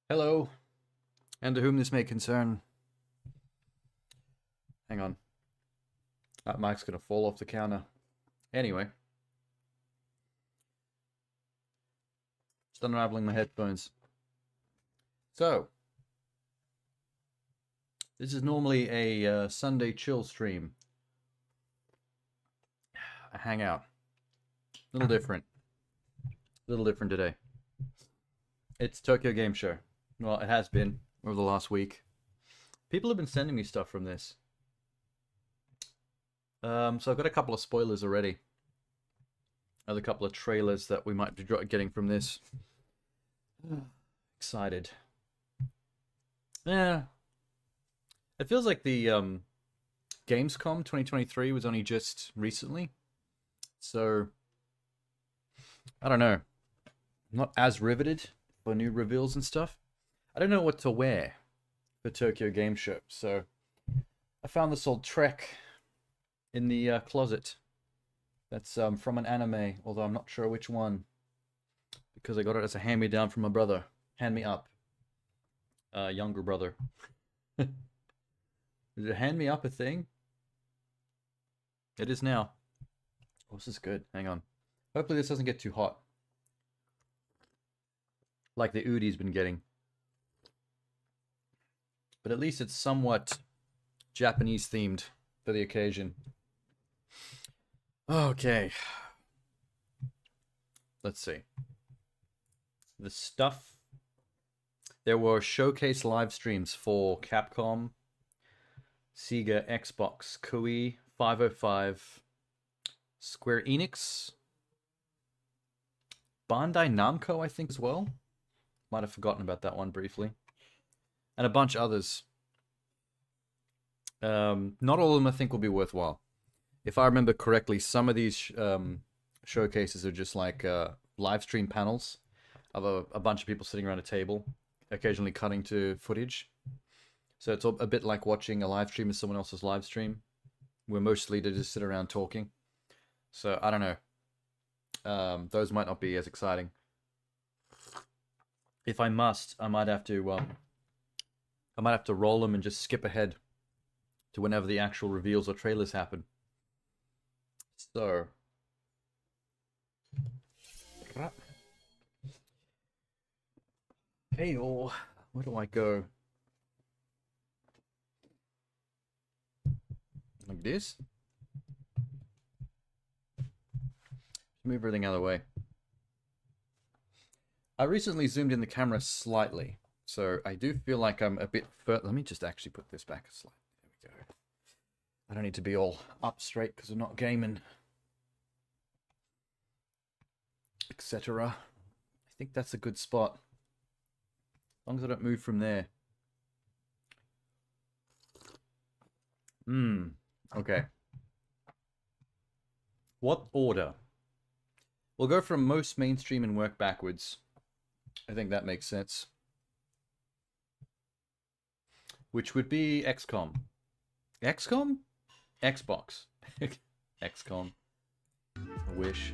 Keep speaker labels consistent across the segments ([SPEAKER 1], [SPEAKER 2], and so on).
[SPEAKER 1] Hello, and to whom this may concern. Hang on. That mic's gonna fall off the counter. Anyway. Just unraveling my headphones. So. This is normally a Sunday chill stream. A hangout. A little different. A little different today. It's Tokyo Game Show. Well, it has been over the last week. People have been sending me stuff from this. So I've got a couple of spoilers already. Another couple of trailers that we might be getting from this. Excited. Yeah. It feels like the Gamescom 2023 was only just recently. So, I don't know. I'm not as riveted for new reveals and stuff. I don't know what to wear for Tokyo Game Show, so I found this old Trek in the closet. That's from an anime, although I'm not sure which one, because I got it as a hand-me-down from my brother. Hand me up. Younger brother. Is it hand me up a thing? It is now. Oh, this is good. Hang on. Hopefully this doesn't get too hot. Like the Udi's been getting. But at least it's somewhat Japanese themed for the occasion. Okay. Let's see. The stuff. There were showcase live streams for Capcom, Sega, Xbox, Koei, 505, Square Enix, Bandai Namco, I think, as well. Might have forgotten about that one briefly. And a bunch of others. Not all of them, I think, will be worthwhile. If I remember correctly, some of these showcases are just like live stream panels of a bunch of people sitting around a table, occasionally cutting to footage. So it's a bit like watching a live stream of someone else's live stream, where mostly they just sit around talking. So I don't know. Those might not be as exciting. If I must, I might have to roll them and just skip ahead to whenever the actual reveals or trailers happen. So, hey, oh, where do I go? Like this? Move everything out of the way. I recently zoomed in the camera slightly, so I do feel like I'm a bit further. Let me just actually put this back a slightly. There we go. I don't need to be all up straight because I'm not gaming, etc. I think that's a good spot. As long as I don't move from there. Okay. What order? We'll go from most mainstream and work backwards. I think that makes sense. Which would be XCOM. XCOM? Xbox. XCOM. I wish.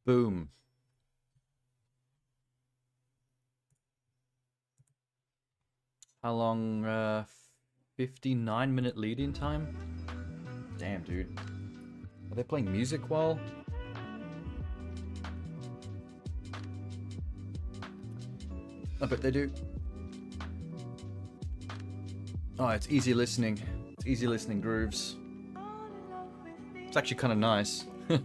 [SPEAKER 1] Boom. How long? 59-minute lead-in time? Damn, dude. Are they playing music while? I bet they do. Oh, it's easy listening. It's easy listening grooves. It's actually kind of nice. I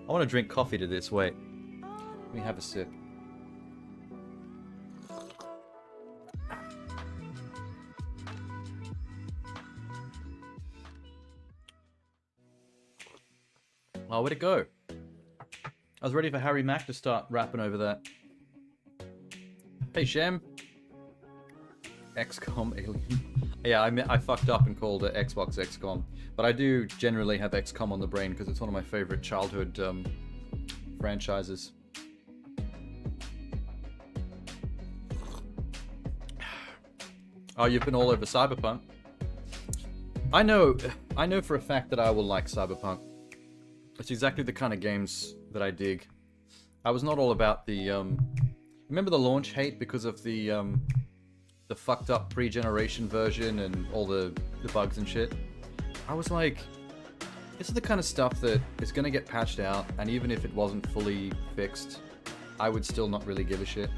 [SPEAKER 1] want to drink coffee to this. Wait. Let me have a sip. Oh, where'd it go? I was ready for Harry Mack to start rapping over that. Hey, Shem. XCOM Alien. Yeah, I fucked up and called it Xbox XCOM. But I do generally have XCOM on the brain because it's one of my favorite childhood franchises. Oh, you've been all over Cyberpunk. I know for a fact that I will like Cyberpunk. It's exactly the kind of games that I dig. I was not all about the, remember the launch hate because of the fucked up pre-generation version and all the bugs and shit? I was like, this is the kind of stuff that is gonna get patched out, and even if it wasn't fully fixed, I would still not really give a shit.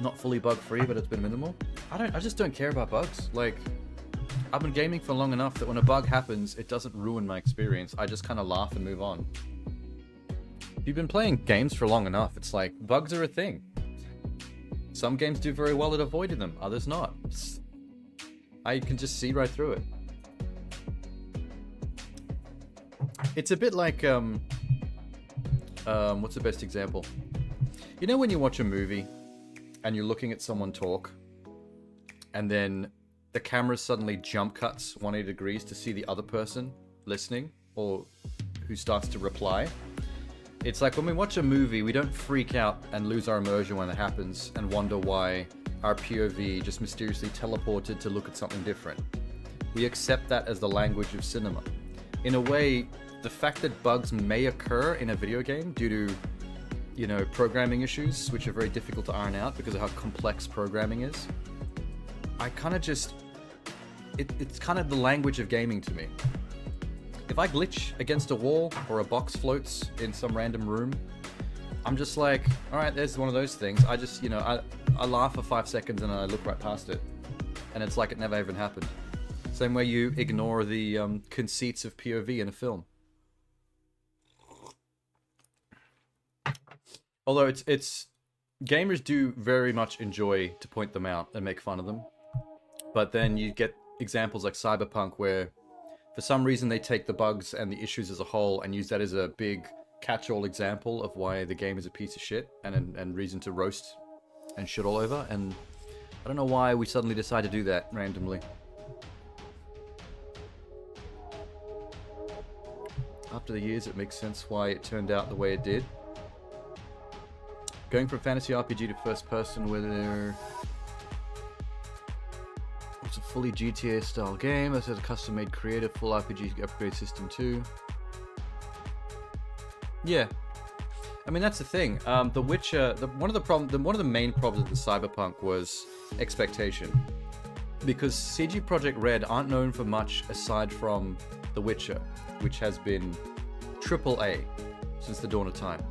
[SPEAKER 1] Not fully bug-free, but it's been minimal. I just don't care about bugs. Like, I've been gaming for long enough that when a bug happens, it doesn't ruin my experience. I just kind of laugh and move on. If you've been playing games for long enough, it's like, bugs are a thing. Some games do very well at avoiding them, others not. I can just see right through it. It's a bit like, what's the best example? You know when you watch a movie, and you're looking at someone talk, and then the camera suddenly jump cuts 180 degrees to see the other person listening, or who starts to reply. It's like when we watch a movie, we don't freak out and lose our immersion when it happens and wonder why our POV just mysteriously teleported to look at something different. We accept that as the language of cinema. In a way, the fact that bugs may occur in a video game due to, you know, programming issues, which are very difficult to iron out because of how complex programming is. I kind of just... It's kind of the language of gaming to me. If I glitch against a wall or a box floats in some random room, I'm just like, alright, there's one of those things. I just, you know, I laugh for 5 seconds and I look right past it. And it's like it never even happened. Same way you ignore the conceits of POV in a film. Although it's gamers do very much enjoy to point them out and make fun of them. But then you get examples like Cyberpunk where for some reason they take the bugs and the issues as a whole and use that as a big catch-all example of why the game is a piece of shit and reason to roast and shit all over. And I don't know why we suddenly decide to do that randomly. After the years, it makes sense why it turned out the way it did. Going from fantasy RPG to first person where it's a fully GTA style game that has a custom made creative full RPG upgrade system too. Yeah. I mean, that's the thing. The Witcher, one of the main problems with the Cyberpunk was expectation. Because CG Projekt Red aren't known for much aside from The Witcher, which has been AAA since the dawn of time.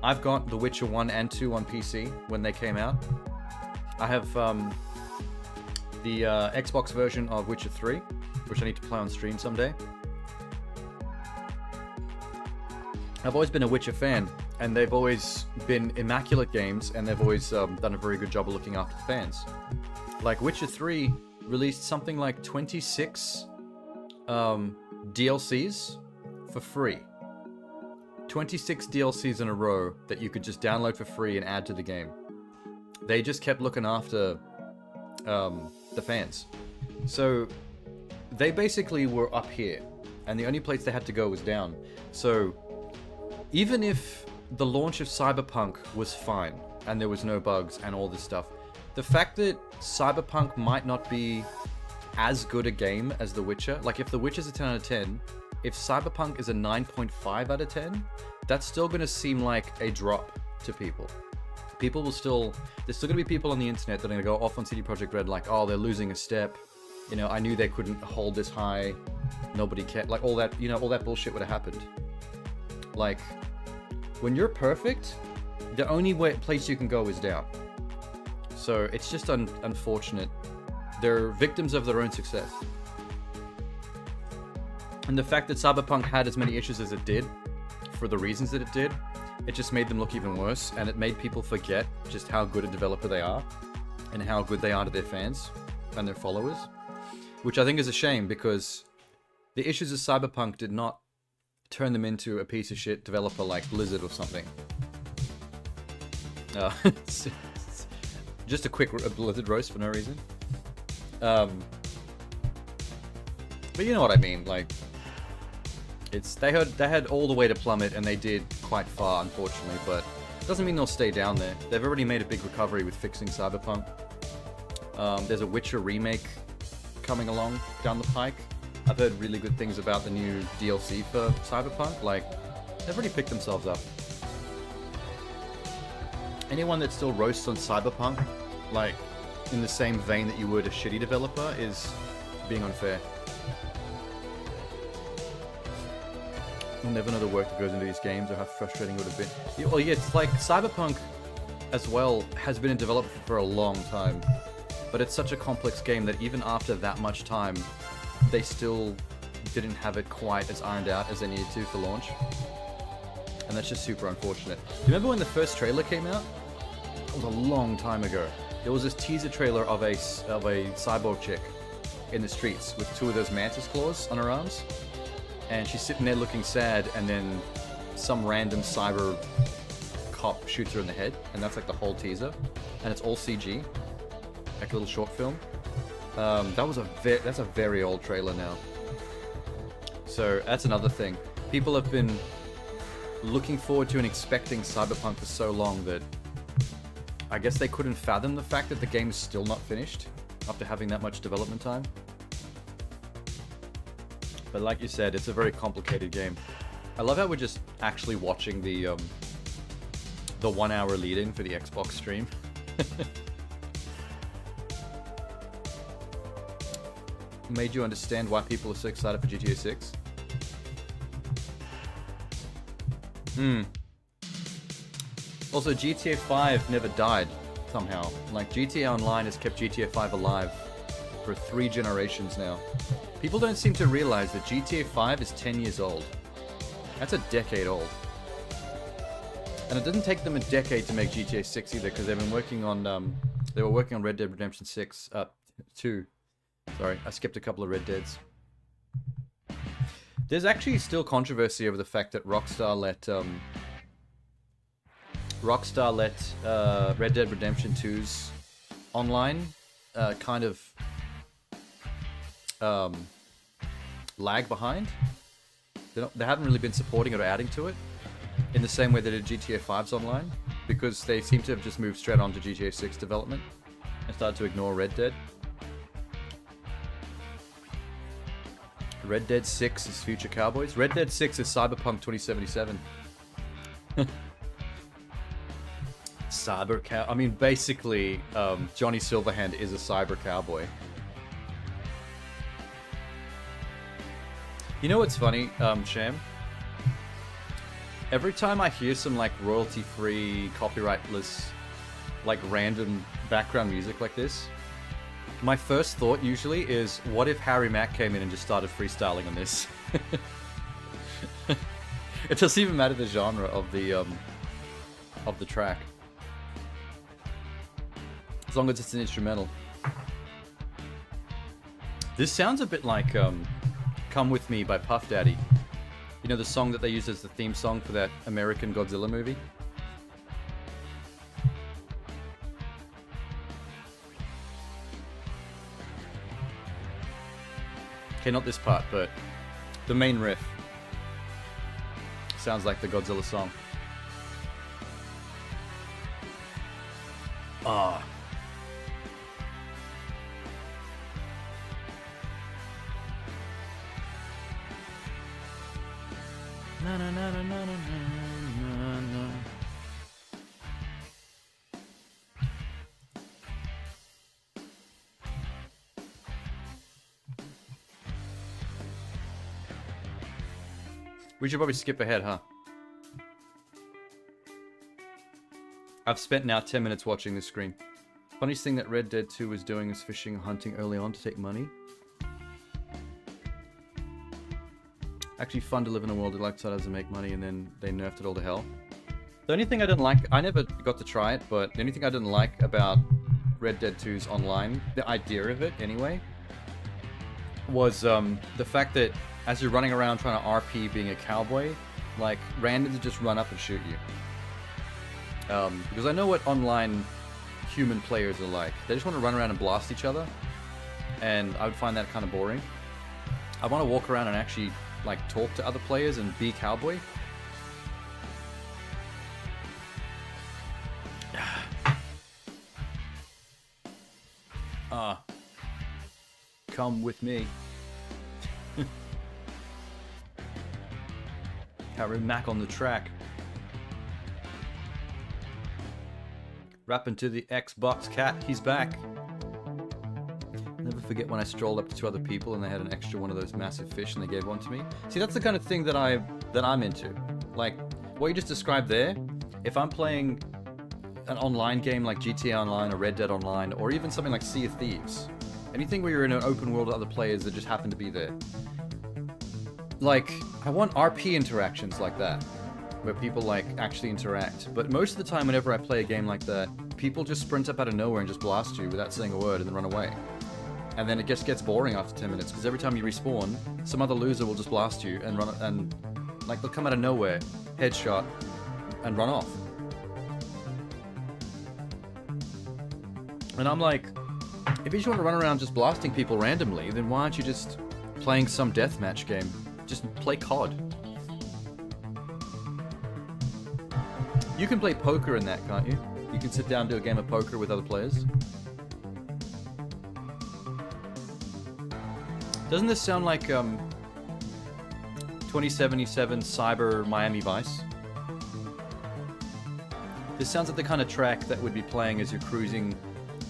[SPEAKER 1] I've got The Witcher 1 and 2 on PC when they came out. I have the Xbox version of Witcher 3, which I need to play on stream someday. I've always been a Witcher fan, and they've always been immaculate games, and they've always done a very good job of looking after the fans. Like, Witcher 3 released something like 26 DLCs for free. 26 DLCs in a row that you could just download for free and add to the game. They just kept looking after the fans. So they basically were up here, and the only place they had to go was down. So even if the launch of Cyberpunk was fine, and there was no bugs and all this stuff, the fact that Cyberpunk might not be as good a game as The Witcher, like if The Witcher's a 10 out of 10, if Cyberpunk is a 9.5 out of 10, that's still going to seem like a drop to people. People will still... There's still going to be people on the internet that are going to go off on CD Projekt Red like, oh, they're losing a step. You know, I knew they couldn't hold this high. Nobody cared. Like, all that, you know, all that bullshit would have happened. Like, when you're perfect, the only place you can go is down. So, it's just unfortunate. They're victims of their own success. And the fact that Cyberpunk had as many issues as it did, for the reasons that it did, it just made them look even worse, and it made people forget just how good a developer they are, and how good they are to their fans and their followers. Which I think is a shame, because the issues of Cyberpunk did not turn them into a piece of shit developer like Blizzard or something. Just a quick Blizzard roast for no reason. But you know what I mean, like... they had all the way to plummet, and they did quite far, unfortunately, but it doesn't mean they'll stay down there. They've already made a big recovery with fixing Cyberpunk. There's a Witcher remake coming along down the pike. I've heard really good things about the new DLC for Cyberpunk. Like, they've already picked themselves up. Anyone that still roasts on Cyberpunk, like, in the same vein that you would a shitty developer, is being unfair. You'll never know the work that goes into these games or how frustrating it would have been. Yeah, well, yeah, it's like Cyberpunk as well has been in development for a long time. But it's such a complex game that even after that much time, they still didn't have it quite as ironed out as they needed to for launch. And that's just super unfortunate. Do you remember when the first trailer came out? It was a long time ago. There was this teaser trailer of a cyborg chick in the streets with two of those mantis claws on her arms. And she's sitting there looking sad, and then some random cyber cop shoots her in the head, and that's like the whole teaser. And it's all CG. Like a little short film. That's a very old trailer now. So that's another thing. People have been looking forward to and expecting Cyberpunk for so long that I guess they couldn't fathom the fact that the game is still not finished after having that much development time. But like you said, it's a very complicated game. I love how we're just actually watching the 1 hour lead-in for the Xbox stream. Made you understand why people are so excited for GTA 6? Also, GTA 5 never died, somehow. Like, GTA Online has kept GTA 5 alive for 3 generations now. People don't seem to realize that GTA 5 is 10 years old. That's a decade old. And it didn't take them a decade to make GTA 6 either, because they've been working on, they were working on Red Dead Redemption 2. Sorry, I skipped a couple of Red Deads. There's actually still controversy over the fact that Rockstar let Red Dead Redemption 2's online kind of lag behind. They haven't really been supporting it or adding to it in the same way they did GTA 5's online, because they seem to have just moved straight on to GTA 6 development and started to ignore Red Dead. Red Dead 6 is Future Cowboys. Red Dead 6 is Cyberpunk 2077. I mean, basically, Johnny Silverhand is a cyber cowboy. You know what's funny, Sham? Every time I hear some, like, royalty-free, copyrightless, like, random background music like this, my first thought usually is, what if Harry Mack came in and just started freestyling on this? It doesn't even matter the genre of the track, as long as it's an instrumental. This sounds a bit like "Come With Me" by Puff Daddy. You know, the song that they used as the theme song for that American Godzilla movie? Okay, not this part, but the main riff sounds like the Godzilla song. Ah. Na na na na na na na. We should probably skip ahead, huh? I've spent now 10 minutes watching this screen. Funniest thing that Red Dead 2 was doing is fishing and hunting early on to take money. Actually fun to live in a world that likes how to make money, and then they nerfed it all to hell. The only thing I didn't like, I never got to try it, but the only thing I didn't like about Red Dead 2's online, the idea of it anyway, was the fact that as you're running around trying to RP being a cowboy, like, randoms would just run up and shoot you. Because I know what online human players are like. They just want to run around and blast each other, and I would find that kind of boring. I want to walk around and actually, like, talk to other players and be cowboy. Ah. Come with me. Harry Mack on the track. Rapping to the Xbox cat, he's back. Never forget when I strolled up to two other people and they had an extra one of those massive fish and they gave one to me. See, that's the kind of thing that I'm into. Like, what you just described there, if I'm playing an online game like GTA Online or Red Dead Online, or even something like Sea of Thieves, anything where you're in an open world with other players that just happen to be there. Like, I want RP interactions like that, where people, like, actually interact. But most of the time, whenever I play a game like that, people just sprint up out of nowhere and just blast you without saying a word and then run away. And then it just gets boring after 10 minutes, because every time you respawn, some other loser will just blast you and run, and, like, they'll come out of nowhere, headshot, and run off. And I'm like, if you just want to run around just blasting people randomly, then why aren't you just playing some deathmatch game? Just play COD. You can play poker in that, can't you? You can sit down and do a game of poker with other players. Doesn't this sound like 2077 Cyber Miami Vice? This sounds like the kind of track that would be playing as you're cruising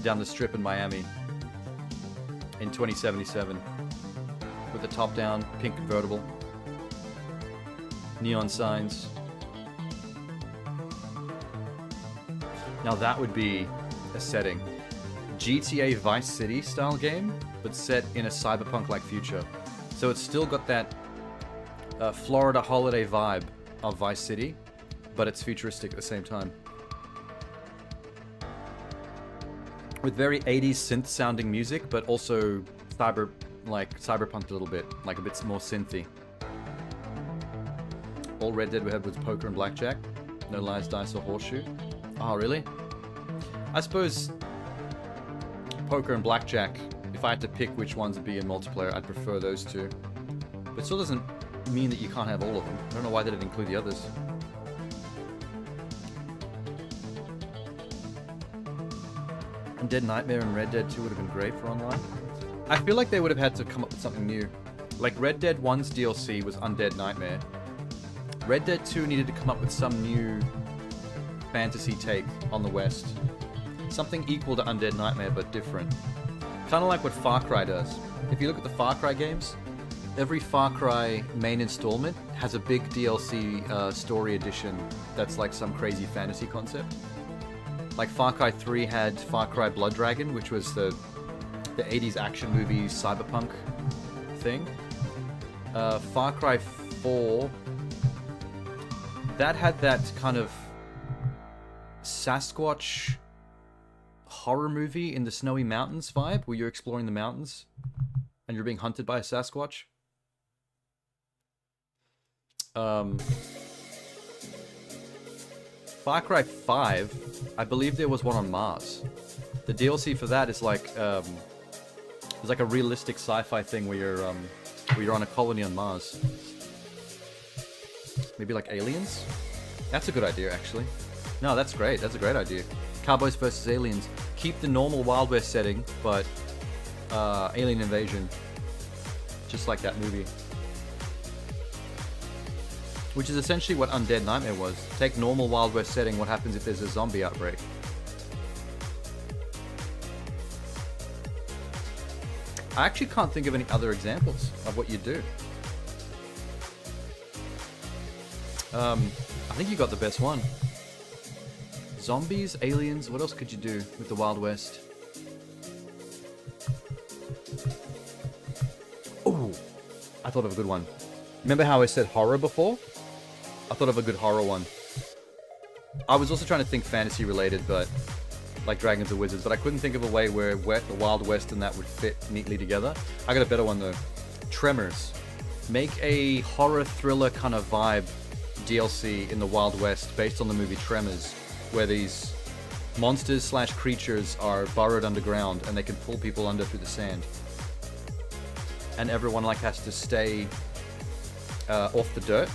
[SPEAKER 1] down the strip in Miami in 2077 with the top down pink convertible, neon signs. Now that would be a setting. GTA Vice City style game, but set in a cyberpunk-like future. So it's still got that Florida holiday vibe of Vice City, but it's futuristic at the same time. With very 80s synth-sounding music, but also cyberpunk a little bit, like a bit more synthy. All Red Dead we had was poker and blackjack. No lies, dice, or horseshoe. Oh, really? I suppose poker and blackjack, if I had to pick which ones would be in multiplayer, I'd prefer those two. But it still doesn't mean that you can't have all of them. I don't know why they didn't include the others. Undead Nightmare and Red Dead 2 would have been great for online. I feel like they would have had to come up with something new. Like Red Dead 1's DLC was Undead Nightmare. Red Dead 2 needed to come up with some new fantasy take on the West. Something equal to Undead Nightmare, but different. Kind of like what Far Cry does. If you look at the Far Cry games, every Far Cry main installment has a big DLC story edition that's like some crazy fantasy concept. Like Far Cry 3 had Far Cry Blood Dragon, which was the 80s action movie cyberpunk thing. Far Cry 4, that had that kind of Sasquatch horror movie in the snowy mountains vibe, where you're exploring the mountains and you're being hunted by a Sasquatch. Far Cry 5, I believe there was one on Mars. The DLC for that is like it's like a realistic sci-fi thing where you're on a colony on Mars. Maybe like aliens? That's a good idea, actually. No, that's great. That's a great idea. Cowboys versus aliens. Keep the normal Wild West setting, but alien invasion. Just like that movie. Which is essentially what Undead Nightmare was. Take normal Wild West setting, what happens if there's a zombie outbreak? I actually can't think of any other examples of what you do. I think you got the best one. Zombies, aliens, what else could you do with the Wild West? Oh, I thought of a good one. Remember how I said horror before? I thought of a good horror one. I was also trying to think fantasy related, but like Dragons or Wizards, but I couldn't think of a way where the Wild West and that would fit neatly together. I got a better one though. Tremors. Make a horror thriller kind of vibe DLC in the Wild West based on the movie Tremors, where these monsters slash creatures are burrowed underground and they can pull people under through the sand. And everyone like has to stay off the dirt.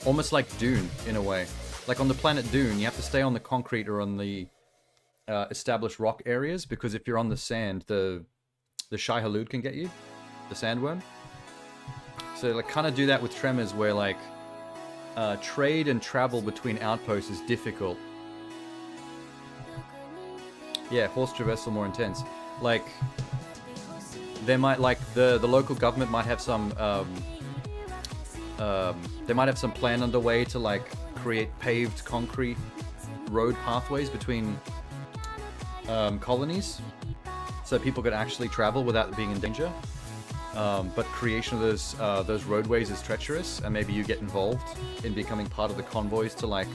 [SPEAKER 1] Almost like Dune in a way. Like on the planet Dune, you have to stay on the concrete or on the establish rock areas, because if you're on the sand, the Shai Halud can get you, the sandworm. So like kind of do that with Tremors, where like trade and travel between outposts is difficult. Yeah, horse traversal more intense. Like there might the local government might have some they might have some plan underway to like create paved concrete road pathways between colonies, so people could actually travel without being in danger. But creation of those roadways is treacherous, and maybe you get involved in becoming part of the convoys to like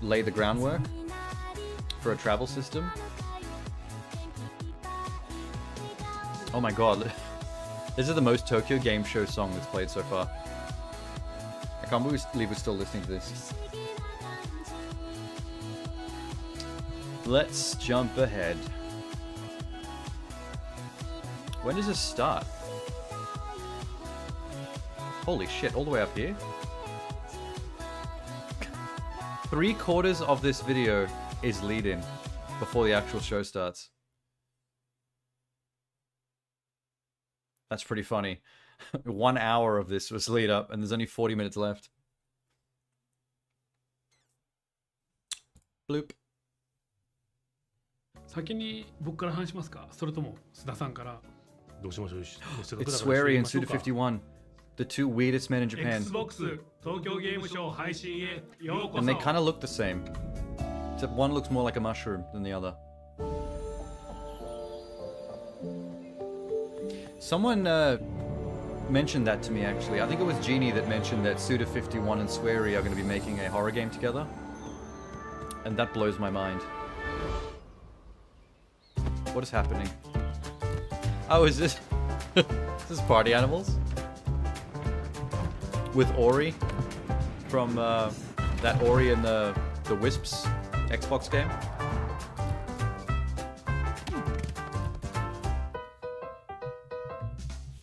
[SPEAKER 1] lay the groundwork for a travel system. Oh my god, this is the most Tokyo Game Show song that's played so far. I can't believe we're still listening to this. Let's jump ahead. When does this start? Holy shit, all the way up here? 3/4 of this video is lead-in before the actual show starts. That's pretty funny. 1 hour of this was lead up, and there's only 40 minutes left. Bloop.
[SPEAKER 2] 先に僕から話しますか、それとも須田さんから。どうしましょう。
[SPEAKER 1] It's Swery and Suda51, the two weirdest men in Japan.
[SPEAKER 2] Xbox 東京ゲームショウ配信へようこそ。
[SPEAKER 1] And they kind of look the same, except one looks more like a mushroom than the other. Someone mentioned that to me, actually. I think it was Genie that mentioned that Suda51 and Swery are going to be making a horror game together. And that blows my mind. What is happening? Oh, is this... is this Party Animals? With Ori? From that Ori and the Wisps Xbox game?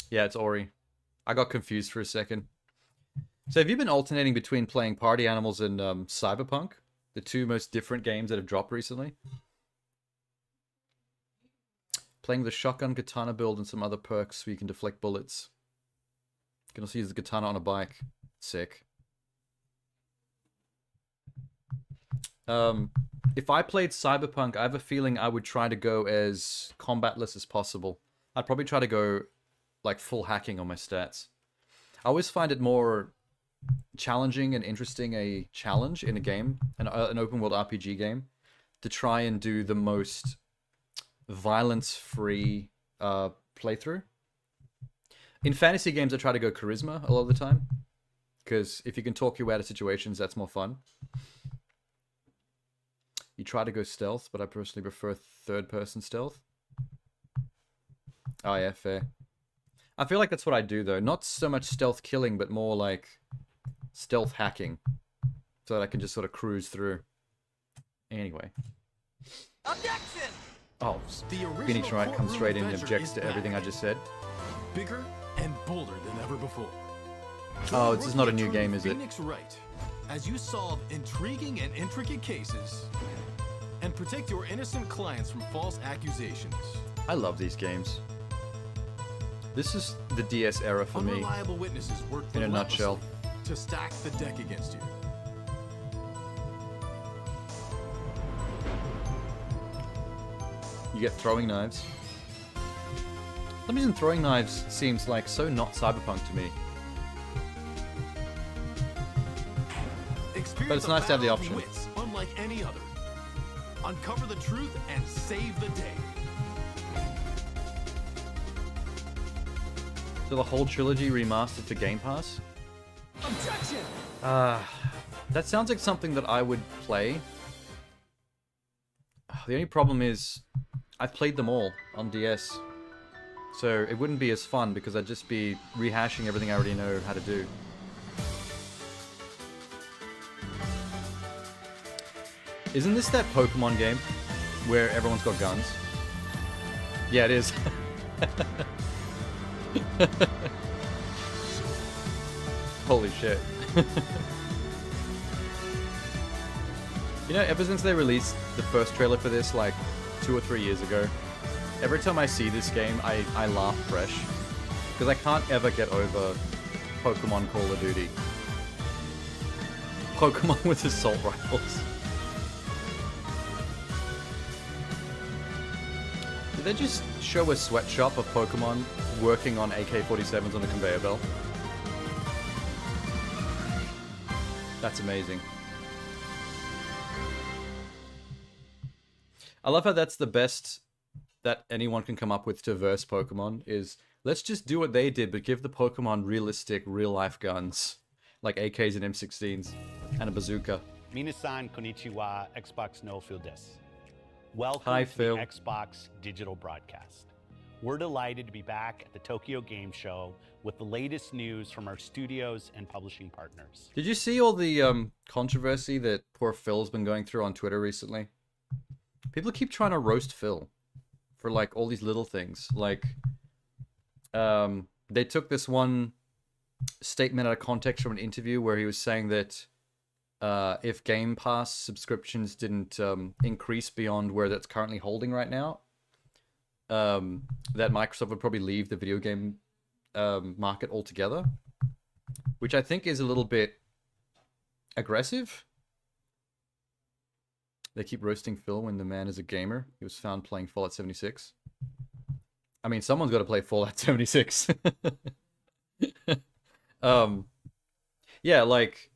[SPEAKER 1] Yeah, it's Ori. I got confused for a second. So have you been alternating between playing Party Animals and Cyberpunk? The two most different games that have dropped recently? Playing the shotgun katana build and some other perks so you can deflect bullets. You can also use the katana on a bike. Sick. If I played Cyberpunk, I have a feeling I would try to go as combatless as possible. I'd probably try to go like full hacking on my stats. I always find it more challenging and interesting a challenge in a game, an open world RPG game, to try and do the most violence-free playthrough. In fantasy games, I try to go charisma a lot of the time, because if you can talk your way out of situations, that's more fun. You try to go stealth, but I personally prefer third-person stealth. Oh yeah, fair. I feel like that's what I do, though. Not so much stealth killing, but more like stealth hacking, so that I can just sort of cruise through. Anyway.
[SPEAKER 3] Objection!
[SPEAKER 1] Oh, Phoenix Wright comes straight in and objects to everything I just said.
[SPEAKER 4] Bigger and bolder than ever before.
[SPEAKER 1] Oh, this is not a new game, is it?
[SPEAKER 4] Phoenix Wright, as you solve intriguing and intricate cases and protect your innocent clients from false accusations.
[SPEAKER 1] I love these games. This is the DS era for me,
[SPEAKER 4] Unreliable witnesses work
[SPEAKER 1] in a nutshell.
[SPEAKER 4] to stack the deck against you.
[SPEAKER 1] You get throwing knives. For some reason, throwing knives seems like so not Cyberpunk to me.
[SPEAKER 4] Experience
[SPEAKER 1] But it's nice to have the
[SPEAKER 4] a battle
[SPEAKER 1] option.
[SPEAKER 4] of wits unlike any other. Uncover the truth and save the day.
[SPEAKER 1] So the whole trilogy remastered for Game Pass?
[SPEAKER 4] Objection!
[SPEAKER 1] That sounds like something that I would play. The only problem is, I've played them all on DS. So it wouldn't be as fun because I'd just be rehashing everything I already know how to do. Isn't this that Pokemon game where everyone's got guns? Yeah, it is. Holy shit. You know, ever since they released the first trailer for this, like 2 or 3 years ago, every time I see this game, I laugh fresh. Because I can't ever get over Pokemon Call of Duty. Pokemon with assault rifles. Did they just show a sweatshop of Pokemon working on AK-47s on a conveyor belt? That's amazing. I love how that's the best that anyone can come up with to verse Pokemon is, let's just do what they did, but give the Pokemon realistic, real-life guns. Like AKs and M16s, and a bazooka.
[SPEAKER 5] Minasan konnichiwa, Xbox no Phil des. Welcome
[SPEAKER 1] Hi,
[SPEAKER 5] to
[SPEAKER 1] Phil.
[SPEAKER 5] the Xbox digital broadcast. We're delighted to be back at the Tokyo Game Show with the latest news from our studios and publishing partners.
[SPEAKER 1] Did you see all the controversy that poor Phil's been going through on Twitter recently? People keep trying to roast Phil for like all these little things. Like, they took this one statement out of context from an interview where he was saying that if Game Pass subscriptions didn't increase beyond where that's currently holding right now, that Microsoft would probably leave the video game market altogether, which I think is a little bit aggressive. They keep roasting Phil when the man is a gamer. He was found playing Fallout 76. I mean, someone's got to play Fallout 76. Yeah, like,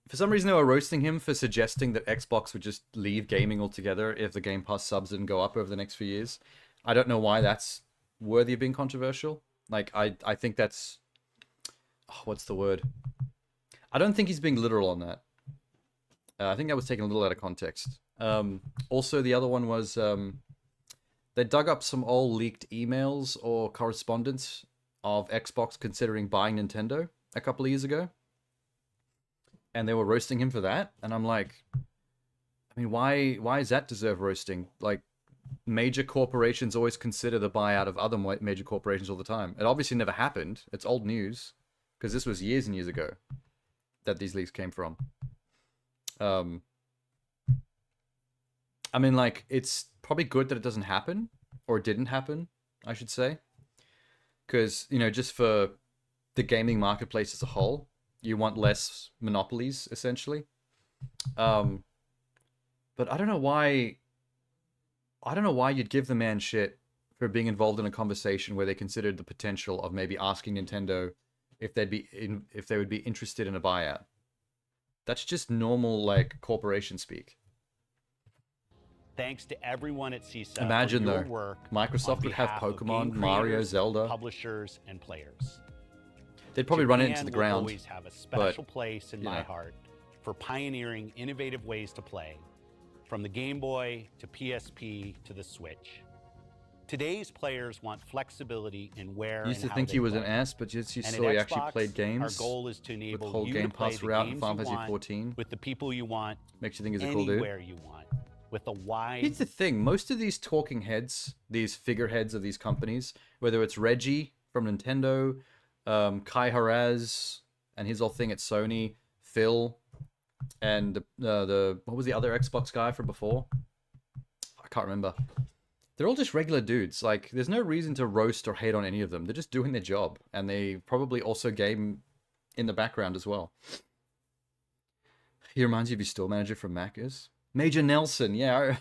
[SPEAKER 1] for some reason they were roasting him for suggesting that Xbox would just leave gaming altogether if the Game Pass subs didn't go up over the next few years. I don't know why that's worthy of being controversial. Like, I think that's... Oh, what's the word? I don't think he's being literal on that. I think that was taken a little out of context. Also, the other one was... they dug up some old leaked emails or correspondence of Xbox considering buying Nintendo a couple of years ago. And they were roasting him for that. And I'm like, I mean, why does that deserve roasting? Like, major corporations always consider the buyout of other major corporations all the time. It obviously never happened. It's old news. Because this was years and years ago that these leaks came from. I mean, like, it's probably good that it doesn't happen. Or it didn't happen, I should say. Because, you know, just for the gaming marketplace as a whole, you want less monopolies, essentially. But I don't know why... I don't know why you'd give the man shit for being involved in a conversation where they considered the potential of maybe asking Nintendo if they would be interested in a buyout. That's just normal, like, corporation speak.
[SPEAKER 5] Thanks to everyone at CISA
[SPEAKER 1] Imagine,
[SPEAKER 5] for your
[SPEAKER 1] though,
[SPEAKER 5] work
[SPEAKER 1] Microsoft
[SPEAKER 5] on
[SPEAKER 1] would have
[SPEAKER 5] behalf of
[SPEAKER 1] Pokemon,
[SPEAKER 5] game
[SPEAKER 1] Mario,
[SPEAKER 5] creators,
[SPEAKER 1] Zelda.
[SPEAKER 5] publishers, and players.
[SPEAKER 1] They'd probably run it into
[SPEAKER 5] Japan
[SPEAKER 1] the
[SPEAKER 5] will
[SPEAKER 1] ground.
[SPEAKER 5] always have a special
[SPEAKER 1] but,
[SPEAKER 5] place in
[SPEAKER 1] you
[SPEAKER 5] my
[SPEAKER 1] know.
[SPEAKER 5] heart for pioneering innovative ways to play, from the Game Boy to PSP to the Switch. Today's players want flexibility in where
[SPEAKER 1] Used to
[SPEAKER 5] and how
[SPEAKER 1] think
[SPEAKER 5] they
[SPEAKER 1] he was
[SPEAKER 5] play.
[SPEAKER 1] an ass, but just you
[SPEAKER 5] And
[SPEAKER 1] saw
[SPEAKER 5] at
[SPEAKER 1] he actually
[SPEAKER 5] Xbox,
[SPEAKER 1] played games.
[SPEAKER 5] Our goal is to
[SPEAKER 1] with
[SPEAKER 5] enable
[SPEAKER 1] the whole
[SPEAKER 5] you
[SPEAKER 1] Game
[SPEAKER 5] to play
[SPEAKER 1] Pass
[SPEAKER 5] the
[SPEAKER 1] route in
[SPEAKER 5] games
[SPEAKER 1] Final
[SPEAKER 5] you
[SPEAKER 1] Fantasy
[SPEAKER 5] want
[SPEAKER 1] 14.
[SPEAKER 5] with the people you want,
[SPEAKER 1] Makes you think he's a cool dude.
[SPEAKER 5] anywhere you want, with a wide.
[SPEAKER 1] Here's the thing, most of these talking heads, these figureheads of these companies, whether it's Reggie from Nintendo, Kai Haraz, and his whole thing at Sony, Phil, and the what was the other Xbox guy from before? I can't remember. They're all just regular dudes. Like, there's no reason to roast or hate on any of them. They're just doing their job, and they probably also game in the background as well. He reminds you of your store manager from Macca's. Major Nelson, yeah.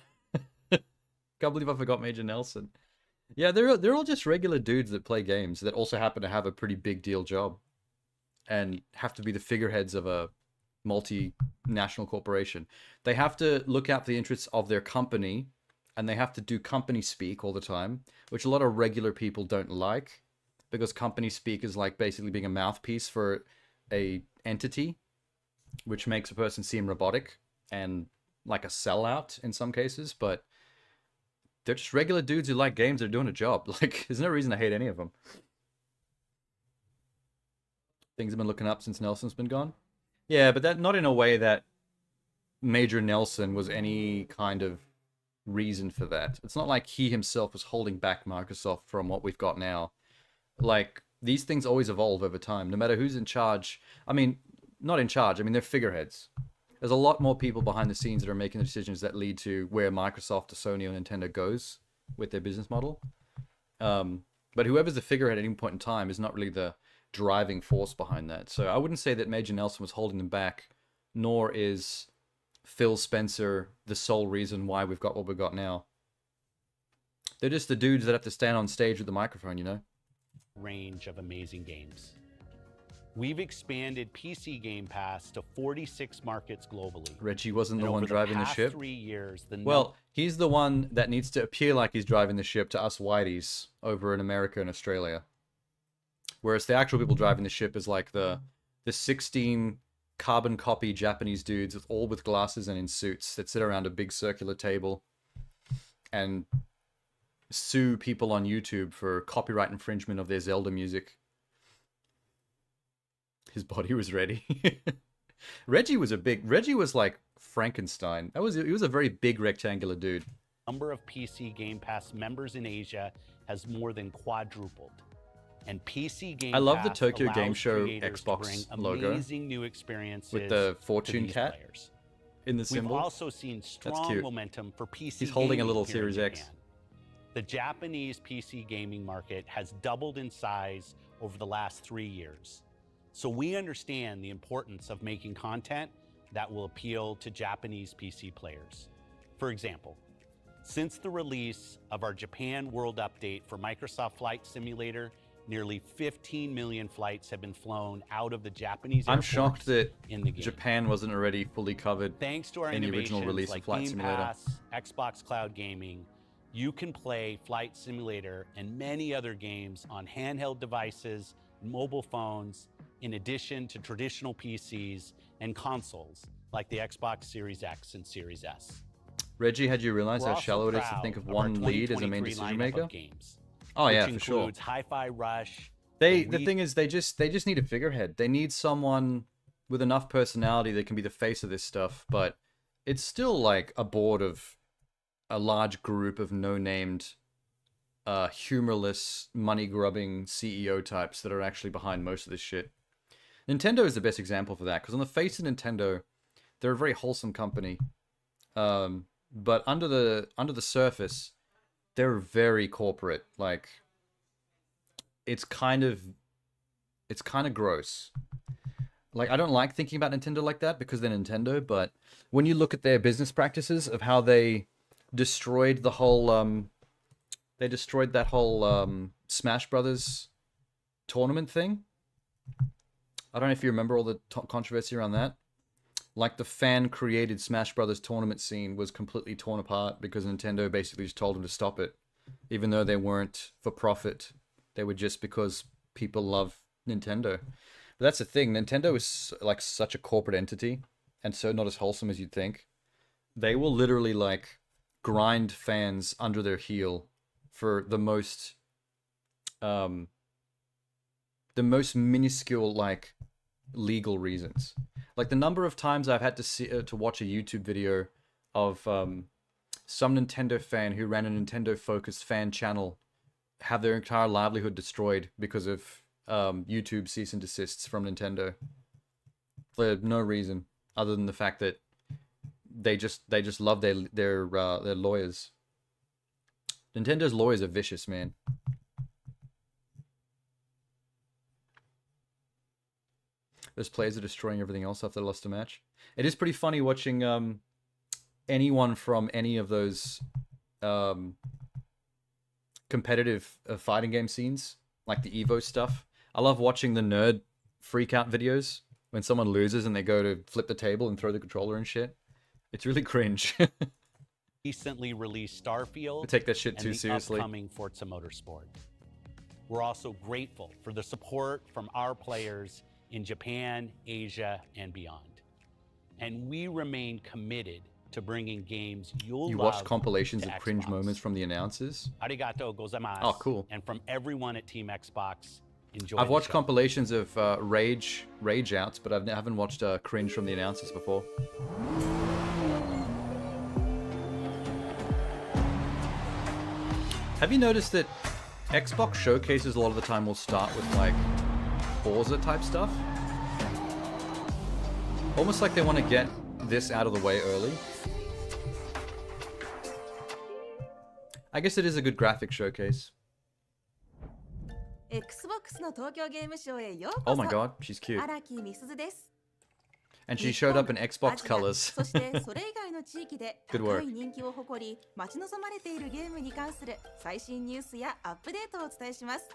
[SPEAKER 1] Can't believe I forgot Major Nelson. Yeah, they're all just regular dudes that play games that also happen to have a pretty big deal job and have to be the figureheads of a multinational corporation. They have to look out for the interests of their company, and they have to do company speak all the time, which a lot of regular people don't like, because company speak is like basically being a mouthpiece for a entity, which makes a person seem robotic and like a sellout in some cases, but they're just regular dudes who like games. They're doing a job. Like, there's no reason to hate any of them. Things have been looking up since Nelson's been gone. Yeah, but that not in a way that Major Nelson was any kind of reason for that. It's not like he himself was holding back Microsoft from what we've got now. Like, these things always evolve over time, no matter who's in charge. I mean, not in charge. I mean, they're figureheads. There's a lot more people behind the scenes that are making the decisions that lead to where Microsoft or Sony or Nintendo goes with their business model. But whoever's the figurehead at any point in time is not really the driving force behind that. So I wouldn't say that Major Nelson was holding them back, nor is Phil Spencer the sole reason why we've got what we've got now. They're just the dudes that have to stand on stage with the microphone, you know?
[SPEAKER 5] Range of amazing games. We've expanded PC Game Pass to 46 markets globally.
[SPEAKER 1] Reggie wasn't the
[SPEAKER 5] And
[SPEAKER 1] one
[SPEAKER 5] over
[SPEAKER 1] driving the
[SPEAKER 5] past
[SPEAKER 1] ship.
[SPEAKER 5] 3 years,
[SPEAKER 1] Well, he's the one that needs to appear like he's driving the ship to us whiteys over in America and Australia. Whereas the actual people driving the ship is like the 16 carbon copy Japanese dudes with glasses and in suits that sit around a big circular table and sue people on YouTube for copyright infringement of their Zelda music. His body was ready. Reggie was like Frankenstein. He was a very big rectangular dude.
[SPEAKER 5] number of PC Game Pass members in Asia has more than quadrupled. And PC Game
[SPEAKER 1] I love the
[SPEAKER 5] Pass
[SPEAKER 1] Tokyo
[SPEAKER 5] allows
[SPEAKER 1] Game Show
[SPEAKER 5] creators to
[SPEAKER 1] Xbox
[SPEAKER 5] bring
[SPEAKER 1] logo
[SPEAKER 5] amazing new experiences
[SPEAKER 1] with the
[SPEAKER 5] to
[SPEAKER 1] fortune
[SPEAKER 5] these
[SPEAKER 1] cat
[SPEAKER 5] players.
[SPEAKER 1] in the
[SPEAKER 5] We've
[SPEAKER 1] symbol.
[SPEAKER 5] also seen strong
[SPEAKER 1] cute.
[SPEAKER 5] momentum for PC
[SPEAKER 1] He's holding a
[SPEAKER 5] gaming
[SPEAKER 1] little
[SPEAKER 5] here in
[SPEAKER 1] Series X.
[SPEAKER 5] Japan. The Japanese PC gaming market has doubled in size over the last 3 years. So we understand the importance of making content that will appeal to Japanese PC players. For example, since the release of our Japan World Update for Microsoft Flight Simulator, nearly 15 million flights have been flown out of the Japanese
[SPEAKER 1] I'm
[SPEAKER 5] airports
[SPEAKER 1] shocked that
[SPEAKER 5] in the game.
[SPEAKER 1] Japan wasn't already fully covered.
[SPEAKER 5] Thanks to our
[SPEAKER 1] in the original
[SPEAKER 5] innovations
[SPEAKER 1] release of
[SPEAKER 5] like
[SPEAKER 1] Flight
[SPEAKER 5] Game
[SPEAKER 1] Simulator.
[SPEAKER 5] Pass, Xbox Cloud Gaming, you can play Flight Simulator and many other games on handheld devices, mobile phones, in addition to traditional PCs and consoles like the Xbox Series X and Series S.
[SPEAKER 1] Reggie, had you realized
[SPEAKER 5] We're
[SPEAKER 1] how
[SPEAKER 5] also
[SPEAKER 1] shallow it is to
[SPEAKER 5] proud
[SPEAKER 1] think of
[SPEAKER 5] our
[SPEAKER 1] one lead as a main
[SPEAKER 5] 2023
[SPEAKER 1] decision
[SPEAKER 5] lineup
[SPEAKER 1] maker?
[SPEAKER 5] of games,
[SPEAKER 1] Oh yeah,
[SPEAKER 5] which
[SPEAKER 1] for sure.
[SPEAKER 5] includes Hi-Fi Rush.
[SPEAKER 1] The thing is, they just need a figurehead. They need someone with enough personality that can be the face of this stuff. But it's still like a board of a large group of no-named, humorless, money-grubbing CEO types that are actually behind most of this shit. Nintendo is the best example for that, because on the face of Nintendo, they're a very wholesome company. But under the surface, they're very corporate. Like, it's kind of gross. Like, I don't like thinking about Nintendo like that because they're Nintendo, but when you look at their business practices of how they destroyed the whole Smash Brothers tournament thing. I don't know if you remember all the controversy around that. Like, the fan-created Smash Brothers tournament scene was completely torn apart because Nintendo basically just told them to stop it. Even though they weren't for profit. They were just because people love Nintendo. But that's the thing. Nintendo is like such a corporate entity and so not as wholesome as you'd think. They will literally like grind fans under their heel for the most minuscule like legal reasons. Like the number of times I've had to watch a YouTube video of some Nintendo fan who ran a Nintendo focused fan channel have their entire livelihood destroyed because of YouTube cease and desists from Nintendo for no reason other than the fact that they just love their lawyers. Nintendo's lawyers are vicious, man. Those players are destroying everything else after they lost a match. It is pretty funny watching anyone from any of those competitive fighting game scenes, like the Evo stuff. I love watching the nerd freak out videos when someone loses and they go to flip the table and throw the controller and shit. It's really cringe.
[SPEAKER 5] Recently released Starfield
[SPEAKER 1] I take that shit
[SPEAKER 5] and
[SPEAKER 1] too
[SPEAKER 5] the
[SPEAKER 1] seriously.
[SPEAKER 5] upcoming Forza Motorsport. We're also grateful for the support from our players in Japan, Asia, and beyond. And we remain committed to bringing games you'll
[SPEAKER 1] You
[SPEAKER 5] love
[SPEAKER 1] watch compilations
[SPEAKER 5] to
[SPEAKER 1] of cringe
[SPEAKER 5] Xbox.
[SPEAKER 1] moments from the announcers?
[SPEAKER 5] Arigato gozaimasu.
[SPEAKER 1] Oh, cool.
[SPEAKER 5] And from everyone at Team Xbox, enjoy
[SPEAKER 1] I've
[SPEAKER 5] the
[SPEAKER 1] watched
[SPEAKER 5] show.
[SPEAKER 1] compilations of rage outs, but I haven't watched cringe from the announcers before. Have you noticed that Xbox showcases a lot of the time will start with like Forza type stuff? Almost like they want to get this out of the way early. I guess it is a good graphic showcase.
[SPEAKER 3] Xbox の東京ゲームショウへようこそ。
[SPEAKER 1] Oh my god, she's cute.
[SPEAKER 3] 荒木美鈴です。
[SPEAKER 1] And she showed up in Xbox
[SPEAKER 3] 日本、
[SPEAKER 1] colors.
[SPEAKER 3] アジアそしてそれ以外の地域で
[SPEAKER 1] Good
[SPEAKER 3] 高
[SPEAKER 1] work.
[SPEAKER 3] い人気を誇り、待ち望まれているゲームに関する最新ニュースやアップデートをお伝えします。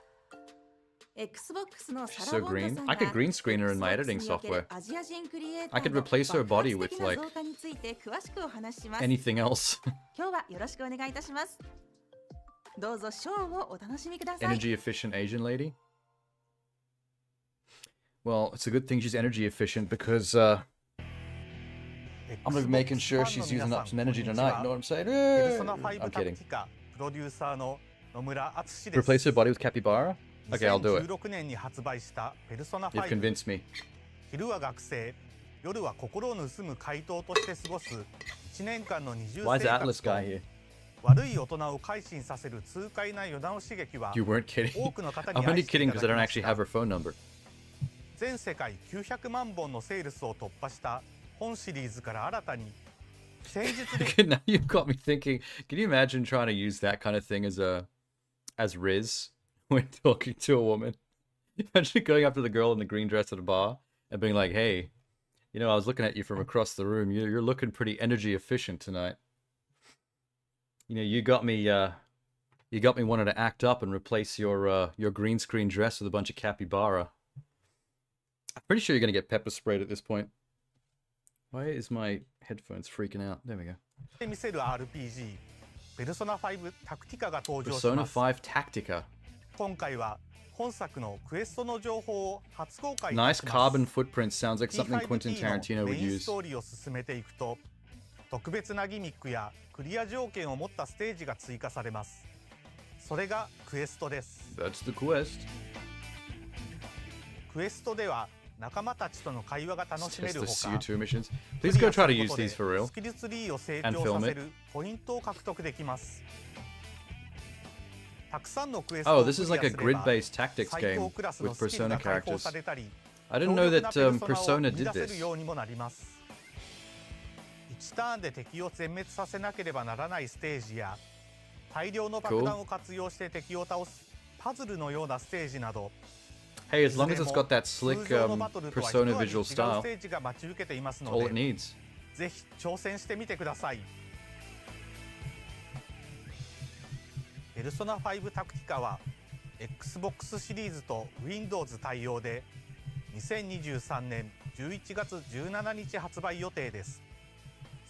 [SPEAKER 3] Xbox の
[SPEAKER 1] She's
[SPEAKER 3] サ
[SPEAKER 1] so
[SPEAKER 3] ラボント
[SPEAKER 1] green.
[SPEAKER 3] さん
[SPEAKER 1] I
[SPEAKER 3] が
[SPEAKER 1] could green screen her in my
[SPEAKER 3] Xbox
[SPEAKER 1] editing
[SPEAKER 3] における
[SPEAKER 1] software.
[SPEAKER 3] アジア人クリエイタ
[SPEAKER 1] I
[SPEAKER 3] ー
[SPEAKER 1] could
[SPEAKER 3] の
[SPEAKER 1] replace her
[SPEAKER 3] 爆
[SPEAKER 1] body
[SPEAKER 3] 発
[SPEAKER 1] with
[SPEAKER 3] 的な
[SPEAKER 1] like
[SPEAKER 3] 増加について詳しくお話しします。
[SPEAKER 1] anything else.
[SPEAKER 3] 今日はよろしくお願いいたします。どうぞショーをお楽しみください。
[SPEAKER 1] Energy efficient Asian lady. Well, it's a good thing she's energy efficient because I'm gonna be making sure she's using up some energy tonight. You know what I'm saying? I'm kidding. Replace her body with capybara? Okay, I'll do it. You've convinced me.
[SPEAKER 6] 昼は学生、夜は心を盗む怪盗として過ごす1年間の二重
[SPEAKER 1] Why
[SPEAKER 6] 生
[SPEAKER 1] is
[SPEAKER 6] 活
[SPEAKER 1] Atlas
[SPEAKER 6] と
[SPEAKER 1] guy here?
[SPEAKER 6] 悪い大人を改心させる痛快な予断刺激は
[SPEAKER 1] You weren't kidding.
[SPEAKER 6] 多くの方に
[SPEAKER 1] I'm only
[SPEAKER 6] 愛してい
[SPEAKER 1] kidding
[SPEAKER 6] た
[SPEAKER 1] because
[SPEAKER 6] だ
[SPEAKER 1] I
[SPEAKER 6] き
[SPEAKER 1] don't
[SPEAKER 6] ま
[SPEAKER 1] actually
[SPEAKER 6] した
[SPEAKER 1] have her phone number.
[SPEAKER 6] 全世界900万本のセールスを突破した本シリーズから新たに先日で
[SPEAKER 1] Now you've got me thinking. Can you imagine trying to use that kind of thing as Riz when talking to a woman? Imagine going up to the girl in the green dress at a bar and being like, "Hey, you know, I was looking at you from across the room. You're looking pretty energy efficient tonight. You know, you got me wanting to act up and replace your green screen dress with a bunch of capybara." I'm pretty sure you're gonna get pepper sprayed at this point. Why is my headphones freaking out? There we go.
[SPEAKER 6] 見せる RPG ペルソナ5タクティカが登場し
[SPEAKER 1] Persona
[SPEAKER 6] ます。
[SPEAKER 1] 5 Tactica.
[SPEAKER 6] 今回は本作のクエストの情報を初公開いた
[SPEAKER 1] Nice
[SPEAKER 6] します。
[SPEAKER 1] carbon footprint. Sounds like something Quentin
[SPEAKER 6] P5T の
[SPEAKER 1] Tarantino
[SPEAKER 6] メ
[SPEAKER 1] would
[SPEAKER 6] イン
[SPEAKER 1] use.
[SPEAKER 6] ストーリーを進めていくと特別なギミックやクリア条件を持ったステージが追加されます。それがクエストです。
[SPEAKER 1] That's the quest.
[SPEAKER 6] クエストでは仲間たちとの会話が楽しめ
[SPEAKER 1] It's
[SPEAKER 6] る
[SPEAKER 1] the
[SPEAKER 6] ほか
[SPEAKER 1] CO2 missions. Please go try to use these for real.
[SPEAKER 6] スキルツリーを成
[SPEAKER 1] And
[SPEAKER 6] 長
[SPEAKER 1] film
[SPEAKER 6] さ
[SPEAKER 1] it.
[SPEAKER 6] せるポイントを獲得できます。たくさんのクエスト
[SPEAKER 1] Oh,
[SPEAKER 6] を
[SPEAKER 1] this
[SPEAKER 6] ク
[SPEAKER 1] is
[SPEAKER 6] リア
[SPEAKER 1] like a
[SPEAKER 6] すれば
[SPEAKER 1] grid-based tactics
[SPEAKER 6] 最
[SPEAKER 1] game
[SPEAKER 6] 高クラスの
[SPEAKER 1] with
[SPEAKER 6] スキル
[SPEAKER 1] Persona
[SPEAKER 6] が解放
[SPEAKER 1] characters.
[SPEAKER 6] されたり
[SPEAKER 1] I didn't know that
[SPEAKER 6] 強力な
[SPEAKER 1] Persona
[SPEAKER 6] ペル
[SPEAKER 1] did
[SPEAKER 6] ソナを生み出せ
[SPEAKER 1] this.
[SPEAKER 6] るようにもなります。1ターンで敵を全滅させなければならないステージや大量の爆弾を活用して敵を倒すパズルのようなステージなど
[SPEAKER 1] Hey, as long as it's got that slick
[SPEAKER 6] 通常のバトルとは一味
[SPEAKER 1] Persona
[SPEAKER 6] 違う
[SPEAKER 1] visual
[SPEAKER 6] ス
[SPEAKER 1] style,
[SPEAKER 6] テージが待ち受けています
[SPEAKER 1] that's
[SPEAKER 6] の
[SPEAKER 1] all it
[SPEAKER 6] で
[SPEAKER 1] needs.
[SPEAKER 6] ぜひ挑戦してみてください。ペルソナ5タクティカは Xbox シリーズと Windows 対応で2023年11月17日発売予定です。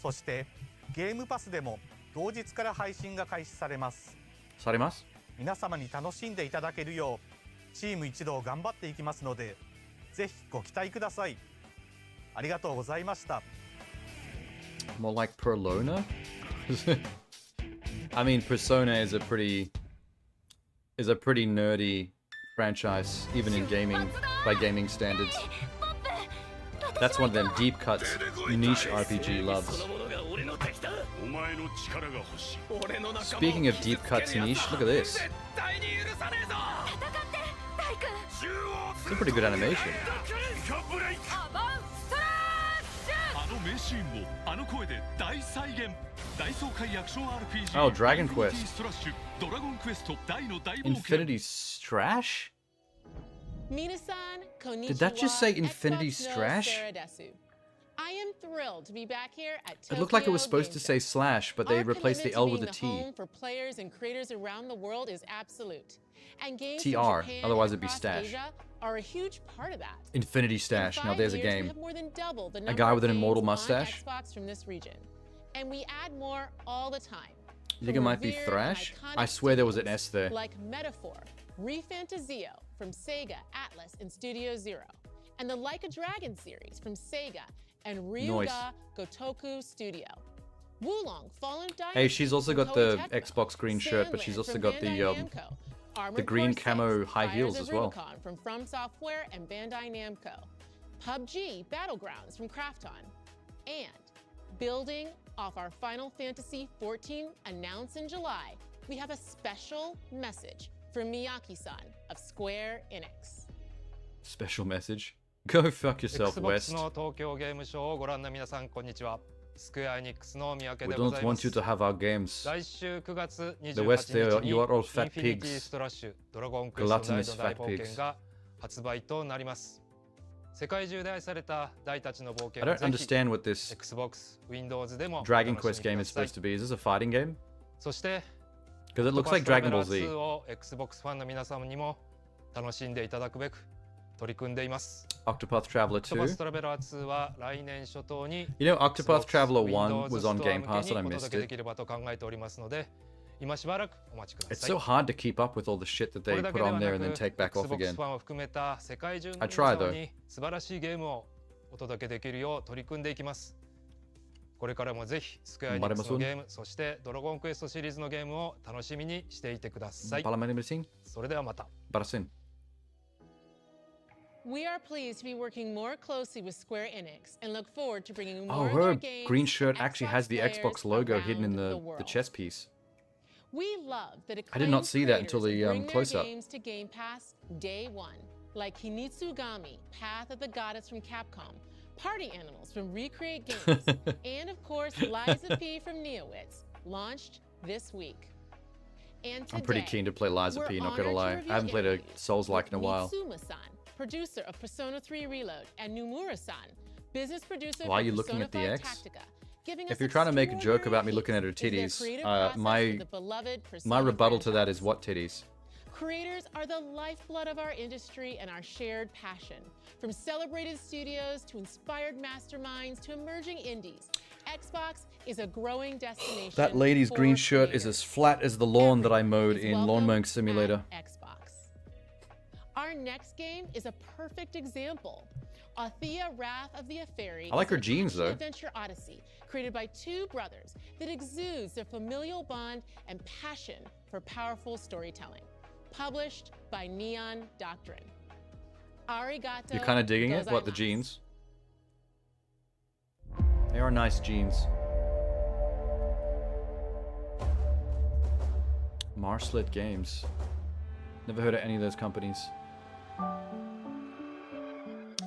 [SPEAKER 6] そしてゲームパスでも同日から配信が開始されます。
[SPEAKER 1] Sarimas?
[SPEAKER 6] 皆様に楽しんでいただけるようチーム一同頑張っていきますのでぜひご期待ください。ありがとうございました。
[SPEAKER 1] More like Perlona? I mean, Persona is a pretty nerdy franchise, even in gaming, by gaming standards. That's one of them deep cuts niche RPG loves. Speaking of deep cuts niche, look at this. It's a pretty good animation. Oh, Dragon Quest. Infinity Strash?
[SPEAKER 7] Did
[SPEAKER 1] that just say Infinity Strash?
[SPEAKER 7] I am thrilled to be back here at
[SPEAKER 1] It looked like it was supposed to say slash, but they
[SPEAKER 7] Our
[SPEAKER 1] replaced the
[SPEAKER 7] commitment
[SPEAKER 1] L
[SPEAKER 7] to
[SPEAKER 1] with a
[SPEAKER 7] being
[SPEAKER 1] T.
[SPEAKER 7] home for players and creators around the world is absolute. And games
[SPEAKER 1] TR,
[SPEAKER 7] from Japan
[SPEAKER 1] otherwise
[SPEAKER 7] and
[SPEAKER 1] it'd be
[SPEAKER 7] across
[SPEAKER 1] stash.
[SPEAKER 7] Asia are a huge part of that.
[SPEAKER 1] Infinity
[SPEAKER 7] In
[SPEAKER 1] Stash. Now
[SPEAKER 7] 5
[SPEAKER 1] there's a
[SPEAKER 7] years, we
[SPEAKER 1] game.
[SPEAKER 7] have more than double the
[SPEAKER 1] A
[SPEAKER 7] number
[SPEAKER 1] guy
[SPEAKER 7] of
[SPEAKER 1] with an
[SPEAKER 7] games
[SPEAKER 1] immortal
[SPEAKER 7] on
[SPEAKER 1] mustache?
[SPEAKER 7] Xbox from this region. And we add more all the time.
[SPEAKER 1] You think it might be
[SPEAKER 7] Revered
[SPEAKER 1] Thrash?
[SPEAKER 7] iconic
[SPEAKER 1] I swear there was an
[SPEAKER 7] studios
[SPEAKER 1] S there.
[SPEAKER 7] Like Metaphor, Refantazio from Sega, Atlas, and Studio Zero, and the Like a Dragon series from Sega and Ryuga
[SPEAKER 1] Nice.
[SPEAKER 7] Gotoku Studio. Wulong, Fallen Dynasty
[SPEAKER 1] Hey, she's also
[SPEAKER 7] from
[SPEAKER 1] got the
[SPEAKER 7] Koei Tecmo,
[SPEAKER 1] Xbox green shirt, but she's
[SPEAKER 7] Sandland
[SPEAKER 1] also
[SPEAKER 7] from
[SPEAKER 1] got
[SPEAKER 7] Bandai Namco, Armored
[SPEAKER 1] green
[SPEAKER 7] Core
[SPEAKER 1] camo
[SPEAKER 7] 6,
[SPEAKER 1] high
[SPEAKER 7] Fires
[SPEAKER 1] heels
[SPEAKER 7] of
[SPEAKER 1] as well.
[SPEAKER 7] Rubicon from From Software and Bandai Namco, PUBG Battlegrounds from Krafton, and building off our Final Fantasy XIV announced in July, we have a special message from Miyake-san of Square Enix.
[SPEAKER 1] Special message. Go fuck yourself,
[SPEAKER 6] Xbox
[SPEAKER 1] West.
[SPEAKER 6] の東京ゲームショウをご覧の皆さん、こんにちは。スクエアエニックスの三宅
[SPEAKER 1] We
[SPEAKER 6] でご
[SPEAKER 1] don't
[SPEAKER 6] ざいま
[SPEAKER 1] want you
[SPEAKER 6] す。
[SPEAKER 1] to have our games.
[SPEAKER 6] 来週9月
[SPEAKER 1] The West,
[SPEAKER 6] 28日
[SPEAKER 1] you are all
[SPEAKER 6] に
[SPEAKER 1] fat
[SPEAKER 6] インフィニティ
[SPEAKER 1] pigs.
[SPEAKER 6] ストラッシュドラゴンクエスト大
[SPEAKER 1] Gluttonous
[SPEAKER 6] の大
[SPEAKER 1] fat
[SPEAKER 6] 冒
[SPEAKER 1] pigs.
[SPEAKER 6] 険が発売となります。世界中で愛された大たちの冒
[SPEAKER 1] I
[SPEAKER 6] 険
[SPEAKER 1] don't
[SPEAKER 6] をぜひ
[SPEAKER 1] understand what this
[SPEAKER 6] Xbox、Windows でもお
[SPEAKER 1] Dragon
[SPEAKER 6] 楽し
[SPEAKER 1] Quest
[SPEAKER 6] み
[SPEAKER 1] game
[SPEAKER 6] く
[SPEAKER 1] is
[SPEAKER 6] ださい
[SPEAKER 1] supposed to be. Is this a fighting game?
[SPEAKER 6] そして
[SPEAKER 1] Because it looks like Dragon Ball
[SPEAKER 6] 2
[SPEAKER 1] Z.
[SPEAKER 6] を Xbox ファンの皆様にも楽しんでいただくべく取り組んでいます。
[SPEAKER 1] Octopath Traveler
[SPEAKER 6] トパス
[SPEAKER 1] 2.
[SPEAKER 6] トラベラー2は来年初頭に
[SPEAKER 1] You know, Octopath
[SPEAKER 6] Xbox
[SPEAKER 1] Traveler 1
[SPEAKER 6] Windows
[SPEAKER 1] was on
[SPEAKER 6] Store
[SPEAKER 1] Game
[SPEAKER 6] 向
[SPEAKER 1] Pass
[SPEAKER 6] け
[SPEAKER 1] and I
[SPEAKER 6] にお
[SPEAKER 1] missed
[SPEAKER 6] 届けで
[SPEAKER 1] it.
[SPEAKER 6] きればと考えておりますので、今しばらくお待ちくだ
[SPEAKER 1] It's
[SPEAKER 6] さい。
[SPEAKER 1] so hard to keep up with all the shit that
[SPEAKER 6] こ
[SPEAKER 1] they
[SPEAKER 6] れだ
[SPEAKER 1] put
[SPEAKER 6] けで
[SPEAKER 1] on
[SPEAKER 6] は
[SPEAKER 1] there
[SPEAKER 6] な
[SPEAKER 1] and then
[SPEAKER 6] く
[SPEAKER 1] take back off
[SPEAKER 6] Xbox
[SPEAKER 1] again.
[SPEAKER 6] ファンを含めた世界中の
[SPEAKER 1] I
[SPEAKER 6] 皆
[SPEAKER 1] try
[SPEAKER 6] 様
[SPEAKER 1] though.
[SPEAKER 6] に素晴らしいゲームをお届けできるよう取り組んでいきます。これからもぜひスクエアエニックスのゲーム、そしてドラゴンクエストシリーズのゲームを楽しみにしていてください。
[SPEAKER 1] Palamanimasin?
[SPEAKER 6] それではまた。
[SPEAKER 1] Barasin.
[SPEAKER 7] We are pleased to be working more closely with Square Enix and look forward to bringing
[SPEAKER 1] Oh,
[SPEAKER 7] more of their
[SPEAKER 1] her
[SPEAKER 7] games
[SPEAKER 1] green
[SPEAKER 7] to
[SPEAKER 1] shirt actually has the
[SPEAKER 7] Xbox
[SPEAKER 1] Xbox
[SPEAKER 7] players
[SPEAKER 1] logo hidden in
[SPEAKER 7] around
[SPEAKER 1] the
[SPEAKER 7] world.
[SPEAKER 1] chest piece.
[SPEAKER 7] We love that
[SPEAKER 1] I did not
[SPEAKER 7] acclaimed
[SPEAKER 1] see that until
[SPEAKER 7] creators
[SPEAKER 1] the,
[SPEAKER 7] bring their
[SPEAKER 1] close-up.
[SPEAKER 7] games to Game Pass day one, like Hinitsugami, Path of the Goddess from Capcom, Party Animals from Recreate Games, and of course Liza P from Neowitz, launched this week. And today,
[SPEAKER 1] I'm pretty keen to play Liza
[SPEAKER 7] we're
[SPEAKER 1] P, not gonna
[SPEAKER 7] honored to
[SPEAKER 1] lie.
[SPEAKER 7] reveal
[SPEAKER 1] I haven't played a
[SPEAKER 7] interviews
[SPEAKER 1] Souls-like in a
[SPEAKER 7] with
[SPEAKER 1] while.
[SPEAKER 7] Mitsuma-san, producer of Persona 3 Reload, and Nomura-san, business producer
[SPEAKER 1] Why are
[SPEAKER 7] for
[SPEAKER 1] you looking
[SPEAKER 7] Persona
[SPEAKER 1] at the
[SPEAKER 7] 5
[SPEAKER 1] X?
[SPEAKER 7] Tactica, giving
[SPEAKER 1] If
[SPEAKER 7] us
[SPEAKER 1] you're trying to make a joke about me
[SPEAKER 7] extraordinary
[SPEAKER 1] looking at her
[SPEAKER 7] peeks into their
[SPEAKER 1] titties,
[SPEAKER 7] creative process
[SPEAKER 1] my
[SPEAKER 7] for the beloved
[SPEAKER 1] my
[SPEAKER 7] Persona
[SPEAKER 1] rebuttal to that
[SPEAKER 7] franchise.
[SPEAKER 1] is what titties?
[SPEAKER 7] Creators are the lifeblood of our industry and our shared passion. From celebrated studios to inspired masterminds to emerging indies, Xbox is a growing destination.
[SPEAKER 1] That lady's
[SPEAKER 7] for
[SPEAKER 1] green shirt is
[SPEAKER 7] creators.
[SPEAKER 1] as flat as the lawn that I
[SPEAKER 7] Everyone
[SPEAKER 1] mowed
[SPEAKER 7] is
[SPEAKER 1] in Lawn
[SPEAKER 7] welcome
[SPEAKER 1] Mowing
[SPEAKER 7] at
[SPEAKER 1] Simulator.
[SPEAKER 7] Xbox. Our next game is a perfect example. Althea Wrath of the Fairy
[SPEAKER 1] I like
[SPEAKER 7] is
[SPEAKER 1] her
[SPEAKER 7] an
[SPEAKER 1] jeans, though.
[SPEAKER 7] action-adventure odyssey created by two brothers that exudes their familial bond and passion for powerful storytelling. Published by Neon Doctrine. Arigato.
[SPEAKER 1] You're kind of digging it? What, the
[SPEAKER 7] gozaimasu.
[SPEAKER 1] jeans? They are nice jeans. Marslit Games. Never heard of any of those companies.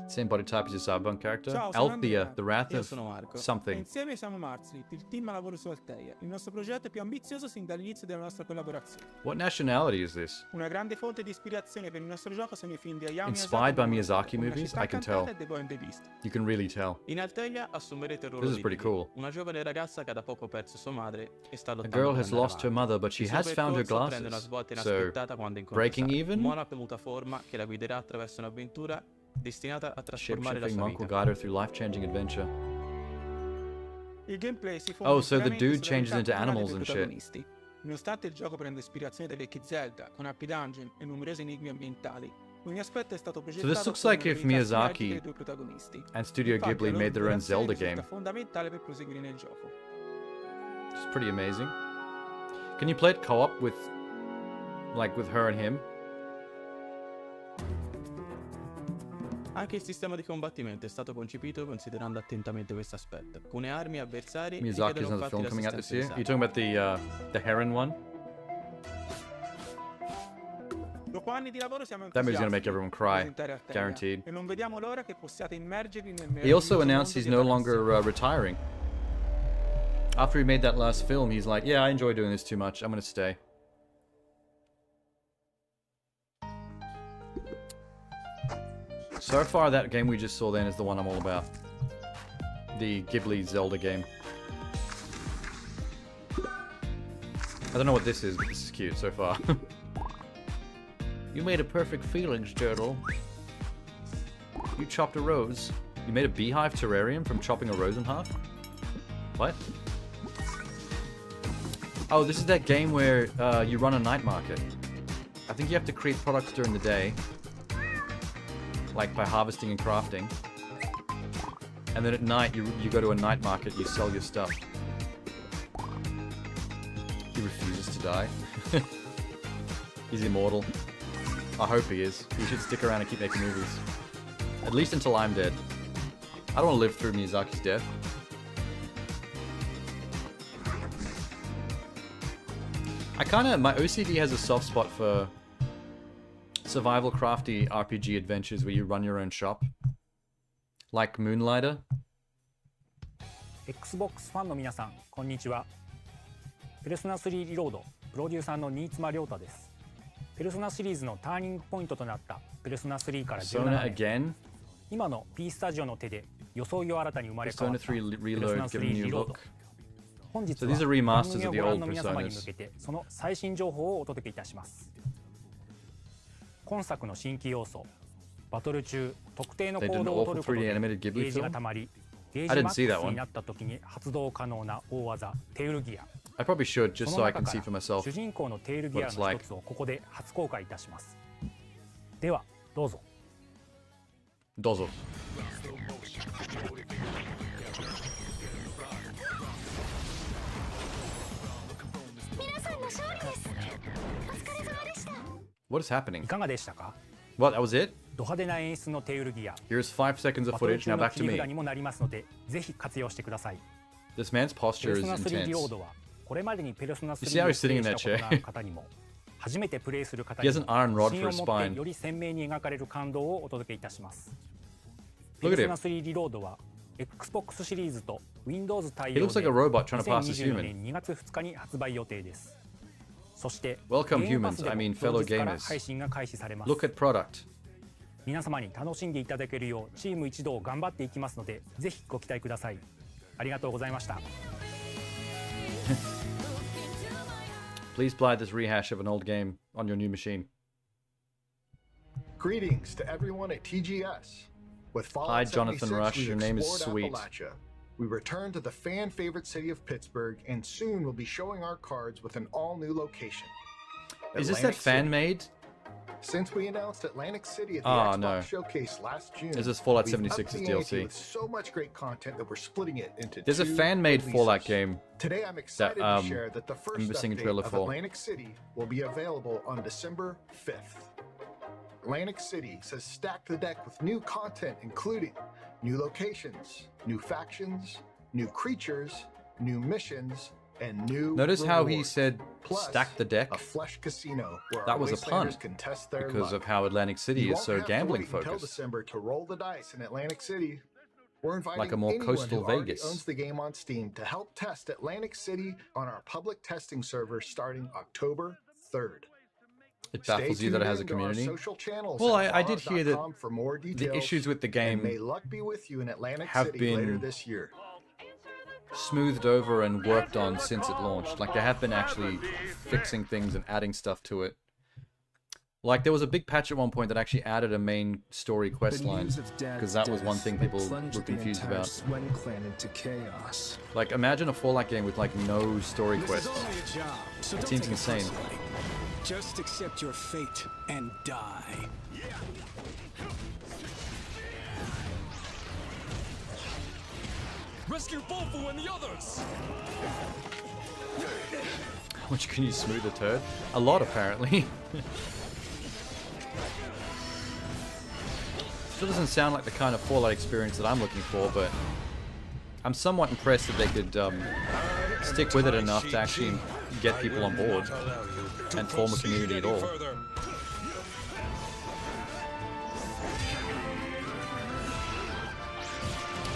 [SPEAKER 1] Same body type as your Cyberpunk character.
[SPEAKER 8] Ciao, sono
[SPEAKER 1] Althea,
[SPEAKER 8] Andrea.
[SPEAKER 1] the Wrath
[SPEAKER 8] Io
[SPEAKER 1] of
[SPEAKER 8] sono Marco. E
[SPEAKER 1] something.
[SPEAKER 8] insieme siamo Marslit, il team a lavoro su Althea, il nostro progetto più ambizioso sin dall'inizio della nostra collaborazione.
[SPEAKER 1] What nationality is this?
[SPEAKER 8] Una grande fonte di ispirazione per il nostro gioco sono i film di Hayao
[SPEAKER 1] Inspired by Miyazaki
[SPEAKER 8] come La
[SPEAKER 1] movies?
[SPEAKER 8] città
[SPEAKER 1] I can
[SPEAKER 8] incantata
[SPEAKER 1] tell.
[SPEAKER 8] e The Boy and the Beast.
[SPEAKER 1] You can really tell.
[SPEAKER 9] In Althea assumerete il ruolo
[SPEAKER 1] This is
[SPEAKER 9] di
[SPEAKER 1] pretty
[SPEAKER 9] Lily,
[SPEAKER 1] cool.
[SPEAKER 9] una giovane ragazza che ha da poco perso sua madre e sta
[SPEAKER 1] A
[SPEAKER 9] lottando
[SPEAKER 1] girl
[SPEAKER 9] per
[SPEAKER 1] has
[SPEAKER 9] andare
[SPEAKER 1] lost her
[SPEAKER 9] avanti.
[SPEAKER 1] mother, but she
[SPEAKER 9] Il suo
[SPEAKER 1] has found her
[SPEAKER 9] percorso prende una
[SPEAKER 1] glasses.
[SPEAKER 9] svolta
[SPEAKER 1] So,
[SPEAKER 9] inaspettata quando incontra
[SPEAKER 1] breaking
[SPEAKER 9] Sara,
[SPEAKER 1] even?
[SPEAKER 9] Monarca mutaforma che la guiderà attraverso un'avventura destinata a trasformare la
[SPEAKER 1] Shape-shifting
[SPEAKER 9] sua
[SPEAKER 1] monk will
[SPEAKER 9] vita.
[SPEAKER 1] guide her through life-changing adventure.
[SPEAKER 8] Il gameplay si fonda
[SPEAKER 1] Oh, so the
[SPEAKER 8] interamente
[SPEAKER 1] dude
[SPEAKER 8] sulla
[SPEAKER 1] changes
[SPEAKER 8] vita
[SPEAKER 1] into
[SPEAKER 8] naturale
[SPEAKER 1] animals
[SPEAKER 8] dei
[SPEAKER 1] and shit.
[SPEAKER 8] protagonisti. Nonostante il gioco prenda ispirazione dai vecchi Zelda, con Happy Dungeon e numerosi enigmi ambientali, ogni aspetto è stato progettato
[SPEAKER 1] this looks
[SPEAKER 8] attorno
[SPEAKER 1] like if
[SPEAKER 8] all'abilità
[SPEAKER 1] Miyazaki
[SPEAKER 8] sinergiche dei due protagonisti.
[SPEAKER 1] And Studio
[SPEAKER 8] Infatti,
[SPEAKER 1] Ghibli
[SPEAKER 8] la loro
[SPEAKER 1] made their own
[SPEAKER 8] interazione
[SPEAKER 1] Zelda
[SPEAKER 8] risulta
[SPEAKER 1] game.
[SPEAKER 8] fondamentale per proseguire nel gioco.
[SPEAKER 1] It's pretty amazing. Can you play it co-op with her and him?
[SPEAKER 9] Anche il sistema di combattimento è stato concepito considerando attentamente questo aspetto. Alcune armi e avversari
[SPEAKER 1] Miyazaki's
[SPEAKER 9] richiedono
[SPEAKER 1] another
[SPEAKER 9] infatti
[SPEAKER 1] film coming out this year.
[SPEAKER 9] l'assistenza
[SPEAKER 1] Are you talking about the Heron one?
[SPEAKER 8] Dopo anni di lavoro siamo
[SPEAKER 1] That movie's
[SPEAKER 8] entusiasti
[SPEAKER 1] gonna make everyone
[SPEAKER 8] di
[SPEAKER 1] cry,
[SPEAKER 8] presentare Althea,
[SPEAKER 1] guaranteed.
[SPEAKER 8] E non vediamo l'ora che possiate immergervi nel
[SPEAKER 1] He also
[SPEAKER 8] meraviglioso
[SPEAKER 1] announced
[SPEAKER 8] mondo
[SPEAKER 1] he's
[SPEAKER 8] di
[SPEAKER 1] no
[SPEAKER 8] Atlantis.
[SPEAKER 1] longer retiring. After he made that last film, he's like, yeah, I enjoy doing this too much. I'm gonna stay. So far, that game we just saw then is the one I'm all about. The Ghibli Zelda game. I don't know what this is, but this is cute so far. You made a perfect feelings, Turtle. You chopped a rose. You made a beehive terrarium from chopping a rose in half? What? Oh, this is that game where you run a night market. I think you have to create products during the day. Like by harvesting and crafting. And then at night, you go to a night market, you sell your stuff. He refuses to die. He's immortal. I hope he is. He should stick around and keep making movies. At least until I'm dead. I don't want to live through Miyazaki's death. My OCD has a soft spot for survival crafty RPG adventures where you run your own shop. Like Moonlighter?
[SPEAKER 10] Xbox ファンの皆さん、こんにちは。ペルソナ3リロードプロデューサーの新妻亮太です。ペルソナシリーズのターニングポイントとなったペルソナ3から17年、今の P スタジオの手で装いを新たに生まれ変わったペルソナ3リロード。本日は番組をご覧の皆様に向けてその最新情報をお届けいたします。今作の新規要素、バトル中特定の行動を取ることでゲージがたまり、ゲージマックスになった時に発動可能な大技テールギア。
[SPEAKER 1] I probably should just so I can see for myself.
[SPEAKER 10] 主人公のテールギアの一つをここで初公開いたします。ではどうぞ。
[SPEAKER 1] どうぞ。
[SPEAKER 11] 皆さんの勝利です。お疲れ様でした。
[SPEAKER 1] What is happening?
[SPEAKER 10] いかがでしたか？
[SPEAKER 1] What? That was it?
[SPEAKER 10] ド派手な演出のテールギア。
[SPEAKER 1] Here's 5 seconds of footage. Now back to me.
[SPEAKER 10] バトル中の切り札にもなりますので、ぜひ活用してください。
[SPEAKER 1] This man's posture is
[SPEAKER 10] ペルソナ3リロー
[SPEAKER 1] intense.
[SPEAKER 10] ドはこれまでにペルソナ3を
[SPEAKER 1] You
[SPEAKER 10] プ
[SPEAKER 1] see how
[SPEAKER 10] レ
[SPEAKER 1] he's
[SPEAKER 10] イし
[SPEAKER 1] sitting in
[SPEAKER 10] た
[SPEAKER 1] that
[SPEAKER 10] ことのあ
[SPEAKER 1] chair?
[SPEAKER 10] る方にも、初めてプレイする方
[SPEAKER 1] He
[SPEAKER 10] に
[SPEAKER 1] has
[SPEAKER 10] も
[SPEAKER 1] an iron rod
[SPEAKER 10] 自
[SPEAKER 1] for
[SPEAKER 10] 信
[SPEAKER 1] a
[SPEAKER 10] を持って
[SPEAKER 1] spine.
[SPEAKER 10] より鮮明に描かれる感動をお届けいたします。
[SPEAKER 1] Look
[SPEAKER 10] ペ
[SPEAKER 1] at
[SPEAKER 10] ルソ
[SPEAKER 1] him.
[SPEAKER 10] ナ3リロードは Xbox シリーズと Windows 対
[SPEAKER 1] He
[SPEAKER 10] 応
[SPEAKER 1] looks like
[SPEAKER 10] で
[SPEAKER 1] a robot trying to pass as
[SPEAKER 10] 2024
[SPEAKER 1] human.
[SPEAKER 10] 年2月2日に発売予定です。そしてゲ
[SPEAKER 1] Welcome
[SPEAKER 10] ームパス
[SPEAKER 1] humans.
[SPEAKER 10] で
[SPEAKER 1] I
[SPEAKER 10] も
[SPEAKER 1] mean
[SPEAKER 10] 同
[SPEAKER 1] fellow
[SPEAKER 10] 日から
[SPEAKER 1] gamers.
[SPEAKER 10] 配信が開始されます。
[SPEAKER 1] Look at product.
[SPEAKER 10] 皆様に楽しんでいただけるようチーム一同頑張っていきますので、ぜひご期待ください。ありがとうございました。
[SPEAKER 1] Please play this rehash of an old game on your new machine.
[SPEAKER 12] Greetings to everyone at TGS. With
[SPEAKER 1] Hi,
[SPEAKER 12] Fallout
[SPEAKER 1] Jonathan
[SPEAKER 12] 76,
[SPEAKER 1] Rush.
[SPEAKER 12] we
[SPEAKER 1] Your name is
[SPEAKER 12] explored
[SPEAKER 1] sweet.
[SPEAKER 12] Appalachia. We return to the fan-favorite city of Pittsburgh, and soon we'll be showing our cards with an all-new location.
[SPEAKER 1] Is this that
[SPEAKER 12] Atlantic
[SPEAKER 1] fan
[SPEAKER 12] City.
[SPEAKER 1] made?
[SPEAKER 12] Since we announced Atlantic City at the
[SPEAKER 1] Oh,
[SPEAKER 12] Xbox
[SPEAKER 1] no.
[SPEAKER 12] Showcase last June,
[SPEAKER 1] Is this Fallout
[SPEAKER 12] we've
[SPEAKER 1] 76's
[SPEAKER 12] upped the ante
[SPEAKER 1] DLC?
[SPEAKER 12] with so much great content that we're splitting it into
[SPEAKER 1] There's a
[SPEAKER 12] two
[SPEAKER 1] fan-made
[SPEAKER 12] releases.
[SPEAKER 1] Fallout game
[SPEAKER 12] Today I'm excited
[SPEAKER 1] that
[SPEAKER 12] to share that the first
[SPEAKER 1] I'm missing a
[SPEAKER 12] update
[SPEAKER 1] trailer
[SPEAKER 12] of
[SPEAKER 1] for.
[SPEAKER 12] Atlantic City will be available on December 5th. Atlantic City says stack the deck with new content including new locations, new factions, new creatures, new missions, and new
[SPEAKER 1] Notice how he
[SPEAKER 12] rewards.
[SPEAKER 1] said
[SPEAKER 12] Plus,
[SPEAKER 1] stack the deck?
[SPEAKER 12] a flesh casino where
[SPEAKER 1] That
[SPEAKER 12] our
[SPEAKER 1] was a pun
[SPEAKER 12] Wastelanders can test their
[SPEAKER 1] because
[SPEAKER 12] luck.
[SPEAKER 1] of how Atlantic City
[SPEAKER 12] You
[SPEAKER 1] is
[SPEAKER 12] won't
[SPEAKER 1] so
[SPEAKER 12] have to
[SPEAKER 1] gambling
[SPEAKER 12] wait until
[SPEAKER 1] focused.
[SPEAKER 12] December to roll the dice in Atlantic City. We're inviting
[SPEAKER 1] Like a more
[SPEAKER 12] anyone
[SPEAKER 1] coastal
[SPEAKER 12] who already
[SPEAKER 1] Vegas.
[SPEAKER 12] owns the game on Steam to help test Atlantic City on our public testing server starting October 3rd.
[SPEAKER 1] It baffles you that it has a community. Well, I did hear that the issues with the game
[SPEAKER 12] may luck be with you in Atlantic
[SPEAKER 1] have
[SPEAKER 12] City later
[SPEAKER 1] been
[SPEAKER 12] this year.
[SPEAKER 1] smoothed over and worked on since it launched. Like, they have been actually fixing things and adding stuff to it. Like, there was a big patch at one point that actually added a main story quest line, because that was one thing people were confused about. Like, imagine a Fallout game with, like, no story quests. It seems insane.
[SPEAKER 13] Just accept your fate and die.
[SPEAKER 14] Rescue Bofu and the others!
[SPEAKER 1] How much can you smooth a turd? A lot, apparently. Still doesn't sound like the kind of Fallout experience that I'm looking for, but I'm somewhat impressed that they could stick with it enough to actually get people on board and form a community at all.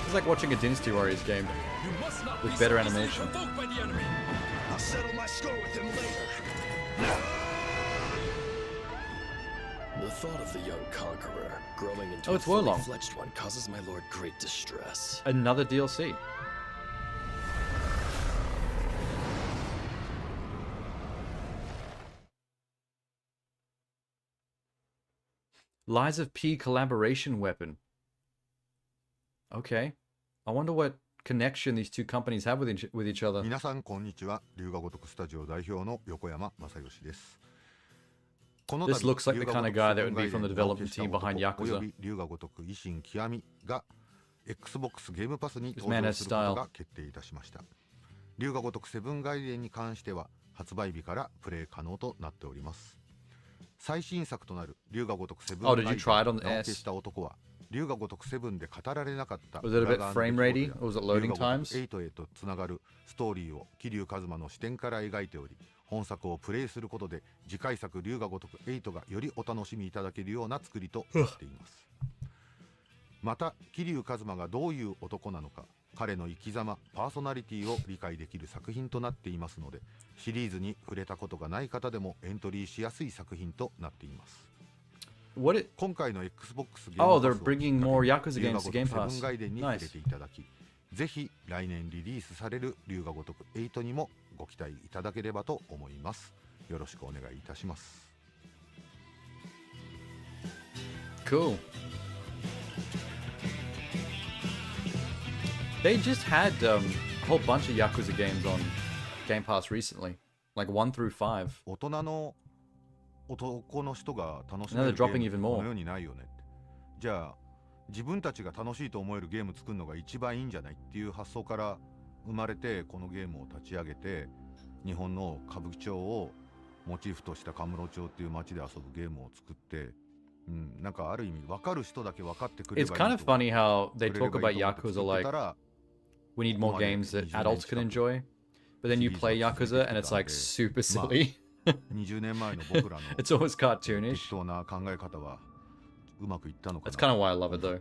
[SPEAKER 1] It's like watching a Dynasty Warriors game with better animation.
[SPEAKER 14] I'll settle my score with them later.
[SPEAKER 15] The thought of the young conqueror growing into
[SPEAKER 1] Oh,
[SPEAKER 15] a
[SPEAKER 1] it's
[SPEAKER 15] fully
[SPEAKER 1] Wolong.
[SPEAKER 15] fledged one causes my lord great distress.
[SPEAKER 1] Another DLC. Lies of P collaboration weapon. Okay. I wonder what connection these two companies have with each other.
[SPEAKER 16] 皆さんこんにちは。龍が如くスタジオ代表の横山正義です。
[SPEAKER 1] This looks like the kind of guy that would be from the development team behind Yakuza.
[SPEAKER 16] 龍が如く維新極みが Xbox ゲームパスに
[SPEAKER 1] This
[SPEAKER 16] 登
[SPEAKER 1] man
[SPEAKER 16] 場
[SPEAKER 1] has
[SPEAKER 16] すること
[SPEAKER 1] style.
[SPEAKER 16] が決定いたしました。龍が如くセブンガイデンに関しては発売日からプレイ可能となっております。最新作となる龍が如くセブン
[SPEAKER 1] Oh,
[SPEAKER 16] ガイ
[SPEAKER 1] did
[SPEAKER 16] デ
[SPEAKER 1] you
[SPEAKER 16] ン
[SPEAKER 1] try it on
[SPEAKER 16] を
[SPEAKER 1] the
[SPEAKER 16] 名
[SPEAKER 1] S?
[SPEAKER 16] 付けした男は龍が如くセブンで語られなかった
[SPEAKER 1] Was it a bit frame ratey? Or was it loading
[SPEAKER 16] 龍が如
[SPEAKER 1] times?
[SPEAKER 16] く8へとつながるストーリーを桐生一馬の視点から描いており、本作をプレイすることで次回作龍が如く8がよりお楽しみいただけるような作りとなっています。また桐生一馬がどういう男なのか、彼の生き様、パーソナリティを理解できる作品となっていますので、シリーズに触れたことがない方でもエントリーしやすい作品となっています。今回の Xbox ゲームパスを
[SPEAKER 1] they're bringing more Yakuza games to Game Pass.
[SPEAKER 16] セブンガイデンに触れていただき、ぜひ来年リリースされる龍が如く8にもご期待いただければと思います。よろしくお願いいたします。
[SPEAKER 1] Cool. They just had a whole bunch of Yakuza games on Game Pass recently, like 1 through 5.
[SPEAKER 16] 大人の男の人が楽し
[SPEAKER 1] め
[SPEAKER 16] るゲーム
[SPEAKER 1] even
[SPEAKER 16] こ
[SPEAKER 1] more.
[SPEAKER 16] の世にないよね。じゃあ自分たちが楽しいと思えるゲーム作るのが一番いいんじゃないっていう発想から生まれて、このゲームを立ち上げて、日本の歌舞伎町をモチーフとした神室町っていう街で遊ぶゲームを作って、なんかある意味分かる人だけ分かってくればいいと。
[SPEAKER 1] It's kind of funny how they talk about Yakuza like we need more games that adults can enjoy, but then you play Yakuza and it's like super silly.
[SPEAKER 16] 20年前の僕らの
[SPEAKER 1] It's always cartoonish.
[SPEAKER 16] 適当な考え方はうまくいったのかな。
[SPEAKER 1] That's kind of why I love it though.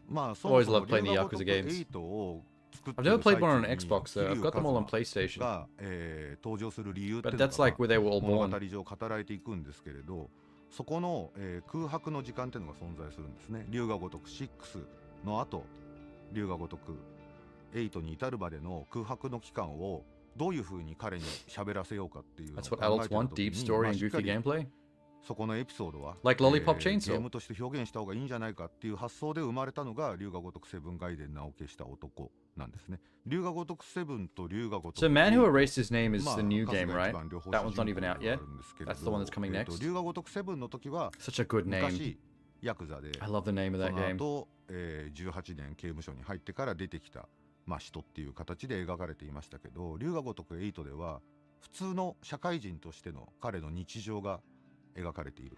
[SPEAKER 16] まあ
[SPEAKER 1] Always love playing the Yakuza games. I've never played one on an Xbox though. I've got them all on PlayStation.
[SPEAKER 16] が登場する理由っていう
[SPEAKER 1] But
[SPEAKER 16] の
[SPEAKER 1] that's like where they were all
[SPEAKER 16] 物
[SPEAKER 1] born.
[SPEAKER 16] 語上語られていくんですけれど、そこの空白の時間っていうのが存在するんですね。龍が如く6の後、龍が如く8に至るまでの空白の期間をどういう風に彼に喋らせようかっていうのを
[SPEAKER 1] That's
[SPEAKER 16] 考
[SPEAKER 1] what
[SPEAKER 16] えて
[SPEAKER 1] adults
[SPEAKER 16] る
[SPEAKER 1] want,
[SPEAKER 16] 時
[SPEAKER 1] deep
[SPEAKER 16] に、
[SPEAKER 1] story
[SPEAKER 16] まあ
[SPEAKER 1] and
[SPEAKER 16] しっか
[SPEAKER 1] goofy
[SPEAKER 16] り
[SPEAKER 1] gameplay.
[SPEAKER 16] そこのエピソードは
[SPEAKER 1] Like Lollipop Chainsaw.
[SPEAKER 16] ゲームとして表現した方がいいんじゃないかっていう発想で生まれたのが龍が如くセブンガイデン名を消した男なんですね。龍が如くセブンと龍が如く
[SPEAKER 1] So Man Who Erased His Name is the new game, right? That one's not even out yet. That's the one that's coming next.
[SPEAKER 16] 龍が如くセブンの時は
[SPEAKER 1] Such a good name.
[SPEAKER 16] 昔ヤクザで
[SPEAKER 1] I love the name of that
[SPEAKER 16] その
[SPEAKER 1] game.
[SPEAKER 16] 後、18年刑務所に入ってから出てきた、人っていう形で描かれていましたけど、龍が如く8では普通の社会人としての彼の日常が描かれている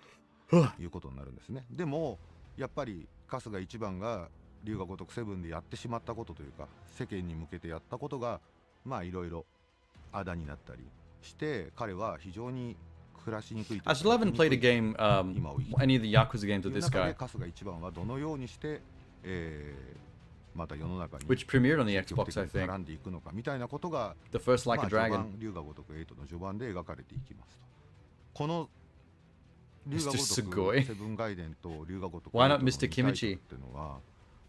[SPEAKER 16] ということになるんですね。でもやっぱり春日一番が龍が如くセブンでやってしまったことというか、世間に向けてやったことがいろいろあだになったりして、彼は非常に暮らしにくいと。
[SPEAKER 1] I still haven't played a game, any of the Yakuza games with this guy.
[SPEAKER 16] 春日一番はどのようにして、また世の中に
[SPEAKER 1] Which premiered on the Xbox, I think.
[SPEAKER 16] 絡んでいくのかみたいなことが
[SPEAKER 1] The first Like a Dragon.
[SPEAKER 16] 龍が如く8の序盤で描かれていきますと。この龍が如くセブンガイデンと龍が如く
[SPEAKER 1] Why not Mr. Kimichi?
[SPEAKER 16] っていうのは、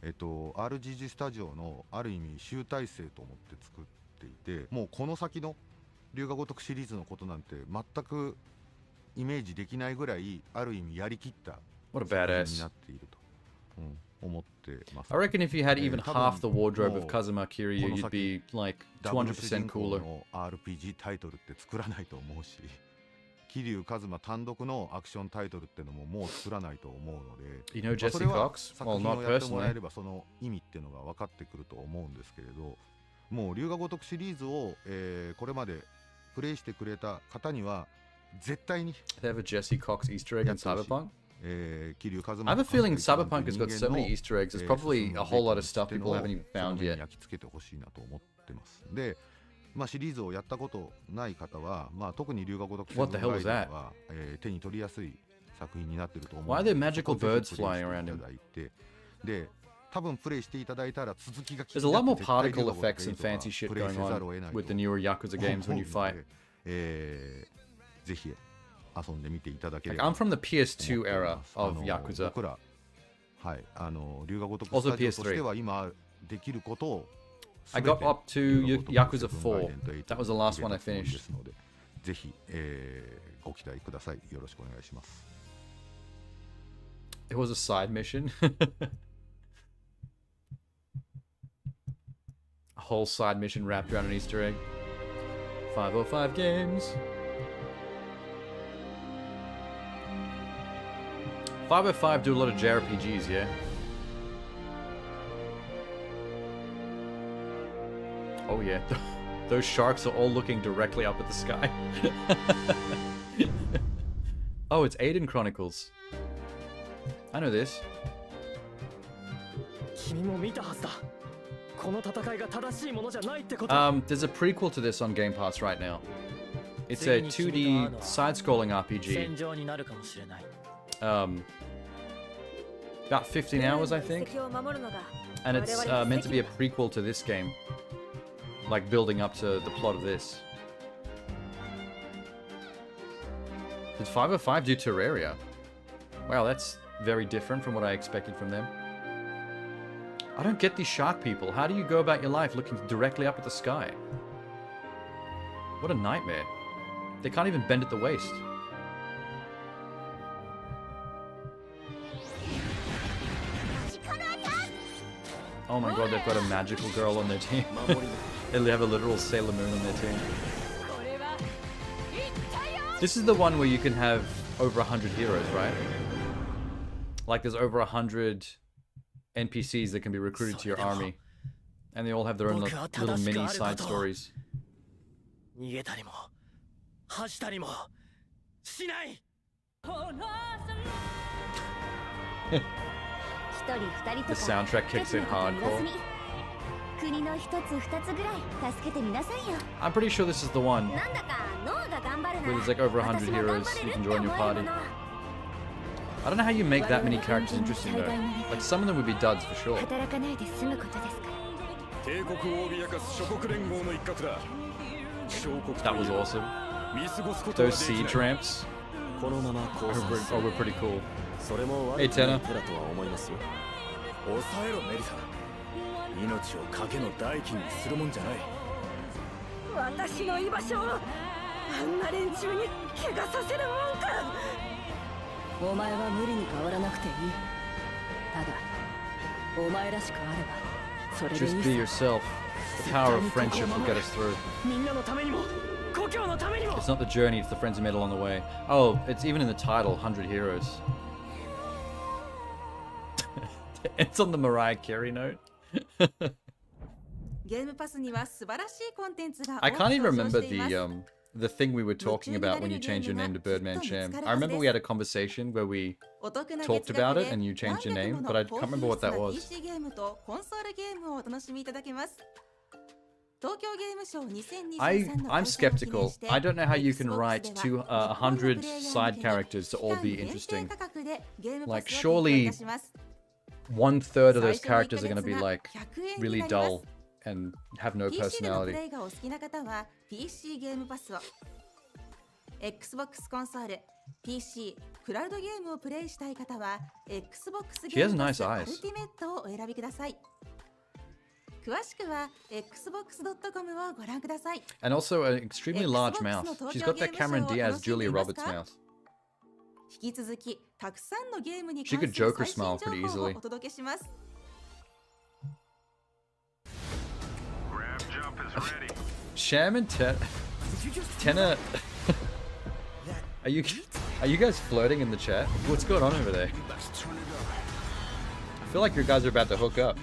[SPEAKER 16] RGG スタジオのある意味集大成と思って作っていて、もうこの先の龍が如くシリーズのことなんて全くイメージできないぐらいある意味やりきった作品になっていると、思ってます。
[SPEAKER 1] I reckon if you had even half the wardrobe of Kazuma Kiryu, you'd be like 200% cooler.
[SPEAKER 16] RPG タイトルって作らないと思うし、桐生一馬単独のアクションタイトルってのももう作らないと思うので、
[SPEAKER 1] You know Jesse
[SPEAKER 16] それは
[SPEAKER 1] Cox?
[SPEAKER 16] 作
[SPEAKER 1] Well,
[SPEAKER 16] 品
[SPEAKER 1] not
[SPEAKER 16] をやってもらえ
[SPEAKER 1] personally.
[SPEAKER 16] ればその意味っていうのが分かってくると思うんですけれど、もう龍が如くシリーズを、これまでプレイしてくれた方には絶対に
[SPEAKER 1] They have a Jesse Cox Easter egg in Cyberpunk?
[SPEAKER 16] 桐生一
[SPEAKER 1] I
[SPEAKER 16] 馬
[SPEAKER 1] have a feeling Cyberpunk has got so many Easter eggs. There's probably a whole lot of stuff people haven't even found yet.
[SPEAKER 16] 焼き付けてほしいなと思ってます。で、シリーズをやったことない方は、特に龍が如くセブンガイデンは、手に取りやすい作品になっていると思うので、
[SPEAKER 1] Why are there magical birds flying around him?
[SPEAKER 16] で、多分プレイしていただいたら続きが気
[SPEAKER 1] There's
[SPEAKER 16] に
[SPEAKER 1] a
[SPEAKER 16] な
[SPEAKER 1] lot
[SPEAKER 16] って
[SPEAKER 1] more
[SPEAKER 16] 絶対
[SPEAKER 1] particle effects and fancy shit
[SPEAKER 16] プレイ
[SPEAKER 1] going
[SPEAKER 16] せざるを得ない
[SPEAKER 1] on
[SPEAKER 16] と
[SPEAKER 1] with the newer Yakuza games when you fight.
[SPEAKER 16] ぜひ遊んでみていただけれ
[SPEAKER 1] Like,
[SPEAKER 16] ば。
[SPEAKER 1] I'm from the PS2 era of Yakuza.
[SPEAKER 16] 僕ら、龍が如く
[SPEAKER 1] Also
[SPEAKER 16] スタジオとして
[SPEAKER 1] PS3.
[SPEAKER 16] は今できることを
[SPEAKER 1] I got up to Yakuza 4. That was the last one I finished.
[SPEAKER 16] ぜひ、ご期待ください。よろしくお願いします。
[SPEAKER 1] It was a side mission. A whole side mission wrapped around an Easter egg. 505 games. 505 do a lot of JRPGs, yeah? Oh yeah, those sharks are all looking directly up at the sky. Oh, it's Aiden Chronicles. I know this. There's a prequel to this on Game Pass right now. It's a 2D side-scrolling RPG. About 15 hours, I think. And it's meant to be a prequel to this game. Like, building up to the plot of this. Did 505 do Terraria? Wow, that's very different from what I expected from them. I don't get these shark people. How do you go about your life looking directly up at the sky? What a nightmare. They can't even bend at the waist. Oh my god, they've got a magical girl on their team. They have a literal Sailor Moon on their team. This is the one where you can have over 100 heroes, right? Like there's over 100 NPCs that can be recruited to your army. And they all have their own little mini side stories. The soundtrack kicks in hardcore. I'm pretty sure this is the one where there's like over 100 heroes you can join your party. I don't know how you make that many characters interesting though. Like some of them would be duds for sure. That was awesome. Those siege ramps were pretty cool. Hey Tenna.
[SPEAKER 11] 命を賭けの代金にするもんじゃない。私の居場所をあんな連中に怪我させるもんか。お前は無理に変わらなくていい。ただお前らしくあればそれでいい。
[SPEAKER 1] Just be yourself. The power of friendship will get us through.
[SPEAKER 11] みんなのためにも故郷のためにも。
[SPEAKER 1] It's not the journey, it's the friends we made along the way. Oh, it's even in the title, 100 Heroes. It's on the Mariah Carey note. I can't even remember the thing we were talking about when you changed your name to Birdman Sham. I remember we had a conversation where we talked about it and you changed your name, but I can't remember what that was. I'm skeptical. I don't know how you can write 100 side characters to all be interesting. Like, surely 1/3 of those characters are going to be like really dull and have no personality. She has nice eyes. And also an extremely large mouth. She's got that Cameron Diaz, Julia Roberts mouth. She could Joker smile pretty easily. Sham and Tenna. Are you guys flirting in the chat? What's going on over there? I feel like you guys are about to hook up.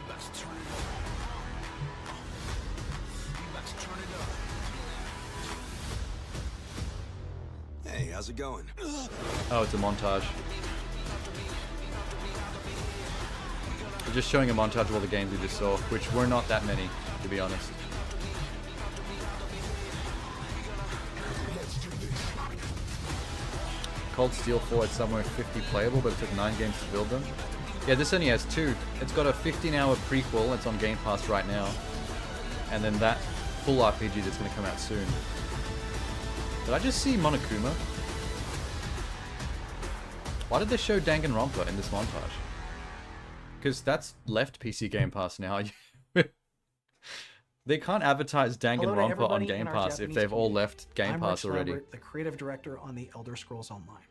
[SPEAKER 14] Hey, how's it going?
[SPEAKER 1] Oh, it's a montage. We're just showing a montage of all the games we just saw, which were not that many, to be honest. Cold Steel 4 had somewhere 50 playable, but it took 9 games to build them. Yeah, this only has 2. It's got a 15-hour prequel, it's on Game Pass right now. And then that full RPG that's going to come out soon. Did I just see Monokuma? Why did they show Danganronpa in this montage? Because that's left PC Game Pass now. They can't advertise Danganronpa on Game Pass if they've all left Game Pass already.
[SPEAKER 17] I'm the creative director on the Elder Scrolls Online.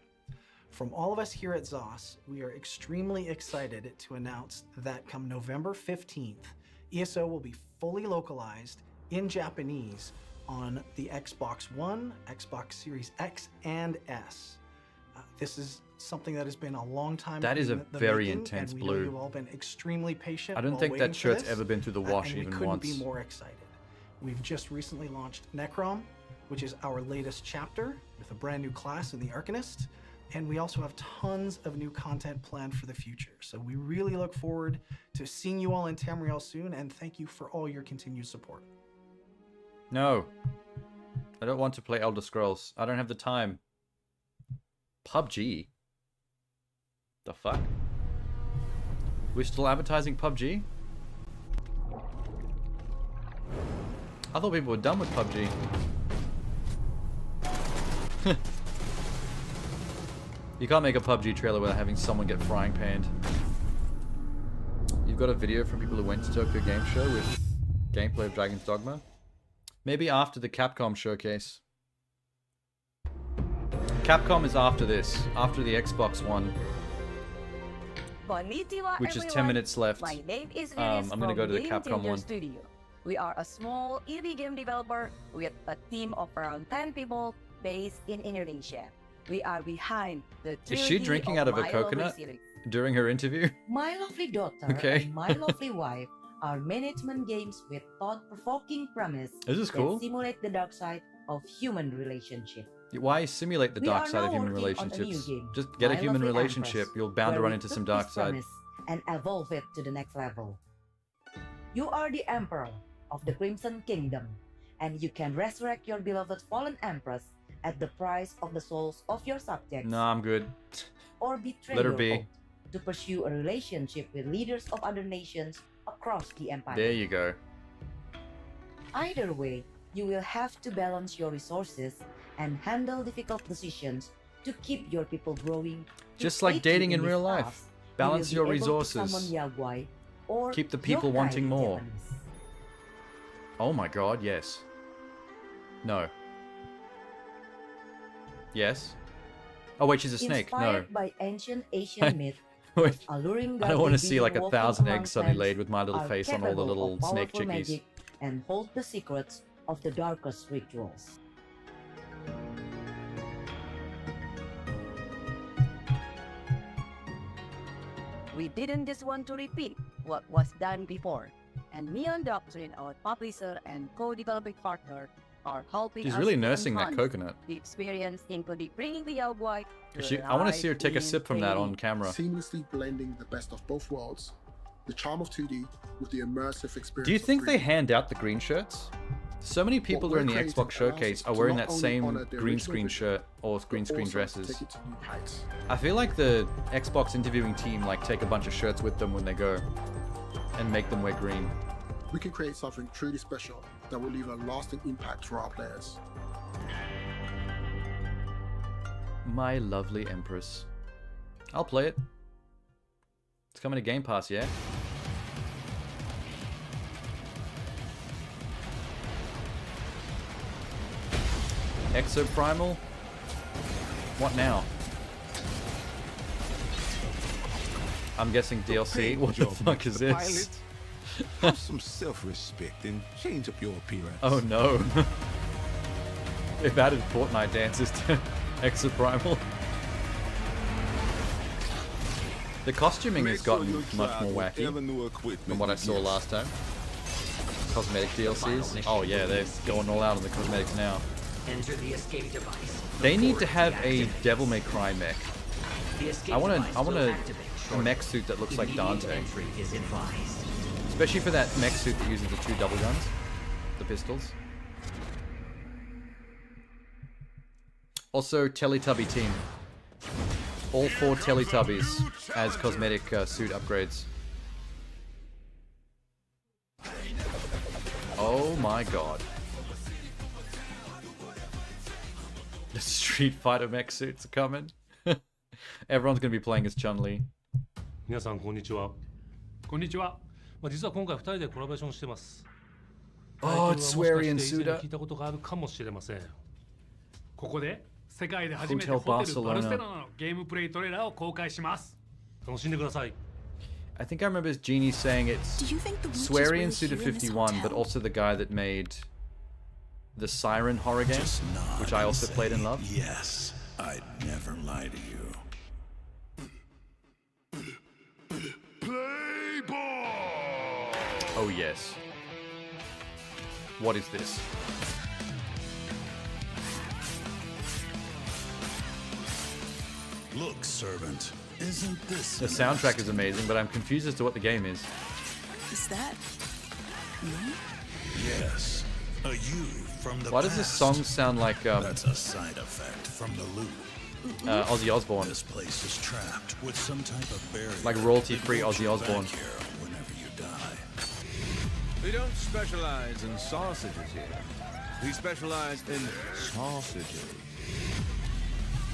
[SPEAKER 17] From all of us here at ZOS, we are extremely excited to announce that come November 15th, ESO will be fully localized in Japanese on the Xbox One, Xbox Series X, and S. This is something that has been a long time.
[SPEAKER 1] That is a very intense blue.
[SPEAKER 17] You've all been extremely patient.
[SPEAKER 1] I don't think that shirt's ever been through the wash even once.
[SPEAKER 17] We couldn't be more excited. We've just recently launched Necrom, which is our latest chapter with a brand new class in the Arcanist, and we also have tons of new content planned for the future. So we really look forward to seeing you all in Tamriel soon, and thank you for all your continued support.
[SPEAKER 1] No. I don't want to play Elder Scrolls. I don't have the time. PUBG? The fuck? We're still advertising PUBG? I thought people were done with PUBG. You can't make a PUBG trailer without having someone get frying panned. You've got a video from people who went to Tokyo Game Show with gameplay of Dragon's Dogma? Maybe after the Capcom showcase. Capcom is after this, after the Xbox One.
[SPEAKER 11] Konnichiwa,
[SPEAKER 1] Which is
[SPEAKER 11] everyone.
[SPEAKER 1] 10 minutes left.
[SPEAKER 11] My name is
[SPEAKER 1] I'm
[SPEAKER 11] from
[SPEAKER 1] gonna go to the
[SPEAKER 11] Game
[SPEAKER 1] Capcom
[SPEAKER 11] Changer
[SPEAKER 1] one.
[SPEAKER 11] Studio. We are a small indie game developer with a team of around 10 people based in Indonesia. We are behind the
[SPEAKER 1] Is she drinking out of a
[SPEAKER 11] My
[SPEAKER 1] coconut
[SPEAKER 11] Lovely series.
[SPEAKER 1] during her interview?
[SPEAKER 11] My Lovely Daughter
[SPEAKER 1] Okay.
[SPEAKER 11] and My Lovely Wife are management games with thought-provoking premise
[SPEAKER 1] Is this cool?
[SPEAKER 11] that simulate the dark side of human relationship.
[SPEAKER 1] Why simulate the
[SPEAKER 11] We
[SPEAKER 1] dark
[SPEAKER 11] are
[SPEAKER 1] side
[SPEAKER 11] now
[SPEAKER 1] of human
[SPEAKER 11] working on a new
[SPEAKER 1] relationships?
[SPEAKER 11] game,
[SPEAKER 1] Just get a
[SPEAKER 11] My
[SPEAKER 1] human
[SPEAKER 11] Lovely
[SPEAKER 1] relationship,
[SPEAKER 11] Empress,
[SPEAKER 1] you're bound to
[SPEAKER 11] where
[SPEAKER 1] run
[SPEAKER 11] we
[SPEAKER 1] into
[SPEAKER 11] took
[SPEAKER 1] some
[SPEAKER 11] this
[SPEAKER 1] dark side.
[SPEAKER 11] premise and evolve it to the next level. You are the emperor of the Crimson Kingdom, and you can resurrect your beloved fallen empress at the price of the souls of your subjects.
[SPEAKER 1] No, I'm good.
[SPEAKER 11] Or betray
[SPEAKER 1] Let her
[SPEAKER 11] your
[SPEAKER 1] be.
[SPEAKER 11] oath to pursue a relationship with leaders of other nations across the empire.
[SPEAKER 1] There you go.
[SPEAKER 11] Either way, you will have to balance your resources and handle difficult decisions to keep your people growing.
[SPEAKER 1] Just like dating in real life. Balance your resources. Keep the people wanting more. Oh my god, yes. No. Yes. Oh wait, she's a snake. No.
[SPEAKER 11] Inspired by ancient Asian myth,
[SPEAKER 1] Wait.
[SPEAKER 11] alluring
[SPEAKER 1] I don't want to
[SPEAKER 11] godly
[SPEAKER 1] see like
[SPEAKER 11] being
[SPEAKER 1] 1,000
[SPEAKER 11] walking
[SPEAKER 1] eggs suddenly
[SPEAKER 11] among
[SPEAKER 1] laid with my little
[SPEAKER 11] are
[SPEAKER 1] face on all the
[SPEAKER 11] capable
[SPEAKER 1] little
[SPEAKER 11] of
[SPEAKER 1] snake
[SPEAKER 11] powerful
[SPEAKER 1] chickies.
[SPEAKER 11] magic and hold the secrets of the darkest rituals. We didn't just want to repeat what was done before, and Neon Doctrine, our publisher and co-developing partner, are helping
[SPEAKER 1] She's
[SPEAKER 11] us
[SPEAKER 1] really
[SPEAKER 11] to
[SPEAKER 1] nursing that
[SPEAKER 11] enhance
[SPEAKER 1] coconut.
[SPEAKER 11] the experience, including bringing the Yaoguai to
[SPEAKER 1] I want to see her
[SPEAKER 11] life
[SPEAKER 1] take a
[SPEAKER 11] in
[SPEAKER 1] sip from that
[SPEAKER 11] 3D.
[SPEAKER 1] on camera.
[SPEAKER 18] Seamlessly blending the best of both worlds, the charm of 2D with the immersive experience.
[SPEAKER 1] Do you
[SPEAKER 18] of
[SPEAKER 1] think
[SPEAKER 18] 3D.
[SPEAKER 1] they hand out the green shirts? So many people
[SPEAKER 18] What
[SPEAKER 1] during the
[SPEAKER 18] we're
[SPEAKER 1] Xbox
[SPEAKER 18] creating
[SPEAKER 1] showcase
[SPEAKER 18] allows
[SPEAKER 1] are
[SPEAKER 18] us
[SPEAKER 1] wearing
[SPEAKER 18] to
[SPEAKER 1] that
[SPEAKER 18] not only
[SPEAKER 1] same
[SPEAKER 18] honor the
[SPEAKER 1] green
[SPEAKER 18] original
[SPEAKER 1] screen
[SPEAKER 18] vision,
[SPEAKER 1] shirt or green screen
[SPEAKER 18] also
[SPEAKER 1] dresses.
[SPEAKER 18] take it to new heights.
[SPEAKER 1] I feel like the Xbox interviewing team like take a bunch of shirts with them when they go and make them wear green.
[SPEAKER 18] We can create something truly special that will leave a lasting impact for our players.
[SPEAKER 1] My Lovely Empress. I'll play it. It's coming to Game Pass, yeah? Exoprimal? What now? I'm guessing DLC? What the fuck is this?
[SPEAKER 14] Have some self-respect and change up your appearance.
[SPEAKER 1] Oh no. They've added Fortnite dances to Exoprimal. The costuming has gotten much more wacky from what I saw last time. Cosmetic DLCs. Oh yeah, they're going all out on the cosmetics now.
[SPEAKER 19] Enter the escape device.
[SPEAKER 1] They need to have a Devil May Cry mech. I want a mech suit that looks like Dante. Especially for that mech suit that uses the 2 double guns. The pistols. Also, Teletubby team. All 4 Teletubbies as cosmetic suit upgrades. Oh my god. The Street Fighter mech suits are coming. Everyone's gonna be playing as Chun-Li.
[SPEAKER 2] 皆さんこんにちは。こんにちは。実は今回2人でコラボレーションしてます。
[SPEAKER 1] Oh, it's Swery and Suda.
[SPEAKER 2] 聞いたことがあるかもしれません。ここで世界で初めて
[SPEAKER 1] Hotel
[SPEAKER 2] ホテル
[SPEAKER 1] Barcelona.
[SPEAKER 2] バルセロナのゲームプレイトレーラーを公開します。楽しんでください。
[SPEAKER 1] I think I remember Genie saying it's Swery and Suda 51, but also the guy that made the Siren horror game, which I also played and loved.
[SPEAKER 14] Yes, I'd never lie to you.
[SPEAKER 1] Oh yes. What is this?
[SPEAKER 14] Look, servant, isn't this
[SPEAKER 1] The soundtrack is amazing, but I'm confused as to what the game is.
[SPEAKER 20] Is that me?
[SPEAKER 14] Yes, a you from the
[SPEAKER 1] Why does this
[SPEAKER 14] past.
[SPEAKER 1] song sound like
[SPEAKER 14] That's a side effect from the loop.
[SPEAKER 1] Ozzy Osbourne.
[SPEAKER 14] This place is trapped with some type of barrier.
[SPEAKER 1] Like royalty-free Ozzy Osbourne.
[SPEAKER 14] Whenever you die.
[SPEAKER 21] We don't specialize in sausages here. We specialize in sausages.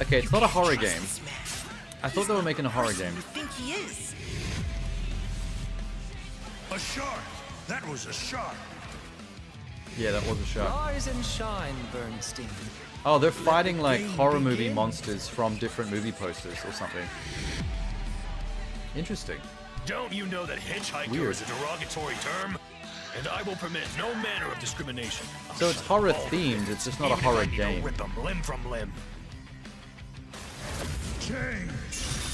[SPEAKER 1] Okay, it's not a horror game. I thought they were making a horror game.
[SPEAKER 11] I think he is.
[SPEAKER 14] A shark. That was a shark.
[SPEAKER 1] Yeah, that was a shark.
[SPEAKER 22] Rise and shine, Bernstein.
[SPEAKER 1] Oh, they're fighting like horror movie monsters from different movie posters or something. Interesting.
[SPEAKER 14] Don't you know that hitchhiker
[SPEAKER 1] Weird.
[SPEAKER 14] is a derogatory term? And I will permit no manner of discrimination.
[SPEAKER 1] So it's horror themed, it's just not a horror game.
[SPEAKER 14] Rip them limb from limb. Change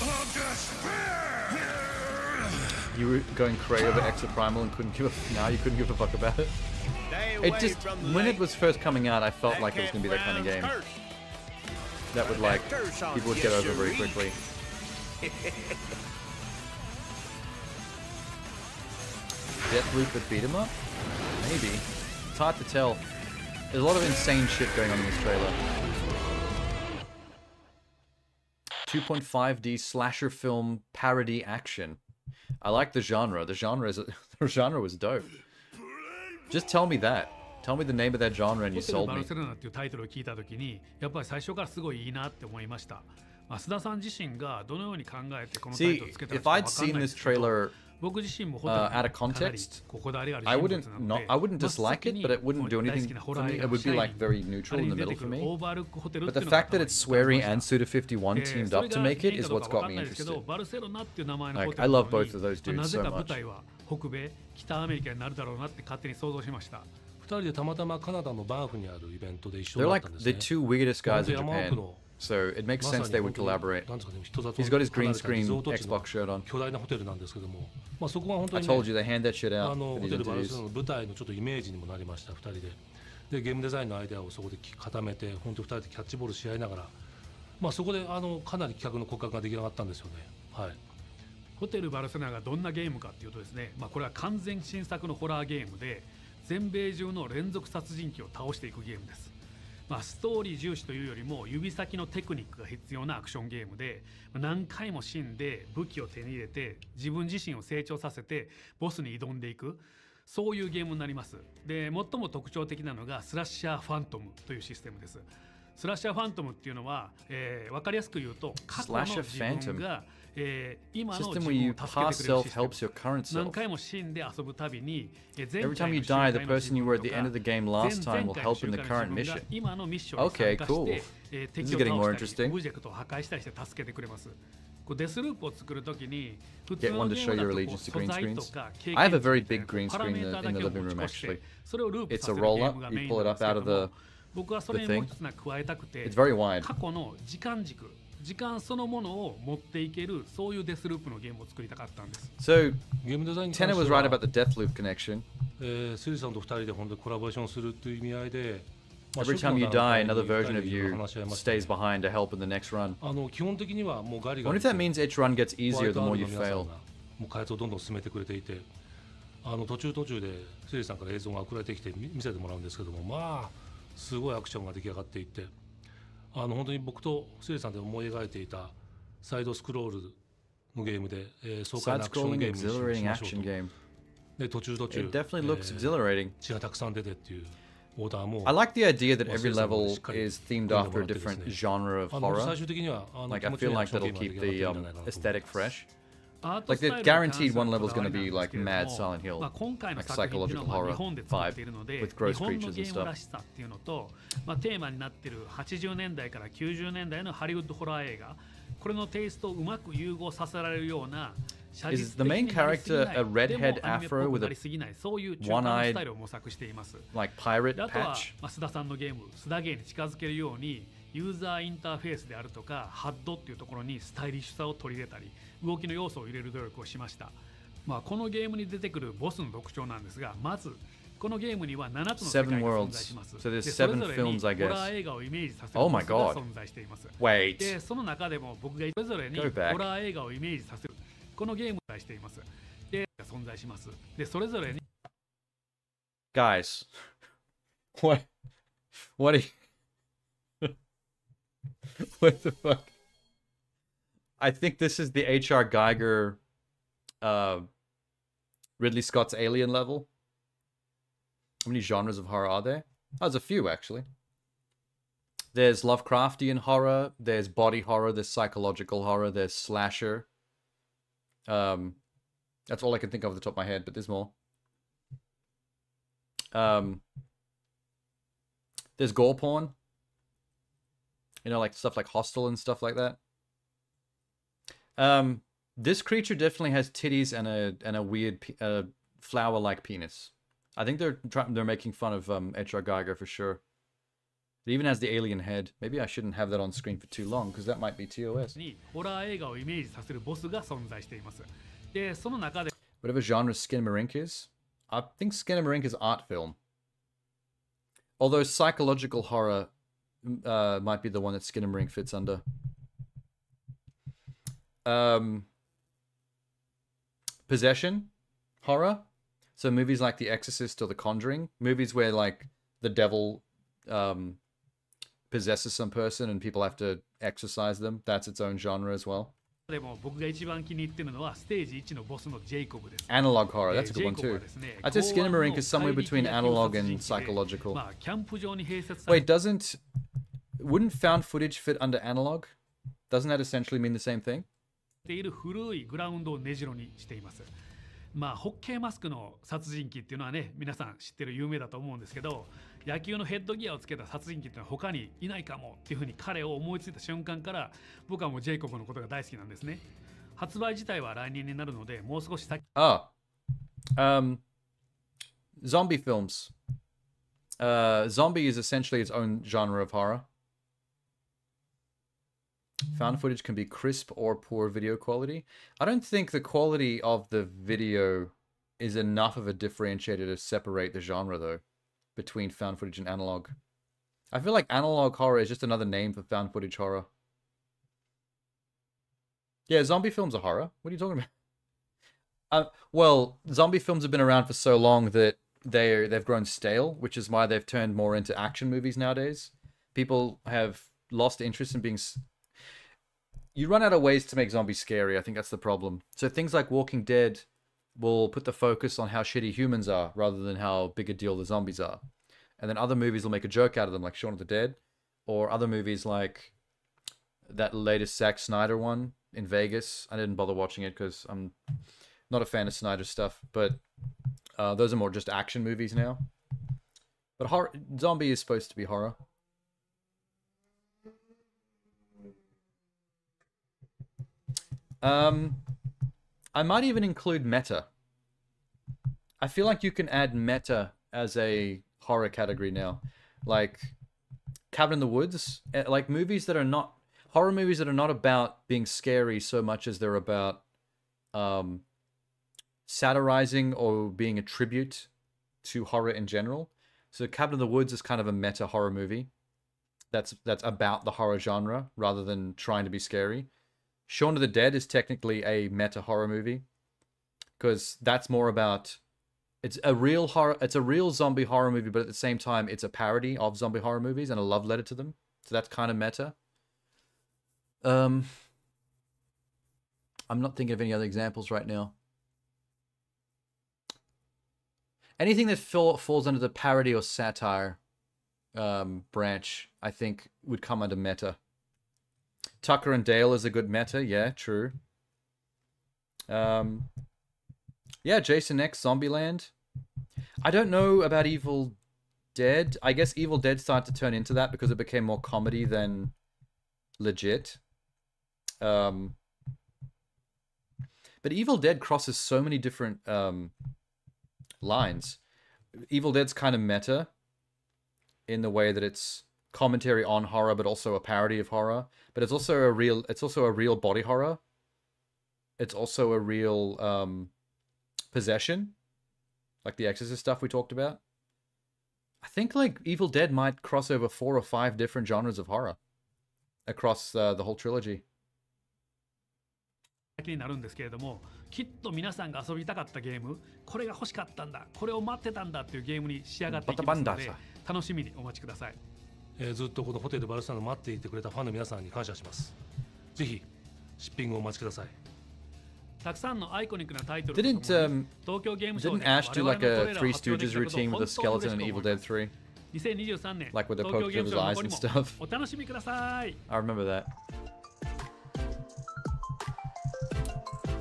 [SPEAKER 14] of despair.
[SPEAKER 1] You were going crazy over Exoprimal and couldn't give a you couldn't give a fuck about it. It just when it was first coming out, I felt like it was gonna be that kind of game that would like people would get over very quickly. Deathloop with beat 'em up? Maybe. It's hard to tell. There's a lot of insane shit going on in this trailer. 2.5D slasher film parody action. I like the genre. The genre was dope. Just tell me that. Tell me the name of that genre and you sold me. See, if I'd seen this trailer out of context, I wouldn't dislike it, but it wouldn't do anything for me. It would be like very neutral in the middle for me. But the fact that it's Swery and Suda51 teamed up to make it is what's got me interested. Like, I love both of those dudes so much. They're like the two weirdest guys in Japan. So it makes sense they would collaborate. He's got his green screen Xbox shirt on. I told you, they hand that shit out for these interviews.
[SPEAKER 2] でゲームデザインのアイデアをそこで固めて本当2人でキャッチボールし合いながら、まあそこでかなり企画の骨格が出来上がったんですよね。はい。ホテルバルセロナがどんなゲームかっていうとですね、まあこれは完全新作のホラーゲームで全米中の連続殺人鬼を倒していくゲームです。まあ、ストーリー重視というよりも指先のテクニックが必要なアクションゲームで、何回も死んで武器を手に入れて自分自身を成長させてボスに挑んでいく、そういうゲームになります。で、最も特徴的なのがスラッシャーファントムというシステムです。スラッシャーファントムっていうのは、分かりやすく言うと過去の自分が今の自分を助けてくれるシステム。何回も死んで遊ぶたびに
[SPEAKER 1] Every time you die, the person you were at the end of the game last time will help in the current mission. Okay, cool. This is getting more interesting. Get one to show your allegiance to green screens. I have a very big green screen in the living room actually. It's a roll up, you pull it up out of the thing. It's very wide.
[SPEAKER 2] 時間そのものを持っていける、そういうデスループのゲームを作りたかったんです。
[SPEAKER 1] So, Tenna was right about the Deathloop connection.
[SPEAKER 2] スリさんと2人で本当にコラボレーションするという意味合いで、
[SPEAKER 1] Every time you die, another version of you stays behind to help in the next run.
[SPEAKER 2] 基本的にはもうガリガ
[SPEAKER 1] What
[SPEAKER 2] リ
[SPEAKER 1] if that means each run gets easier the more you fail?
[SPEAKER 2] もう開発をどんどん進めてくれていて、途中でスリさんから映像が送られてきて見せてもらうんですけども、まあすごいアクションが出来上がっていって。本当に僕とスリさんで思い描いていたサイドスクロールのゲームで、爽快なアクションゲームにしましょうと。で途中血がたくさん出てっていうオーダーも。
[SPEAKER 1] I like the idea that every level is themed after a different genre of horror. Like I feel like that'll keep the aesthetic fresh. Like they're guaranteed one level is going to be like mad Silent Hill, like psychological horror vibe with gross creatures and stuff.
[SPEAKER 2] テーマになっている80年代から90年代のハリウッドホラー映画、これのテイストをうまく融合させられるような。
[SPEAKER 1] Is the main character a redhead afro with a one-eyed like pirate patch?
[SPEAKER 2] 須田さんのゲーム、須田ゲーに近づけるように。ユーザーインターフェースであるとかハッドっていうところにスタイリッシュさを取り入れたり動きの要素を入れる努力をしました。まあこのゲームに出てくるボスの特徴なんですが、まずこのゲームには7つの世界が存在します。
[SPEAKER 1] So there's 7 films, I guess.
[SPEAKER 2] ホラー映画をイメージさせるボスが存在しています。
[SPEAKER 1] Wait.
[SPEAKER 2] でその中でも僕がそれぞれにホラー映画をイメージさせるこのゲームを存在しています。で存在します。でそれぞれに
[SPEAKER 1] Guys, what are you What the fuck? I think this is the H.R. Geiger Ridley Scott's Alien level. How many genres of horror are there? Oh, there's a few, actually. There's Lovecraftian horror, there's body horror, there's psychological horror, there's slasher. That's all I can think of off the top of my head, but there's more. There's gore porn. You know, like stuff like Hostel and stuff like that. This creature definitely has titties and a weird flower-like penis. I think they're making fun of H.R. Geiger for sure. It even has the alien head. Maybe I shouldn't have that on screen for too long because that might be TOS. Whatever genre Skinamarink is, I think Skinamarink is art film. Although psychological horror might be the one that Skinamarink fits under. Possession horror. So movies like The Exorcist or The Conjuring. Movies where like the devil possesses some person and people have to exorcise them. That's its own genre as well. Analog horror, that's a good one too. I'd say Skinamarink is somewhere between analog and psychological. Wait, wouldn't found footage fit under analog? Doesn't that essentially mean the same thing?
[SPEAKER 2] まあホッケーマスクの殺人鬼っていうのはね、皆さん知ってる有名だと思うんですけど、野球のヘッドギアをつけた殺人鬼っていうのは他にいないかもっていうふうに彼を思いついた瞬間から、僕はもうジェイコブのことが大好きなんですね。発売自体は来年になるので、もう少し先。
[SPEAKER 1] Zombie films. Zombie is essentially its own genre of horror. Found footage can be crisp or poor video quality. I don't think the quality of the video is enough of a differentiator to separate the genre, though, between found footage and analog. I feel like analog horror is just another name for found footage horror. Yeah, zombie films are horror. What are you talking about? Well, zombie films have been around for so long that they've grown stale, which is why they've turned more into action movies nowadays. People have lost interest in being... You run out of ways to make zombies scary. I think that's the problem. So things like Walking Dead will put the focus on how shitty humans are rather than how big a deal the zombies are. And then other movies will make a joke out of them, like Shaun of the Dead. Or other movies like that latest Zack Snyder one in Vegas. I didn't bother watching it because I'm not a fan of Snyder's stuff. But those are more just action movies now. But zombie is supposed to be horror. I might even include meta. I feel like you can add meta as a horror category now. Like Cabin in the Woods, like movies that are not horror movies that are not about being scary so much as they're about satirizing or being a tribute to horror in general. So Cabin in the Woods is kind of a meta horror movie that's about the horror genre rather than trying to be scary. Shaun of the Dead is technically a meta horror movie because that's more about it's a real zombie horror movie, but at the same time it's a parody of zombie horror movies and a love letter to them. So that's kind of meta. I'm not thinking of any other examples right now. Anything that falls under the parody or satire branch, I think, would come under meta. Tucker and Dale is a good meta, yeah, true. Yeah, Jason X, Zombieland. I don't know about Evil Dead. I guess Evil Dead started to turn into that because it became more comedy than legit. But Evil Dead crosses so many different lines. Evil Dead's kind of meta in the way that it's commentary on horror, but also a parody of horror. But it's also a real body horror. It's also a real possession, like the Exorcist stuff we talked about. I think like Evil Dead might cross over 4 or 5 different genres of horror across the whole trilogy.
[SPEAKER 2] になるんですけれども、きっと皆さんが遊びたかったゲーム、これが欲しかったんだ、これを待ってたんだっていうゲームに仕上がっていきますので、楽しみにお待ちください。ずっとこのホテルバルセロナを待っていてくれたファンの皆さんに感謝します。ぜひシッピングをお待ちください。
[SPEAKER 10] たくさんのアイコニックなタイトル
[SPEAKER 1] Didn't Ash do like a Three Stooges routine with a skeleton in Evil Dead 3?
[SPEAKER 10] 2023年
[SPEAKER 1] Like with the poke through his eyes and stuff.
[SPEAKER 10] お楽しみください。
[SPEAKER 1] I remember that.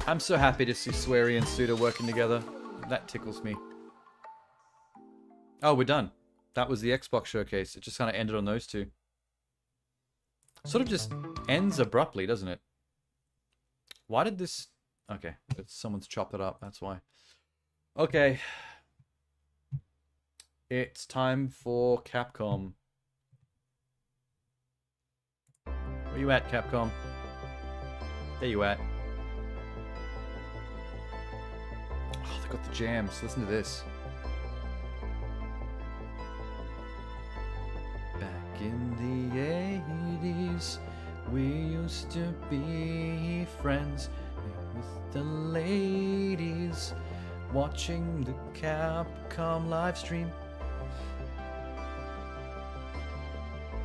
[SPEAKER 1] I'm so happy to see Swery and Suda working together. That tickles me. Oh, we're done. That was the Xbox showcase. It just kind of ended on those two. Sort of just ends abruptly, doesn't it? Why did this... Okay, someone's chopped it up, that's why. Okay. It's time for Capcom. Where you at, Capcom? There you at. Oh, they got the jams. Listen to this. Back in the 80s, we used to be friends with the ladies, watching the Capcom live stream.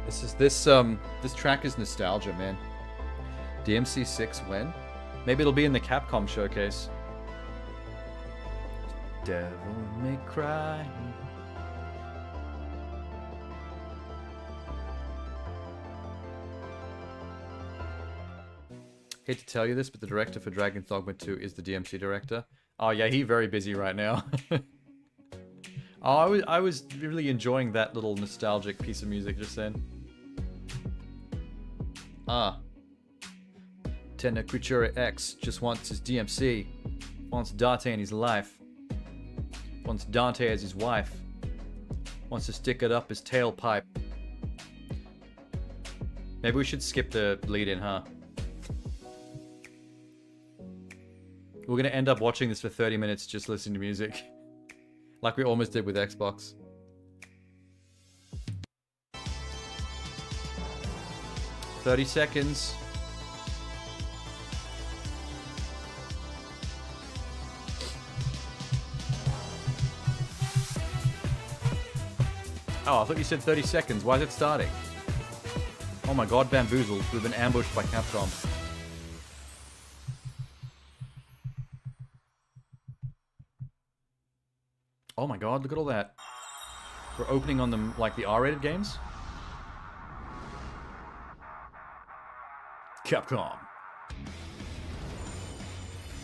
[SPEAKER 1] This track is nostalgia, man. DMC6 when? Maybe it'll be in the Capcom showcase. Devil May Cry. Hate to tell you this, but the director for Dragon's Dogma 2 is the DMC director. Oh yeah, he's very busy right now. Oh, I was really enjoying that little nostalgic piece of music just then. Tena Creature X just wants his DMC. Wants Dante in his life. Wants Dante as his wife. Wants to stick it up his tailpipe. Maybe we should skip the lead-in, huh? We're gonna end up watching this for 30 minutes just listening to music. Like we almost did with Xbox. "30 seconds. Oh, I thought you said 30 seconds. Why is it starting? Oh my god, bamboozled. We've been ambushed by Capcom. Oh my god, look at all that. We're opening on them like the R-rated games. Capcom.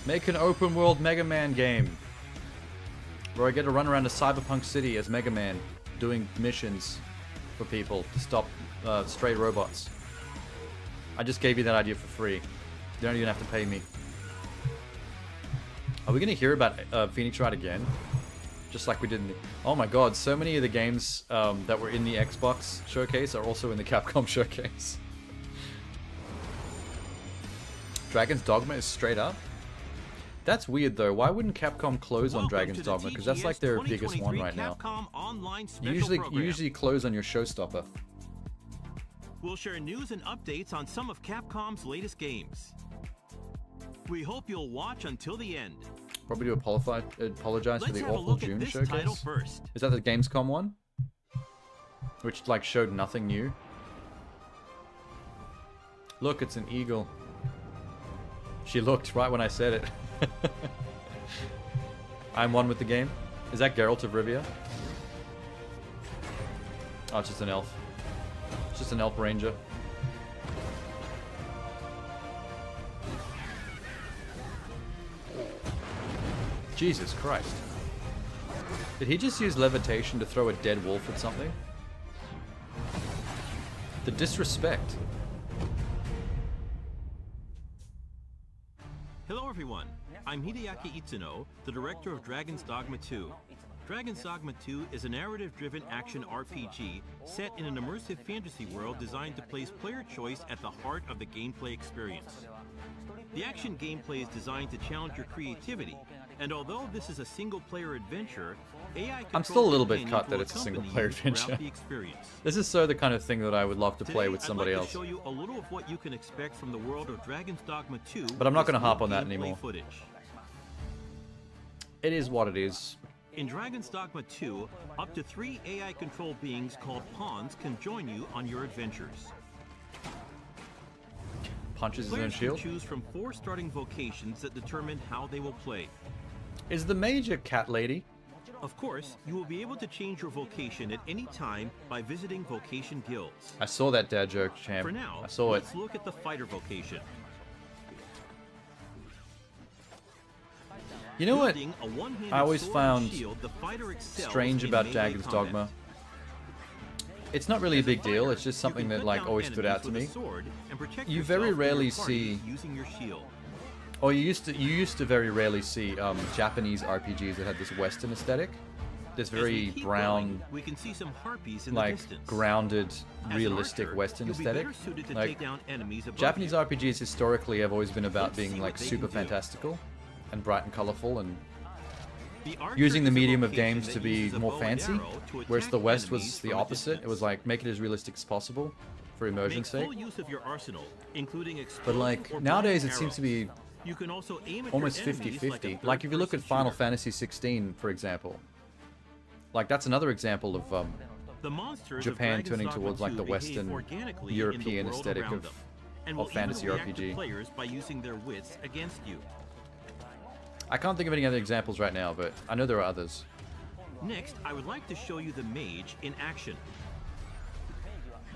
[SPEAKER 1] Make an open world Mega Man game. Where I get to run around a cyberpunk city as Mega Man, doing missions for people to stop stray robots. I just gave you that idea for free. You don't even have to pay me. Are we going to hear about Phoenix Wright again? Just like we did in the... Oh my god, so many of the games that were in the Xbox showcase are also in the Capcom showcase. Dragon's Dogma is straight up? That's weird though. Why wouldn't Capcom close on Dragon's Dogma? Because that's like their biggest one right now. You usually close on your showstopper.
[SPEAKER 4] We'll share news and updates on some of Capcom's latest games. We hope you'll watch until the end.
[SPEAKER 1] Probably to apologize for the awful June showcase. Is that the Gamescom one? Which like showed nothing new. Look, it's an eagle. She looked right when I said it. I'm one with the game. Is that Geralt of Rivia? Oh, it's just an elf. It's just an elf ranger. Jesus Christ. Did he just use levitation to throw a dead wolf at something? The disrespect.
[SPEAKER 4] Hello everyone, I'm Hideaki Itsuno, the director of Dragon's Dogma 2. Dragon's Dogma 2 is a narrative-driven action RPG set in an immersive fantasy world designed to place player choice at the heart of the gameplay experience. The action gameplay is designed to challenge your creativity, and although this is a single-player adventure, AI
[SPEAKER 1] I'm still a little bit cut that it's a single-player adventure. This is so the kind of thing that I would love to play with somebody else.
[SPEAKER 4] Today, I'd like to show you a little of what you can expect from the world of Dragon's Dogma 2.
[SPEAKER 1] But I'm not going to harp on that anymore. It is what it is.
[SPEAKER 4] In Dragon's Dogma 2, up to 3 AI-controlled beings called pawns can join you on your adventures.
[SPEAKER 1] Punches his own shield.
[SPEAKER 4] Players can choose from 4 starting vocations that determine how they will play.
[SPEAKER 1] Is the mage a cat lady?
[SPEAKER 4] Of course, you will be able to change your vocation at any time by visiting vocation guilds.
[SPEAKER 1] I saw that dad joke, champ.
[SPEAKER 4] For now,
[SPEAKER 1] I saw it.
[SPEAKER 4] let's look at the fighter vocation.
[SPEAKER 1] You know what I always found strange about Dragon's Dogma? It's not really a big deal, it's just something that like always stood out to me. You very rarely see, or you used to very rarely see Japanese RPGs that had this Western aesthetic. This very brown, like grounded, realistic Western aesthetic. Like Japanese RPGs historically have always been about being like super fantastical and bright and colorful and using the medium of games to be more fancy, whereas the West was the opposite. It was like make it as realistic as possible for immersion's sake. But like nowadays it seems to be almost 50-50. Like if you look at Final Fantasy 16, for example, like that's another example of Japan turning towards like the Western European aesthetic of fantasy RPG. I can't think of any other examples right now, but I know there are others.
[SPEAKER 4] Next, I would like to show you the mage in action.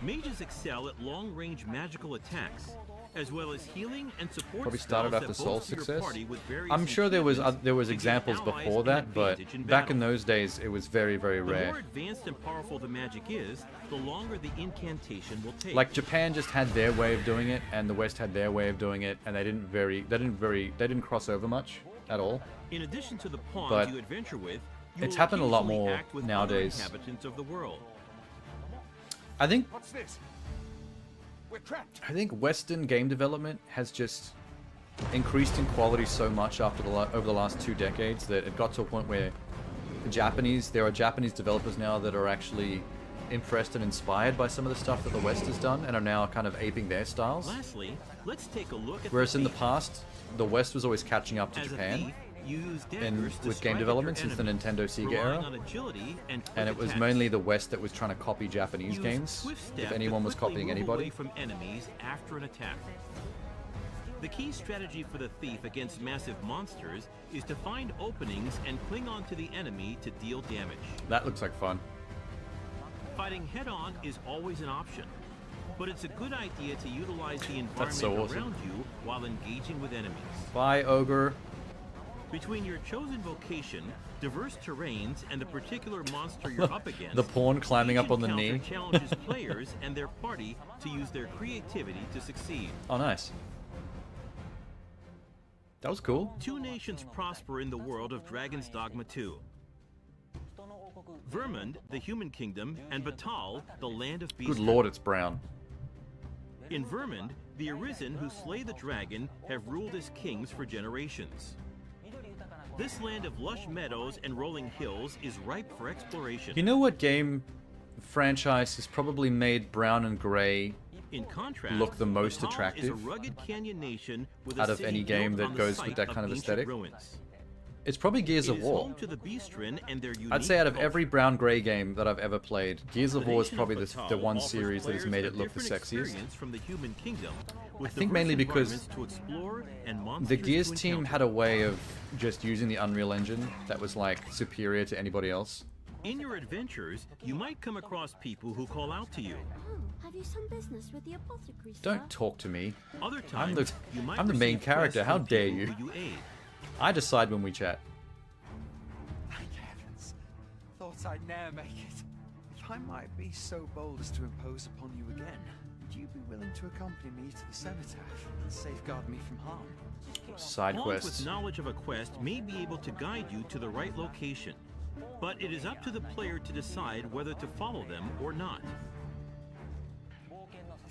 [SPEAKER 4] Mages excel at long-range magical attacks, as well as healing and support.
[SPEAKER 1] Probably started after
[SPEAKER 4] spells
[SPEAKER 1] Soul's
[SPEAKER 4] that bolster
[SPEAKER 1] success.
[SPEAKER 4] your party with various
[SPEAKER 1] I'm sure there was examples before that, but back in those days it was very, very
[SPEAKER 4] The
[SPEAKER 1] rare.
[SPEAKER 4] more advanced and powerful the magic is, the longer the incantation will take.
[SPEAKER 1] Like Japan just had their way of doing it, and the West had their way of doing it, and they didn't cross over much at all.
[SPEAKER 4] In addition to the pawns
[SPEAKER 1] But
[SPEAKER 4] you adventure with, you
[SPEAKER 1] it's
[SPEAKER 4] will
[SPEAKER 1] happened a lot
[SPEAKER 4] occasionally
[SPEAKER 1] more
[SPEAKER 4] act with
[SPEAKER 1] nowadays.
[SPEAKER 4] other inhabitants of the world.
[SPEAKER 1] I think
[SPEAKER 14] What's this? We're trapped.
[SPEAKER 1] I think Western game development has just increased in quality so much after over the last 2 decades that it got to a point where there are Japanese developers now that are actually impressed and inspired by some of the stuff that the West has done and are now kind of aping their styles.
[SPEAKER 4] Lastly, let's take a look at
[SPEAKER 1] Whereas in the past, the West was always catching up to Japan with game development since the Nintendo Sega era, and it was mainly the West that was trying to copy Japanese games, if anyone was copying anybody.
[SPEAKER 4] From enemies after an attack. The key strategy for the thief against massive monsters is to find openings and cling on to the enemy to deal damage.
[SPEAKER 1] That looks like fun.
[SPEAKER 4] Fighting head-on is always an option, but it's a good idea to utilize the environment
[SPEAKER 1] That's so awesome.
[SPEAKER 4] around you while engaging with enemies.
[SPEAKER 1] Bye, Ogre.
[SPEAKER 4] Between your chosen vocation, diverse terrains, and the particular monster you're up against,
[SPEAKER 1] The pawn climbing up on the
[SPEAKER 4] encounter
[SPEAKER 1] knee.
[SPEAKER 4] challenges players and their party to use their creativity to succeed.
[SPEAKER 1] Oh, nice. That was cool.
[SPEAKER 4] 2 nations prosper in the world of Dragon's Dogma 2. Vermund, the human kingdom, and Batal, the land of beasts.
[SPEAKER 1] Good lord, it's brown.
[SPEAKER 4] In Vermund, the Arisen who slay the dragon have ruled as kings for generations. This land of lush meadows and rolling hills is ripe for exploration.
[SPEAKER 1] You know what game franchise has probably made brown and gray
[SPEAKER 4] In contrast,
[SPEAKER 1] look the most
[SPEAKER 4] Batal is a
[SPEAKER 1] attractive
[SPEAKER 4] rugged canyon nation with
[SPEAKER 1] out
[SPEAKER 4] a
[SPEAKER 1] of
[SPEAKER 4] city
[SPEAKER 1] any game
[SPEAKER 4] built
[SPEAKER 1] that
[SPEAKER 4] on the
[SPEAKER 1] goes
[SPEAKER 4] site
[SPEAKER 1] with that kind of
[SPEAKER 4] ancient
[SPEAKER 1] aesthetic?
[SPEAKER 4] ruins.
[SPEAKER 1] It's probably Gears
[SPEAKER 4] It
[SPEAKER 1] of
[SPEAKER 4] is
[SPEAKER 1] War.
[SPEAKER 4] home to the Beastren and their
[SPEAKER 1] I'd say out of
[SPEAKER 4] unique
[SPEAKER 1] every brown gray game that I've ever played, Gears of
[SPEAKER 4] The
[SPEAKER 1] War is
[SPEAKER 4] nation
[SPEAKER 1] probably
[SPEAKER 4] of
[SPEAKER 1] the
[SPEAKER 4] Batal
[SPEAKER 1] one
[SPEAKER 4] offers
[SPEAKER 1] series that has
[SPEAKER 4] players
[SPEAKER 1] made
[SPEAKER 4] a
[SPEAKER 1] it look the
[SPEAKER 4] different
[SPEAKER 1] sexiest.
[SPEAKER 4] experience from the human kingdom, with
[SPEAKER 1] I think
[SPEAKER 4] diverse
[SPEAKER 1] mainly because
[SPEAKER 4] environments to explore and
[SPEAKER 1] the
[SPEAKER 4] monsters
[SPEAKER 1] Gears
[SPEAKER 4] to
[SPEAKER 1] team
[SPEAKER 4] encounter.
[SPEAKER 1] had a way of just using the Unreal Engine that was like superior to anybody else.
[SPEAKER 4] In your adventures, you might come across people who call out to you.
[SPEAKER 3] Have you some business with the apothecary, sir?
[SPEAKER 1] Don't talk to me.
[SPEAKER 4] Other
[SPEAKER 1] I'm
[SPEAKER 4] times, you might
[SPEAKER 1] the main
[SPEAKER 4] receive
[SPEAKER 1] character.
[SPEAKER 4] quests
[SPEAKER 1] How
[SPEAKER 4] from
[SPEAKER 1] dare
[SPEAKER 4] people
[SPEAKER 1] you?
[SPEAKER 4] who you aid.
[SPEAKER 1] I decide when we chat.
[SPEAKER 5] Thank heavens. Thought I'd ne'er make it. If I might be so bold as to impose upon you again, would you be willing to accompany me to the cenotaph and safeguard me from harm?
[SPEAKER 1] Side
[SPEAKER 4] Pawns
[SPEAKER 1] quests.
[SPEAKER 4] with knowledge of a quest may be able to guide you to the right location, but it is up to the player to decide whether to follow them or not.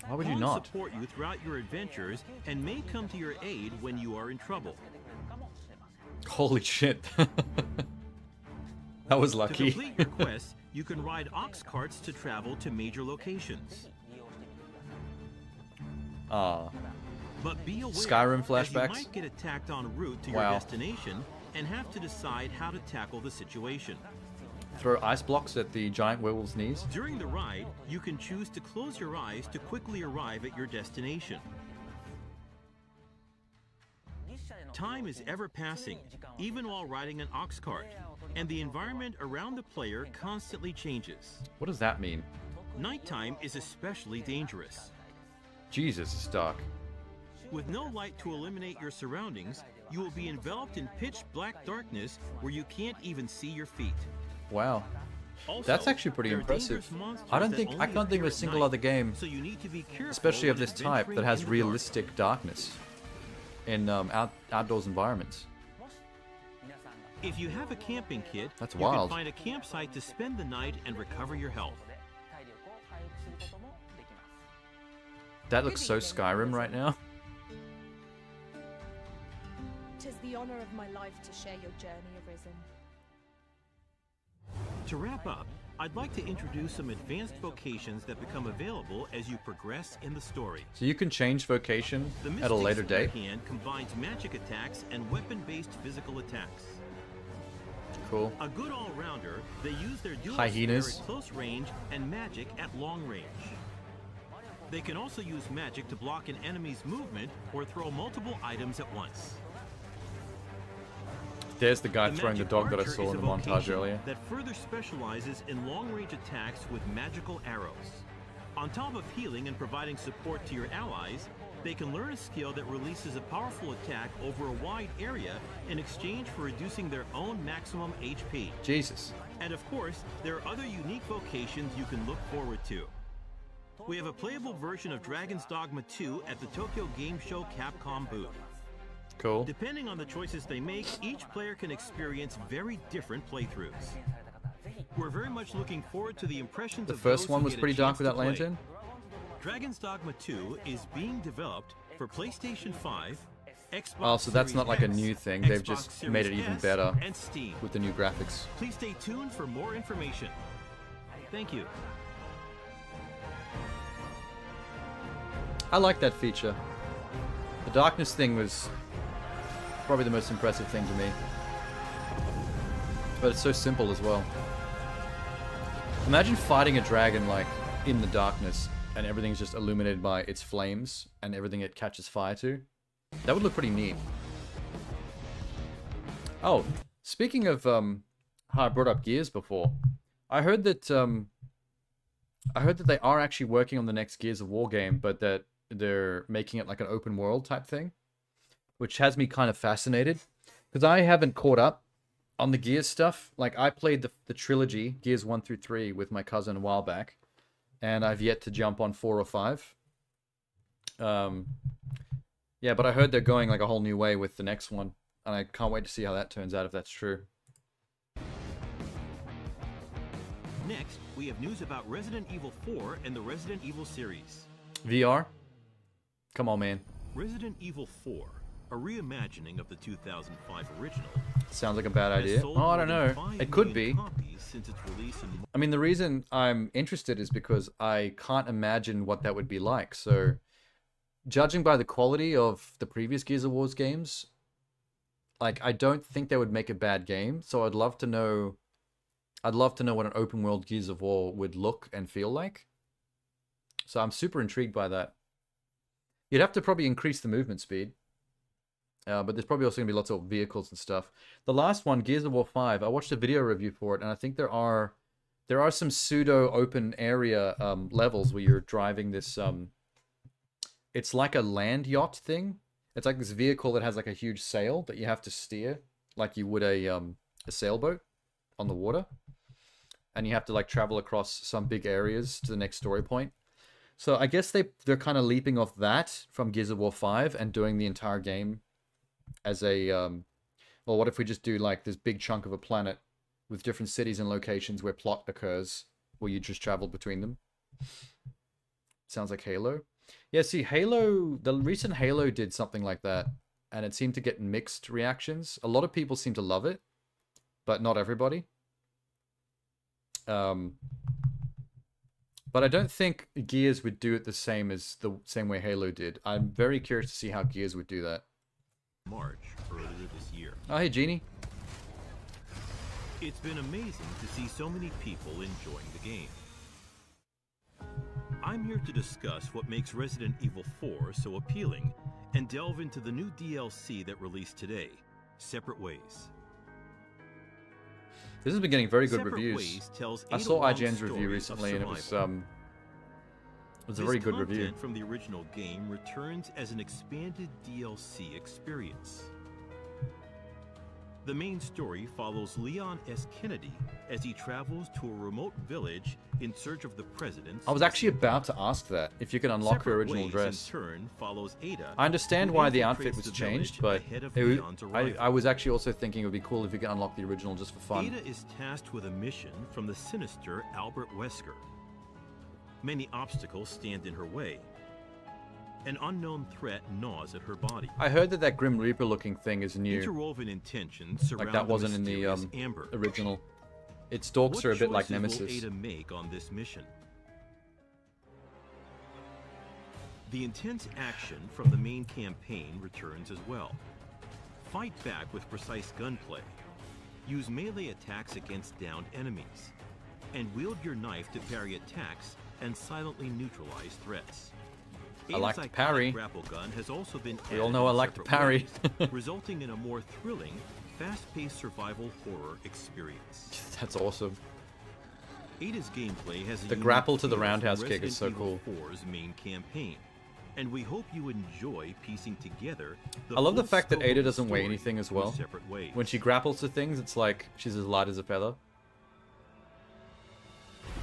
[SPEAKER 1] Why would you
[SPEAKER 4] Pawns
[SPEAKER 1] not?
[SPEAKER 4] support you throughout your adventures and may come to your aid when you are in trouble.
[SPEAKER 1] Holy shit. That was
[SPEAKER 4] To
[SPEAKER 1] lucky.
[SPEAKER 4] complete your quests, you can ride ox carts to travel to major locations.
[SPEAKER 1] Ah.
[SPEAKER 4] But be aware,
[SPEAKER 1] Skyrim
[SPEAKER 4] as
[SPEAKER 1] flashbacks?
[SPEAKER 4] you might get attacked en route to
[SPEAKER 1] Wow.
[SPEAKER 4] your destination, and have to decide how to tackle the situation.
[SPEAKER 1] Throw ice blocks at the giant werewolf's knees.
[SPEAKER 4] During the ride, you can choose to close your eyes to quickly arrive at your destination. Time is ever passing, even while riding an ox cart, and the environment around the player constantly changes.
[SPEAKER 1] What does that mean?
[SPEAKER 4] Nighttime is especially dangerous.
[SPEAKER 1] Jesus, it's dark.
[SPEAKER 4] With no light to illuminate your surroundings, you will be enveloped in pitch black darkness where you can't even see your feet.
[SPEAKER 1] Wow.
[SPEAKER 4] Also,
[SPEAKER 1] that's actually pretty impressive. I can't think of a single other game,
[SPEAKER 4] so you need to be careful,
[SPEAKER 1] especially of this type, that has realistic darkness in outdoors environments.
[SPEAKER 4] If you have a camping kit,
[SPEAKER 1] that's
[SPEAKER 4] you
[SPEAKER 1] wild.
[SPEAKER 4] can find a campsite to spend the night and recover your health.
[SPEAKER 1] That looks so Skyrim right now.
[SPEAKER 6] 'Tis the honor of my life to share your journey, Arisen.
[SPEAKER 4] To wrap up, I'd like to introduce some advanced vocations that become available as you progress in the story.
[SPEAKER 1] So you can change vocation
[SPEAKER 4] The
[SPEAKER 1] at a later date.
[SPEAKER 4] Hand combines magic attacks and weapon-based physical attacks.
[SPEAKER 1] Cool.
[SPEAKER 4] A good all-rounder, they use their dual
[SPEAKER 1] Hyenas.
[SPEAKER 4] spear at close range and magic at long range. They can also use magic to block an enemy's movement or throw multiple items at once.
[SPEAKER 1] There's the guy
[SPEAKER 4] The
[SPEAKER 1] throwing the
[SPEAKER 4] magic
[SPEAKER 1] dog that I
[SPEAKER 4] archer
[SPEAKER 1] saw
[SPEAKER 4] is
[SPEAKER 1] in
[SPEAKER 4] a
[SPEAKER 1] the montage
[SPEAKER 4] vocation
[SPEAKER 1] earlier.
[SPEAKER 4] that further specializes in long-range attacks with magical arrows. On top of healing and providing support to your allies, they can learn a skill that releases a powerful attack over a wide area in exchange for reducing their own maximum HP.
[SPEAKER 1] Jesus.
[SPEAKER 4] And of course, there are other unique vocations you can look forward to. We have a playable version of Dragon's Dogma 2 at the Tokyo Game Show Capcom booth.
[SPEAKER 1] Cool.
[SPEAKER 4] Depending on the choices they make, each player can experience very different playthroughs. We're very much looking forward to the impressions
[SPEAKER 1] The
[SPEAKER 4] of
[SPEAKER 1] first
[SPEAKER 4] those
[SPEAKER 1] one
[SPEAKER 4] who
[SPEAKER 1] was
[SPEAKER 4] get a
[SPEAKER 1] pretty dark
[SPEAKER 4] chance
[SPEAKER 1] with
[SPEAKER 4] to
[SPEAKER 1] that
[SPEAKER 4] play.
[SPEAKER 1] lantern.
[SPEAKER 4] Dragon's Dogma 2 is being developed for PlayStation 5, Xbox
[SPEAKER 1] Oh, so that's
[SPEAKER 4] Series
[SPEAKER 1] not like a
[SPEAKER 4] X,
[SPEAKER 1] new thing. They've
[SPEAKER 4] Xbox
[SPEAKER 1] just made it
[SPEAKER 4] Series
[SPEAKER 1] even
[SPEAKER 4] S,
[SPEAKER 1] better
[SPEAKER 4] and Steam.
[SPEAKER 1] with the new graphics.
[SPEAKER 4] Please stay tuned for more information. Thank you.
[SPEAKER 1] I like that feature. The darkness thing was probably the most impressive thing to me. But it's so simple as well. Imagine fighting a dragon like in the darkness and everything's just illuminated by its flames and everything it catches fire to. That would look pretty neat. Oh, speaking of how I brought up Gears before, I heard that they are actually working on the next Gears of War game, but that they're making it like an open world type thing, which has me kind of fascinated because I haven't caught up on the Gears stuff. Like, I played the trilogy, Gears 1 through 3, with my cousin a while back, and I've yet to jump on 4 or 5. Yeah, but I heard they're going like a whole new way with the next one, and I can't wait to see how that turns out, if that's true.
[SPEAKER 4] Next, we have news about Resident Evil 4 and the Resident Evil series.
[SPEAKER 1] VR? Come on, man.
[SPEAKER 4] Resident Evil 4, a reimagining of the 2005 original.
[SPEAKER 1] Sounds like a bad idea. Oh, I don't know. It could be.
[SPEAKER 4] Since its release in
[SPEAKER 1] I mean, the reason I'm interested is because I can't imagine what that would be like. So, judging by the quality of the previous Gears of War games, like, I don't think they would make a bad game. So I'd love to know what an open world Gears of War would look and feel like. So I'm super intrigued by that. You'd have to probably increase the movement speed. But there's probably also going to be lots of vehicles and stuff. The last one, Gears of War 5, I watched a video review for it, and I think there are some pseudo open area levels where you're driving this it's like a land yacht thing. It's like this vehicle that has like a huge sail that you have to steer like you would a sailboat on the water. And you have to like travel across some big areas to the next story point. So I guess they're kind of leaping off that from Gears of War 5 and doing the entire game as a well, what if we just do like this big chunk of a planet with different cities and locations where plot occurs, where you just travel between them. Sounds like Halo. Yeah, see, Halo, the recent Halo did something like that, and it seemed to get mixed reactions. A lot of people seem to love it, but not everybody. But I don't think Gears would do it the same way Halo did. I'm very curious to see how Gears would do that.
[SPEAKER 4] March earlier this year.
[SPEAKER 1] Oh, hey, Genie.
[SPEAKER 4] It's been amazing to see so many people enjoying the game. I'm here to discuss what makes Resident Evil 4 so appealing and delve into the new DLC that released today, Separate Ways.
[SPEAKER 1] This has been getting very good
[SPEAKER 4] Separate
[SPEAKER 1] reviews.
[SPEAKER 4] Ways tells
[SPEAKER 1] I saw
[SPEAKER 4] Ada
[SPEAKER 1] IGN's
[SPEAKER 4] Wong's
[SPEAKER 1] review
[SPEAKER 4] story
[SPEAKER 1] recently, and it
[SPEAKER 4] of
[SPEAKER 1] was
[SPEAKER 4] survival.
[SPEAKER 1] a very good
[SPEAKER 4] This
[SPEAKER 1] review.
[SPEAKER 4] content from the original game returns as an expanded DLC experience. The main story follows Leon S. Kennedy as he travels to a remote village in search of the president's...
[SPEAKER 1] I was actually about to ask that, if you can unlock her
[SPEAKER 4] Separate
[SPEAKER 1] original
[SPEAKER 4] Ways,
[SPEAKER 1] dress.
[SPEAKER 4] in turn, follows Ada,
[SPEAKER 1] I understand
[SPEAKER 4] who
[SPEAKER 1] why the
[SPEAKER 4] infiltrates
[SPEAKER 1] outfit was
[SPEAKER 4] the
[SPEAKER 1] changed,
[SPEAKER 4] village
[SPEAKER 1] but
[SPEAKER 4] ahead of
[SPEAKER 1] it was,
[SPEAKER 4] Leon's arrival.
[SPEAKER 1] I was actually also thinking it would be cool if you could unlock the original just for fun.
[SPEAKER 4] Ada is tasked with a mission from the sinister Albert Wesker. Many obstacles stand in her way. An unknown threat gnaws at her body.
[SPEAKER 1] I heard that Grim Reaper looking thing is new.
[SPEAKER 4] Interwoven intentions surround
[SPEAKER 1] Like that wasn't in the
[SPEAKER 4] mysterious Amber.
[SPEAKER 1] original. Its stalks
[SPEAKER 4] What
[SPEAKER 1] are a bit like
[SPEAKER 4] choices
[SPEAKER 1] Nemesis.
[SPEAKER 4] will Ada make on this mission? The intense action from the main campaign returns as well. Fight back with precise gunplay. Use melee attacks against downed enemies. And wield your knife to parry attacks and silently neutralize threats.
[SPEAKER 1] I like
[SPEAKER 4] Ada's
[SPEAKER 1] to parry.
[SPEAKER 4] iconic grapple gun has also been
[SPEAKER 1] We all
[SPEAKER 4] added
[SPEAKER 1] know I
[SPEAKER 4] in
[SPEAKER 1] like to
[SPEAKER 4] separate
[SPEAKER 1] parry.
[SPEAKER 4] ways, resulting in a more thrilling, fast-paced survival horror experience.
[SPEAKER 1] That's awesome.
[SPEAKER 4] Ada's gameplay has a
[SPEAKER 1] The
[SPEAKER 4] unique
[SPEAKER 1] grapple to the
[SPEAKER 4] feel
[SPEAKER 1] roundhouse
[SPEAKER 4] from
[SPEAKER 1] kick is so
[SPEAKER 4] Resident
[SPEAKER 1] cool.
[SPEAKER 4] Evil 4's main campaign, and we hope you enjoy piecing together the
[SPEAKER 1] I love the
[SPEAKER 4] full
[SPEAKER 1] fact that
[SPEAKER 4] scope of
[SPEAKER 1] Ada
[SPEAKER 4] the
[SPEAKER 1] doesn't weigh
[SPEAKER 4] story
[SPEAKER 1] anything as
[SPEAKER 4] through
[SPEAKER 1] well.
[SPEAKER 4] separate ways.
[SPEAKER 1] When she grapples to things, it's like she's as light as a feather.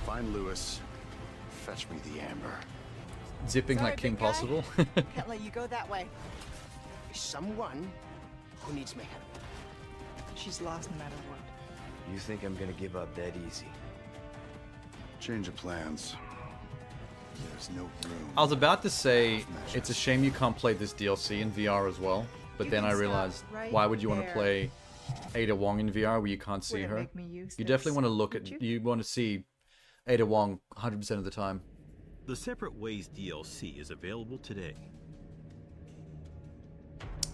[SPEAKER 14] Find Lewis. Fetch me the amber.
[SPEAKER 1] Zipping
[SPEAKER 7] Sorry,
[SPEAKER 1] like Kim
[SPEAKER 7] big guy.
[SPEAKER 1] Possible.
[SPEAKER 7] Can't let you go that way.
[SPEAKER 9] There's someone who needs my help.
[SPEAKER 7] She's lost no matter what.
[SPEAKER 9] You think I'm gonna give up that easy?
[SPEAKER 14] Change of plans. There's no room.
[SPEAKER 1] I was about to say, it's a shame you can't play this DLC in VR as well, but then I realized,
[SPEAKER 7] right
[SPEAKER 1] why would you want to
[SPEAKER 7] there.
[SPEAKER 1] play Ada Wong in VR where you can't see
[SPEAKER 7] Wouldn't
[SPEAKER 1] her?
[SPEAKER 7] make me use
[SPEAKER 1] You
[SPEAKER 7] this,
[SPEAKER 1] definitely want to look at,
[SPEAKER 7] would you?
[SPEAKER 1] you want to see Ada Wong 100% of the time.
[SPEAKER 4] The Separate Ways DLC is available today.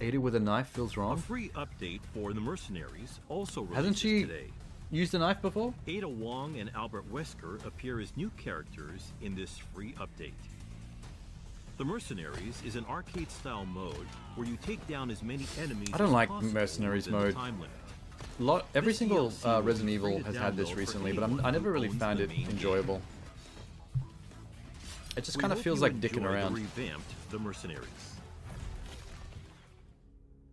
[SPEAKER 1] Ada with a knife feels
[SPEAKER 4] A
[SPEAKER 1] wrong.
[SPEAKER 4] free update for the Mercenaries also releases
[SPEAKER 1] Hasn't she
[SPEAKER 4] today.
[SPEAKER 1] used a knife before?
[SPEAKER 4] Ada Wong and Albert Wesker appear as new characters in this free update. The Mercenaries is an arcade-style mode where you take down as many enemies
[SPEAKER 1] I don't
[SPEAKER 4] as
[SPEAKER 1] like
[SPEAKER 4] possible
[SPEAKER 1] Mercenaries
[SPEAKER 4] within the
[SPEAKER 1] mode.
[SPEAKER 4] time limit.
[SPEAKER 1] Every
[SPEAKER 4] This
[SPEAKER 1] single
[SPEAKER 4] DLC will be
[SPEAKER 1] Resident
[SPEAKER 4] free
[SPEAKER 1] Evil
[SPEAKER 4] to
[SPEAKER 1] has had this
[SPEAKER 4] download for
[SPEAKER 1] recently, but
[SPEAKER 4] anyone
[SPEAKER 1] I never
[SPEAKER 4] who
[SPEAKER 1] really
[SPEAKER 4] owns
[SPEAKER 1] found
[SPEAKER 4] the
[SPEAKER 1] it
[SPEAKER 4] main game.
[SPEAKER 1] enjoyable. It just
[SPEAKER 4] We
[SPEAKER 1] kind of
[SPEAKER 4] hope
[SPEAKER 1] feels
[SPEAKER 4] you
[SPEAKER 1] like dicking
[SPEAKER 4] enjoy
[SPEAKER 1] around.
[SPEAKER 4] The revamped The Mercenaries.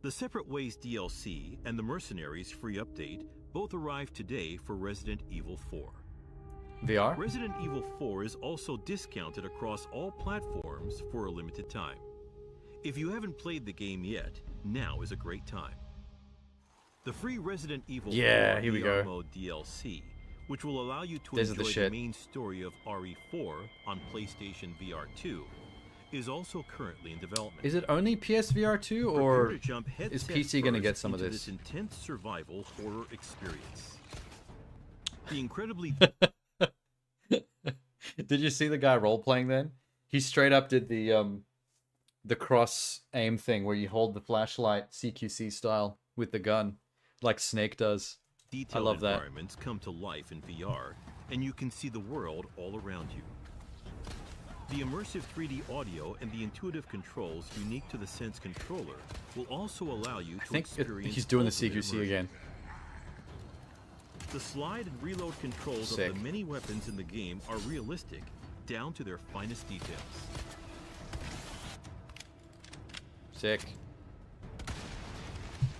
[SPEAKER 4] The Separate Ways DLC and the Mercenaries free update both arrived today for Resident Evil 4.
[SPEAKER 1] VR?
[SPEAKER 4] Resident Evil 4 is also discounted across all platforms for a limited time. If you haven't played the game yet, now is a great time. The free Resident Evil 4
[SPEAKER 1] here we
[SPEAKER 4] VR
[SPEAKER 1] go.
[SPEAKER 4] mode DLC, which will allow you to
[SPEAKER 1] These are the
[SPEAKER 4] enjoy the
[SPEAKER 1] shit.
[SPEAKER 4] main story of RE4 on PlayStation VR 2, is also currently in development.
[SPEAKER 1] Is it only PSVR 2
[SPEAKER 4] Prepare
[SPEAKER 1] or
[SPEAKER 4] to jump
[SPEAKER 1] is
[SPEAKER 4] headset
[SPEAKER 1] PC going to
[SPEAKER 4] first
[SPEAKER 1] get some of
[SPEAKER 4] into
[SPEAKER 1] this?
[SPEAKER 4] intense survival horror experience. The incredibly
[SPEAKER 1] Did you see the guy role playing then? He straight up did the cross aim thing where you hold the flashlight CQC style with the gun, like Snake does.
[SPEAKER 4] detailed
[SPEAKER 1] I love that.
[SPEAKER 4] environments come to life in VR, and you can see the world all around you. The immersive 3D audio and the intuitive controls unique to the Sense controller will also allow you to
[SPEAKER 1] I think
[SPEAKER 4] experience
[SPEAKER 1] he's doing the
[SPEAKER 4] ultimate
[SPEAKER 1] CQC
[SPEAKER 4] immersion.
[SPEAKER 1] again.
[SPEAKER 4] The slide and reload controls
[SPEAKER 1] Sick.
[SPEAKER 4] of the many weapons in the game are realistic, down to their finest details.
[SPEAKER 1] Sick.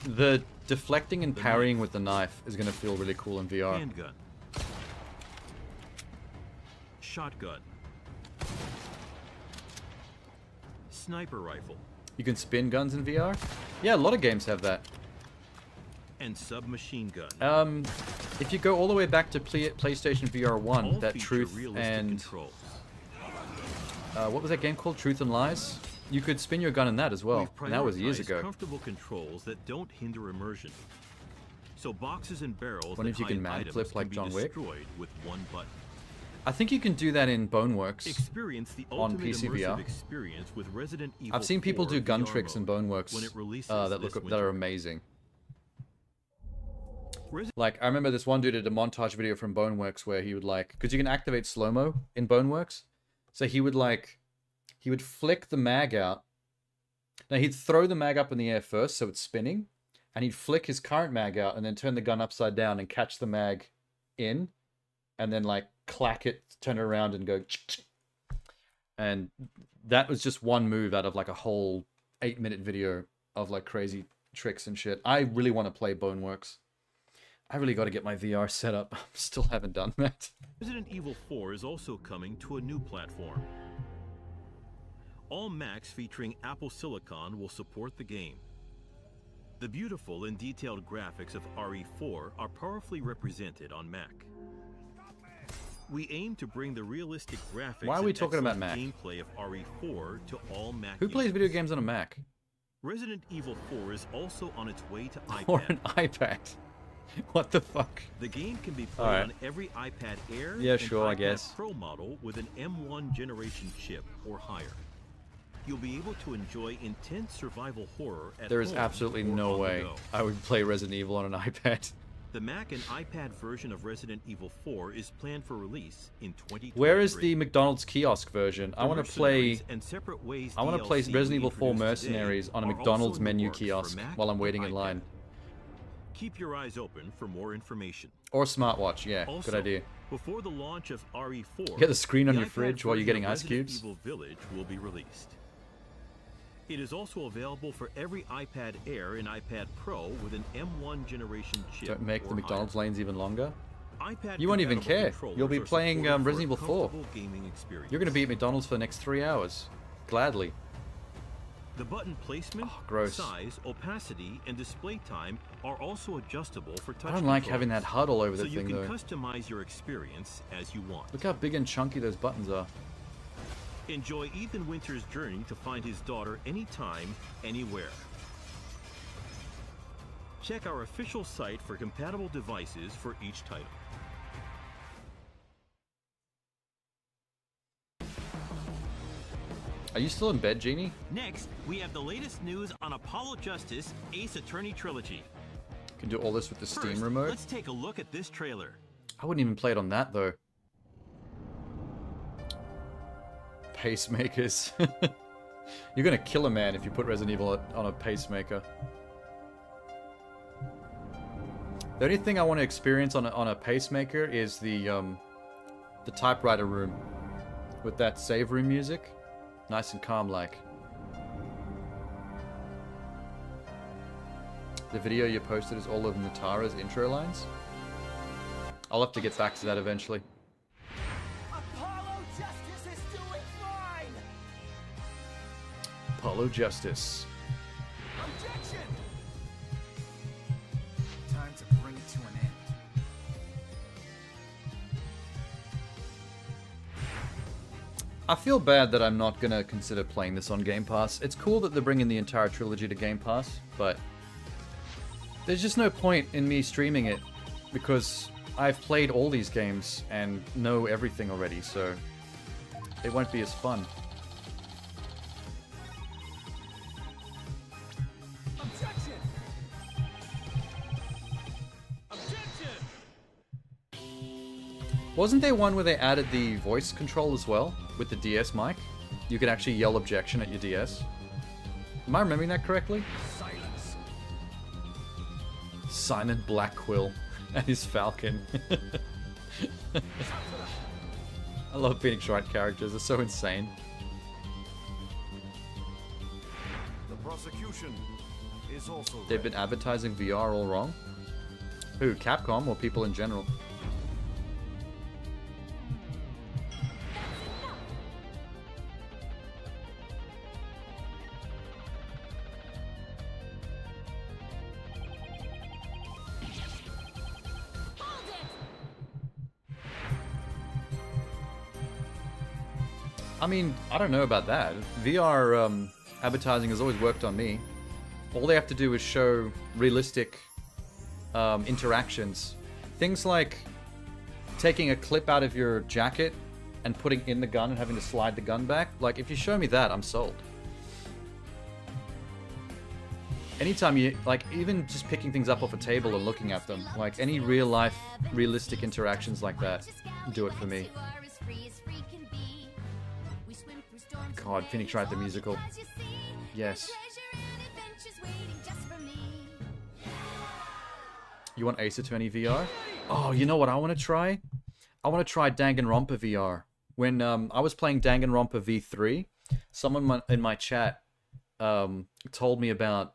[SPEAKER 1] The deflecting and parrying with the knife is going to feel really cool in VR.
[SPEAKER 4] Handgun. Shotgun. Sniper rifle.
[SPEAKER 1] You can spin guns in VR? Yeah, a lot of games have that.
[SPEAKER 4] And submachine gun.
[SPEAKER 1] If you go all the way back to PlayStation VR 1,
[SPEAKER 4] All
[SPEAKER 1] that
[SPEAKER 4] feature
[SPEAKER 1] Truth
[SPEAKER 4] realistic
[SPEAKER 1] and...
[SPEAKER 4] controls.
[SPEAKER 1] what was that game called? Truth and Lies? You could spin your gun in that as well,
[SPEAKER 4] We've
[SPEAKER 1] and that was years
[SPEAKER 4] prioritized
[SPEAKER 1] ago.
[SPEAKER 4] Comfortable controls that don't hinder immersion. So boxes and barrels
[SPEAKER 1] Wonder
[SPEAKER 4] that
[SPEAKER 1] if you can
[SPEAKER 4] hide
[SPEAKER 1] man
[SPEAKER 4] items
[SPEAKER 1] flip
[SPEAKER 4] can
[SPEAKER 1] like
[SPEAKER 4] be
[SPEAKER 1] John Wick?
[SPEAKER 4] destroyed with one button.
[SPEAKER 1] I think you can do that in Boneworks.
[SPEAKER 4] Experience the
[SPEAKER 1] on
[SPEAKER 4] ultimate
[SPEAKER 1] PC
[SPEAKER 4] immersive
[SPEAKER 1] VR.
[SPEAKER 4] experience with Resident Evil
[SPEAKER 1] I've seen people
[SPEAKER 4] 4
[SPEAKER 1] do gun
[SPEAKER 4] VR
[SPEAKER 1] tricks in
[SPEAKER 4] mode
[SPEAKER 1] Boneworks
[SPEAKER 4] when it releases
[SPEAKER 1] that
[SPEAKER 4] this
[SPEAKER 1] that
[SPEAKER 4] winter.
[SPEAKER 1] are amazing. Like, I remember this one dude did a montage video from Boneworks where he would like, because you can activate slow-mo in Boneworks, so he would flick the mag out. Now he'd throw the mag up in the air first, so it's spinning, and he'd flick his current mag out and then turn the gun upside down and catch the mag in, and then like clack it, turn it around and go. And that was just one move out of like a whole 8-minute video of like crazy tricks and shit. I really want to play Boneworks. I really got to get my VR set up. Still haven't done that.
[SPEAKER 4] Resident Evil 4 is also coming to a new platform. All Macs featuring Apple Silicon will support the game. The beautiful and detailed graphics of RE4 are powerfully represented on Mac. We aim to bring the realistic graphics
[SPEAKER 1] Why are we
[SPEAKER 4] and
[SPEAKER 1] talking about
[SPEAKER 4] excellent
[SPEAKER 1] Mac?
[SPEAKER 4] gameplay of RE4 to all Mac
[SPEAKER 1] Who plays
[SPEAKER 4] users.
[SPEAKER 1] video games on a Mac?
[SPEAKER 4] Resident Evil 4 is also on its way to iPad.
[SPEAKER 1] Or an iPad? What the fuck?
[SPEAKER 4] The game can be played
[SPEAKER 1] Alright.
[SPEAKER 4] on every iPad Air
[SPEAKER 1] Yeah,
[SPEAKER 4] and
[SPEAKER 1] sure, I
[SPEAKER 4] iPad
[SPEAKER 1] guess.
[SPEAKER 4] Pro model with an M1 generation chip or higher. You'll be able to enjoy intense survival horror at
[SPEAKER 1] There is
[SPEAKER 4] home
[SPEAKER 1] absolutely
[SPEAKER 4] or
[SPEAKER 1] no
[SPEAKER 4] on the
[SPEAKER 1] way
[SPEAKER 4] go.
[SPEAKER 1] I would play Resident Evil on an iPad.
[SPEAKER 4] The Mac and iPad version of Resident Evil 4 is planned for release in 2023.
[SPEAKER 1] Where is the McDonald's kiosk version? I
[SPEAKER 4] The
[SPEAKER 1] want to play.
[SPEAKER 4] Mercenaries and Separate Ways
[SPEAKER 1] I want to play
[SPEAKER 4] DLC
[SPEAKER 1] Resident Evil 4
[SPEAKER 4] introduced today
[SPEAKER 1] Mercenaries on a
[SPEAKER 4] are
[SPEAKER 1] McDonald's
[SPEAKER 4] also in the
[SPEAKER 1] menu
[SPEAKER 4] works for
[SPEAKER 1] kiosk
[SPEAKER 4] Mac
[SPEAKER 1] while I'm
[SPEAKER 4] and
[SPEAKER 1] waiting in
[SPEAKER 4] iPad.
[SPEAKER 1] line.
[SPEAKER 4] Keep your eyes open for more information.
[SPEAKER 1] Or a smartwatch, yeah,
[SPEAKER 4] Also,
[SPEAKER 1] good idea.
[SPEAKER 4] Before the launch of RE4,
[SPEAKER 1] Get the screen on your
[SPEAKER 4] iPad
[SPEAKER 1] fridge while you're
[SPEAKER 4] version
[SPEAKER 1] getting
[SPEAKER 4] of
[SPEAKER 1] ice
[SPEAKER 4] Resident
[SPEAKER 1] cubes.
[SPEAKER 4] Evil Village will be released. It is also available for every iPad Air and iPad Pro with an M1 generation chip.
[SPEAKER 1] Don't make the
[SPEAKER 4] or
[SPEAKER 1] McDonald's lanes even longer.
[SPEAKER 4] higher. iPad
[SPEAKER 1] You won't even
[SPEAKER 4] compatible
[SPEAKER 1] care.
[SPEAKER 4] controllers
[SPEAKER 1] You'll be
[SPEAKER 4] are
[SPEAKER 1] playing
[SPEAKER 4] supported for
[SPEAKER 1] Resident
[SPEAKER 4] a
[SPEAKER 1] Evil 4.
[SPEAKER 4] comfortable gaming experience.
[SPEAKER 1] You're going to be at McDonald's for the next 3 hours. Gladly.
[SPEAKER 4] The button placement,
[SPEAKER 1] gross.
[SPEAKER 4] size, opacity, and display time are also adjustable for touch
[SPEAKER 1] I don't like
[SPEAKER 4] controls.
[SPEAKER 1] having that HUD all over
[SPEAKER 4] so
[SPEAKER 1] the
[SPEAKER 4] you
[SPEAKER 1] thing,
[SPEAKER 4] can
[SPEAKER 1] though.
[SPEAKER 4] customize your experience as you want.
[SPEAKER 1] Look how big and chunky those buttons are.
[SPEAKER 4] Enjoy Ethan Winter's journey to find his daughter anytime, anywhere. Check our official site for compatible devices for each title.
[SPEAKER 1] Are you still in bed, Genie?
[SPEAKER 4] Next, we have the latest news on Apollo Justice Ace Attorney Trilogy.
[SPEAKER 1] Can do all this with the Steam
[SPEAKER 4] First,
[SPEAKER 1] remote.
[SPEAKER 4] let's take a look at this trailer.
[SPEAKER 1] I wouldn't even play it on that, though. Pacemakers. You're gonna kill a man if you put Resident Evil on a pacemaker. The only thing I want to experience on a pacemaker is the typewriter room with that save room music, nice and calm like. The video you posted is all of Natara's intro lines. I'll have to get back to that eventually.
[SPEAKER 14] Apollo Justice is doing fine!
[SPEAKER 1] Apollo Justice.
[SPEAKER 14] Objection! Time to bring it to an end.
[SPEAKER 1] I feel bad that I'm not gonna consider playing this on Game Pass. It's cool that they're bringing the entire trilogy to Game Pass, but there's just no point in me streaming it because I've played all these games and know everything already, so it won't be as fun.
[SPEAKER 14] Objection!
[SPEAKER 1] Wasn't there one where they added the voice control as well with the DS mic? You could actually yell objection at your DS. Am I remembering that correctly?
[SPEAKER 14] Silence.
[SPEAKER 1] Simon Blackquill and his falcon. I love Phoenix Wright characters, they're so insane.
[SPEAKER 8] The prosecution is also
[SPEAKER 1] They've been advertising VR all wrong? Who, Capcom or people in general? I mean, I don't know about that. VR advertising has always worked on me. All they have to do is show realistic interactions. Things like taking a clip out of your jacket and putting in the gun and having to slide the gun back. Like, if you show me that, I'm sold. Anytime you, like, even just picking things up off a table and looking at them, like, any real-life, realistic interactions like that do it for me. God, Phoenix Wright the musical. Yes. You want Ace Attorney VR? Oh, you know what I want to try? I want to try Danganronpa VR. When I was playing Danganronpa V3, someone in my chat told me about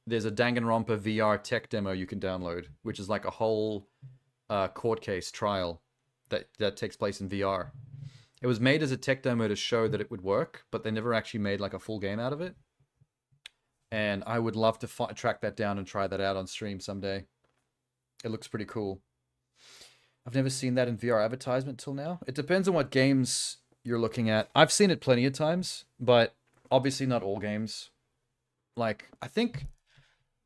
[SPEAKER 1] there's a Danganronpa VR tech demo you can download, which is like a whole court case trial that takes place in VR. It was made as a tech demo to show that it would work, but they never actually made like a full game out of it. And I would love to track that down and try that out on stream someday. It looks pretty cool. I've never seen that in VR advertisement till now. It depends on what games you're looking at. I've seen it plenty of times, but obviously not all games. Like, I think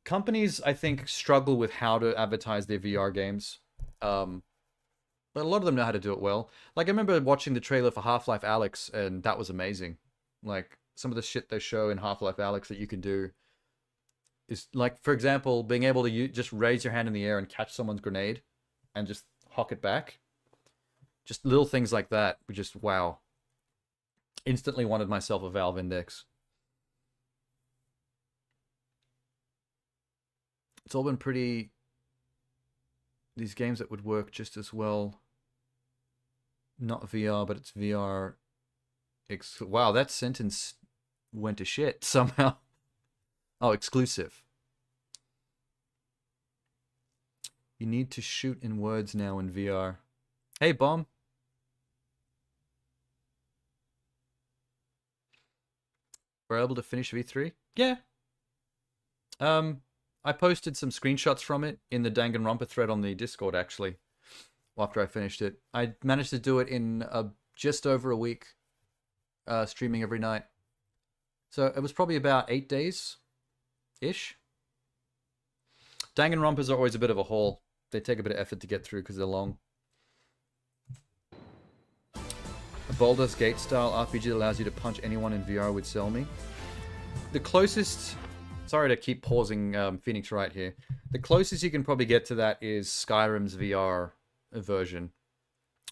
[SPEAKER 1] companies, struggle with how to advertise their VR games. But a lot of them know how to do it well. Like, I remember watching the trailer for Half-Life Alyx, and that was amazing. Like, some of the shit they show in Half-Life Alyx that you can do is, like, for example, being able to just raise your hand in the air and catch someone's grenade and just hock it back. Just little things like that were just, wow. Instantly wanted myself a Valve Index. It's all been pretty... These games that would work just as well. Not VR, but it's VR. Wow, that sentence went to shit somehow. Oh, exclusive. You need to shoot in words now in VR. Hey, Bomb. We're able to finish V3? Yeah. I posted some screenshots from it in the Danganronpa thread on the Discord, actually, after I finished it. I managed to do it in just over a week, streaming every night. So it was probably about 8 days-ish. Danganronpas are always a bit of a haul. They take a bit of effort to get through because they're long. A Baldur's Gate style RPG that allows you to punch anyone in VR would sell me. The closest... Sorry to keep pausing Phoenix Wright here. The closest you can probably get to that is Skyrim's VR version,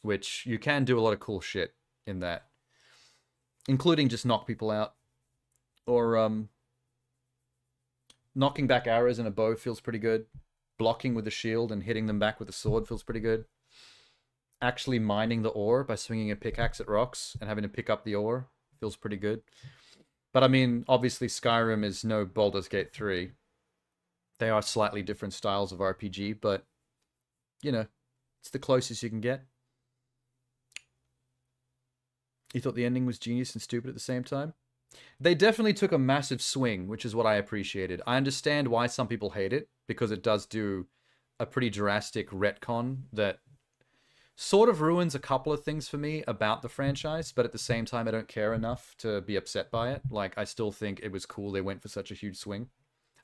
[SPEAKER 1] which you can do a lot of cool shit in that, including just knock people out, or knocking back arrows in a bow feels pretty good. Blocking with a shield and hitting them back with a sword feels pretty good. Actually mining the ore by swinging a pickaxe at rocks and having to pick up the ore feels pretty good. But I mean, obviously Skyrim is no Baldur's Gate 3. They are slightly different styles of RPG, but, you know, it's the closest you can get. You thought the ending was genius and stupid at the same time? They definitely took a massive swing, which is what I appreciated. I understand why some people hate it, because it does do a pretty drastic retcon that sort of ruins a couple of things for me about the franchise, but at the same time, I don't care enough to be upset by it. Like, I still think it was cool they went for such a huge swing.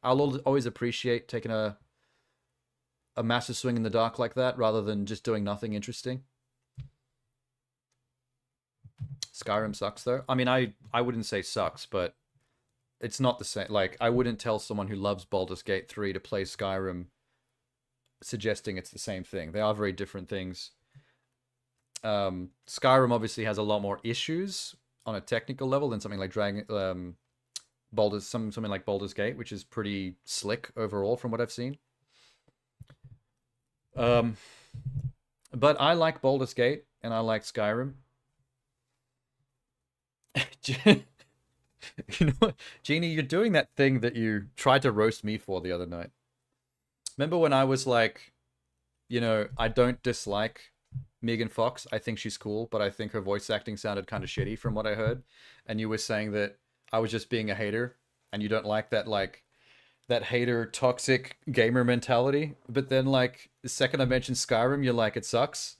[SPEAKER 1] I'll always appreciate taking a massive swing in the dark like that, rather than just doing nothing interesting. Skyrim sucks, though. I mean, I wouldn't say sucks, but it's not the same. Like, I wouldn't tell someone who loves Baldur's Gate 3 to play Skyrim suggesting it's the same thing. They are very different things. Skyrim obviously has a lot more issues on a technical level than something like something like Baldur's Gate, which is pretty slick overall from what I've seen. But I like Baldur's Gate and I like Skyrim. You know what, Jeannie, you're doing that thing that you tried to roast me for the other night. Remember when I was like, you know, I don't dislike Megan Fox. I think she's cool, but I think her voice acting sounded kind of shitty from what I heard. And you were saying that I was just being a hater and you don't like that, like, that hater toxic gamer mentality. But then, like, the second I mentioned Skyrim, you're like, it sucks.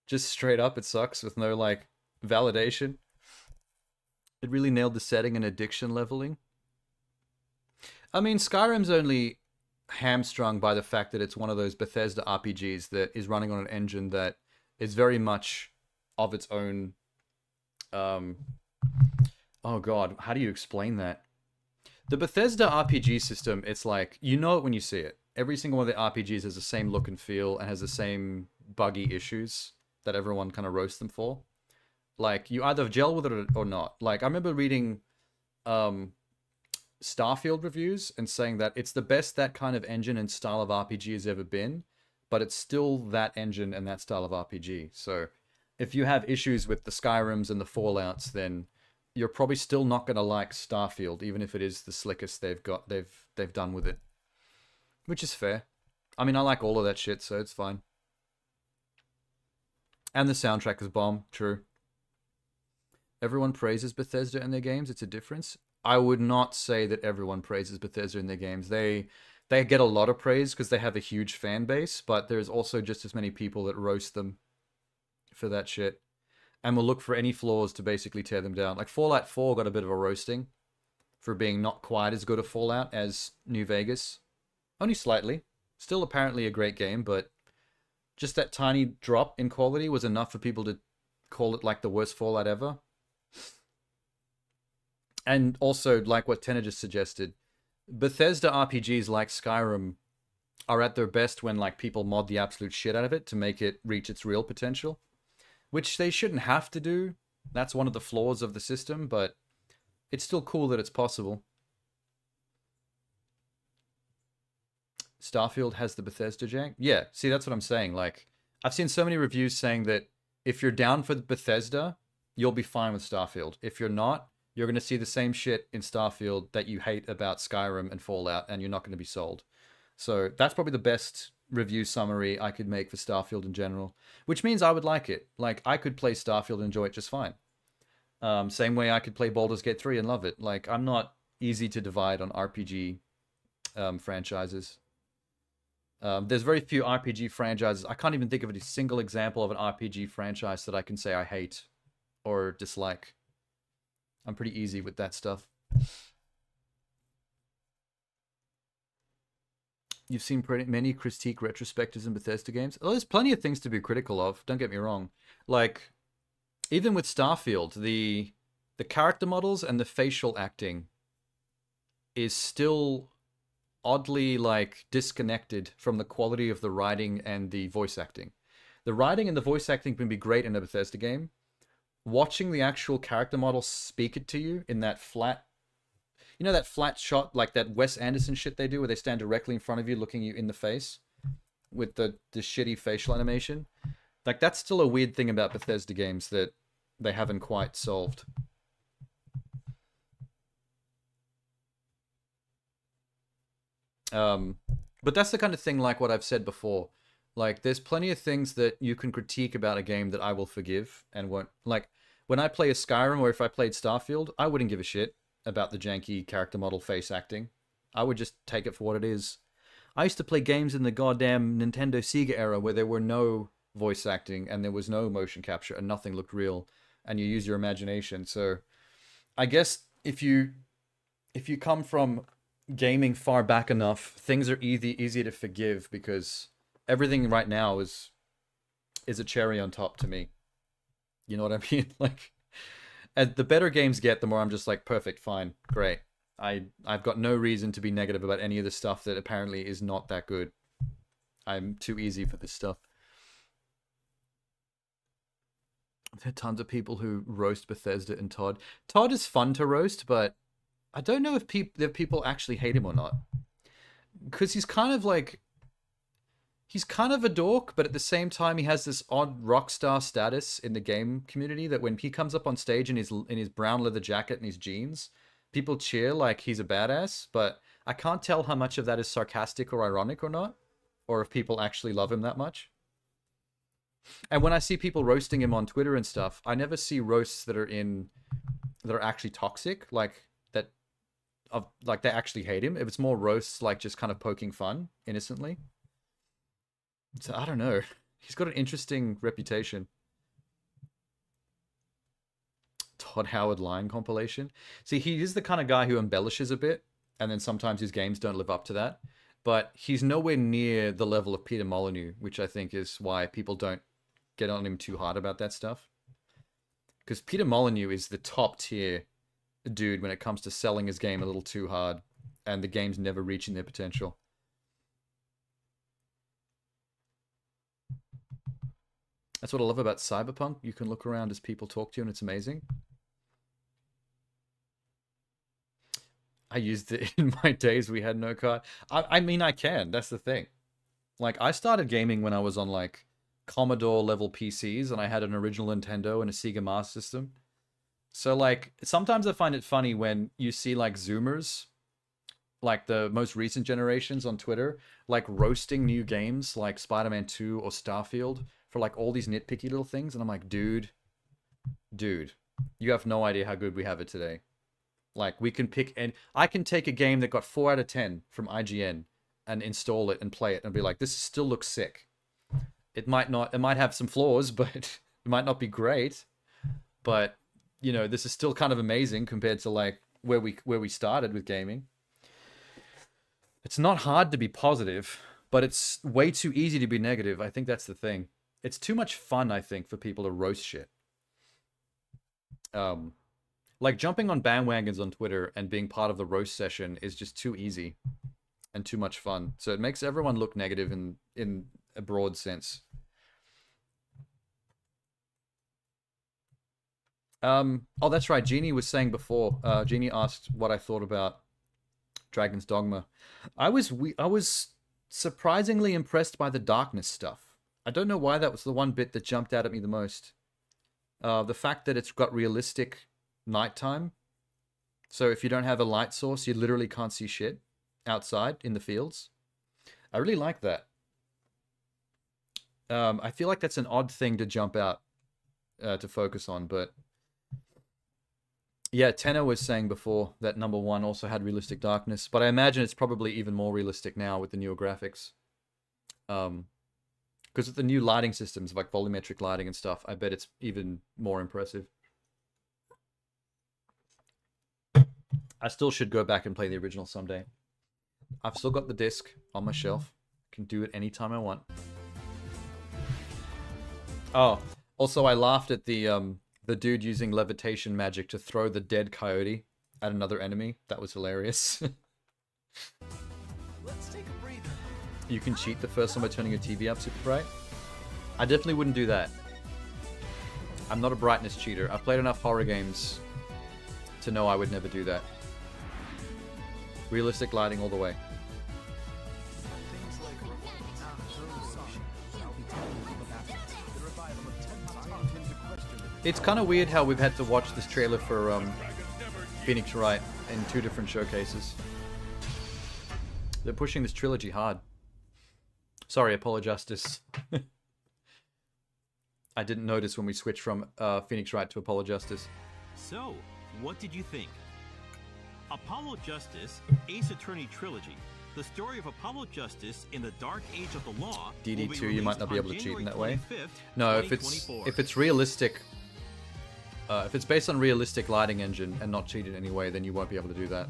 [SPEAKER 1] Just straight up, it sucks with no, like, validation. It really nailed the setting and addiction leveling. I mean, Skyrim's only hamstrung by the fact that it's one of those Bethesda RPGs that is running on an engine that is very much of its own. Oh god, how do you explain that? The Bethesda RPG system, it's like, you know it when you see it. Every single one of the RPGs has the same look and feel and has the same buggy issues that everyone kind of roasts them for. Like, you either gel with it or not. Like, I remember reading Starfield reviews and saying that it's the best that kind of engine and style of RPG has ever been, but it's still that engine and that style of RPG. So, if you have issues with the Skyrims and the Fallouts, then you're probably still not going to like Starfield, even if it is the slickest they've done with it. Which is fair. I mean, I like all of that shit, so it's fine. And the soundtrack is bomb, true. Everyone praises Bethesda in their games, it's a difference. I would not say that everyone praises Bethesda in their games. They get a lot of praise because they have a huge fan base, but there's also just as many people that roast them for that shit. And will look for any flaws to basically tear them down. Like Fallout 4 got a bit of a roasting for being not quite as good a Fallout as New Vegas. Only slightly. Still apparently a great game, but just that tiny drop in quality was enough for people to call it like the worst Fallout ever. And also, like what Tenna just suggested, Bethesda RPGs like Skyrim are at their best when like people mod the absolute shit out of it to make it reach its real potential. Which they shouldn't have to do. That's one of the flaws of the system, but it's still cool that it's possible. Starfield has the Bethesda jank? Yeah, see, that's what I'm saying. Like, I've seen so many reviews saying that if you're down for Bethesda, you'll be fine with Starfield. If you're not, you're going to see the same shit in Starfield that you hate about Skyrim and Fallout, and you're not going to be sold. So that's probably the best review summary I could make for Starfield in general, which means I would like it. Like, I could play Starfield and enjoy it just fine. Same way I could play Baldur's Gate 3 and love it. Like, I'm not easy to divide on RPG franchises. There's very few RPG franchises. I can't even think of a single example of an RPG franchise that I can say I hate or dislike. I'm pretty easy with that stuff. You've seen many critique retrospectives in Bethesda games. Oh, there's plenty of things to be critical of, don't get me wrong. Like, even with Starfield, the character models and the facial acting is still oddly, like, disconnected from the quality of the writing and the voice acting. The writing and the voice acting can be great in a Bethesda game. Watching the actual character model speak it to you in that flat... You know that flat shot, like that Wes Anderson shit they do, where they stand directly in front of you, looking you in the face, with the shitty facial animation? Like, that's still a weird thing about Bethesda games that they haven't quite solved. But that's the kind of thing, like what I've said before. Like, there's plenty of things that you can critique about a game that I will forgive and won't. Like, when I play a Skyrim, or if I played Starfield, I wouldn't give a shit about the janky character model face acting. I would just take it for what it is. I used to play games in the goddamn Nintendo Sega era where there were no voice acting and there was no motion capture and nothing looked real, and you use your imagination. So I guess if you come from gaming far back enough, things are easy to forgive, because everything right now is a cherry on top to me. You know what I mean? Like, as the better games get, the more I'm just like, perfect, fine, great. I've got no reason to be negative about any of the stuff that apparently is not that good. I'm too easy for this stuff. There are tons of people who roast Bethesda and Todd. Todd is fun to roast, but I don't know if people actually hate him or not. Because he's kind of like... He's kind of a dork, but at the same time he has this odd rock star status in the game community that when he comes up on stage in his brown leather jacket and his jeans, people cheer like he's a badass, but I can't tell how much of that is sarcastic or ironic or not, or if people actually love him that much. And when I see people roasting him on Twitter and stuff, I never see roasts that are actually toxic, like they actually hate him. If it's more roasts like just kind of poking fun innocently. So I don't know. He's got an interesting reputation. Todd Howard line compilation. See, he is the kind of guy who embellishes a bit, and then sometimes his games don't live up to that. but he's nowhere near the level of Peter Molyneux, which I think is why people don't get on him too hard about that stuff. Because Peter Molyneux is the top tier dude when it comes to selling his game a little too hard, and the game's never reaching their potential. That's what I love about Cyberpunk. You can look around as people talk to you, and it's amazing. I used it in my days we had no card. I mean, I can. That's the thing. Like, I started gaming when I was on, like, Commodore level PCs, and I had an original Nintendo and a Sega Master System. So, like, sometimes I find it funny when you see, like, Zoomers, like the most recent generations on Twitter, like, roasting new games like Spider-Man 2 or Starfield for, like, all these nitpicky little things. And I'm like, dude, you have no idea how good we have it today. Like, we can pick, and I can take a game that got 4 out of 10 from IGN and install it and play it and be like, this still looks sick. It might have some flaws, but it might not be great. But, you know, this is still kind of amazing compared to, like, where we started with gaming. It's not hard to be positive, but it's way too easy to be negative. I think that's the thing. It's too much fun, I think, for people to roast shit. Like, jumping on bandwagons on Twitter and being part of the roast session is just too easy and too much fun. So it makes everyone look negative in a broad sense. Oh, that's right. Jeannie was saying before. Jeannie asked what I thought about Dragon's Dogma. I was surprisingly impressed by the darkness stuff. I don't know why that was the one bit that jumped out at me the most. The fact that it's got realistic nighttime. So if you don't have a light source, you literally can't see shit outside in the fields. I really like that. I feel like that's an odd thing to jump out to focus on, but yeah, Tenor was saying before that number 1 also had realistic darkness, but I imagine it's probably even more realistic now with the newer graphics. Because with the new lighting systems, like volumetric lighting and stuff, I bet it's even more impressive. I still should go back and play the original someday. I've still got the disc on my shelf. I can do it anytime I want. Oh, also I laughed at the dude using levitation magic to throw the dead coyote at another enemy. That was hilarious.
[SPEAKER 5] Let's take a breather.
[SPEAKER 1] You can cheat the first time by turning your TV up super bright. I definitely wouldn't do that. I'm not a brightness cheater. I've played enough horror games to know I would never do that. Realistic lighting all the way. It's kind of weird how we've had to watch this trailer for Phoenix Wright in 2 different showcases. They're pushing this trilogy hard. Sorry, Apolojustice. I didn't notice when we switched from Phoenix Wright to Apolojustice.
[SPEAKER 4] So, what did you think? Apollo Justice, Ace Attorney Trilogy. The story of Apollo Justice in the dark age of the law.
[SPEAKER 1] DD2, you might not be able to cheat in that way. No, if it's realistic, if it's based on realistic lighting engine and not cheated in any way, then you won't be able to do that.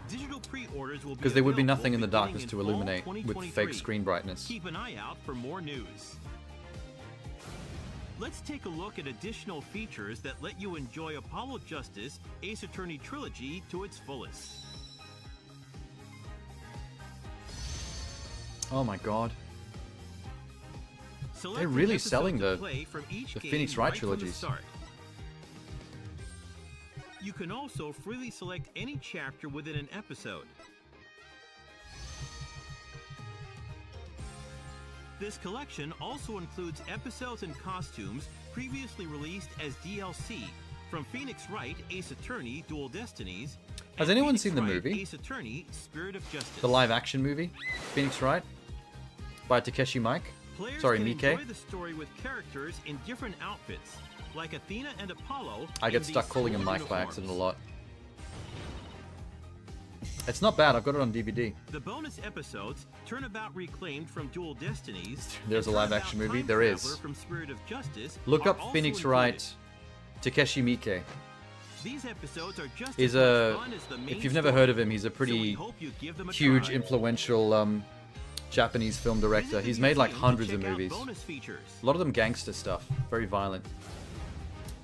[SPEAKER 4] Digital pre-orders will be
[SPEAKER 1] because there would be nothing in the darkness to illuminate with fake screen brightness.
[SPEAKER 4] Keep an eye out for more news. Let's take a look at additional features that let you enjoy Apollo Justice Ace Attorney Trilogy to its fullest.
[SPEAKER 1] Oh my god.
[SPEAKER 4] Select
[SPEAKER 1] They're really
[SPEAKER 4] episodes
[SPEAKER 1] selling
[SPEAKER 4] to
[SPEAKER 1] the
[SPEAKER 4] play from each game
[SPEAKER 1] Phoenix Wright
[SPEAKER 4] right from the
[SPEAKER 1] trilogies.
[SPEAKER 4] start. You can also freely select any chapter within an episode. This collection also includes episodes and costumes previously released as DLC from Phoenix Wright Ace Attorney Dual Destinies.
[SPEAKER 1] Has anyone seen the movie?
[SPEAKER 4] Ace Attorney Spirit of Justice.
[SPEAKER 1] The live action movie, Phoenix Wright, by Takeshi Mike.
[SPEAKER 4] Players
[SPEAKER 1] Sorry,
[SPEAKER 4] can
[SPEAKER 1] Mike.
[SPEAKER 4] enjoy the story with characters in different outfits, like Athena and Apollo.
[SPEAKER 1] I get
[SPEAKER 4] in
[SPEAKER 1] stuck
[SPEAKER 4] these
[SPEAKER 1] calling him
[SPEAKER 4] similar
[SPEAKER 1] Mike by
[SPEAKER 4] uniforms.
[SPEAKER 1] accident a lot. It's not bad. I've got it on DVD.
[SPEAKER 4] The bonus episodes, Turnabout Reclaimed from Dual Destinies.
[SPEAKER 1] There's a
[SPEAKER 4] and
[SPEAKER 1] live
[SPEAKER 4] Turnabout
[SPEAKER 1] action movie.
[SPEAKER 4] Time
[SPEAKER 1] There
[SPEAKER 4] Traveler
[SPEAKER 1] is.
[SPEAKER 4] From Spirit of Justice
[SPEAKER 1] Look
[SPEAKER 4] are
[SPEAKER 1] up
[SPEAKER 4] also
[SPEAKER 1] Phoenix
[SPEAKER 4] included.
[SPEAKER 1] Wright, Takeshi Miike.
[SPEAKER 4] These episodes are just
[SPEAKER 1] He's
[SPEAKER 4] as fun as the main
[SPEAKER 1] if you've never heard of him, he's a pretty huge,
[SPEAKER 4] try.
[SPEAKER 1] influential Japanese film director. He's made like hundreds of movies. A lot of them gangster stuff, very violent.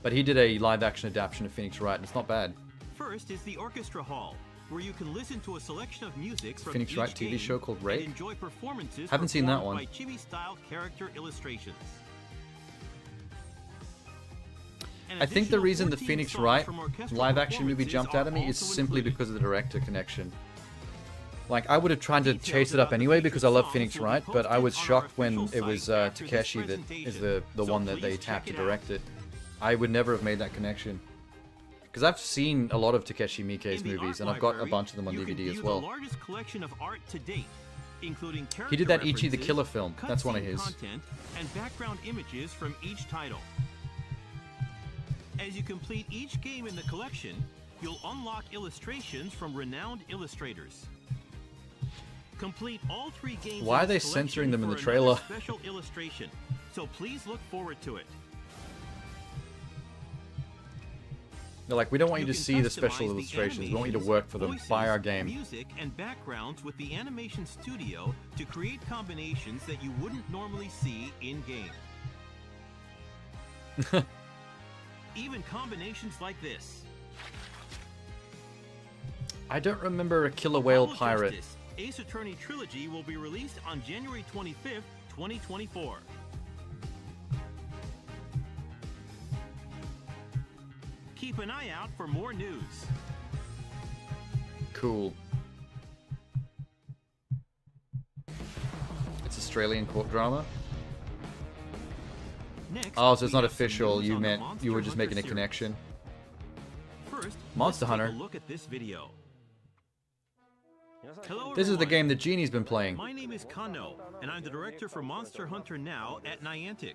[SPEAKER 1] But he did a live-action adaptation of Phoenix Wright, and it's not bad.
[SPEAKER 4] First is the Orchestra Hall, where you can listen to a selection of music from
[SPEAKER 1] Phoenix
[SPEAKER 4] each
[SPEAKER 1] Wright TV
[SPEAKER 4] game
[SPEAKER 1] show called
[SPEAKER 4] and
[SPEAKER 1] Ray?
[SPEAKER 4] enjoy performances
[SPEAKER 1] Haven't seen that
[SPEAKER 4] performed
[SPEAKER 1] one.
[SPEAKER 4] by chibi-style character illustrations.
[SPEAKER 1] I think the reason the Phoenix Wright live-action movie jumped out at me is simply because of the director connection. Like, I would have tried to chase it up anyway because I love Phoenix Wright, but I was shocked when it was Takeshi that is the one that they tapped to direct it. I would never have made that connection. Because I've seen a lot of Takeshi Miike's movies, and I've got a bunch of them on DVD as well. He did that Ichi the Killer film. That's one of his.
[SPEAKER 4] Content and background images from each title. As you complete each game in the collection, you'll unlock illustrations from renowned illustrators. Complete all 3 games.
[SPEAKER 1] Why are
[SPEAKER 4] in
[SPEAKER 1] they
[SPEAKER 4] this collection
[SPEAKER 1] censoring them in
[SPEAKER 4] for
[SPEAKER 1] the trailer?
[SPEAKER 4] another special illustration, so please look forward to it.
[SPEAKER 1] They're like, we don't want you to
[SPEAKER 4] can
[SPEAKER 1] see the
[SPEAKER 4] customize
[SPEAKER 1] special
[SPEAKER 4] the
[SPEAKER 1] illustrations. We want you to
[SPEAKER 4] animations,
[SPEAKER 1] work for them.
[SPEAKER 4] voices,
[SPEAKER 1] Buy our game.
[SPEAKER 4] Music and backgrounds with the animation studio to create combinations that you wouldn't normally see in game. Even combinations like this.
[SPEAKER 1] I don't remember a killer whale
[SPEAKER 4] Apollo
[SPEAKER 1] pirate.
[SPEAKER 4] Justice, Ace Attorney Trilogy will be released on January 25th, 2024. Keep an eye out for more news.
[SPEAKER 1] Cool. It's Australian court drama.
[SPEAKER 4] Next,
[SPEAKER 1] Oh, so it's
[SPEAKER 4] we
[SPEAKER 1] not
[SPEAKER 4] have some
[SPEAKER 1] official.
[SPEAKER 4] news
[SPEAKER 1] You
[SPEAKER 4] on the
[SPEAKER 1] meant
[SPEAKER 4] Monster
[SPEAKER 1] you were just
[SPEAKER 4] Hunter
[SPEAKER 1] making a
[SPEAKER 4] series.
[SPEAKER 1] connection.
[SPEAKER 4] First,
[SPEAKER 1] Monster
[SPEAKER 4] let's
[SPEAKER 1] Hunter.
[SPEAKER 4] Take a look at this video. Hello,
[SPEAKER 1] This is the
[SPEAKER 4] everyone.
[SPEAKER 1] game that Genie's been playing.
[SPEAKER 4] My name is Kano, and I'm the director for Monster Hunter Now at Niantic.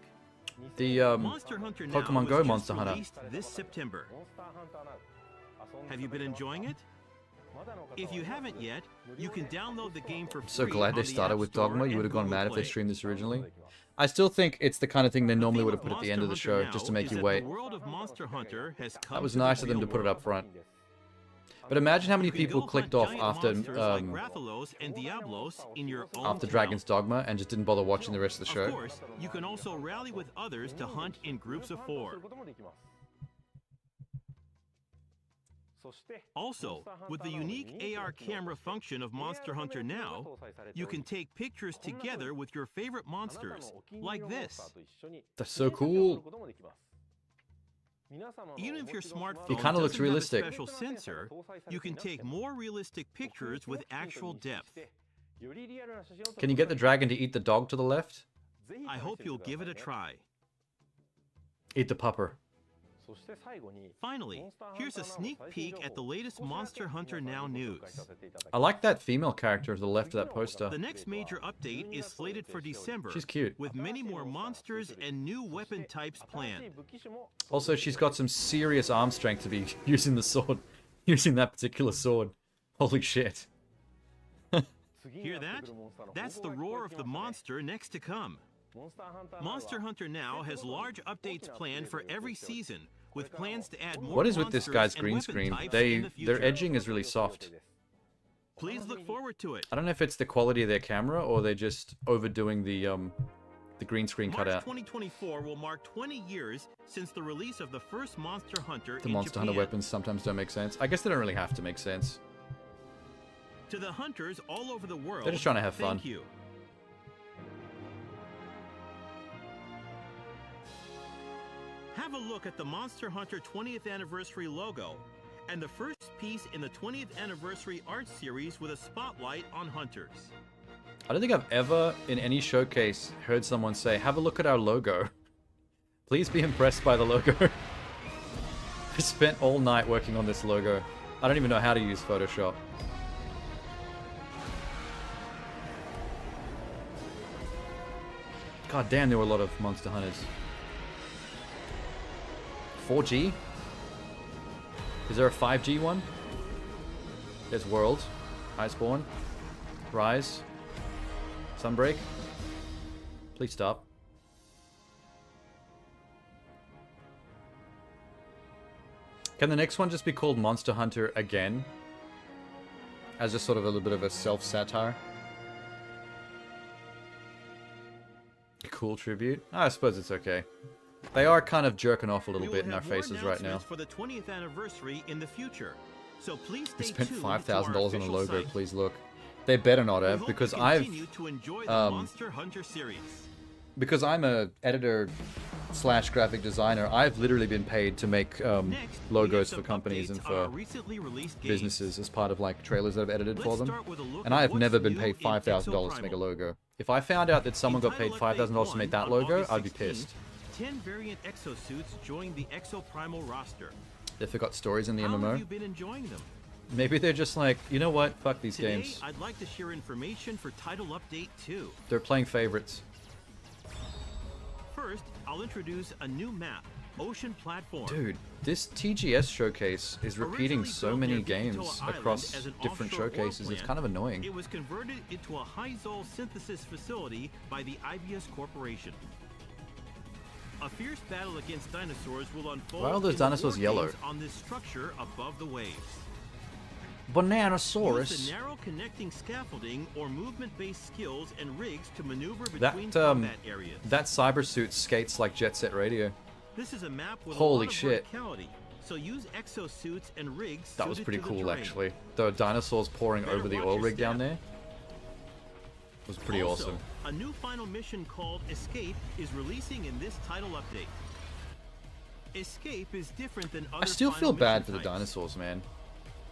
[SPEAKER 1] The
[SPEAKER 4] Monster Hunter Now
[SPEAKER 1] Pokemon
[SPEAKER 4] was
[SPEAKER 1] Go
[SPEAKER 4] just
[SPEAKER 1] Monster Hunter.
[SPEAKER 4] released this September. Have you been enjoying it? If you haven't yet, you can download the game for free.
[SPEAKER 1] So glad they
[SPEAKER 4] on the
[SPEAKER 1] started
[SPEAKER 4] App
[SPEAKER 1] with
[SPEAKER 4] Store
[SPEAKER 1] Dogma. You
[SPEAKER 4] and
[SPEAKER 1] would have gone
[SPEAKER 4] Google
[SPEAKER 1] mad if they
[SPEAKER 4] Play.
[SPEAKER 1] streamed this originally. I still think it's the kind of thing they normally would have put at the end of the show, just to make you wait.
[SPEAKER 4] The world of Monster Hunter has come
[SPEAKER 1] That was
[SPEAKER 4] to the
[SPEAKER 1] nice of them
[SPEAKER 4] real
[SPEAKER 1] to put it up
[SPEAKER 4] world.
[SPEAKER 1] front. But imagine how many
[SPEAKER 4] You can
[SPEAKER 1] people
[SPEAKER 4] go
[SPEAKER 1] clicked
[SPEAKER 4] hunt
[SPEAKER 1] off
[SPEAKER 4] giant
[SPEAKER 1] after
[SPEAKER 4] monsters like Rathalos and Diablos in your own
[SPEAKER 1] after
[SPEAKER 4] town.
[SPEAKER 1] Dragon's Dogma and just didn't bother watching the rest of the show.
[SPEAKER 4] Of course, you can also rally with others to hunt in groups of 4. Also, with the unique AR camera function of Monster Hunter Now, you can take pictures together with your favorite monsters, like this.
[SPEAKER 1] That's so cool.
[SPEAKER 4] Even if your smartphone
[SPEAKER 1] It kinda looks
[SPEAKER 4] doesn't
[SPEAKER 1] realistic.
[SPEAKER 4] have a special sensor, you can take more realistic pictures with actual depth.
[SPEAKER 1] Can you get the dragon to eat the dog to the left?
[SPEAKER 4] I hope you'll give it a try.
[SPEAKER 1] Eat the pupper.
[SPEAKER 4] Finally, here's a sneak peek at the latest Monster Hunter Now news.
[SPEAKER 1] I like that female character to the left of that poster.
[SPEAKER 4] The next major update is slated for December.
[SPEAKER 1] She's cute.
[SPEAKER 4] With many more monsters and new weapon types planned.
[SPEAKER 1] Also, she's got some serious arm strength to be using the sword. Using that particular sword. Holy shit.
[SPEAKER 4] Hear that? That's the roar of the monster next to come. Monster Hunter Now has large updates planned for every season, with plans to add more
[SPEAKER 1] What is with this
[SPEAKER 4] monsters
[SPEAKER 1] guy's
[SPEAKER 4] and
[SPEAKER 1] green
[SPEAKER 4] weapon
[SPEAKER 1] screen?
[SPEAKER 4] types in the future.
[SPEAKER 1] Their edging is really soft.
[SPEAKER 4] Please look forward to it.
[SPEAKER 1] I don't know if it's the quality of their camera or they're just overdoing the green screen
[SPEAKER 4] March
[SPEAKER 1] cutout.
[SPEAKER 4] 2024 will mark 20 years since the release of the first Monster Hunter
[SPEAKER 1] The
[SPEAKER 4] in
[SPEAKER 1] Monster
[SPEAKER 4] Japan.
[SPEAKER 1] Hunter weapons sometimes don't make sense. I guess they don't really have to make sense.
[SPEAKER 4] To the hunters all over the world,
[SPEAKER 1] They're just trying to have fun.
[SPEAKER 4] Thank you. Have a look at the Monster Hunter 20th Anniversary logo and the first piece in the 20th Anniversary art series with a spotlight on hunters.
[SPEAKER 1] I don't think I've ever, in any showcase, heard someone say, have a look at our logo. Please be impressed by the logo. I spent all night working on this logo. I don't even know how to use Photoshop. God damn, there were a lot of Monster Hunters. 4G? Is there a 5G one? There's World, Iceborne, Rise, Sunbreak. Please stop. Can the next one just be called Monster Hunter again? As just sort of a little bit of a self-satire? Cool tribute? I suppose it's okay. They are kind of jerking off a little bit in our faces right now.
[SPEAKER 4] For the 20th anniversary in the future. So please
[SPEAKER 1] They
[SPEAKER 4] stay
[SPEAKER 1] spent
[SPEAKER 4] tuned
[SPEAKER 1] $5,000
[SPEAKER 4] to
[SPEAKER 1] on
[SPEAKER 4] our
[SPEAKER 1] a logo,
[SPEAKER 4] official site.
[SPEAKER 1] please look. They better not
[SPEAKER 4] We
[SPEAKER 1] have,
[SPEAKER 4] hope
[SPEAKER 1] because
[SPEAKER 4] you
[SPEAKER 1] I've...
[SPEAKER 4] continue to enjoy the Monster Hunter series.
[SPEAKER 1] Because I'm a editor / graphic designer, I've literally been paid to make logos for companies and for businesses as part of like trailers that I've edited for them. And I have never been paid $5,000 to make a logo. If I found out that someone got paid $5,000 to make that logo, I'd be pissed.
[SPEAKER 4] 10 variant exosuits join the Exoprimal roster.
[SPEAKER 1] They forgot stories in the
[SPEAKER 4] How
[SPEAKER 1] MMO.
[SPEAKER 4] have you been enjoying them?
[SPEAKER 1] Maybe they're just like, you know what, fuck these
[SPEAKER 4] Today,
[SPEAKER 1] games.
[SPEAKER 4] I'd like to share information for Title Update 2.
[SPEAKER 1] They're playing favorites.
[SPEAKER 4] First, I'll introduce a new map, Ocean Platform.
[SPEAKER 1] Dude, this TGS showcase is repeating so many games across different showcases. It's kind of annoying.
[SPEAKER 4] It was converted into a high-zol synthesis facility by the IBS Corporation. A fierce battle against dinosaurs will unfold.
[SPEAKER 1] Why are those
[SPEAKER 4] in the
[SPEAKER 1] dinosaurs
[SPEAKER 4] war
[SPEAKER 1] yellow?
[SPEAKER 4] games on this structure above the waves.
[SPEAKER 1] Bananasaurus.
[SPEAKER 4] Use the narrow connecting scaffolding or movement-based skills and rigs to maneuver between
[SPEAKER 1] That
[SPEAKER 4] combat areas.
[SPEAKER 1] that cyber suit skates like Jet Set Radio.
[SPEAKER 4] This is a map with
[SPEAKER 1] Holy
[SPEAKER 4] a lot of
[SPEAKER 1] shit.
[SPEAKER 4] verticality, so use exosuits and rigs.
[SPEAKER 1] That was
[SPEAKER 4] suited
[SPEAKER 1] pretty
[SPEAKER 4] to the
[SPEAKER 1] cool,
[SPEAKER 4] terrain.
[SPEAKER 1] actually. The dinosaurs pouring
[SPEAKER 4] Better
[SPEAKER 1] over the
[SPEAKER 4] watch
[SPEAKER 1] oil
[SPEAKER 4] your
[SPEAKER 1] rig down
[SPEAKER 4] step.
[SPEAKER 1] there was pretty
[SPEAKER 4] Also,
[SPEAKER 1] awesome.
[SPEAKER 4] A new final mission called Escape is releasing in this title update. Escape is different than other
[SPEAKER 1] I still
[SPEAKER 4] final
[SPEAKER 1] feel bad
[SPEAKER 4] mission
[SPEAKER 1] for the
[SPEAKER 4] types.
[SPEAKER 1] dinosaurs, man.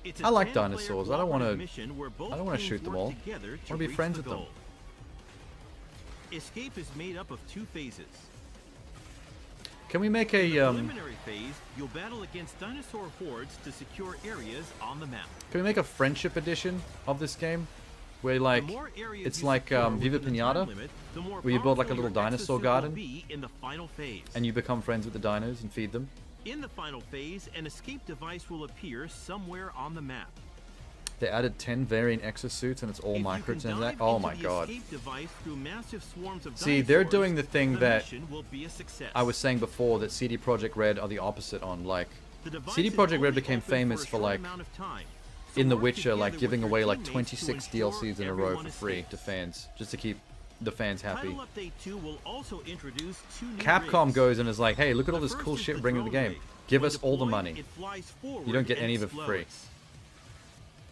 [SPEAKER 4] It's a
[SPEAKER 1] I like
[SPEAKER 4] 10-player
[SPEAKER 1] dinosaurs. I don't want
[SPEAKER 4] cooperative
[SPEAKER 1] to.
[SPEAKER 4] mission where both
[SPEAKER 1] I don't want to
[SPEAKER 4] teams
[SPEAKER 1] shoot them
[SPEAKER 4] work
[SPEAKER 1] all. I
[SPEAKER 4] together
[SPEAKER 1] want
[SPEAKER 4] to
[SPEAKER 1] to be
[SPEAKER 4] reach
[SPEAKER 1] friends
[SPEAKER 4] the
[SPEAKER 1] with them.
[SPEAKER 4] goal. Escape is made up of 2 phases.
[SPEAKER 1] Can we make
[SPEAKER 4] In
[SPEAKER 1] a
[SPEAKER 4] the preliminary phase, you'll battle against dinosaur hordes to secure areas on the map.
[SPEAKER 1] Can we make a friendship edition of this game? Where like
[SPEAKER 4] more areas
[SPEAKER 1] it's
[SPEAKER 4] you
[SPEAKER 1] like
[SPEAKER 4] secure
[SPEAKER 1] Viva
[SPEAKER 4] within the
[SPEAKER 1] Pinata,
[SPEAKER 4] time limit, the more
[SPEAKER 1] where you build like a
[SPEAKER 4] powerful
[SPEAKER 1] little
[SPEAKER 4] your
[SPEAKER 1] dinosaur
[SPEAKER 4] exosuit will
[SPEAKER 1] garden,
[SPEAKER 4] be in the final phase.
[SPEAKER 1] and you become friends with the dinos and feed them.
[SPEAKER 4] In the final phase, an escape device will appear somewhere on the map.
[SPEAKER 1] They added 10 variant exosuits and it's all microtransactions. Oh my god. See, they're doing the thing that I was saying before that CD Projekt Red are the opposite on. Like, CD Projekt Red became famous for like, in The Witcher, like giving away like 26 DLCs in a row for free to fans, just to keep the fans happy.
[SPEAKER 4] Title Update 2 will also introduce 2 new
[SPEAKER 1] Capcom
[SPEAKER 4] rigs.
[SPEAKER 1] goes and is like, hey, look at all
[SPEAKER 4] The
[SPEAKER 1] this
[SPEAKER 4] first
[SPEAKER 1] cool
[SPEAKER 4] is
[SPEAKER 1] shit
[SPEAKER 4] the
[SPEAKER 1] bringing to the
[SPEAKER 4] drone
[SPEAKER 1] game.
[SPEAKER 4] rig.
[SPEAKER 1] Give
[SPEAKER 4] When
[SPEAKER 1] us all the
[SPEAKER 4] deployed,
[SPEAKER 1] money.
[SPEAKER 4] it flies forward
[SPEAKER 1] You don't get
[SPEAKER 4] and
[SPEAKER 1] any of it for free.
[SPEAKER 4] explodes.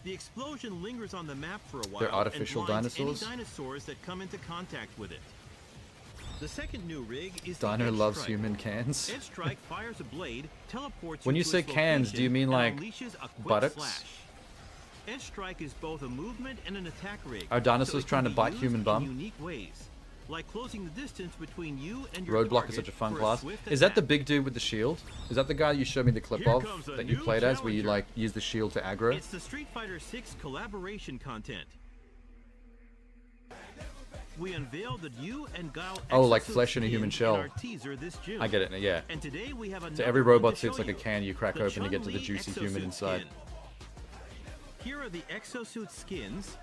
[SPEAKER 4] The explosion lingers on the map for a while.
[SPEAKER 1] They're artificial
[SPEAKER 4] and blinds
[SPEAKER 1] dinosaurs?
[SPEAKER 4] Any dinosaurs that come into contact with it. The second new rig is
[SPEAKER 1] Dino
[SPEAKER 4] the Edge
[SPEAKER 1] loves
[SPEAKER 4] Strike.
[SPEAKER 1] human cans.
[SPEAKER 4] Edge Strike fires a blade, teleports
[SPEAKER 1] When you
[SPEAKER 4] to
[SPEAKER 1] say
[SPEAKER 4] its
[SPEAKER 1] cans, do you
[SPEAKER 4] location,
[SPEAKER 1] mean
[SPEAKER 4] and
[SPEAKER 1] like
[SPEAKER 4] unleashes a quick
[SPEAKER 1] buttocks?
[SPEAKER 4] Slash. Edge Strike is both a movement and an attack rig.
[SPEAKER 1] Are dinosaurs
[SPEAKER 4] so it
[SPEAKER 1] trying
[SPEAKER 4] can
[SPEAKER 1] to
[SPEAKER 4] be
[SPEAKER 1] bite
[SPEAKER 4] used
[SPEAKER 1] human
[SPEAKER 4] in
[SPEAKER 1] bum?
[SPEAKER 4] unique ways, like closing the distance between you and your
[SPEAKER 1] Roadblock is
[SPEAKER 4] target
[SPEAKER 1] such a fun
[SPEAKER 4] for
[SPEAKER 1] class.
[SPEAKER 4] swift
[SPEAKER 1] Is that the
[SPEAKER 4] attack.
[SPEAKER 1] big dude with the shield? Is that the guy you showed me the clip
[SPEAKER 4] Here
[SPEAKER 1] of
[SPEAKER 4] comes a
[SPEAKER 1] that you
[SPEAKER 4] new
[SPEAKER 1] played as, where you
[SPEAKER 4] challenger.
[SPEAKER 1] like use the shield to aggro?
[SPEAKER 4] It's the Street Fighter 6 collaboration content. We unveiled the new and Guile
[SPEAKER 1] Oh, like
[SPEAKER 4] exosuit
[SPEAKER 1] flesh in a human
[SPEAKER 4] skins
[SPEAKER 1] shell.
[SPEAKER 4] in our teaser this June.
[SPEAKER 1] I get it, yeah.
[SPEAKER 4] And today we have
[SPEAKER 1] So
[SPEAKER 4] another
[SPEAKER 1] every
[SPEAKER 4] one
[SPEAKER 1] robot
[SPEAKER 4] to
[SPEAKER 1] suit's
[SPEAKER 4] show
[SPEAKER 1] like a
[SPEAKER 4] you.
[SPEAKER 1] can you crack
[SPEAKER 4] The
[SPEAKER 1] open to get to the
[SPEAKER 4] Chun-Li
[SPEAKER 1] juicy human
[SPEAKER 4] exosuit
[SPEAKER 1] inside.
[SPEAKER 4] skin. Here are the exosuit skins,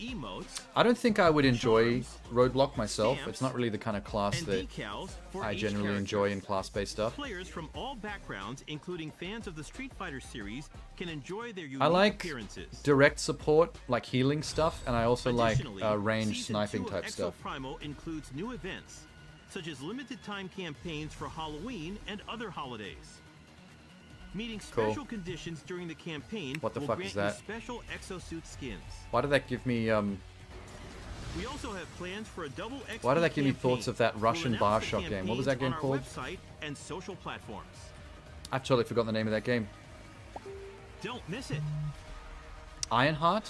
[SPEAKER 4] emotes.
[SPEAKER 1] I don't think I would enjoy
[SPEAKER 4] charms,
[SPEAKER 1] Roadblock myself.
[SPEAKER 4] stamps,
[SPEAKER 1] It's not really the kind of class
[SPEAKER 4] and
[SPEAKER 1] that
[SPEAKER 4] decals for
[SPEAKER 1] I
[SPEAKER 4] each
[SPEAKER 1] generally
[SPEAKER 4] character.
[SPEAKER 1] enjoy in class-based stuff.
[SPEAKER 4] Players from all backgrounds, including fans of the Street Fighter series, can enjoy their unique
[SPEAKER 1] I like
[SPEAKER 4] appearances.
[SPEAKER 1] direct support, like healing stuff, and I also like
[SPEAKER 4] Additionally,
[SPEAKER 1] range
[SPEAKER 4] Season
[SPEAKER 1] sniping
[SPEAKER 4] 2
[SPEAKER 1] type
[SPEAKER 4] of
[SPEAKER 1] stuff.
[SPEAKER 4] Exoprimal includes new events, such as limited time campaigns for Halloween and other holidays. Meeting
[SPEAKER 1] Cool.
[SPEAKER 4] special conditions during the campaign
[SPEAKER 1] What the
[SPEAKER 4] will
[SPEAKER 1] fuck
[SPEAKER 4] grant
[SPEAKER 1] is that?
[SPEAKER 4] you special exosuit skins.
[SPEAKER 1] Why did that give me
[SPEAKER 4] We also have plans for a double XP
[SPEAKER 1] Why did that give me
[SPEAKER 4] campaign.
[SPEAKER 1] thoughts of that Russian
[SPEAKER 4] We'll announce the
[SPEAKER 1] Bioshock game? What was that
[SPEAKER 4] campaigns
[SPEAKER 1] game
[SPEAKER 4] on our
[SPEAKER 1] called?
[SPEAKER 4] website and social platforms.
[SPEAKER 1] I've totally forgotten the name of that game.
[SPEAKER 4] Don't miss it.
[SPEAKER 1] Ironheart?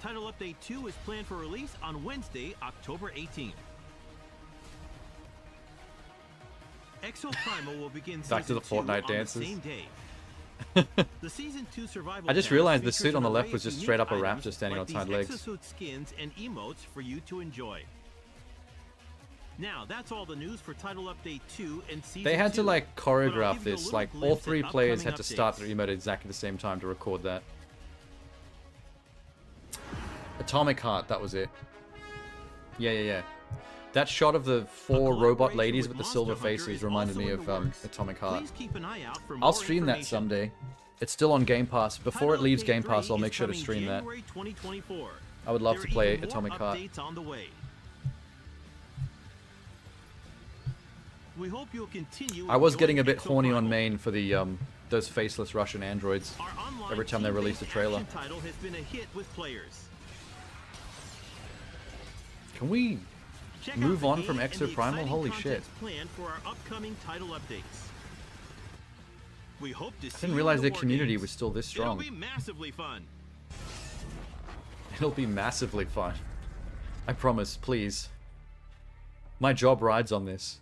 [SPEAKER 4] Title Update 2 is planned for release on Wednesday, October 18th. Exoprimal will begin
[SPEAKER 1] Back to the
[SPEAKER 4] Season 2
[SPEAKER 1] Fortnite
[SPEAKER 4] on
[SPEAKER 1] dances.
[SPEAKER 4] the same day. The Season 2 survival
[SPEAKER 1] I just
[SPEAKER 4] pass
[SPEAKER 1] realized the
[SPEAKER 4] features
[SPEAKER 1] suit on the
[SPEAKER 4] an
[SPEAKER 1] left
[SPEAKER 4] array
[SPEAKER 1] was
[SPEAKER 4] of
[SPEAKER 1] just straight up a
[SPEAKER 4] unique
[SPEAKER 1] raptor
[SPEAKER 4] items
[SPEAKER 1] standing
[SPEAKER 4] like
[SPEAKER 1] on hind
[SPEAKER 4] these
[SPEAKER 1] legs.
[SPEAKER 4] exosuit skins and emotes for you to enjoy. Now, that's all the news for Title Update 2 and Season 2.
[SPEAKER 1] They had to like
[SPEAKER 4] but I'll
[SPEAKER 1] choreograph
[SPEAKER 4] give you a
[SPEAKER 1] this,
[SPEAKER 4] little
[SPEAKER 1] like all
[SPEAKER 4] glimpse at
[SPEAKER 1] 3 players
[SPEAKER 4] upcoming
[SPEAKER 1] had to start
[SPEAKER 4] updates.
[SPEAKER 1] their emote at exactly the same time to record that. Atomic Heart, that was it. Yeah. That shot of the 4 robot ladies with the silver faces reminded me of Atomic Heart. I'll stream that someday. It's still on Game Pass. Before it leaves Game Pass, I'll make sure to stream that. I would love to play Atomic Heart.
[SPEAKER 4] We hope you'll continue.
[SPEAKER 1] I was getting a bit horny on main for the those faceless Russian androids every time they released a trailer.
[SPEAKER 4] Title has been a hit with players.
[SPEAKER 1] Can we move on from Exoprimal? Holy shit.
[SPEAKER 4] Planned for our upcoming title updates. We hope to see
[SPEAKER 1] I didn't realize their community was still this strong.
[SPEAKER 4] It'll be massively fun.
[SPEAKER 1] It'll be massively fun. I promise, please. My job rides on this.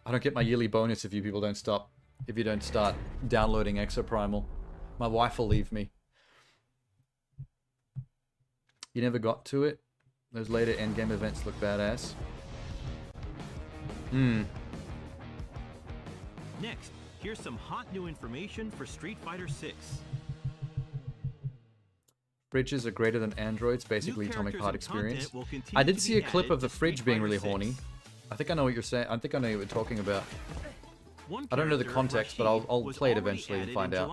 [SPEAKER 1] I don't get my yearly bonus if you people don't stop. If you don't start downloading Exoprimal. My wife will leave me. You never got to it? Those later endgame events look badass.
[SPEAKER 4] Next, here's some hot new information for Street Fighter 6.
[SPEAKER 1] Fridges are greater than androids, basically Atomic Heart experience. I did see a clip of the fridge being really horny. I think I know what you're saying. I think I know what you're talking about. I don't know the context, but I'll play it eventually and find out.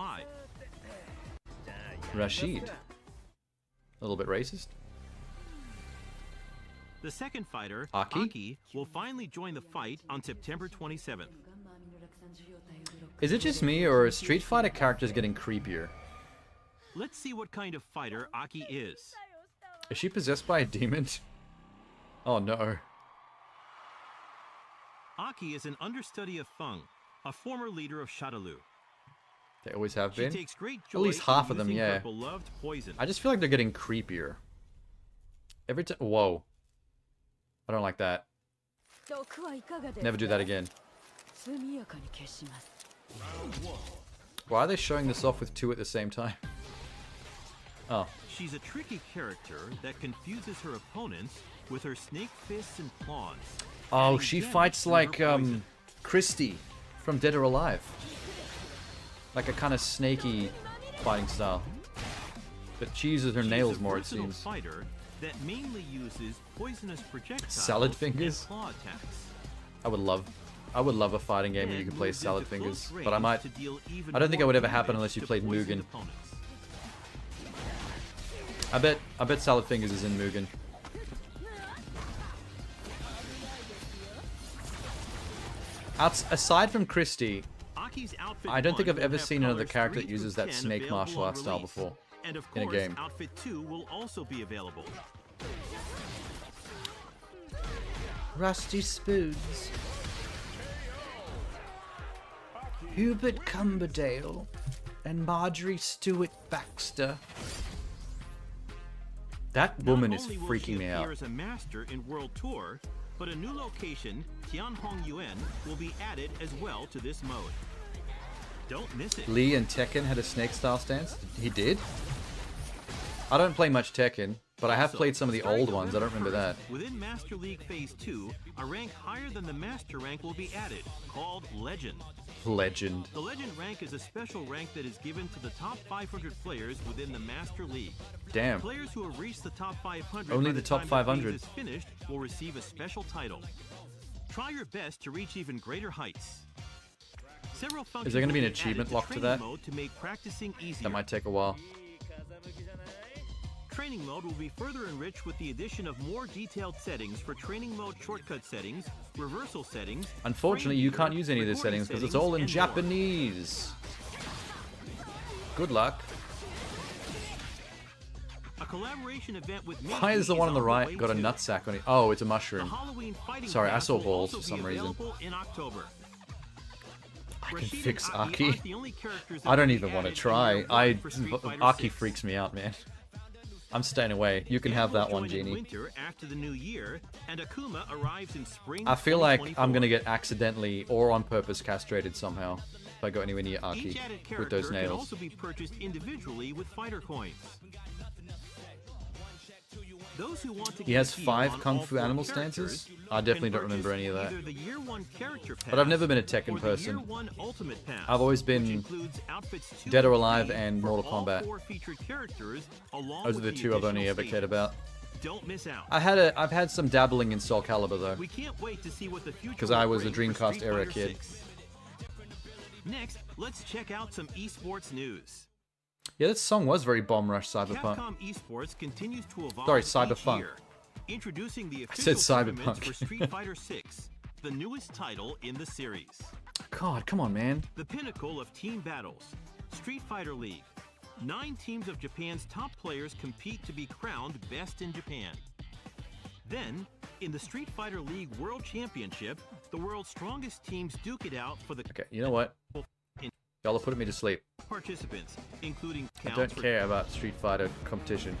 [SPEAKER 1] Rashid. A little bit racist.
[SPEAKER 4] The second fighter,
[SPEAKER 1] Aki?
[SPEAKER 4] Aki, will finally join the fight on September 27th.
[SPEAKER 1] Is it just me, or are Street Fighter characters getting creepier?
[SPEAKER 4] Let's see what kind of fighter Aki is.
[SPEAKER 1] Is she possessed by a demon? Oh no.
[SPEAKER 4] Aki is an understudy of Feng, a former leader of Shadaloo.
[SPEAKER 1] They always have been?
[SPEAKER 4] She takes great joy
[SPEAKER 1] at least half of them,
[SPEAKER 4] in
[SPEAKER 1] yeah.
[SPEAKER 4] her beloved poison.
[SPEAKER 1] I just feel like they're getting creepier. Every time. Whoa. I don't like that. Never do that again. Why are they showing this off with 2 at the same time? Oh.
[SPEAKER 4] She's a tricky character that confuses her opponents with her snake fists and claws.
[SPEAKER 1] Oh, she fights like Christy from Dead or Alive. Like a kind of snaky fighting style. But she uses her nails more, it seems.
[SPEAKER 4] Fighter that mainly uses poisonous projectiles
[SPEAKER 1] Salad fingers?
[SPEAKER 4] and claw attacks.
[SPEAKER 1] I would love a fighting game where you can play Salad Fingers, but I don't think it would ever happen unless you played Mugen. I bet Salad Fingers is in Mugen. Aside from Christy, I don't think I've ever seen another character that uses that snake martial arts style before
[SPEAKER 4] and of
[SPEAKER 1] in a
[SPEAKER 4] course,
[SPEAKER 1] game.
[SPEAKER 4] Outfit 2 will also be available.
[SPEAKER 1] Rusty Spoons. Hubert Cumberdale and Marjorie Stewart Baxter. That woman is freaking me out.
[SPEAKER 4] As a master in World Tour, but a new location, Tianhong Yuan, will be added as well to this mode. Don't miss it.
[SPEAKER 1] Lee and Tekken had a snake style stance? He did? I don't play much Tekken, but I have played some of the old ones. I don't remember that.
[SPEAKER 4] Within Master League Phase 2, a rank higher than the Master rank will be added, called Legend.
[SPEAKER 1] Legend.
[SPEAKER 4] The Legend rank is a special rank that is given to the top 500 players within the Master League.
[SPEAKER 1] Damn.
[SPEAKER 4] Players who have reached the top 500
[SPEAKER 1] Only
[SPEAKER 4] by
[SPEAKER 1] the top
[SPEAKER 4] time
[SPEAKER 1] 500.
[SPEAKER 4] is finished will receive a special title. Try your best to reach even greater heights. Several functions
[SPEAKER 1] Is there going to be an
[SPEAKER 4] will added
[SPEAKER 1] achievement locked to
[SPEAKER 4] training
[SPEAKER 1] that?
[SPEAKER 4] mode to make practicing easier.
[SPEAKER 1] That might take a while.
[SPEAKER 4] Training mode will be further enriched with the addition of more detailed settings for training mode shortcut settings, reversal settings.
[SPEAKER 1] Unfortunately, you can't use any of the settings because it's all in
[SPEAKER 4] and
[SPEAKER 1] Japanese. Good luck.
[SPEAKER 4] A collaboration event with
[SPEAKER 1] Why is the one on the right got a nutsack on it? Oh, it's a mushroom. Sorry, I saw balls for some reason.
[SPEAKER 4] In October.
[SPEAKER 1] I can fix Aki. I don't even want to try. Aki freaks me out, man. I'm staying away. You can have that one, Genie.
[SPEAKER 4] After the new year, and Akuma arrives in spring.
[SPEAKER 1] I feel like I'm gonna get accidentally or on purpose castrated somehow if I go anywhere near Aki with those
[SPEAKER 4] Can
[SPEAKER 1] nails.
[SPEAKER 4] also be purchased individually with fighter coins. Those who want to
[SPEAKER 1] He has 5 Kung Fu Animal stances? I definitely don't remember any of that.
[SPEAKER 4] either the Year 1 character pass
[SPEAKER 1] But I've never been a
[SPEAKER 4] or
[SPEAKER 1] Tekken
[SPEAKER 4] the
[SPEAKER 1] person.
[SPEAKER 4] Year 1 Ultimate Pass,
[SPEAKER 1] I've always
[SPEAKER 4] which
[SPEAKER 1] been
[SPEAKER 4] includes outfits 2
[SPEAKER 1] Dead or
[SPEAKER 4] and
[SPEAKER 1] Alive
[SPEAKER 4] 3
[SPEAKER 1] and
[SPEAKER 4] for
[SPEAKER 1] Mortal
[SPEAKER 4] all
[SPEAKER 1] Kombat.
[SPEAKER 4] 4 featured characters, along
[SPEAKER 1] Those are
[SPEAKER 4] with
[SPEAKER 1] the 2 I've only
[SPEAKER 4] additional
[SPEAKER 1] ever cared about.
[SPEAKER 4] Don't miss out.
[SPEAKER 1] I've had some dabbling in Soul Calibur though.
[SPEAKER 4] We can't wait to see what the future
[SPEAKER 1] because I
[SPEAKER 4] will
[SPEAKER 1] was a
[SPEAKER 4] bring for
[SPEAKER 1] Dreamcast
[SPEAKER 4] Street
[SPEAKER 1] era
[SPEAKER 4] Fighter
[SPEAKER 1] kid.
[SPEAKER 4] 6. Next, let's check out some esports news.
[SPEAKER 1] Yeah, that song was very Bomb Rush Cyberpunk.
[SPEAKER 4] Capcom Esports continues to evolve
[SPEAKER 1] Sorry,
[SPEAKER 4] each
[SPEAKER 1] Cyberpunk.
[SPEAKER 4] year, introducing the
[SPEAKER 1] I said
[SPEAKER 4] official tournaments
[SPEAKER 1] Cyberpunk.
[SPEAKER 4] for Street Fighter 6, the newest title in the series.
[SPEAKER 1] God, come on, man.
[SPEAKER 4] The pinnacle of team battles, Street Fighter League. 9 teams of Japan's top players compete to be crowned best in Japan. Then, in the Street Fighter League World Championship, the world's strongest teams duke it out for the
[SPEAKER 1] Okay, you know what? Y'all are putting me to sleep.
[SPEAKER 4] participants, including
[SPEAKER 1] I
[SPEAKER 4] counts
[SPEAKER 1] don't
[SPEAKER 4] for
[SPEAKER 1] care about Street Fighter competition.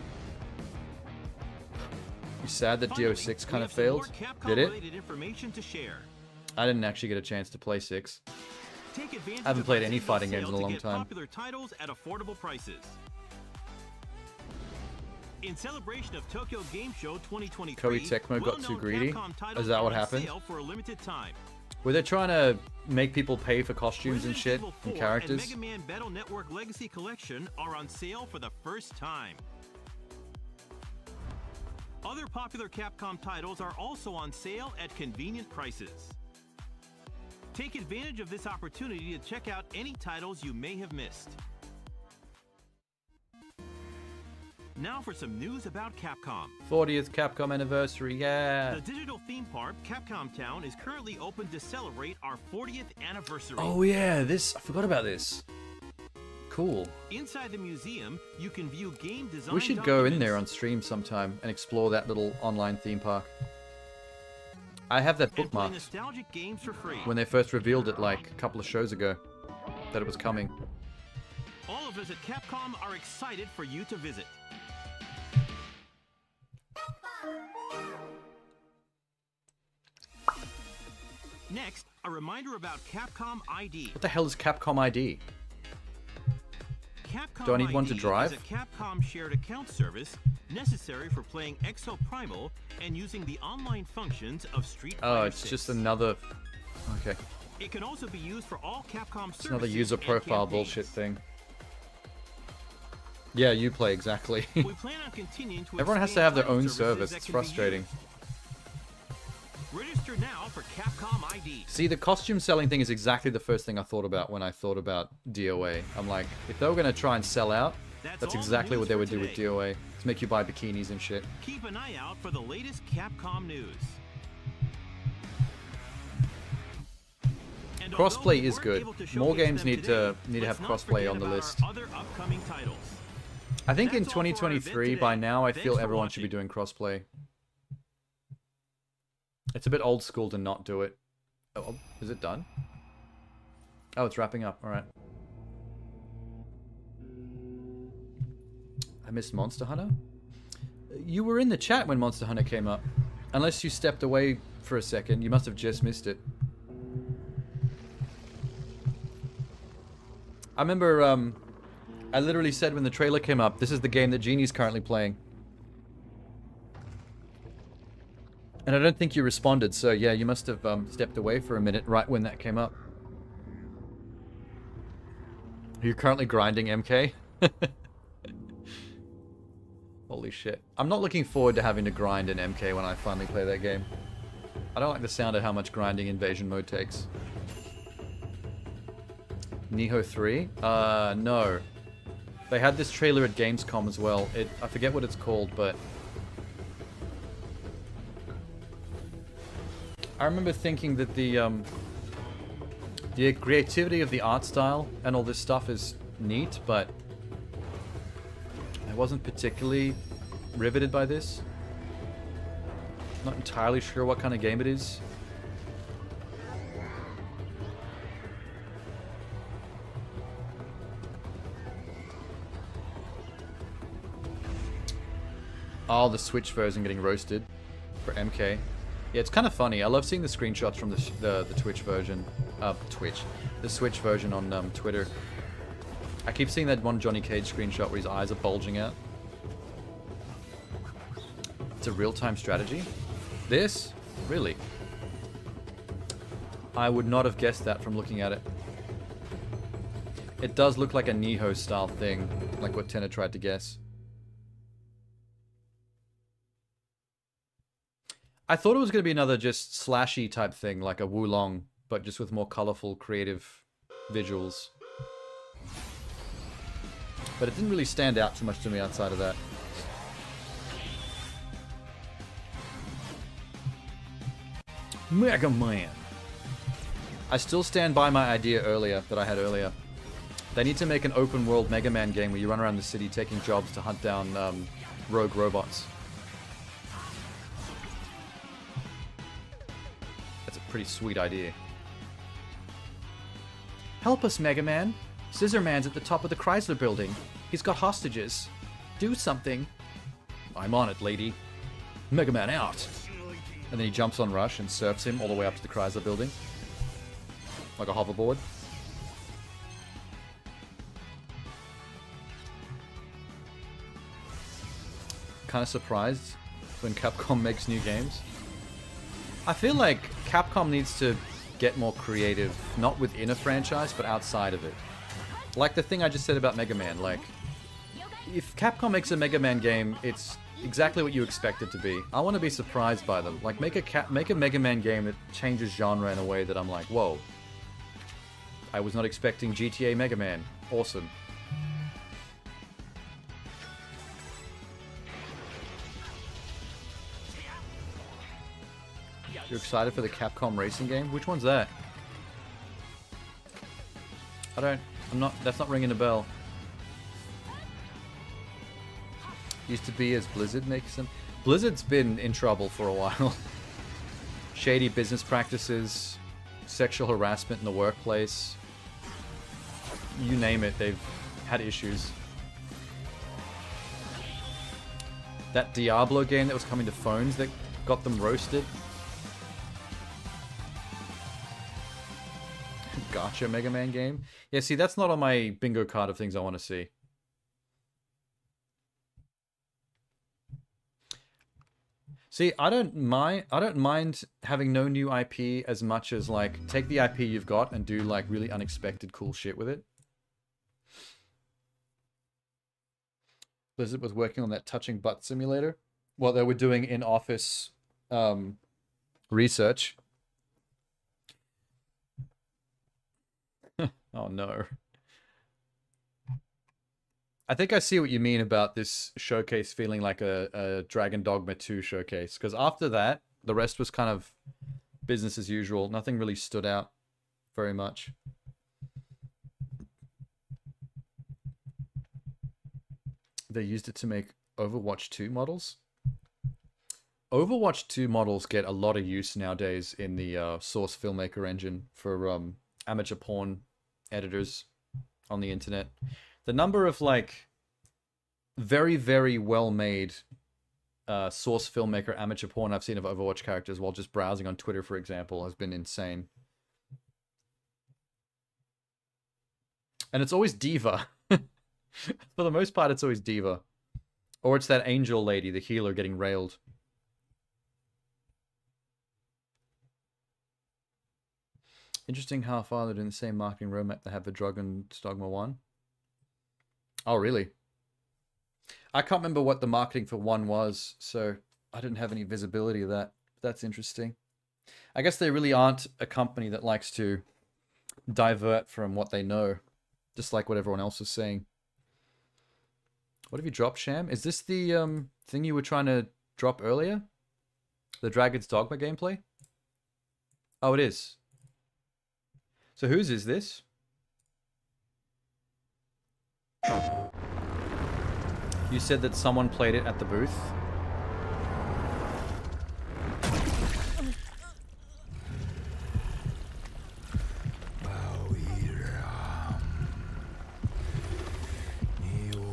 [SPEAKER 1] You sad that DO6 kind of failed? Did it?
[SPEAKER 4] Capcom-related information to share.
[SPEAKER 1] I didn't actually get a chance to play 6.
[SPEAKER 4] Take advantage
[SPEAKER 1] I haven't
[SPEAKER 4] of
[SPEAKER 1] played
[SPEAKER 4] our
[SPEAKER 1] any
[SPEAKER 4] sales
[SPEAKER 1] fighting games
[SPEAKER 4] sale
[SPEAKER 1] in a
[SPEAKER 4] to
[SPEAKER 1] long
[SPEAKER 4] get
[SPEAKER 1] time.
[SPEAKER 4] Popular titles at affordable prices. In celebration of Tokyo Game Show 2023,
[SPEAKER 1] Koei Tecmo got too
[SPEAKER 4] well-known
[SPEAKER 1] greedy?
[SPEAKER 4] Capcom titles
[SPEAKER 1] Is that what
[SPEAKER 4] are on
[SPEAKER 1] happened?
[SPEAKER 4] sale for a limited time.
[SPEAKER 1] Were they trying to make people pay for costumes and shit
[SPEAKER 4] Evil
[SPEAKER 1] and
[SPEAKER 4] 4
[SPEAKER 1] characters?
[SPEAKER 4] and Mega Man Battle Network Legacy Collection are on sale for the first time. Other popular Capcom titles are also on sale at convenient prices. Take advantage of this opportunity to check out any titles you may have missed. Now for some news about Capcom.
[SPEAKER 1] 40th Capcom anniversary, yeah.
[SPEAKER 4] The digital theme park, Capcom Town, is currently open to celebrate our 40th anniversary.
[SPEAKER 1] Oh yeah, this, I forgot about this. Cool.
[SPEAKER 4] Inside the museum, you can view game design.
[SPEAKER 1] We should go in there on stream sometime and explore that little online theme park. I have that
[SPEAKER 4] and play
[SPEAKER 1] bookmarked
[SPEAKER 4] nostalgic games for free.
[SPEAKER 1] when they first revealed it like a couple of shows ago that it was coming.
[SPEAKER 4] All of us at Capcom are excited for you to visit. Next, a reminder about Capcom ID.
[SPEAKER 1] What the hell is Capcom ID?
[SPEAKER 4] Capcom
[SPEAKER 1] Do I need one to
[SPEAKER 4] ID
[SPEAKER 1] drive?
[SPEAKER 4] is a Capcom shared account service necessary for playing Exo Primal and using the online functions of Street Fighter
[SPEAKER 1] Oh, it's
[SPEAKER 4] 6.
[SPEAKER 1] just another... Okay.
[SPEAKER 4] It can also be used for all Capcom services.
[SPEAKER 1] It's another user
[SPEAKER 4] and
[SPEAKER 1] profile
[SPEAKER 4] campaigns.
[SPEAKER 1] bullshit thing. Yeah, you play exactly.
[SPEAKER 4] We plan on continuing to
[SPEAKER 1] Everyone has to
[SPEAKER 4] expand
[SPEAKER 1] have their
[SPEAKER 4] playing
[SPEAKER 1] own
[SPEAKER 4] services
[SPEAKER 1] service.
[SPEAKER 4] that
[SPEAKER 1] It's
[SPEAKER 4] can be
[SPEAKER 1] frustrating.
[SPEAKER 4] used. Register now for Capcom ID.
[SPEAKER 1] See, the costume selling thing is exactly the first thing I thought about when I thought about DOA. I'm like, if they were going to try and sell out, that's
[SPEAKER 4] all the
[SPEAKER 1] exactly
[SPEAKER 4] news
[SPEAKER 1] what they
[SPEAKER 4] for
[SPEAKER 1] would do with
[SPEAKER 4] today.
[SPEAKER 1] DOA. To make you buy bikinis and shit.
[SPEAKER 4] Keep an eye out for the latest Capcom news. And although
[SPEAKER 1] Crossplay
[SPEAKER 4] we
[SPEAKER 1] is
[SPEAKER 4] weren't
[SPEAKER 1] good.
[SPEAKER 4] able to
[SPEAKER 1] More
[SPEAKER 4] showcase
[SPEAKER 1] games
[SPEAKER 4] them
[SPEAKER 1] need
[SPEAKER 4] today,
[SPEAKER 1] to have
[SPEAKER 4] let's not
[SPEAKER 1] crossplay
[SPEAKER 4] forget
[SPEAKER 1] on the
[SPEAKER 4] about
[SPEAKER 1] list.
[SPEAKER 4] our other upcoming titles.
[SPEAKER 1] I think in
[SPEAKER 4] That's all for our event
[SPEAKER 1] 2023, by
[SPEAKER 4] today.
[SPEAKER 1] now, I
[SPEAKER 4] Thanks
[SPEAKER 1] feel
[SPEAKER 4] for
[SPEAKER 1] everyone should be doing crossplay. It's a bit old school to not do it. Oh, is it done? Oh, it's wrapping up. All right. I missed Monster Hunter? You were in the chat when Monster Hunter came up. Unless you stepped away for a second, you must have just missed it. I remember, I literally said when the trailer came up, this is the game that Genie's currently playing. And I don't think you responded, so yeah, you must have stepped away for a minute right when that came up. Are you currently grinding MK? Holy shit. I'm not looking forward to having to grind in MK when I finally play that game. I don't like the sound of how much grinding Invasion Mode takes. Nihon 3? No. They had this trailer at Gamescom as well. I forget what it's called, but... I remember thinking that the creativity of the art style and all this stuff is neat, but I wasn't particularly riveted by this. Not entirely sure what kind of game it is. Oh, the Switch version getting roasted for MK. Yeah, it's kind of funny. I love seeing the screenshots from the Twitch version. The Switch version on Twitter. I keep seeing that one Johnny Cage screenshot where his eyes are bulging out. It's a real-time strategy? This? Really? I would not have guessed that from looking at it. It does look like a Nihon style thing, like what Tenna tried to guess. I thought it was going to be another just slashy type thing, like a Wulong, but just with more colorful, creative visuals. But it didn't really stand out too much to me outside of that. Mega Man. I still stand by my idea that I had earlier. They need to make an open world Mega Man game where you run around the city taking jobs to hunt down rogue robots. That's a pretty sweet idea. Help us, Mega Man. Scissor Man's at the top of the Chrysler building. He's got hostages. Do something. I'm on it, lady. Mega Man out. And then he jumps on Rush and surfs him all the way up to the Chrysler building. Like a hoverboard. Kind of surprised when Capcom makes new games. I feel like Capcom needs to get more creative, not within a franchise, but outside of it. Like the thing I just said about Mega Man, like, if Capcom makes a Mega Man game, it's exactly what you expect it to be. I want to be surprised by them. Like, make a Mega Man game that changes genre in a way that I'm like, whoa. I was not expecting GTA Mega Man. Awesome. You're excited for the Capcom racing game? Which one's that? That's not ringing a bell. Used to be as Blizzard makes them. Blizzard's been in trouble for a while. Shady business practices, sexual harassment in the workplace. You name it, they've had issues. That Diablo game that was coming to phones that got them roasted. Gotcha Mega Man game. Yeah, see, that's not on my bingo card of things I want to see. See, I don't mind having no new IP as much as, like, take the IP you've got and do, like, really unexpected cool shit with it. Blizzard was working on that touching butt simulator. What they were doing in-office research. Oh no. I think I see what you mean about this showcase feeling like a Dragon Dogma 2 showcase. Because after that, the rest was kind of business as usual. Nothing really stood out very much. They used it to make Overwatch 2 models. Overwatch 2 models get a lot of use nowadays in the Source Filmmaker engine for amateur porn editors on the internet. The number of, like, very, very well-made Source Filmmaker amateur porn I've seen of Overwatch characters while just browsing on Twitter, for example, has been insane. And it's always Diva. For the most part, it's always Diva. Or it's that angel lady, the healer, getting railed. Interesting how far they're doing the same marketing roadmap they have for Dragon's Dogma 1. Oh, really? I can't remember what the marketing for 1 was, so I didn't have any visibility of that. That's interesting. I guess they really aren't a company that likes to divert from what they know, just like what everyone else was saying. What have you dropped, Sham? Is this the thing you were trying to drop earlier? The Dragon's Dogma gameplay? Oh, it is. So whose is this? You said that someone played it at the booth?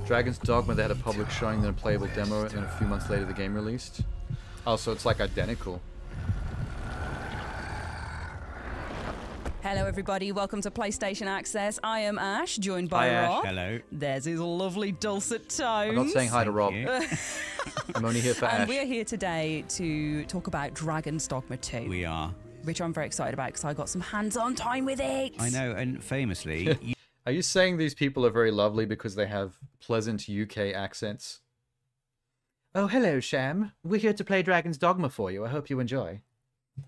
[SPEAKER 1] Dragon's Dogma, they had a public showing, then a playable demo, and then a few months later the game released. Oh, so it's like identical.
[SPEAKER 12] Hello everybody, welcome to PlayStation Access. I am Ash, joined by Rob.
[SPEAKER 13] Hello.
[SPEAKER 12] There's his lovely dulcet tones.
[SPEAKER 1] I'm not saying hi to Rob. I'm only here for Ash.
[SPEAKER 12] And we're here today to talk about Dragon's Dogma 2.
[SPEAKER 13] We are.
[SPEAKER 12] Which I'm very excited about because I got some hands-on time with it.
[SPEAKER 13] I know, and famously...
[SPEAKER 1] Are you saying these people are very lovely because they have pleasant UK accents? Oh, hello, Sham. We're here to play Dragon's Dogma for you. I hope you enjoy.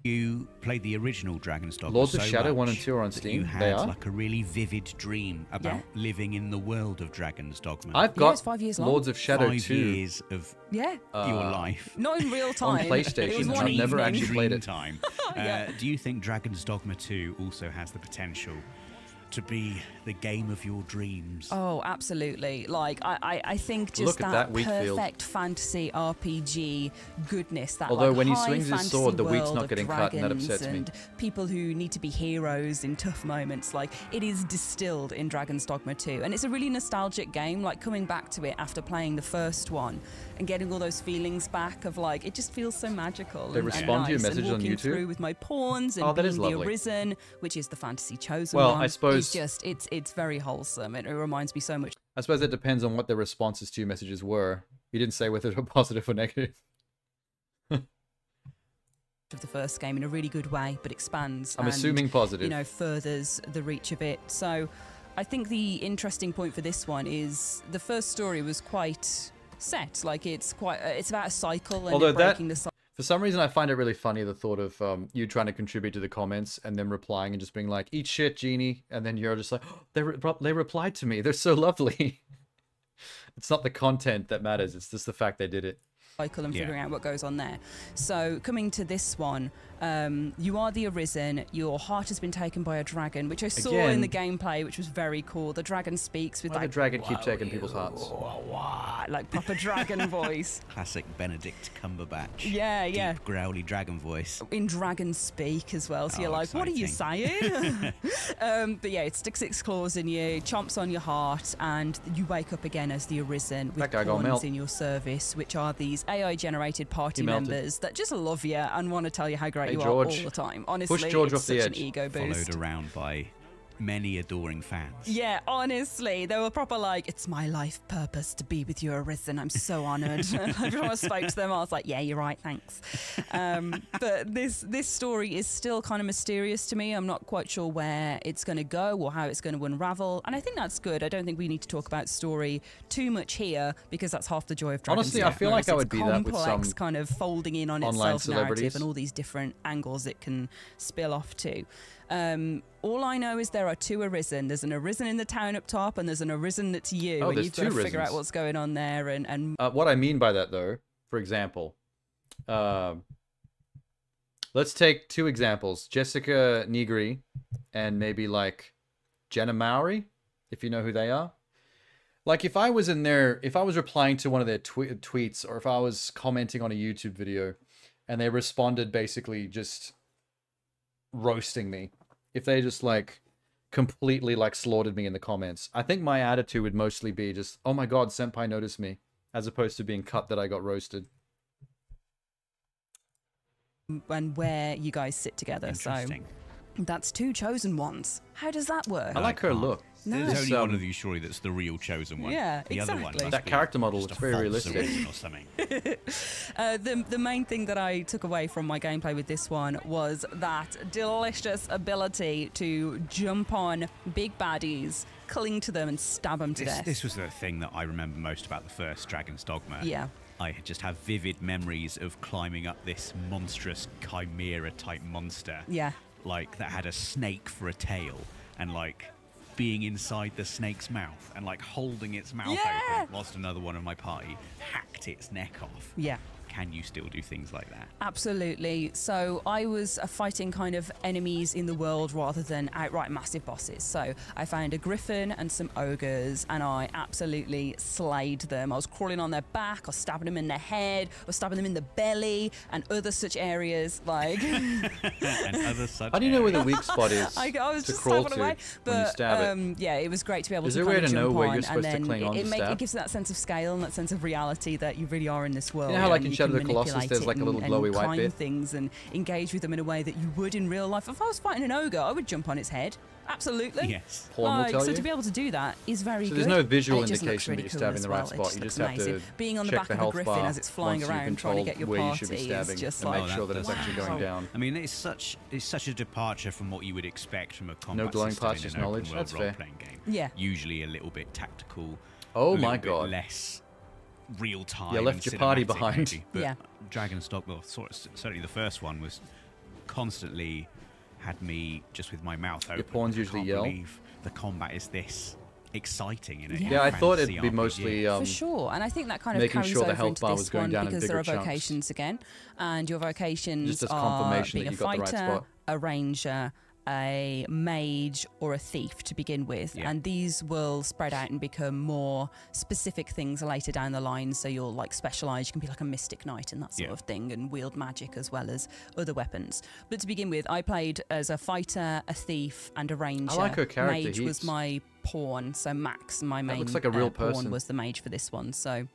[SPEAKER 13] You played the original Dragon's Dogma
[SPEAKER 1] Lords of
[SPEAKER 13] so
[SPEAKER 1] Shadow 1 and
[SPEAKER 13] much
[SPEAKER 1] 2 are on
[SPEAKER 13] that
[SPEAKER 1] Steam.
[SPEAKER 13] You had
[SPEAKER 1] They are.
[SPEAKER 13] like a really vivid dream about living in the world of Dragon's Dogma.
[SPEAKER 1] I've got
[SPEAKER 12] it's 5 years long.
[SPEAKER 1] Lords of Shadow
[SPEAKER 13] 5
[SPEAKER 1] 2
[SPEAKER 13] years of your life.
[SPEAKER 12] Not in real time.
[SPEAKER 1] on PlayStation, and I've never actually played it.
[SPEAKER 13] Time.
[SPEAKER 12] Yeah.
[SPEAKER 13] Do you think Dragon's Dogma 2 also has the potential to be the game of your dreams?
[SPEAKER 12] Oh, absolutely. Like, I think just
[SPEAKER 1] Look at that wheat field.
[SPEAKER 12] perfect fantasy RPG goodness. That,
[SPEAKER 1] Although
[SPEAKER 12] like,
[SPEAKER 1] when he
[SPEAKER 12] high
[SPEAKER 1] swings his
[SPEAKER 12] fantasy
[SPEAKER 1] sword, the wheat's
[SPEAKER 12] world
[SPEAKER 1] not
[SPEAKER 12] of
[SPEAKER 1] getting cut, and that
[SPEAKER 12] dragons
[SPEAKER 1] upsets me.
[SPEAKER 12] and people who need to be heroes in tough moments. Like, it is distilled in Dragon's Dogma 2. And it's a really nostalgic game, like coming back to it after playing the first one and getting all those feelings back of, like, it just feels so magical.
[SPEAKER 1] They
[SPEAKER 12] and
[SPEAKER 1] respond to your
[SPEAKER 12] nice,
[SPEAKER 1] message
[SPEAKER 12] and
[SPEAKER 1] on
[SPEAKER 12] walking
[SPEAKER 1] YouTube?
[SPEAKER 12] through with my pawns and
[SPEAKER 1] Oh, that is
[SPEAKER 12] being the
[SPEAKER 1] lovely.
[SPEAKER 12] Arisen, which is the fantasy chosen
[SPEAKER 1] Well,
[SPEAKER 12] one.
[SPEAKER 1] I suppose-
[SPEAKER 12] It's just, it's very wholesome. It reminds me so much
[SPEAKER 1] I suppose it depends on what the responses to your messages were. You didn't say whether they were positive or negative.
[SPEAKER 12] of the first game in a really good way, but expands.
[SPEAKER 1] I'm
[SPEAKER 12] and,
[SPEAKER 1] assuming positive.
[SPEAKER 12] You know, furthers the reach of it. So I think the interesting point for this one is the first story was quite set. Like, it's about a cycle and
[SPEAKER 1] Although
[SPEAKER 12] breaking the cycle.
[SPEAKER 1] For some reason, I find it really funny, the thought of you trying to contribute to the comments and then replying and just being like, eat shit, Genie. And then you're just like, oh, they replied to me. They're so lovely. It's not the content that matters. It's just the fact they did it.
[SPEAKER 12] Cycle and figuring out what goes on there. So coming to this one, you are the Arisen. Your heart has been taken by a dragon, which I saw in the gameplay, which was very cool. The dragon speaks with
[SPEAKER 1] Why
[SPEAKER 12] like
[SPEAKER 1] the dragon keep taking people's hearts?
[SPEAKER 12] Like proper dragon voice.
[SPEAKER 13] Classic Benedict Cumberbatch.
[SPEAKER 12] Yeah.
[SPEAKER 13] Deep, growly dragon voice.
[SPEAKER 12] In dragon speak as well. So you're like, what are you saying? But yeah, it sticks its claws in you, chomps on your heart, and you wake up again as the Arisen with pawns in your service, which are these AI-generated party members that just love you and want to tell you how great you are all the time. Honestly,
[SPEAKER 1] push George
[SPEAKER 12] it's
[SPEAKER 1] off the
[SPEAKER 12] such
[SPEAKER 1] edge.
[SPEAKER 12] an ego boost.
[SPEAKER 13] Followed around by many adoring fans.
[SPEAKER 12] Yeah, honestly, they were proper like, it's my life purpose to be with you, Arisen. I'm so honoured. Every time I spoke to them, I was like, yeah, you're right, thanks. But this story is still kind of mysterious to me. I'm not quite sure where it's going to go or how it's going to unravel. And I think that's good. I don't think we need to talk about story too much here because that's half the joy of Dragon's
[SPEAKER 1] Honestly, I feel like I would be that with some
[SPEAKER 12] kind of folding in on
[SPEAKER 1] online
[SPEAKER 12] itself narrative
[SPEAKER 1] celebrities.
[SPEAKER 12] and all these different angles it can spill off to. All I know is there are two Arisen. There's an Arisen in the town up top, and there's an Arisen that's you.
[SPEAKER 1] Oh,
[SPEAKER 12] and
[SPEAKER 1] there's
[SPEAKER 12] you've got to
[SPEAKER 1] two
[SPEAKER 12] figure out
[SPEAKER 1] Arisens.
[SPEAKER 12] what's going on there. And
[SPEAKER 1] what I mean by that, though, for example, let's take two examples: Jessica Nigri and maybe like Jenna Mowry, if you know who they are. Like, if I was in there, if I was replying to one of their tweets, or if I was commenting on a YouTube video, and they responded basically just roasting me, if they just like completely like slaughtered me in the comments, I think my attitude would mostly be just, oh my god, Senpai noticed me, as opposed to being cut that I got roasted.
[SPEAKER 12] and where you guys sit together. So that's two chosen ones. How does that work?
[SPEAKER 1] I like her look.
[SPEAKER 13] There's only one of you, surely, that's the real chosen one.
[SPEAKER 12] Yeah,
[SPEAKER 13] the other one
[SPEAKER 12] exactly.
[SPEAKER 13] must
[SPEAKER 1] That
[SPEAKER 13] be
[SPEAKER 1] character model
[SPEAKER 13] just
[SPEAKER 1] looks
[SPEAKER 13] a
[SPEAKER 1] very
[SPEAKER 13] false
[SPEAKER 1] realistic.
[SPEAKER 13] Arisen or something.
[SPEAKER 12] The main thing that I took away from my gameplay with this one was that delicious ability to jump on big baddies, cling to them and stab them to death.
[SPEAKER 13] This was the thing that I remember most about the first Dragon's Dogma.
[SPEAKER 12] Yeah.
[SPEAKER 13] I just have vivid memories of climbing up this monstrous chimera-type monster.
[SPEAKER 12] Yeah.
[SPEAKER 13] Like, that had a snake for a tail, and like being inside the snake's mouth and like holding its mouth open whilst another one of my party hacked its neck off.
[SPEAKER 12] Yeah.
[SPEAKER 13] Can you still do things like that?
[SPEAKER 12] Absolutely. So I was fighting kind of enemies in the world rather than outright massive bosses. So I found a griffin and some ogres, and I absolutely slayed them. I was crawling on their back, or stabbing them in the head, or stabbing them in the belly, and other such areas. Like,
[SPEAKER 13] and other such.
[SPEAKER 1] How do you know where the weak spot is
[SPEAKER 12] I was
[SPEAKER 1] to
[SPEAKER 12] just
[SPEAKER 1] crawl
[SPEAKER 12] stabbing
[SPEAKER 1] to
[SPEAKER 12] away.
[SPEAKER 1] when you
[SPEAKER 12] But
[SPEAKER 1] stab it?
[SPEAKER 12] yeah, it was great to be able
[SPEAKER 1] Is
[SPEAKER 12] to
[SPEAKER 1] there a
[SPEAKER 12] kind
[SPEAKER 1] way
[SPEAKER 12] of
[SPEAKER 1] to know
[SPEAKER 12] jump
[SPEAKER 1] where
[SPEAKER 12] on,
[SPEAKER 1] you're supposed
[SPEAKER 12] and
[SPEAKER 1] to
[SPEAKER 12] then
[SPEAKER 1] cling on to stab?
[SPEAKER 12] it gives that sense of scale and that sense of reality that you really are in this world.
[SPEAKER 1] You know how, like,
[SPEAKER 12] and
[SPEAKER 1] in
[SPEAKER 12] you
[SPEAKER 1] Shadow
[SPEAKER 12] can
[SPEAKER 1] of the Colossus,
[SPEAKER 12] manipulate
[SPEAKER 1] there's
[SPEAKER 12] it
[SPEAKER 1] like a little
[SPEAKER 12] and
[SPEAKER 1] glowy white
[SPEAKER 12] climb
[SPEAKER 1] bit?
[SPEAKER 12] things and engage with them in a way that you would in real life. If I was fighting an ogre, I would jump on its head. Absolutely.
[SPEAKER 13] Yes.
[SPEAKER 1] Porn will tell
[SPEAKER 12] so
[SPEAKER 1] you.
[SPEAKER 12] to be able to do that is very
[SPEAKER 1] So
[SPEAKER 12] good.
[SPEAKER 1] there's no visual
[SPEAKER 12] And it just looks
[SPEAKER 1] indication
[SPEAKER 12] really
[SPEAKER 1] that you're
[SPEAKER 12] cool
[SPEAKER 1] stabbing
[SPEAKER 12] as
[SPEAKER 1] the right
[SPEAKER 12] well. It
[SPEAKER 1] spot.
[SPEAKER 12] just
[SPEAKER 1] You
[SPEAKER 12] looks
[SPEAKER 1] just have to
[SPEAKER 12] amazing. Being on the
[SPEAKER 1] check
[SPEAKER 12] back
[SPEAKER 1] the
[SPEAKER 12] of a
[SPEAKER 1] health
[SPEAKER 12] griffin
[SPEAKER 1] bar
[SPEAKER 12] as it's flying
[SPEAKER 1] once you've
[SPEAKER 12] around
[SPEAKER 1] been
[SPEAKER 12] trying to
[SPEAKER 1] told
[SPEAKER 12] get your
[SPEAKER 1] where you should be
[SPEAKER 12] party is
[SPEAKER 1] stabbing
[SPEAKER 12] just
[SPEAKER 1] and
[SPEAKER 12] like,
[SPEAKER 1] make sure that it's actually going down.
[SPEAKER 13] I mean, it's such a departure from what you would expect from a combat
[SPEAKER 1] glowing
[SPEAKER 13] system
[SPEAKER 1] parts,
[SPEAKER 13] in
[SPEAKER 1] just
[SPEAKER 13] an
[SPEAKER 1] knowledge.
[SPEAKER 13] open world
[SPEAKER 1] That's fair.
[SPEAKER 13] role-playing game.
[SPEAKER 12] Yeah.
[SPEAKER 13] Usually a little bit tactical.
[SPEAKER 1] Oh
[SPEAKER 13] a
[SPEAKER 1] my
[SPEAKER 13] little bit
[SPEAKER 1] god.
[SPEAKER 13] less real time.
[SPEAKER 1] You left your party behind.
[SPEAKER 13] Maybe, but Dragon's Dogma, certainly the first one, was constantly had me just with my mouth open.
[SPEAKER 1] Your pawns usually yell.
[SPEAKER 13] The combat is this exciting in it.
[SPEAKER 1] Yeah, I thought it'd be mostly
[SPEAKER 12] for sure, and I think that kind of
[SPEAKER 1] making
[SPEAKER 12] carries
[SPEAKER 1] sure the
[SPEAKER 12] over
[SPEAKER 1] health
[SPEAKER 12] into
[SPEAKER 1] bar
[SPEAKER 12] this
[SPEAKER 1] was going
[SPEAKER 12] one
[SPEAKER 1] down in
[SPEAKER 12] because
[SPEAKER 1] bigger
[SPEAKER 12] there are
[SPEAKER 1] chunks.
[SPEAKER 12] vocations again, and your vocations
[SPEAKER 1] Just as
[SPEAKER 12] are
[SPEAKER 1] confirmation
[SPEAKER 12] being
[SPEAKER 1] that
[SPEAKER 12] a
[SPEAKER 1] you got the right
[SPEAKER 12] fighter,
[SPEAKER 1] spot.
[SPEAKER 12] a ranger, a mage, or a thief to begin with, and these will spread out and become more specific things later down the line. So you'll like specialize. You can be like a mystic knight and that sort of thing, and wield magic as well as other weapons. But to begin with, I played as a fighter, a thief, and a ranger.
[SPEAKER 1] I like her character.
[SPEAKER 12] Mage was my pawn, so Max, my main
[SPEAKER 1] looks like a real
[SPEAKER 12] pawn,
[SPEAKER 1] person.
[SPEAKER 12] was the mage for this one. So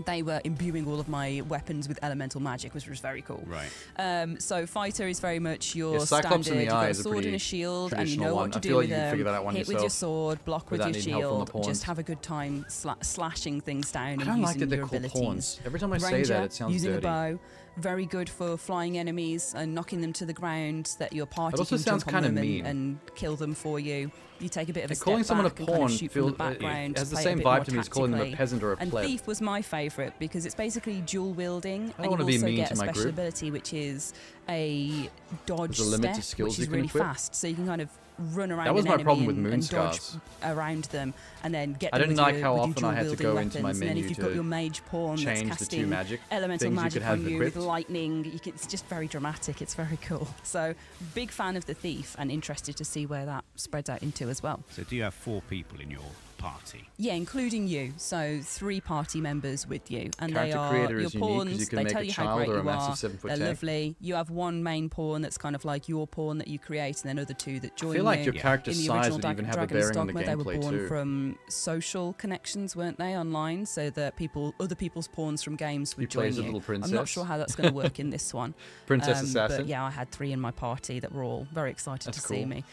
[SPEAKER 12] they were imbuing all of my weapons with elemental magic, which was very cool.
[SPEAKER 13] Right.
[SPEAKER 12] So fighter is very much your
[SPEAKER 1] Cyclops
[SPEAKER 12] standard.
[SPEAKER 1] in the
[SPEAKER 12] You've
[SPEAKER 1] eye
[SPEAKER 12] got a
[SPEAKER 1] is a
[SPEAKER 12] sword and
[SPEAKER 1] pretty
[SPEAKER 12] a shield, and you
[SPEAKER 1] traditional
[SPEAKER 12] know
[SPEAKER 1] one.
[SPEAKER 12] what to
[SPEAKER 1] I
[SPEAKER 12] do
[SPEAKER 1] feel like
[SPEAKER 12] with
[SPEAKER 1] you can
[SPEAKER 12] them.
[SPEAKER 1] figure that out one
[SPEAKER 12] Hit with your
[SPEAKER 1] yourself
[SPEAKER 12] sword, block with
[SPEAKER 1] without
[SPEAKER 12] your
[SPEAKER 1] needing help from the
[SPEAKER 12] shield. Just
[SPEAKER 1] pawns.
[SPEAKER 12] have a good time slashing things down
[SPEAKER 1] I
[SPEAKER 12] and
[SPEAKER 1] don't like
[SPEAKER 12] using
[SPEAKER 1] that they're
[SPEAKER 12] your
[SPEAKER 1] called
[SPEAKER 12] abilities.
[SPEAKER 1] pawns. Every time I say
[SPEAKER 12] Ranger,
[SPEAKER 1] that, it sounds
[SPEAKER 12] using
[SPEAKER 1] dirty.
[SPEAKER 12] a bow, very good for flying enemies and knocking them to the ground. So that your party
[SPEAKER 1] It also
[SPEAKER 12] can
[SPEAKER 1] sounds
[SPEAKER 12] jump on
[SPEAKER 1] kinda
[SPEAKER 12] them
[SPEAKER 1] mean.
[SPEAKER 12] and kill them for you. You take a bit of a step
[SPEAKER 1] calling someone a
[SPEAKER 12] back and kind
[SPEAKER 1] pawn
[SPEAKER 12] of shoot from the
[SPEAKER 1] feels
[SPEAKER 12] background.
[SPEAKER 1] it has the
[SPEAKER 12] play it a
[SPEAKER 1] same
[SPEAKER 12] bit
[SPEAKER 1] vibe
[SPEAKER 12] more
[SPEAKER 1] to me as calling them a
[SPEAKER 12] tactically.
[SPEAKER 1] peasant or a
[SPEAKER 12] And
[SPEAKER 1] pleb.
[SPEAKER 12] thief was my favourite because it's basically dual wielding,
[SPEAKER 1] I
[SPEAKER 12] and
[SPEAKER 1] don't
[SPEAKER 12] you
[SPEAKER 1] want to be
[SPEAKER 12] also
[SPEAKER 1] mean
[SPEAKER 12] get
[SPEAKER 1] to
[SPEAKER 12] a
[SPEAKER 1] my
[SPEAKER 12] special
[SPEAKER 1] group.
[SPEAKER 12] ability which is a dodge
[SPEAKER 1] There's a limit to
[SPEAKER 12] step,
[SPEAKER 1] skills
[SPEAKER 12] which
[SPEAKER 1] you
[SPEAKER 12] is
[SPEAKER 1] can
[SPEAKER 12] really
[SPEAKER 1] equip.
[SPEAKER 12] fast. So you can kind of run around
[SPEAKER 1] That was
[SPEAKER 12] an
[SPEAKER 1] my
[SPEAKER 12] enemy
[SPEAKER 1] problem with
[SPEAKER 12] and dodge
[SPEAKER 1] Moonscars.
[SPEAKER 12] around them, and then get
[SPEAKER 1] I
[SPEAKER 12] them
[SPEAKER 1] didn't
[SPEAKER 12] with
[SPEAKER 1] like
[SPEAKER 12] your,
[SPEAKER 1] how
[SPEAKER 12] with your
[SPEAKER 1] often I had to
[SPEAKER 12] dual-wielding
[SPEAKER 1] go
[SPEAKER 12] weapons.
[SPEAKER 1] into my
[SPEAKER 12] and then
[SPEAKER 1] menu
[SPEAKER 12] if you've
[SPEAKER 1] to
[SPEAKER 12] got your mage pawn that's
[SPEAKER 1] change the two
[SPEAKER 12] casting
[SPEAKER 1] magic
[SPEAKER 12] elemental
[SPEAKER 1] things you
[SPEAKER 12] magic
[SPEAKER 1] could have
[SPEAKER 12] on you
[SPEAKER 1] equipped.
[SPEAKER 12] with lightning, it's just very dramatic. It's very cool. So big fan of the thief, and interested to see where that spreads out into as well.
[SPEAKER 13] So do you have 4 people in your party?
[SPEAKER 12] Yeah, including you. So 3 party members with you, and they
[SPEAKER 1] Character
[SPEAKER 12] are
[SPEAKER 1] creator
[SPEAKER 12] your
[SPEAKER 1] is unique 'cause
[SPEAKER 12] pawns.
[SPEAKER 1] you can
[SPEAKER 12] They
[SPEAKER 1] make
[SPEAKER 12] tell
[SPEAKER 1] a
[SPEAKER 12] you how
[SPEAKER 1] child
[SPEAKER 12] great
[SPEAKER 1] or a
[SPEAKER 12] you
[SPEAKER 1] massive
[SPEAKER 12] are.
[SPEAKER 1] 7-foot
[SPEAKER 12] They're
[SPEAKER 1] tank.
[SPEAKER 12] lovely. You have one main pawn that's kind of like your pawn that you create, and then other 2 that join you.
[SPEAKER 1] feel like your character
[SPEAKER 12] in the
[SPEAKER 1] size
[SPEAKER 12] original
[SPEAKER 1] would even have a
[SPEAKER 12] Dragon's
[SPEAKER 1] bearing on the
[SPEAKER 12] Dogma, they were
[SPEAKER 1] gameplay
[SPEAKER 12] born
[SPEAKER 1] too.
[SPEAKER 12] from social connections, weren't they, online? So that other people's pawns from games would
[SPEAKER 1] You play
[SPEAKER 12] join
[SPEAKER 1] as a
[SPEAKER 12] you.
[SPEAKER 1] little
[SPEAKER 12] I'm not
[SPEAKER 1] princess.
[SPEAKER 12] sure how that's going to work in this one.
[SPEAKER 1] Princess assassin.
[SPEAKER 12] But yeah, I had 3 in my party that were all very excited to see
[SPEAKER 1] cool.
[SPEAKER 12] me.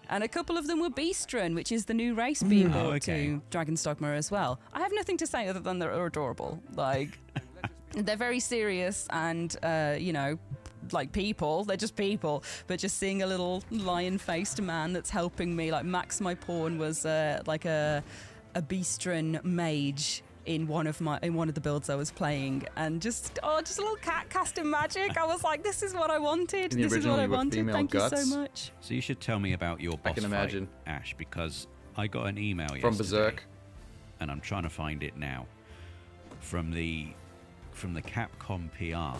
[SPEAKER 12] And a couple of them were Beastren, which is the new race being brought to Dragon's Dogma as well. I have nothing to say other than they're adorable. Like, they're very serious and, you know, like people. They're just people. But just seeing a little lion-faced man that's helping me, like Max, my pawn, was like a Beastren mage in one of the builds I was playing, and just a little cat casting magic. I was like, this is what I wanted. This is what I wanted. Thank you so much.
[SPEAKER 13] So you should tell me about your boss
[SPEAKER 1] can imagine.
[SPEAKER 13] fight, Ash, because I got an email
[SPEAKER 1] From
[SPEAKER 13] yesterday,
[SPEAKER 1] Berserk.
[SPEAKER 13] and I'm trying to find it now, from the Capcom PR,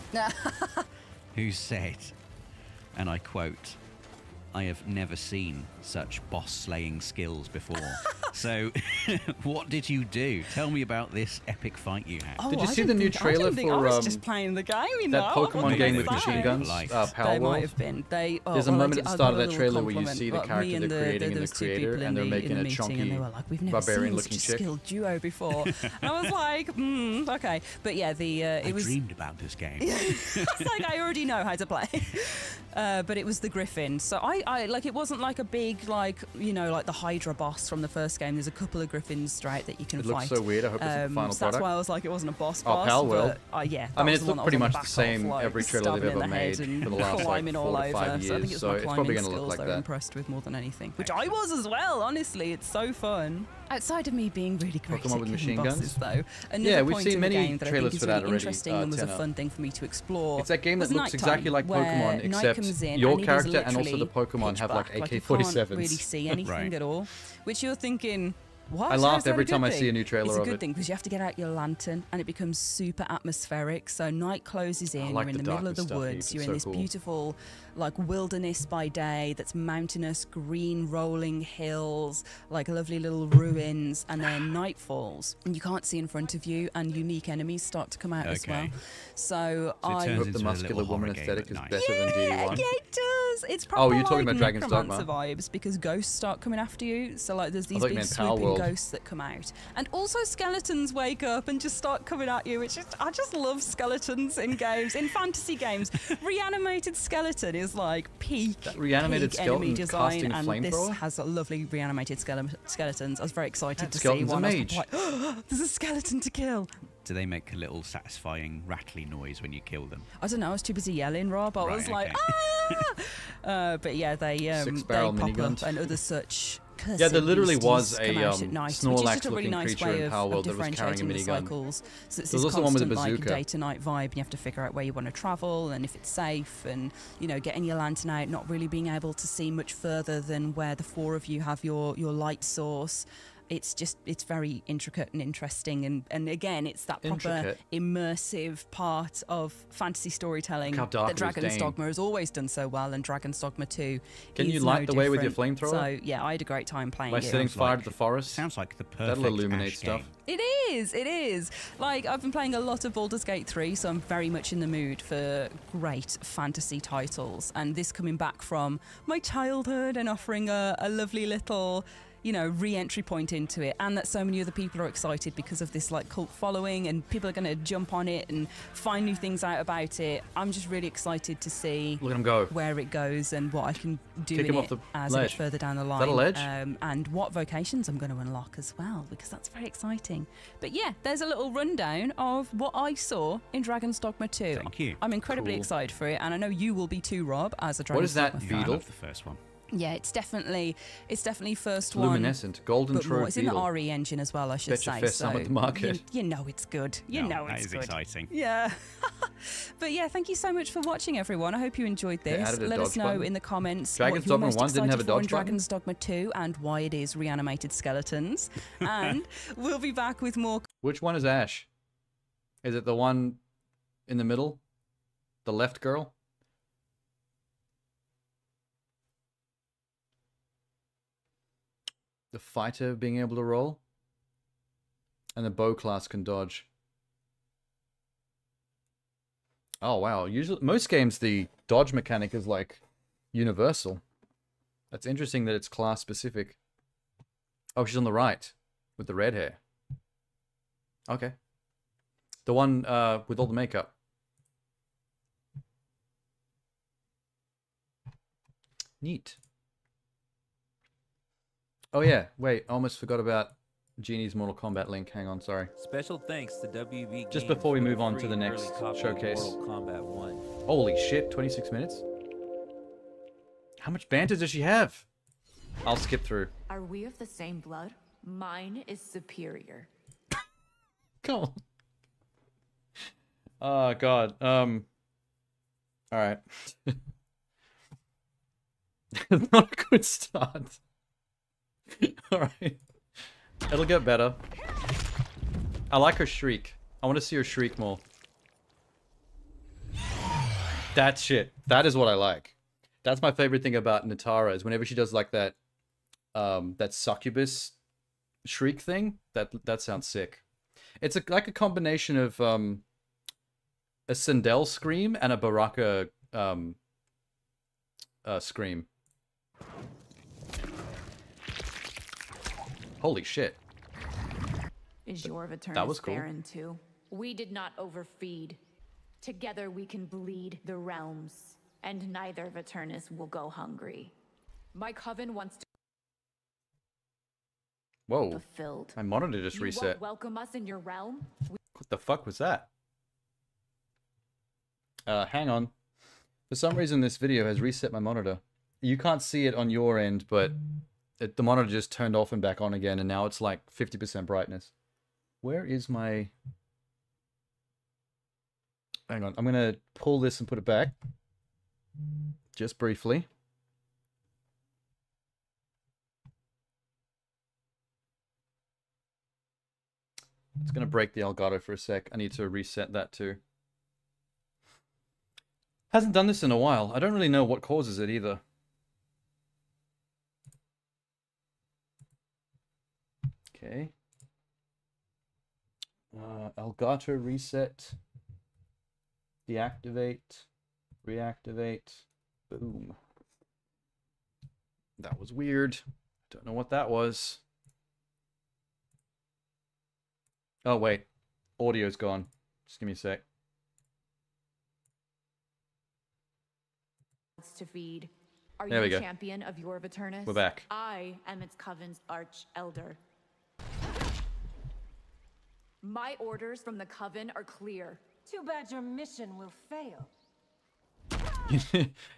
[SPEAKER 13] who said, and I quote, "I have never seen such boss-slaying skills before." So, what did you do? Tell me about this epic fight you had.
[SPEAKER 12] Oh,
[SPEAKER 1] Did you
[SPEAKER 12] I
[SPEAKER 1] see the
[SPEAKER 12] didn't
[SPEAKER 1] new
[SPEAKER 12] think- I
[SPEAKER 1] trailer
[SPEAKER 12] didn't think I
[SPEAKER 1] for
[SPEAKER 12] was just playing the game, you know.
[SPEAKER 1] that Pokemon
[SPEAKER 12] What
[SPEAKER 1] game
[SPEAKER 12] was
[SPEAKER 1] with machine
[SPEAKER 12] that?
[SPEAKER 1] guns?
[SPEAKER 12] They
[SPEAKER 1] Power
[SPEAKER 12] might
[SPEAKER 1] World?
[SPEAKER 12] have been.
[SPEAKER 1] There's a moment at the start of that trailer where you see the character
[SPEAKER 12] me and
[SPEAKER 1] they're creating and the creator, and they're making a
[SPEAKER 12] and they
[SPEAKER 1] chunky,
[SPEAKER 12] were like, we've never seen
[SPEAKER 1] barbarian-looking
[SPEAKER 12] such a
[SPEAKER 1] chick.
[SPEAKER 12] skilled duo before. And I was like, okay. But yeah,
[SPEAKER 13] I dreamed about this game.
[SPEAKER 12] It's like I already know how to play. But it was the Griffin. So I like, it wasn't like a big, like, you know, like the Hydra boss from the first game. There's a couple of Griffins throughout that you can
[SPEAKER 1] It
[SPEAKER 12] fight.
[SPEAKER 1] looks so weird. I hope it's the final
[SPEAKER 12] so that's
[SPEAKER 1] product.
[SPEAKER 12] why I was like, it wasn't a boss.
[SPEAKER 1] Oh, Pal World.
[SPEAKER 12] But, yeah.
[SPEAKER 1] I mean,
[SPEAKER 12] that was
[SPEAKER 1] it's
[SPEAKER 12] the one
[SPEAKER 1] looked
[SPEAKER 12] I
[SPEAKER 1] pretty
[SPEAKER 12] was on
[SPEAKER 1] much
[SPEAKER 12] the
[SPEAKER 1] the
[SPEAKER 12] back
[SPEAKER 1] same
[SPEAKER 12] of, like,
[SPEAKER 1] every trailer they've
[SPEAKER 12] stabbing in
[SPEAKER 1] ever
[SPEAKER 12] the head
[SPEAKER 1] made
[SPEAKER 12] and
[SPEAKER 1] for the last like
[SPEAKER 12] climbing
[SPEAKER 1] 4
[SPEAKER 12] all
[SPEAKER 1] to 5
[SPEAKER 12] over. So I think
[SPEAKER 1] years.
[SPEAKER 12] it's
[SPEAKER 1] So
[SPEAKER 12] my
[SPEAKER 1] it's probably
[SPEAKER 12] climbing
[SPEAKER 1] going to look
[SPEAKER 12] skills
[SPEAKER 1] like
[SPEAKER 12] they were
[SPEAKER 1] that.
[SPEAKER 12] impressed with more than anything. Which I was as well, honestly. It's so fun. Outside of me being really great
[SPEAKER 1] Pokemon
[SPEAKER 12] at
[SPEAKER 1] with
[SPEAKER 12] killing
[SPEAKER 1] machine
[SPEAKER 12] bosses,
[SPEAKER 1] guns?
[SPEAKER 12] though, another
[SPEAKER 1] Yeah, we've
[SPEAKER 12] point
[SPEAKER 1] seen
[SPEAKER 12] in the
[SPEAKER 1] many
[SPEAKER 12] game that I think
[SPEAKER 1] trailers
[SPEAKER 12] is
[SPEAKER 1] for that
[SPEAKER 12] really
[SPEAKER 1] already,
[SPEAKER 12] interesting and was a
[SPEAKER 1] 10
[SPEAKER 12] fun thing for me to explore.
[SPEAKER 1] It's that game that
[SPEAKER 12] was
[SPEAKER 1] looks
[SPEAKER 12] nighttime,
[SPEAKER 1] exactly like
[SPEAKER 12] where
[SPEAKER 1] Pokemon,
[SPEAKER 12] night
[SPEAKER 1] except
[SPEAKER 12] comes in
[SPEAKER 1] your
[SPEAKER 12] and it is
[SPEAKER 1] character and also the
[SPEAKER 12] literally
[SPEAKER 1] Pokemon
[SPEAKER 12] pitch
[SPEAKER 1] have like
[SPEAKER 12] black.
[SPEAKER 1] AK-47s.
[SPEAKER 12] You can't really see anything
[SPEAKER 13] Right.
[SPEAKER 12] at all, which you're thinking, what?
[SPEAKER 1] I
[SPEAKER 12] How
[SPEAKER 1] laugh
[SPEAKER 12] is that
[SPEAKER 1] every
[SPEAKER 12] a good
[SPEAKER 1] time I
[SPEAKER 12] thing?
[SPEAKER 1] see a new trailer
[SPEAKER 12] It's a
[SPEAKER 1] of
[SPEAKER 12] good
[SPEAKER 1] it.
[SPEAKER 12] thing because you have to get out your lantern and it becomes super atmospheric. So night closes in,
[SPEAKER 1] like
[SPEAKER 12] you're in
[SPEAKER 1] the
[SPEAKER 12] the middle
[SPEAKER 1] darker
[SPEAKER 12] of the
[SPEAKER 1] stuff,
[SPEAKER 12] woods,
[SPEAKER 1] Eve.
[SPEAKER 12] you're
[SPEAKER 1] It's
[SPEAKER 12] in
[SPEAKER 1] so
[SPEAKER 12] this
[SPEAKER 1] cool.
[SPEAKER 12] beautiful like wilderness by day that's mountainous, green rolling hills, like lovely little ruins, and then night falls and you can't see in front of you and unique enemies start to come out as well. So
[SPEAKER 13] So it
[SPEAKER 12] I
[SPEAKER 13] turns
[SPEAKER 1] hope
[SPEAKER 13] into
[SPEAKER 1] the
[SPEAKER 13] a
[SPEAKER 1] muscular
[SPEAKER 13] little
[SPEAKER 1] woman
[SPEAKER 13] horror game
[SPEAKER 1] aesthetic
[SPEAKER 13] at
[SPEAKER 1] is
[SPEAKER 13] night.
[SPEAKER 1] better than DD1.
[SPEAKER 12] Yeah, it does. It's proper
[SPEAKER 1] Oh, you're talking about
[SPEAKER 12] like
[SPEAKER 1] Dragon's Dogma.
[SPEAKER 12] necromancer vibes because ghosts start coming after you. So like there's these
[SPEAKER 1] thought you
[SPEAKER 12] big
[SPEAKER 1] meant Power
[SPEAKER 12] swooping
[SPEAKER 1] World.
[SPEAKER 12] ghosts that come out, and also skeletons wake up and just start coming at you. Which is, I just love skeletons in games, in fantasy games. Reanimated skeleton is like peak.
[SPEAKER 1] reanimated
[SPEAKER 12] peak enemy
[SPEAKER 1] skeleton
[SPEAKER 12] design,
[SPEAKER 1] casting a
[SPEAKER 12] and this
[SPEAKER 1] flamethrower?
[SPEAKER 12] has a lovely reanimated skeletons. I was very excited
[SPEAKER 1] That
[SPEAKER 12] to see
[SPEAKER 1] skeleton's a
[SPEAKER 12] one. I was
[SPEAKER 1] mage.
[SPEAKER 12] like, oh, there's a skeleton to kill.
[SPEAKER 13] Do they make a little satisfying rattly noise when you kill them?
[SPEAKER 12] I don't know. I was too busy yelling, Rob. I was
[SPEAKER 13] Right,
[SPEAKER 12] like,
[SPEAKER 13] okay.
[SPEAKER 12] ah! But yeah, they
[SPEAKER 1] Six-barrel
[SPEAKER 12] pop up
[SPEAKER 1] miniguns.
[SPEAKER 12] and other such cursed
[SPEAKER 1] Yeah, there literally
[SPEAKER 12] beasties
[SPEAKER 1] was a
[SPEAKER 12] come out at night, which is just a
[SPEAKER 1] Snorlax-looking
[SPEAKER 12] really nice
[SPEAKER 1] creature
[SPEAKER 12] way
[SPEAKER 1] in
[SPEAKER 12] of
[SPEAKER 1] Power World that was carrying a
[SPEAKER 12] differentiating the
[SPEAKER 1] minigun.
[SPEAKER 12] cycles. So it's
[SPEAKER 1] There was
[SPEAKER 12] this
[SPEAKER 1] also one with a
[SPEAKER 12] constant like
[SPEAKER 1] bazooka.
[SPEAKER 12] day-to-night vibe, and you have to figure out where you want to travel and if it's safe, and you know, getting your lantern out, not really being able to see much further than where the four of you have your light source. It's very intricate and interesting, and again, it's that proper
[SPEAKER 1] Intricate.
[SPEAKER 12] immersive part of fantasy storytelling
[SPEAKER 1] Look how dark
[SPEAKER 12] that
[SPEAKER 1] it is,
[SPEAKER 12] Dragon's
[SPEAKER 1] dang.
[SPEAKER 12] Dogma has always done so well, and Dragon's Dogma 2
[SPEAKER 1] Can
[SPEAKER 12] is
[SPEAKER 1] you light
[SPEAKER 12] no
[SPEAKER 1] the way with your
[SPEAKER 12] different.
[SPEAKER 1] flamethrower?
[SPEAKER 12] So yeah, I had a great time playing
[SPEAKER 1] By
[SPEAKER 12] it.
[SPEAKER 1] setting fire to the forest?
[SPEAKER 13] Sounds like the perfect
[SPEAKER 1] That'll illuminate
[SPEAKER 13] Ash
[SPEAKER 1] stuff.
[SPEAKER 13] game.
[SPEAKER 12] It is. Like, I've been playing a lot of Baldur's Gate 3, so I'm very much in the mood for great fantasy titles. And this coming back from my childhood and offering a lovely little, you know, re-entry point into it, and that so many other people are excited because of this like cult following, and people are going to jump on it and find new things out about it. I'm just really excited to see
[SPEAKER 1] Look at him go.
[SPEAKER 12] where it goes and what I can do
[SPEAKER 1] Kick
[SPEAKER 12] in
[SPEAKER 1] him
[SPEAKER 12] it
[SPEAKER 1] off the
[SPEAKER 12] as a bit
[SPEAKER 1] ledge.
[SPEAKER 12] further down the
[SPEAKER 1] Is
[SPEAKER 12] line.
[SPEAKER 1] that a ledge?
[SPEAKER 12] And what vocations I'm going to unlock as well, because that's very exciting. But yeah, there's a little rundown of what I saw in Dragon's Dogma 2.
[SPEAKER 13] Thank you.
[SPEAKER 12] I'm incredibly
[SPEAKER 1] Cool.
[SPEAKER 12] excited for it, and I know you will be too, Rob, as a Dragon's
[SPEAKER 1] What is that
[SPEAKER 12] Dogma
[SPEAKER 13] Yeah, I
[SPEAKER 1] beetle?
[SPEAKER 13] love the first one.
[SPEAKER 12] yeah, it's definitely first one.
[SPEAKER 1] Luminescent. Golden
[SPEAKER 12] But more.
[SPEAKER 1] Trove
[SPEAKER 12] It's in the
[SPEAKER 1] beetle.
[SPEAKER 12] RE engine as well, I should
[SPEAKER 1] Bet your
[SPEAKER 12] say.
[SPEAKER 1] fist
[SPEAKER 12] So
[SPEAKER 1] I'm at the market.
[SPEAKER 12] You know it's good. You know
[SPEAKER 13] that
[SPEAKER 12] it's
[SPEAKER 13] is
[SPEAKER 12] good.
[SPEAKER 13] exciting.
[SPEAKER 12] Yeah. But yeah, thank you so much for watching, everyone. I hope you enjoyed
[SPEAKER 1] They
[SPEAKER 12] this.
[SPEAKER 1] added a
[SPEAKER 12] Let us
[SPEAKER 1] dodge
[SPEAKER 12] know
[SPEAKER 1] button.
[SPEAKER 12] in the comments
[SPEAKER 1] Dragon's
[SPEAKER 12] what you're
[SPEAKER 1] Dogma
[SPEAKER 12] most
[SPEAKER 1] 1 didn't have
[SPEAKER 12] excited
[SPEAKER 1] a
[SPEAKER 12] for in
[SPEAKER 1] dodge button?
[SPEAKER 12] Dragon's Dogma 2 and why it is reanimated skeletons. And we'll be back with more.
[SPEAKER 1] Which one is Ash? Is it the one in the middle? The left girl? The fighter being able to roll? And the bow class can dodge. Oh wow, usually most games the dodge mechanic is like universal. That's interesting that it's class specific. Oh, she's on the right with the red hair. Okay. The one with all the makeup. Neat. Oh yeah, wait, I almost forgot about Genie's Mortal Kombat link. Hang on, sorry.
[SPEAKER 15] Special thanks to WB
[SPEAKER 1] Just
[SPEAKER 15] Games
[SPEAKER 1] before we
[SPEAKER 15] for
[SPEAKER 1] move
[SPEAKER 15] the
[SPEAKER 1] on to
[SPEAKER 15] free
[SPEAKER 1] the
[SPEAKER 15] early
[SPEAKER 1] next
[SPEAKER 15] copy of
[SPEAKER 1] showcase.
[SPEAKER 15] Mortal Kombat 1.
[SPEAKER 1] Holy shit, 26 minutes? How much banter does she have? I'll skip through.
[SPEAKER 16] Are we of the same blood? Mine is superior.
[SPEAKER 1] Come on. Oh god. Alright. Not a good start. Alright. It'll get better. I like her shriek. I want to see her shriek more. That shit. That is what I like. That's my favorite thing about Natara is whenever she does like that that succubus shriek thing, that sounds sick. It's like a combination of a Sindel scream and a Baraka scream. Holy shit.
[SPEAKER 16] Is your Eternus
[SPEAKER 1] That was cool.
[SPEAKER 16] barren too? We did not overfeed. Together we can bleed the realms, and neither of Eternus will go hungry. My coven wants to
[SPEAKER 1] Whoa.
[SPEAKER 16] fulfilled.
[SPEAKER 1] My monitor just
[SPEAKER 16] You
[SPEAKER 1] reset.
[SPEAKER 16] won't welcome us in your realm?
[SPEAKER 1] What the fuck was that? Hang on. For some reason this video has reset my monitor. You can't see it on your end, but the monitor just turned off and back on again, and now it's like 50% brightness. Where is my... Hang on, I'm gonna pull this and put it back. Just briefly. It's gonna break the Elgato for a sec. I need to reset that too. Hasn't done this in a while. I don't really know what causes it either. Okay. Elgato reset. Deactivate. Reactivate. Boom. That was weird. Don't know what that was. Oh, wait. Audio's gone. Just give me a sec.
[SPEAKER 16] To feed. Are
[SPEAKER 1] There
[SPEAKER 16] you
[SPEAKER 1] we go.
[SPEAKER 16] champion of your Eternus?
[SPEAKER 1] We're back.
[SPEAKER 16] I am its coven's arch elder. My orders from the coven are clear.
[SPEAKER 11] Too bad your mission will fail.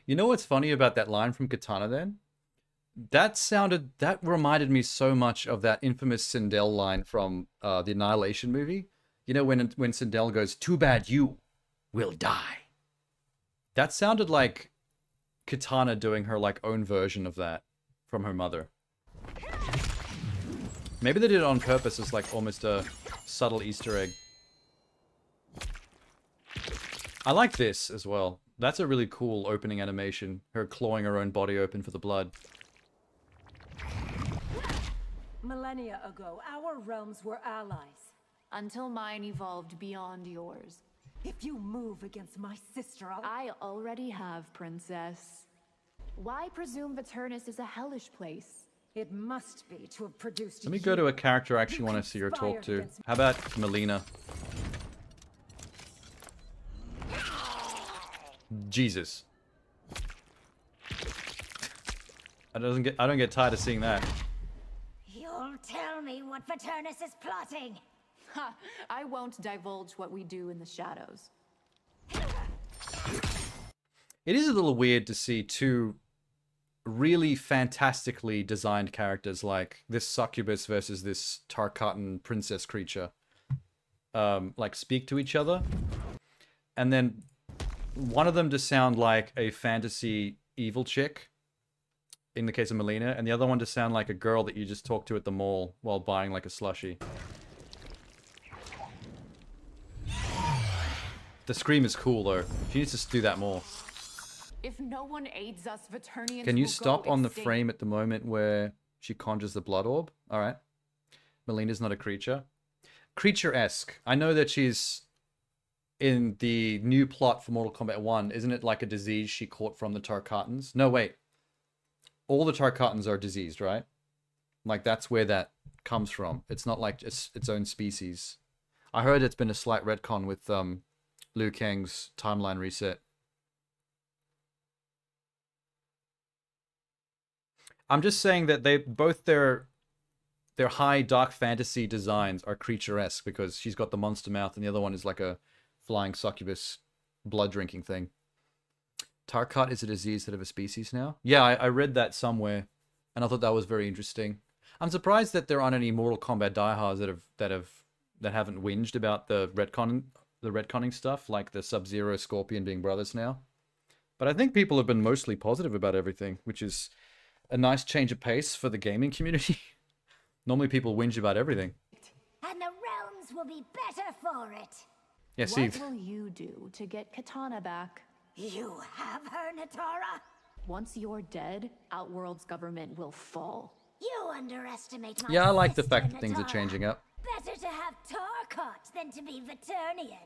[SPEAKER 1] You know what's funny about that line from Katana then? That reminded me so much of that infamous Sindel line from the Annihilation movie. You know, when Sindel goes, "Too bad you will die." That sounded like Kitana doing her like own version of that from her mother. Maybe they did it on purpose as like almost a subtle Easter egg. I like this as well. That's a really cool opening animation. Her clawing her own body open for the blood.
[SPEAKER 11] Millennia ago, our realms were allies.
[SPEAKER 16] Until mine evolved beyond yours.
[SPEAKER 11] If you move against my sister,
[SPEAKER 16] I already have, Princess. Why presume Viternus is a hellish place?
[SPEAKER 11] It must be to have produced.
[SPEAKER 1] Let me go to a character I actually want to see her talk to. How about Melina? Jesus. I don't get tired of seeing that.
[SPEAKER 3] You'll tell me what Viternus is plotting.
[SPEAKER 16] Ha! I won't divulge what we do in the shadows.
[SPEAKER 1] It is a little weird to see two really fantastically designed characters like this succubus versus this Tarkatan princess creature like speak to each other, and then one of them to sound like a fantasy evil chick in the case of Melina, and the other one to sound like a girl that you just talk to at the mall while buying like a slushie. The scream is cool though. She needs to do that more.
[SPEAKER 16] If no one aids us, Viturnians
[SPEAKER 1] Can you
[SPEAKER 16] will
[SPEAKER 1] stop
[SPEAKER 16] go
[SPEAKER 1] on the
[SPEAKER 16] extinct.
[SPEAKER 1] frame at the moment where she conjures the blood orb? Alright. Melina's not a creature. Creature-esque. I know that she's in the new plot for Mortal Kombat 1. Isn't it like a disease she caught from the Tarkatans? No, wait. All the Tarkatans are diseased, right? Like, that's where that comes from. It's not like it's its own species. I heard it's been a slight retcon with Liu Kang's timeline reset. I'm just saying that they both their high dark fantasy designs are creature-esque because she's got the monster mouth and the other one is like a flying succubus blood drinking thing. Tarkat is a disease that of a species now? Yeah, I read that somewhere and I thought that was very interesting. I'm surprised that there aren't any Mortal Kombat diehards that haven't whinged about the retconning stuff, like the Sub-Zero Scorpion being brothers now. But I think people have been mostly positive about everything, which is a nice change of pace for the gaming community. Normally people whinge about everything.
[SPEAKER 3] And the realms will be better for it.
[SPEAKER 1] Yeah, see.
[SPEAKER 16] What will you do to get Katana back?
[SPEAKER 3] You have her, Natara?
[SPEAKER 16] Once you're dead, Outworld's government will fall.
[SPEAKER 3] You underestimate my
[SPEAKER 1] Yeah, I like the
[SPEAKER 3] sister,
[SPEAKER 1] fact that things are
[SPEAKER 3] Natara.
[SPEAKER 1] changing up.
[SPEAKER 3] Better to have Tarkat than to be Viturnian.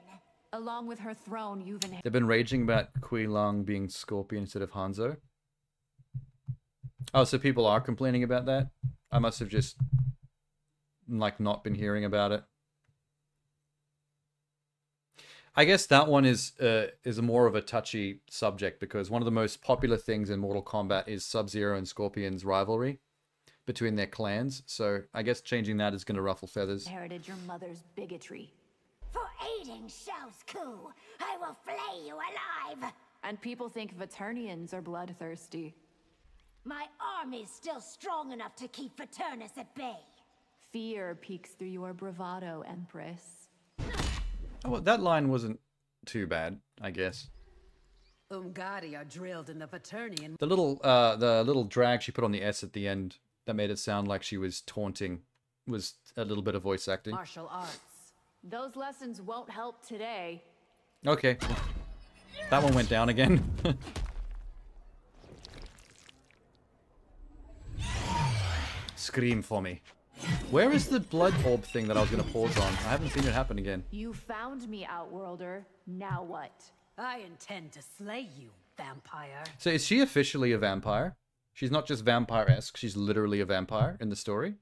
[SPEAKER 16] Along with her throne, you've inherited.
[SPEAKER 1] They've been raging about Kui Lang being Scorpion instead of Hanzo. Oh, so people are complaining about that? I must have just, like, not been hearing about it. I guess that one is more of a touchy subject because one of the most popular things in Mortal Kombat is Sub-Zero and Scorpion's rivalry between their clans. So I guess changing that is going to ruffle feathers.
[SPEAKER 16] Inherited your mother's bigotry.
[SPEAKER 3] For aiding Xiao's coup, I will flay you alive.
[SPEAKER 16] And people think Viturnians are bloodthirsty.
[SPEAKER 3] My army's still strong enough to keep Viturnus at bay.
[SPEAKER 16] Fear peeks through your bravado, Empress.
[SPEAKER 1] Oh, well, that line wasn't too bad, I guess.
[SPEAKER 11] Umgadi are drilled in the Viturnian.
[SPEAKER 1] The little drag she put on the S at the end that made it sound like she was taunting was a little bit of voice acting.
[SPEAKER 11] Martial arts.
[SPEAKER 16] Those lessons won't help today.
[SPEAKER 1] Okay. That one went down again. Scream for me. Where is the blood orb thing that I was going to pause on? I haven't seen it happen again.
[SPEAKER 16] You found me, Outworlder. Now what?
[SPEAKER 11] I intend to slay you, vampire.
[SPEAKER 1] So is she officially a vampire? She's not just vampire-esque, she's literally a vampire in the story?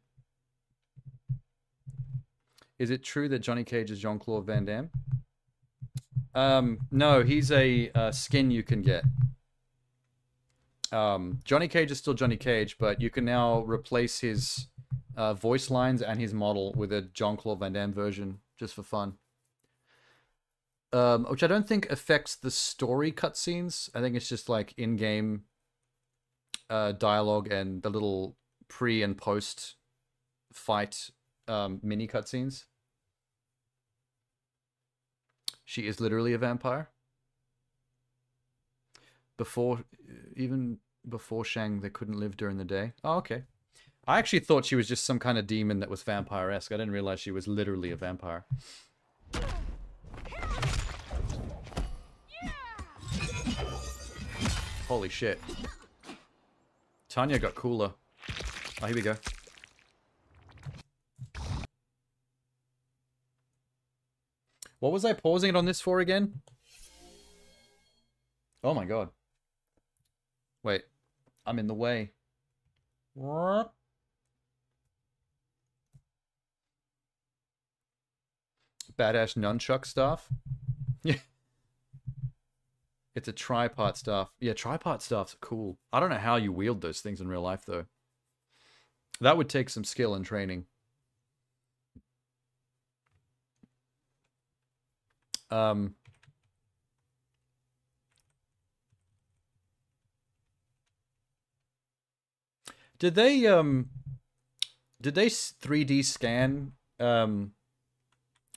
[SPEAKER 1] Is it true that Johnny Cage is Jean-Claude Van Damme? No, he's a skin you can get. Johnny Cage is still Johnny Cage, but you can now replace his voice lines and his model with a Jean-Claude Van Damme version, just for fun. Which I don't think affects the story cutscenes. I think it's just like in-game dialogue and the little pre and post fight mini cutscenes. She is literally a vampire. Even before Shang, they couldn't live during the day. Oh, okay. I actually thought she was just some kind of demon that was vampire-esque. I didn't realize she was literally a vampire. Holy shit. Tanya got cooler. Oh, here we go. What was I pausing it on this for again? Oh my god. Wait. I'm in the way. What? Badass nunchuck staff? Yeah. It's a tripart staff. Yeah, tripart staffs are cool. I don't know how you wield those things in real life, though. That would take some skill and training. Did they 3D scan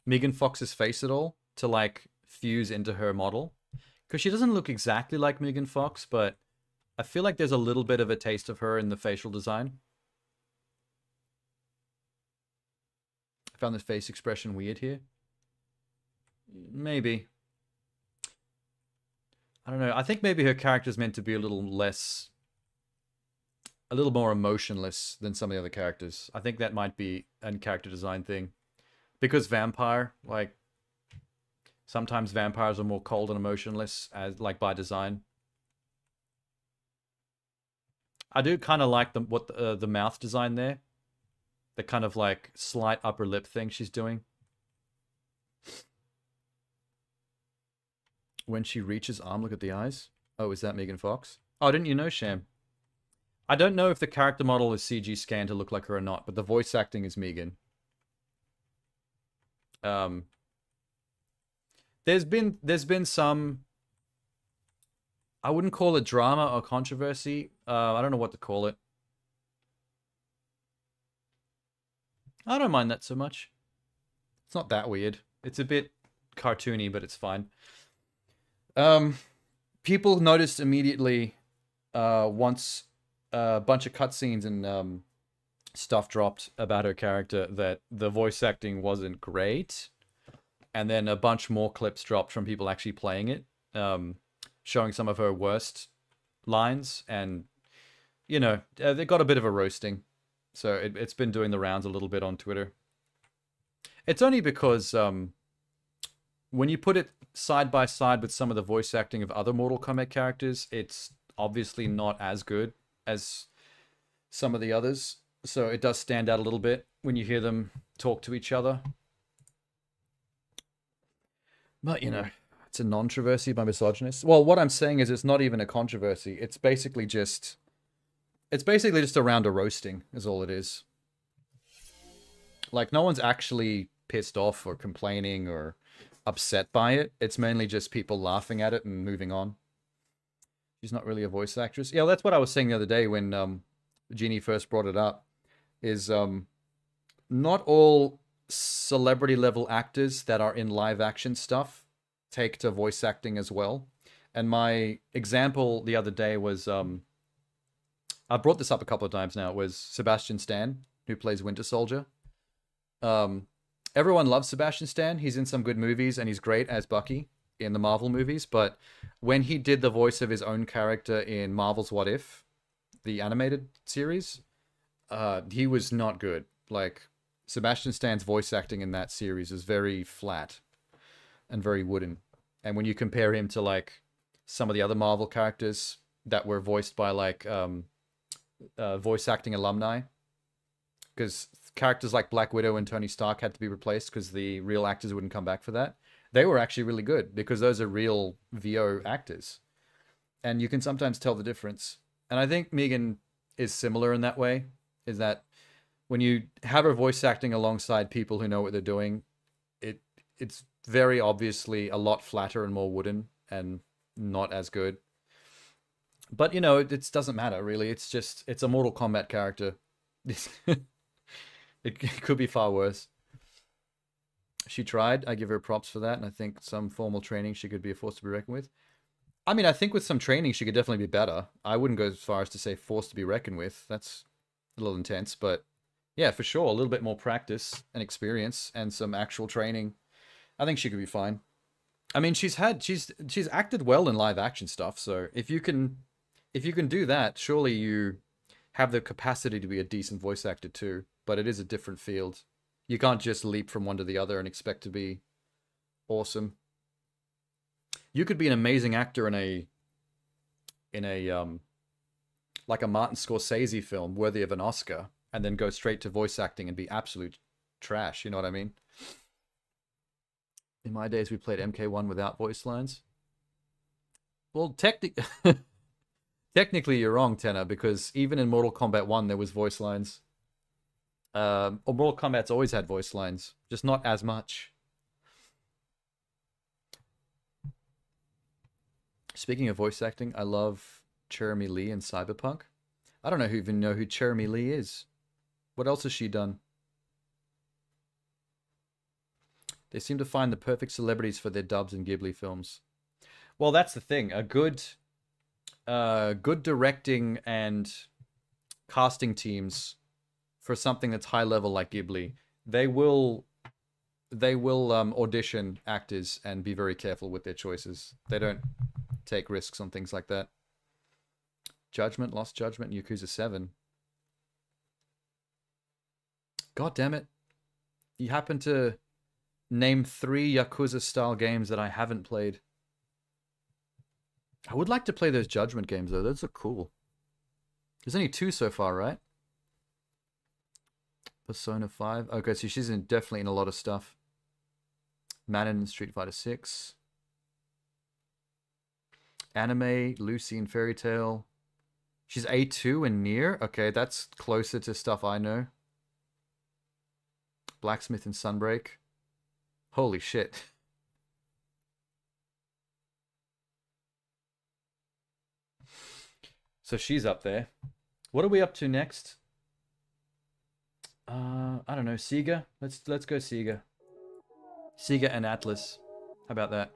[SPEAKER 1] Megan Fox's face at all to like fuse into her model? Because she doesn't look exactly like Megan Fox, but I feel like there's a little bit of a taste of her in the facial design. I found the face expression weird here. Maybe. I don't know. I think maybe her character's meant to be a little more emotionless than some of the other characters. I think that might be a character design thing. Because vampire, like, sometimes vampires are more cold and emotionless, as like by design. I do kind of like the mouth design there. The kind of like slight upper lip thing she's doing. When she reaches arm, look at the eyes. Oh, is that Megan Fox? Oh, didn't you know, Sham? I don't know if the character model is CG scanned to look like her or not, but the voice acting is Megan. There's been some, I wouldn't call it drama or controversy. I don't know what to call it. I don't mind that so much. It's not that weird. It's a bit cartoony, but it's fine. People noticed immediately once a bunch of cutscenes and stuff dropped about her character that the voice acting wasn't great. And then a bunch more clips dropped from people actually playing it, showing some of her worst lines. And, you know, they got a bit of a roasting. So it's been doing the rounds a little bit on Twitter. It's only because when you put it side by side with some of the voice acting of other Mortal Kombat characters, it's obviously not as good as some of the others. So it does stand out a little bit when you hear them talk to each other. But, you know, it's a controversy by misogynists. Well, what I'm saying is it's not even a controversy. It's basically just a round of roasting is all it is. Like, no one's actually pissed off or complaining or upset by it. It's mainly just people laughing at it and moving on. She's not really a voice actress. Yeah, that's what I was saying the other day when Jeannie first brought it up. Is not all celebrity level actors that are in live action stuff take to voice acting as well. And my example the other day was I brought this up a couple of times now. It was Sebastian Stan, who plays Winter Soldier. Everyone loves Sebastian Stan. He's in some good movies and he's great as Bucky in the Marvel movies. But when he did the voice of his own character in Marvel's What If, the animated series, he was not good. Like, Sebastian Stan's voice acting in that series is very flat and very wooden. And when you compare him to, like, some of the other Marvel characters that were voiced by, like, voice acting alumni, because characters like Black Widow and Tony Stark had to be replaced because the real actors wouldn't come back for that. They were actually really good because those are real VO actors. And you can sometimes tell the difference. And I think Megan is similar in that way, is that when you have her voice acting alongside people who know what they're doing, it's very obviously a lot flatter and more wooden and not as good. But, you know, it doesn't matter, really. It's a Mortal Kombat character. It could be far worse. She tried. I give her props for that, and I think some formal training she could be a force to be reckoned with. I mean, I think with some training she could definitely be better. I wouldn't go as far as to say force to be reckoned with. That's a little intense, but yeah, for sure, a little bit more practice and experience and some actual training. I think she could be fine. I mean, she's acted well in live action stuff, so if you can do that, surely you have the capacity to be a decent voice actor too. But it is a different field. You can't just leap from one to the other and expect to be awesome. You could be an amazing actor in a like a Martin Scorsese film worthy of an Oscar, and then go straight to voice acting and be absolute trash. You know what I mean? In my days, we played MK1 without voice lines. Well, technically, you're wrong, Tenor, because even in Mortal Kombat 1, there was voice lines. Or Mortal Kombat's always had voice lines, just not as much. Speaking of voice acting, I love Jeremy Lee in Cyberpunk. I don't even know who Jeremy Lee is. What else has she done? They seem to find the perfect celebrities for their dubs in Ghibli films. Well, that's the thing. A good directing and casting teams for something that's high level like Ghibli, they will audition actors and be very careful with their choices. They don't take risks on things like that. Judgment, Lost Judgment, Yakuza 7. God damn it. You happen to name 3 Yakuza-style games that I haven't played. I would like to play those Judgment games, though. Those look cool. There's only 2 so far, right? Persona 5. Okay, so she's definitely in a lot of stuff. Manon in Street Fighter 6. Anime, Lucy in Fairy Tail. She's A2 in Nier. Okay, that's closer to stuff I know. Blacksmith in Sunbreak. Holy shit. So she's up there. What are we up to next? I don't know. Sega? Let's go Sega. Sega and Atlas. How about that?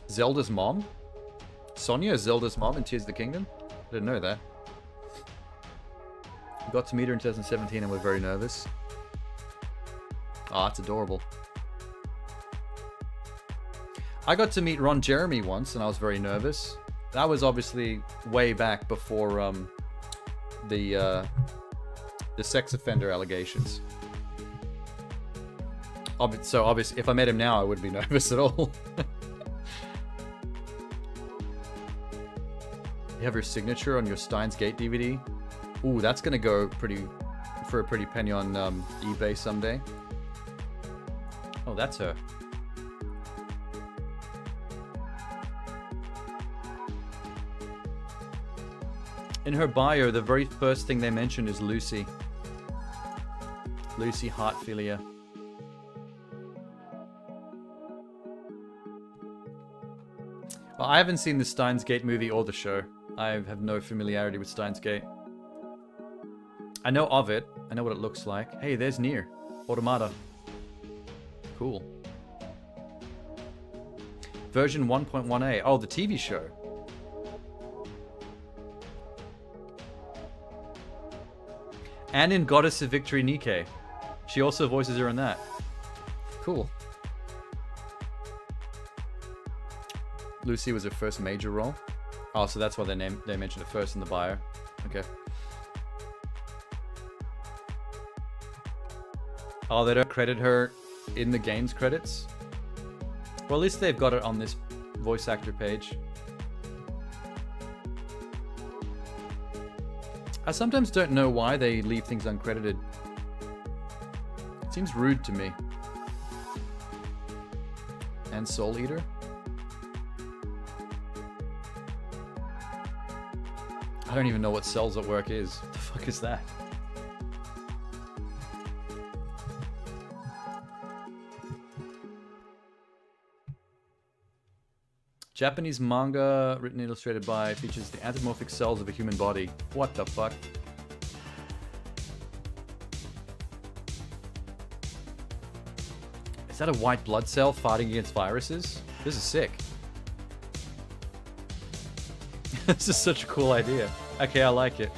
[SPEAKER 1] Zelda's mom? Sonya is Zelda's mom in Tears of the Kingdom? I didn't know that. We got to meet her in 2017 and we're very nervous. Oh, that's adorable. I got to meet Ron Jeremy once and I was very nervous. That was obviously way back before the sex offender allegations. So obviously, if I met him now, I wouldn't be nervous at all. You have your signature on your Steins Gate DVD. Ooh, that's gonna go for a pretty penny on eBay someday. Oh, that's her. In her bio, the very first thing they mentioned is Lucy. Lucy Heartfilia. Well, I haven't seen the Steins Gate movie or the show. I have no familiarity with Steins Gate. I know of it. I know what it looks like. Hey, there's Nier. Automata. Cool. Version 1.1a. Oh, the TV show. And in Goddess of Victory Nikke. She also voices her in that. Cool. Lucy was her first major role. Oh, so that's why they mentioned it first in the bio. Okay. Oh, they don't credit her in the game's credits? Well, at least they've got it on this voice actor page. I sometimes don't know why they leave things uncredited. It seems rude to me. And Soul Eater? I don't even know what Cells at Work is. What the fuck is that? Japanese manga written and illustrated by features the anthropomorphic cells of a human body. What the fuck? Is that a white blood cell fighting against viruses? This is sick. This is such a cool idea. Okay, I like it.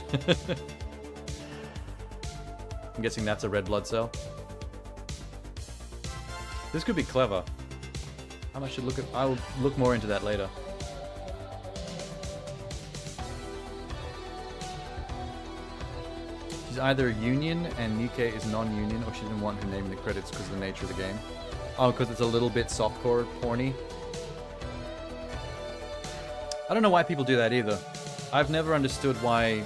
[SPEAKER 1] I'm guessing that's a red blood cell. This could be clever. I should look at. I'll look more into that later. She's either union and Nike is non-union, or she didn't want her name in the credits because of the nature of the game. Oh, because it's a little bit softcore porny. I don't know why people do that either. I've never understood why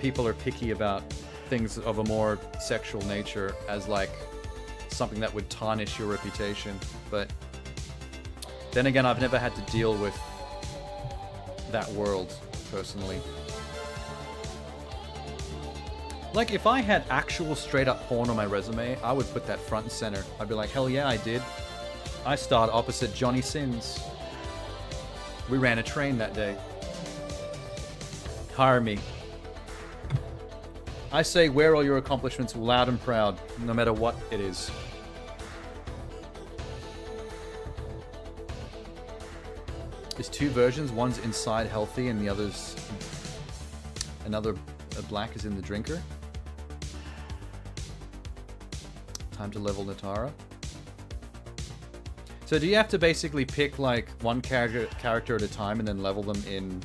[SPEAKER 1] people are picky about things of a more sexual nature as like something that would tarnish your reputation, but then again, I've never had to deal with that world personally. Like, if I had actual straight-up porn on my resume, I would put that front and center. I'd be like, hell yeah, I did. I starred opposite Johnny Sins. We ran a train that day. Hire me. I say wear all your accomplishments loud and proud, no matter what it is. There's two versions. One's inside healthy and the other's... Another black is in the drinker. Time to level Natara. So do you have to basically pick like one character at a time and then level them in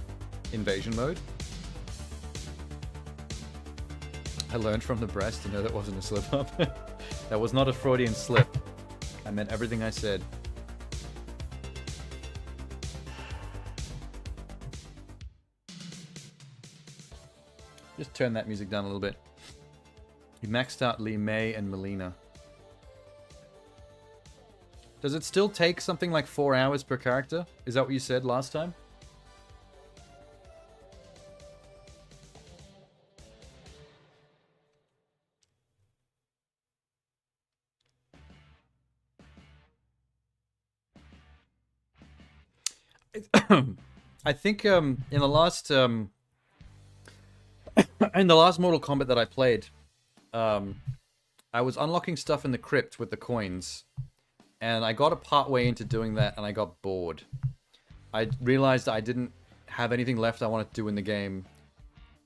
[SPEAKER 1] invasion mode? I learned from the breast to know that wasn't a slip up. That was not a Freudian slip. I meant everything I said. Just turn that music down a little bit. You maxed out Lee May and Melina. Does it still take something like 4 hours per character? Is that what you said last time? I think in the last in the last Mortal Kombat that I played, I was unlocking stuff in the crypt with the coins, and I got a part way into doing that, and I got bored. I realized I didn't have anything left I wanted to do in the game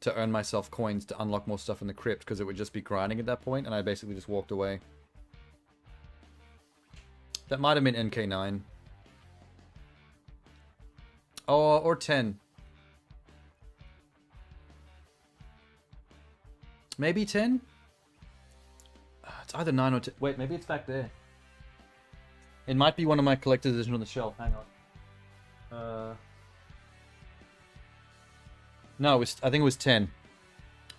[SPEAKER 1] to earn myself coins to unlock more stuff in the crypt, because it would just be grinding at that point, and I basically just walked away. That might have been NK9. Oh, or 10. Maybe 10? It's either 9 or 10. Wait, maybe it's back there. It might be one of my collector's edition on the shelf. Hang on. No, I think it was 10.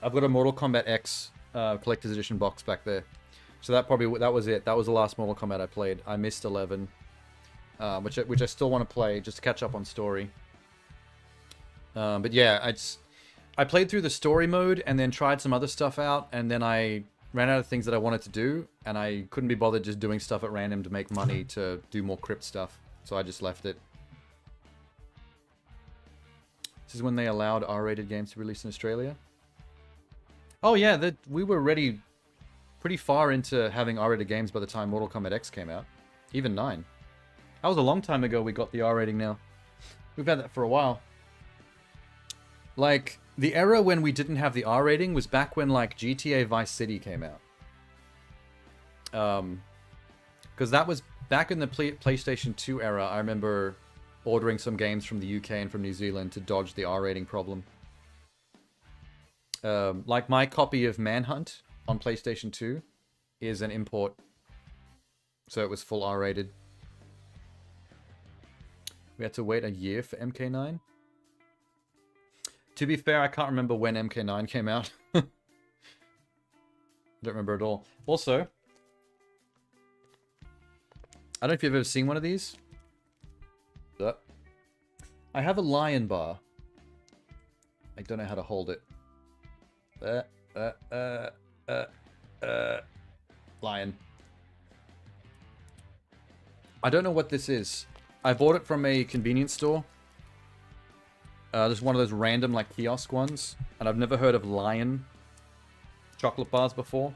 [SPEAKER 1] I've got a Mortal Kombat X collector's edition box back there. So that was it. That was the last Mortal Kombat I played. I missed 11. Which I still want to play just to catch up on story. But yeah, I played through the story mode and then tried some other stuff out, and then I ran out of things that I wanted to do, and I couldn't be bothered just doing stuff at random to make money to do more crypt stuff, so I just left it. This is when they allowed R-rated games to release in Australia. Oh yeah, we were already pretty far into having R-rated games by the time Mortal Kombat X came out. Even 9. That was a long time ago we got the R rating now. We've had that for a while. Like, the era when we didn't have the R rating was back when, like, GTA Vice City came out. Because that was back in the PlayStation 2 era. I remember ordering some games from the UK and from New Zealand to dodge the R rating problem. Like, my copy of Manhunt on PlayStation 2 is an import. So it was full R rated. We had to wait a year for MK9. To be fair, I can't remember when MK9 came out. I don't remember at all. Also, I don't know if you've ever seen one of these. I have a lion bar. I don't know how to hold it. Lion. I don't know what this is. I bought it from a convenience store. This is one of those random like kiosk ones, and I've never heard of Lion chocolate bars before,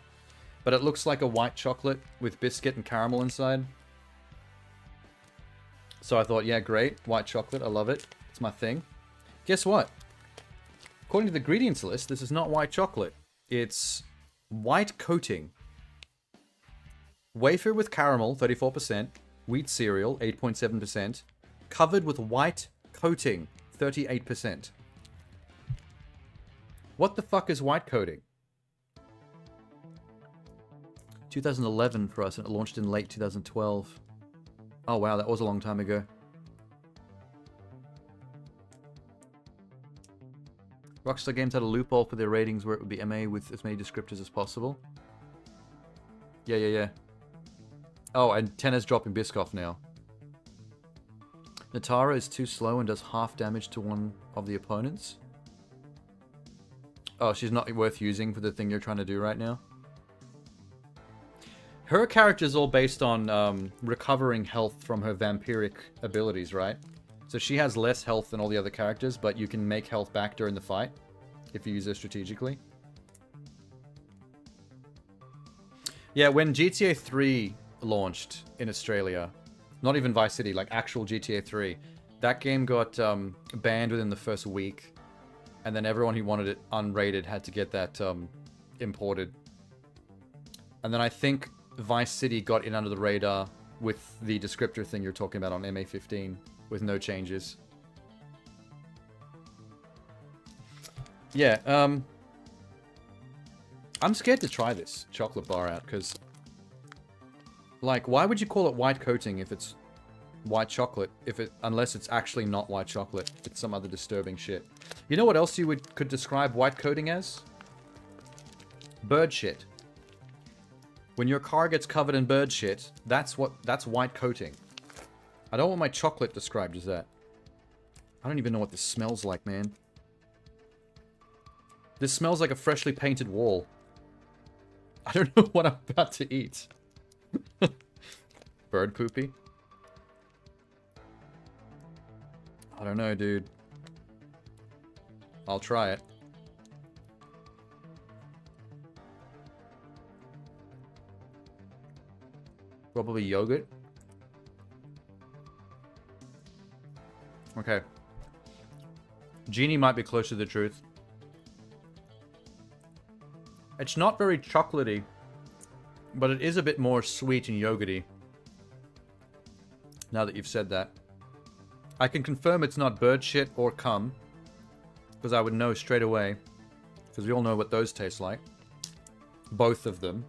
[SPEAKER 1] but it looks like a white chocolate with biscuit and caramel inside. So I thought, yeah, great, white chocolate, I love it. It's my thing. Guess what? According to the ingredients list, this is not white chocolate. It's white coating. Wafer with caramel, 34%. Wheat cereal, 8.7%. Covered with white coating, 38%. What the fuck is white coating? 2011 for us, and it launched in late 2012. Oh wow, that was a long time ago. Rockstar Games had a loophole for their ratings where it would be MA with as many descriptors as possible. Yeah. Oh, and Tenna's dropping Biscoff now. Natara is too slow and does half damage to one of the opponents. Oh, she's not worth using for the thing you're trying to do right now. Her character is all based on recovering health from her vampiric abilities, right? So she has less health than all the other characters, but you can make health back during the fight if you use her strategically. Yeah, when GTA 3 launched in Australia, not even Vice City, like actual GTA 3, that game got banned within the first week, and then everyone who wanted it unrated had to get that imported. And then I think Vice City got in under the radar with the descriptor thing you're talking about on MA15 with no changes. Yeah, I'm scared to try this chocolate bar out because, like, why would you call it white coating if it's white chocolate? Unless it's actually not white chocolate, it's some other disturbing shit. You know what else you could describe white coating as? Bird shit. When your car gets covered in bird shit, that's white coating. I don't want my chocolate described as that. I don't even know what this smells like, man. This smells like a freshly painted wall. I don't know what I'm about to eat. Bird poopy? I don't know, dude. I'll try it. Probably yogurt. Okay. Genie might be close to the truth. It's not very chocolatey, but it is a bit more sweet and yogurty. Now that you've said that. I can confirm it's not bird shit or cum, because I would know straight away, because we all know what those taste like. Both of them.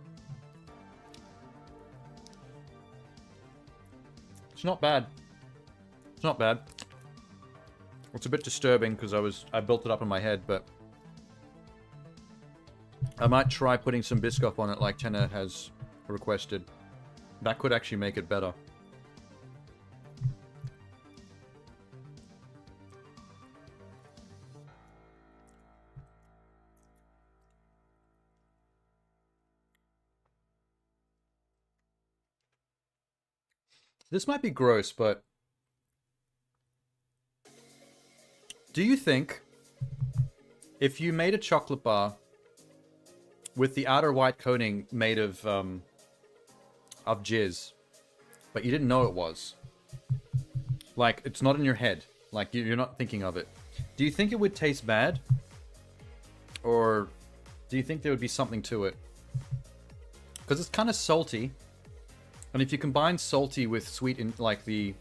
[SPEAKER 1] It's not bad. It's not bad. It's a bit disturbing because I built it up in my head, but I might try putting some Biscoff on it like Tenna has requested. That could actually make it better. This might be gross, but do you think if you made a chocolate bar with the outer white coating made of jizz, but you didn't know it was, like it's not in your head, like you're not thinking of it, do you think it would taste bad? Or do you think there would be something to it? Because it's kind of salty. And if you combine salty with sweet, in like the,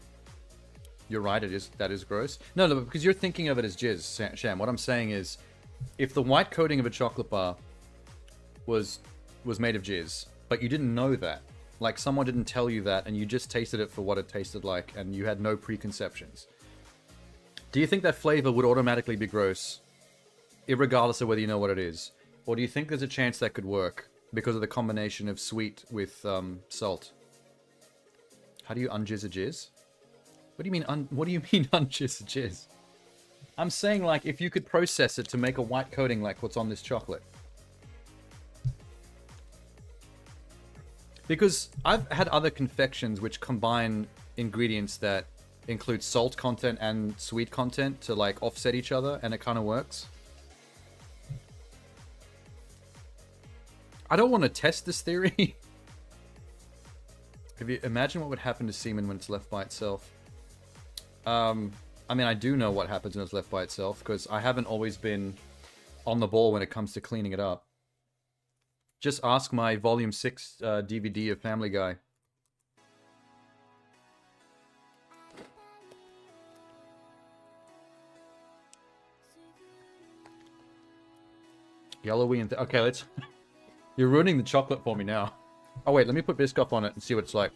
[SPEAKER 1] you're right, that is gross. No, because you're thinking of it as jizz, Sham. What I'm saying is, if the white coating of a chocolate bar was made of jizz, but you didn't know that, like someone didn't tell you that, and you just tasted it for what it tasted like, and you had no preconceptions, do you think that flavor would automatically be gross, irregardless of whether you know what it is? Or do you think there's a chance that could work because of the combination of sweet with salt? How do you unjizz a jizz? What do you mean unjizz a jizz? I'm saying, like, if you could process it to make a white coating like what's on this chocolate. Because I've had other confections which combine ingredients that include salt content and sweet content to like offset each other, and it kind of works. I don't want to test this theory. If you imagine what would happen to semen when it's left by itself. I mean, I do know what happens when it's left by itself, because I haven't always been on the ball when it comes to cleaning it up. Just ask my Volume 6 DVD of Family Guy. Yellowy and... okay, let's... You're ruining the chocolate for me now. Oh wait, let me put Biscoff on it and see what it's like.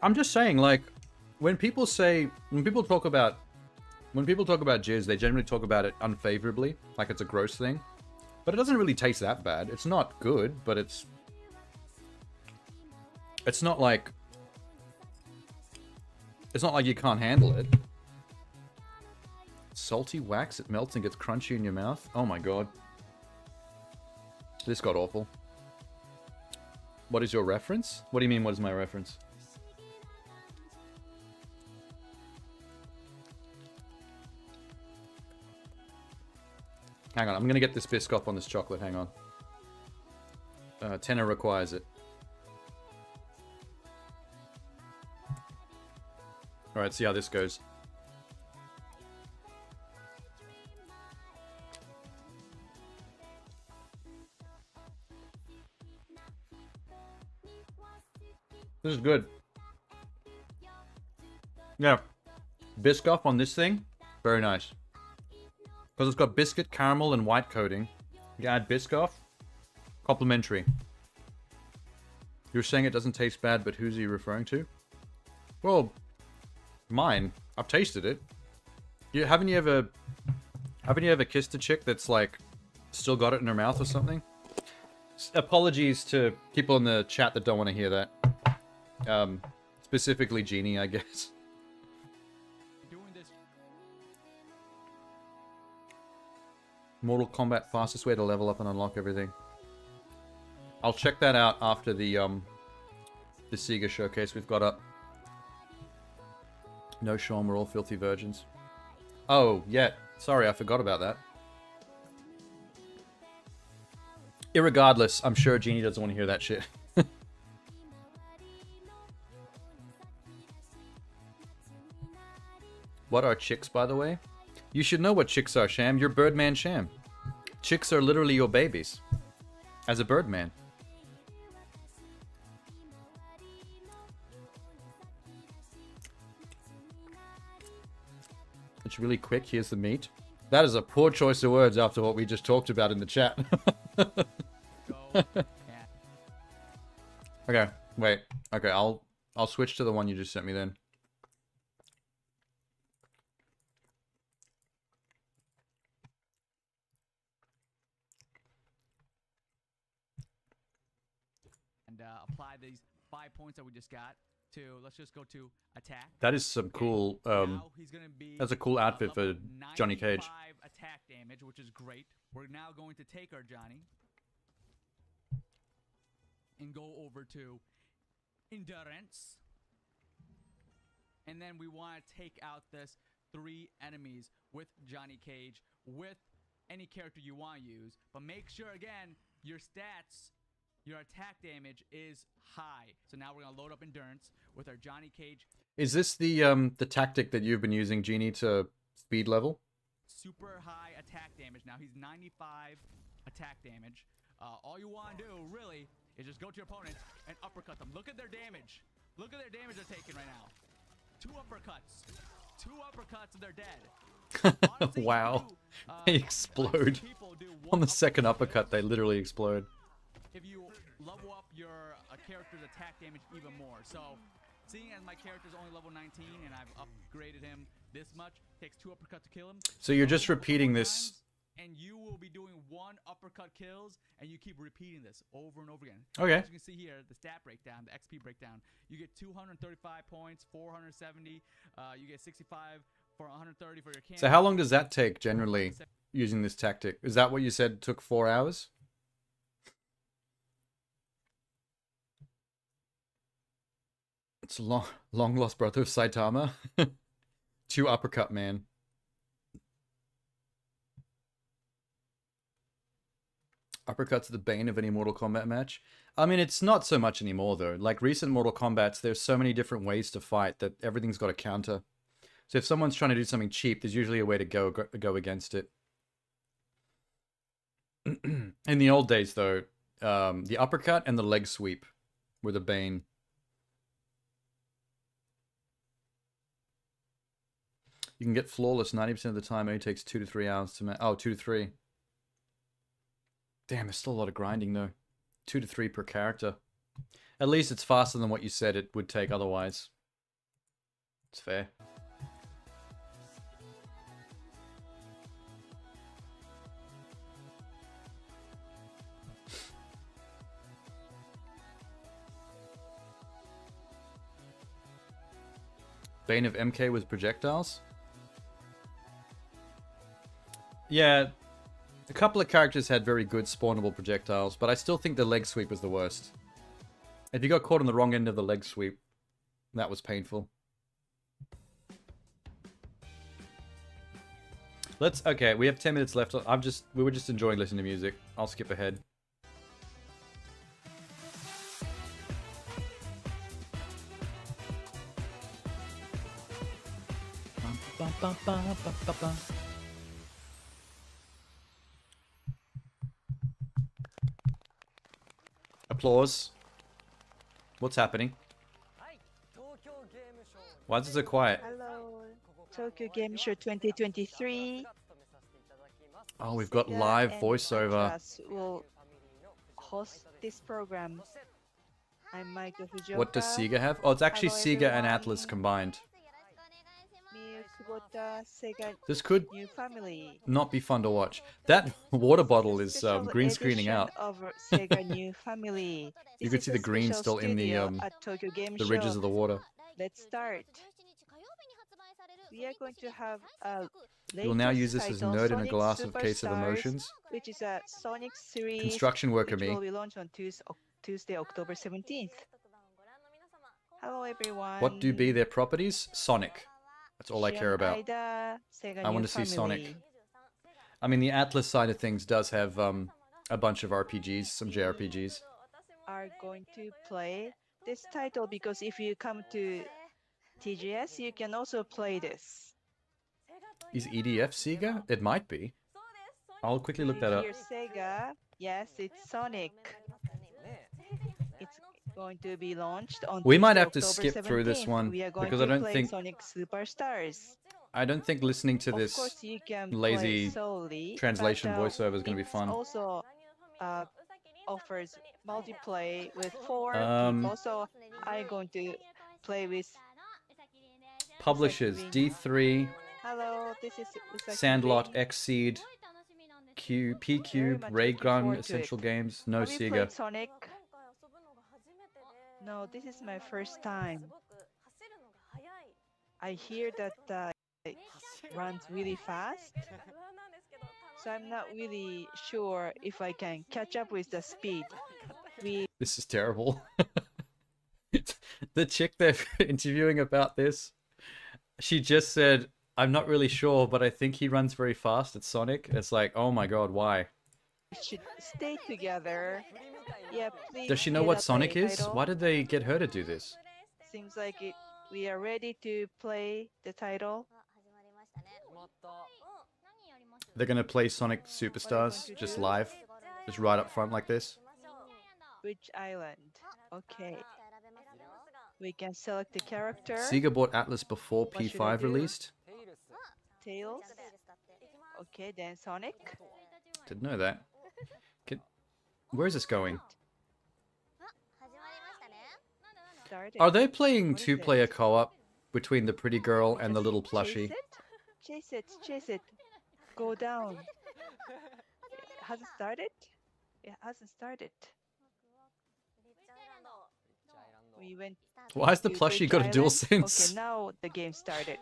[SPEAKER 1] I'm just saying, like, when people talk about jizz, they generally talk about it unfavorably, like it's a gross thing. But it doesn't really taste that bad. It's not good, but it's not like you can't handle it. Salty wax, it melts and gets crunchy in your mouth. Oh my god. This got awful. What is your reference? What do you mean, what is my reference? Hang on, I'm gonna get this Biscoff on this chocolate, hang on. Tenor requires it. Alright, see how this goes. This is good. Yeah. Biscoff on this thing, very nice. Because it's got biscuit, caramel, and white coating. You add Biscoff, complimentary. You're saying it doesn't taste bad, but who's he referring to? Well, mine. I've tasted it. Haven't you ever kissed a chick that's like still got it in her mouth or something? Apologies to people in the chat that don't want to hear that. Specifically Genie, I guess. Mortal Kombat, fastest way to level up and unlock everything. I'll check that out after the Sega showcase we've got up. No, Sean, we're all filthy virgins. Oh, yeah. Sorry, I forgot about that. Irregardless, I'm sure Genie doesn't want to hear that shit. What are chicks, by the way? You should know what chicks are, Sham. You're Birdman Sham. Chicks are literally your babies. As a Birdman. It's really quick. Here's the meat. That is a poor choice of words after what we just talked about in the chat. Okay, wait. Okay, I'll switch to the one you just sent me then.
[SPEAKER 17] And apply these 5 points that we just got to, let's just go to attack.
[SPEAKER 1] That is some cool, that's a cool outfit for Johnny Cage.
[SPEAKER 17] 95 attack damage, which is great. We're now going to take our Johnny and go over to endurance. And then we want to take out this 3 enemies with Johnny Cage, with any character you want to use. But make sure, again, your stats, your attack damage is high. So now we're going to load up endurance with our Johnny Cage.
[SPEAKER 1] Is this the tactic that you've been using, Genie, to speed level?
[SPEAKER 17] Super high attack damage. Now he's 95 attack damage. All you want to do, really, is just go to your opponent and uppercut them. Look at their damage. Look at their damage they're taking right now. 2 uppercuts. 2 uppercuts and they're dead. Honestly,
[SPEAKER 1] wow. They explode. On the second uppercut, they literally explode.
[SPEAKER 17] If you level up your character's attack damage even more. So, seeing as my character's only level 19 and I've upgraded him this much, takes 2 uppercuts to kill him.
[SPEAKER 1] So you're just repeating this.
[SPEAKER 17] And you will be doing 1 uppercut kills, and you keep repeating this over and over again.
[SPEAKER 1] Okay.
[SPEAKER 17] As you can see here, the stat breakdown, the XP breakdown, you get 235 points, 470, you get 65 for 130 for your camp.
[SPEAKER 1] So how long does that take, generally, using this tactic? Is that what you said took 4 hours? It's a long lost brother of Saitama. 2 uppercut man. Uppercuts are the bane of any Mortal Kombat match. I mean, it's not so much anymore, though. Like, recent Mortal Kombats, there's so many different ways to fight that everything's got a counter. So if someone's trying to do something cheap, there's usually a way to go against it. In the old days, though, the uppercut and the leg sweep were the bane. You can get flawless 90% of the time. It only takes 2 to 3 hours to... 2 to 3. Damn, there's still a lot of grinding, though. 2 to 3 per character. At least it's faster than what you said it would take otherwise. It's fair. Bane of MK with projectiles? Yeah, a couple of characters had very good spawnable projectiles, but I still think the leg sweep was the worst. If you got caught on the wrong end of the leg sweep, that was painful. Okay, we have 10 minutes left. We were just enjoying listening to music. I'll skip ahead. Applause. What's happening? Why is it so quiet?
[SPEAKER 7] Hello, Tokyo Game Show 2023.
[SPEAKER 1] Oh, we've got live voiceover.
[SPEAKER 7] Will host this program. I'm Michael Fujioka.
[SPEAKER 1] What does Sega have? Oh, it's actually Sega and Atlas combined. This could not be fun to watch. That water bottle is green screening out. You could see the green still in the ridges of the water.
[SPEAKER 7] Let's start. We are going to have
[SPEAKER 1] You'll now use this as a nerd in a glass of case of emotions.
[SPEAKER 7] Which is a Sonic series.
[SPEAKER 1] Construction worker me.
[SPEAKER 7] Will be launched on Tuesday, October 17th. Hello, everyone.
[SPEAKER 1] What do be their properties? Sonic. That's all I care about. I want to see Sonic. I mean, the Atlas side of things does have a bunch of RPGs, some JRPGs.
[SPEAKER 7] Are going to play this title because if you come to TGS, you can also play this.
[SPEAKER 1] Is EDF Sega? It might be. I'll quickly look that up.
[SPEAKER 7] Here, Sega. Yes, it's Sonic. It's going to be launched on
[SPEAKER 1] We might have to
[SPEAKER 7] October
[SPEAKER 1] skip
[SPEAKER 7] 17th.
[SPEAKER 1] through this one because I don't think
[SPEAKER 7] Sonic Superstars.
[SPEAKER 1] I don't think listening to this lazy translation voiceover is going to be fun.
[SPEAKER 7] Also offers multiplayer with 4 people, so I'm going to play with
[SPEAKER 1] Publishers D3,
[SPEAKER 7] Hello, this is
[SPEAKER 1] Sandlot, Xseed, P-Cube, Raygun, Essential Games, no
[SPEAKER 7] Have you
[SPEAKER 1] Sega.
[SPEAKER 7] played Sonic? No, this is my first time. I hear that it runs really fast, so I'm not really sure if I can catch up with the speed.
[SPEAKER 1] This is terrible. The chick they're interviewing about this, she just said, I'm not really sure, but I think he runs very fast at Sonic. It's like, oh my god, why?
[SPEAKER 7] We should stay together. Yeah, please.
[SPEAKER 1] Does she know what Sonic is? Why did they get her to do this?
[SPEAKER 7] Seems like we are ready to play the title.
[SPEAKER 1] They're gonna play Sonic Superstars just live, just right up front like this.
[SPEAKER 7] Which island? Okay. We can select the character.
[SPEAKER 1] Sega bought Atlas before
[SPEAKER 7] What should I
[SPEAKER 1] P5
[SPEAKER 7] do?
[SPEAKER 1] released.
[SPEAKER 7] Tails. Okay, then Sonic.
[SPEAKER 1] Didn't know that. Where is this going?
[SPEAKER 7] Started.
[SPEAKER 1] Are they playing two-player co-op between the pretty girl and the little plushie?
[SPEAKER 7] Chase it, chase it. Go down. It hasn't started? It hasn't started. We went.
[SPEAKER 1] Why has the
[SPEAKER 7] to
[SPEAKER 1] plushie
[SPEAKER 7] Bridge
[SPEAKER 1] got a
[SPEAKER 7] Island.
[SPEAKER 1] DualSense?
[SPEAKER 7] Okay, now the game started.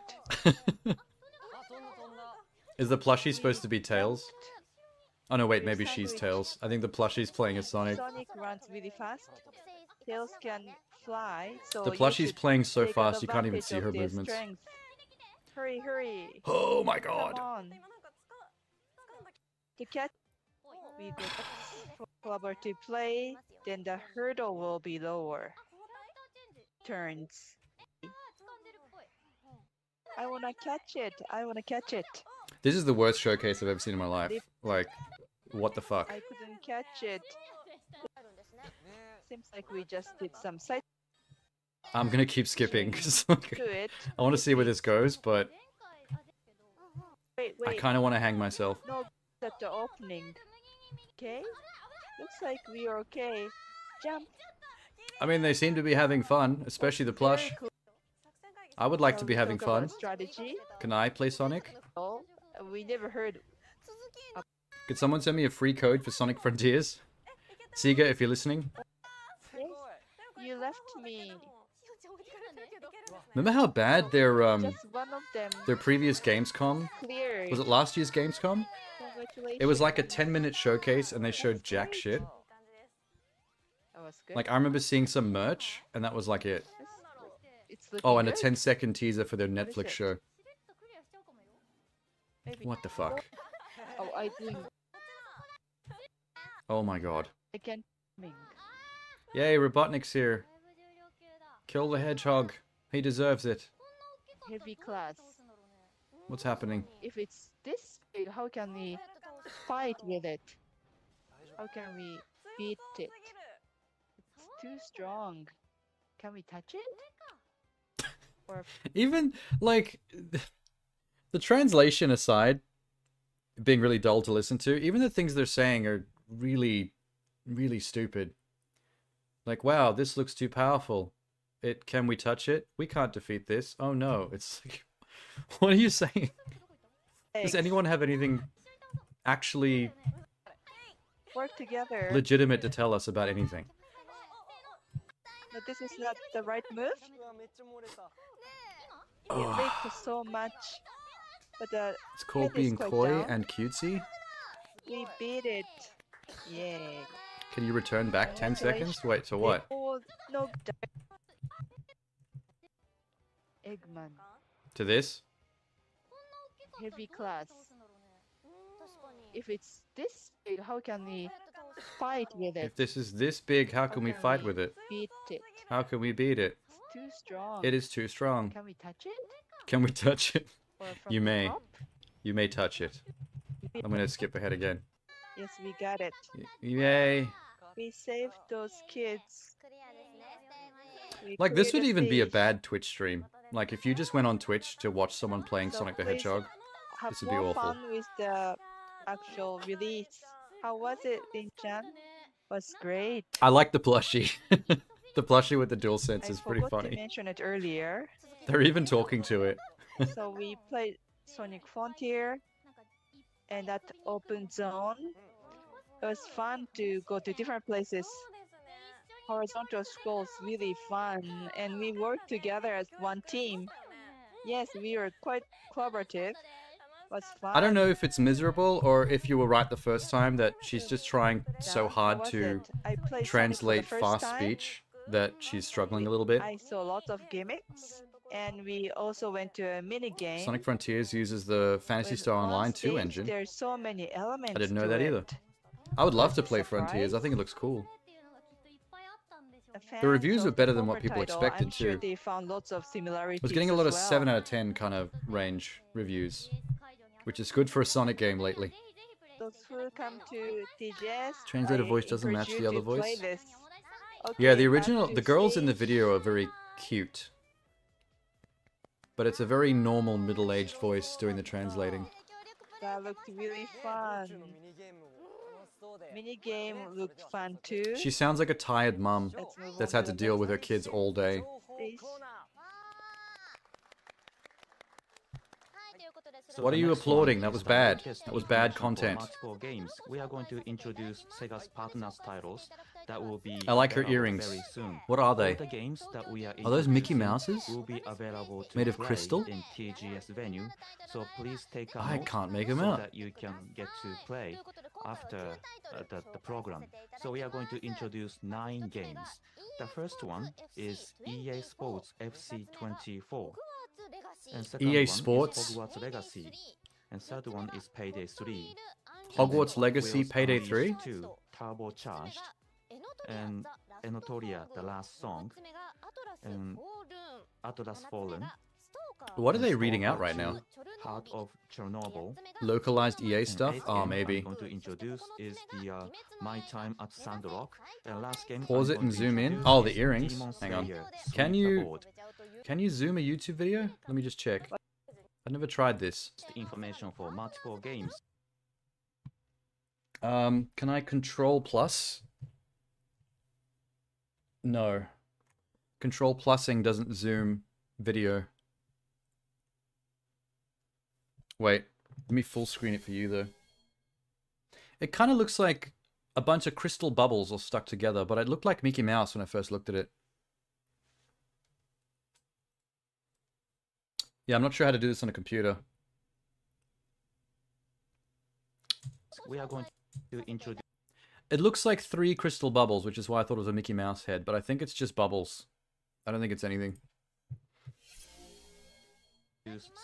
[SPEAKER 1] Is the plushie supposed to be Tails? Oh no, wait, maybe she's Tails. I think the plushie's playing as Sonic.
[SPEAKER 7] Sonic runs really fast. Tails can fly, so
[SPEAKER 1] The
[SPEAKER 7] you
[SPEAKER 1] plushie's
[SPEAKER 7] should
[SPEAKER 1] playing so
[SPEAKER 7] take
[SPEAKER 1] fast you can't even
[SPEAKER 7] advantage
[SPEAKER 1] see
[SPEAKER 7] of
[SPEAKER 1] her
[SPEAKER 7] their
[SPEAKER 1] movements.
[SPEAKER 7] strength. Hurry, hurry!
[SPEAKER 1] Oh my god!
[SPEAKER 7] Come on! To catch, we go collaborative play, then the hurdle will be lower. Turns. I wanna catch it. I wanna catch it.
[SPEAKER 1] This is the worst showcase I've ever seen in my life. Like, what the fuck?
[SPEAKER 7] I couldn't catch it. Seems like we just did some side.
[SPEAKER 1] I'm gonna keep skipping because like,
[SPEAKER 7] Do it.
[SPEAKER 1] I want to see where this goes, but
[SPEAKER 7] Wait,
[SPEAKER 1] I
[SPEAKER 7] wait.
[SPEAKER 1] kind of want to hang myself.
[SPEAKER 7] No, at the opening. Okay? Looks like we are okay. Jump.
[SPEAKER 1] I mean, they seem to be having fun, especially the plush. I would like to be having fun.
[SPEAKER 7] Strategy.
[SPEAKER 1] Can I play Sonic?
[SPEAKER 7] Oh, we never heard.
[SPEAKER 1] Could someone send me a free code for Sonic Frontiers? Sega, if you're listening.
[SPEAKER 7] Yes, you left me.
[SPEAKER 1] Remember how bad their
[SPEAKER 7] Just one of them.
[SPEAKER 1] previous Gamescom?
[SPEAKER 7] Cleared.
[SPEAKER 1] Was it last year's Gamescom?
[SPEAKER 7] Congratulations.
[SPEAKER 1] It was like a 10-minute showcase and they showed jack shit.
[SPEAKER 7] That was good.
[SPEAKER 1] Like I remember seeing some merch and that was like it.
[SPEAKER 7] It's looking
[SPEAKER 1] Oh, and a
[SPEAKER 7] good.
[SPEAKER 1] 10-second teaser for their
[SPEAKER 7] What is
[SPEAKER 1] Netflix
[SPEAKER 7] it?
[SPEAKER 1] show.
[SPEAKER 7] Maybe.
[SPEAKER 1] What the fuck?
[SPEAKER 7] Oh, I think
[SPEAKER 1] Oh my god.
[SPEAKER 7] I can.
[SPEAKER 1] Yay, Robotnik's here. Kill the hedgehog. He deserves it.
[SPEAKER 7] Heavy class.
[SPEAKER 1] What's happening?
[SPEAKER 7] If it's this big, how can we fight with it? How can we beat it? It's too strong. Can we touch it? Or
[SPEAKER 1] Even, like, the translation aside, being really dull to listen to, even the things they're saying are really, really stupid. Like, wow, this looks too powerful. Can we touch it? We can't defeat this. Oh no, it's like, what are you saying? Does anyone have anything actually
[SPEAKER 7] work together.
[SPEAKER 1] legitimate to tell us about anything?
[SPEAKER 7] But this is not the right move. It
[SPEAKER 1] Ugh.
[SPEAKER 7] leaked so much. But the
[SPEAKER 1] It's called
[SPEAKER 7] head is
[SPEAKER 1] being
[SPEAKER 7] quite
[SPEAKER 1] coy
[SPEAKER 7] down.
[SPEAKER 1] and cutesy.
[SPEAKER 7] We beat it. Yay.
[SPEAKER 1] Can you return back 10 seconds? Wait, to what?
[SPEAKER 7] Oh, no. Eggman.
[SPEAKER 1] To this?
[SPEAKER 7] Heavy class. If it's this big, how can we fight with it?
[SPEAKER 1] If this is this big, how can we fight with it?
[SPEAKER 7] Beat it.
[SPEAKER 1] How can we beat it?
[SPEAKER 7] It's too strong.
[SPEAKER 1] It is too strong.
[SPEAKER 7] Can we touch it?
[SPEAKER 1] Can we touch it?
[SPEAKER 7] Or from
[SPEAKER 1] You
[SPEAKER 7] the
[SPEAKER 1] may.
[SPEAKER 7] top?
[SPEAKER 1] You may touch it. I'm gonna skip ahead again.
[SPEAKER 7] Yes, we got it.
[SPEAKER 1] Yay.
[SPEAKER 7] We saved those kids. We
[SPEAKER 1] Like, this would
[SPEAKER 7] created
[SPEAKER 1] even be a
[SPEAKER 7] stage.
[SPEAKER 1] bad Twitch stream. Like, if you just went on Twitch to watch someone playing
[SPEAKER 7] So
[SPEAKER 1] Sonic the
[SPEAKER 7] please
[SPEAKER 1] Hedgehog,
[SPEAKER 7] have
[SPEAKER 1] this would be
[SPEAKER 7] more
[SPEAKER 1] awful.
[SPEAKER 7] fun with the actual release. How was it, Lin-chan? Was great.
[SPEAKER 1] I like the plushie. The plushie with the DualSense
[SPEAKER 7] I
[SPEAKER 1] is pretty
[SPEAKER 7] forgot to
[SPEAKER 1] funny.
[SPEAKER 7] mention it earlier.
[SPEAKER 1] They're even talking to it.
[SPEAKER 7] So we played Sonic Frontier and that open zone. It was fun to go to different places. Horizontal scrolls really fun, and we worked together as one team. Yes, we were quite collaborative. Was fun.
[SPEAKER 1] I don't know if it's miserable or if you were right the first time that she's just trying so hard
[SPEAKER 7] was
[SPEAKER 1] to
[SPEAKER 7] it? I played Sonic for the
[SPEAKER 1] translate
[SPEAKER 7] first
[SPEAKER 1] fast
[SPEAKER 7] time.
[SPEAKER 1] speech that she's struggling a little bit.
[SPEAKER 7] I saw lots of gimmicks, and we also went to a mini game.
[SPEAKER 1] Sonic Frontiers uses the Phantasy
[SPEAKER 7] With
[SPEAKER 1] Star
[SPEAKER 7] on
[SPEAKER 1] Online 2
[SPEAKER 7] stage,
[SPEAKER 1] engine.
[SPEAKER 7] There's so many elements.
[SPEAKER 1] I didn't know
[SPEAKER 7] to
[SPEAKER 1] that
[SPEAKER 7] it.
[SPEAKER 1] either. I would love to
[SPEAKER 7] Was
[SPEAKER 1] play
[SPEAKER 7] a
[SPEAKER 1] Frontiers. I
[SPEAKER 7] surprise.
[SPEAKER 1] think it looks cool.
[SPEAKER 7] The
[SPEAKER 1] The reviews
[SPEAKER 7] fans
[SPEAKER 1] were
[SPEAKER 7] of
[SPEAKER 1] better
[SPEAKER 7] the
[SPEAKER 1] than what
[SPEAKER 7] former
[SPEAKER 1] people
[SPEAKER 7] title,
[SPEAKER 1] expected
[SPEAKER 7] I'm sure
[SPEAKER 1] too.
[SPEAKER 7] they found lots of similarities.
[SPEAKER 1] I was getting a lot of
[SPEAKER 7] as well.
[SPEAKER 1] 7 out of 10 kind of range reviews, which is good for a Sonic game lately.
[SPEAKER 7] Those who come to TGS,
[SPEAKER 1] Translator
[SPEAKER 7] I
[SPEAKER 1] voice doesn't
[SPEAKER 7] encourage
[SPEAKER 1] match
[SPEAKER 7] you
[SPEAKER 1] the other
[SPEAKER 7] to play
[SPEAKER 1] voice.
[SPEAKER 7] this.
[SPEAKER 1] Yeah,
[SPEAKER 7] Okay,
[SPEAKER 1] the
[SPEAKER 7] back
[SPEAKER 1] original,
[SPEAKER 7] to
[SPEAKER 1] the girls in the
[SPEAKER 7] stage.
[SPEAKER 1] video are very cute. But it's a very normal middle-aged voice doing the translating.
[SPEAKER 7] That looked really fun. Mini game looked fun too.
[SPEAKER 1] She sounds like a tired mum
[SPEAKER 7] Let's move
[SPEAKER 1] that's
[SPEAKER 7] on
[SPEAKER 1] had to
[SPEAKER 7] the
[SPEAKER 1] deal
[SPEAKER 7] next
[SPEAKER 1] with her kids all day.
[SPEAKER 7] stage.
[SPEAKER 18] So
[SPEAKER 1] What are
[SPEAKER 18] the
[SPEAKER 1] you
[SPEAKER 18] next
[SPEAKER 1] applauding?
[SPEAKER 18] one
[SPEAKER 1] That
[SPEAKER 18] is
[SPEAKER 1] was
[SPEAKER 18] the
[SPEAKER 1] bad.
[SPEAKER 18] latest
[SPEAKER 1] That was bad
[SPEAKER 18] introduction for
[SPEAKER 1] content.
[SPEAKER 18] multiple games. We are going to introduce Sega's partners titles that will be
[SPEAKER 1] I like her
[SPEAKER 18] available
[SPEAKER 1] earrings.
[SPEAKER 18] very soon.
[SPEAKER 1] What are they?
[SPEAKER 18] All the games that we are
[SPEAKER 1] those Mickey
[SPEAKER 18] introducing
[SPEAKER 1] Mouses?
[SPEAKER 18] will be available to
[SPEAKER 1] Made of
[SPEAKER 18] play
[SPEAKER 1] crystal?
[SPEAKER 18] in TGS venue. So please take a
[SPEAKER 1] I
[SPEAKER 18] note
[SPEAKER 1] can't make 'em
[SPEAKER 18] so
[SPEAKER 1] out.
[SPEAKER 18] that you can get to play after the program. So we are going to introduce 9 games. The first one is EA Sports FC 24. And second
[SPEAKER 1] EA
[SPEAKER 18] one
[SPEAKER 1] Sports?
[SPEAKER 18] is Hogwarts Legacy. And third one is Payday 3.
[SPEAKER 1] Hogwarts
[SPEAKER 18] And then
[SPEAKER 1] Legacy,
[SPEAKER 18] Wheels
[SPEAKER 1] Payday
[SPEAKER 18] Unleashed
[SPEAKER 1] 3?
[SPEAKER 18] 2, Turbocharged. And Enotoria, The Last Song. And Atlas Fallen.
[SPEAKER 1] What are they
[SPEAKER 18] and
[SPEAKER 1] reading out
[SPEAKER 18] Stalker
[SPEAKER 1] right now?
[SPEAKER 18] 2, Heart of Chernobyl.
[SPEAKER 1] Localized EA
[SPEAKER 18] And
[SPEAKER 1] stuff?
[SPEAKER 18] eighth
[SPEAKER 1] Oh,
[SPEAKER 18] game
[SPEAKER 1] maybe.
[SPEAKER 18] I'm going to introduce is the My Time at Sandrock. And last game
[SPEAKER 1] Pause
[SPEAKER 18] I'm
[SPEAKER 1] it
[SPEAKER 18] going
[SPEAKER 1] and
[SPEAKER 18] to
[SPEAKER 1] zoom in.
[SPEAKER 18] introduce
[SPEAKER 1] Oh, the
[SPEAKER 18] is
[SPEAKER 1] earrings.
[SPEAKER 18] Demon
[SPEAKER 1] Hang on.
[SPEAKER 18] Slayer,
[SPEAKER 1] Can
[SPEAKER 18] Sweep the
[SPEAKER 1] you
[SPEAKER 18] Board.
[SPEAKER 1] zoom a YouTube video? Let me just check. I've never tried this.
[SPEAKER 18] Information for multiple games.
[SPEAKER 1] Can I control plus? No. Control plusing doesn't zoom video. Wait, let me full screen it for you though. It kind of looks like a bunch of crystal bubbles all stuck together, but it looked like Mickey Mouse when I first looked at it. Yeah, I'm not sure how to do this on a computer.
[SPEAKER 18] We are going to introduce
[SPEAKER 1] It looks like 3 crystal bubbles, which is why I thought it was a Mickey Mouse head, but I think it's just bubbles. I don't think it's anything.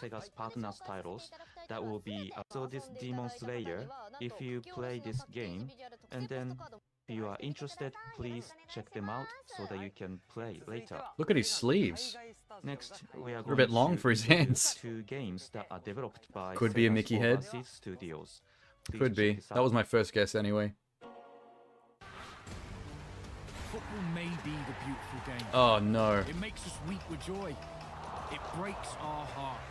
[SPEAKER 18] Sega's partners titles that will be so this Demon Slayer. If you play this game and then if you are interested, please check them out so that you can play later.
[SPEAKER 1] Look at his sleeves.
[SPEAKER 18] Next, we are
[SPEAKER 1] They're a
[SPEAKER 18] going
[SPEAKER 1] bit long
[SPEAKER 18] to
[SPEAKER 1] for his
[SPEAKER 18] introduce
[SPEAKER 1] hands.
[SPEAKER 18] 2 games that are developed by
[SPEAKER 1] Could be a
[SPEAKER 18] Sega's
[SPEAKER 1] Mickey head.
[SPEAKER 18] overseas studios. Please
[SPEAKER 1] Could
[SPEAKER 18] check
[SPEAKER 1] be.
[SPEAKER 18] this
[SPEAKER 1] That
[SPEAKER 18] out.
[SPEAKER 1] was my first guess anyway.
[SPEAKER 19] Football may be the beautiful game.
[SPEAKER 1] Oh no.
[SPEAKER 19] It makes us weep with joy. It breaks our hearts.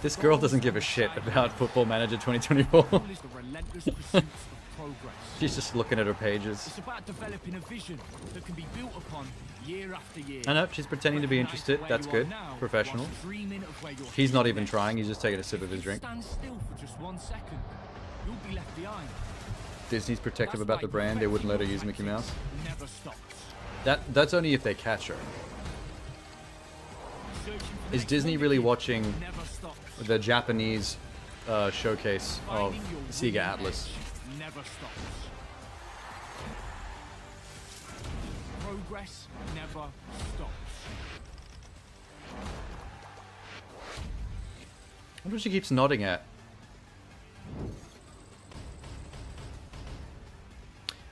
[SPEAKER 1] This girl doesn't give a shit about Football Manager 2024.
[SPEAKER 19] Football is the relentless pursuit of progress.
[SPEAKER 1] She's just looking at her pages.
[SPEAKER 19] It's about developing a vision that can be built upon year after year.
[SPEAKER 1] I know, she's pretending to be interested. That's good. Professional. He's not even trying, he's just taking a sip of his drink.
[SPEAKER 19] Stand still for just 1 second. You'll be left behind.
[SPEAKER 1] Disney's protective about the brand, they wouldn't let her use Mickey Mouse.
[SPEAKER 19] Never stops.
[SPEAKER 1] That's only if they catch her. Is Disney really watching the Japanese showcase of Sega Atlas?
[SPEAKER 19] Never stops. Progress never stops.
[SPEAKER 1] I wonder what she keeps nodding at.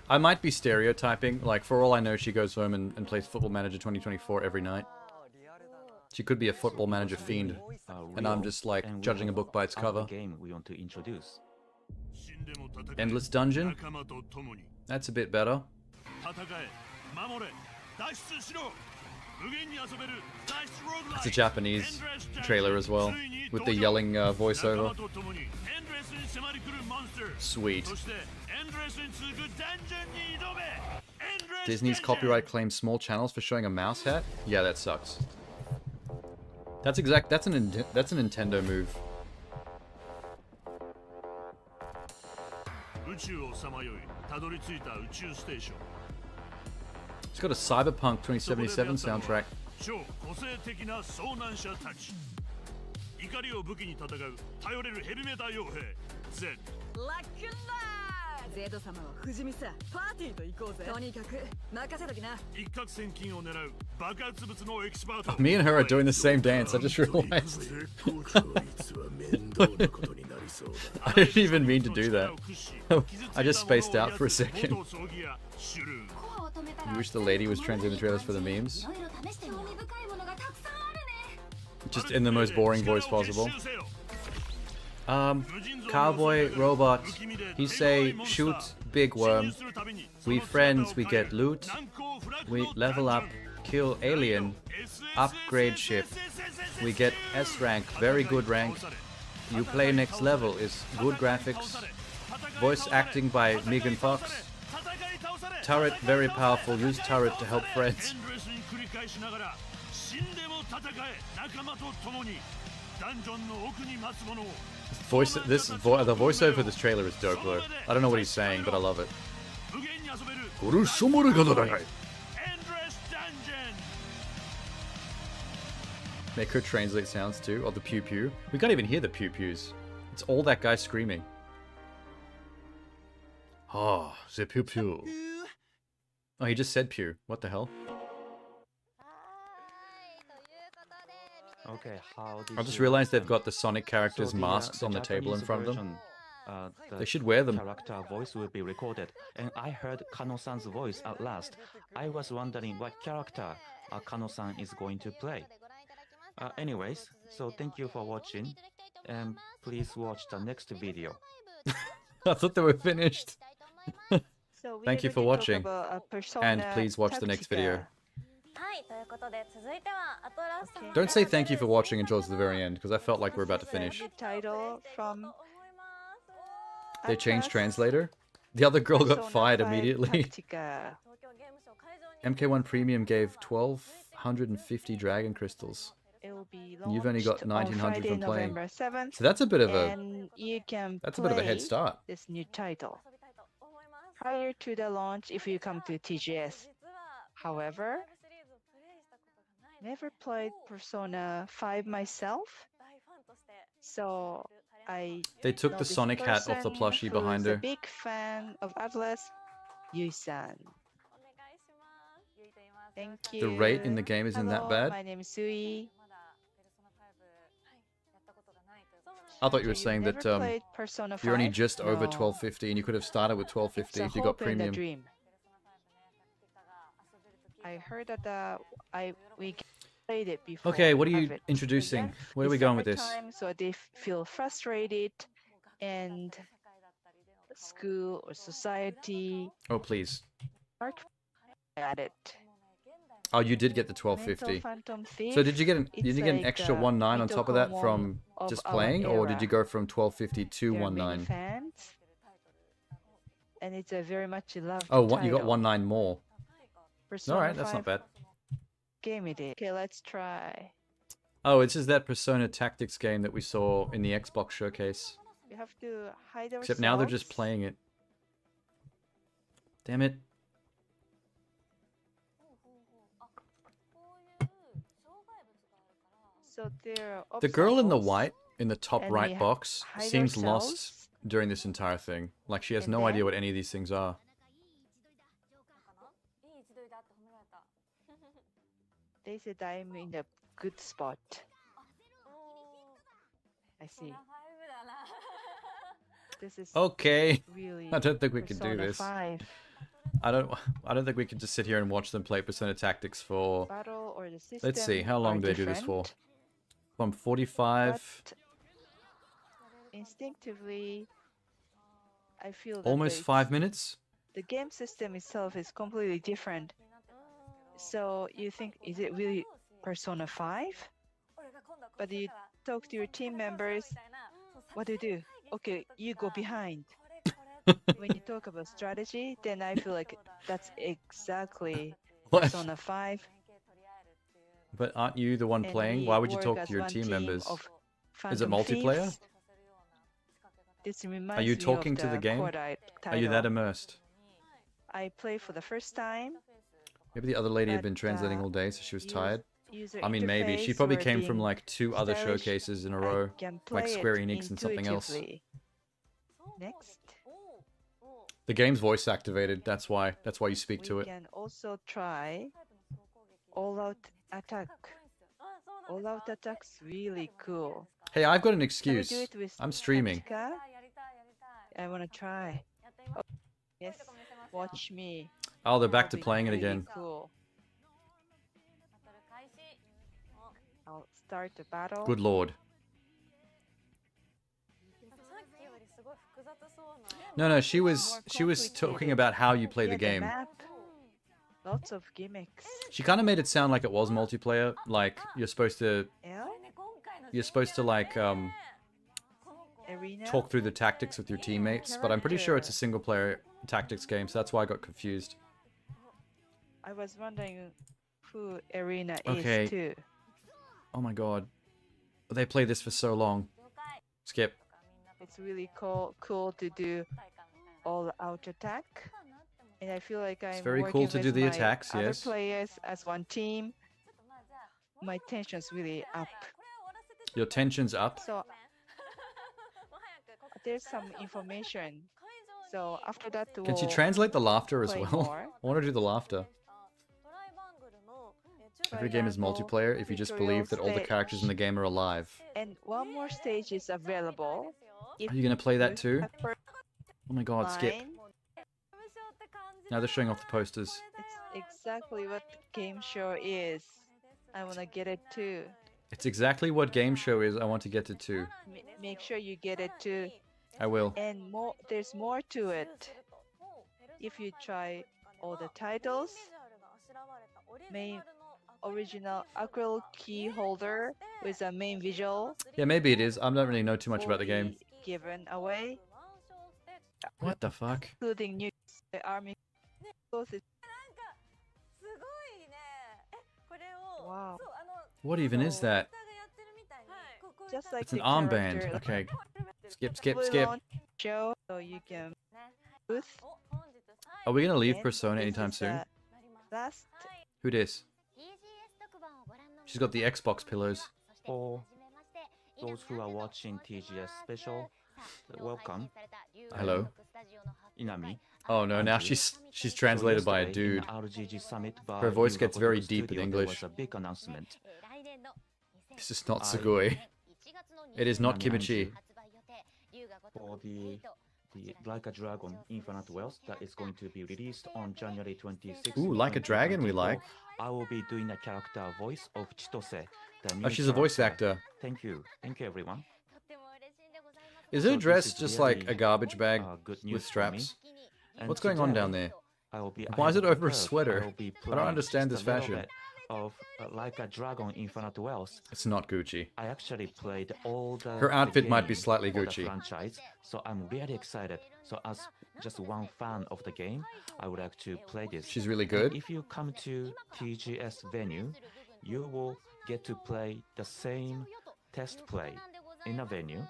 [SPEAKER 1] I might be stereotyping, like for all I know she goes home and plays Football Manager 2024 every night. She could be a Football Manager fiend, and I'm just like judging a book by its cover.
[SPEAKER 18] Game we want to introduce.
[SPEAKER 1] Endless Dungeon? That's a bit better. It's a Japanese trailer as well, with the yelling voiceover. Sweet. Disney's copyright claims small channels for showing a mouse hat? Yeah, that sucks. That's a Nintendo move. It's got a Cyberpunk 2077 soundtrack. Me and her are doing the same dance, I just realized. I didn't even mean to do that. I just spaced out for a second. You wish the lady was translating the trailers for the memes? Just in the most boring voice possible. Cowboy robot, he say shoot big worm. We friends, we get loot. We level up, kill alien, upgrade ship. We get S rank, very good rank. You play next level is good graphics. Voice acting by Megan Fox. Turret very powerful, use turret to help friends. The voiceover for this trailer is dope though. I don't know what he's saying, but I love it. Make her translate sounds too, or the pew pew. We can't even hear the pew pews. It's all that guy screaming. Oh, the pew pew. Oh, he just said pew. What the hell?
[SPEAKER 18] Okay,
[SPEAKER 1] I just realized they've got the Sonic characters' masks on the table in front of them. They should wear them.
[SPEAKER 18] Character voice will be recorded, and I heard Kano-san's voice at last. I was wondering what character Kano-san is going to play. Anyways, so thank you for watching, and please watch the next video.
[SPEAKER 1] I thought they were finished.
[SPEAKER 7] So
[SPEAKER 1] Thank you for watching, and please watch the next video. Don't say thank you for watching until it's the very end, because I felt like we're about to finish.
[SPEAKER 7] Title from
[SPEAKER 1] They changed translator. The other girl got fired immediately. MK1 Premium gave 1,250 Dragon Crystals. You've only got 1,900 from playing. So that's a bit of a head start.
[SPEAKER 7] This new title prior to the launch if you come to TGS. However, never played Persona 5 myself, so
[SPEAKER 1] They took the Sonic hat off the plushie behind her.
[SPEAKER 7] A big fan of Atlas, Yui-san. Thank you.
[SPEAKER 1] The rate in the game isn't that bad.
[SPEAKER 7] My name is Sui.
[SPEAKER 1] I thought you were saying that you're only just over 1250 and you could have started with 1250 if you got premium.
[SPEAKER 7] I heard that we played it before.
[SPEAKER 1] Okay, what are you introducing? Where are we going with this?
[SPEAKER 7] So they feel frustrated and school or society.
[SPEAKER 1] Oh, please.
[SPEAKER 7] At it.
[SPEAKER 1] Oh, you did get the 1250. So did you get an extra 19 on top of that from just playing, or did you go from 1250 to 19?
[SPEAKER 7] And it's a very much loved
[SPEAKER 1] Oh, what, you got 19 more.
[SPEAKER 7] Persona
[SPEAKER 1] All right, that's not bad.
[SPEAKER 7] Game it is. Okay, let's try.
[SPEAKER 1] Oh, it's just that Persona Tactics game that we saw in the Xbox showcase.
[SPEAKER 7] We have to hide ourselves.
[SPEAKER 1] Except now they're just playing it. Damn it.
[SPEAKER 7] So
[SPEAKER 1] the girl in the white in the top right box seems lost during this entire thing. Like she has no idea what any of these things are.
[SPEAKER 7] They said I'm in a good spot. I see. This is
[SPEAKER 1] okay.
[SPEAKER 7] Really
[SPEAKER 1] I don't think we can do this.
[SPEAKER 7] 5.
[SPEAKER 1] I don't think we can just sit here and watch them play Persona Tactics for. Let's see, how long do they do this for? From 45.
[SPEAKER 7] But instinctively, I feel that
[SPEAKER 1] almost 5 minutes.
[SPEAKER 7] The game system itself is completely different. So you think, is it really Persona 5? But you talk to your team members, what do you do? Okay, you go behind. When you talk about strategy, then I feel like that's exactly Persona 5.
[SPEAKER 1] But aren't you the one playing? Why would you talk to your team members? Is it multiplayer? Are you talking to the game? Are you that immersed?
[SPEAKER 7] I play for the first time.
[SPEAKER 1] Maybe the other lady had been translating all day, so she was tired. I mean, maybe. She probably came from like 2 other showcases in a row, like Square Enix and something else.
[SPEAKER 7] Next.
[SPEAKER 1] The game's voice activated. That's why you speak to it.
[SPEAKER 7] We can also try all-out attack. All-out attack's really cool.
[SPEAKER 1] Hey, I've got an excuse. I'm streaming.
[SPEAKER 7] I want to try. Oh, yes, watch me.
[SPEAKER 1] Oh, they're back to playing it again.
[SPEAKER 7] Cool. I'll start the battle.
[SPEAKER 1] Good lord. No, she was talking about how you play the game.
[SPEAKER 7] Lots of gimmicks.
[SPEAKER 1] She kind of made it sound like it was multiplayer, like you're supposed to like talk through the tactics with your teammates, but I'm pretty sure it's a single player tactics game, so that's why I got confused.
[SPEAKER 7] I was wondering who Arena is too.
[SPEAKER 1] Oh my god. They play this for so long. Skip.
[SPEAKER 7] It's really cool to do all-out attack. And I feel like I'm
[SPEAKER 1] very
[SPEAKER 7] working
[SPEAKER 1] cool to
[SPEAKER 7] with
[SPEAKER 1] do the
[SPEAKER 7] my
[SPEAKER 1] attacks,
[SPEAKER 7] other
[SPEAKER 1] yes.
[SPEAKER 7] players as one team. My tension's really up.
[SPEAKER 1] Your tension's up.
[SPEAKER 7] So there's some information. So after that,
[SPEAKER 1] Can she
[SPEAKER 7] we'll
[SPEAKER 1] translate the laughter as
[SPEAKER 7] play
[SPEAKER 1] well?
[SPEAKER 7] more.
[SPEAKER 1] I want to do the laughter. Every game is multiplayer if you just believe that all the characters in the game are alive.
[SPEAKER 7] And one more stage is available.
[SPEAKER 1] Are you going to play that too? Oh my god, skip. Now they're showing off the posters.
[SPEAKER 7] It's exactly what game show is. I want to get it too.
[SPEAKER 1] It's exactly what game show is. I want to get it too.
[SPEAKER 7] Make sure you get it too.
[SPEAKER 1] I will.
[SPEAKER 7] And more, there's more to it. If you try all the titles, main original acrylic key holder with a main visual.
[SPEAKER 1] Yeah, maybe it is. I don't really know too much about the game.
[SPEAKER 7] Given away.
[SPEAKER 1] What the fuck?
[SPEAKER 7] Including new army. Wow.
[SPEAKER 1] What even is that?
[SPEAKER 7] Just like
[SPEAKER 1] It's an
[SPEAKER 7] the
[SPEAKER 1] armband.
[SPEAKER 7] character.
[SPEAKER 1] Okay. Skip, skip, skip.
[SPEAKER 7] Show so you can boost.
[SPEAKER 1] Are we gonna leave Persona anytime soon?
[SPEAKER 7] Last.
[SPEAKER 1] Who dis? She's got the Xbox pillows.
[SPEAKER 18] For those who are watching TGS special, welcome.
[SPEAKER 1] Hello.
[SPEAKER 18] Inami.
[SPEAKER 1] Oh no, now she's translated by a dude. Her voice gets very deep in English. This is not Sugoi. It is not Kimichi.
[SPEAKER 18] For the Like a Dragon Infinite Wealth that is going to be released on January 26th.
[SPEAKER 1] Ooh, Like a Dragon we like.
[SPEAKER 18] I will be doing a character voice of Chitose.
[SPEAKER 1] Oh, she's a voice actor.
[SPEAKER 18] Thank you. Thank you, everyone.
[SPEAKER 1] Is her dress just like a garbage bag with straps? What's going on down there? Why is it over a sweater? I don't understand this fashion.
[SPEAKER 18] Of Like a Dragon Infinite Wealth.
[SPEAKER 1] It's not Gucci.
[SPEAKER 18] I actually played all the
[SPEAKER 1] Her outfit might be
[SPEAKER 18] games
[SPEAKER 1] slightly
[SPEAKER 18] for the
[SPEAKER 1] Gucci.
[SPEAKER 18] franchise, so I'm really excited. So as just one fan of the game, I would like to play this.
[SPEAKER 1] She's really good.
[SPEAKER 18] And if you come to TGS venue, you will get to play the same test play in a venue.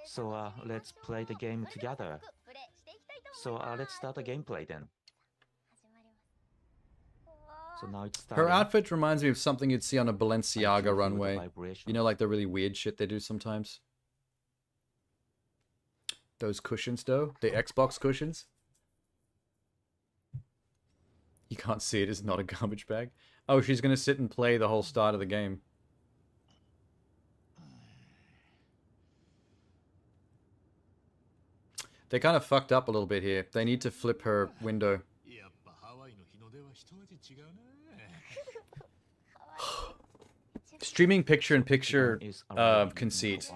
[SPEAKER 18] So let's play the game together. So let's start the gameplay then. So now it's starting.
[SPEAKER 1] Her outfit reminds me of something you'd see on a Balenciaga runway. You know, like the really weird shit they do sometimes. Those cushions, though. The Xbox cushions. You can't see it. It's not a garbage bag. Oh, she's going to sit and play the whole start of the game. They kind of fucked up a little bit here. They need to flip her window. Streaming picture-in-picture conceit.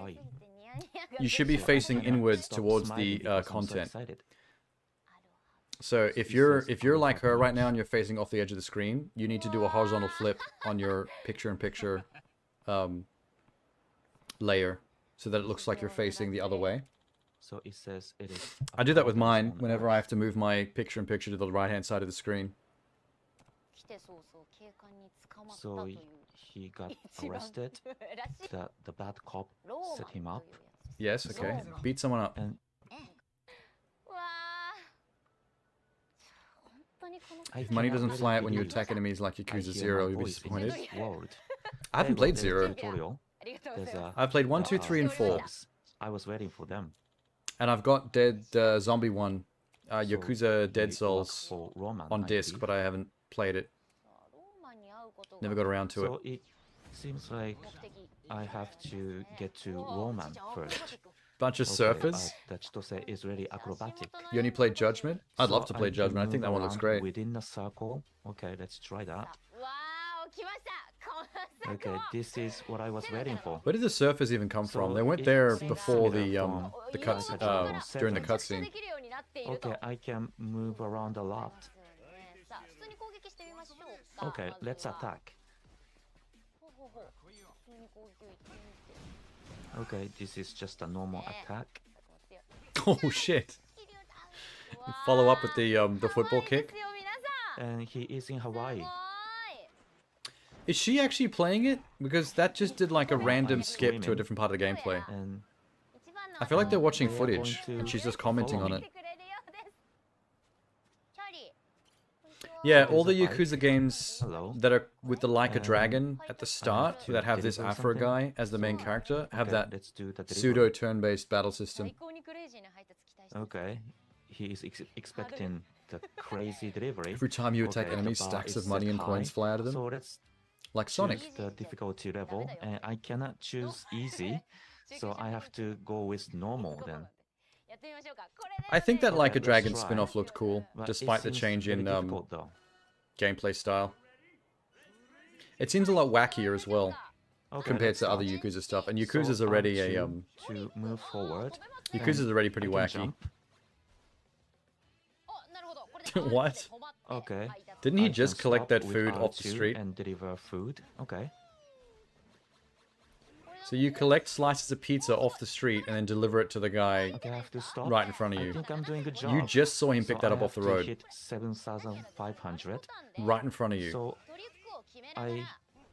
[SPEAKER 1] You should be facing inwards towards the content. So if you're like her right now and you're facing off the edge of the screen, you need to do a horizontal flip on your picture-in-picture layer so that it looks like you're facing the other way.
[SPEAKER 18] So it says it is.
[SPEAKER 1] I do that with mine whenever I have to move my picture-in-picture to the right-hand side of the screen.
[SPEAKER 18] So he got arrested. The bad cop set him up.
[SPEAKER 1] Yes, okay. Beat someone up.
[SPEAKER 18] And
[SPEAKER 1] if money doesn't fly out when you attack enemies like Yakuza 0, you'll be disappointed. I haven't played 0. I've played 1, 2, 3, and 4.
[SPEAKER 18] I was waiting for them.
[SPEAKER 1] And I've got Dead Zombie 1, Yakuza Dead Souls on disc, but I haven't played it. Never got around to it.
[SPEAKER 18] So it seems like I have to get to Roman first.
[SPEAKER 1] Bunch of surfers.
[SPEAKER 18] The Chitose is really acrobatic.
[SPEAKER 1] You only played Judgment? I'd love to play Judgment. I think that one looks great.
[SPEAKER 18] Within the circle. Okay, let's try that. Okay, this is what I was waiting for.
[SPEAKER 1] Where did the surfers even come from? They went there before the cuts during the cutscene.
[SPEAKER 18] Okay, I can move around a lot. Okay, let's attack. Okay, this is just a normal attack.
[SPEAKER 1] Oh shit! You follow up with the football kick.
[SPEAKER 18] And he is in Hawaii.
[SPEAKER 1] Is she actually playing it? Because that just did like a random skip to a different part of the gameplay.
[SPEAKER 18] And
[SPEAKER 1] I feel like they're watching footage and she's just commenting on it. Yeah, all the Yakuza games that are with the Like a Dragon at the start, that have this Afro guy as the main character, have that pseudo turn-based battle system.
[SPEAKER 18] Okay, he is expecting the crazy delivery.
[SPEAKER 1] Every time you attack enemies, stacks of money and coins fly out of them.
[SPEAKER 18] So let's
[SPEAKER 1] like Sonic.
[SPEAKER 18] choose the difficulty level, and I cannot choose easy, so I have to go with normal then.
[SPEAKER 1] I think that Like a
[SPEAKER 18] let's
[SPEAKER 1] Dragon
[SPEAKER 18] try.
[SPEAKER 1] spin-off looked cool,
[SPEAKER 18] But it
[SPEAKER 1] despite the
[SPEAKER 18] seems
[SPEAKER 1] change in
[SPEAKER 18] very difficult, though.
[SPEAKER 1] gameplay style. It seems a lot wackier as well,
[SPEAKER 18] Okay,
[SPEAKER 1] compared
[SPEAKER 18] let's
[SPEAKER 1] to other
[SPEAKER 18] start.
[SPEAKER 1] Yakuza stuff. And
[SPEAKER 18] So
[SPEAKER 1] Yakuza's
[SPEAKER 18] I'll
[SPEAKER 1] already
[SPEAKER 18] choose to move forward.
[SPEAKER 1] Yakuza's
[SPEAKER 18] and
[SPEAKER 1] already pretty
[SPEAKER 18] I can
[SPEAKER 1] wacky.
[SPEAKER 18] jump.
[SPEAKER 1] What?
[SPEAKER 18] Okay.
[SPEAKER 1] Didn't he
[SPEAKER 18] I
[SPEAKER 1] just
[SPEAKER 18] can
[SPEAKER 1] collect
[SPEAKER 18] stop
[SPEAKER 1] that
[SPEAKER 18] with
[SPEAKER 1] food off the
[SPEAKER 18] R2
[SPEAKER 1] street?
[SPEAKER 18] and deliver food. Okay.
[SPEAKER 1] So you collect slices of pizza off the street and then deliver it to the guy
[SPEAKER 18] Okay, I have to stop.
[SPEAKER 1] right in front of
[SPEAKER 18] I
[SPEAKER 1] you.
[SPEAKER 18] think I'm doing a good job.
[SPEAKER 1] You just saw him pick
[SPEAKER 18] So
[SPEAKER 1] that
[SPEAKER 18] I
[SPEAKER 1] up off the
[SPEAKER 18] have to
[SPEAKER 1] road.
[SPEAKER 18] Hit 7,500.
[SPEAKER 1] Right in front of you.
[SPEAKER 18] So I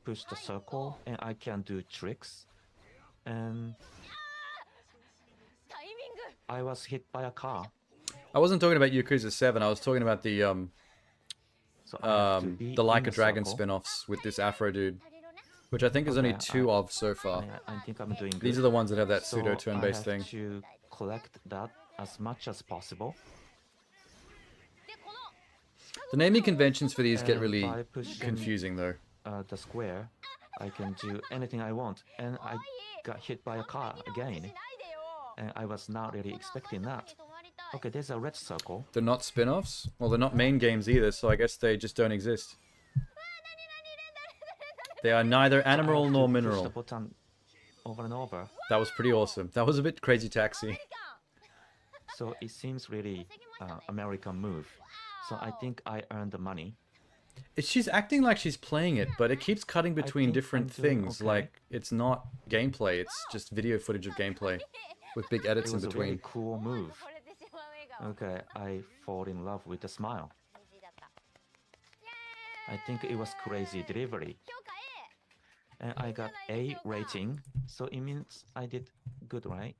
[SPEAKER 18] push the circle and I can do tricks. And I was hit by a car.
[SPEAKER 1] I wasn't talking about Yakuza 7, I was talking about the the Like a Dragon
[SPEAKER 18] circle.
[SPEAKER 1] spin-offs with this Afro dude. Which I think there's only
[SPEAKER 18] Okay,
[SPEAKER 1] 2 of so far.
[SPEAKER 18] I think I'm doing good.
[SPEAKER 1] These are the ones that have that
[SPEAKER 18] So
[SPEAKER 1] pseudo turn-based
[SPEAKER 18] I have
[SPEAKER 1] thing.
[SPEAKER 18] to collect that as much as possible.
[SPEAKER 1] The naming conventions for these get
[SPEAKER 18] And
[SPEAKER 1] really
[SPEAKER 18] by pushing,
[SPEAKER 1] confusing though.
[SPEAKER 18] The square, I can do anything I want, and I got hit by a car again, and I was not really expecting that. Okay, there's a red circle.
[SPEAKER 1] They're not spin-offs? Well, they're not main games either, so I guess they just don't exist. They are neither
[SPEAKER 18] I have
[SPEAKER 1] animal
[SPEAKER 18] to
[SPEAKER 1] nor
[SPEAKER 18] push
[SPEAKER 1] mineral.
[SPEAKER 18] the button over and over.
[SPEAKER 1] That was pretty awesome. That was a bit Crazy Taxi.
[SPEAKER 18] So it seems really American move. So I think I earned the money.
[SPEAKER 1] She's acting like she's playing it, but it keeps cutting between
[SPEAKER 18] think
[SPEAKER 1] different
[SPEAKER 18] I'm doing
[SPEAKER 1] things.
[SPEAKER 18] okay.
[SPEAKER 1] Like, it's not gameplay, it's just video footage of gameplay. With big edits
[SPEAKER 18] It was
[SPEAKER 1] in
[SPEAKER 18] a really
[SPEAKER 1] between.
[SPEAKER 18] cool move. Okay, I fall in love with the smile. I think it was crazy delivery. And I got A rating, so it means I did good, right?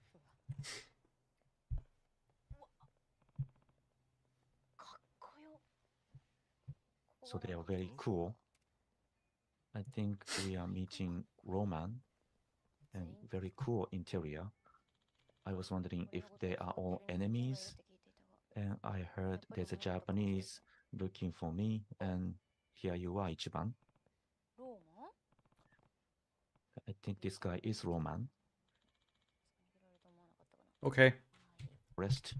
[SPEAKER 18] So they are very cool. I think we are meeting Roman and very cool interior. I was wondering if they are all enemies, and I heard there's a Japanese looking for me, and here you are, Ichiban. I think this guy is Roman.
[SPEAKER 1] Okay.
[SPEAKER 18] Rest.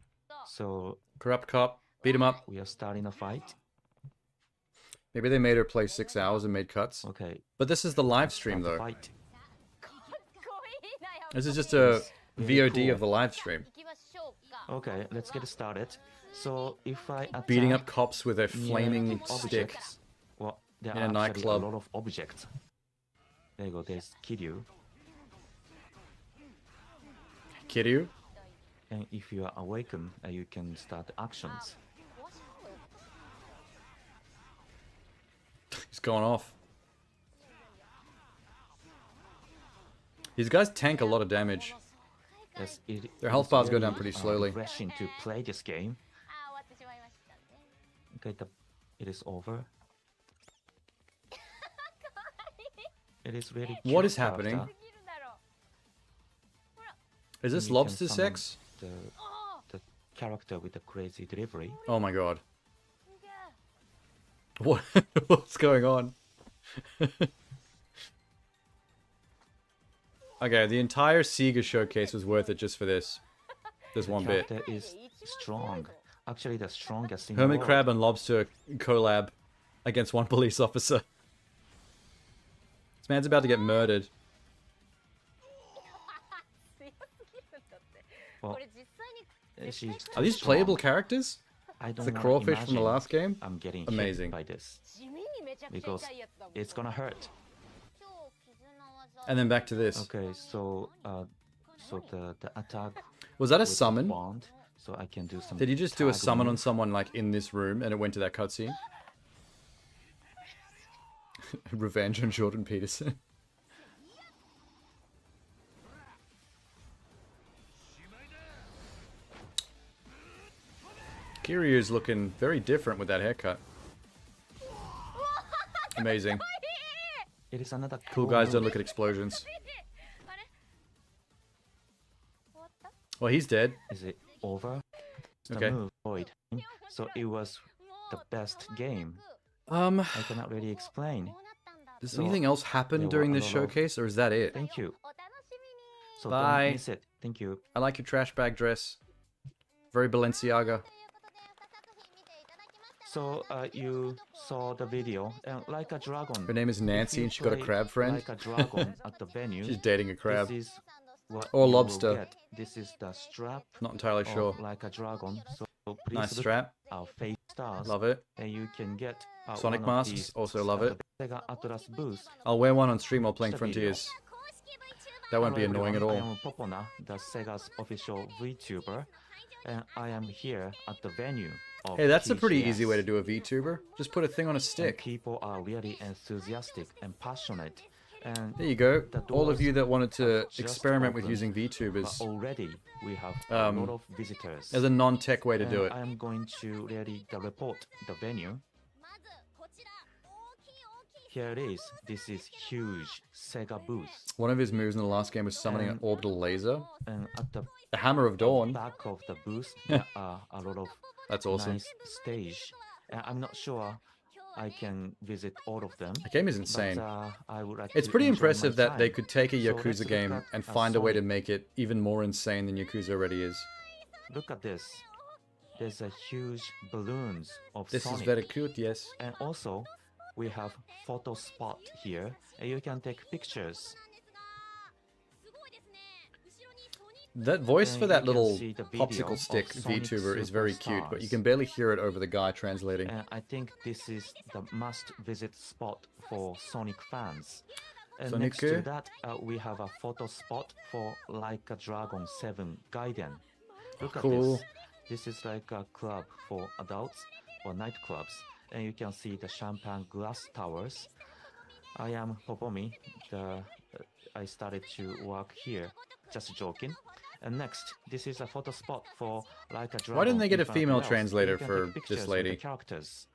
[SPEAKER 18] So
[SPEAKER 1] Corrupt cop, beat him up.
[SPEAKER 18] we are starting a fight.
[SPEAKER 1] Maybe they made her play 6 hours and made cuts.
[SPEAKER 18] Okay.
[SPEAKER 1] But this is the live stream
[SPEAKER 18] Start the
[SPEAKER 1] though.
[SPEAKER 18] fight.
[SPEAKER 1] This is just a
[SPEAKER 18] Very
[SPEAKER 1] VOD
[SPEAKER 18] cool.
[SPEAKER 1] of the live stream.
[SPEAKER 18] Okay, let's get started. So if I attack
[SPEAKER 1] Beating up cops with a
[SPEAKER 18] near
[SPEAKER 1] flaming
[SPEAKER 18] the
[SPEAKER 1] stick
[SPEAKER 18] objects, well, there
[SPEAKER 1] in a
[SPEAKER 18] are actually
[SPEAKER 1] nightclub.
[SPEAKER 18] a lot of objects. There you go. There's Kiryu,
[SPEAKER 1] Kiryu?
[SPEAKER 18] and if you are awakened, you can start actions.
[SPEAKER 1] He's going off. These guys tank a lot of damage.
[SPEAKER 18] Yes,
[SPEAKER 1] Their health
[SPEAKER 18] it's
[SPEAKER 1] bars go
[SPEAKER 18] very,
[SPEAKER 1] down pretty slowly.
[SPEAKER 18] Refreshing to play this game. Okay, it is over. It is really.
[SPEAKER 1] What
[SPEAKER 18] cute
[SPEAKER 1] is happening?
[SPEAKER 18] character.
[SPEAKER 1] Is this
[SPEAKER 18] And you can
[SPEAKER 1] lobster
[SPEAKER 18] summon
[SPEAKER 1] sex?
[SPEAKER 18] The character with the crazy delivery.
[SPEAKER 1] Oh my god. What? What's going on? Okay, the entire Sega showcase was worth it just for this. This one bit.
[SPEAKER 18] Character is strong. Actually, the strongest in the
[SPEAKER 1] Hermit
[SPEAKER 18] world.
[SPEAKER 1] crab and lobster collab against one police officer. This man's about to get murdered.
[SPEAKER 18] Well, she's
[SPEAKER 1] Are these
[SPEAKER 18] too
[SPEAKER 1] playable
[SPEAKER 18] strong.
[SPEAKER 1] characters?
[SPEAKER 18] I
[SPEAKER 1] It's
[SPEAKER 18] don't
[SPEAKER 1] the
[SPEAKER 18] wanna
[SPEAKER 1] crawfish from the
[SPEAKER 18] imagine
[SPEAKER 1] last game?
[SPEAKER 18] I'm getting
[SPEAKER 1] Amazing.
[SPEAKER 18] hit by this because it's gonna hurt.
[SPEAKER 1] And then back to this.
[SPEAKER 18] Okay, so the attack.
[SPEAKER 1] Was that a
[SPEAKER 18] with
[SPEAKER 1] summon?
[SPEAKER 18] Bond, so I can do some.
[SPEAKER 1] Did you just do a
[SPEAKER 18] tag
[SPEAKER 1] summon on
[SPEAKER 18] move.
[SPEAKER 1] someone like in this room and it went to that cutscene? Revenge on Jordan Peterson. Kiryu's looking very different with that haircut. Amazing.
[SPEAKER 18] It is another
[SPEAKER 1] Cool guys don't look at explosions. Well, he's dead.
[SPEAKER 18] Is it over?
[SPEAKER 1] Okay.
[SPEAKER 18] So it was the best game.
[SPEAKER 1] I
[SPEAKER 18] cannot really explain.
[SPEAKER 1] Does anything else happen during this showcase, or is that it?
[SPEAKER 18] Thank you. So
[SPEAKER 1] Bye.
[SPEAKER 18] don't miss it. Thank you.
[SPEAKER 1] I like your trash bag dress. Very Balenciaga.
[SPEAKER 18] So you saw the video, and like a dragon.
[SPEAKER 1] Her name is Nancy, and she got a crab friend.
[SPEAKER 18] Like a dragon at the venue.
[SPEAKER 1] She's dating a crab.
[SPEAKER 18] This is what
[SPEAKER 1] or
[SPEAKER 18] you
[SPEAKER 1] lobster.
[SPEAKER 18] will get. This is the strap.
[SPEAKER 1] Not entirely sure.
[SPEAKER 18] Like a dragon. So please
[SPEAKER 1] Nice
[SPEAKER 18] look
[SPEAKER 1] strap.
[SPEAKER 18] at our face stars.
[SPEAKER 1] Love it.
[SPEAKER 18] And you can get
[SPEAKER 1] Sonic
[SPEAKER 18] one of
[SPEAKER 1] masks.
[SPEAKER 18] these
[SPEAKER 1] Also love it.
[SPEAKER 18] Sega Atlas booth.
[SPEAKER 1] I'll wear one on stream while playing Frontiers. That won't be
[SPEAKER 18] Hello
[SPEAKER 1] annoying at
[SPEAKER 18] everyone,
[SPEAKER 1] all.
[SPEAKER 18] I am Popona, the Sega's official VTuber, and I am here at the venue of
[SPEAKER 1] Hey, that's a pretty
[SPEAKER 18] TGS.
[SPEAKER 1] easy way to do a VTuber. Just put a thing on a
[SPEAKER 18] And
[SPEAKER 1] stick.
[SPEAKER 18] people are really enthusiastic and passionate. And
[SPEAKER 1] There you go.
[SPEAKER 18] the
[SPEAKER 1] All of
[SPEAKER 18] doors
[SPEAKER 1] you that wanted to
[SPEAKER 18] have just
[SPEAKER 1] experiment with
[SPEAKER 18] opened,
[SPEAKER 1] using
[SPEAKER 18] but
[SPEAKER 1] VTubers
[SPEAKER 18] already we have a lot of visitors.
[SPEAKER 1] as a non-tech way to do it.
[SPEAKER 18] I am going to really report the venue. Here it is. This is huge Sega booth.
[SPEAKER 1] One of his moves in the last game was summoning an orbital laser.
[SPEAKER 18] And at the
[SPEAKER 1] Hammer of Dawn.
[SPEAKER 18] back of the booth, there are a lot of
[SPEAKER 1] That's awesome.
[SPEAKER 18] nice stage. And I'm not sure I can visit all of them.
[SPEAKER 1] The game is insane.
[SPEAKER 18] But, I would like
[SPEAKER 1] It's
[SPEAKER 18] to
[SPEAKER 1] pretty
[SPEAKER 18] enjoy
[SPEAKER 1] impressive
[SPEAKER 18] my
[SPEAKER 1] that they
[SPEAKER 18] time.
[SPEAKER 1] could take a
[SPEAKER 18] So let's
[SPEAKER 1] Yakuza
[SPEAKER 18] look
[SPEAKER 1] game
[SPEAKER 18] at
[SPEAKER 1] and
[SPEAKER 18] a
[SPEAKER 1] find a way to
[SPEAKER 18] Sonic.
[SPEAKER 1] make it even more insane than Yakuza already is.
[SPEAKER 18] Look at this. There's a huge balloons of
[SPEAKER 1] This
[SPEAKER 18] Sonic.
[SPEAKER 1] is very cute, yes.
[SPEAKER 18] And also, we have photo spot here, and you can take pictures.
[SPEAKER 1] That voice
[SPEAKER 18] And
[SPEAKER 1] for
[SPEAKER 18] you
[SPEAKER 1] that
[SPEAKER 18] can
[SPEAKER 1] little
[SPEAKER 18] see the video
[SPEAKER 1] popsicle
[SPEAKER 18] of
[SPEAKER 1] stick
[SPEAKER 18] Sonic
[SPEAKER 1] VTuber is very cute, but you
[SPEAKER 18] Superstars.
[SPEAKER 1] can barely hear it over the guy translating.
[SPEAKER 18] And I think this is the must-visit spot for Sonic fans. And
[SPEAKER 1] Sonic?
[SPEAKER 18] next to that, we have a photo spot for Like a Dragon 7 Gaiden. Look at
[SPEAKER 1] Cool.
[SPEAKER 18] this. This is like a club for adults or nightclubs. And you can see the champagne glass towers. I am Popomi. I started to work here. Just joking. And next, this is a photo spot for Like a Dragon.
[SPEAKER 1] Why didn't they get a
[SPEAKER 18] Infinite
[SPEAKER 1] female
[SPEAKER 18] Wells.
[SPEAKER 1] translator
[SPEAKER 18] You can
[SPEAKER 1] for
[SPEAKER 18] take
[SPEAKER 1] this
[SPEAKER 18] pictures with
[SPEAKER 1] lady?
[SPEAKER 18] the characters.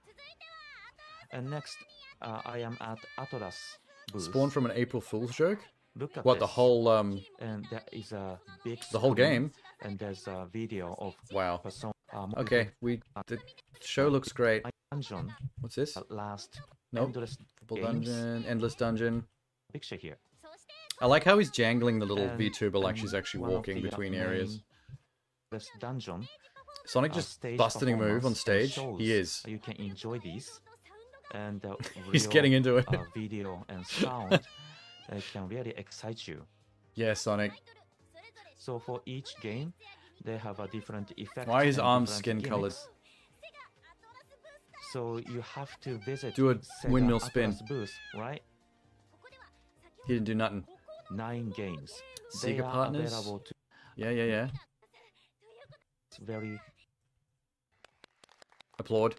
[SPEAKER 18] And next, I am at Atlas booth.
[SPEAKER 1] Spawned from an April Fool's joke?
[SPEAKER 18] Look at
[SPEAKER 1] What, the
[SPEAKER 18] this.
[SPEAKER 1] whole,
[SPEAKER 18] And there is a big
[SPEAKER 1] the whole
[SPEAKER 18] screen,
[SPEAKER 1] game?
[SPEAKER 18] And there's a video of
[SPEAKER 1] Wow.
[SPEAKER 18] Persona.
[SPEAKER 1] Okay, the show looks great.
[SPEAKER 18] Dungeon.
[SPEAKER 1] What's this?
[SPEAKER 18] Last
[SPEAKER 1] Nope.
[SPEAKER 18] endless
[SPEAKER 1] Football
[SPEAKER 18] games.
[SPEAKER 1] dungeon, endless dungeon.
[SPEAKER 18] Picture here.
[SPEAKER 1] I like how he's jangling the little
[SPEAKER 18] And-
[SPEAKER 1] VTuber like
[SPEAKER 18] and
[SPEAKER 1] she's actually
[SPEAKER 18] one of
[SPEAKER 1] walking
[SPEAKER 18] the,
[SPEAKER 1] between
[SPEAKER 18] main
[SPEAKER 1] areas.
[SPEAKER 18] This dungeon.
[SPEAKER 1] Sonic just
[SPEAKER 18] stage
[SPEAKER 1] busting a move on
[SPEAKER 18] performance
[SPEAKER 1] stage.
[SPEAKER 18] shows.
[SPEAKER 1] He is.
[SPEAKER 18] You can enjoy these. And
[SPEAKER 1] He's
[SPEAKER 18] real,
[SPEAKER 1] getting into it.
[SPEAKER 18] Video and sound can really excite you.
[SPEAKER 1] Yeah, Sonic.
[SPEAKER 18] So for each game, they have a different effect.
[SPEAKER 1] Why is
[SPEAKER 18] and
[SPEAKER 1] arms
[SPEAKER 18] different
[SPEAKER 1] skin colored?
[SPEAKER 18] gimmicks. So you have to visit
[SPEAKER 1] Do a
[SPEAKER 18] Sega
[SPEAKER 1] windmill spin.
[SPEAKER 18] Atlas booth, right?
[SPEAKER 1] He didn't do nothing.
[SPEAKER 18] 9 games. They
[SPEAKER 1] Sega
[SPEAKER 18] are
[SPEAKER 1] partners?
[SPEAKER 18] available to
[SPEAKER 1] Yeah.
[SPEAKER 18] very
[SPEAKER 1] Applaud.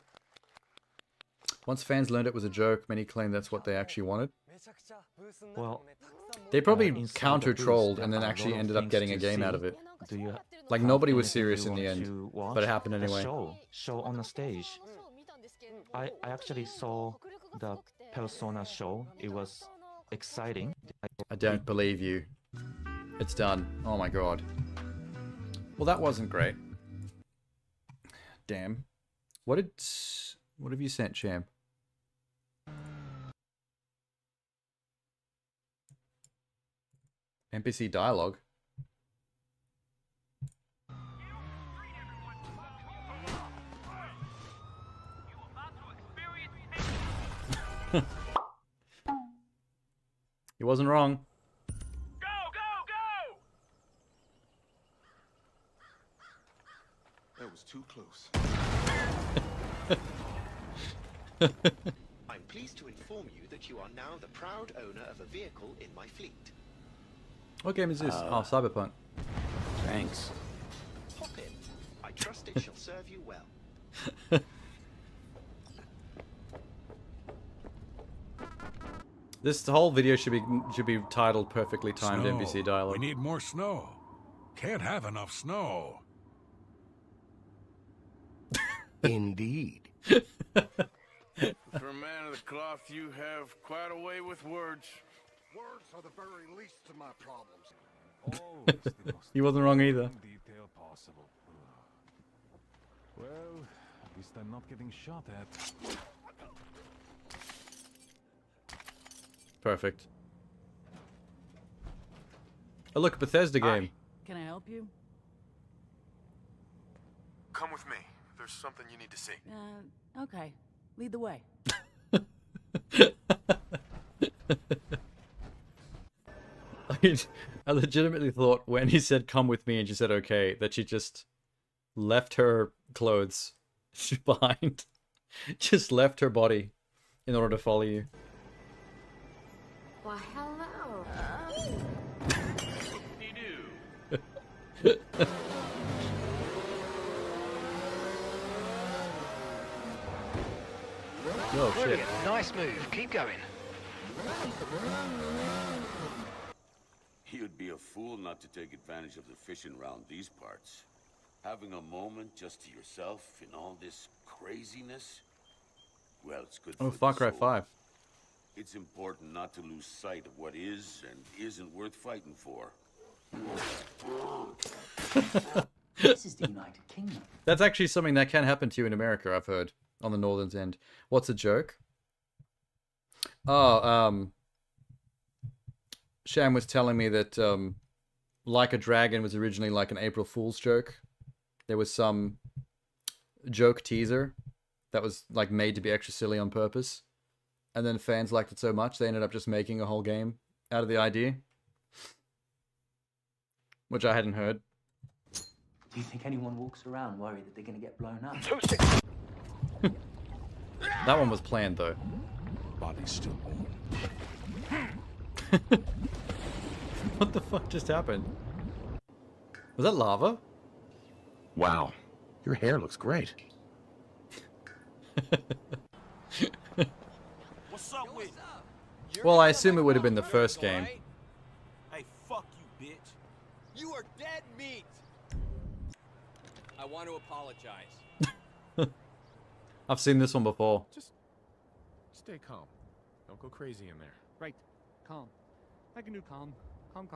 [SPEAKER 1] Once fans learned it was a joke, many claimed that's what they actually wanted.
[SPEAKER 18] well.
[SPEAKER 1] They probably
[SPEAKER 18] inside the
[SPEAKER 1] counter-trolled
[SPEAKER 18] booth,
[SPEAKER 1] and
[SPEAKER 18] there
[SPEAKER 1] then
[SPEAKER 18] are a
[SPEAKER 1] actually
[SPEAKER 18] lot of
[SPEAKER 1] ended up
[SPEAKER 18] things
[SPEAKER 1] getting a
[SPEAKER 18] to
[SPEAKER 1] game
[SPEAKER 18] see.
[SPEAKER 1] out of it.
[SPEAKER 18] Do you
[SPEAKER 1] Like
[SPEAKER 18] have
[SPEAKER 1] nobody was
[SPEAKER 18] anything
[SPEAKER 1] serious
[SPEAKER 18] you
[SPEAKER 1] in the
[SPEAKER 18] want
[SPEAKER 1] end,
[SPEAKER 18] to watch?
[SPEAKER 1] but it happened
[SPEAKER 18] The
[SPEAKER 1] anyway.
[SPEAKER 18] Show on the stage. I actually saw the Persona show. It was exciting.
[SPEAKER 1] I don't believe you. It's done. Oh my god. Well, that wasn't great. Damn. What have you sent, Champ? NPC dialogue. He wasn't wrong.
[SPEAKER 14] That was too close.
[SPEAKER 9] I'm pleased to inform you that you are now the proud owner of a vehicle in my fleet.
[SPEAKER 1] What game is this? Oh, Cyberpunk.
[SPEAKER 13] Thanks.
[SPEAKER 9] Hop in. I trust it shall serve you well.
[SPEAKER 1] This whole video should be titled perfectly timed
[SPEAKER 20] Snow.
[SPEAKER 1] NPC dialogue.
[SPEAKER 20] We need more snow. Can't have enough snow.
[SPEAKER 9] Indeed.
[SPEAKER 8] For a man of the cloth, you have quite a way with words.
[SPEAKER 14] Words are the very least of my problems.
[SPEAKER 1] He wasn't wrong either.
[SPEAKER 20] Detail possible. Well, at least I'm not getting shot at.
[SPEAKER 1] Perfect. Oh look, a Bethesda game.
[SPEAKER 21] Can I help you?
[SPEAKER 8] Come with me. There's something you need to see.
[SPEAKER 21] Okay. Lead the way.
[SPEAKER 1] I legitimately thought when he said come with me and she said okay, that she just left her clothes behind. Just left her body in order to follow you.
[SPEAKER 3] Well, hello.
[SPEAKER 1] Oh, shit.
[SPEAKER 22] Brilliant. Nice move. Keep going.
[SPEAKER 23] You'd be a fool not to take advantage of the fishing round these parts. Having a moment just to yourself in all this craziness, well, it's good for
[SPEAKER 1] Oh, Far Cry
[SPEAKER 23] the soul.
[SPEAKER 1] 5.
[SPEAKER 23] It's important not to lose sight of what is and isn't worth fighting for.
[SPEAKER 24] This is the United Kingdom.
[SPEAKER 1] That's actually something that can happen to you in America, I've heard, on the northern end. What's a joke? Oh, Sham was telling me that Like a Dragon was originally like an April Fool's joke. There was some joke teaser that was like made to be extra silly on purpose. And then fans liked it so much, they ended up just making a whole game out of the idea. Which I hadn't heard.
[SPEAKER 24] Do you think anyone walks around worried that they're going to get blown up?
[SPEAKER 1] That one was planned, though.
[SPEAKER 20] Body's still warm.
[SPEAKER 1] What the fuck just happened? Was that lava?
[SPEAKER 25] Wow. Your hair looks great.
[SPEAKER 8] What's up with?
[SPEAKER 1] Well, I assume it would have been the first game.
[SPEAKER 8] Hey, fuck you, bitch. You are dead meat. I want to apologize.
[SPEAKER 1] I've seen this one before.
[SPEAKER 26] Just stay calm. Don't go crazy in there.
[SPEAKER 27] Right. Calm. I can do calm. Calm.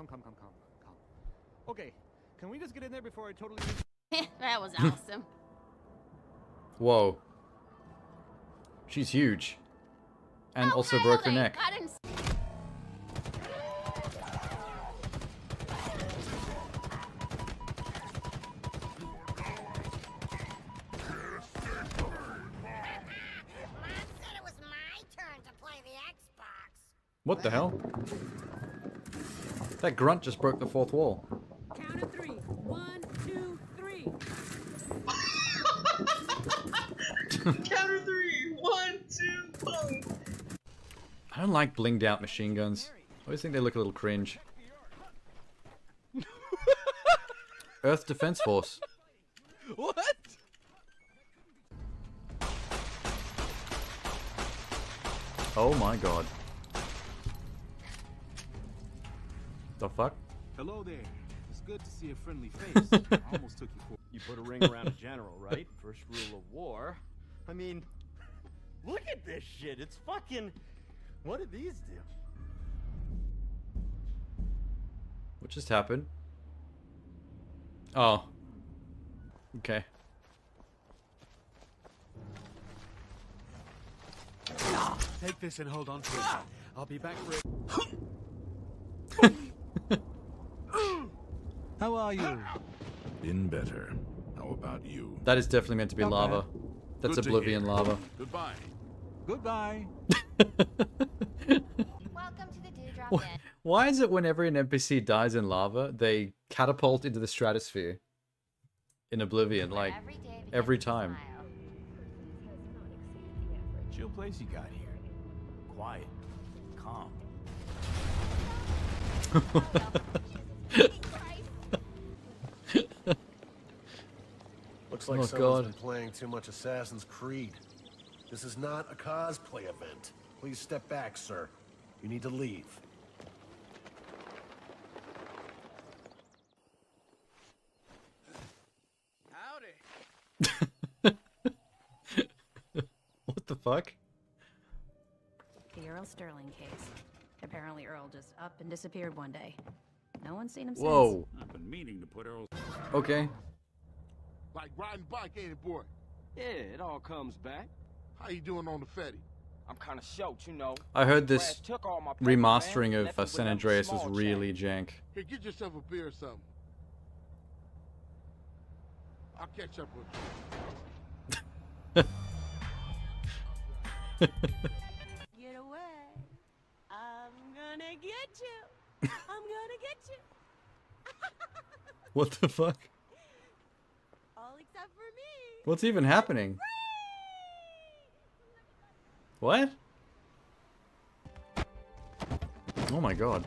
[SPEAKER 27] Okay. Can we just get in there before I totally...
[SPEAKER 3] That was awesome.
[SPEAKER 1] Whoa. She's huge. And also broke her neck.
[SPEAKER 3] I didn't...
[SPEAKER 1] What the hell? That grunt just broke the fourth wall.
[SPEAKER 21] Count of 3. 1, 2, 3.
[SPEAKER 28] Count of 3. 1, 2, boom.
[SPEAKER 1] I don't like blinged out machine guns. I always think they look a little cringe. Earth Defense Force.
[SPEAKER 8] What?
[SPEAKER 1] Oh my god. The fuck?
[SPEAKER 29] Hello there. It's good to see a friendly face. I almost took you for...
[SPEAKER 30] You put a ring around a general, right? First rule of war. I mean, look at this shit. It's fucking... What did these do?
[SPEAKER 1] What just happened? Oh. Okay.
[SPEAKER 29] Take this and hold on to it. I'll be back for it.
[SPEAKER 20] How are you? Been better. How about you?
[SPEAKER 1] That is definitely meant to be lava. That's
[SPEAKER 20] Good to
[SPEAKER 1] Oblivion
[SPEAKER 20] hear.
[SPEAKER 1] lava.
[SPEAKER 20] Goodbye. Goodbye.
[SPEAKER 3] Welcome to the Dewdrop Inn.
[SPEAKER 1] Why is it whenever an NPC dies in lava, they catapult into the stratosphere in Oblivion, like, every time?
[SPEAKER 29] Chill place you got here. Quiet. Calm.
[SPEAKER 8] Looks like
[SPEAKER 1] Oh,
[SPEAKER 8] someone's
[SPEAKER 1] God.
[SPEAKER 8] been playing too much Assassin's Creed. This is not a cosplay event. Please step back, sir. You need to leave.
[SPEAKER 1] What the fuck?
[SPEAKER 2] The Earl Sterling case. Apparently Earl just up and disappeared one day. No one's seen him
[SPEAKER 1] Whoa.
[SPEAKER 2] since.
[SPEAKER 4] I've been meaning to put Earl.
[SPEAKER 1] Okay.
[SPEAKER 14] Like riding bike, ain't it, boy?
[SPEAKER 30] Yeah, it all comes back.
[SPEAKER 14] How you doing on the Fetty?
[SPEAKER 30] I'm kind of shocked, you know.
[SPEAKER 1] I heard this
[SPEAKER 30] Crash took all my papers,
[SPEAKER 1] remastering
[SPEAKER 30] man.
[SPEAKER 1] of
[SPEAKER 30] Left me
[SPEAKER 1] San
[SPEAKER 30] with
[SPEAKER 1] Andreas
[SPEAKER 30] a
[SPEAKER 1] was
[SPEAKER 30] small
[SPEAKER 1] really
[SPEAKER 30] change.
[SPEAKER 1] jank.
[SPEAKER 14] Here, get yourself a beer or something. I'll catch up with you.
[SPEAKER 21] Get away. I'm gonna get you. I'm gonna get you.
[SPEAKER 1] What the fuck?
[SPEAKER 21] All except for me.
[SPEAKER 1] What's even happening? What? Oh my god.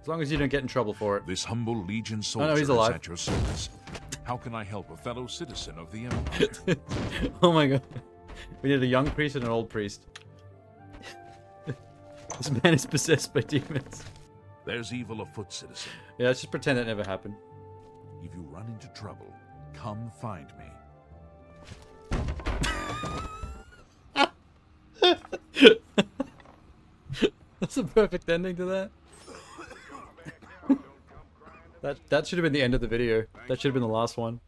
[SPEAKER 1] As long as you don't get in trouble for it.
[SPEAKER 20] This humble Legion
[SPEAKER 1] Oh,
[SPEAKER 20] soldier
[SPEAKER 1] no, he's
[SPEAKER 20] is
[SPEAKER 1] alive.
[SPEAKER 20] at your service. How can I help a fellow citizen of the Empire?
[SPEAKER 1] Oh my god. We need a young priest and an old priest. This man is possessed by demons.
[SPEAKER 20] There's evil afoot, citizen.
[SPEAKER 1] Yeah, let's just pretend it never happened.
[SPEAKER 20] If you run into trouble, come find me.
[SPEAKER 1] That's a perfect ending to that. That should have been the end of the video. That should have been the last one.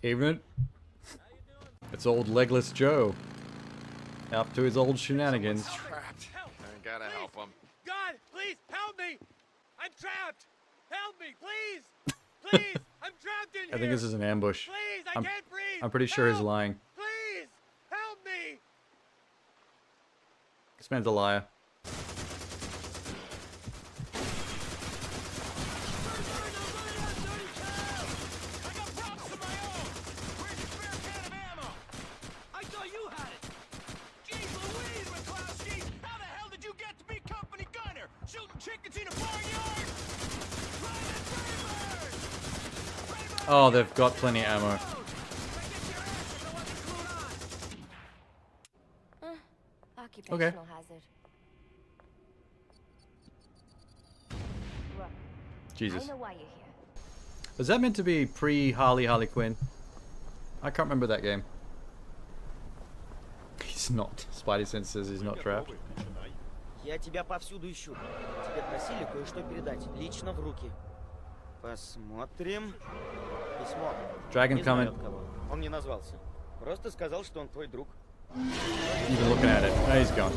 [SPEAKER 1] Evening. It's old Legless Joe. Up to his old shenanigans.
[SPEAKER 5] Trapped. I gotta help him.
[SPEAKER 8] God, please help me! I'm trapped! Help me, please! Please! I'm trapped in here!
[SPEAKER 1] I think this is an ambush.
[SPEAKER 8] Please, I can't breathe!
[SPEAKER 1] I'm pretty sure he's lying.
[SPEAKER 8] Please! Help me!
[SPEAKER 1] This man's a liar.
[SPEAKER 8] I thought you had it! Jeez Louise, McCloskey! How the hell did you get to be company gunner? Shooting chickens in a barnyard?
[SPEAKER 1] Oh, they've got plenty of ammo.
[SPEAKER 2] Occupational hazard. Look,
[SPEAKER 1] Jesus.
[SPEAKER 2] I know why you're here.
[SPEAKER 1] Was that meant to be pre-Harley Quinn? I can't remember that game. He's not. Spidey Sense says he's not trapped.
[SPEAKER 6] Я тебя повсюду ищу. Тебе просили кое-что передать. Лично в руки. Посмотрим. Письмо.
[SPEAKER 1] Dragon
[SPEAKER 6] Не знаю,
[SPEAKER 1] coming.
[SPEAKER 6] от кого. Он не назвался. Просто сказал, что он твой друг.
[SPEAKER 1] Even looking at it. Oh, he's gone.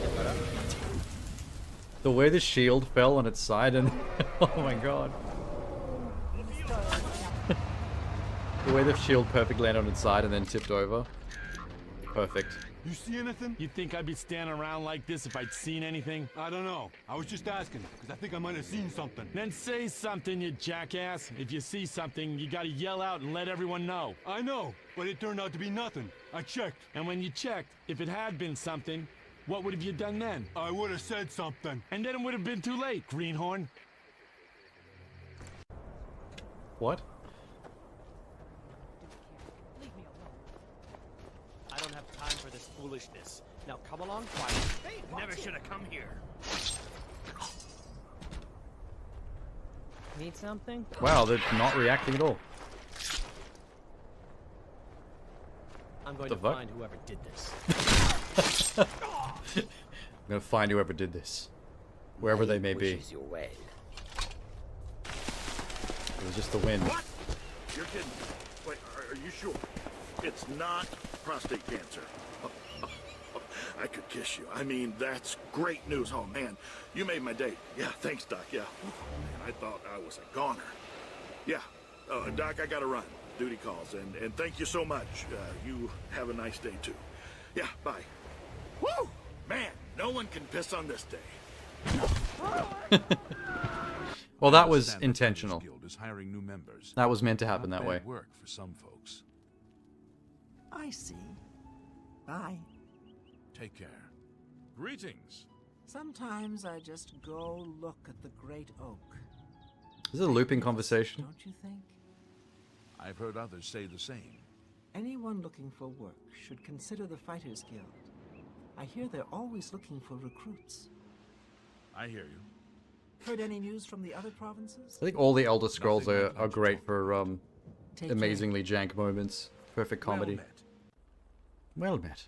[SPEAKER 1] The way the shield fell on its side and... oh my god. The way the shield perfectly landed on its side and then tipped over. Perfect.
[SPEAKER 10] You see anything? You think I'd be standing around like this if I'd seen anything? I don't know. I was just asking, because I think I might have seen something. Then say something, you jackass. If you see something, you gotta yell out and let everyone know. I know, but it turned out to be nothing. I checked. And when you checked, if it had been something, what would have you done then? I would have said something. And then it would have been too late, greenhorn.
[SPEAKER 1] What?
[SPEAKER 11] I don't have time for this foolishness. Now come along quietly. Never should have come here. Need something?
[SPEAKER 1] Wow, they're not reacting at all.
[SPEAKER 11] I'm going
[SPEAKER 1] The
[SPEAKER 11] to
[SPEAKER 1] fuck?
[SPEAKER 11] find whoever did this.
[SPEAKER 1] I'm gonna find whoever did this. Wherever they may be.
[SPEAKER 6] Your way.
[SPEAKER 1] It was just the wind.
[SPEAKER 25] What? You're kidding. Wait, are you sure? It's not prostate cancer. I could kiss you. I mean, that's great news. Oh, man. You made my day. Yeah, thanks, Doc. Yeah. Man, I thought I was a goner. Yeah. Doc, I gotta run. Duty calls. And thank you so much. You have a nice day, too. Yeah, bye. Woo! Man, no one can piss on this day.
[SPEAKER 1] Well, that was intentional.
[SPEAKER 20] Guild is hiring new members.
[SPEAKER 1] That was meant to happen
[SPEAKER 20] Not
[SPEAKER 1] that
[SPEAKER 20] bad
[SPEAKER 1] way.
[SPEAKER 20] work for some folks.
[SPEAKER 12] I see. Bye.
[SPEAKER 20] Take care.
[SPEAKER 26] Greetings.
[SPEAKER 12] Sometimes I just go look at the great oak.
[SPEAKER 1] This is a looping conversation.
[SPEAKER 12] Don't you think?
[SPEAKER 20] I've heard others say the same.
[SPEAKER 12] Anyone looking for work should consider the Fighters Guild. I hear they're always looking for recruits.
[SPEAKER 20] I hear you.
[SPEAKER 12] Heard any news from the other provinces?
[SPEAKER 1] I think all the Elder Scrolls are great for amazingly jank moments. Perfect comedy. Well met.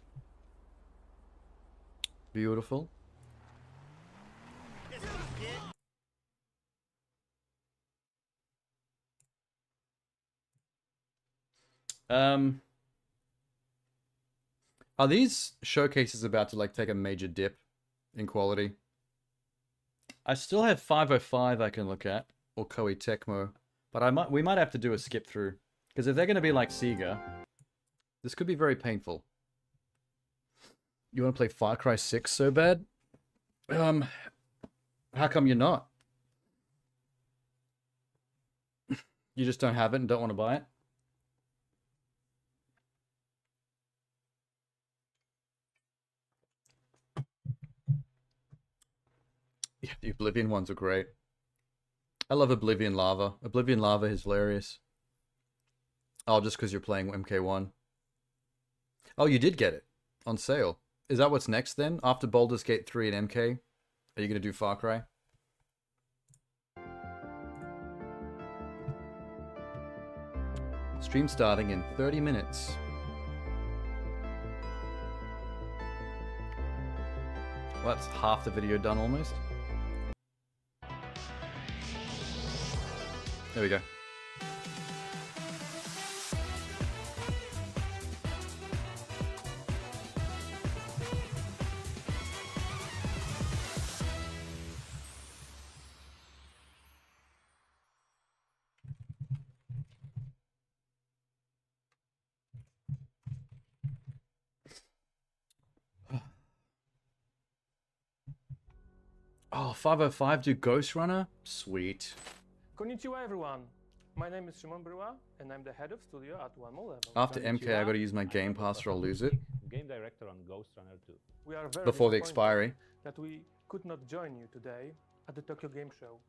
[SPEAKER 1] Beautiful. Are these showcases about to like take a major dip in quality? I still have 505 I can look at, or Koei Tecmo, but we might have to do a skip through, because if they're going to be like Sega, this could be very painful. You want to play Far Cry 6 so bad? How come you're not? You just don't have it and don't want to buy it? Yeah, the Oblivion ones are great. I love Oblivion Lava. Oblivion Lava is hilarious. Oh, just because you're playing MK1. Oh, you did get it. On sale. Is that what's next then? After Baldur's Gate 3 and MK? Are you going to do Far Cry? Stream starting in 30 minutes. Well, that's half the video done almost. There we go. Oh, 505 do Ghost Runner? Sweet.
[SPEAKER 4] Konnichiwa everyone. My name is Szymon Bryła, and I'm the head of studio at One More Level.
[SPEAKER 1] After MK, I gotta use my Game Pass or I'll lose it.
[SPEAKER 4] Game director on Ghost Runner 2. We are very
[SPEAKER 1] before the expiry.
[SPEAKER 4] That we could not join you today at the Tokyo Game Show,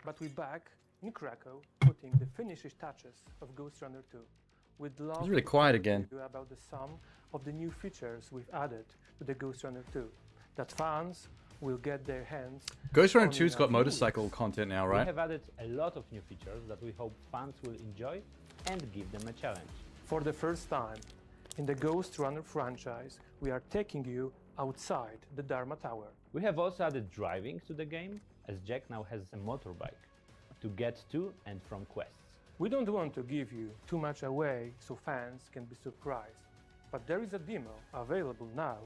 [SPEAKER 4] but we're back in Krakow, putting the finishing touches of Ghost Runner 2. We'd love
[SPEAKER 1] It's really quiet again.
[SPEAKER 4] to about the sum of the new features we've added to the Ghost Runner 2, that fans will get their hands.
[SPEAKER 1] Ghost Runner 2's got motorcycle content now, right?
[SPEAKER 7] We have added a lot of new features that we hope fans will enjoy and give them a challenge.
[SPEAKER 4] For the first time in the Ghost Runner franchise, we are taking you outside the Dharma Tower.
[SPEAKER 7] We have also added driving to the game, as Jack now has a motorbike to get to and from quests.
[SPEAKER 4] We don't want to give you too much away so fans can be surprised, but there is a demo available now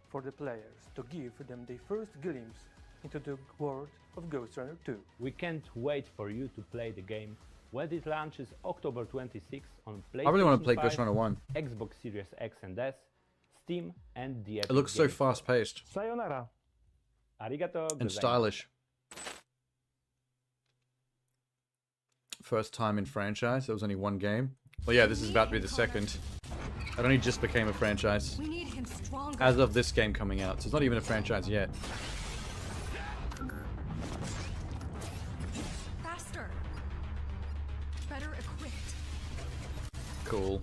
[SPEAKER 4] for the players to give them their first glimpse into the world of Ghost Runner 2.
[SPEAKER 7] We can't wait for you to play the game when it launches October 26th on PlayStation
[SPEAKER 1] I really want to play
[SPEAKER 7] 5,
[SPEAKER 1] Ghost Runner 1.
[SPEAKER 7] Xbox Series X and S, Steam, and the Epic
[SPEAKER 1] It looks so
[SPEAKER 7] Games Store.
[SPEAKER 1] fast-paced.
[SPEAKER 4] Sayonara.
[SPEAKER 7] Arigato
[SPEAKER 1] And
[SPEAKER 7] gozaimasu.
[SPEAKER 1] stylish. First time in franchise. There was only one game. Well, yeah, this is about to be the second. It only just became a franchise.
[SPEAKER 9] We need him stronger.
[SPEAKER 1] As of this game coming out. So it's not even a franchise yet.
[SPEAKER 9] Faster. Better equipped.
[SPEAKER 1] Cool.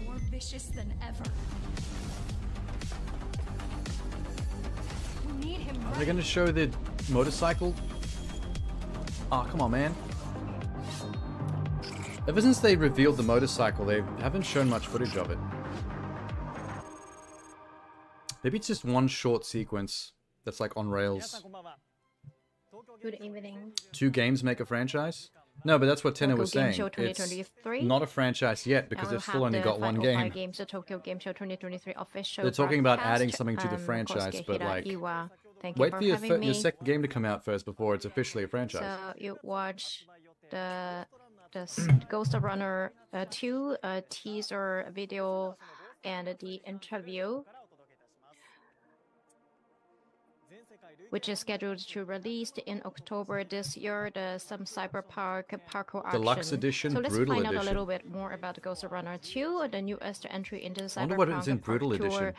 [SPEAKER 9] More vicious than ever. We need him.
[SPEAKER 1] Are they going to show the motorcycle? Oh, come on, man. Ever since they revealed the motorcycle, they haven't shown much footage of it. Maybe it's just one short sequence that's like on rails.
[SPEAKER 13] Good evening.
[SPEAKER 1] 2 games make a franchise? No, but that's what Tenno was saying.
[SPEAKER 13] Show
[SPEAKER 1] It's
[SPEAKER 13] 2023.
[SPEAKER 1] not a franchise yet because they've still only got one game.
[SPEAKER 13] Games, the Tokyo Game Show 2023 official.
[SPEAKER 1] They're talking about
[SPEAKER 13] broadcast.
[SPEAKER 1] adding something to the franchise, but like,
[SPEAKER 13] Thank
[SPEAKER 1] wait
[SPEAKER 13] you
[SPEAKER 1] for your,
[SPEAKER 13] having me.
[SPEAKER 1] your second game to come out first before it's officially a franchise.
[SPEAKER 13] So you watch the Ghost Runner 2 teaser video and the interview, which is scheduled to release in October this year. Some cyberpunk parkour action.
[SPEAKER 1] Deluxe edition,
[SPEAKER 13] so let's
[SPEAKER 1] brutal
[SPEAKER 13] find out
[SPEAKER 1] edition.
[SPEAKER 13] a little bit more about Ghost Runner 2, the newest entry into the
[SPEAKER 1] I wonder what is
[SPEAKER 13] cyberpunk
[SPEAKER 1] in brutal
[SPEAKER 13] parkour
[SPEAKER 1] edition.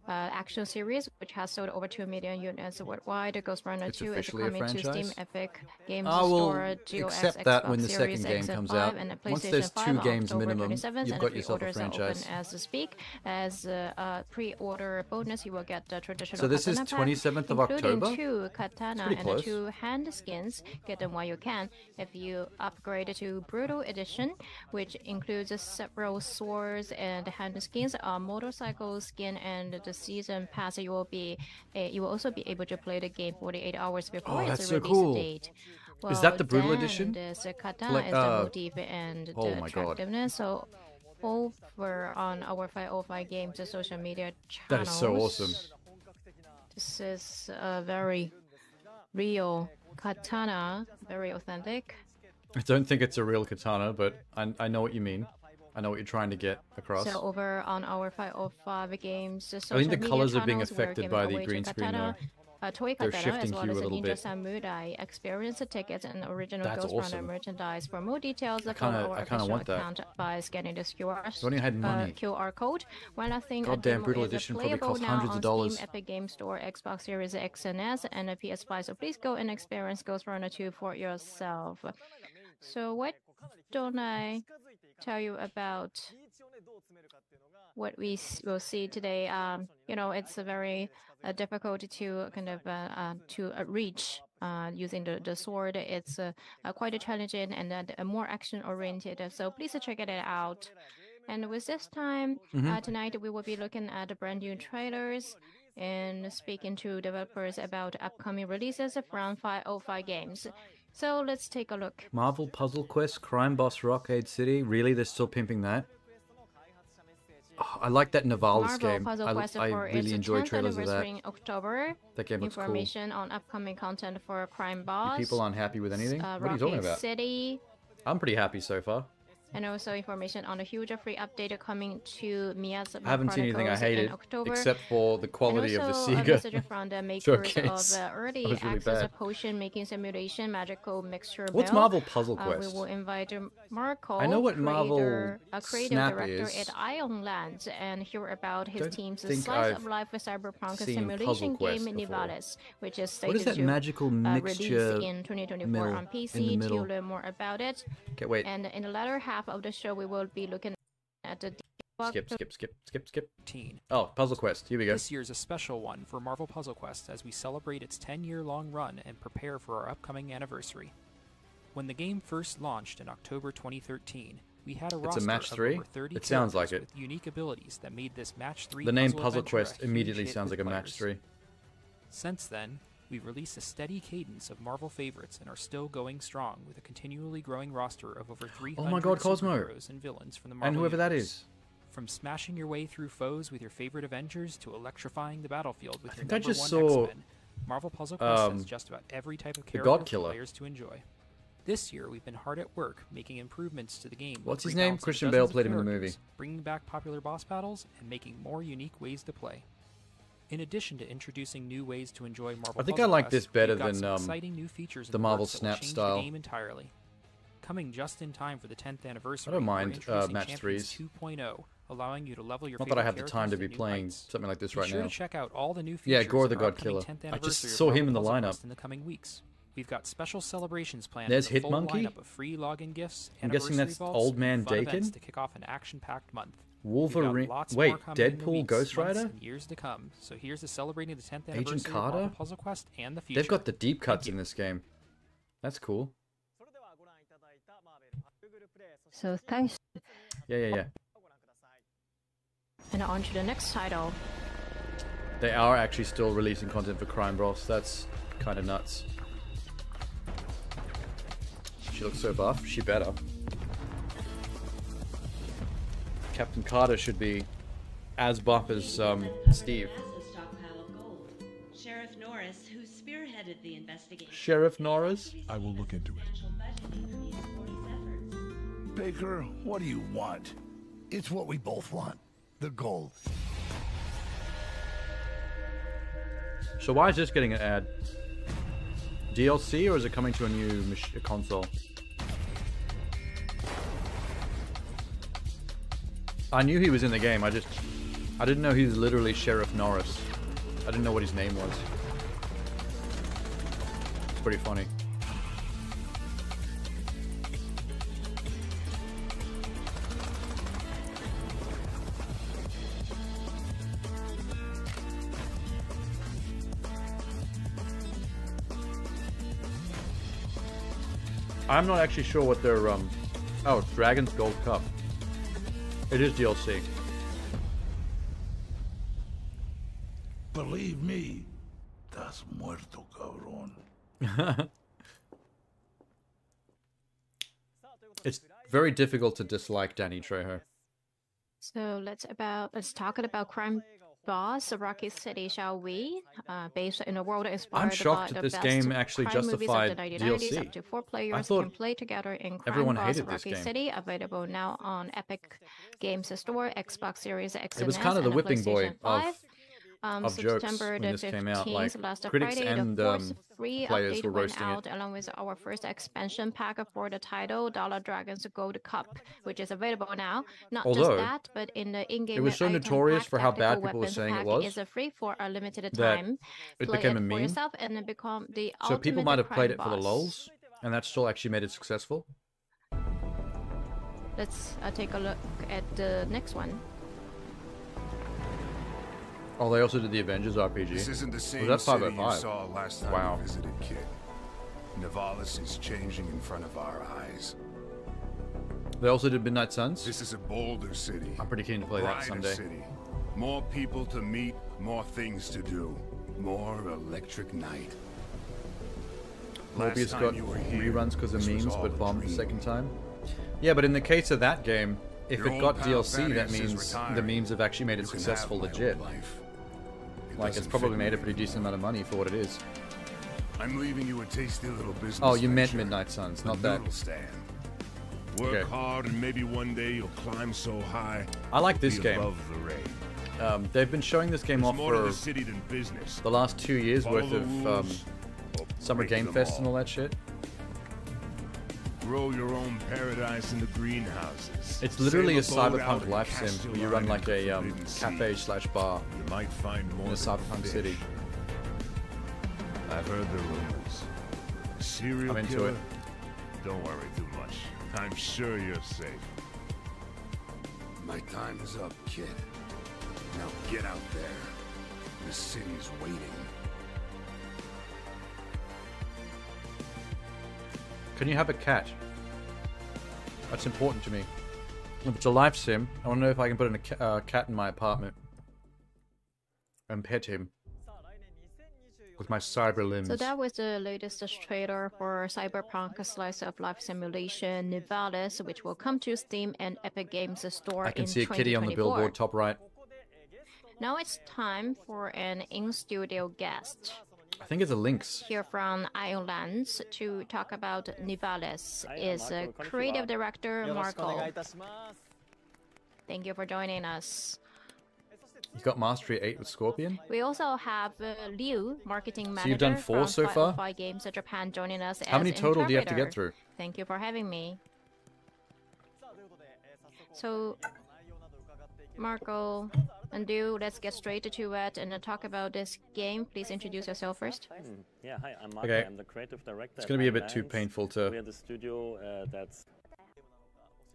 [SPEAKER 13] action series, which has sold over 2 million units worldwide. Ghost Runner
[SPEAKER 1] It's
[SPEAKER 13] 2 is
[SPEAKER 1] officially a
[SPEAKER 13] coming to Steam,
[SPEAKER 1] franchise?
[SPEAKER 13] Epic Games
[SPEAKER 1] I will
[SPEAKER 13] Store, GOS,
[SPEAKER 1] accept that when
[SPEAKER 13] Xbox
[SPEAKER 1] the
[SPEAKER 13] Series
[SPEAKER 1] second game
[SPEAKER 13] X and
[SPEAKER 1] comes
[SPEAKER 13] 5,
[SPEAKER 1] out.
[SPEAKER 13] and
[SPEAKER 1] Once
[SPEAKER 13] PlayStation
[SPEAKER 1] there's
[SPEAKER 13] 5
[SPEAKER 1] 2
[SPEAKER 13] on
[SPEAKER 1] games
[SPEAKER 13] October
[SPEAKER 1] minimum,
[SPEAKER 13] 27th,
[SPEAKER 1] you've
[SPEAKER 13] and
[SPEAKER 1] got
[SPEAKER 13] the
[SPEAKER 1] yourself a
[SPEAKER 13] pre-orders are open
[SPEAKER 1] franchise.
[SPEAKER 13] as we speak. As a pre-order bonus, you will get the traditional
[SPEAKER 1] So this is
[SPEAKER 13] katana pack,
[SPEAKER 1] 27th of
[SPEAKER 13] including
[SPEAKER 1] October?
[SPEAKER 13] 2 katana
[SPEAKER 1] pretty
[SPEAKER 13] and
[SPEAKER 1] close.
[SPEAKER 13] 2 hand skins. Get them while you can. If you upgrade to Brutal Edition, which includes several swords and hand skins, a motorcycle skin, and the season pass, you will also be able to play the game 48 hours before
[SPEAKER 1] that's
[SPEAKER 13] its
[SPEAKER 1] so
[SPEAKER 13] release
[SPEAKER 1] cool.
[SPEAKER 13] date.
[SPEAKER 1] Is that the Brutal
[SPEAKER 13] then
[SPEAKER 1] Edition?
[SPEAKER 13] This katana is the motif and
[SPEAKER 1] oh
[SPEAKER 13] the
[SPEAKER 1] my God.
[SPEAKER 13] attractiveness. So over on our 505 Games social media channels.
[SPEAKER 1] That is so awesome.
[SPEAKER 13] This is a very real katana, very authentic.
[SPEAKER 1] I don't think it's a real katana, but I know what you mean. I know what you're trying to get across.
[SPEAKER 13] So over on our 505 Games social
[SPEAKER 1] I think the
[SPEAKER 13] media
[SPEAKER 1] colors are being
[SPEAKER 13] channels, we're
[SPEAKER 1] affected
[SPEAKER 13] giving
[SPEAKER 1] by the
[SPEAKER 13] away
[SPEAKER 1] green
[SPEAKER 13] to
[SPEAKER 1] screen,
[SPEAKER 13] katana, toy
[SPEAKER 1] They're
[SPEAKER 13] katana,
[SPEAKER 1] shifting
[SPEAKER 13] as well
[SPEAKER 1] hue
[SPEAKER 13] as
[SPEAKER 1] a little
[SPEAKER 13] Ninja
[SPEAKER 1] bit.
[SPEAKER 13] Samurai experience tickets and original
[SPEAKER 1] That's
[SPEAKER 13] Ghost Runner
[SPEAKER 1] awesome.
[SPEAKER 13] merchandise. For more details,
[SPEAKER 1] I
[SPEAKER 13] follow
[SPEAKER 1] kinda-
[SPEAKER 13] our
[SPEAKER 1] I kinda
[SPEAKER 13] official
[SPEAKER 1] want that.
[SPEAKER 13] account by scanning this
[SPEAKER 1] If only I had money.
[SPEAKER 13] QR code. One last thing,
[SPEAKER 1] Goddamn
[SPEAKER 13] a demo
[SPEAKER 1] Brutal
[SPEAKER 13] is
[SPEAKER 1] Edition probably
[SPEAKER 13] playable
[SPEAKER 1] costs
[SPEAKER 13] now
[SPEAKER 1] hundreds of
[SPEAKER 13] on
[SPEAKER 1] dollars.
[SPEAKER 13] Steam, Epic Games Store, Xbox Series X and S, and a PS5. So please go and experience Ghost Runner 2 for yourself. So what don't I tell you about what we will see today? You know, it's a very difficult to kind of reach using the sword. It's quite challenging and more action oriented. So please check it out. And with this time tonight, we will be looking at brand new trailers and speaking to developers about upcoming releases from 505 Games. So let's take a look.
[SPEAKER 1] Marvel Puzzle Quest, Crime Boss Rockade City. Really, they're still pimping that? Oh, I like that Navales
[SPEAKER 13] Marvel
[SPEAKER 1] game.
[SPEAKER 13] Puzzle Quest
[SPEAKER 1] I
[SPEAKER 13] for
[SPEAKER 1] really
[SPEAKER 13] its
[SPEAKER 1] enjoy
[SPEAKER 13] 10th
[SPEAKER 1] trailers of
[SPEAKER 13] anniversary
[SPEAKER 1] that.
[SPEAKER 13] in October.
[SPEAKER 1] That game looks cool.
[SPEAKER 13] Information on upcoming content for Crime
[SPEAKER 1] You
[SPEAKER 13] Boss.
[SPEAKER 1] people aren't happy with anything? What are you talking
[SPEAKER 13] Rocket
[SPEAKER 1] about?
[SPEAKER 13] City.
[SPEAKER 1] I'm pretty happy so far.
[SPEAKER 13] And also information on a huge free update coming to Miya's
[SPEAKER 1] I haven't seen anything I hated,
[SPEAKER 13] in October.
[SPEAKER 1] except for the quality
[SPEAKER 13] and
[SPEAKER 1] of the
[SPEAKER 13] also a
[SPEAKER 1] Sega
[SPEAKER 13] message from the makers
[SPEAKER 1] showcase.
[SPEAKER 13] of early
[SPEAKER 1] That was really
[SPEAKER 13] access
[SPEAKER 1] bad.
[SPEAKER 13] potion making simulation magical mixture.
[SPEAKER 1] What's
[SPEAKER 13] Bell.
[SPEAKER 1] Marvel Puzzle
[SPEAKER 13] We
[SPEAKER 1] Quest?
[SPEAKER 13] will invite Marco,
[SPEAKER 1] I know what Marvel
[SPEAKER 13] creative
[SPEAKER 1] Snap
[SPEAKER 13] director
[SPEAKER 1] is.
[SPEAKER 13] at Ion Lands, and hear about his
[SPEAKER 1] Don't
[SPEAKER 13] team's
[SPEAKER 1] think
[SPEAKER 13] slice
[SPEAKER 1] I've
[SPEAKER 13] of life cyberpunk
[SPEAKER 1] seen
[SPEAKER 13] simulation
[SPEAKER 1] Puzzle Quest
[SPEAKER 13] game
[SPEAKER 1] before.
[SPEAKER 13] Nivalis, which is
[SPEAKER 1] What is
[SPEAKER 13] slated
[SPEAKER 1] that
[SPEAKER 13] to
[SPEAKER 1] magical mixture
[SPEAKER 13] release in 2024
[SPEAKER 1] mill
[SPEAKER 13] on
[SPEAKER 1] in
[SPEAKER 13] PC.
[SPEAKER 1] the
[SPEAKER 13] To
[SPEAKER 1] middle?
[SPEAKER 13] learn more about it,
[SPEAKER 1] Okay, wait.
[SPEAKER 13] and in the latter half of the show, we will be looking at the
[SPEAKER 1] Skip. Oh, Puzzle Quest. Here we go.
[SPEAKER 15] This year's a special one for Marvel Puzzle Quest as we celebrate its 10-year-long run and prepare for our upcoming anniversary. When the game first launched in October 2013, we had a
[SPEAKER 1] It's a
[SPEAKER 15] roster
[SPEAKER 1] match
[SPEAKER 15] of
[SPEAKER 1] 3?
[SPEAKER 15] over 30
[SPEAKER 1] It sounds like
[SPEAKER 15] characters
[SPEAKER 1] it.
[SPEAKER 15] with unique abilities that made this match 3
[SPEAKER 1] The name
[SPEAKER 15] puzzle
[SPEAKER 1] Puzzle
[SPEAKER 15] adventure
[SPEAKER 1] Quest
[SPEAKER 15] a huge
[SPEAKER 1] immediately
[SPEAKER 15] hit
[SPEAKER 1] sounds
[SPEAKER 15] with
[SPEAKER 1] like a match
[SPEAKER 15] players.
[SPEAKER 1] 3.
[SPEAKER 15] Since then, we've released a steady cadence of Marvel favorites and are still going strong with a continually growing roster of over 300
[SPEAKER 1] Oh my God, Cosmo.
[SPEAKER 15] superheroes and villains from the Marvel
[SPEAKER 1] And whoever that
[SPEAKER 15] universe.
[SPEAKER 1] is.
[SPEAKER 15] From smashing your way through foes with your favorite Avengers to electrifying the battlefield with your
[SPEAKER 1] think I
[SPEAKER 15] number
[SPEAKER 1] just
[SPEAKER 15] one
[SPEAKER 1] saw,
[SPEAKER 15] X-Men, Marvel Puzzle Quest has just about every type of
[SPEAKER 1] the
[SPEAKER 15] character
[SPEAKER 1] God
[SPEAKER 15] for
[SPEAKER 1] Killer.
[SPEAKER 15] players to enjoy. This year, we've been hard at work making improvements to the game. with
[SPEAKER 1] What's his name?
[SPEAKER 15] rebalancing
[SPEAKER 1] Christian
[SPEAKER 15] dozens
[SPEAKER 1] Bale
[SPEAKER 15] of
[SPEAKER 1] played him in the
[SPEAKER 15] characters,
[SPEAKER 1] movie.
[SPEAKER 15] bringing back popular boss battles, and making more unique ways to play. In addition to introducing new ways to enjoy Marvel
[SPEAKER 1] I think
[SPEAKER 15] Puzzle
[SPEAKER 1] I like
[SPEAKER 15] Quest,
[SPEAKER 1] this better
[SPEAKER 15] we've got
[SPEAKER 1] than
[SPEAKER 15] some exciting new features in
[SPEAKER 1] the
[SPEAKER 15] the
[SPEAKER 1] Marvel
[SPEAKER 15] works that will
[SPEAKER 1] Snap
[SPEAKER 15] change
[SPEAKER 1] style.
[SPEAKER 15] the game entirely. Coming just in time for the 10th anniversary,
[SPEAKER 1] I don't
[SPEAKER 15] we're
[SPEAKER 1] mind
[SPEAKER 15] introducing
[SPEAKER 1] match
[SPEAKER 15] Champions
[SPEAKER 1] 3s.
[SPEAKER 15] 2.0, allowing you to level your
[SPEAKER 1] Not that I
[SPEAKER 15] favorite
[SPEAKER 1] have the time to
[SPEAKER 15] characters
[SPEAKER 1] be
[SPEAKER 15] to new
[SPEAKER 1] playing
[SPEAKER 15] heights.
[SPEAKER 1] something like this
[SPEAKER 15] Be
[SPEAKER 1] right
[SPEAKER 15] sure
[SPEAKER 1] now.
[SPEAKER 15] to check out all the new
[SPEAKER 1] Yeah,
[SPEAKER 15] features
[SPEAKER 1] Gore
[SPEAKER 15] in
[SPEAKER 1] the
[SPEAKER 15] our
[SPEAKER 1] God
[SPEAKER 15] upcoming
[SPEAKER 1] Killer.
[SPEAKER 15] 10th
[SPEAKER 1] I just
[SPEAKER 15] anniversary of
[SPEAKER 1] saw him
[SPEAKER 15] Marvel
[SPEAKER 1] in the
[SPEAKER 15] Puzzle
[SPEAKER 1] lineup.
[SPEAKER 15] Quest in the coming weeks. We've got special celebrations planned
[SPEAKER 1] There's
[SPEAKER 15] with a full
[SPEAKER 1] Hitmonkey?
[SPEAKER 15] lineup of free login gifts,
[SPEAKER 1] I'm guessing
[SPEAKER 15] anniversary
[SPEAKER 1] that's
[SPEAKER 15] vaults,
[SPEAKER 1] Old Man
[SPEAKER 15] and fun events
[SPEAKER 1] Dakin?
[SPEAKER 15] to kick off an action-packed month.
[SPEAKER 1] Wolverine.
[SPEAKER 15] We've got lots
[SPEAKER 1] Wait,
[SPEAKER 15] more coming in the
[SPEAKER 1] Deadpool,
[SPEAKER 15] weeks,
[SPEAKER 1] Ghost
[SPEAKER 15] months,
[SPEAKER 1] Rider?
[SPEAKER 15] and years to come. So here's to celebrating the 10th
[SPEAKER 1] Agent
[SPEAKER 15] anniversary of Marvel
[SPEAKER 1] Carter?
[SPEAKER 15] Puzzle Quest and the future.
[SPEAKER 1] They've got the deep cuts in this game. That's cool.
[SPEAKER 13] So thanks.
[SPEAKER 1] Yeah.
[SPEAKER 13] And on to the next title.
[SPEAKER 1] They are actually still releasing content for Crime Boss. That's kind of nuts. She looks so buff. She better. Captain Carter should be as buff as Steve.
[SPEAKER 16] Sheriff Norris, who spearheaded the investigation.
[SPEAKER 1] Sheriff Norris?
[SPEAKER 20] I will look into it.
[SPEAKER 14] Baker, what do you want? It's what we both want. The gold.
[SPEAKER 1] So why is this getting an ad? DLC, or is it coming to a new console? I knew he was in the game. I I didn't know he was literally Sheriff Norris. I didn't know what his name was. It's pretty funny. I'm not actually sure what their oh, Dragon's Gold Cup. It is DLC.
[SPEAKER 14] Believe me, estás muerto, cabrón.
[SPEAKER 1] It's very difficult to dislike Danny Trejo.
[SPEAKER 13] So let's talk about crime boss Rocky City, shall we? Based in a world inspired
[SPEAKER 1] I'm shocked
[SPEAKER 13] by
[SPEAKER 1] that
[SPEAKER 13] the
[SPEAKER 1] this
[SPEAKER 13] best
[SPEAKER 1] game actually
[SPEAKER 13] crime movies
[SPEAKER 1] justified
[SPEAKER 13] of the 1990s.
[SPEAKER 1] DLC.
[SPEAKER 13] Up to 4 players
[SPEAKER 1] I thought
[SPEAKER 13] can play together in Crime
[SPEAKER 1] everyone
[SPEAKER 13] Boss
[SPEAKER 1] hated this
[SPEAKER 13] Rocky
[SPEAKER 1] game.
[SPEAKER 13] City, available now on Epic Games Store, Xbox Series X
[SPEAKER 1] It was
[SPEAKER 13] and
[SPEAKER 1] kind
[SPEAKER 13] S,
[SPEAKER 1] of the
[SPEAKER 13] and
[SPEAKER 1] whipping boy
[SPEAKER 13] PlayStation 5.
[SPEAKER 1] of jokes
[SPEAKER 13] September
[SPEAKER 1] when
[SPEAKER 13] the
[SPEAKER 1] this
[SPEAKER 13] 15th,
[SPEAKER 1] came out. Like,
[SPEAKER 13] last
[SPEAKER 1] critics
[SPEAKER 13] Friday,
[SPEAKER 1] and
[SPEAKER 13] the fourth free
[SPEAKER 1] players
[SPEAKER 13] update
[SPEAKER 1] were
[SPEAKER 13] went
[SPEAKER 1] roasting
[SPEAKER 13] out,
[SPEAKER 1] it.
[SPEAKER 13] along with our first expansion pack for the title, Dollar Dragon's Gold Cup, which is available now. Not
[SPEAKER 1] Although,
[SPEAKER 13] just that, but in the in-game
[SPEAKER 1] it was so
[SPEAKER 13] item
[SPEAKER 1] notorious
[SPEAKER 13] pack,
[SPEAKER 1] for how bad
[SPEAKER 13] tactical
[SPEAKER 1] people were
[SPEAKER 13] weapons
[SPEAKER 1] saying it
[SPEAKER 13] pack
[SPEAKER 1] was
[SPEAKER 13] is free for a limited
[SPEAKER 1] that
[SPEAKER 13] time.
[SPEAKER 1] it
[SPEAKER 13] Play
[SPEAKER 1] became
[SPEAKER 13] it
[SPEAKER 1] a
[SPEAKER 13] for
[SPEAKER 1] meme.
[SPEAKER 13] yourself and then become the
[SPEAKER 1] So
[SPEAKER 13] ultimate
[SPEAKER 1] people might have played
[SPEAKER 13] crime
[SPEAKER 1] it for the
[SPEAKER 13] boss.
[SPEAKER 1] lols, and that still actually made it successful.
[SPEAKER 13] Let's take a look at the next one.
[SPEAKER 1] Oh, they also did the Avengers RPG.
[SPEAKER 20] This isn't the same
[SPEAKER 1] Was that
[SPEAKER 20] city you
[SPEAKER 1] 505?
[SPEAKER 20] saw last time
[SPEAKER 1] Wow.
[SPEAKER 20] you visited, kid. Nivalis is changing in front of our eyes.
[SPEAKER 1] They also did Midnight Suns.
[SPEAKER 20] This is a bolder city.
[SPEAKER 1] I'm pretty keen to play that
[SPEAKER 20] brighter
[SPEAKER 1] someday.
[SPEAKER 20] City. More people to meet, more things to do. More electric night. Last
[SPEAKER 1] Morbius
[SPEAKER 20] time
[SPEAKER 1] got
[SPEAKER 20] you were here,
[SPEAKER 1] reruns because of
[SPEAKER 20] this was
[SPEAKER 1] memes,
[SPEAKER 20] all
[SPEAKER 1] but
[SPEAKER 20] a
[SPEAKER 1] bombed the
[SPEAKER 20] dream.
[SPEAKER 1] second time. Yeah, but in the case of that game, if
[SPEAKER 20] Your
[SPEAKER 1] it
[SPEAKER 20] old
[SPEAKER 1] got
[SPEAKER 20] pal
[SPEAKER 1] DLC, that
[SPEAKER 20] Thaddeus is
[SPEAKER 1] means the
[SPEAKER 20] retiring.
[SPEAKER 1] memes have actually made it
[SPEAKER 20] You can
[SPEAKER 1] successful
[SPEAKER 20] have my
[SPEAKER 1] legit.
[SPEAKER 20] old life. It
[SPEAKER 1] Like, it's
[SPEAKER 20] doesn't
[SPEAKER 1] probably
[SPEAKER 20] fit
[SPEAKER 1] made a
[SPEAKER 20] me
[SPEAKER 1] pretty decent amount of money for what it is.
[SPEAKER 20] I'm leaving you a tasty little business.
[SPEAKER 1] Oh, you meant
[SPEAKER 20] venture.
[SPEAKER 1] Midnight Suns,
[SPEAKER 20] The
[SPEAKER 1] not that.
[SPEAKER 20] noodle stand. Work
[SPEAKER 1] Okay.
[SPEAKER 20] hard and maybe one day you'll climb so high.
[SPEAKER 1] I like this
[SPEAKER 20] be
[SPEAKER 1] game.
[SPEAKER 20] Above the rain.
[SPEAKER 1] They've been showing this game
[SPEAKER 20] There's
[SPEAKER 1] off
[SPEAKER 20] more to
[SPEAKER 1] for
[SPEAKER 20] the city than business.
[SPEAKER 1] the last 2 years
[SPEAKER 20] Follow
[SPEAKER 1] worth
[SPEAKER 20] the
[SPEAKER 1] of
[SPEAKER 20] rules, or
[SPEAKER 1] Summer
[SPEAKER 20] break
[SPEAKER 1] Game
[SPEAKER 20] them
[SPEAKER 1] Fest
[SPEAKER 20] all.
[SPEAKER 1] and all that shit.
[SPEAKER 20] Grow your own paradise in the greenhouses.
[SPEAKER 1] It's literally a
[SPEAKER 20] Sail a boat out
[SPEAKER 1] cyberpunk
[SPEAKER 20] and
[SPEAKER 1] life
[SPEAKER 20] cast
[SPEAKER 1] sim
[SPEAKER 20] your
[SPEAKER 1] where you run
[SPEAKER 20] line
[SPEAKER 1] like
[SPEAKER 20] into
[SPEAKER 1] a
[SPEAKER 20] forbidden
[SPEAKER 1] cafe
[SPEAKER 20] sea.
[SPEAKER 1] slash bar
[SPEAKER 20] You might find more
[SPEAKER 1] in a
[SPEAKER 20] than
[SPEAKER 1] cyberpunk
[SPEAKER 20] fish.
[SPEAKER 1] city.
[SPEAKER 20] I've heard the rumors. Serial
[SPEAKER 1] I'm into
[SPEAKER 20] killer?
[SPEAKER 1] it.
[SPEAKER 20] Don't worry too much. I'm sure you're safe. My time is up, kid. Now get out there. The city's waiting.
[SPEAKER 1] Can you have a cat? That's important to me. If it's a life sim, I want to know if I can put in a cat in my apartment and pet him with my cyber limbs.
[SPEAKER 13] So that was the latest trailer for Cyberpunk Slice of Life Simulation Nivalis, which will come to Steam and Epic Games Store
[SPEAKER 1] I can
[SPEAKER 13] in
[SPEAKER 1] see a kitty on the
[SPEAKER 13] 2024.
[SPEAKER 1] billboard top right.
[SPEAKER 13] Now it's time for an in-studio guest.
[SPEAKER 1] I think it's a Lynx.
[SPEAKER 13] Here from Islands to talk about Nivalis is creative director Marco. Thank you for joining us.
[SPEAKER 1] You got Mastery 8 with Scorpion?
[SPEAKER 13] We also have Liu, marketing manager
[SPEAKER 1] So you've done 4
[SPEAKER 13] from
[SPEAKER 1] so far?
[SPEAKER 13] 505 Games Japan, joining us
[SPEAKER 1] How
[SPEAKER 13] as
[SPEAKER 1] many total do you have to get
[SPEAKER 13] interpreter.
[SPEAKER 1] through?
[SPEAKER 13] Thank you for having me. So, Marco and Liu, let's get straight to it and talk about this game. Please introduce yourself first.
[SPEAKER 3] Yeah, hi, I'm Marco.
[SPEAKER 1] Okay.
[SPEAKER 3] I'm the creative director.
[SPEAKER 1] It's
[SPEAKER 3] at
[SPEAKER 1] going to be a bit too
[SPEAKER 3] Islands.
[SPEAKER 1] painful
[SPEAKER 3] We are
[SPEAKER 1] to...
[SPEAKER 3] the studio that's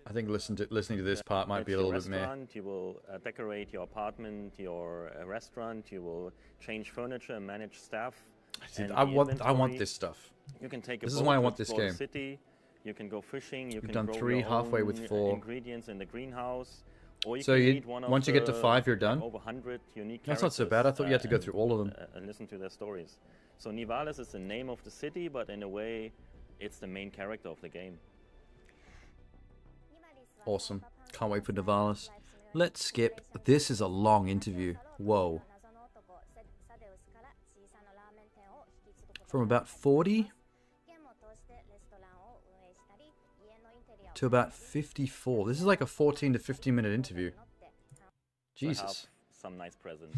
[SPEAKER 1] I think listening to this part might be a little bit meh.
[SPEAKER 3] restaurant. You will decorate your apartment, your restaurant. You will change furniture and manage staff. and
[SPEAKER 1] I
[SPEAKER 3] the
[SPEAKER 1] want
[SPEAKER 3] inventory.
[SPEAKER 1] this stuff.
[SPEAKER 3] You can take a
[SPEAKER 1] This is
[SPEAKER 3] boat
[SPEAKER 1] why I
[SPEAKER 3] to
[SPEAKER 1] want this
[SPEAKER 3] explore the
[SPEAKER 1] game.
[SPEAKER 3] City. You can go fishing. You
[SPEAKER 1] You've
[SPEAKER 3] can
[SPEAKER 1] done
[SPEAKER 3] grow
[SPEAKER 1] 3,
[SPEAKER 3] your
[SPEAKER 1] halfway
[SPEAKER 3] own
[SPEAKER 1] with 4.
[SPEAKER 3] ingredients in the greenhouse. Or you
[SPEAKER 1] So
[SPEAKER 3] can
[SPEAKER 1] you-
[SPEAKER 3] meet one of
[SPEAKER 1] once you get to
[SPEAKER 3] the,
[SPEAKER 1] 5, you're done?
[SPEAKER 3] Over 100 unique
[SPEAKER 1] That's not so
[SPEAKER 3] characters,
[SPEAKER 1] bad. I thought you had to go
[SPEAKER 3] and,
[SPEAKER 1] through all of them.
[SPEAKER 3] And listen to their stories. So Nivalis is the name of the city, but in a way, it's the main character of the game.
[SPEAKER 1] Awesome. Can't wait for Nivalis. Let's skip. This is a long interview. Whoa. From about 40 to about 54. This is like a 14 to 15 minute interview.
[SPEAKER 3] So I
[SPEAKER 1] Jesus.
[SPEAKER 3] have some nice presents.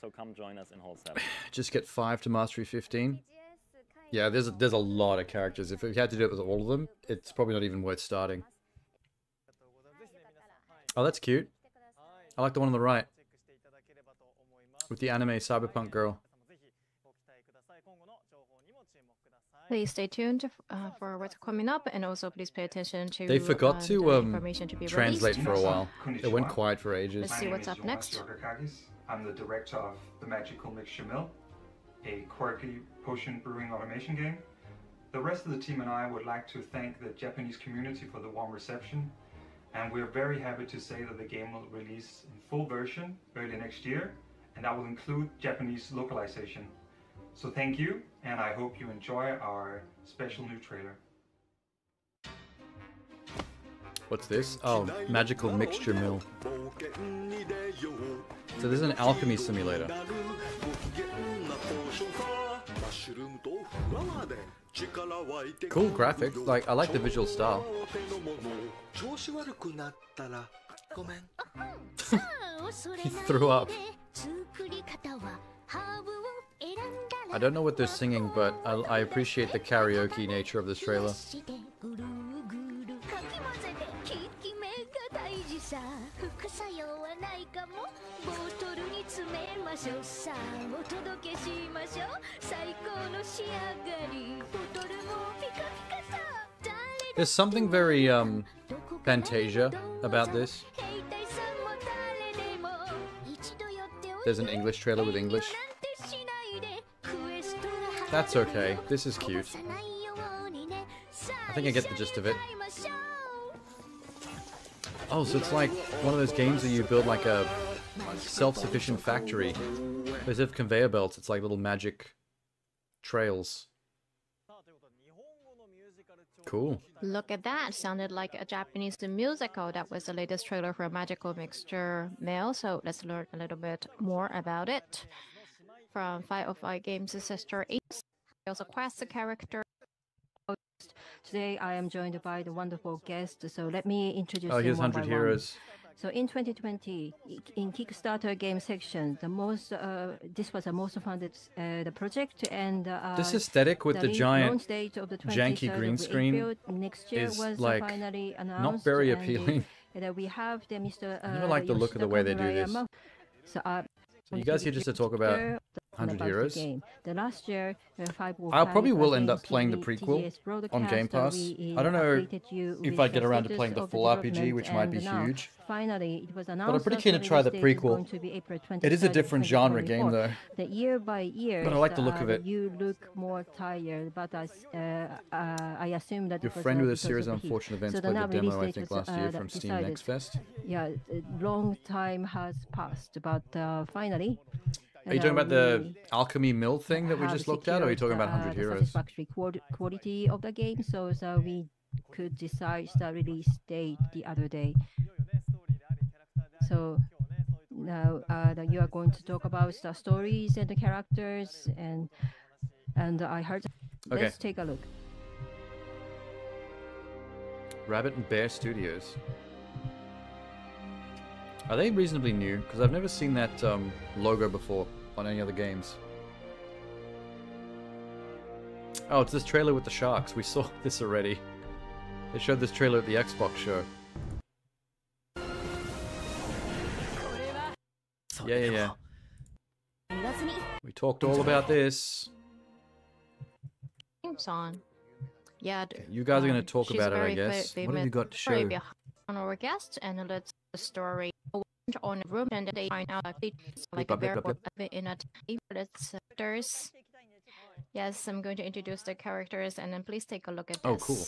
[SPEAKER 3] So come join us in Hall 7.
[SPEAKER 1] Just get 5 to Mastery 15. Yeah, there's a lot of characters. If you had to do it with all of them, it's probably not even worth starting. Oh, that's cute. I like the one on the right. With the anime cyberpunk girl.
[SPEAKER 13] Please stay tuned for what's coming up, and also please pay attention to
[SPEAKER 1] They forgot
[SPEAKER 13] the
[SPEAKER 1] to
[SPEAKER 13] information to be
[SPEAKER 1] translate
[SPEAKER 13] released.
[SPEAKER 1] for a while. It went quiet for ages.
[SPEAKER 13] Let's see what's up next.
[SPEAKER 17] I'm the director of the Magical Mixture Mill, a quirky potion brewing automation game. The rest of the team and I would like to thank the Japanese community for the warm reception, and we're very happy to say that the game will release in full version early next year, and that will include Japanese localization. So thank you, and I hope you enjoy our special new trailer.
[SPEAKER 1] What's this? Oh, Magical Mixture Mill. So this is an alchemy simulator. Cool graphics. Like, I like the visual style. He threw up. I don't know what they're singing, but I appreciate the karaoke nature of this trailer. There's something very Fantasia about this. There's an English trailer with English. That's okay. This is cute. I think I get the gist of it. Oh, so it's like one of those games that you build like a self-sufficient factory. Instead of conveyor belts, it's like little magic trails. Cool.
[SPEAKER 13] Look at that. Sounded like a Japanese musical. That was the latest trailer for Magical Mixture Mill. So let's learn a little bit more about it. From 505 Games' sister Ace. Also Quest character.
[SPEAKER 18] Today I am joined by the wonderful guest. So let me introduce
[SPEAKER 1] Oh, here's
[SPEAKER 18] them one
[SPEAKER 1] 100
[SPEAKER 18] by
[SPEAKER 1] Heroes.
[SPEAKER 18] So in 2020, in Kickstarter game section, this was the most funded the project, and
[SPEAKER 1] This aesthetic with the giant
[SPEAKER 18] launch date of the
[SPEAKER 1] janky
[SPEAKER 18] 23rd
[SPEAKER 1] green
[SPEAKER 18] of
[SPEAKER 1] screen
[SPEAKER 18] April next year
[SPEAKER 1] is
[SPEAKER 18] was
[SPEAKER 1] like
[SPEAKER 18] finally announced,
[SPEAKER 1] not very
[SPEAKER 18] and,
[SPEAKER 1] appealing.
[SPEAKER 18] we have the Mr.
[SPEAKER 1] I never like the look of the way they do this.
[SPEAKER 18] So,
[SPEAKER 1] So you guys here just to talk about 100 Heroes?
[SPEAKER 18] The last year,
[SPEAKER 1] I probably will end up playing the prequel on Game Pass. I don't know if I get around to playing the full RPG, which might be huge.
[SPEAKER 18] Finally, it was announced.
[SPEAKER 1] But I'm pretty keen to try the prequel. It is a different genre game, though.
[SPEAKER 18] The year by year,
[SPEAKER 1] but I like the look of it.
[SPEAKER 18] You look more tired, but I assume that
[SPEAKER 1] your friend with a series of unfortunate events played the demo, I think, last year from Steam Next Fest.
[SPEAKER 18] Yeah, a long time has passed, but finally.
[SPEAKER 1] Are you talking about the Alchemy Mill thing that we just looked at, or are you talking about 100 Heroes?
[SPEAKER 18] Satisfactory quality of the game, so we could decide the release date the other day. So now you are going to talk about the stories and the characters, and I heard.
[SPEAKER 1] Okay.
[SPEAKER 18] Let's take a look.
[SPEAKER 1] Rabbit and Bear Studios. Are they reasonably new? Because I've never seen that logo before on any other games. Oh, it's this trailer with the sharks. We saw this already. They showed this trailer at the Xbox show. Yeah. We talked all about this.
[SPEAKER 13] On. Yeah.
[SPEAKER 1] You guys are going to talk
[SPEAKER 13] she's
[SPEAKER 1] about it, I
[SPEAKER 13] very
[SPEAKER 1] guess. What have you got to
[SPEAKER 13] very
[SPEAKER 1] show?
[SPEAKER 13] behind on our guest, and let's the story on a room, and they find out it's like a bear in a let's characters. Yes, I'm going to introduce the characters, and then please take a look at this.
[SPEAKER 1] Oh, cool.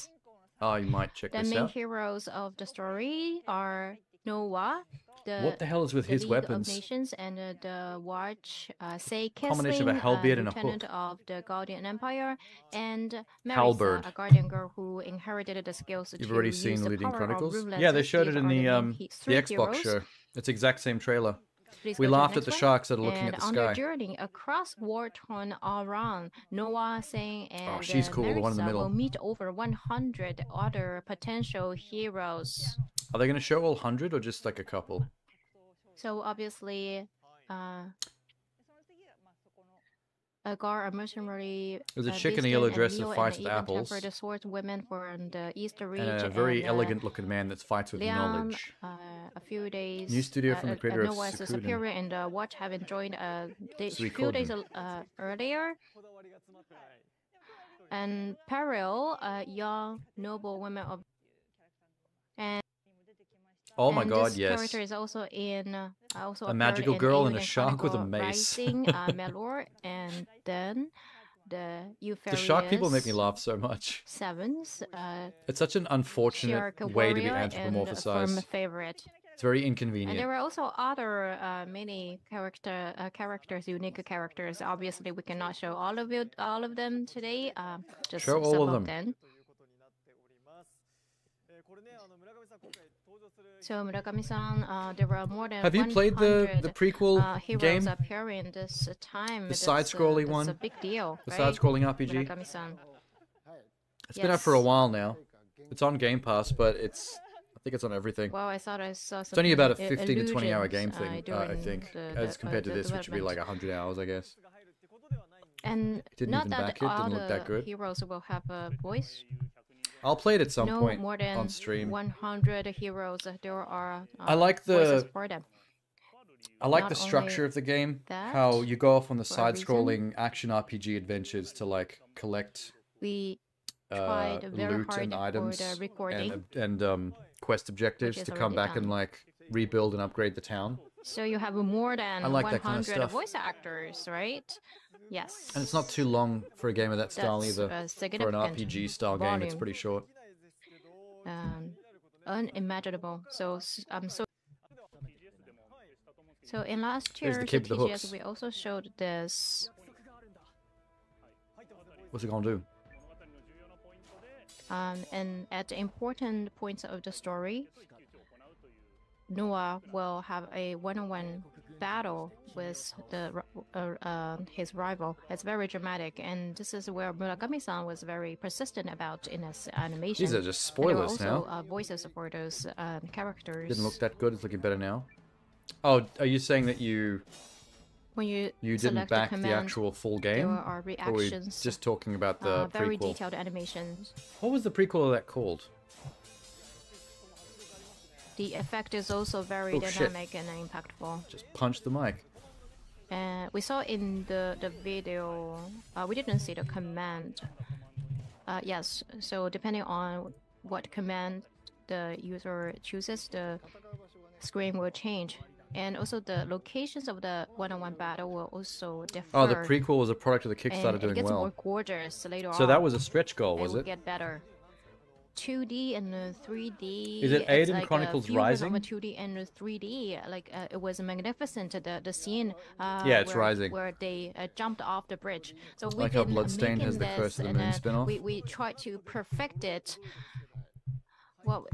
[SPEAKER 1] Oh, you might check
[SPEAKER 13] the
[SPEAKER 1] this
[SPEAKER 13] main
[SPEAKER 1] out.
[SPEAKER 13] heroes of the story are Noah,
[SPEAKER 1] What the hell is with his
[SPEAKER 13] League
[SPEAKER 1] weapons?
[SPEAKER 13] of Nations, and the Watch, Say
[SPEAKER 1] Combination of a hellbeard and a
[SPEAKER 13] lieutenant
[SPEAKER 1] hook.
[SPEAKER 13] of the Guardian Empire, and Marisa,
[SPEAKER 1] Halberd.
[SPEAKER 13] a Guardian girl who inherited the skills
[SPEAKER 1] You've
[SPEAKER 13] to
[SPEAKER 1] already
[SPEAKER 13] use
[SPEAKER 1] seen
[SPEAKER 13] the
[SPEAKER 1] Leading
[SPEAKER 13] power of
[SPEAKER 1] Chronicles?
[SPEAKER 13] ruthless
[SPEAKER 1] Yeah, they showed it
[SPEAKER 13] These
[SPEAKER 1] in
[SPEAKER 13] are
[SPEAKER 1] the
[SPEAKER 13] three
[SPEAKER 1] Xbox
[SPEAKER 13] heroes.
[SPEAKER 1] show. It's the exact same trailer.
[SPEAKER 13] Please
[SPEAKER 1] We
[SPEAKER 13] go to the
[SPEAKER 1] laughed at
[SPEAKER 13] next
[SPEAKER 1] the
[SPEAKER 13] one.
[SPEAKER 1] sharks that are looking
[SPEAKER 13] And
[SPEAKER 1] at the
[SPEAKER 13] on their
[SPEAKER 1] sky.
[SPEAKER 13] journey across war-torn Iran, Noah, Singh, and
[SPEAKER 1] Oh, she's cool, the one in the
[SPEAKER 13] Marisa
[SPEAKER 1] middle.
[SPEAKER 13] will meet over 100 other potential heroes.
[SPEAKER 1] Are they going to show all 100 or just like a couple?
[SPEAKER 13] So obviously, a guard, a mercenary.
[SPEAKER 1] There's a chick in a yellow dress that fights with apples.
[SPEAKER 13] The swords women from the East region.
[SPEAKER 1] And a very elegant-looking man that fights with knowledge.
[SPEAKER 13] A few days.
[SPEAKER 1] New studio from the creator of
[SPEAKER 13] Noah's
[SPEAKER 1] Suikoden.
[SPEAKER 13] superior in the watch having joined a few
[SPEAKER 1] Suikoden.
[SPEAKER 13] days earlier. And Peril, a young noble woman of. And
[SPEAKER 1] oh my god,
[SPEAKER 13] this
[SPEAKER 1] yes.
[SPEAKER 13] character is also in also
[SPEAKER 1] a magical girl and a
[SPEAKER 13] Alien
[SPEAKER 1] shark with a
[SPEAKER 13] Chronicle
[SPEAKER 1] mace.
[SPEAKER 13] Rising, Melor, and then the
[SPEAKER 1] The shark people make me laugh so much.
[SPEAKER 13] Sevens.
[SPEAKER 1] It's such an unfortunate way to be anthropomorphized.
[SPEAKER 13] From favorite.
[SPEAKER 1] It's very inconvenient.
[SPEAKER 13] And there were also other many characters, unique characters. Obviously, we cannot show all of them today. Just
[SPEAKER 1] show all
[SPEAKER 13] some
[SPEAKER 1] of them.
[SPEAKER 13] So Murakami-san, there were more than.
[SPEAKER 1] Have you played the prequel
[SPEAKER 13] heroes
[SPEAKER 1] game?
[SPEAKER 13] Appearing this time.
[SPEAKER 1] The side-scrolling one.
[SPEAKER 13] It's a big deal.
[SPEAKER 1] The
[SPEAKER 13] right?
[SPEAKER 1] side-scrolling RPG.
[SPEAKER 13] Murakami-san.
[SPEAKER 1] It's been out for a while now. It's on Game Pass, but I think it's on everything.
[SPEAKER 13] Well, I thought I saw.
[SPEAKER 1] It's only about a 15 to 20 hour game thing, I think, as compared to this, which would be like 100 hours, I guess.
[SPEAKER 13] And
[SPEAKER 1] it didn't
[SPEAKER 13] not
[SPEAKER 1] even
[SPEAKER 13] that
[SPEAKER 1] back it,
[SPEAKER 13] all
[SPEAKER 1] didn't look that good.
[SPEAKER 13] Heroes will have a voice.
[SPEAKER 1] I'll play it at some point
[SPEAKER 13] more than
[SPEAKER 1] on stream.
[SPEAKER 13] 100 heroes. There are.
[SPEAKER 1] I like
[SPEAKER 13] voices for them.
[SPEAKER 1] I like
[SPEAKER 13] Not
[SPEAKER 1] the structure
[SPEAKER 13] only
[SPEAKER 1] of the game.
[SPEAKER 13] that,
[SPEAKER 1] How you go off on the
[SPEAKER 13] for a
[SPEAKER 1] side-scrolling action RPG adventures to like collect
[SPEAKER 13] We tried very
[SPEAKER 1] loot
[SPEAKER 13] hard
[SPEAKER 1] and
[SPEAKER 13] for
[SPEAKER 1] items
[SPEAKER 13] the recording.
[SPEAKER 1] and quest objectives
[SPEAKER 13] Which is
[SPEAKER 1] to come
[SPEAKER 13] already
[SPEAKER 1] back and
[SPEAKER 13] done.
[SPEAKER 1] like rebuild and upgrade the town.
[SPEAKER 13] So you have more than
[SPEAKER 1] I like that
[SPEAKER 13] 100
[SPEAKER 1] kind of stuff.
[SPEAKER 13] voice actors, right? Yes.
[SPEAKER 1] And it's not too long for a game of that style
[SPEAKER 13] That's
[SPEAKER 1] either.
[SPEAKER 13] a
[SPEAKER 1] For an
[SPEAKER 13] significant
[SPEAKER 1] RPG style game, it's
[SPEAKER 13] volume.
[SPEAKER 1] pretty short.
[SPEAKER 13] Unimaginable. So I'm so. So in last
[SPEAKER 1] There's
[SPEAKER 13] year's
[SPEAKER 1] the kid with the hooks.
[SPEAKER 13] TGS, we also showed this.
[SPEAKER 1] What's it gonna do?
[SPEAKER 13] And at the important points of the story, Noah will have a one-on-one battle with his rival. It's very dramatic, and this is where Murakami-san was very persistent about in his animation.
[SPEAKER 1] These are just
[SPEAKER 13] And there were
[SPEAKER 1] spoilers
[SPEAKER 13] also,
[SPEAKER 1] now.
[SPEAKER 13] voices for those characters.
[SPEAKER 1] Didn't look that good. It's looking better now. Oh, are you saying that
[SPEAKER 13] when you
[SPEAKER 1] didn't
[SPEAKER 13] select
[SPEAKER 1] back
[SPEAKER 13] the,
[SPEAKER 1] the
[SPEAKER 13] command,
[SPEAKER 1] actual full
[SPEAKER 13] there
[SPEAKER 1] game?
[SPEAKER 13] are
[SPEAKER 1] Or were you
[SPEAKER 13] reactions.
[SPEAKER 1] just talking about the
[SPEAKER 13] Very
[SPEAKER 1] prequel?
[SPEAKER 13] detailed animations.
[SPEAKER 1] What was the prequel of that called?
[SPEAKER 13] The effect is also very
[SPEAKER 1] Oh, shit.
[SPEAKER 13] dynamic and impactful.
[SPEAKER 1] Just punch the mic.
[SPEAKER 13] We saw in the video, we didn't see the command. Yes, so depending on what command the user chooses, the screen will change. And also the locations of the one-on-one battle will also differ.
[SPEAKER 1] Oh, the prequel was a product of the Kickstarter
[SPEAKER 13] and
[SPEAKER 1] doing
[SPEAKER 13] it gets
[SPEAKER 1] well.
[SPEAKER 13] more gorgeous later on.
[SPEAKER 1] So that was a stretch goal, was
[SPEAKER 13] will
[SPEAKER 1] it?
[SPEAKER 13] get better. 2D and 3D.
[SPEAKER 1] Is it
[SPEAKER 13] it's
[SPEAKER 1] Aiden
[SPEAKER 13] like
[SPEAKER 1] Chronicles
[SPEAKER 13] a fusion
[SPEAKER 1] Rising?
[SPEAKER 13] Of a 2D and 3D. Like it was magnificent. The scene.
[SPEAKER 1] Yeah, it's Rising.
[SPEAKER 13] Where they jumped off the bridge. So we
[SPEAKER 1] Like how
[SPEAKER 13] been
[SPEAKER 1] Bloodstained has the
[SPEAKER 13] making
[SPEAKER 1] Curse of the
[SPEAKER 13] this,
[SPEAKER 1] Moon
[SPEAKER 13] and,
[SPEAKER 1] spin-off?
[SPEAKER 13] We tried to perfect it. Well,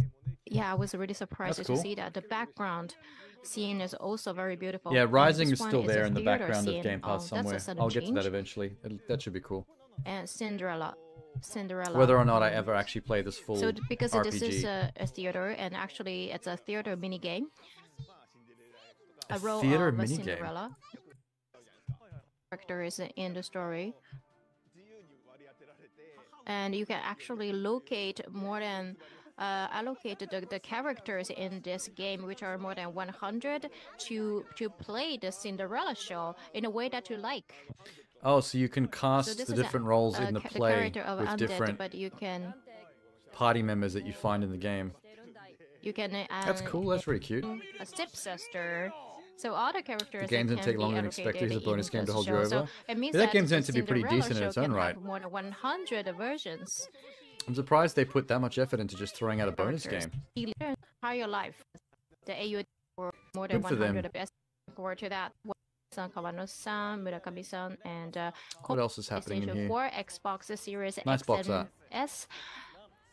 [SPEAKER 13] yeah, I was really surprised
[SPEAKER 1] That's
[SPEAKER 13] to
[SPEAKER 1] cool.
[SPEAKER 13] see that the background scene is also very beautiful.
[SPEAKER 1] Yeah,
[SPEAKER 13] And
[SPEAKER 1] Rising
[SPEAKER 13] this
[SPEAKER 1] is
[SPEAKER 13] one
[SPEAKER 1] still
[SPEAKER 13] a
[SPEAKER 1] there in the
[SPEAKER 13] theater
[SPEAKER 1] background
[SPEAKER 13] scene.
[SPEAKER 1] of Game Pass
[SPEAKER 13] Oh, that's
[SPEAKER 1] somewhere.
[SPEAKER 13] a sudden
[SPEAKER 1] I'll get to that
[SPEAKER 13] change.
[SPEAKER 1] eventually. That should be cool.
[SPEAKER 13] And Cinderella.
[SPEAKER 1] Whether or not I ever actually play this full
[SPEAKER 13] So because
[SPEAKER 1] RPG.
[SPEAKER 13] this is a theater, and actually it's a theater mini game. A role
[SPEAKER 1] theater
[SPEAKER 13] of a
[SPEAKER 1] minigame?
[SPEAKER 13] Cinderella. Character is in the story, and you can actually locate more than allocate the characters in this game, which are more than 100, to play the Cinderella show in a way that you like.
[SPEAKER 1] Oh, so you can cast
[SPEAKER 13] So this
[SPEAKER 1] the
[SPEAKER 13] is
[SPEAKER 1] different roles in the
[SPEAKER 13] the
[SPEAKER 1] play
[SPEAKER 13] character of
[SPEAKER 1] with
[SPEAKER 13] undead,
[SPEAKER 1] different
[SPEAKER 13] but you can
[SPEAKER 1] party members that you find in the game. That's cool. That's really cute.
[SPEAKER 13] A stepsister. So all the characters.
[SPEAKER 1] The game's
[SPEAKER 13] that
[SPEAKER 1] gonna
[SPEAKER 13] can
[SPEAKER 1] take
[SPEAKER 13] be
[SPEAKER 1] longer than expected.
[SPEAKER 13] allocated
[SPEAKER 1] It's a bonus
[SPEAKER 13] in
[SPEAKER 1] game to
[SPEAKER 13] this
[SPEAKER 1] hold you
[SPEAKER 13] show.
[SPEAKER 1] over.
[SPEAKER 13] So it means
[SPEAKER 1] But that game's
[SPEAKER 13] the
[SPEAKER 1] meant to be pretty
[SPEAKER 13] Cinderella
[SPEAKER 1] decent in
[SPEAKER 13] show
[SPEAKER 1] its own
[SPEAKER 13] can
[SPEAKER 1] right.
[SPEAKER 13] have more than 100 versions.
[SPEAKER 1] I'm surprised they put that much effort into just throwing out a bonus game.
[SPEAKER 13] Your entire life, the AU for more than
[SPEAKER 1] Good for them.
[SPEAKER 13] 100 best. Forward to that. Kawano-san, Murakami-san, and
[SPEAKER 1] What else is happening in
[SPEAKER 13] PlayStation
[SPEAKER 1] here?
[SPEAKER 13] 4, Xbox Series
[SPEAKER 1] Nice
[SPEAKER 13] X
[SPEAKER 1] box
[SPEAKER 13] and
[SPEAKER 1] art.
[SPEAKER 13] S,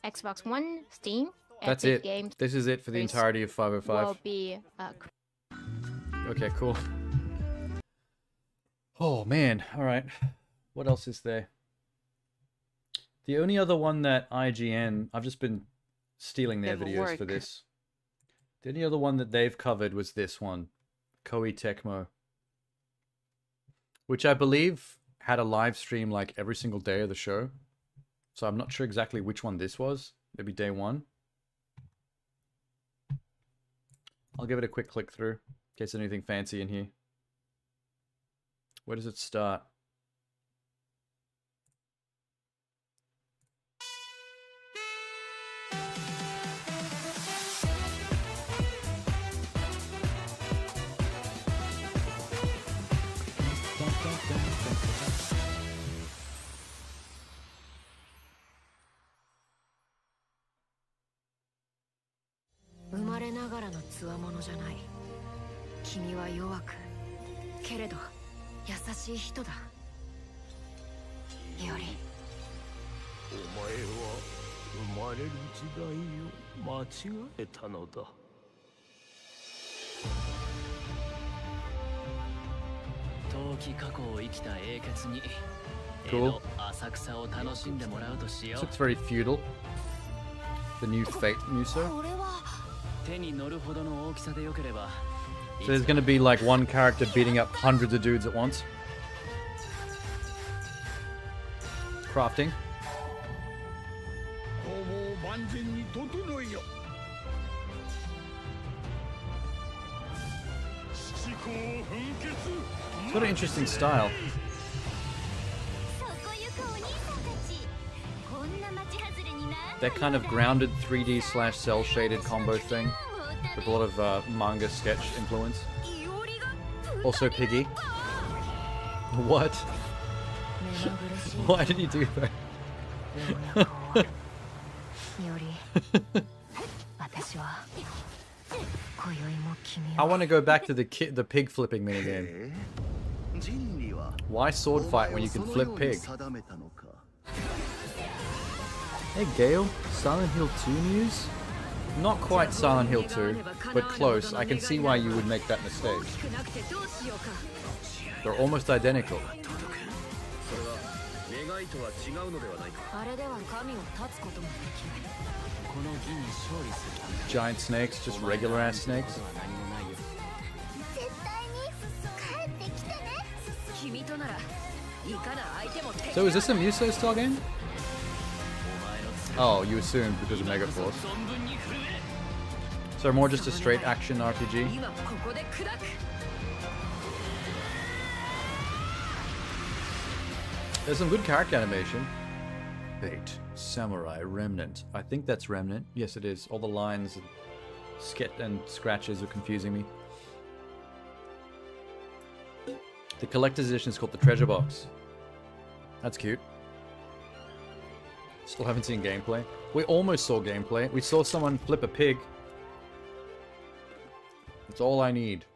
[SPEAKER 13] Xbox One, Steam,
[SPEAKER 1] That's
[SPEAKER 13] Epic
[SPEAKER 1] it.
[SPEAKER 13] Games
[SPEAKER 1] This is it for the entirety of 505.
[SPEAKER 13] will be
[SPEAKER 1] Okay, cool. Oh man, alright. What else is there? The only other one that IGN, I've just been stealing their
[SPEAKER 13] Never
[SPEAKER 1] videos for
[SPEAKER 13] work.
[SPEAKER 1] this. The only other one that they've covered was this one, Koei Tecmo. Which I believe had a live stream like every single day of the show. So I'm not sure exactly which one this was. Maybe day one. I'll give it a quick click through in case there's anything fancy in here. Where does it start? Cool. This looks very feudal. The new Fate Muso. So there's going to be like one character beating up hundreds of dudes at once. Crafting. It's got an interesting style. That kind of grounded 3D / cell shaded combo thing with a lot of manga sketch influence. Also Piggy. What? Why did you do that? I want to go back to the pig flipping minigame. Why sword fight when you can flip pig? Hey Gale, Silent Hill 2 news? Not quite Silent Hill 2, but close. I can see why you would make that mistake. They're almost identical. Giant snakes, just regular ass snakes. So is this a Muso style game? Oh, you assumed because of Megaforce. So more just a straight action RPG? There's some good character animation. Fate, Samurai, Remnant. I think that's Remnant. Yes, it is. All the lines and scratches are confusing me. The collector's edition is called the Treasure Box. That's cute. Still haven't seen gameplay. We almost saw gameplay. We saw someone flip a pig. That's all I need.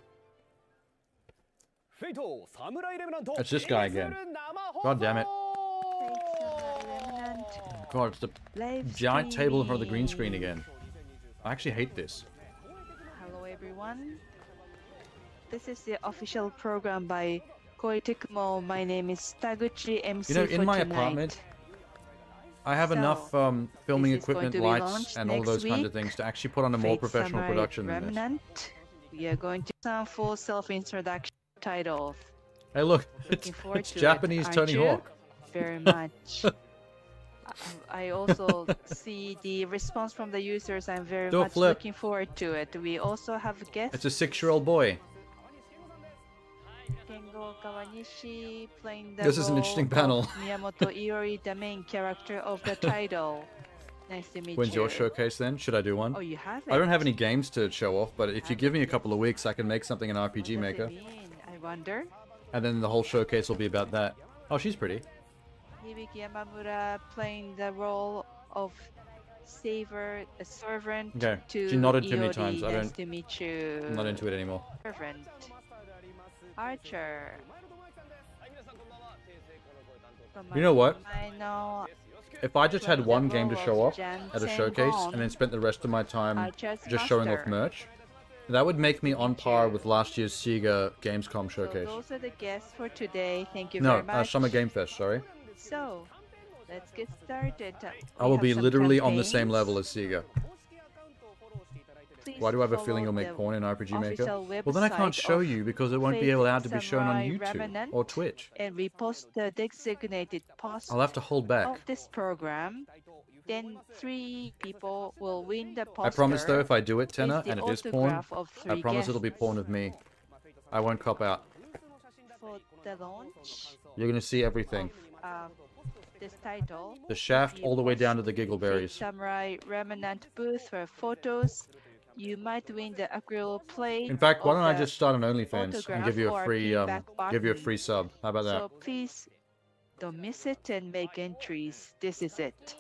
[SPEAKER 1] It's this guy again. God damn it. God, it's the giant table in front of the green screen again. I actually hate this.
[SPEAKER 5] Hello everyone. This is the official program by Koei Tecmo. My name is Taguchi MC.
[SPEAKER 1] You know, in my apartment, I have enough filming equipment, lights, and all those kinds of things to actually put on a more professional production than this.
[SPEAKER 5] We are going to some full self-introduction titles.
[SPEAKER 1] Hey look, it's Japanese Tony Hawk.
[SPEAKER 5] Very much. I also see the response from the users. I'm very much looking forward to it. We also have guests.
[SPEAKER 1] It's a 6-year-old boy.
[SPEAKER 5] Kengo Kawanishi playing the
[SPEAKER 1] This is an interesting panel.
[SPEAKER 5] Miyamoto Iori, the main character of the title. Nice to meet
[SPEAKER 1] When's
[SPEAKER 5] you.
[SPEAKER 1] your showcase then? Should I do one?
[SPEAKER 5] Oh, you have it?
[SPEAKER 1] I don't have any games to show off, but if you give me a couple of weeks, I can make something in RPG
[SPEAKER 5] What does
[SPEAKER 1] Maker.
[SPEAKER 5] it mean? I wonder.
[SPEAKER 1] And then the whole showcase will be about that. Oh, she's pretty.
[SPEAKER 5] Hibiki Yamamura playing the role of saver, a servant
[SPEAKER 1] Okay.
[SPEAKER 5] to
[SPEAKER 1] She nodded too many
[SPEAKER 5] Iori.
[SPEAKER 1] times. I
[SPEAKER 5] Nice
[SPEAKER 1] don't.
[SPEAKER 5] to meet you.
[SPEAKER 1] I'm not into it anymore.
[SPEAKER 5] Servant. Archer.
[SPEAKER 1] You know what?
[SPEAKER 5] I know.
[SPEAKER 1] If I just had
[SPEAKER 5] playing
[SPEAKER 1] one
[SPEAKER 5] the
[SPEAKER 1] game to
[SPEAKER 5] role
[SPEAKER 1] show
[SPEAKER 5] of
[SPEAKER 1] off
[SPEAKER 5] Jan
[SPEAKER 1] at a showcase
[SPEAKER 5] Sengon,
[SPEAKER 1] and then spent the rest of my time
[SPEAKER 5] Archer's
[SPEAKER 1] just showing off
[SPEAKER 5] master.
[SPEAKER 1] merch, that would make me on par with last year's Sega Gamescom showcase.
[SPEAKER 5] So those are the guests for today. Thank you
[SPEAKER 1] No,
[SPEAKER 5] very much.
[SPEAKER 1] Summer Game Fest, sorry.
[SPEAKER 5] So, let's get started.
[SPEAKER 1] I will
[SPEAKER 5] We
[SPEAKER 1] be
[SPEAKER 5] have some
[SPEAKER 1] literally on the same
[SPEAKER 5] campaigns.
[SPEAKER 1] level as Sega.
[SPEAKER 5] please
[SPEAKER 1] Why do I have a feeling you'll
[SPEAKER 5] follow
[SPEAKER 1] make
[SPEAKER 5] the
[SPEAKER 1] porn in RPG Maker?
[SPEAKER 5] official
[SPEAKER 1] Well, then I can't
[SPEAKER 5] website
[SPEAKER 1] show
[SPEAKER 5] of
[SPEAKER 1] you because it won't be
[SPEAKER 5] Fate
[SPEAKER 1] allowed to be shown on
[SPEAKER 5] Samurai
[SPEAKER 1] YouTube
[SPEAKER 5] Remnant
[SPEAKER 1] or Twitch.
[SPEAKER 5] and repost the designated post
[SPEAKER 1] I'll have to hold back.
[SPEAKER 5] of this program. Then 3 people will win the poster.
[SPEAKER 1] I promise though, if I do it, Tenor,
[SPEAKER 5] with the
[SPEAKER 1] and it is porn,
[SPEAKER 5] autograph of
[SPEAKER 1] I
[SPEAKER 5] 3
[SPEAKER 1] promise it'll be
[SPEAKER 5] guests.
[SPEAKER 1] porn of me. I won't cop out.
[SPEAKER 5] For the launch
[SPEAKER 1] You're gonna see everything.
[SPEAKER 5] of this title,
[SPEAKER 1] The shaft all the way down to the
[SPEAKER 5] Fate
[SPEAKER 1] giggleberries.
[SPEAKER 5] Samurai Remnant booth for photos. You might win the acrylic plate.
[SPEAKER 1] In fact, why don't I
[SPEAKER 5] of the
[SPEAKER 1] just start an OnlyFans and give you a
[SPEAKER 5] autograph or
[SPEAKER 1] free
[SPEAKER 5] feedback button.
[SPEAKER 1] sub? How about that?
[SPEAKER 5] So please don't miss it and make entries. This is it.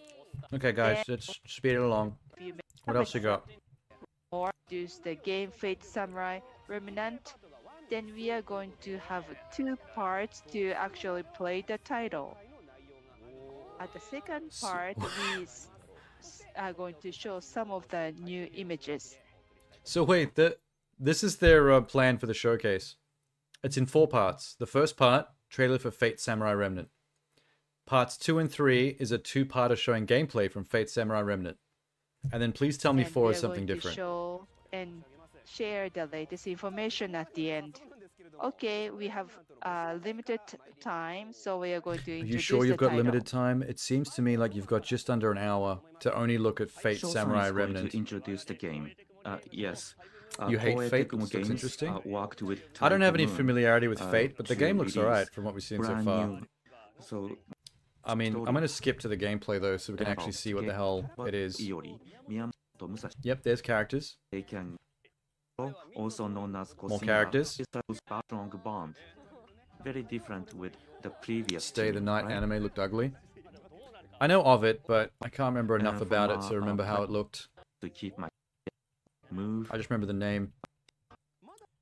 [SPEAKER 1] Okay, guys, let's speed it along.
[SPEAKER 5] If you make
[SPEAKER 1] What else you got?
[SPEAKER 5] or use the game Fate Samurai Remnant, then we are going to have 2 parts to actually play the title. At the second part, we are going to show some of the new images.
[SPEAKER 1] So wait, this is their plan for the showcase. It's in 4 parts. The first part, trailer for Fate Samurai Remnant. Parts 2 and 3 is a 2-parter showing gameplay from Fate Samurai Remnant. And then please tell me
[SPEAKER 5] And
[SPEAKER 1] 4
[SPEAKER 5] we
[SPEAKER 1] is
[SPEAKER 5] are
[SPEAKER 1] something
[SPEAKER 5] going
[SPEAKER 1] different.
[SPEAKER 5] to show and share the latest information at the end. Okay, we have limited time, so we are going to
[SPEAKER 1] Are
[SPEAKER 5] introduce
[SPEAKER 1] you sure you've
[SPEAKER 5] the
[SPEAKER 1] got
[SPEAKER 5] title.
[SPEAKER 1] limited time? It seems to me like you've got just under an hour to only look at Fate
[SPEAKER 8] Shosan
[SPEAKER 1] Samurai
[SPEAKER 8] is going
[SPEAKER 1] Remnant.
[SPEAKER 8] to introduce the game. Yes.
[SPEAKER 1] You hate
[SPEAKER 8] Koei
[SPEAKER 1] Fate?
[SPEAKER 8] Tecmo
[SPEAKER 1] This looks
[SPEAKER 8] Games,
[SPEAKER 1] interesting.
[SPEAKER 8] worked with
[SPEAKER 1] I don't have any
[SPEAKER 8] Typhoon,
[SPEAKER 1] familiarity with Fate, but the
[SPEAKER 8] to
[SPEAKER 1] game looks
[SPEAKER 8] release
[SPEAKER 1] alright from what we've seen so
[SPEAKER 8] brand
[SPEAKER 1] far.
[SPEAKER 8] new- So,
[SPEAKER 1] I mean, I'm going to skip to the gameplay though, so we can actually see what the hell it is.
[SPEAKER 8] Iori, Miyamoto Musashi.
[SPEAKER 1] Yep, there's characters.
[SPEAKER 8] They can also known as
[SPEAKER 1] More
[SPEAKER 8] Cosima,
[SPEAKER 1] characters.
[SPEAKER 8] is a strong bond. Very different with the previous
[SPEAKER 1] Stay the
[SPEAKER 8] two,
[SPEAKER 1] Night
[SPEAKER 8] right?
[SPEAKER 1] anime looked ugly. I know of it, but I can't remember enough
[SPEAKER 8] from
[SPEAKER 1] about it to remember how it looked.
[SPEAKER 8] To keep my move.
[SPEAKER 1] I just remember the name.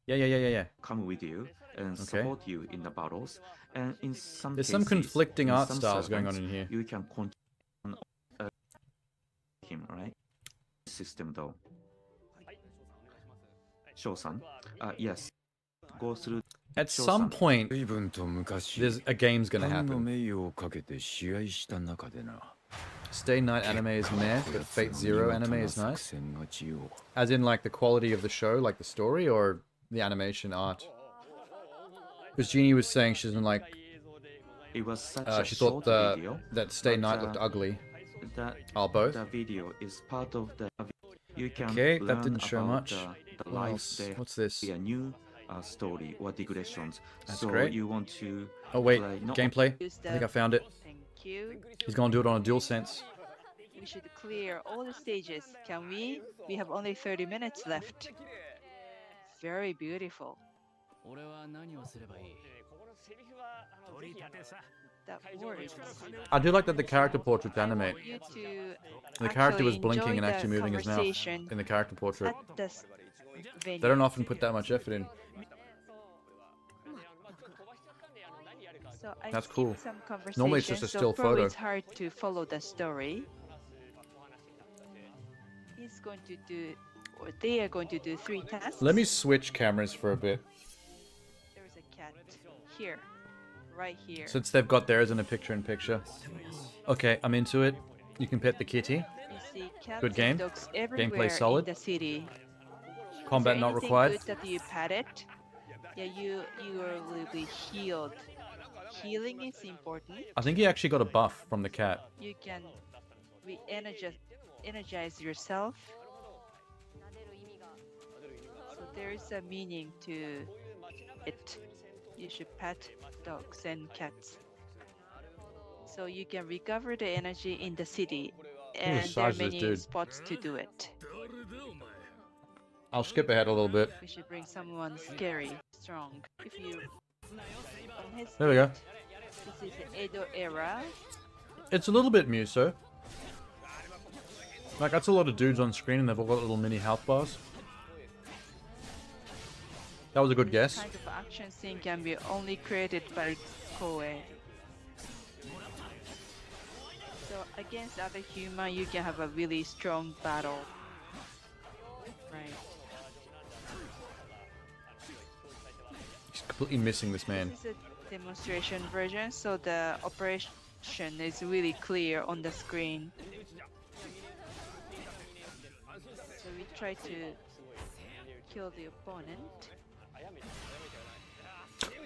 [SPEAKER 1] Yeah.
[SPEAKER 8] Come with you and
[SPEAKER 1] Okay.
[SPEAKER 8] support you in the battles. And in some
[SPEAKER 1] There's
[SPEAKER 8] cases,
[SPEAKER 1] some conflicting
[SPEAKER 8] in
[SPEAKER 1] art
[SPEAKER 8] some
[SPEAKER 1] styles going on
[SPEAKER 8] servants,
[SPEAKER 1] in here.
[SPEAKER 8] You can control him, right? System though. Shosan, yes. Go through.
[SPEAKER 1] At some
[SPEAKER 8] Shosan.
[SPEAKER 1] point, there's a game's gonna happen. Stay Night anime is meh, but Fate Zero anime is nice. As in, like, the quality of the show, like the story, or the animation art? Because Jeannie was saying she doesn't like.
[SPEAKER 8] It was such a
[SPEAKER 1] She thought
[SPEAKER 8] short video,
[SPEAKER 1] that Stay
[SPEAKER 8] but,
[SPEAKER 1] Night looked ugly.
[SPEAKER 8] That,
[SPEAKER 1] Oh, both?
[SPEAKER 8] The video is part of the. You can
[SPEAKER 1] Okay,
[SPEAKER 8] learn
[SPEAKER 1] that didn't show
[SPEAKER 8] about
[SPEAKER 1] much.
[SPEAKER 8] The
[SPEAKER 1] What
[SPEAKER 8] life
[SPEAKER 1] else?
[SPEAKER 8] there.
[SPEAKER 1] What's this?
[SPEAKER 8] A new story or digressions.
[SPEAKER 1] That's
[SPEAKER 8] so
[SPEAKER 1] great.
[SPEAKER 8] you want to.
[SPEAKER 1] Oh wait,
[SPEAKER 8] play not
[SPEAKER 1] gameplay. I think I found it.
[SPEAKER 5] Thank you.
[SPEAKER 1] He's gonna do it on a dual sense.
[SPEAKER 5] We should clear all the stages. Can we? We have only 30 minutes left. Very beautiful. That works.
[SPEAKER 1] I do like that the character portraits animate.
[SPEAKER 5] You to
[SPEAKER 1] The character was
[SPEAKER 5] actually
[SPEAKER 1] blinking
[SPEAKER 5] enjoy
[SPEAKER 1] and actually
[SPEAKER 5] the
[SPEAKER 1] moving his mouth
[SPEAKER 5] conversation
[SPEAKER 1] in the character portrait.
[SPEAKER 5] at the venue.
[SPEAKER 1] They don't often put that much effort in.
[SPEAKER 5] So I
[SPEAKER 1] That's
[SPEAKER 5] skipped
[SPEAKER 1] cool.
[SPEAKER 5] some
[SPEAKER 1] Normally it's just a
[SPEAKER 5] conversation,
[SPEAKER 1] still
[SPEAKER 5] so probably
[SPEAKER 1] photo.
[SPEAKER 5] it's hard to follow the story. He's going to do, or they are going to do 3 tasks.
[SPEAKER 1] Let me switch cameras for a bit.
[SPEAKER 5] There's a cat here, right here.
[SPEAKER 1] Since they've got theirs in a picture-in-picture. Okay, I'm into it. You can pet the kitty.
[SPEAKER 5] You see cats
[SPEAKER 1] Good game.
[SPEAKER 5] and dogs everywhere
[SPEAKER 1] Gameplay solid.
[SPEAKER 5] in the city.
[SPEAKER 1] Combat
[SPEAKER 5] Is there
[SPEAKER 1] not
[SPEAKER 5] anything
[SPEAKER 1] required.
[SPEAKER 5] good that you pat it? Yeah, you will be healed. Healing is important.
[SPEAKER 1] I think he actually got a buff from the cat.
[SPEAKER 5] You can energize yourself. So there is a meaning to it. You should pet dogs and cats. So you can recover the energy in the city, and there are
[SPEAKER 1] size of this
[SPEAKER 5] many
[SPEAKER 1] dude.
[SPEAKER 5] spots to do it.
[SPEAKER 1] I'll skip ahead a little bit.
[SPEAKER 5] We should bring someone scary, strong. If you don't hesitate,
[SPEAKER 1] There we go.
[SPEAKER 5] this is the Edo era.
[SPEAKER 1] It's a little bit Muso. Like, that's a lot of dudes on screen and they've all got little mini health bars. That was a good guess.
[SPEAKER 5] This kind of action scene can be only created by Koei. So against other human, you can have a really strong battle. Right.
[SPEAKER 1] He's completely missing this man.
[SPEAKER 5] This is a demonstration version, so the operation is really clear on the screen. So we try to kill the opponent.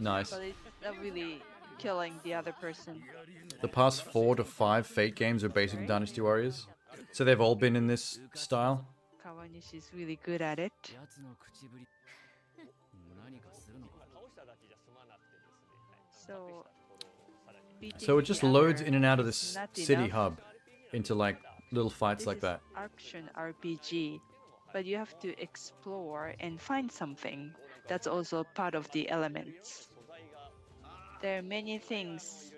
[SPEAKER 1] Nice.
[SPEAKER 5] But it's not really killing the other person.
[SPEAKER 1] The past 4 to 5 Fate games are basically Dynasty Warriors. So they've all been in this style.
[SPEAKER 5] Kawanishi is really good at it.
[SPEAKER 1] So it just loads in and out of
[SPEAKER 5] is
[SPEAKER 1] this
[SPEAKER 5] not
[SPEAKER 1] city
[SPEAKER 5] enough.
[SPEAKER 1] hub into like little fights
[SPEAKER 5] This
[SPEAKER 1] like
[SPEAKER 5] is
[SPEAKER 1] that.
[SPEAKER 5] action RPG, but you have to explore and find something. That's also part of the elements. There are many things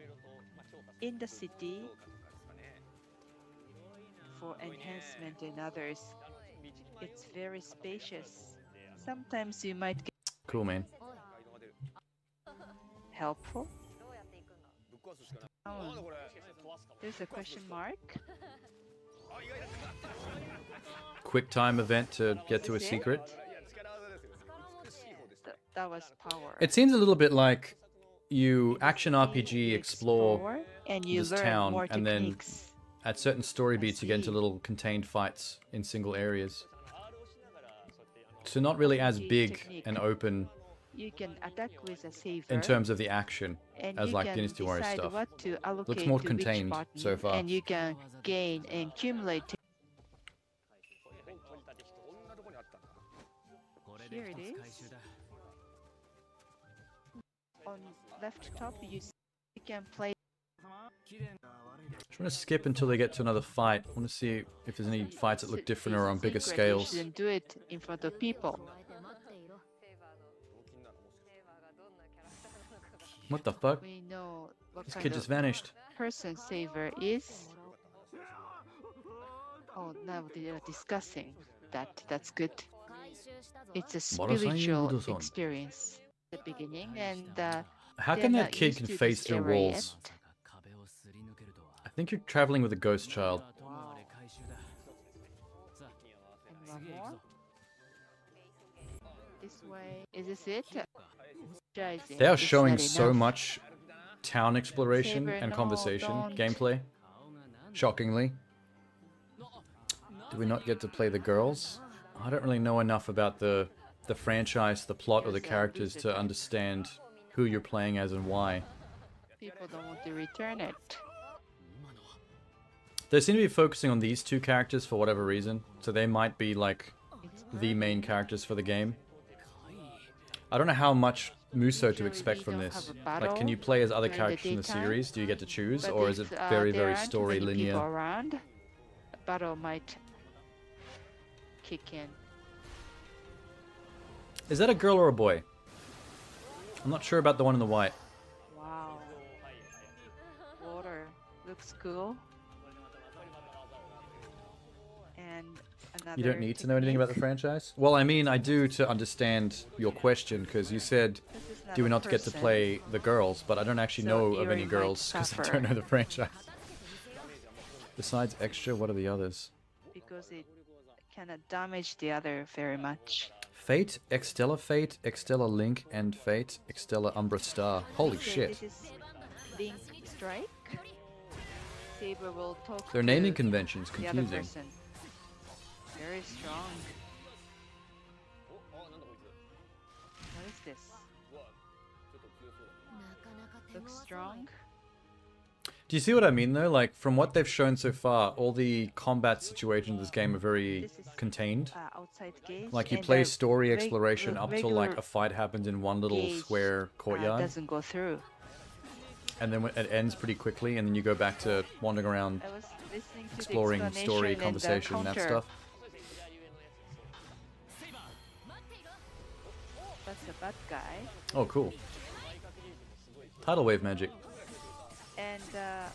[SPEAKER 5] in the city for enhancement and others. It's very spacious. Sometimes you might get
[SPEAKER 1] Cool, man.
[SPEAKER 5] helpful. There's a question mark.
[SPEAKER 1] Quick time event to get to a
[SPEAKER 5] Is it?
[SPEAKER 1] secret.
[SPEAKER 5] That was power.
[SPEAKER 1] It seems a little bit like you action RPG explore
[SPEAKER 5] and you
[SPEAKER 1] this
[SPEAKER 5] learn
[SPEAKER 1] town,
[SPEAKER 5] more
[SPEAKER 1] and then
[SPEAKER 5] techniques.
[SPEAKER 1] at certain story beats you get into little contained fights in single areas. So not really as big
[SPEAKER 5] Technique.
[SPEAKER 1] and open
[SPEAKER 5] You can attack with a saver.
[SPEAKER 1] in terms of the action
[SPEAKER 5] and
[SPEAKER 1] as
[SPEAKER 5] you
[SPEAKER 1] like
[SPEAKER 5] can
[SPEAKER 1] Dynasty Warrior
[SPEAKER 5] decide
[SPEAKER 1] stuff.
[SPEAKER 5] what to allocate
[SPEAKER 1] Looks more
[SPEAKER 5] to which
[SPEAKER 1] contained
[SPEAKER 5] button,
[SPEAKER 1] so far.
[SPEAKER 5] and you can gain and accumulate. Here it is. On left top, you can play.
[SPEAKER 1] Just want to skip until they get to another fight. I want to see if there's any fights that look different or on bigger
[SPEAKER 5] Secret.
[SPEAKER 1] scales.
[SPEAKER 5] You shouldn't do it in front of people.
[SPEAKER 1] What the fuck?
[SPEAKER 5] We know what
[SPEAKER 1] This
[SPEAKER 5] kind
[SPEAKER 1] kid
[SPEAKER 5] of
[SPEAKER 1] just vanished.
[SPEAKER 5] person saver is. Oh, now they are discussing that. That's good. It's a spiritual experience at the beginning, and
[SPEAKER 1] How
[SPEAKER 5] they're
[SPEAKER 1] come
[SPEAKER 5] not
[SPEAKER 1] that kid
[SPEAKER 5] used
[SPEAKER 1] can
[SPEAKER 5] to
[SPEAKER 1] face
[SPEAKER 5] this
[SPEAKER 1] through
[SPEAKER 5] area
[SPEAKER 1] walls?
[SPEAKER 5] yet.
[SPEAKER 1] I think you're traveling with a ghost child.
[SPEAKER 5] And one more. This way. Is this it?
[SPEAKER 1] They are
[SPEAKER 5] Is
[SPEAKER 1] showing
[SPEAKER 5] that
[SPEAKER 1] so
[SPEAKER 5] enough?
[SPEAKER 1] much town exploration
[SPEAKER 5] Saber,
[SPEAKER 1] and
[SPEAKER 5] no,
[SPEAKER 1] conversation
[SPEAKER 5] don't.
[SPEAKER 1] gameplay. Shockingly. Do we not get to play the girls? I don't really know enough about the franchise, the plot, or the characters to understand who you're playing as and why.
[SPEAKER 5] People don't want to return it.
[SPEAKER 1] They seem to be focusing on these two characters for whatever reason, so they might be like the main characters for the game. I don't know how much Muso to expect from this. Like, can you play as other
[SPEAKER 5] during the
[SPEAKER 1] characters in the
[SPEAKER 5] daytime,
[SPEAKER 1] series? Do you get to choose,
[SPEAKER 5] But
[SPEAKER 1] or is it
[SPEAKER 5] if,
[SPEAKER 1] very,
[SPEAKER 5] there
[SPEAKER 1] very
[SPEAKER 5] aren't
[SPEAKER 1] story
[SPEAKER 5] many people
[SPEAKER 1] linear?
[SPEAKER 5] around, a battle might kick in.
[SPEAKER 1] Is that a girl or a boy? I'm not sure about the one in the white.
[SPEAKER 5] Wow. Water looks cool. And another
[SPEAKER 1] You don't need to know anything about the franchise? Well, I mean, I do to understand your question, because you said,
[SPEAKER 5] not
[SPEAKER 1] do we
[SPEAKER 5] a
[SPEAKER 1] not get to
[SPEAKER 5] person.
[SPEAKER 1] play the girls? But I don't actually
[SPEAKER 5] So
[SPEAKER 1] know of
[SPEAKER 5] Yuri
[SPEAKER 1] any
[SPEAKER 5] might
[SPEAKER 1] girls, because I
[SPEAKER 5] suffer.
[SPEAKER 1] don't know the franchise. Besides extra, what are the others?
[SPEAKER 5] because it cannot damage the other very much.
[SPEAKER 1] Fate, Extella Link, and Fate, Extella Umbra Star. Holy
[SPEAKER 5] So
[SPEAKER 1] shit.
[SPEAKER 5] This is Link Strike. Saber will talk
[SPEAKER 1] Their
[SPEAKER 5] to
[SPEAKER 1] naming convention's
[SPEAKER 5] the other
[SPEAKER 1] confusing.
[SPEAKER 5] person. Very strong. What is this? Looks strong.
[SPEAKER 1] Do you see what I mean, though? Like, from what they've shown so far, all the combat situations in this game are very contained.
[SPEAKER 5] Outside gauge.
[SPEAKER 1] Like, you
[SPEAKER 5] and
[SPEAKER 1] play
[SPEAKER 5] the
[SPEAKER 1] story exploration up till, like,
[SPEAKER 5] regular
[SPEAKER 1] a fight happens in one little
[SPEAKER 5] gauge,
[SPEAKER 1] square courtyard.
[SPEAKER 5] doesn't go through.
[SPEAKER 1] And then it ends pretty quickly, and then you go back to wandering around,
[SPEAKER 5] I was listening to
[SPEAKER 1] exploring
[SPEAKER 5] the
[SPEAKER 1] story,
[SPEAKER 5] explanation and the
[SPEAKER 1] conversation, and that
[SPEAKER 5] counter.
[SPEAKER 1] stuff.
[SPEAKER 5] That's a bad guy.
[SPEAKER 1] Oh, cool. Tidal wave magic.
[SPEAKER 5] And a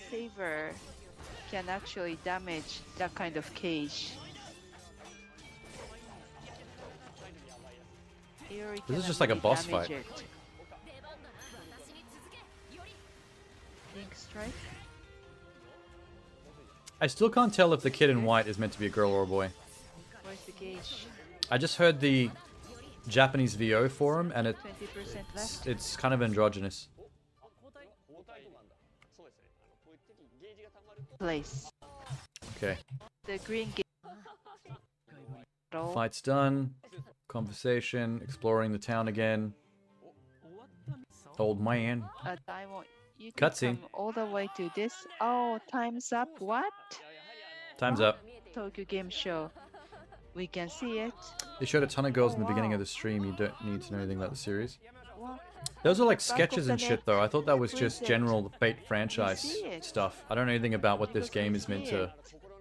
[SPEAKER 5] saver can actually damage that kind of cage. Yuri
[SPEAKER 1] This is
[SPEAKER 5] cannot
[SPEAKER 1] just like a
[SPEAKER 5] really
[SPEAKER 1] boss
[SPEAKER 5] damage
[SPEAKER 1] fight.
[SPEAKER 5] it. Link strike.
[SPEAKER 1] I still can't tell if the kid in white is meant to be a girl or a boy.
[SPEAKER 5] Where's the gauge?
[SPEAKER 1] I just heard the Japanese VO for him, and
[SPEAKER 5] 20% left.
[SPEAKER 1] it's kind of androgynous.
[SPEAKER 5] Place.
[SPEAKER 1] Okay.
[SPEAKER 5] The green gauge.
[SPEAKER 1] Fight's done. Conversation, exploring the town again. Old man.
[SPEAKER 5] I want you to
[SPEAKER 1] Cutscene.
[SPEAKER 5] come all the way to this. Oh, time's up. What?
[SPEAKER 1] Time's up.
[SPEAKER 5] Tokyo Game Show. We can see it.
[SPEAKER 1] They showed a ton of girls in the beginning of the stream. You don't need to know anything about the series. Those are like sketches and shit, though. I thought that was just general Fate franchise stuff. I don't know anything about what this game is meant to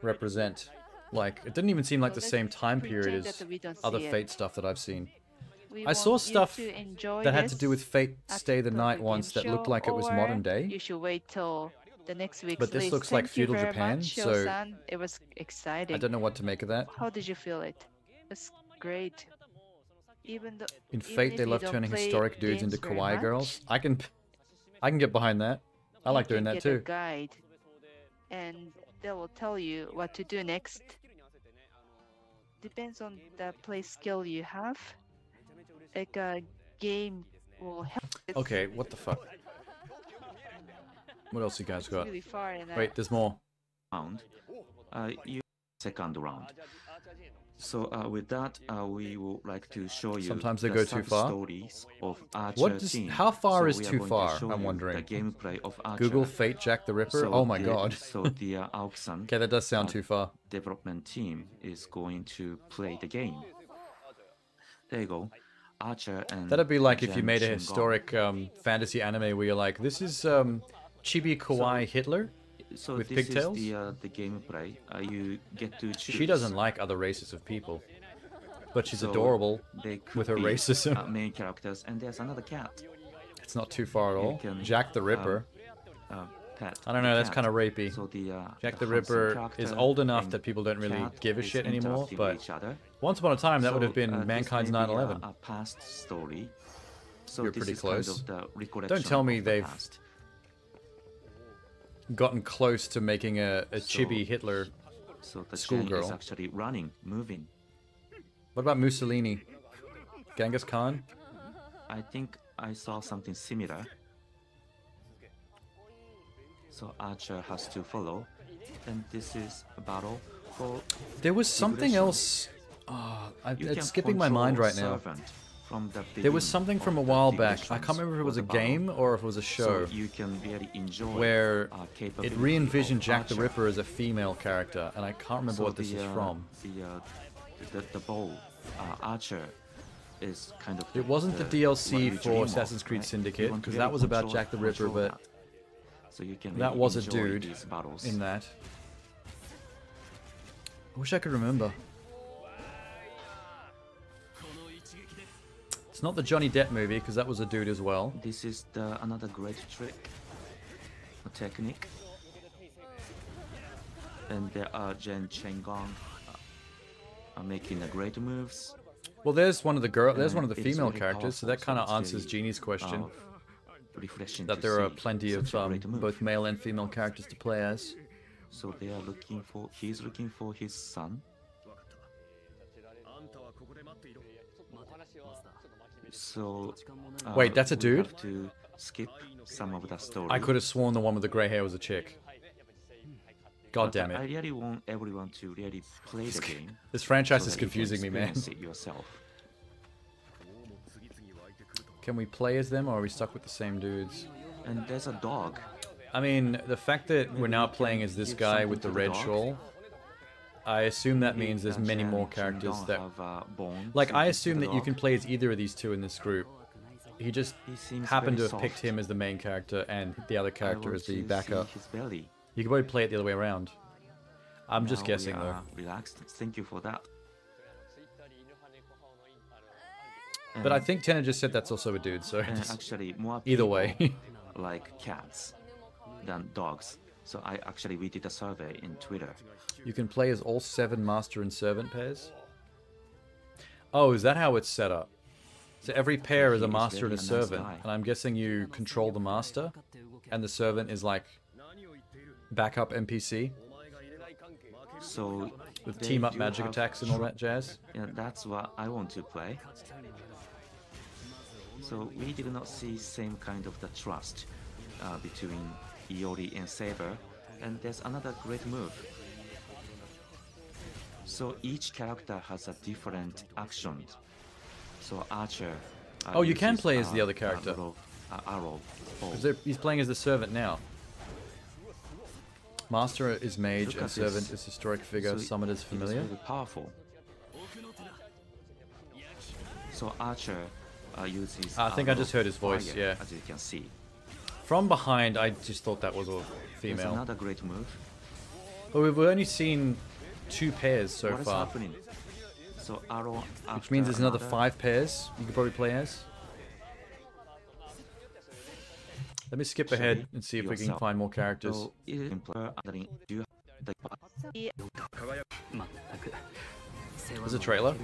[SPEAKER 1] represent. Like, it didn't even seem like the same time period as other Fate stuff that I've seen. I saw stuff that had to do with Fate Stay the Night once that looked like it was modern day.
[SPEAKER 5] You should wait till the next week's
[SPEAKER 1] But this
[SPEAKER 5] list.
[SPEAKER 1] looks like
[SPEAKER 5] Thank you
[SPEAKER 1] feudal
[SPEAKER 5] very
[SPEAKER 1] Japan,
[SPEAKER 5] much,
[SPEAKER 1] so
[SPEAKER 5] Shio-san. It was exciting.
[SPEAKER 1] I don't know what to make of that.
[SPEAKER 5] How did you feel it? It's great. Even though
[SPEAKER 1] In Fate, they love turning historic dudes into kawaii girls. I can get behind that. I like doing that
[SPEAKER 5] get
[SPEAKER 1] too.
[SPEAKER 5] a guide, and they will tell you what to do next. Depends on the play skill you have. Like a game will help.
[SPEAKER 1] Okay, what the fuck? What else you guys got?
[SPEAKER 5] Really far in that.
[SPEAKER 1] Wait, there's more.
[SPEAKER 8] Round. You second round. So with that, we would like to show you.
[SPEAKER 1] Sometimes they
[SPEAKER 8] the
[SPEAKER 1] go too far.
[SPEAKER 8] Stories of Archer
[SPEAKER 1] What does?
[SPEAKER 8] team.
[SPEAKER 1] How far
[SPEAKER 8] So
[SPEAKER 1] is
[SPEAKER 8] we are
[SPEAKER 1] too
[SPEAKER 8] going to
[SPEAKER 1] far?
[SPEAKER 8] show
[SPEAKER 1] I'm
[SPEAKER 8] you
[SPEAKER 1] wondering.
[SPEAKER 8] The gameplay of Archer.
[SPEAKER 1] Google Fate Jack the Ripper.
[SPEAKER 8] So
[SPEAKER 1] Oh my
[SPEAKER 8] the-
[SPEAKER 1] god.
[SPEAKER 8] So the Aoki-san,
[SPEAKER 1] Okay, that does sound too far.
[SPEAKER 8] Development team is going to play the game. There you go. Archer and
[SPEAKER 1] That'd be like if you
[SPEAKER 8] Jen
[SPEAKER 1] made a
[SPEAKER 8] Shingon.
[SPEAKER 1] historic fantasy anime where you're like, this is Chibi Kawaii Hitler
[SPEAKER 8] So
[SPEAKER 1] with
[SPEAKER 8] this
[SPEAKER 1] pigtails.
[SPEAKER 8] is the gameplay. You get to choose.
[SPEAKER 1] She doesn't like other races of people, but she's
[SPEAKER 8] So
[SPEAKER 1] adorable
[SPEAKER 8] they could
[SPEAKER 1] with her
[SPEAKER 8] be,
[SPEAKER 1] racism.
[SPEAKER 8] main characters, and there's another cat.
[SPEAKER 1] It's not too far at
[SPEAKER 8] You
[SPEAKER 1] all.
[SPEAKER 8] can,
[SPEAKER 1] Jack the Ripper.
[SPEAKER 8] Pet
[SPEAKER 1] I don't know,
[SPEAKER 8] the
[SPEAKER 1] that's
[SPEAKER 8] cat.
[SPEAKER 1] kind of rapey.
[SPEAKER 8] So
[SPEAKER 1] Jack
[SPEAKER 8] the
[SPEAKER 1] the
[SPEAKER 8] handsome
[SPEAKER 1] Ripper
[SPEAKER 8] character
[SPEAKER 1] is old enough
[SPEAKER 8] and
[SPEAKER 1] that people don't really
[SPEAKER 8] cat
[SPEAKER 1] give a
[SPEAKER 8] is
[SPEAKER 1] shit anymore,
[SPEAKER 8] interacting with
[SPEAKER 1] but
[SPEAKER 8] each other.
[SPEAKER 1] once upon a time that would have
[SPEAKER 8] So,
[SPEAKER 1] been
[SPEAKER 8] this
[SPEAKER 1] Mankind's
[SPEAKER 8] may be
[SPEAKER 1] 9/11.
[SPEAKER 8] a past story. So
[SPEAKER 1] You're
[SPEAKER 8] this
[SPEAKER 1] pretty
[SPEAKER 8] is
[SPEAKER 1] close.
[SPEAKER 8] Kind of the
[SPEAKER 1] Don't
[SPEAKER 8] recollection
[SPEAKER 1] tell me
[SPEAKER 8] of the
[SPEAKER 1] they've
[SPEAKER 8] past.
[SPEAKER 1] gotten close to making a
[SPEAKER 8] So-
[SPEAKER 1] chibi Hitler
[SPEAKER 8] So the Jen is
[SPEAKER 1] schoolgirl.
[SPEAKER 8] actually running, moving.
[SPEAKER 1] What about Mussolini? Genghis Khan?
[SPEAKER 8] I think I saw something similar. So Archer has to follow, and this is a battle for.
[SPEAKER 1] There was something
[SPEAKER 8] liberation.
[SPEAKER 1] else. Oh,
[SPEAKER 8] You
[SPEAKER 1] it's
[SPEAKER 8] can
[SPEAKER 1] skipping my mind
[SPEAKER 8] control
[SPEAKER 1] right now.
[SPEAKER 8] servant from the
[SPEAKER 1] There was
[SPEAKER 8] beginning
[SPEAKER 1] something from a
[SPEAKER 8] of the
[SPEAKER 1] while back. I
[SPEAKER 8] divisions
[SPEAKER 1] can't remember if it
[SPEAKER 8] for
[SPEAKER 1] was a
[SPEAKER 8] the battle.
[SPEAKER 1] game or if it was a show.
[SPEAKER 8] So you can really enjoy
[SPEAKER 1] where it
[SPEAKER 8] capability
[SPEAKER 1] re-envisioned
[SPEAKER 8] of
[SPEAKER 1] Jack the
[SPEAKER 8] Archer.
[SPEAKER 1] Ripper as a female character, and I can't remember
[SPEAKER 8] So
[SPEAKER 1] what this is from.
[SPEAKER 8] The bow, Archer, is kind of.
[SPEAKER 1] It wasn't the
[SPEAKER 8] what
[SPEAKER 1] DLC
[SPEAKER 8] you dream
[SPEAKER 1] for
[SPEAKER 8] of,
[SPEAKER 1] Assassin's Creed
[SPEAKER 8] right? You
[SPEAKER 1] Syndicate,
[SPEAKER 8] want to
[SPEAKER 1] because
[SPEAKER 8] really
[SPEAKER 1] that was about
[SPEAKER 8] control-
[SPEAKER 1] Jack the Ripper,
[SPEAKER 8] control
[SPEAKER 1] but
[SPEAKER 8] that. So you can
[SPEAKER 1] that
[SPEAKER 8] really
[SPEAKER 1] was a
[SPEAKER 8] enjoy
[SPEAKER 1] dude
[SPEAKER 8] these battles.
[SPEAKER 1] in that. I wish I could remember. It's not the Johnny Depp movie, because that was a dude as well.
[SPEAKER 8] This is another great trick, a technique. And there are Jen Shingon are making the great moves.
[SPEAKER 1] Well, there's one of the there's one of the
[SPEAKER 8] It is
[SPEAKER 1] female
[SPEAKER 8] really
[SPEAKER 1] characters, so
[SPEAKER 8] powerful,
[SPEAKER 1] that kind of
[SPEAKER 8] it's
[SPEAKER 1] answers
[SPEAKER 8] really,
[SPEAKER 1] Jeannie's question.
[SPEAKER 8] Refreshing
[SPEAKER 1] That
[SPEAKER 8] to
[SPEAKER 1] there are
[SPEAKER 8] see
[SPEAKER 1] plenty of
[SPEAKER 8] such a great move.
[SPEAKER 1] both male and female characters to play as.
[SPEAKER 8] So they are looking for. He's looking for his son. So.
[SPEAKER 1] Wait, that's a
[SPEAKER 8] we
[SPEAKER 1] dude?
[SPEAKER 8] have to skip some of the story.
[SPEAKER 1] I could have sworn the one with the grey hair was a chick. God
[SPEAKER 8] But
[SPEAKER 1] damn
[SPEAKER 8] I
[SPEAKER 1] it.
[SPEAKER 8] really want everyone to really play the game.
[SPEAKER 1] This franchise
[SPEAKER 8] so
[SPEAKER 1] is
[SPEAKER 8] that you can
[SPEAKER 1] confusing me, man.
[SPEAKER 8] experience it yourself.
[SPEAKER 1] Can we play as them, or are we stuck with the same dudes?
[SPEAKER 8] And there's a dog.
[SPEAKER 1] I mean, the fact that we're now playing as this
[SPEAKER 8] give
[SPEAKER 1] guy
[SPEAKER 8] something
[SPEAKER 1] with the
[SPEAKER 8] to the
[SPEAKER 1] red
[SPEAKER 8] dog.
[SPEAKER 1] shawl, I assume that means there's many more characters that... Like, I assume that you can play as either of these two in this group. He just
[SPEAKER 8] seems
[SPEAKER 1] happened to
[SPEAKER 8] very
[SPEAKER 1] have picked
[SPEAKER 8] soft.
[SPEAKER 1] him as the main character and the other character
[SPEAKER 8] want
[SPEAKER 1] as the
[SPEAKER 8] to
[SPEAKER 1] backup.
[SPEAKER 8] see his belly.
[SPEAKER 1] You could probably play it the other way around. I'm just
[SPEAKER 8] Now
[SPEAKER 1] guessing,
[SPEAKER 8] we
[SPEAKER 1] though.
[SPEAKER 8] are relaxed. Thank you for that.
[SPEAKER 1] But I think Tenna just said that's also a dude, so
[SPEAKER 8] And
[SPEAKER 1] just-
[SPEAKER 8] actually, more
[SPEAKER 1] either
[SPEAKER 8] people
[SPEAKER 1] way.
[SPEAKER 8] like cats than dogs. So we did a survey in Twitter.
[SPEAKER 1] You can play as all 7 master and servant pairs? Oh, is that how it's set up? So every pair is a
[SPEAKER 8] He is
[SPEAKER 1] master and a
[SPEAKER 8] really a nice
[SPEAKER 1] servant,
[SPEAKER 8] guy.
[SPEAKER 1] and I'm guessing you control the master, and the servant is like backup NPC
[SPEAKER 8] So
[SPEAKER 1] with
[SPEAKER 8] they
[SPEAKER 1] team up
[SPEAKER 8] do
[SPEAKER 1] magic
[SPEAKER 8] have-
[SPEAKER 1] attacks and all that jazz.
[SPEAKER 8] Yeah, that's what I want to play. So we did not see same kind of the trust between Iori and Saber, and there's another great move. So each character has a different action So Archer.
[SPEAKER 1] Oh, you can
[SPEAKER 8] uses,
[SPEAKER 1] play as the other character.
[SPEAKER 8] Arrow.
[SPEAKER 1] Because he's playing as the servant now. Master is mage and servant is historic figure. Summon is familiar.
[SPEAKER 8] It is really powerful. So Archer uses.
[SPEAKER 1] I think I just heard his voice.
[SPEAKER 8] fire,
[SPEAKER 1] Yeah.
[SPEAKER 8] As you can see.
[SPEAKER 1] From behind, I just thought that was a female.
[SPEAKER 8] It's another great move.
[SPEAKER 1] But we've only seen 2 pairs so
[SPEAKER 8] What is
[SPEAKER 1] far.
[SPEAKER 8] happening? So Arrow.
[SPEAKER 1] Which means there's another 5 pairs you could probably play as. Let me skip ahead and see if we can find more characters.
[SPEAKER 8] So
[SPEAKER 1] There's a trailer.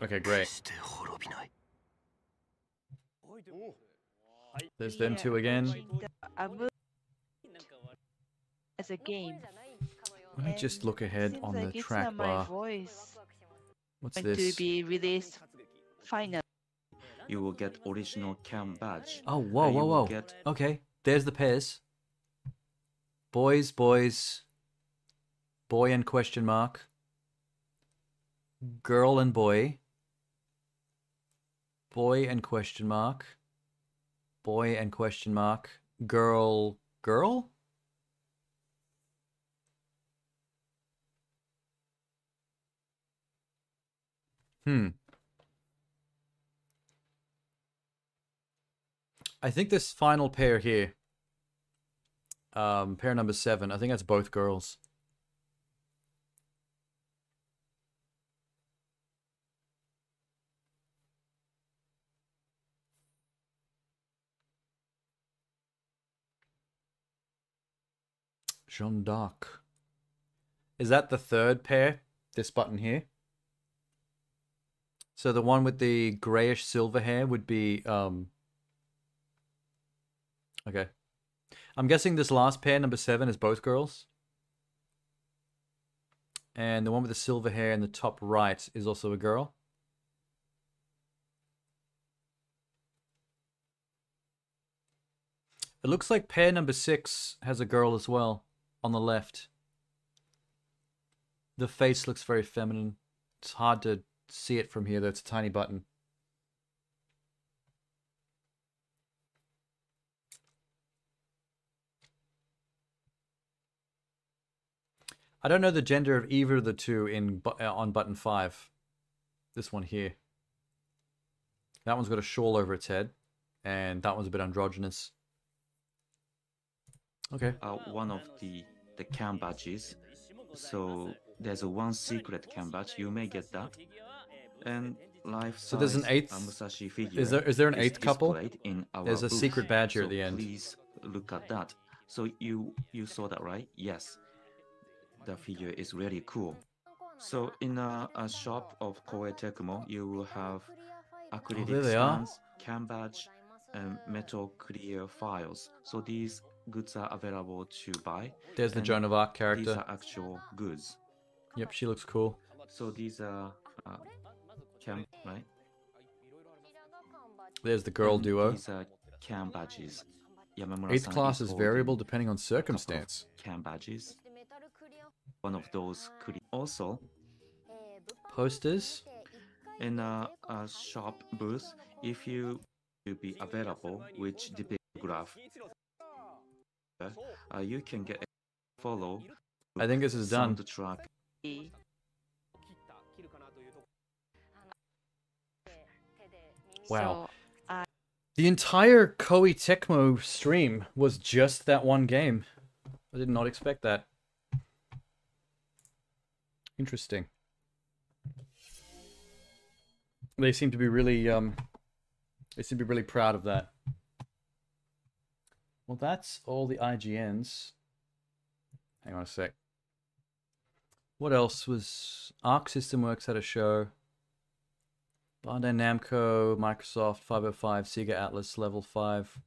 [SPEAKER 1] Okay, great. There's them 2 again.
[SPEAKER 5] As a game.
[SPEAKER 1] Let me just look ahead on the track
[SPEAKER 5] it's not
[SPEAKER 1] bar.
[SPEAKER 5] my voice.
[SPEAKER 1] What's
[SPEAKER 5] Going
[SPEAKER 1] this?
[SPEAKER 5] to be released finally.
[SPEAKER 8] You will get original cam badge.
[SPEAKER 1] Oh, whoa,
[SPEAKER 8] and you
[SPEAKER 1] whoa,
[SPEAKER 8] will
[SPEAKER 1] whoa.
[SPEAKER 8] get
[SPEAKER 1] Okay, there's the pairs. Boys, boys. Boy and question mark. Girl and boy. Boy and question mark. Boy and question mark. Girl, girl? I think this final pair here, pair number 7, I think that's both girls. Jeanne d'Arc. Is that the 3rd pair? This button here? So the one with the grayish silver hair would be, okay. I'm guessing this last pair, number 7, is both girls. And the one with the silver hair in the top right is also a girl. It looks like pair number 6 has a girl as well, on the left. The face looks very feminine. It's hard to see it from here, though. It's a tiny button. I don't know the gender of either of the 2 in on button 5. This one here. That one's got a shawl over its head, and that one's a bit androgynous. Okay.
[SPEAKER 8] One of the cam badges. So there's a one secret cam badge. You may get that. And life.
[SPEAKER 1] So there's an 8th.
[SPEAKER 8] Musashi figure.
[SPEAKER 1] Is there an 8th couple?
[SPEAKER 8] In our
[SPEAKER 1] There's a
[SPEAKER 8] booth.
[SPEAKER 1] secret badge here
[SPEAKER 8] so
[SPEAKER 1] at the end.
[SPEAKER 8] Please look at that. So you saw that, right? Yes. The figure is really cool. So in a shop of Koei Tecmo, you will have acrylic
[SPEAKER 1] there they are.
[SPEAKER 8] stands, cam badge, and metal clear files. So these goods are available to buy.
[SPEAKER 1] There's the
[SPEAKER 8] and
[SPEAKER 1] Joan of Arc
[SPEAKER 8] These
[SPEAKER 1] character.
[SPEAKER 8] are actual goods.
[SPEAKER 1] Yep, she looks cool.
[SPEAKER 8] So these are cam, right?
[SPEAKER 1] There's the girl
[SPEAKER 8] And
[SPEAKER 1] duo.
[SPEAKER 8] These are cam badges.
[SPEAKER 1] 8th class is variable depending on circumstance.
[SPEAKER 8] Cam badges. One of those could also
[SPEAKER 1] Posters.
[SPEAKER 8] in a shop booth, if you will be available, which depict graph, you can get a follow.
[SPEAKER 1] I think this is done.
[SPEAKER 8] Soundtrack.
[SPEAKER 1] Wow. The entire Koei Tecmo stream was just that one game. I did not expect that. Interesting. They seem to be really proud of that. Well, that's all the IGNs. Hang on a sec. What else was... Arc System Works had a show. Bandai Namco, Microsoft, 505, Sega Atlas, Level 5,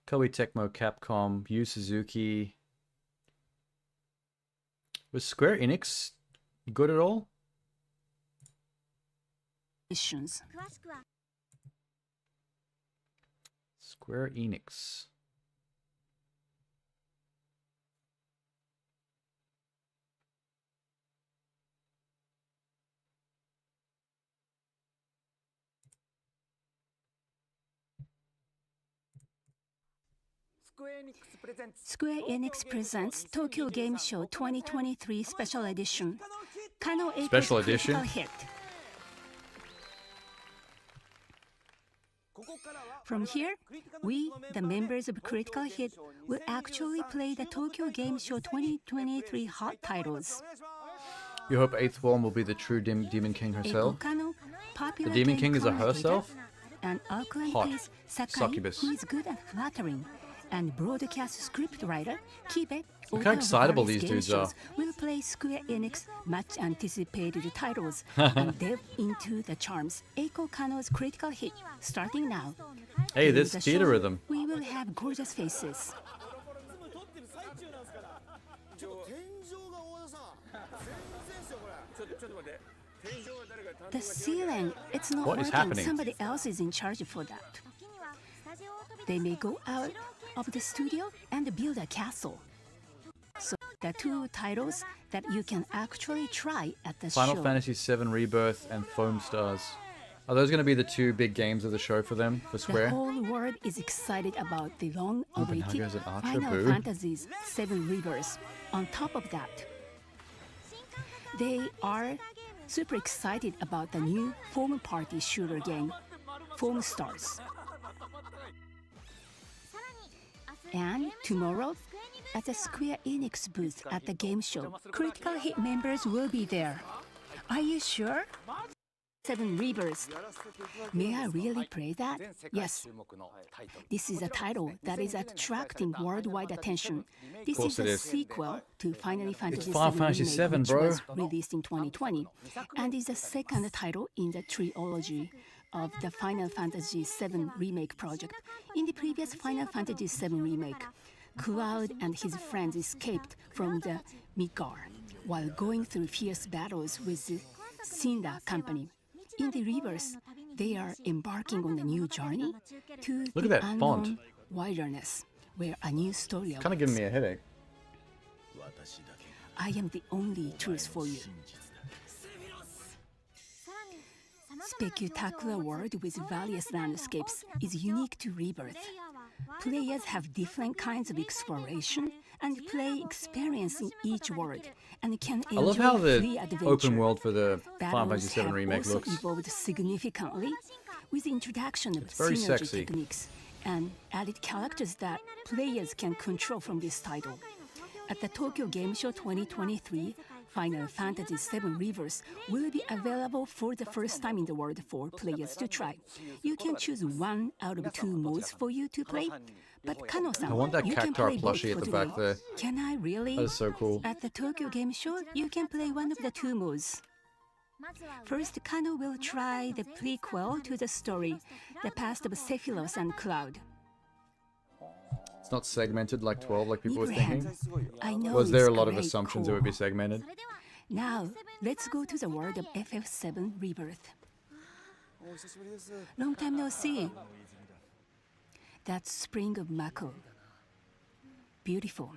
[SPEAKER 1] Koei Tecmo, Capcom, Yu Suzuki. Was Square Enix good at all? Square Enix.
[SPEAKER 2] Square Enix presents Tokyo Game Show 2023 Special Edition. Kano Eiko's
[SPEAKER 1] Special edition?
[SPEAKER 2] Critical Hit. From here, we, the members of Critical Hit, will actually play the Tokyo Game Show 2023 hot titles.
[SPEAKER 1] You hope 8th one will be the true Demon King herself?
[SPEAKER 2] Eiko Kano, popular
[SPEAKER 1] The Demon
[SPEAKER 2] game
[SPEAKER 1] King is a
[SPEAKER 2] commentator,
[SPEAKER 1] herself?
[SPEAKER 2] and Auckland
[SPEAKER 1] Hot.
[SPEAKER 2] Ace Sakai,
[SPEAKER 1] Succubus.
[SPEAKER 2] who is good at flattering, and broadcast scriptwriter Kibe,
[SPEAKER 1] Look how
[SPEAKER 2] author of
[SPEAKER 1] excitable
[SPEAKER 2] various
[SPEAKER 1] these
[SPEAKER 2] game
[SPEAKER 1] dudes are.
[SPEAKER 2] shows, will play Square Enix much anticipated titles and delve into the charms Eiko Kano's Critical Hit, starting now.
[SPEAKER 1] Hey,
[SPEAKER 2] During
[SPEAKER 1] there's
[SPEAKER 2] the
[SPEAKER 1] theater
[SPEAKER 2] show,
[SPEAKER 1] rhythm.
[SPEAKER 2] We will have gorgeous faces. The ceiling, it's not
[SPEAKER 1] What is
[SPEAKER 2] working.
[SPEAKER 1] happening?
[SPEAKER 2] Somebody else is in charge for that. They may go out of the studio and build a castle. So the two titles that you can actually try at the
[SPEAKER 1] Final
[SPEAKER 2] show.
[SPEAKER 1] Fantasy VII Rebirth and Foam Stars. Are those going to be the two big games of the show for them, for
[SPEAKER 2] The
[SPEAKER 1] Square?
[SPEAKER 2] whole world is excited about the long-awaited
[SPEAKER 1] Naga's an archer,
[SPEAKER 2] Final
[SPEAKER 1] boo.
[SPEAKER 2] Fantasy VII Rebirth. On top of that, they are super excited about the new Foam Party shooter game, Foam Stars. And tomorrow, at the Square Enix booth at the game show, Critical Hit members will be there. Are you sure? 7 Rebirth. May I really play that? Yes. This is a title that is attracting worldwide attention. This
[SPEAKER 1] course
[SPEAKER 2] is
[SPEAKER 1] it
[SPEAKER 2] a
[SPEAKER 1] is.
[SPEAKER 2] sequel to Final Fantasy
[SPEAKER 1] Final
[SPEAKER 2] VII
[SPEAKER 1] Fantasy
[SPEAKER 2] Remake,
[SPEAKER 1] VII,
[SPEAKER 2] which
[SPEAKER 1] bro.
[SPEAKER 2] was released in 2020, and is the second title in the trilogy of the Final Fantasy VII Remake project. In the previous Final Fantasy VII Remake, Cloud and his friends escaped from the Midgar while going through fierce battles with the Cinda Company. In the reverse, they are embarking on a new journey to
[SPEAKER 1] Look
[SPEAKER 2] the
[SPEAKER 1] at that font.
[SPEAKER 2] unknown wilderness, where a new story
[SPEAKER 1] Kind of giving me a
[SPEAKER 2] awaits.
[SPEAKER 1] headache.
[SPEAKER 2] I am the only truth for you. Spectacular world with various landscapes is unique to Rebirth. Players have different kinds of exploration and play experience in each world, and can
[SPEAKER 1] I
[SPEAKER 2] enjoy
[SPEAKER 1] love how
[SPEAKER 2] free
[SPEAKER 1] the
[SPEAKER 2] adventure.
[SPEAKER 1] open world for the Final
[SPEAKER 2] Battles
[SPEAKER 1] Fantasy VII
[SPEAKER 2] have
[SPEAKER 1] Remake
[SPEAKER 2] also
[SPEAKER 1] looks.
[SPEAKER 2] evolved significantly with the introduction of
[SPEAKER 1] very
[SPEAKER 2] synergy
[SPEAKER 1] sexy.
[SPEAKER 2] techniques and added characters that players can control from this title. At the Tokyo Game Show 2023, Final Fantasy VII Rebirth will be available for the first time in the world for players to try. You can choose one out of 2 modes for you to play, but Kano-san,
[SPEAKER 1] I want that
[SPEAKER 2] you can
[SPEAKER 1] cactuar
[SPEAKER 2] play both
[SPEAKER 1] plushie at
[SPEAKER 2] for
[SPEAKER 1] the back
[SPEAKER 2] today.
[SPEAKER 1] there.
[SPEAKER 2] Can I really?
[SPEAKER 1] That is so cool.
[SPEAKER 2] At the Tokyo Game Show, you can play one of the 2 modes. First, Kano will try the prequel to the story, the past of Sephiroth and Cloud.
[SPEAKER 1] It's not segmented like 12 like people were thinking.
[SPEAKER 2] I know
[SPEAKER 1] Was there a
[SPEAKER 2] it's
[SPEAKER 1] lot of
[SPEAKER 2] great,
[SPEAKER 1] assumptions
[SPEAKER 2] cool.
[SPEAKER 1] it would be segmented?
[SPEAKER 2] Now, let's go to the world of FF7 Rebirth. Long time no see. That's Spring of Mako. Beautiful.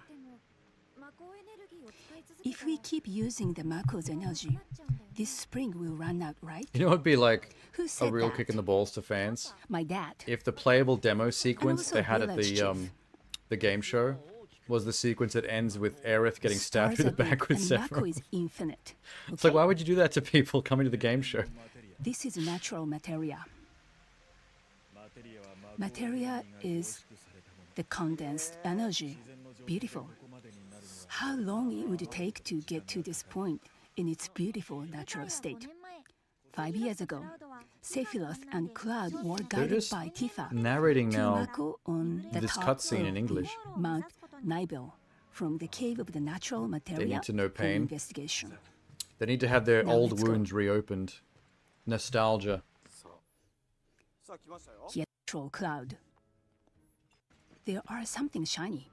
[SPEAKER 2] If we keep using the Mako's energy, this spring will run out, right?
[SPEAKER 1] You know what would be like
[SPEAKER 2] Who
[SPEAKER 1] a
[SPEAKER 2] said
[SPEAKER 1] real
[SPEAKER 2] that?
[SPEAKER 1] kick in the balls to fans?
[SPEAKER 2] My dad.
[SPEAKER 1] If the playable demo sequence
[SPEAKER 2] also
[SPEAKER 1] they had at
[SPEAKER 2] Village
[SPEAKER 1] the game show was the sequence that ends with Aerith getting stabbed through
[SPEAKER 2] Stars
[SPEAKER 1] the
[SPEAKER 2] are big,
[SPEAKER 1] back with
[SPEAKER 2] and Mako
[SPEAKER 1] Sephiroth.
[SPEAKER 2] is infinite.
[SPEAKER 1] It's like, why would you do that to people coming to the game show?
[SPEAKER 2] This is natural materia. Materia is the condensed energy. Beautiful. How long it would take to get to this point in its beautiful natural state? 5 years ago, Sephiroth and Cloud were
[SPEAKER 1] They're
[SPEAKER 2] guided
[SPEAKER 1] just
[SPEAKER 2] by Tifa
[SPEAKER 1] narrating
[SPEAKER 2] to
[SPEAKER 1] now
[SPEAKER 2] Mako on the
[SPEAKER 1] this
[SPEAKER 2] top
[SPEAKER 1] cutscene
[SPEAKER 2] of
[SPEAKER 1] in
[SPEAKER 2] the
[SPEAKER 1] English.
[SPEAKER 2] Mount Nibel from the cave of the natural materia
[SPEAKER 1] They need to know
[SPEAKER 2] for
[SPEAKER 1] pain.
[SPEAKER 2] investigation.
[SPEAKER 1] They need to have their
[SPEAKER 2] Now
[SPEAKER 1] old
[SPEAKER 2] let's go.
[SPEAKER 1] wounds reopened. Nostalgia.
[SPEAKER 2] He natural Cloud. There are something shiny.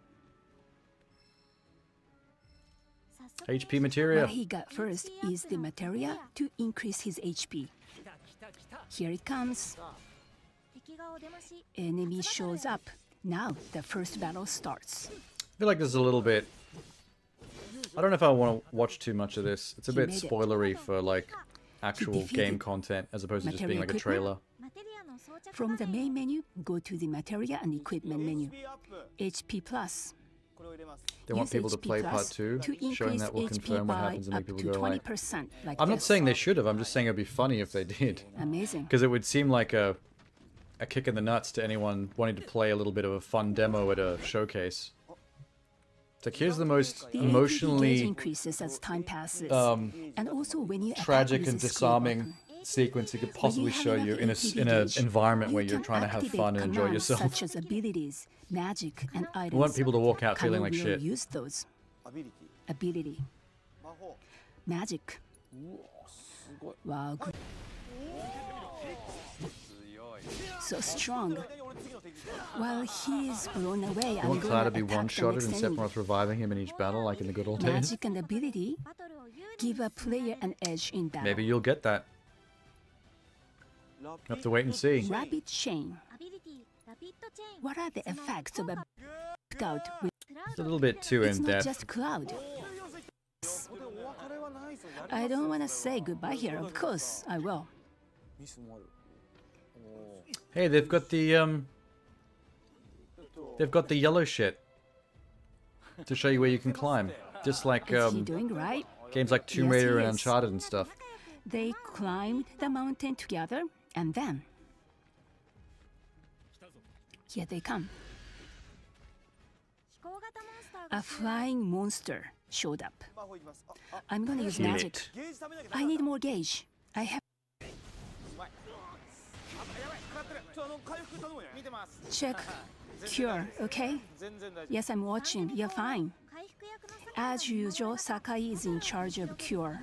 [SPEAKER 1] HP materia.
[SPEAKER 2] What he got first is the materia to increase his HP. Here it comes. Enemy shows up. Now the first battle starts.
[SPEAKER 1] I feel like there's a little bit... I don't know if I want to watch too much of this. It's a
[SPEAKER 2] He
[SPEAKER 1] bit
[SPEAKER 2] made it.
[SPEAKER 1] spoilery for like actual
[SPEAKER 2] defeated
[SPEAKER 1] game content as opposed to just being
[SPEAKER 2] Materia
[SPEAKER 1] like a trailer.
[SPEAKER 2] From the main menu, go to the material and equipment menu. HP Plus.
[SPEAKER 1] They want
[SPEAKER 2] Use
[SPEAKER 1] people to
[SPEAKER 2] HP
[SPEAKER 1] play
[SPEAKER 2] Plus
[SPEAKER 1] part 2,
[SPEAKER 2] to
[SPEAKER 1] showing
[SPEAKER 2] increase
[SPEAKER 1] that will
[SPEAKER 2] HP
[SPEAKER 1] confirm what
[SPEAKER 2] by
[SPEAKER 1] happens and
[SPEAKER 2] up
[SPEAKER 1] make people
[SPEAKER 2] to
[SPEAKER 1] go like...
[SPEAKER 2] 20%, like
[SPEAKER 1] I'm not
[SPEAKER 2] this.
[SPEAKER 1] saying they should have, I'm just saying it'd be funny if they did.
[SPEAKER 2] Amazing.
[SPEAKER 1] Because it would seem like a kick in the nuts to anyone wanting to play a little bit of a fun demo at a showcase. It's like, here's the most
[SPEAKER 2] The ATB gauge
[SPEAKER 1] emotionally
[SPEAKER 2] increases as time passes. And also when you attack
[SPEAKER 1] tragic
[SPEAKER 2] with
[SPEAKER 1] and
[SPEAKER 2] the scroll
[SPEAKER 1] disarming
[SPEAKER 2] button.
[SPEAKER 1] sequence it could possibly
[SPEAKER 2] have
[SPEAKER 1] show
[SPEAKER 2] enough
[SPEAKER 1] you in
[SPEAKER 2] ATB
[SPEAKER 1] an
[SPEAKER 2] gauge,
[SPEAKER 1] environment where
[SPEAKER 2] you
[SPEAKER 1] you're
[SPEAKER 2] can
[SPEAKER 1] trying to have
[SPEAKER 2] activate
[SPEAKER 1] fun and enjoy
[SPEAKER 2] commands
[SPEAKER 1] yourself.
[SPEAKER 2] Such as abilities, magic, and items.
[SPEAKER 1] We want people to walk out feeling
[SPEAKER 2] Kano
[SPEAKER 1] like
[SPEAKER 2] will
[SPEAKER 1] shit.
[SPEAKER 2] Use those. Ability. Magic. Wow. Good. So strong. While he is blown away,
[SPEAKER 1] You
[SPEAKER 2] I'm
[SPEAKER 1] want
[SPEAKER 2] going
[SPEAKER 1] Cloud
[SPEAKER 2] to
[SPEAKER 1] to be
[SPEAKER 2] attack the
[SPEAKER 1] one-shotted
[SPEAKER 2] next
[SPEAKER 1] and
[SPEAKER 2] enemy.
[SPEAKER 1] Sephiroth reviving him in each battle like in the good old days?
[SPEAKER 2] Magic and ability give a player an edge in battle.
[SPEAKER 1] Maybe you'll get that. We'll have to wait and see.
[SPEAKER 2] Rapid chain. What are the effects of a scout?
[SPEAKER 1] It's a little bit too
[SPEAKER 2] It's not
[SPEAKER 1] in-depth.
[SPEAKER 2] just Cloud. I don't want to say goodbye here. Of course, I will.
[SPEAKER 1] Hey, they've got the yellow shit to show you where you can climb. Just like
[SPEAKER 2] Is he doing right?
[SPEAKER 1] games like Tomb
[SPEAKER 2] Yes, he
[SPEAKER 1] Raider and
[SPEAKER 2] is.
[SPEAKER 1] Uncharted and stuff.
[SPEAKER 2] They climbed the mountain together, and then here they come. A flying monster showed up. I'm gonna use
[SPEAKER 1] Kill
[SPEAKER 2] magic. I need more gauge. I have. Check. Cure, okay? Yes, I'm watching. You're fine. As usual, Sakai is in charge of cure.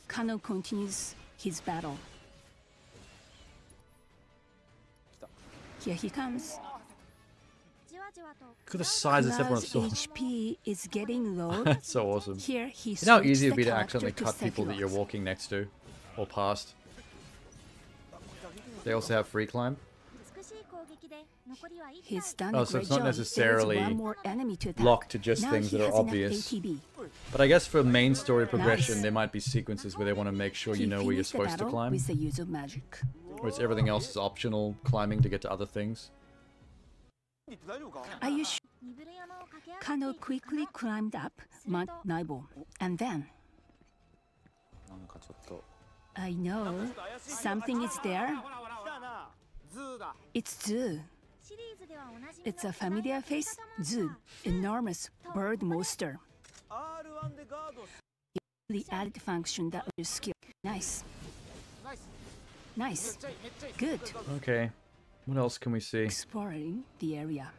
[SPEAKER 2] Kano continues his battle. Here he comes.
[SPEAKER 1] Look at the size of
[SPEAKER 2] Cloud's
[SPEAKER 1] Sephiroth's sword.
[SPEAKER 2] HP is getting low.
[SPEAKER 1] That's so awesome.
[SPEAKER 2] Here he
[SPEAKER 1] You know how
[SPEAKER 2] switched
[SPEAKER 1] easy it
[SPEAKER 2] the
[SPEAKER 1] would be to
[SPEAKER 2] character
[SPEAKER 1] accidentally
[SPEAKER 2] to
[SPEAKER 1] cut people that you're
[SPEAKER 2] Sephiroth.
[SPEAKER 1] walking next to or past. They also have free climb.
[SPEAKER 2] He's done
[SPEAKER 1] Oh,
[SPEAKER 2] a
[SPEAKER 1] so
[SPEAKER 2] great
[SPEAKER 1] it's not
[SPEAKER 2] job.
[SPEAKER 1] necessarily
[SPEAKER 2] There's one more enemy to attack.
[SPEAKER 1] locked to just
[SPEAKER 2] Now
[SPEAKER 1] things
[SPEAKER 2] he
[SPEAKER 1] that are
[SPEAKER 2] has enough
[SPEAKER 1] obvious.
[SPEAKER 2] ATB.
[SPEAKER 1] But I guess for main story progression,
[SPEAKER 2] Nice.
[SPEAKER 1] there might be sequences where they want to make sure
[SPEAKER 2] He
[SPEAKER 1] you know where you're
[SPEAKER 2] finished the
[SPEAKER 1] supposed to
[SPEAKER 2] battle
[SPEAKER 1] climb.
[SPEAKER 2] with the use of magic.
[SPEAKER 1] Whereas everything else is optional climbing to get to other things.
[SPEAKER 2] Are you sure? Kano quickly climbed up Mount Naibo, and then I know something is there. It's Zoo. It's a familiar face. Zoo, enormous bird monster. The added function that your skill. Nice. Nice. Good.
[SPEAKER 1] Okay. What else can we see?
[SPEAKER 2] Exploring the area.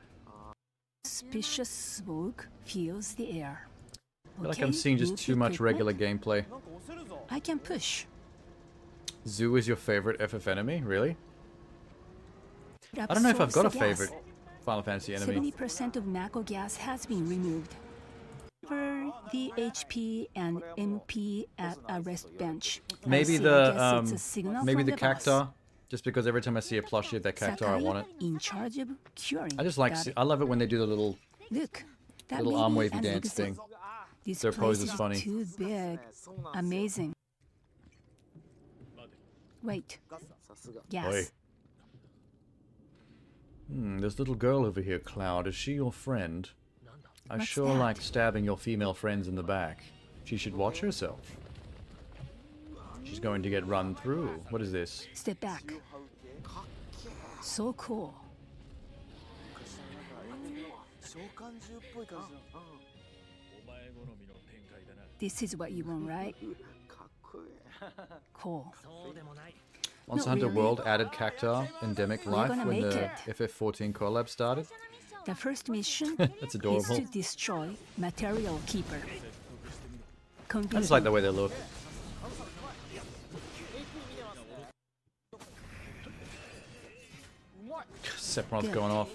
[SPEAKER 2] Suspicious smoke fills the air.
[SPEAKER 1] I feel like I'm seeing just too much regular gameplay.
[SPEAKER 2] I can push.
[SPEAKER 1] Zoo is your favorite FF enemy? Really?
[SPEAKER 2] Up
[SPEAKER 1] I don't know if I've got a
[SPEAKER 2] source gas.
[SPEAKER 1] favorite Final Fantasy enemy.
[SPEAKER 2] 70% of Mako gas has been removed. For the HP and MP at a rest bench.
[SPEAKER 1] Maybe
[SPEAKER 2] I guess
[SPEAKER 1] the
[SPEAKER 2] it's a signal
[SPEAKER 1] maybe
[SPEAKER 2] from
[SPEAKER 1] the
[SPEAKER 2] the boss.
[SPEAKER 1] cactar. Just because every time I see a plushie of that cactar, I
[SPEAKER 2] Sakai
[SPEAKER 1] want it.
[SPEAKER 2] in charge of curing.
[SPEAKER 1] I just like
[SPEAKER 2] that.
[SPEAKER 1] I love it when they do the little
[SPEAKER 2] Look, that
[SPEAKER 1] little arm
[SPEAKER 2] baby
[SPEAKER 1] wavy
[SPEAKER 2] and
[SPEAKER 1] dance
[SPEAKER 2] looks
[SPEAKER 1] thing.
[SPEAKER 2] This
[SPEAKER 1] Their pose
[SPEAKER 2] place
[SPEAKER 1] is funny.
[SPEAKER 2] Too big. Amazing. Wait. Gas.
[SPEAKER 1] Oi. This little girl over here, Cloud, is she your friend? I
[SPEAKER 2] What's
[SPEAKER 1] sure
[SPEAKER 2] that?
[SPEAKER 1] like stabbing your female friends in the back. She should watch herself. She's going to get run through. What is this?
[SPEAKER 2] Step back. So cool. This is what you want, right? Cool.
[SPEAKER 1] Monster
[SPEAKER 2] Not
[SPEAKER 1] Hunter
[SPEAKER 2] really.
[SPEAKER 1] World added cactar endemic
[SPEAKER 2] We're
[SPEAKER 1] life
[SPEAKER 2] gonna
[SPEAKER 1] when
[SPEAKER 2] make
[SPEAKER 1] the
[SPEAKER 2] it.
[SPEAKER 1] FF14 collab started.
[SPEAKER 2] The first mission
[SPEAKER 1] That's
[SPEAKER 2] is
[SPEAKER 1] adorable.
[SPEAKER 2] to destroy Material Keeper.
[SPEAKER 1] I just like the way they look. Sephiroth's
[SPEAKER 2] Good.
[SPEAKER 1] going off.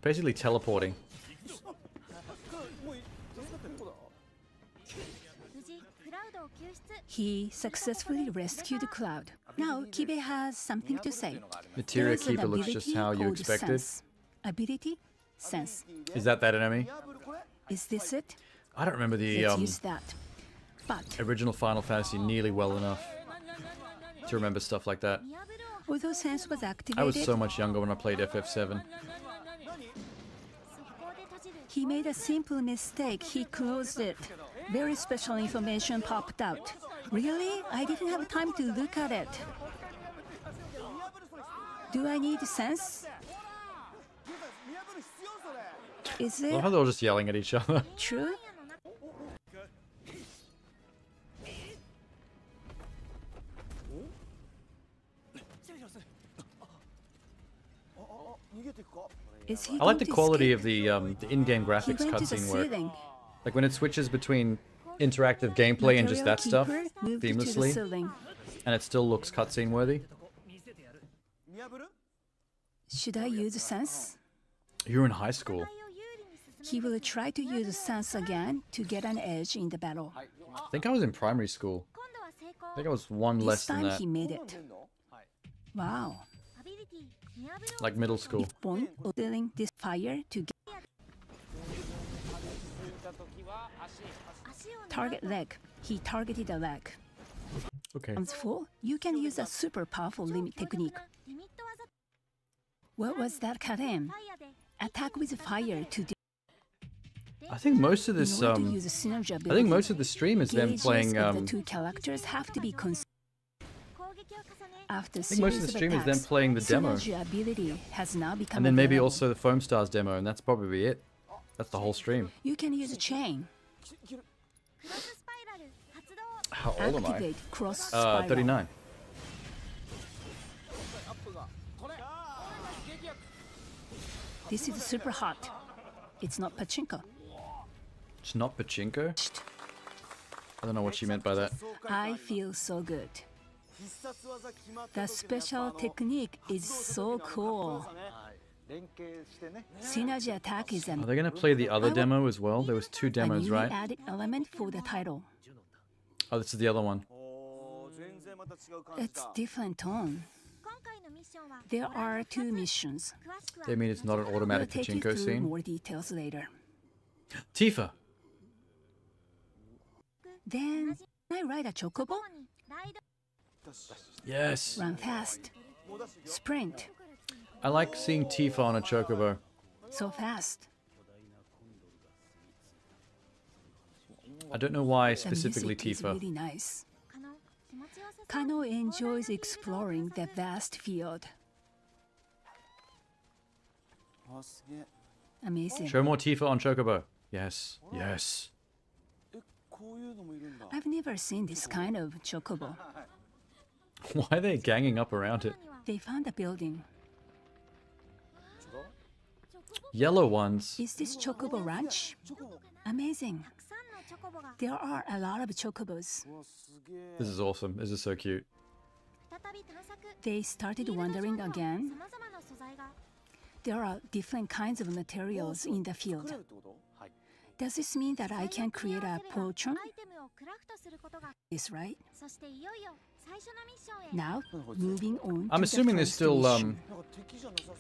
[SPEAKER 1] Basically teleporting.
[SPEAKER 2] He successfully rescued Cloud. Now Kibe has something to say.
[SPEAKER 1] Materia
[SPEAKER 2] There's an
[SPEAKER 1] Keeper looks just
[SPEAKER 2] ability
[SPEAKER 1] how you
[SPEAKER 2] called
[SPEAKER 1] expected.
[SPEAKER 2] Sense. Ability? Sense.
[SPEAKER 1] Is that enemy?
[SPEAKER 2] Is this it?
[SPEAKER 1] I don't remember the
[SPEAKER 2] Let's use that. But
[SPEAKER 1] original Final Fantasy nearly well enough to remember stuff like that.
[SPEAKER 2] although sense was activated,
[SPEAKER 1] I was so much younger when I played FF7.
[SPEAKER 2] he made a simple mistake. He closed it. Very special information popped out. Really? I didn't have time to look at it. Do I need sense? Is
[SPEAKER 1] I
[SPEAKER 2] it
[SPEAKER 1] love how they're all just yelling at each other.
[SPEAKER 2] true? Is he
[SPEAKER 1] I like
[SPEAKER 2] going
[SPEAKER 1] the
[SPEAKER 2] to
[SPEAKER 1] quality
[SPEAKER 2] escape?
[SPEAKER 1] of the in-game
[SPEAKER 2] He
[SPEAKER 1] graphics
[SPEAKER 2] went to the
[SPEAKER 1] cutscene work.
[SPEAKER 2] ceiling.
[SPEAKER 1] Like when it switches between interactive gameplay and just that
[SPEAKER 2] Material
[SPEAKER 1] stuff
[SPEAKER 2] keeper moved to the
[SPEAKER 1] seamlessly,
[SPEAKER 2] ceiling.
[SPEAKER 1] and it still looks cutscene worthy.
[SPEAKER 2] Should I use sense?
[SPEAKER 1] You're in high school.
[SPEAKER 2] He will try to use sense again to get an edge in the battle.
[SPEAKER 1] I think I was in primary school. I think I was one
[SPEAKER 2] This
[SPEAKER 1] less than
[SPEAKER 2] time
[SPEAKER 1] that.
[SPEAKER 2] he made it. Wow.
[SPEAKER 1] Like middle school.
[SPEAKER 2] Point of dealing this fire to get target leg. He targeted a leg.
[SPEAKER 1] Okay.
[SPEAKER 2] Comes full, you can use a super powerful limit technique. What was that, Karen? Attack with fire to
[SPEAKER 1] I think most of this
[SPEAKER 2] in order to use a synergy
[SPEAKER 1] I
[SPEAKER 2] ability,
[SPEAKER 1] think most of the stream is them
[SPEAKER 2] gauges
[SPEAKER 1] playing
[SPEAKER 2] of the two characters have to be after
[SPEAKER 1] I think most of the stream is them
[SPEAKER 2] attacks,
[SPEAKER 1] playing the demo.
[SPEAKER 2] synergy ability has now become
[SPEAKER 1] And then maybe
[SPEAKER 2] available.
[SPEAKER 1] also the Foam Stars demo, and that's probably it. That's the whole stream.
[SPEAKER 2] You can use a chain.
[SPEAKER 1] How old am I?
[SPEAKER 2] Activate cross spiral.
[SPEAKER 1] 39.
[SPEAKER 2] This is super hot. It's not pachinko.
[SPEAKER 1] It's not pachinko? I don't know what she meant by that.
[SPEAKER 2] I feel so good. The special technique is so cool. Synergy attack is
[SPEAKER 1] Are they going to play the other demo as well? There was two
[SPEAKER 2] a
[SPEAKER 1] demos,
[SPEAKER 2] newly
[SPEAKER 1] right?
[SPEAKER 2] added element for the title.
[SPEAKER 1] Oh, this is the other one.
[SPEAKER 2] It's different tone. There are two missions.
[SPEAKER 1] They mean it's not an
[SPEAKER 2] We'll
[SPEAKER 1] automatic
[SPEAKER 2] take you
[SPEAKER 1] pachinko
[SPEAKER 2] through
[SPEAKER 1] scene?
[SPEAKER 2] more details later.
[SPEAKER 1] Tifa!
[SPEAKER 2] Then I ride a chocobo.
[SPEAKER 1] Yes!
[SPEAKER 2] Run fast. Sprint.
[SPEAKER 1] I like seeing Tifa on a chocobo.
[SPEAKER 2] So fast.
[SPEAKER 1] I don't know why
[SPEAKER 2] The
[SPEAKER 1] specifically
[SPEAKER 2] music is
[SPEAKER 1] Tifa.
[SPEAKER 2] really nice. Kano enjoys exploring the vast field. Amazing.
[SPEAKER 1] Show more Tifa on chocobo. Yes, yes.
[SPEAKER 2] I've never seen this kind of chocobo.
[SPEAKER 1] Why are they ganging up around it?
[SPEAKER 2] They found a building.
[SPEAKER 1] Yellow ones.
[SPEAKER 2] Is this chocobo ranch? Amazing. There are a lot of chocobos.
[SPEAKER 1] This is awesome. This is so cute.
[SPEAKER 2] They started wandering again. There are different kinds of materials in the field. Does this mean that I can create a potion? Is right? Now, moving on.
[SPEAKER 1] I'm
[SPEAKER 2] to
[SPEAKER 1] assuming
[SPEAKER 2] the
[SPEAKER 1] there's
[SPEAKER 2] first
[SPEAKER 1] still
[SPEAKER 2] mission.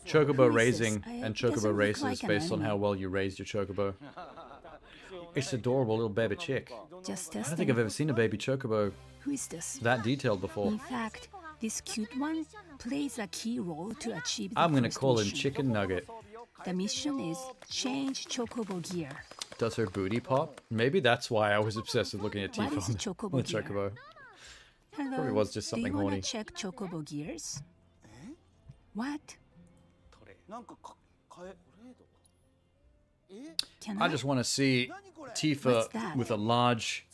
[SPEAKER 1] chocobo
[SPEAKER 2] Who is this?
[SPEAKER 1] raising and
[SPEAKER 2] It doesn't
[SPEAKER 1] chocobo
[SPEAKER 2] look
[SPEAKER 1] races
[SPEAKER 2] like an
[SPEAKER 1] based on
[SPEAKER 2] anime.
[SPEAKER 1] how well you raised your chocobo. It's adorable little baby chick.
[SPEAKER 2] Just
[SPEAKER 1] I don't
[SPEAKER 2] testing.
[SPEAKER 1] think I've ever seen a baby chocobo
[SPEAKER 2] Who is this?
[SPEAKER 1] that detailed before.
[SPEAKER 2] In fact, this cute one plays a key role to achieve the
[SPEAKER 1] I'm gonna
[SPEAKER 2] first
[SPEAKER 1] call him
[SPEAKER 2] mission.
[SPEAKER 1] Chicken Nugget.
[SPEAKER 2] The mission is change chocobo gear.
[SPEAKER 1] Does her booty pop? Maybe that's why I was obsessed with looking at
[SPEAKER 2] What
[SPEAKER 1] Tifa
[SPEAKER 2] is
[SPEAKER 1] on the,
[SPEAKER 2] chocobo
[SPEAKER 1] on the
[SPEAKER 2] gear?
[SPEAKER 1] chocobo.
[SPEAKER 2] Hello.
[SPEAKER 1] Probably was just
[SPEAKER 2] Do you
[SPEAKER 1] something
[SPEAKER 2] wanna
[SPEAKER 1] horny.
[SPEAKER 2] check chocobo gears? What? Can
[SPEAKER 1] I just want to see
[SPEAKER 2] What's
[SPEAKER 1] Tifa
[SPEAKER 2] that?
[SPEAKER 1] with a large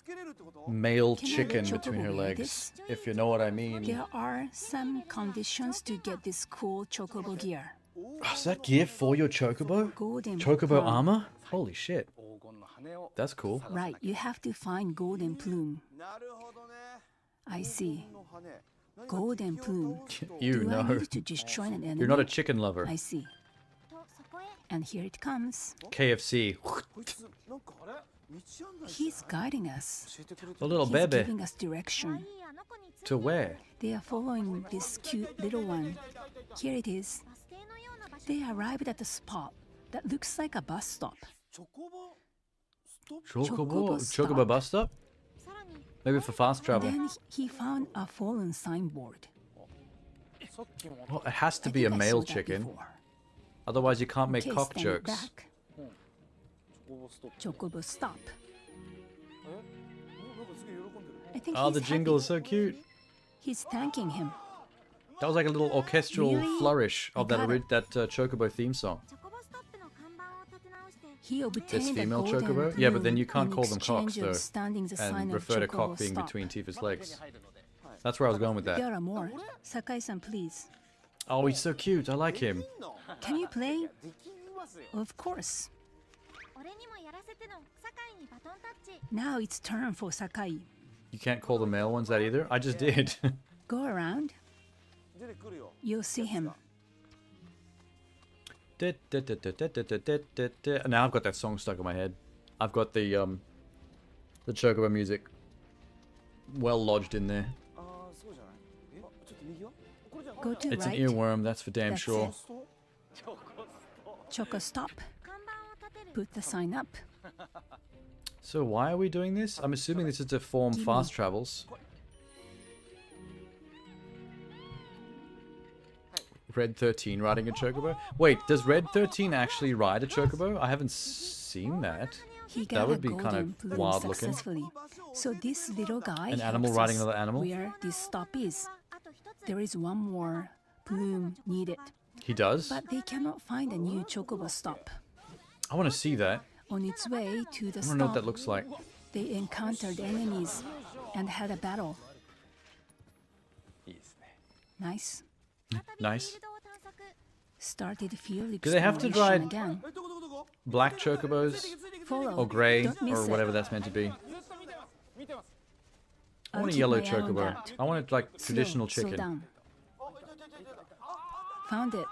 [SPEAKER 1] male
[SPEAKER 2] Can I
[SPEAKER 1] chicken
[SPEAKER 2] let
[SPEAKER 1] between her
[SPEAKER 2] chocobo wear
[SPEAKER 1] legs,
[SPEAKER 2] this?
[SPEAKER 1] if you know what I mean.
[SPEAKER 2] There are some conditions to get this cool chocobo gear.
[SPEAKER 1] Oh, is that gear for your chocobo?
[SPEAKER 2] Golden
[SPEAKER 1] Chocobo
[SPEAKER 2] plume.
[SPEAKER 1] armor? Holy shit. That's cool.
[SPEAKER 2] Right, you have to find golden plume. I see. Golden plume.
[SPEAKER 1] You
[SPEAKER 2] Do I
[SPEAKER 1] know.
[SPEAKER 2] need to destroy an enemy?
[SPEAKER 1] You're not a chicken lover.
[SPEAKER 2] I see. And here it comes.
[SPEAKER 1] KFC.
[SPEAKER 2] He's guiding us.
[SPEAKER 1] A little
[SPEAKER 2] He's
[SPEAKER 1] baby.
[SPEAKER 2] giving us direction.
[SPEAKER 1] To where?
[SPEAKER 2] They are following this cute little one. Here it is. They arrived at the spot that looks like a bus stop.
[SPEAKER 1] Chocobo bus stop? Maybe for fast travel.
[SPEAKER 2] Then he found a fallen signboard.
[SPEAKER 1] Well, it has to be a male chicken. Otherwise, you can't make
[SPEAKER 2] Okay,
[SPEAKER 1] cock
[SPEAKER 2] stand
[SPEAKER 1] jokes.
[SPEAKER 2] back. Chocobo, stop. I think
[SPEAKER 1] Oh,
[SPEAKER 2] he's
[SPEAKER 1] the jingle is
[SPEAKER 2] happy.
[SPEAKER 1] so cute.
[SPEAKER 2] He's thanking him.
[SPEAKER 1] That was like a little orchestral
[SPEAKER 2] Really?
[SPEAKER 1] flourish of
[SPEAKER 2] I got it.
[SPEAKER 1] that Chocobo theme song.
[SPEAKER 2] He obtained
[SPEAKER 1] This
[SPEAKER 2] a
[SPEAKER 1] female
[SPEAKER 2] golden
[SPEAKER 1] Chocobo? Yeah, but then
[SPEAKER 2] plume
[SPEAKER 1] you can't
[SPEAKER 2] in
[SPEAKER 1] call them cocks,
[SPEAKER 2] exchange of
[SPEAKER 1] though.
[SPEAKER 2] standing the sign
[SPEAKER 1] And
[SPEAKER 2] of
[SPEAKER 1] refer to
[SPEAKER 2] Chocobo
[SPEAKER 1] cock being
[SPEAKER 2] stop.
[SPEAKER 1] between Tifa's legs. That's where I was going with
[SPEAKER 2] There
[SPEAKER 1] that.
[SPEAKER 2] are more. Sakai-san, please.
[SPEAKER 1] Oh, he's so cute. I like him.
[SPEAKER 2] Can you play? Of course. Now it's turn for Sakai.
[SPEAKER 1] You can't call the male ones that either? I just did.
[SPEAKER 2] Go around. You'll see him.
[SPEAKER 1] Now I've got that song stuck in my head. I've got the Chocobo music well lodged in there.
[SPEAKER 2] Go to
[SPEAKER 1] It's
[SPEAKER 2] right.
[SPEAKER 1] an earworm, that's for damn
[SPEAKER 2] That's
[SPEAKER 1] sure.
[SPEAKER 2] it. Choco, stop. Put the sign up.
[SPEAKER 1] So why are we doing this? I'm assuming this is to form fast travels. Red 13 riding a chocobo? Wait, does Red 13 actually ride a chocobo? I haven't seen that.
[SPEAKER 2] He got
[SPEAKER 1] That would
[SPEAKER 2] a
[SPEAKER 1] be kind
[SPEAKER 2] golden
[SPEAKER 1] of
[SPEAKER 2] plume
[SPEAKER 1] wild looking.
[SPEAKER 2] successfully. So this little guy
[SPEAKER 1] An animal
[SPEAKER 2] helps
[SPEAKER 1] riding
[SPEAKER 2] us
[SPEAKER 1] another animal?
[SPEAKER 2] Where this stop is. There is one more plume needed.
[SPEAKER 1] He does?
[SPEAKER 2] But they cannot find a new chocobo stop.
[SPEAKER 1] I want to see that.
[SPEAKER 2] On its way to the
[SPEAKER 1] I don't know what
[SPEAKER 2] stop,
[SPEAKER 1] that looks like.
[SPEAKER 2] they encountered enemies and had a battle. Nice.
[SPEAKER 1] Nice.
[SPEAKER 2] Started field
[SPEAKER 1] Do they have to
[SPEAKER 2] exploration
[SPEAKER 1] ride
[SPEAKER 2] again.
[SPEAKER 1] black chocobos?
[SPEAKER 2] Follow.
[SPEAKER 1] Or grey?
[SPEAKER 2] Don't miss
[SPEAKER 1] Or
[SPEAKER 2] it.
[SPEAKER 1] whatever that's meant to be. I
[SPEAKER 2] I'll
[SPEAKER 1] want a
[SPEAKER 2] keep
[SPEAKER 1] yellow
[SPEAKER 2] my eye on
[SPEAKER 1] chocobo.
[SPEAKER 2] that.
[SPEAKER 1] I want it like
[SPEAKER 2] Slow,
[SPEAKER 1] traditional
[SPEAKER 2] slow
[SPEAKER 1] chicken.
[SPEAKER 2] down. Found it.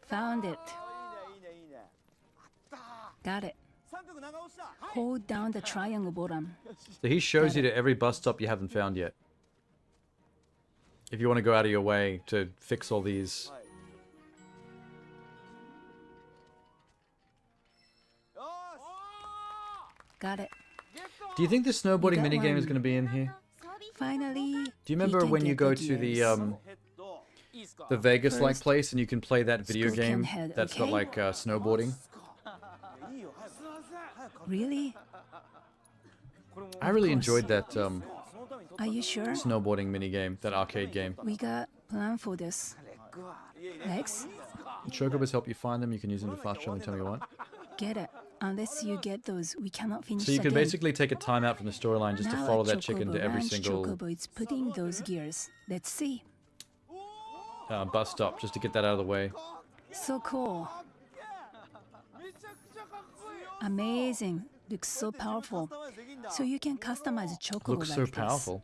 [SPEAKER 2] Found it. Got it. Hold down the triangle bottom.
[SPEAKER 1] So he shows you to every bus stop you haven't found yet. If you want to go out of your way to fix all these.
[SPEAKER 2] Got it.
[SPEAKER 1] Do you think the snowboarding
[SPEAKER 2] got
[SPEAKER 1] minigame is
[SPEAKER 2] one.
[SPEAKER 1] going to be in here?
[SPEAKER 2] Finally.
[SPEAKER 1] Do you remember when you go to the Vegas-like
[SPEAKER 2] First,
[SPEAKER 1] place and you can play that video
[SPEAKER 2] scorpion
[SPEAKER 1] game
[SPEAKER 2] head,
[SPEAKER 1] that's got
[SPEAKER 2] okay?
[SPEAKER 1] like snowboarding?
[SPEAKER 2] Really?
[SPEAKER 1] I really enjoyed that
[SPEAKER 2] Are you sure?
[SPEAKER 1] snowboarding minigame, that arcade game.
[SPEAKER 2] We got plan for this. Lex,
[SPEAKER 1] Chocobos help you find them. You can use them to fast travel anytime you want.
[SPEAKER 2] get it. Unless you get those, we cannot finish
[SPEAKER 1] So you
[SPEAKER 2] the
[SPEAKER 1] can
[SPEAKER 2] game.
[SPEAKER 1] basically take a time out from the storyline just to
[SPEAKER 2] Now
[SPEAKER 1] follow
[SPEAKER 2] a
[SPEAKER 1] that chicken to
[SPEAKER 2] chocobo
[SPEAKER 1] every
[SPEAKER 2] ranch
[SPEAKER 1] single
[SPEAKER 2] chocobo is putting those gears. Let's see.
[SPEAKER 1] bus stop, just to get that out of the way.
[SPEAKER 2] So cool. Amazing. Looks so powerful. So you can customize a chocobo
[SPEAKER 1] Looks so
[SPEAKER 2] like this.
[SPEAKER 1] powerful.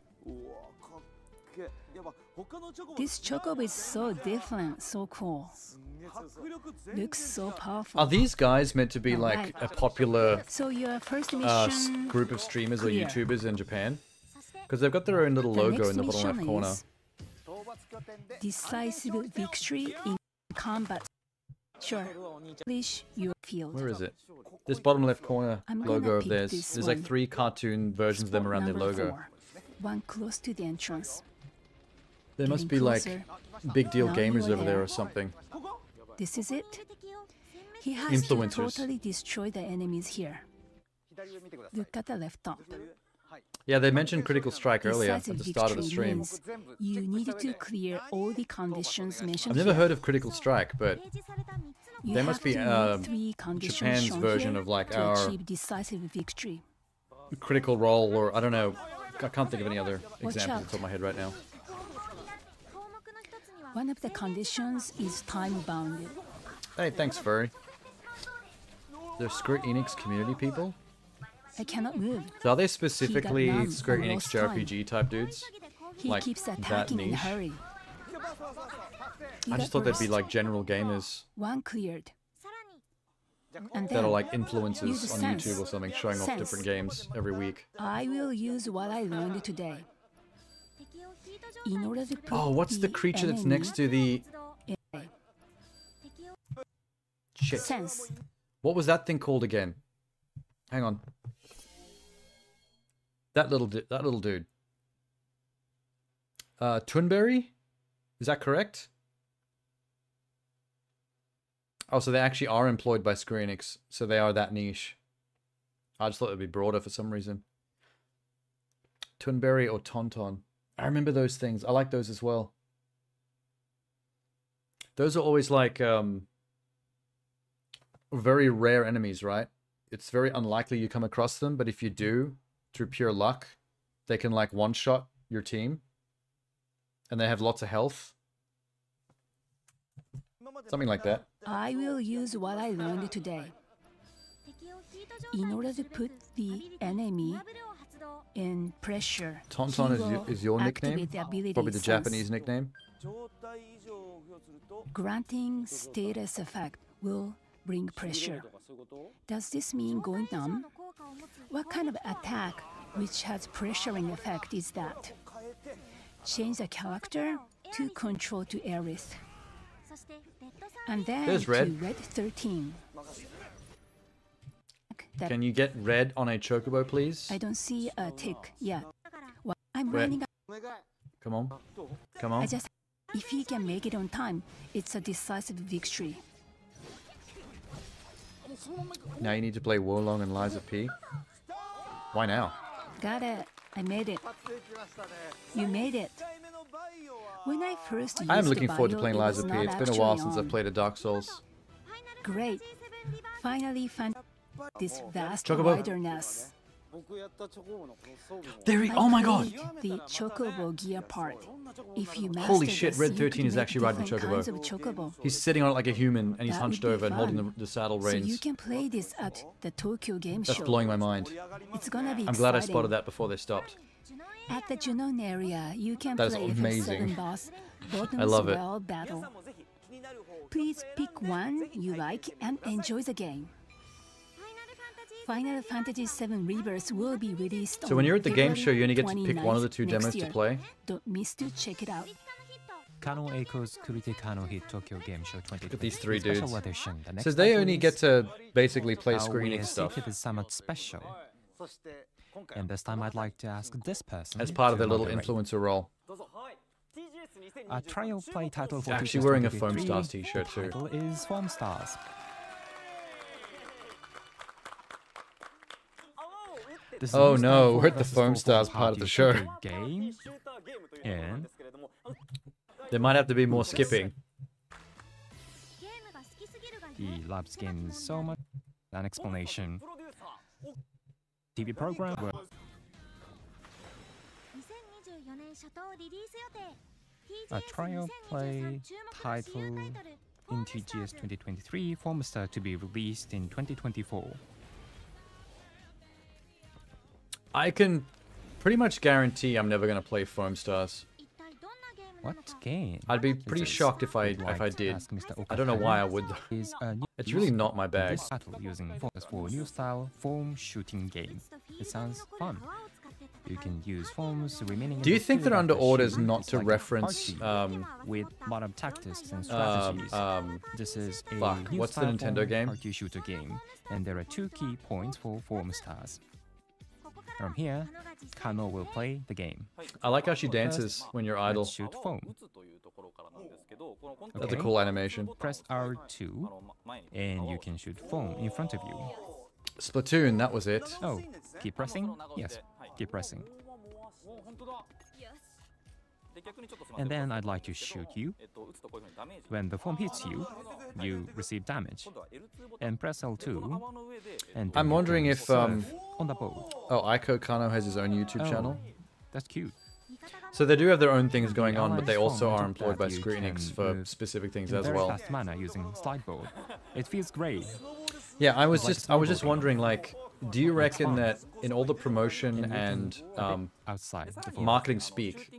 [SPEAKER 2] This chocobo is so different, so cool. Looks so powerful.
[SPEAKER 1] Are these guys meant to be like
[SPEAKER 2] Alright.
[SPEAKER 1] a popular
[SPEAKER 2] So your first mission
[SPEAKER 1] group of streamers or
[SPEAKER 2] clear.
[SPEAKER 1] YouTubers in Japan? Because they've got their own little
[SPEAKER 2] The
[SPEAKER 1] logo
[SPEAKER 2] next
[SPEAKER 1] in the bottom left
[SPEAKER 2] mission
[SPEAKER 1] corner.
[SPEAKER 2] is decisive victory in combat. Sure. Unleash your field.
[SPEAKER 1] Where is it? This bottom left corner
[SPEAKER 2] I'm gonna
[SPEAKER 1] logo of
[SPEAKER 2] pick
[SPEAKER 1] theirs.
[SPEAKER 2] this
[SPEAKER 1] There's like
[SPEAKER 2] one.
[SPEAKER 1] 3 cartoon versions of them around their
[SPEAKER 2] Number
[SPEAKER 1] logo.
[SPEAKER 2] 4. One close to the entrance.
[SPEAKER 1] There must be
[SPEAKER 2] Getting
[SPEAKER 1] like
[SPEAKER 2] closer.
[SPEAKER 1] big deal
[SPEAKER 2] Now
[SPEAKER 1] gamers
[SPEAKER 2] you are
[SPEAKER 1] over there
[SPEAKER 2] there.
[SPEAKER 1] or something.
[SPEAKER 2] This is it. He has
[SPEAKER 1] Influencers.
[SPEAKER 2] to totally destroy the enemies here. Look at the left top.
[SPEAKER 1] Yeah, they mentioned Critical Strike earlier at
[SPEAKER 2] Decisive
[SPEAKER 1] the start of the
[SPEAKER 2] victory
[SPEAKER 1] stream.
[SPEAKER 2] means you need to clear all the conditions mentioned
[SPEAKER 1] I've never
[SPEAKER 2] here.
[SPEAKER 1] heard of Critical Strike, but
[SPEAKER 2] You
[SPEAKER 1] they
[SPEAKER 2] have
[SPEAKER 1] must be
[SPEAKER 2] to meet 3 conditions
[SPEAKER 1] Japan's
[SPEAKER 2] shown
[SPEAKER 1] version
[SPEAKER 2] here
[SPEAKER 1] of like
[SPEAKER 2] to
[SPEAKER 1] our
[SPEAKER 2] achieve decisive victory.
[SPEAKER 1] Critical Role, or I don't know. I can't think of any other
[SPEAKER 2] Watch
[SPEAKER 1] examples
[SPEAKER 2] out.
[SPEAKER 1] off the top of my head right now.
[SPEAKER 2] One of the conditions is time bounded.
[SPEAKER 1] Hey, thanks, Furry. They're Square Enix community people?
[SPEAKER 2] I cannot move.
[SPEAKER 1] So are they specifically
[SPEAKER 2] numb
[SPEAKER 1] Square
[SPEAKER 2] or
[SPEAKER 1] Enix
[SPEAKER 2] lost time.
[SPEAKER 1] JRPG type dudes?
[SPEAKER 2] He
[SPEAKER 1] Like
[SPEAKER 2] keeps
[SPEAKER 1] that
[SPEAKER 2] attacking in a
[SPEAKER 1] niche?
[SPEAKER 2] hurry.
[SPEAKER 1] I just thought they'd be like general gamers
[SPEAKER 2] One cleared. And
[SPEAKER 1] that are
[SPEAKER 2] then
[SPEAKER 1] like influencers
[SPEAKER 2] use
[SPEAKER 1] on
[SPEAKER 2] sense.
[SPEAKER 1] YouTube or something, showing off
[SPEAKER 2] Sense.
[SPEAKER 1] different games every week.
[SPEAKER 2] I will use what I learned today. In order to put
[SPEAKER 1] Oh, what's the creature that's next to the... Shit.
[SPEAKER 2] Sense.
[SPEAKER 1] What was that thing called again? Hang on. That little dude. Twinberry? Is that correct? Oh, so they actually are employed by Square Enix, so they are that niche. I just thought it'd be broader for some reason. Twinberry or Tauntaun. I remember those things. I like those as well. Those are always like very rare enemies, right? It's very unlikely you come across them, but if you do, through pure luck, they can like one-shot your team. And they have lots of health. Something like that.
[SPEAKER 2] I will use what I learned today. In order to put the enemy in pressure,
[SPEAKER 1] Tauntaun is your nickname? Probably the
[SPEAKER 2] sense.
[SPEAKER 1] Japanese nickname.
[SPEAKER 2] Granting status effect will bring pressure. Does this mean going numb? What kind of attack which has pressuring effect is that? Change the character to control to Aerith. And then
[SPEAKER 1] There's
[SPEAKER 2] to
[SPEAKER 1] red.
[SPEAKER 2] red 13.
[SPEAKER 1] Can you get red on a chocobo, please?
[SPEAKER 2] I don't see a tick yet. Well, I'm
[SPEAKER 1] Where?
[SPEAKER 2] running.
[SPEAKER 1] Come on. Come on.
[SPEAKER 2] If he can make it on time, it's a decisive victory.
[SPEAKER 1] Now you need to play Wolong and Lies of P. Why now?
[SPEAKER 2] Got it. I made it. You made it. When I first used
[SPEAKER 1] I am looking forward to
[SPEAKER 2] Bio,
[SPEAKER 1] playing
[SPEAKER 2] it
[SPEAKER 1] Lies
[SPEAKER 2] was
[SPEAKER 1] of P.
[SPEAKER 2] not
[SPEAKER 1] It's been a while
[SPEAKER 2] actually
[SPEAKER 1] since I've
[SPEAKER 2] on.
[SPEAKER 1] played a Dark Souls.
[SPEAKER 2] Great. Finally found this vast
[SPEAKER 1] Chocobo.
[SPEAKER 2] wilderness.
[SPEAKER 1] Oh my god!
[SPEAKER 2] The chocobo gear part. If you master
[SPEAKER 1] Holy shit,
[SPEAKER 2] this,
[SPEAKER 1] Red
[SPEAKER 2] you
[SPEAKER 1] 13
[SPEAKER 2] could
[SPEAKER 1] is
[SPEAKER 2] make
[SPEAKER 1] actually riding the
[SPEAKER 2] different kinds of
[SPEAKER 1] chocobo.
[SPEAKER 2] chocobo.
[SPEAKER 1] He's sitting on it like a human and he's
[SPEAKER 2] That
[SPEAKER 1] hunched
[SPEAKER 2] would be
[SPEAKER 1] over and holding
[SPEAKER 2] fun.
[SPEAKER 1] the saddle
[SPEAKER 2] So you
[SPEAKER 1] reins.
[SPEAKER 2] can play this at the Tokyo Game
[SPEAKER 1] That's
[SPEAKER 2] Show.
[SPEAKER 1] blowing my mind.
[SPEAKER 2] It's gonna be
[SPEAKER 1] I'm glad I
[SPEAKER 2] exciting.
[SPEAKER 1] spotted that before they stopped.
[SPEAKER 2] At the Junon area, you can
[SPEAKER 1] That is
[SPEAKER 2] play
[SPEAKER 1] amazing.
[SPEAKER 2] the 7 boss
[SPEAKER 1] I
[SPEAKER 2] bottoms
[SPEAKER 1] love it.
[SPEAKER 2] well battle. Please pick one you like and enjoy the game. Final Fantasy VII Rebirth will be released
[SPEAKER 1] So when you're at the game
[SPEAKER 2] February
[SPEAKER 1] show, you only get to pick one of the
[SPEAKER 2] 29th
[SPEAKER 1] two
[SPEAKER 2] next
[SPEAKER 1] demos to
[SPEAKER 2] year.
[SPEAKER 1] play?
[SPEAKER 2] Don't miss to check it out.
[SPEAKER 15] Kano Eiko's Kuritekano Hit Tokyo Game Show 2020.
[SPEAKER 1] Look at these three
[SPEAKER 15] Special
[SPEAKER 1] dudes.
[SPEAKER 15] edition. The next
[SPEAKER 1] So they
[SPEAKER 15] title
[SPEAKER 1] only
[SPEAKER 15] is
[SPEAKER 1] get to basically play
[SPEAKER 15] How
[SPEAKER 1] Square
[SPEAKER 15] We
[SPEAKER 1] Enix stuff.
[SPEAKER 15] Seek It is somewhat special. And this time I'd like to ask this person
[SPEAKER 1] As part of
[SPEAKER 15] to
[SPEAKER 1] their little
[SPEAKER 15] moderate.
[SPEAKER 1] influencer role.
[SPEAKER 15] A trial play title for
[SPEAKER 1] Actually
[SPEAKER 15] Teachers
[SPEAKER 1] wearing a
[SPEAKER 15] 2023.
[SPEAKER 1] Foam Stars t-shirt
[SPEAKER 15] The
[SPEAKER 1] too.
[SPEAKER 15] title is Foam Stars. This is
[SPEAKER 1] Oh
[SPEAKER 15] a
[SPEAKER 1] no,
[SPEAKER 15] style
[SPEAKER 1] we're at the
[SPEAKER 15] versus
[SPEAKER 1] Foam
[SPEAKER 15] four
[SPEAKER 1] Stars
[SPEAKER 15] party
[SPEAKER 1] part of the show.
[SPEAKER 15] Game. And
[SPEAKER 1] There might have to be more skipping.
[SPEAKER 15] he loves games so much. An explanation. TV program where a trial play title in TGS 2023 Foam Star to be released in 2024.
[SPEAKER 1] I can pretty much guarantee I'm never going to play Foam Stars.
[SPEAKER 15] What game?
[SPEAKER 1] I'd be pretty shocked if I did. I don't know why I would. It's really not my bag.
[SPEAKER 15] This title using focus for new style foam shooting game. It sounds fun. You can use foams remaining.
[SPEAKER 1] Do you think they're under orders not to reference
[SPEAKER 15] with modern tactics and strategies? This is a new
[SPEAKER 1] what's the
[SPEAKER 15] style
[SPEAKER 1] Nintendo
[SPEAKER 15] foam
[SPEAKER 1] game?
[SPEAKER 15] party shooter game, and there are two key points for Foam Stars. From here, Kano will play the game.
[SPEAKER 1] I like how she dances when you're idle.
[SPEAKER 15] Let's shoot foam.
[SPEAKER 1] That's a cool animation.
[SPEAKER 15] Press R2, and you can shoot foam in front of you.
[SPEAKER 1] Splatoon, that was it.
[SPEAKER 15] Oh, keep pressing? Yes, keep pressing. And then I'd like to shoot you. When the foam hits you, you receive damage. And press L2. And
[SPEAKER 1] I'm wondering if
[SPEAKER 15] on the bow.
[SPEAKER 1] Oh, Aiko Kano has his own YouTube
[SPEAKER 15] Oh,
[SPEAKER 1] channel.
[SPEAKER 15] That's cute.
[SPEAKER 1] So they do have their own things going
[SPEAKER 15] The
[SPEAKER 1] on, but they
[SPEAKER 15] allies
[SPEAKER 1] also
[SPEAKER 15] form
[SPEAKER 1] are
[SPEAKER 15] into
[SPEAKER 1] employed by
[SPEAKER 15] that you
[SPEAKER 1] Square Enix
[SPEAKER 15] can
[SPEAKER 1] for
[SPEAKER 15] move
[SPEAKER 1] specific things
[SPEAKER 15] in
[SPEAKER 1] as
[SPEAKER 15] very
[SPEAKER 1] well.
[SPEAKER 15] fast manner using slide board. It feels great.
[SPEAKER 1] Yeah, I was
[SPEAKER 15] Like
[SPEAKER 1] just
[SPEAKER 15] snowboarding.
[SPEAKER 1] wondering, like, do you reckon
[SPEAKER 15] fun.
[SPEAKER 1] that in all the promotion
[SPEAKER 15] And you
[SPEAKER 1] and
[SPEAKER 15] can outside the foam.
[SPEAKER 1] marketing speak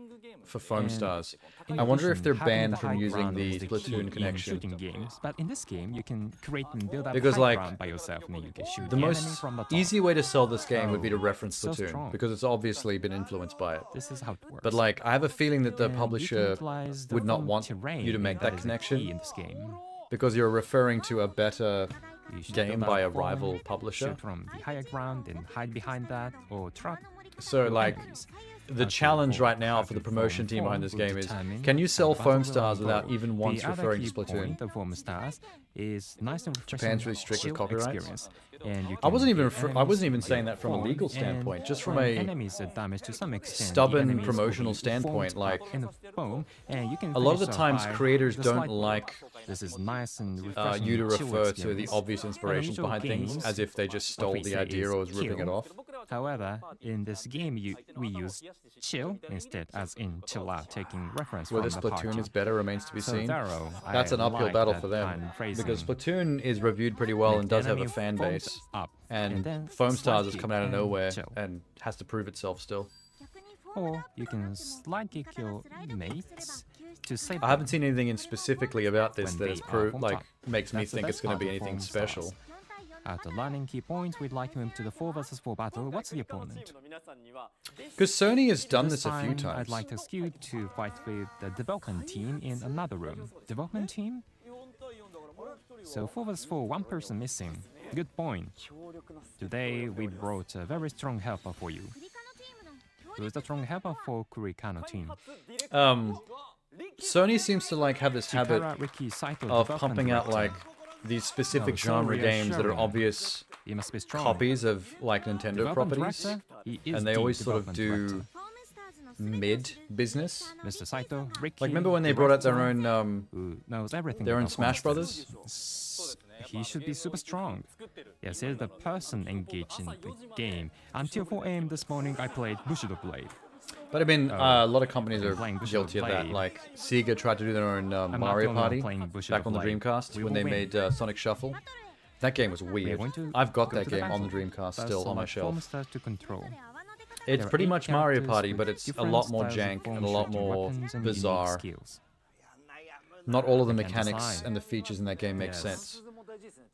[SPEAKER 1] for Foam
[SPEAKER 15] And
[SPEAKER 1] Stars,
[SPEAKER 15] in
[SPEAKER 1] I wonder if
[SPEAKER 15] addition,
[SPEAKER 1] they're
[SPEAKER 15] having
[SPEAKER 1] banned
[SPEAKER 15] the
[SPEAKER 1] from
[SPEAKER 15] high
[SPEAKER 1] using
[SPEAKER 15] ground
[SPEAKER 1] the
[SPEAKER 15] is key
[SPEAKER 1] Splatoon
[SPEAKER 15] in
[SPEAKER 1] connection?
[SPEAKER 15] shooting games, but in this game you can create and build up
[SPEAKER 1] Because,
[SPEAKER 15] high
[SPEAKER 1] like,
[SPEAKER 15] ground by yourself, and then you can shoot
[SPEAKER 1] The
[SPEAKER 15] the
[SPEAKER 1] most
[SPEAKER 15] enemy from the top.
[SPEAKER 1] easy way to sell this game would be to
[SPEAKER 15] Oh,
[SPEAKER 1] reference
[SPEAKER 15] so
[SPEAKER 1] Splatoon,
[SPEAKER 15] strong.
[SPEAKER 1] because it's obviously been influenced by it.
[SPEAKER 15] This is how it works.
[SPEAKER 1] But like, I have a feeling that the
[SPEAKER 15] And you can
[SPEAKER 1] publisher
[SPEAKER 15] utilize the
[SPEAKER 1] would not
[SPEAKER 15] foam
[SPEAKER 1] want
[SPEAKER 15] terrain
[SPEAKER 1] you to make
[SPEAKER 15] that
[SPEAKER 1] that
[SPEAKER 15] is a key
[SPEAKER 1] connection
[SPEAKER 15] in this game.
[SPEAKER 1] because you're referring to a better
[SPEAKER 15] You should
[SPEAKER 1] game
[SPEAKER 15] build
[SPEAKER 1] by
[SPEAKER 15] up
[SPEAKER 1] a
[SPEAKER 15] foam,
[SPEAKER 1] rival publisher.
[SPEAKER 15] shoot from the higher ground and hide behind that, or trap
[SPEAKER 1] So, like, the challenge right now for the promotion team behind this game is, can you sell foam stars without even once referring to Splatoon? Japan's really strict with copyrights. I wasn't even saying that from a legal standpoint, just from a stubborn promotional standpoint. Like, a lot of the times creators don't like you to refer to the obvious inspirations behind things as if they just stole the idea or was ripping it off.
[SPEAKER 10] However, in this game, we use chill instead, as in chill out, taking reference
[SPEAKER 1] Whether
[SPEAKER 10] from the
[SPEAKER 1] Splatoon
[SPEAKER 10] party.
[SPEAKER 1] is better remains to be seen.
[SPEAKER 10] Darrow,
[SPEAKER 1] That's an uphill
[SPEAKER 10] like
[SPEAKER 1] battle
[SPEAKER 10] that
[SPEAKER 1] for them,
[SPEAKER 10] kind of phrasing.
[SPEAKER 1] because Splatoon is reviewed pretty well and does have a
[SPEAKER 10] enemy
[SPEAKER 1] fan
[SPEAKER 10] foams
[SPEAKER 1] base,
[SPEAKER 10] up,
[SPEAKER 1] and
[SPEAKER 10] then
[SPEAKER 1] Foam Stars has
[SPEAKER 10] slightly
[SPEAKER 1] come out of
[SPEAKER 10] and
[SPEAKER 1] nowhere
[SPEAKER 10] chill.
[SPEAKER 1] and has to prove itself still.
[SPEAKER 10] Or you can slide kick your mates to save
[SPEAKER 1] I haven't seen anything specifically about this
[SPEAKER 10] when
[SPEAKER 1] that
[SPEAKER 10] they
[SPEAKER 1] has
[SPEAKER 10] are
[SPEAKER 1] proved,
[SPEAKER 10] on
[SPEAKER 1] like,
[SPEAKER 10] top.
[SPEAKER 1] makes me
[SPEAKER 10] That's the
[SPEAKER 1] think it's
[SPEAKER 10] best
[SPEAKER 1] going to
[SPEAKER 10] part
[SPEAKER 1] be
[SPEAKER 10] of
[SPEAKER 1] anything
[SPEAKER 10] Foam Stars.
[SPEAKER 1] special.
[SPEAKER 10] At the learning key point, we'd like to move to the 4 vs 4 battle. What's the opponent?
[SPEAKER 1] Because Sony has done this a few
[SPEAKER 10] time,
[SPEAKER 1] times.
[SPEAKER 10] I'd like to ask you to fight with the development team in another room. Development team? So 4 vs 4, one person missing. Good point. Today we brought a very strong helper for you. Who's the strong helper for Kurikano team?
[SPEAKER 1] Sony seems to like have this habit
[SPEAKER 10] Chikara, Ricky, Saito,
[SPEAKER 1] of
[SPEAKER 10] development
[SPEAKER 1] pumping out
[SPEAKER 10] director.
[SPEAKER 1] like these specific
[SPEAKER 10] so
[SPEAKER 1] genre games that are
[SPEAKER 10] reassuring.
[SPEAKER 1] obvious
[SPEAKER 10] You must be strong.
[SPEAKER 1] copies of like Nintendo
[SPEAKER 10] Development
[SPEAKER 1] properties,
[SPEAKER 10] director, he is
[SPEAKER 1] and they
[SPEAKER 10] the
[SPEAKER 1] always sort of
[SPEAKER 10] development
[SPEAKER 1] do
[SPEAKER 10] director.
[SPEAKER 1] mid business.
[SPEAKER 10] Mr. Saito, Ricky,
[SPEAKER 1] Like, remember when they brought out their
[SPEAKER 10] director,
[SPEAKER 1] own
[SPEAKER 10] who knows everything
[SPEAKER 1] their own
[SPEAKER 10] about
[SPEAKER 1] Smash
[SPEAKER 10] Monsters.
[SPEAKER 1] Brothers?
[SPEAKER 10] He should be super strong. Yes, he's the person engaged in the game. Until 4 AM this morning, I played Bushido Blade.
[SPEAKER 1] But I mean, a lot of companies are
[SPEAKER 10] playing Bushido
[SPEAKER 1] guilty of that.
[SPEAKER 10] Blade.
[SPEAKER 1] Like, Sega tried to do their own
[SPEAKER 10] not
[SPEAKER 1] Mario
[SPEAKER 10] the only one
[SPEAKER 1] Party
[SPEAKER 10] playing Bushido
[SPEAKER 1] back on the
[SPEAKER 10] Blade.
[SPEAKER 1] Dreamcast
[SPEAKER 10] We
[SPEAKER 1] when
[SPEAKER 10] will
[SPEAKER 1] they
[SPEAKER 10] win.
[SPEAKER 1] made Sonic Shuffle. That game was weird.
[SPEAKER 10] going to
[SPEAKER 1] I've got
[SPEAKER 10] go
[SPEAKER 1] that
[SPEAKER 10] to the
[SPEAKER 1] game on the
[SPEAKER 10] battle.
[SPEAKER 1] Dreamcast
[SPEAKER 10] There's
[SPEAKER 1] still
[SPEAKER 10] so
[SPEAKER 1] on my
[SPEAKER 10] much
[SPEAKER 1] shelf.
[SPEAKER 10] forms to control.
[SPEAKER 1] It's
[SPEAKER 10] There are
[SPEAKER 1] pretty
[SPEAKER 10] 8
[SPEAKER 1] much Mario
[SPEAKER 10] characters
[SPEAKER 1] Party,
[SPEAKER 10] with
[SPEAKER 1] but it's a
[SPEAKER 10] different
[SPEAKER 1] lot more
[SPEAKER 10] styles of
[SPEAKER 1] jank
[SPEAKER 10] form
[SPEAKER 1] and a lot
[SPEAKER 10] shooting
[SPEAKER 1] more
[SPEAKER 10] weapons and unique
[SPEAKER 1] bizarre.
[SPEAKER 10] skills.
[SPEAKER 1] Not all of the
[SPEAKER 10] They can
[SPEAKER 1] mechanics
[SPEAKER 10] design.
[SPEAKER 1] and the features in that game make
[SPEAKER 10] Yes.
[SPEAKER 1] sense.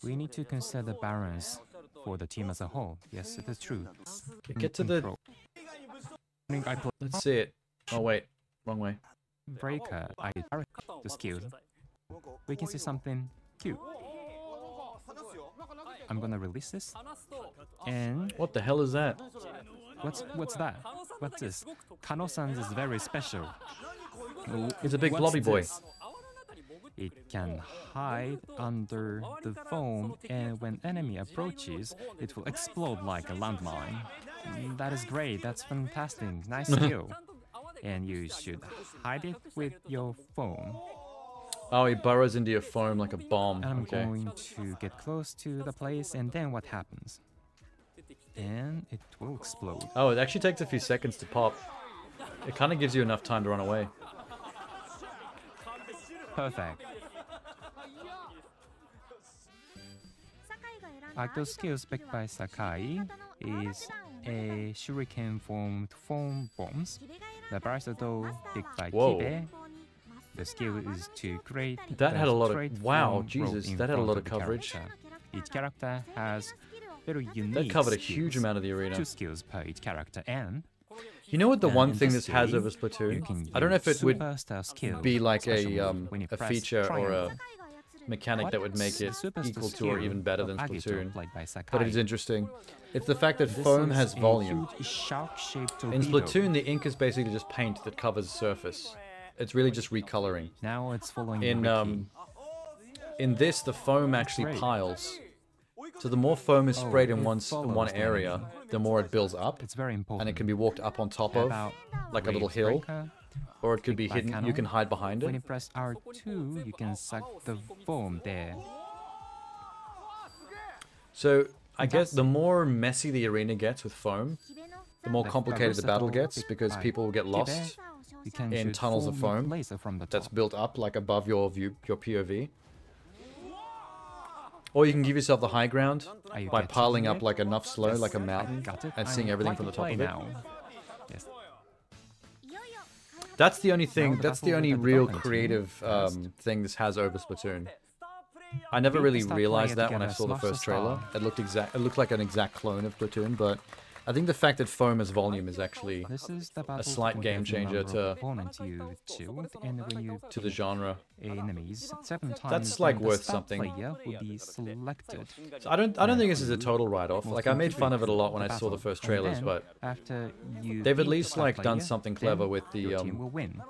[SPEAKER 10] We need to consider balance for the team as a whole. Yes, it is true.
[SPEAKER 1] Get to the...
[SPEAKER 10] I play
[SPEAKER 1] Let's see it. Oh wait, wrong way.
[SPEAKER 10] Breaker. I direct the skills. We can see something cute. I'm gonna release this. And
[SPEAKER 1] what the hell is that?
[SPEAKER 10] What's that? What's this? Kano-san is very special.
[SPEAKER 1] It's a big
[SPEAKER 10] What's
[SPEAKER 1] blobby boy.
[SPEAKER 10] this? It can hide under the foam, and when enemy approaches, it will explode like a landmine. That is great. That's fantastic. Nice skill. And you should hide it with your foam.
[SPEAKER 1] Oh, he burrows into your foam like a bomb.
[SPEAKER 10] And I'm
[SPEAKER 1] Okay.
[SPEAKER 10] going to get close to the place, and then what happens? And it will explode.
[SPEAKER 1] Oh, it actually takes a few seconds to pop. It kind of gives you enough time to run away.
[SPEAKER 10] Perfect. Active skills picked by Sakai is a shuriken-formed foam bombs. The versatile picked by
[SPEAKER 1] Whoa.
[SPEAKER 10] Kibe. The skill is to create
[SPEAKER 1] That had a lot of-
[SPEAKER 10] straight
[SPEAKER 1] wow,
[SPEAKER 10] foam
[SPEAKER 1] Jesus,
[SPEAKER 10] rope in
[SPEAKER 1] that had a
[SPEAKER 10] front
[SPEAKER 1] lot
[SPEAKER 10] of
[SPEAKER 1] of
[SPEAKER 10] the
[SPEAKER 1] coverage.
[SPEAKER 10] character. Each character has very unique
[SPEAKER 1] That covered a
[SPEAKER 10] skills.
[SPEAKER 1] huge amount of the arena.
[SPEAKER 10] 2 skills per each character, and
[SPEAKER 1] You know what the one
[SPEAKER 10] in
[SPEAKER 1] thing
[SPEAKER 10] this
[SPEAKER 1] this has
[SPEAKER 10] game,
[SPEAKER 1] over
[SPEAKER 10] you
[SPEAKER 1] Splatoon?
[SPEAKER 10] can
[SPEAKER 1] I don't know if it
[SPEAKER 10] use
[SPEAKER 1] would
[SPEAKER 10] superstar skill,
[SPEAKER 1] be like
[SPEAKER 10] especially when you
[SPEAKER 1] a
[SPEAKER 10] press
[SPEAKER 1] feature or a
[SPEAKER 10] triangle.
[SPEAKER 1] mechanic that would make
[SPEAKER 10] What's
[SPEAKER 1] it
[SPEAKER 10] the superstar
[SPEAKER 1] equal to or
[SPEAKER 10] skill
[SPEAKER 1] even better
[SPEAKER 10] of
[SPEAKER 1] than
[SPEAKER 10] Agito,
[SPEAKER 1] Splatoon.
[SPEAKER 10] played by Sakai?
[SPEAKER 1] But it is interesting. It's the fact that
[SPEAKER 10] This
[SPEAKER 1] foam
[SPEAKER 10] is
[SPEAKER 1] has
[SPEAKER 10] a
[SPEAKER 1] volume.
[SPEAKER 10] huge shark-shaped
[SPEAKER 1] In
[SPEAKER 10] torpedo.
[SPEAKER 1] Splatoon, the ink is basically just paint that covers the surface. It's really just recoloring.
[SPEAKER 10] Now it's following
[SPEAKER 1] In this, the foam actually
[SPEAKER 10] great.
[SPEAKER 1] piles. So the more foam is sprayed in
[SPEAKER 10] it
[SPEAKER 1] one
[SPEAKER 10] follows the
[SPEAKER 1] area,
[SPEAKER 10] enemy.
[SPEAKER 1] the more it builds up.
[SPEAKER 10] It's very important.
[SPEAKER 1] And it can be walked up on top of,
[SPEAKER 10] About
[SPEAKER 1] like a little
[SPEAKER 10] Waves
[SPEAKER 1] hill,
[SPEAKER 10] Breaker,
[SPEAKER 1] or it could be
[SPEAKER 10] by
[SPEAKER 1] hidden.
[SPEAKER 10] Canon.
[SPEAKER 1] You can hide behind
[SPEAKER 10] When
[SPEAKER 1] it.
[SPEAKER 10] you press R2, you can suck the foam there.
[SPEAKER 1] So I guess the more messy the arena gets with foam, the more complicated the battle gets, because people will get lost
[SPEAKER 10] You can
[SPEAKER 1] in
[SPEAKER 10] shoot
[SPEAKER 1] tunnels of
[SPEAKER 10] foam with
[SPEAKER 1] foam
[SPEAKER 10] laser from the
[SPEAKER 1] that's
[SPEAKER 10] top.
[SPEAKER 1] built up like above your view, your POV. Or you can give yourself the high ground
[SPEAKER 10] Are you
[SPEAKER 1] by
[SPEAKER 10] getting
[SPEAKER 1] piling
[SPEAKER 10] it?
[SPEAKER 1] up like enough slow, like a mountain,
[SPEAKER 10] Got it.
[SPEAKER 1] and seeing
[SPEAKER 10] I'm
[SPEAKER 1] everything
[SPEAKER 10] like
[SPEAKER 1] from the
[SPEAKER 10] to
[SPEAKER 1] top
[SPEAKER 10] play
[SPEAKER 1] of it.
[SPEAKER 10] now. Yes.
[SPEAKER 1] That's the only thing.
[SPEAKER 10] Now the
[SPEAKER 1] That's the
[SPEAKER 10] battle
[SPEAKER 1] only
[SPEAKER 10] with the
[SPEAKER 1] real
[SPEAKER 10] development team
[SPEAKER 1] creative
[SPEAKER 10] first.
[SPEAKER 1] thing this has over Splatoon. I never really
[SPEAKER 10] start
[SPEAKER 1] realized
[SPEAKER 10] playing
[SPEAKER 1] that when I
[SPEAKER 10] together,
[SPEAKER 1] saw the
[SPEAKER 10] smash the
[SPEAKER 1] first trailer.
[SPEAKER 10] star.
[SPEAKER 1] It looked like an exact clone of Splatoon, but I think the fact that foam as volume is actually
[SPEAKER 10] This is the
[SPEAKER 1] a
[SPEAKER 10] battle
[SPEAKER 1] slight
[SPEAKER 10] for
[SPEAKER 1] game
[SPEAKER 10] every
[SPEAKER 1] changer
[SPEAKER 10] number of
[SPEAKER 1] to
[SPEAKER 10] opponents you choose, and when you
[SPEAKER 1] the genre.
[SPEAKER 10] Enemies 7 times,
[SPEAKER 1] That's like
[SPEAKER 10] then the
[SPEAKER 1] worth
[SPEAKER 10] star
[SPEAKER 1] something.
[SPEAKER 10] player will be selected.
[SPEAKER 1] So I don't think this is a total write-off. Like, I made fun of it a lot when I saw the first trailers, but
[SPEAKER 10] after you
[SPEAKER 1] they've at
[SPEAKER 10] beat the
[SPEAKER 1] least
[SPEAKER 10] star
[SPEAKER 1] like done
[SPEAKER 10] player,
[SPEAKER 1] something
[SPEAKER 10] then
[SPEAKER 1] clever with the
[SPEAKER 10] your team will win.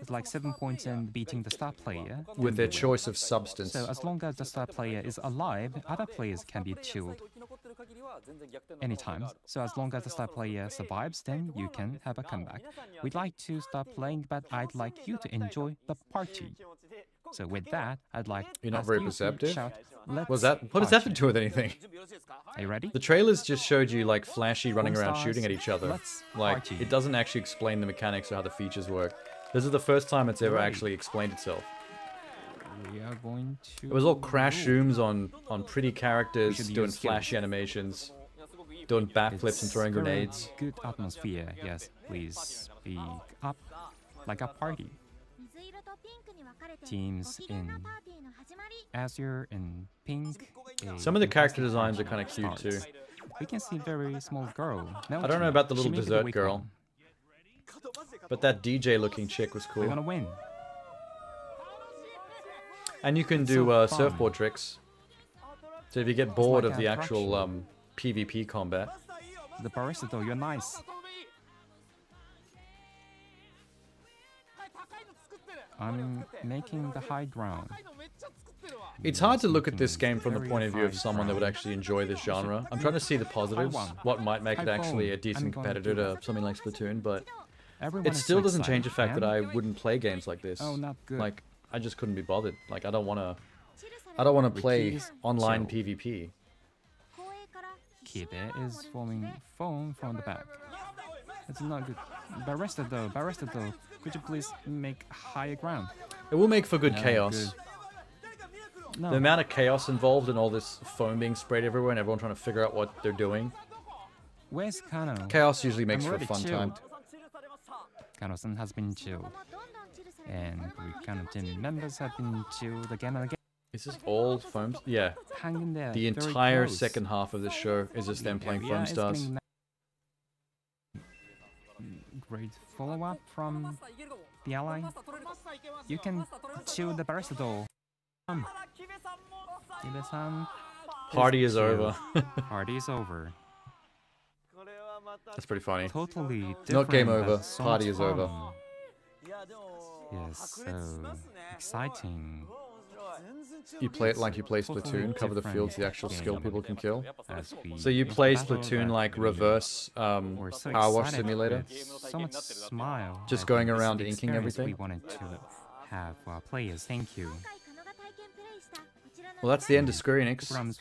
[SPEAKER 10] It's like 7 points in beating the star player.
[SPEAKER 1] with
[SPEAKER 10] then
[SPEAKER 1] their
[SPEAKER 10] you win.
[SPEAKER 1] choice of substance.
[SPEAKER 10] So as long as the star player is alive, other players can be killed anytime. So as long as the star player survives, then you can have a comeback. We'd like to start playing, but I'd like you to enjoy the party. So with that, I'd like
[SPEAKER 1] You're not
[SPEAKER 10] ask
[SPEAKER 1] very
[SPEAKER 10] you to
[SPEAKER 1] perceptive?
[SPEAKER 10] shout,
[SPEAKER 1] What
[SPEAKER 10] "Let's
[SPEAKER 1] does that have to
[SPEAKER 10] party."
[SPEAKER 1] do with anything?
[SPEAKER 10] Are you ready?
[SPEAKER 1] The trailers just showed you like flashy running
[SPEAKER 10] All
[SPEAKER 1] around
[SPEAKER 10] stars,
[SPEAKER 1] shooting at each other.
[SPEAKER 10] let's
[SPEAKER 1] Like,
[SPEAKER 10] party.
[SPEAKER 1] it doesn't actually explain the mechanics or how the features work. This is the first time it's ever
[SPEAKER 10] Ready.
[SPEAKER 1] actually explained itself.
[SPEAKER 10] We are going to...
[SPEAKER 1] It was all crash zooms on pretty
[SPEAKER 10] We
[SPEAKER 1] characters
[SPEAKER 10] should
[SPEAKER 1] doing
[SPEAKER 10] use skills.
[SPEAKER 1] flashy animations, doing backflips and
[SPEAKER 10] It's
[SPEAKER 1] throwing
[SPEAKER 10] very
[SPEAKER 1] grenades.
[SPEAKER 10] Good atmosphere, yes. Please speak up like a party. Teams in azure and pink.
[SPEAKER 1] Some of the character designs are kind of cute too.
[SPEAKER 10] We can see very small girl.
[SPEAKER 1] I don't know about the little
[SPEAKER 10] She may be
[SPEAKER 1] dessert
[SPEAKER 10] weak
[SPEAKER 1] girl,
[SPEAKER 10] one.
[SPEAKER 1] but that DJ looking chick was
[SPEAKER 10] We're
[SPEAKER 1] cool.
[SPEAKER 10] gonna win.
[SPEAKER 1] And you can
[SPEAKER 10] It's
[SPEAKER 1] do
[SPEAKER 10] so fun.
[SPEAKER 1] surfboard tricks. So if you get bored
[SPEAKER 10] like
[SPEAKER 1] of the
[SPEAKER 10] an
[SPEAKER 1] actual
[SPEAKER 10] attraction.
[SPEAKER 1] PvP combat,
[SPEAKER 10] The barista though, you're nice. I'm making the high ground.
[SPEAKER 1] it's hard to look at this game from the point of view of someone that would actually enjoy this genre. I'm trying to see the positives, what might make it actually a decent competitor to something like Splatoon, but
[SPEAKER 10] Everyone
[SPEAKER 1] it
[SPEAKER 10] is
[SPEAKER 1] still
[SPEAKER 10] so
[SPEAKER 1] doesn't change the
[SPEAKER 10] excited,
[SPEAKER 1] fact that
[SPEAKER 10] man.
[SPEAKER 1] I wouldn't play games like this.
[SPEAKER 10] Oh, not good.
[SPEAKER 1] Like, I just couldn't be bothered. Like, I don't want to play
[SPEAKER 10] Ricky's
[SPEAKER 1] online
[SPEAKER 10] chill.
[SPEAKER 1] PvP.
[SPEAKER 10] Kibe is forming foam from the back. It's not good. Barista though, could you please make higher ground?
[SPEAKER 1] It will make for good
[SPEAKER 10] No,
[SPEAKER 1] chaos.
[SPEAKER 10] good. No.
[SPEAKER 1] The amount of chaos involved in all this foam being sprayed everywhere and everyone trying to figure out what they're doing.
[SPEAKER 10] Where's Kano?
[SPEAKER 1] Chaos usually makes
[SPEAKER 10] I'm
[SPEAKER 1] for a
[SPEAKER 10] already
[SPEAKER 1] fun time.
[SPEAKER 10] chilled. Kano-san has been chilled. And Kano team members have been chilled again and again.
[SPEAKER 1] Is this all foam? Yeah.
[SPEAKER 10] Hang in there.
[SPEAKER 1] The
[SPEAKER 10] very
[SPEAKER 1] entire
[SPEAKER 10] close.
[SPEAKER 1] second half of this show is just them playing
[SPEAKER 10] area
[SPEAKER 1] foam
[SPEAKER 10] is
[SPEAKER 1] stars.
[SPEAKER 10] getting Great follow-up from the ally. You can chill the barista though. Kibe-san.
[SPEAKER 1] Party is over.
[SPEAKER 10] Party is over.
[SPEAKER 1] That's pretty funny.
[SPEAKER 10] Totally different.
[SPEAKER 1] Not game
[SPEAKER 10] but
[SPEAKER 1] over.
[SPEAKER 10] so
[SPEAKER 1] Party
[SPEAKER 10] much
[SPEAKER 1] is over.
[SPEAKER 10] fun. Yes, so exciting.
[SPEAKER 1] You play it like you play
[SPEAKER 10] Totally
[SPEAKER 1] Splatoon, cover the
[SPEAKER 10] different
[SPEAKER 1] fields, the actual
[SPEAKER 10] game
[SPEAKER 1] skill people can kill.
[SPEAKER 10] as we
[SPEAKER 1] So you
[SPEAKER 10] enter
[SPEAKER 1] play
[SPEAKER 10] battle
[SPEAKER 1] Splatoon
[SPEAKER 10] that
[SPEAKER 1] like
[SPEAKER 10] we
[SPEAKER 1] reverse
[SPEAKER 10] were so
[SPEAKER 1] Power Wash
[SPEAKER 10] excited
[SPEAKER 1] Simulator?
[SPEAKER 10] with so much smile.
[SPEAKER 1] Just
[SPEAKER 10] I
[SPEAKER 1] going
[SPEAKER 10] think this is
[SPEAKER 1] around
[SPEAKER 10] the
[SPEAKER 1] inking
[SPEAKER 10] experience
[SPEAKER 1] everything?
[SPEAKER 10] We wanted to have for our players. Thank you.
[SPEAKER 1] Well, that's the end of Square Enix.
[SPEAKER 10] Grams.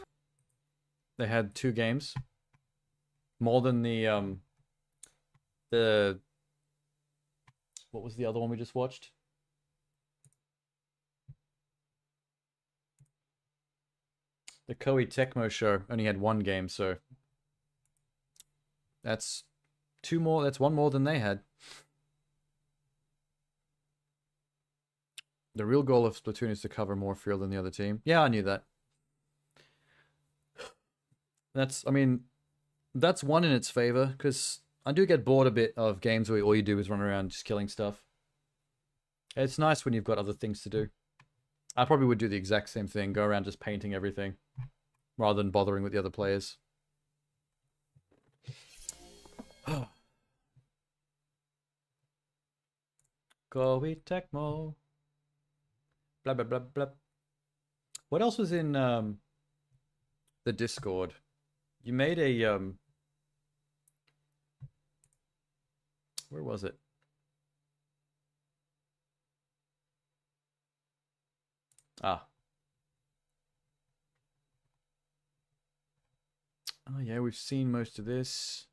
[SPEAKER 1] They had 2 games. More than the what was the other one we just watched? The Koei Tecmo show only had 1 game, so that's 2 more. That's 1 more than they had. The real goal of Splatoon is to cover more field than the other team. Yeah, I knew that. I mean, that's one in its favor, because I do get bored a bit of games where all you do is run around just killing stuff. It's nice when you've got other things to do. I probably would do the exact same thing, go around just painting everything, rather than bothering with the other players. Koei Tecmo. Blah, blah, blah, blah. What else was in the Discord? You made a... where was it? Ah. Oh yeah, we've seen most of this.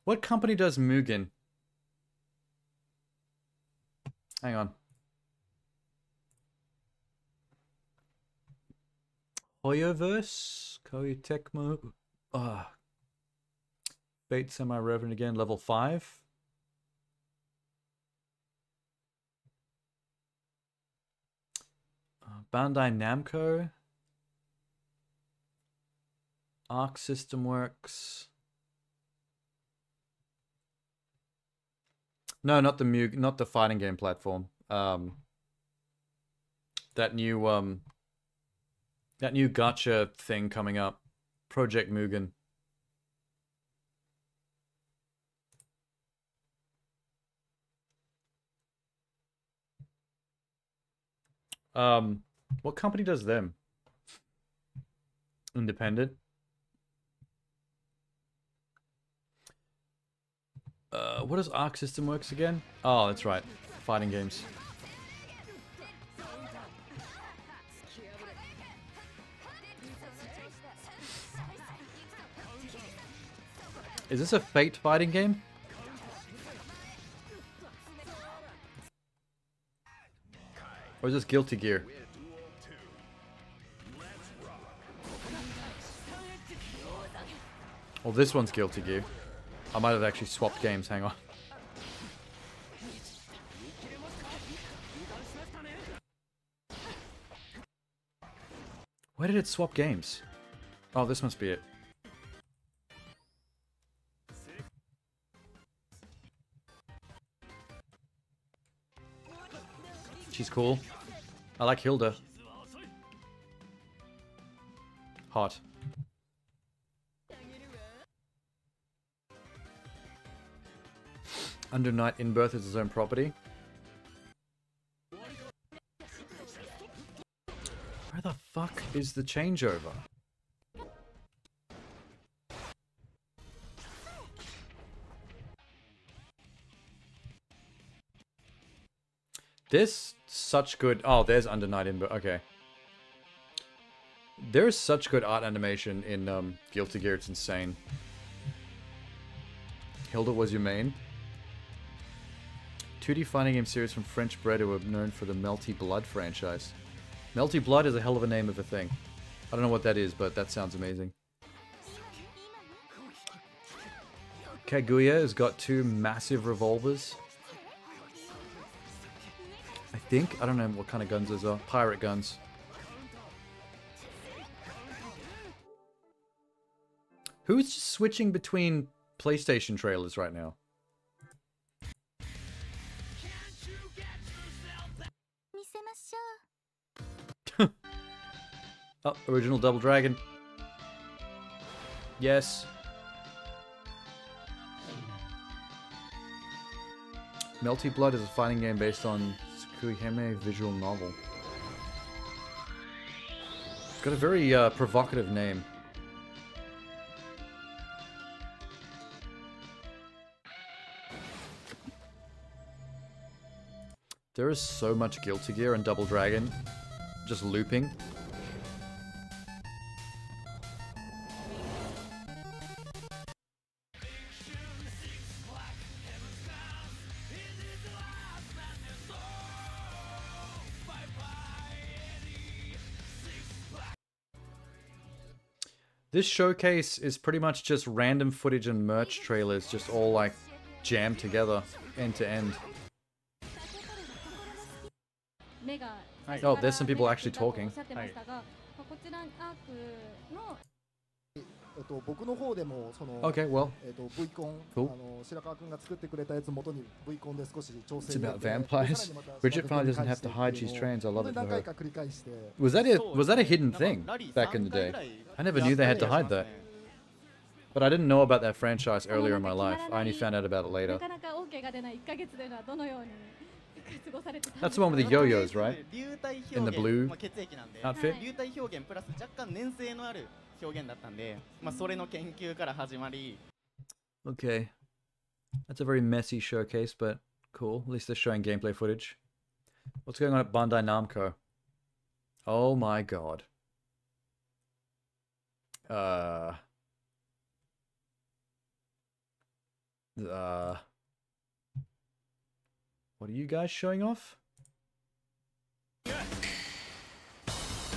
[SPEAKER 1] What company does Mugen? Hang on. Hoyoverse? Koei Tecmo? Ah. Fate Semi-Reverend again, level 5. Bandai Namco. Arc System Works. No, not the fighting game platform. That new gacha thing coming up, Project Mugen. What company does them? Independent. What does Arc System Works again? Oh, that's right. Fighting games. Is this a Fate fighting game? Or is this Guilty Gear? Well, this one's Guilty Gear. I might have actually swapped games, hang on. Where did it swap games? Oh, this must be it. She's cool. I like Hilda. Hot. Under Night in Birth is its own property. Where the fuck is the changeover? There's such good... Oh, there's Under Night in Birth. Okay. There is such good art animation in Guilty Gear, it's insane. Hilda was your main. 2D fighting game series from French bred who are known for the Melty Blood franchise. Melty Blood is a hell of a name of a thing. I don't know what that is, but that sounds amazing. Kaguya has got 2 massive revolvers. I think. I don't know what kind of guns those are. Pirate guns. Who's just switching between PlayStation trailers right now? Oh, original Double Dragon. Yes. Melty Blood is a fighting game based on Tsukuhime visual novel. It's got a very provocative name. There is so much Guilty Gear and Double Dragon just looping. This showcase is pretty much just random footage and merch trailers just all like jammed together end to end. Oh, there's some people actually talking. Okay, well, cool. It's about vampires. Bridget finally doesn't have to hide she's trans. I love it for her. Was that a hidden thing back in the day? I never knew they had to hide that. But I didn't know about that franchise earlier in my life. I only found out about it later. That's the one with the yo-yos, right? In the blue outfit? Okay. That's a very messy showcase, but cool. At least they're showing gameplay footage. What's going on at Bandai Namco? Oh my god. What are you guys showing off?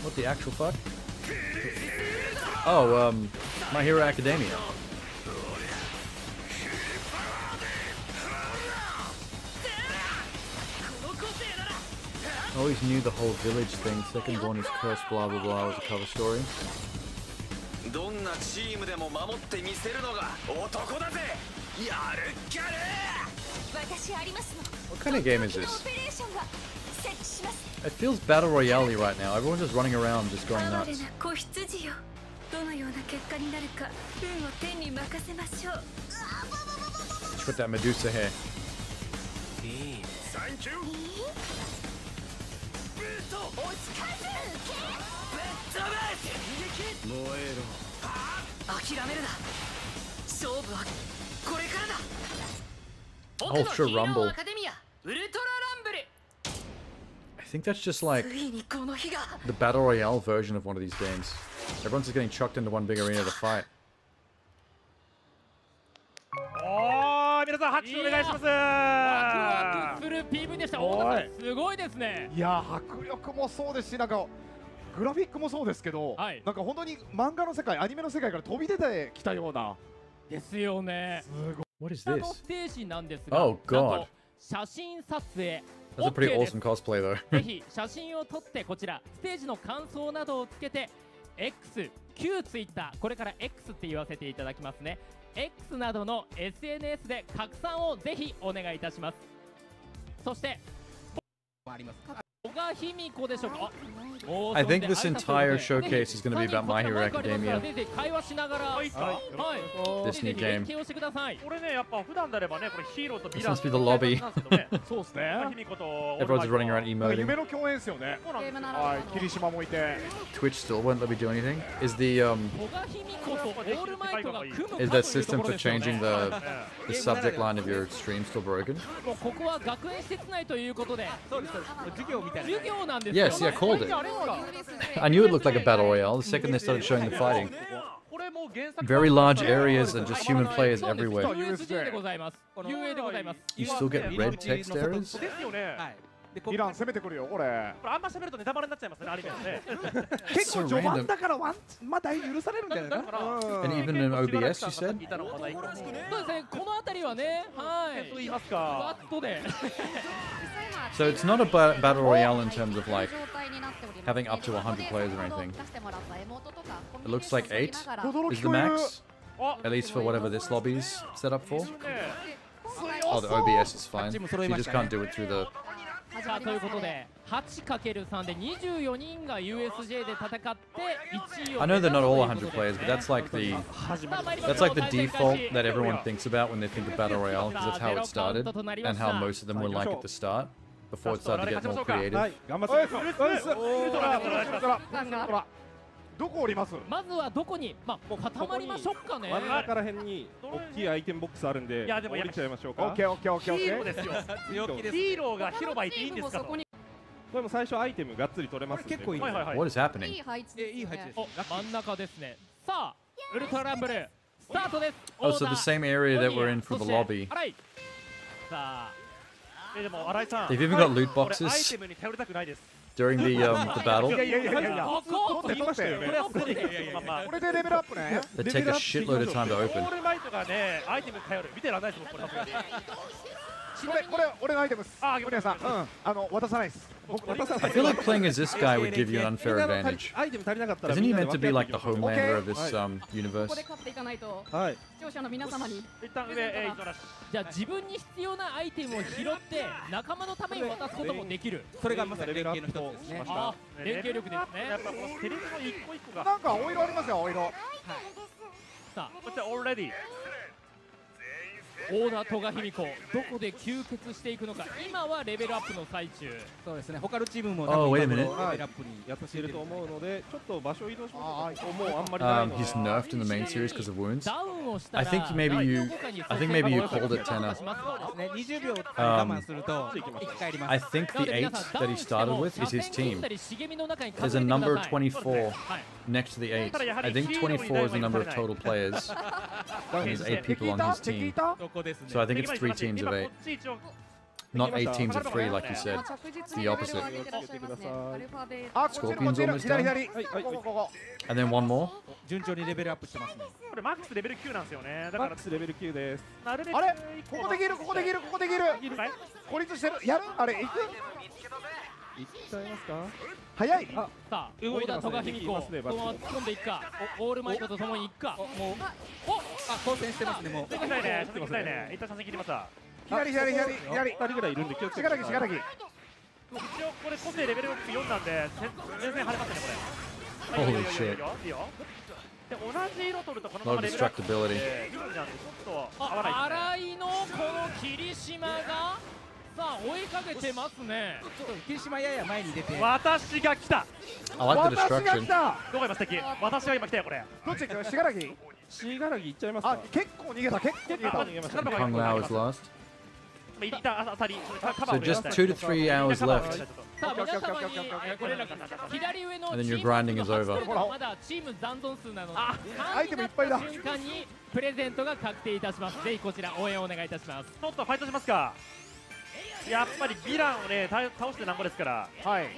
[SPEAKER 1] What the actual fuck? Oh, My Hero Academia. I always knew the whole village thing. Second born is cursed, blah blah blah was a cover story.
[SPEAKER 11] どんなチームでも守ってみせるのが男だぜ。やるっきゃね。
[SPEAKER 9] 私ありますの。
[SPEAKER 1] What kind of game is this? It feels battle royale right now. Everyone's just running around, just going nuts.
[SPEAKER 9] 子羊よ。どのような結果になるか、運を天に任せましょう。
[SPEAKER 1] Put that Medusa hair.
[SPEAKER 11] Thank you. 燃えろ。
[SPEAKER 9] 諦めるな。勝負はこれからだ。
[SPEAKER 1] Ultra Rumble.
[SPEAKER 9] アカデミアウルトラランブル。
[SPEAKER 1] I think that's just like the battle royale version of one of these games. Everyone's just getting chucked into one big arena to fight.
[SPEAKER 19] 皆さん拍手お願いします。ワクワクする PV でした。すごいですね。
[SPEAKER 21] いや迫力もそうですし、なんかグラフィックもそうですけど、なんか本当に漫画の世界、アニメの世界から飛び出てきたような。
[SPEAKER 19] ですよね。
[SPEAKER 21] すごい。
[SPEAKER 1] What is
[SPEAKER 19] の
[SPEAKER 1] this?
[SPEAKER 19] ステージなんですが、
[SPEAKER 1] Oh God.
[SPEAKER 19] 写真撮影。
[SPEAKER 1] That's a pretty awesome cosplay though.
[SPEAKER 19] ぜひ写真を撮ってこちらステージの感想などをつけて X、旧 Twitter、これから X って言わせていただきますね。X などの SNS で拡散をぜひお願いいたします。そしてあります。小賀卑弥呼でしょうか。
[SPEAKER 1] I think this entire showcase is going to be about My Hero Academia.
[SPEAKER 19] 会話しながら、はい、
[SPEAKER 1] This new game.
[SPEAKER 19] これね、やっぱ普段であればね、これヒーローとヴィ
[SPEAKER 1] This
[SPEAKER 19] ラン
[SPEAKER 1] must be the lobby.
[SPEAKER 21] そうですね。
[SPEAKER 1] Everyone's running around emoting.
[SPEAKER 21] 夢の共演ですよね。はい、霧島もいて。
[SPEAKER 1] Twitch still won't let me do anything. Is the is that system for changing the subject line of your stream still broken?
[SPEAKER 19] ここは学園施設内ということで、授業みたいな。授業なんです。
[SPEAKER 1] Yes, yeah, I called it. I knew it looked like a battle royale the second they started showing the fighting. Very large areas and just human players everywhere. You still get red text errors?
[SPEAKER 21] イラン攻めてくるよこれ。
[SPEAKER 19] これあんま喋るとネタバレになっちゃいますね、アニメで。
[SPEAKER 21] 結構序盤だからまだ許されるんじゃないかな。
[SPEAKER 1] And even in OBS, you said?
[SPEAKER 19] そうですね、この辺りはね、はい。と言いますか。ワットで。
[SPEAKER 1] So it's not a battle royale in terms of like having up to 100 players or anything. It looks like 8 is the max, at least for whatever this lobby is set up for. Oh, the OBS is fine. So you just can't do it through the.
[SPEAKER 19] さあということで 8×3 で24人が USJ で戦って1位を
[SPEAKER 1] I know they're not all 100 players, but that's like the default that everyone thinks about when they think of battle royale, because that's how it started and how most of them were like at the start before it started to get more creative.
[SPEAKER 21] どこ降ります？
[SPEAKER 19] まずはどこに、まあ固まりましょうかね。
[SPEAKER 21] 真ん中ら辺に大きいアイテムボックスあるんで、降りちゃいましょうか。オッケーオッケーオッケー。ヒーローですよ。ヒーローが広場行っていいんですかと。これも最初アイテムがっつり取れますんで。結構いい。
[SPEAKER 1] What is happening?
[SPEAKER 19] いい配置です。真ん中ですね。さあ、ウルトラランブルスタートです。
[SPEAKER 1] Oh, so the same area that we're in for the lobby.
[SPEAKER 19] さあ、でも新井さん。
[SPEAKER 1] They've even got loot boxes.
[SPEAKER 19] アイテムに頼りたくないです。
[SPEAKER 1] During the battle, they take a shitload of time to open.
[SPEAKER 21] これ俺のアイテムです。森谷さん、渡さないです。
[SPEAKER 1] I feel like playing as this guy would give you an unfair advantage. Isn't he meant to be like the Homelander of this universe?
[SPEAKER 19] じゃあ自分に必要なアイテムを拾って仲間のために渡すこともできる。それがまさに連携の一つですね。連携力ですね。やっぱこのテレビの一個一個が。
[SPEAKER 21] なんか青色ありますよ、青色。
[SPEAKER 19] さあ、こちら already。大田戸賀卑弥呼どこで吸血していくのか。今はレベルアップの最中。そうですね。他のチームも
[SPEAKER 1] wait a minute.
[SPEAKER 21] レベルアップにやっていると思うので、ちょっと場所移動しましょう。もうあんまりないので。
[SPEAKER 1] He's nerfed in the main series because of wounds. I think maybe you called it, Tenna. I think the 8 that he started with is his team. There's a number 24 next to the 8. I think 24 is the number of total players. And there's 8 people on his team. So I think it's 3 teams of 8. Not 8 teams of 3 like you said. It's the opposite. Scorpion's almost done. And then one more.
[SPEAKER 19] 順調にレベルアップしてますね。これマックスレベル9なんですよね。だから
[SPEAKER 21] マックスレベル9です。
[SPEAKER 19] あれ
[SPEAKER 21] ここできるここできるここできる。孤立してる。やるあれ行く。いっちゃいますか。
[SPEAKER 6] 早い。
[SPEAKER 19] さあ、大田戸賀卑弥子、このまま突っ込んでいくか、オールマイトとともにいくか。もう、
[SPEAKER 6] 交戦してますね、もう。
[SPEAKER 22] 写真ないね、写真ないね。一旦写真切りました。
[SPEAKER 6] 左。
[SPEAKER 21] 2人ぐらいいるんで気をつけて。
[SPEAKER 6] しがらき。
[SPEAKER 22] 一応これ個性レベル4なんで全然跳ねますねこれ。
[SPEAKER 1] Holy shit.
[SPEAKER 22] いいよ。で同じ色取るとこの
[SPEAKER 1] A
[SPEAKER 22] ま
[SPEAKER 1] lot
[SPEAKER 22] ま
[SPEAKER 1] of
[SPEAKER 22] レベルアップ。
[SPEAKER 1] destructibility.
[SPEAKER 22] 緑なんでちょっと合わないですね。
[SPEAKER 19] 新井のこの霧島がさあ追いかけてますね。
[SPEAKER 6] 霧島やや前に出て。
[SPEAKER 22] 私が来た。
[SPEAKER 1] I like the destruction.
[SPEAKER 22] どこが今素敵。私が今来たよこれ。
[SPEAKER 6] どっち行く？しがらき？
[SPEAKER 21] しがらき行っちゃいますか。
[SPEAKER 6] 結構逃げた。
[SPEAKER 1] Kung Lao is lost. So just 2 to 3 hours left.
[SPEAKER 19] さあ皆様にご連絡。左上の
[SPEAKER 1] And then your grinding is over.
[SPEAKER 19] まだチーム残存数なので、
[SPEAKER 6] アイテムいっぱいだ。
[SPEAKER 19] 瞬間にプレゼントが確定いたします。ぜひこちら応援をお願いいたします。
[SPEAKER 22] ちょっとファイトしますか。やっぱりヴィランをね倒してなんぼですから。はい。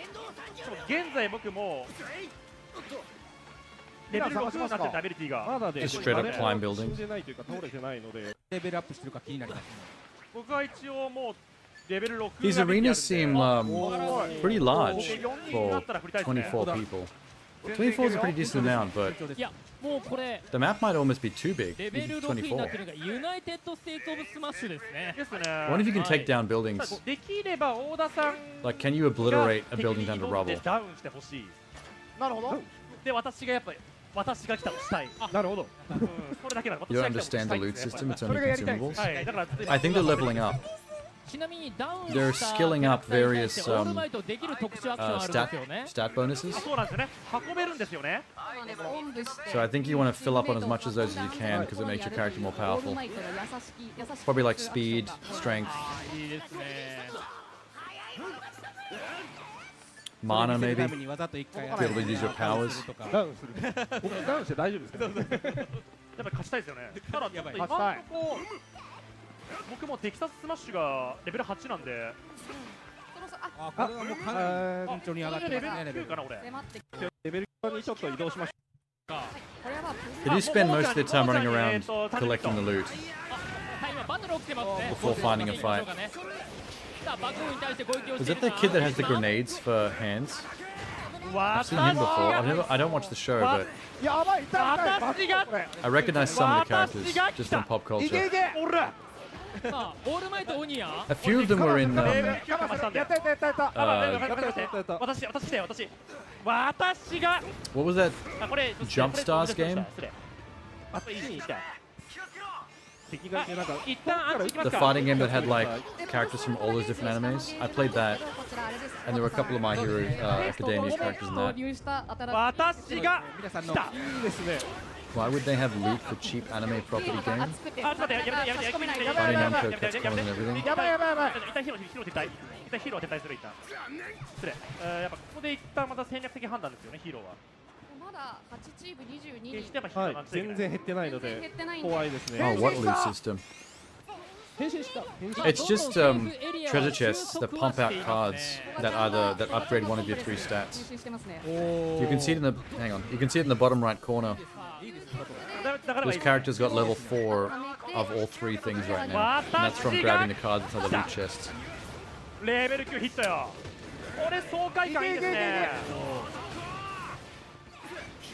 [SPEAKER 22] 現在僕もレベル6になってるアビリティが。
[SPEAKER 21] まだで
[SPEAKER 1] Just straight up climb buildings.
[SPEAKER 21] 死んでないというか倒れてないので。
[SPEAKER 6] レベルアップしてるか気になります。
[SPEAKER 22] 僕は一応もうレベル6。
[SPEAKER 1] These arenas seem pretty large for 24 people. 24 is a pretty decent amount, but the map might almost be too big.
[SPEAKER 19] レベル6になってるのがユナイテッド・ステイツ・オブ・スマッシュですね。
[SPEAKER 22] ですね。
[SPEAKER 1] What if you can take down buildings?
[SPEAKER 22] できれば大田さん
[SPEAKER 1] Like, can you obliterate a building down to rubble?
[SPEAKER 22] ダウンしてほしい。
[SPEAKER 6] なるほど。
[SPEAKER 22] で私がやっぱり私が来たとしたい。
[SPEAKER 21] なるほど。
[SPEAKER 22] それだけなの。
[SPEAKER 1] You don't understand the loot system, it's only consumables. I think they're leveling up.
[SPEAKER 19] ちなみにダウン
[SPEAKER 1] They're skilling up various
[SPEAKER 19] オールマイトできる特殊アクションあるんですよね。
[SPEAKER 1] stat bonuses.
[SPEAKER 22] そうなんですよね。運べるんですよね。
[SPEAKER 1] So I think you want to fill up on as much of those as you can because it makes your character more powerful. Probably like speed, strength, mana maybe. Be able to use your powers.
[SPEAKER 21] ダウンする。僕ダウンして大丈夫ですか。
[SPEAKER 22] やっぱり勝ちたいですよね。ただ今のとこ僕もテキサススマッシュがレベル8なんで。
[SPEAKER 6] あ、これはもうかなり順調に上がってますね。
[SPEAKER 22] レベル9かな俺。
[SPEAKER 21] レベル9にちょっと移動しましょ
[SPEAKER 1] う。Did you spend most of the time running around collecting the loot before finding a fight? Is that the kid that has the grenades for hands? I've seen him before. I don't watch the show, but I recognize some of the characters just from pop culture. A few of them were in what was that Jump Stars game? The fighting game that had like characters from all those different animes. I played that, and there were a couple of My Hero Academia characters in that. Why would they have loot for cheap anime property games? Fighting Namco, Capcom, and everything.
[SPEAKER 22] ヒーローは撤退する。失礼。やっぱここで一旦また戦略的判断ですよね、ヒーローは。
[SPEAKER 23] まだ8チーム22人。
[SPEAKER 21] はい、全然減ってないので怖いですね。
[SPEAKER 1] Oh, what loot system? It's just treasure chests that pump out cards that upgrade one of your 3 stats. You can see it in the You can see it in the bottom right corner. Those characters got level 4 of all 3 things right now, and that's from grabbing the cards inside the loot chests.
[SPEAKER 22] レベル9ヒットよ。これ爽快感いいですね。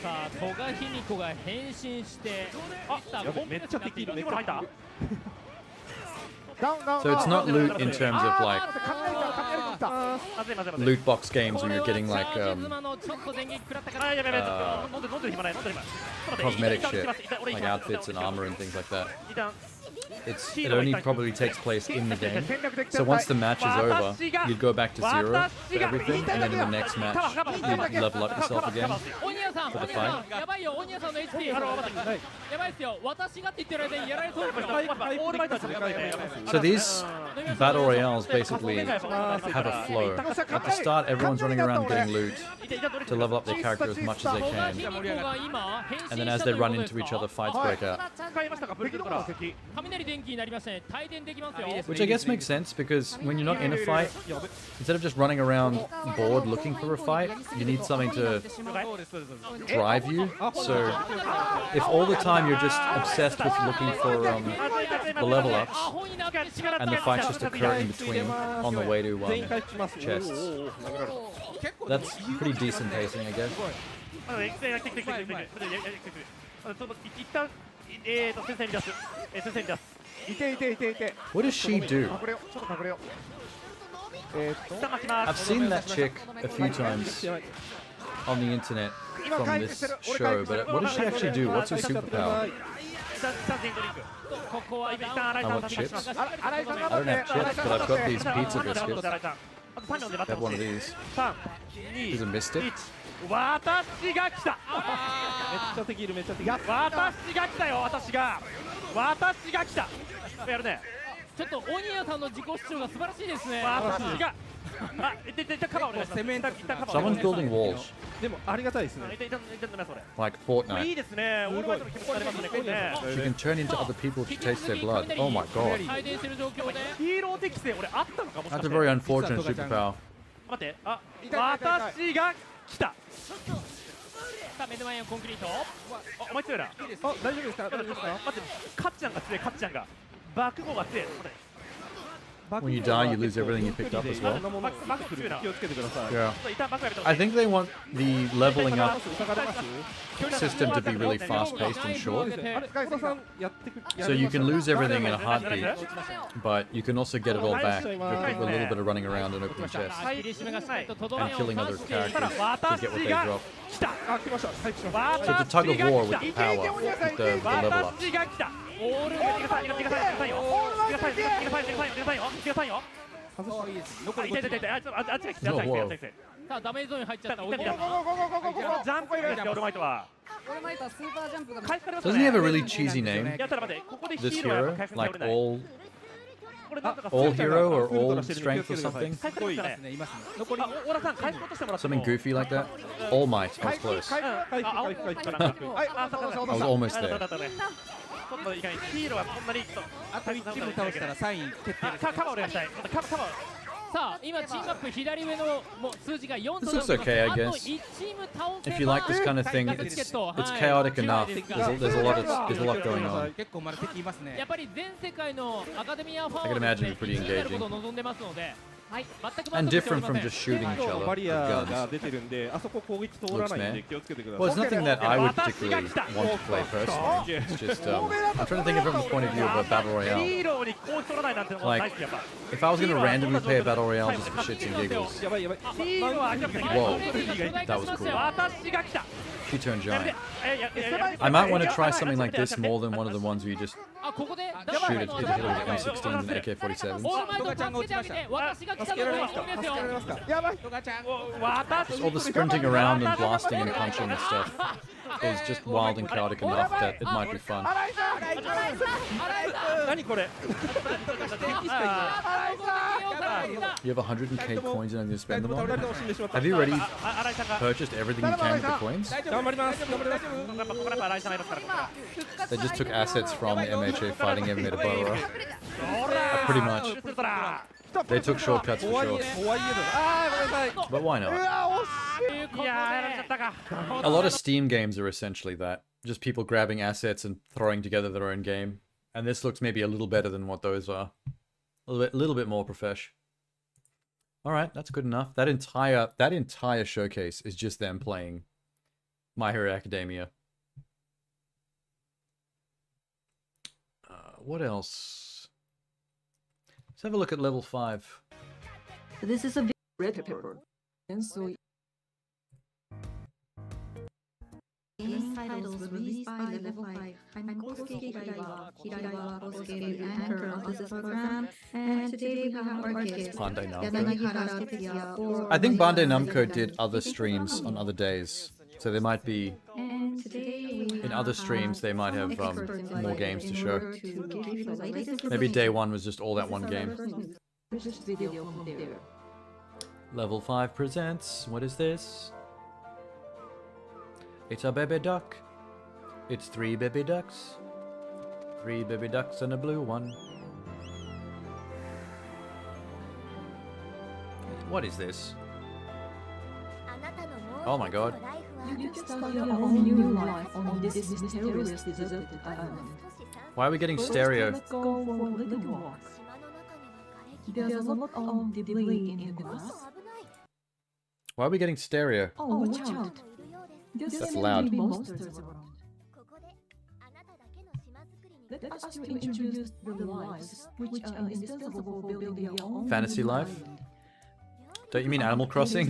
[SPEAKER 19] さあ、戸賀卑弥子が変身して、
[SPEAKER 21] めっちゃ敵いる。めっちゃ入った。
[SPEAKER 1] So it's not loot in terms of like loot box games where you're getting like cosmetic shit, like outfits and armor and things like that. It only probably takes place in the game. So once the match is over, you'd go back to 0 for everything, and then in the next match, you'd level up yourself again for the fight. So these battle royales basically have a flow. At the start, everyone's running around getting loot to level up their character as much as they can. And then as they run into each other, fights break out. Which I guess makes sense, because when you're not in a fight, instead of just running around bored looking for a fight, you need something to drive you. So if all the time you're just obsessed with looking for the level ups, and the fights just occur in between on the way to chests. That's pretty decent pacing, I guess. What does she do? I've seen that chick a few times on the internet from this show, but what does she actually do? What's her superpower? I want chips. I don't have chips, but I've got these pizza biscuits. I have one of these. Is it Mystic?
[SPEAKER 22] 私が来た。めっちゃ敵いる、めっちゃ敵いる。私が来たよ、私が来た。やるね。
[SPEAKER 19] ちょっとオニアさんの自己主張が素晴らしいですね。
[SPEAKER 22] 私が。あ、いったカバーお願いします。
[SPEAKER 1] Someone's building walls.
[SPEAKER 22] でもありがたいですね。
[SPEAKER 1] Like Fortnite.
[SPEAKER 22] いいですね。オールマイトの気持ちになりますね。これね。
[SPEAKER 1] You can turn into other people to taste their blood. Oh my god.
[SPEAKER 22] ヒーロー適性俺あったのかもしれない。
[SPEAKER 1] That's a very unfortunate superpower.
[SPEAKER 22] 待って、あ、私が来た。
[SPEAKER 19] さあ目の前のコンクリート。
[SPEAKER 22] お前強いな。あ、大丈夫ですか？大丈夫ですか？待って、カッちゃんが強い、カッちゃんが。爆豪が強い。
[SPEAKER 1] When you die, you lose everything you picked up as well. Yeah. I think they want the leveling up system to be really fast-paced and short. So you can lose everything in a heartbeat, but you can also get it all back with a little bit of running around and opening chests and killing other characters to get what they drop. So it's a tug of war with the power, with the level up.
[SPEAKER 22] オール逃がさんよ。残りあっちが来て。
[SPEAKER 19] さあダメージゾーンに入っちゃったオールマイト。
[SPEAKER 22] ジャンプいるんですよ、オールマイトは。
[SPEAKER 1] Doesn't he have a really cheesy name? This hero? Like all hero or all strength or something? Something goofy like that? All Might, I was close. I was almost there.
[SPEAKER 22] ヒーローはこんなに
[SPEAKER 6] あと1チーム倒したら3位決定です。
[SPEAKER 22] カバーお願いしたい。カバー。
[SPEAKER 19] さあ今チームアップ左上のもう数字が4
[SPEAKER 1] This looks okay, I guess. If you like this kind of thing, it's chaotic enough. There's a lot going on.
[SPEAKER 6] 結構まだ敵いますね。
[SPEAKER 19] やっぱり全世界のアカデミアファン
[SPEAKER 1] I can imagine it's pretty engaging. And different from just shooting each other with guns. Well, it's nothing that I would particularly want to play personally. It's just, I'm trying to think of it from the point of view of a battle royale. Like, if I was going to randomly play a battle royale just for shits and giggles. Whoa, that was cool. She turned giant. I might want to try something like this more than one of the ones where you just shoot it with M16 and AK-47s. Just all the sprinting around and blasting and punching and stuff is just wild and chaotic enough that it might be fun. You have 100k coins and I'm going to spend them on? Have you already purchased everything you can with the coins? They just took assets from the MHA fighting game made a battle royale. Pretty much. They took shortcuts for sure. But why not? A lot of Steam games are essentially that. Just people grabbing assets and throwing together their own game. And this looks maybe a little better than what those are. A little bit more profesh. Alright, that's good enough. That entire showcase is just them playing My Hero Academia. What else? Let's have a look at level 5.
[SPEAKER 4] This is a red pepper. And so game titles released by level 5. I'm Kosuke Hiraiwa, Kosuke, anchor of this program, and today we have our guest, Yanagihara Tetsuya.
[SPEAKER 1] I think Bandai Namco did other streams on other days, so they might be... In other streams, they might have more games to show. Maybe day one was just all that one game. Level 5 presents... What is this? It's a baby duck. It's 3 baby ducks. 3 baby ducks and a blue one. What is this? Oh my god.
[SPEAKER 4] You can start your own new life on this mysterious deserted island.
[SPEAKER 1] Why are we getting stereo?
[SPEAKER 4] Let's go for a little walk. There's a lot of debris in the grass.
[SPEAKER 1] Why are we getting stereo?
[SPEAKER 4] Oh, watch out.
[SPEAKER 1] That's loud.
[SPEAKER 4] Monsters around. Let us to introduce the lives, which are indispensable for building your own
[SPEAKER 1] Fantasy life?
[SPEAKER 4] island.
[SPEAKER 1] Don't you mean Animal Crossing?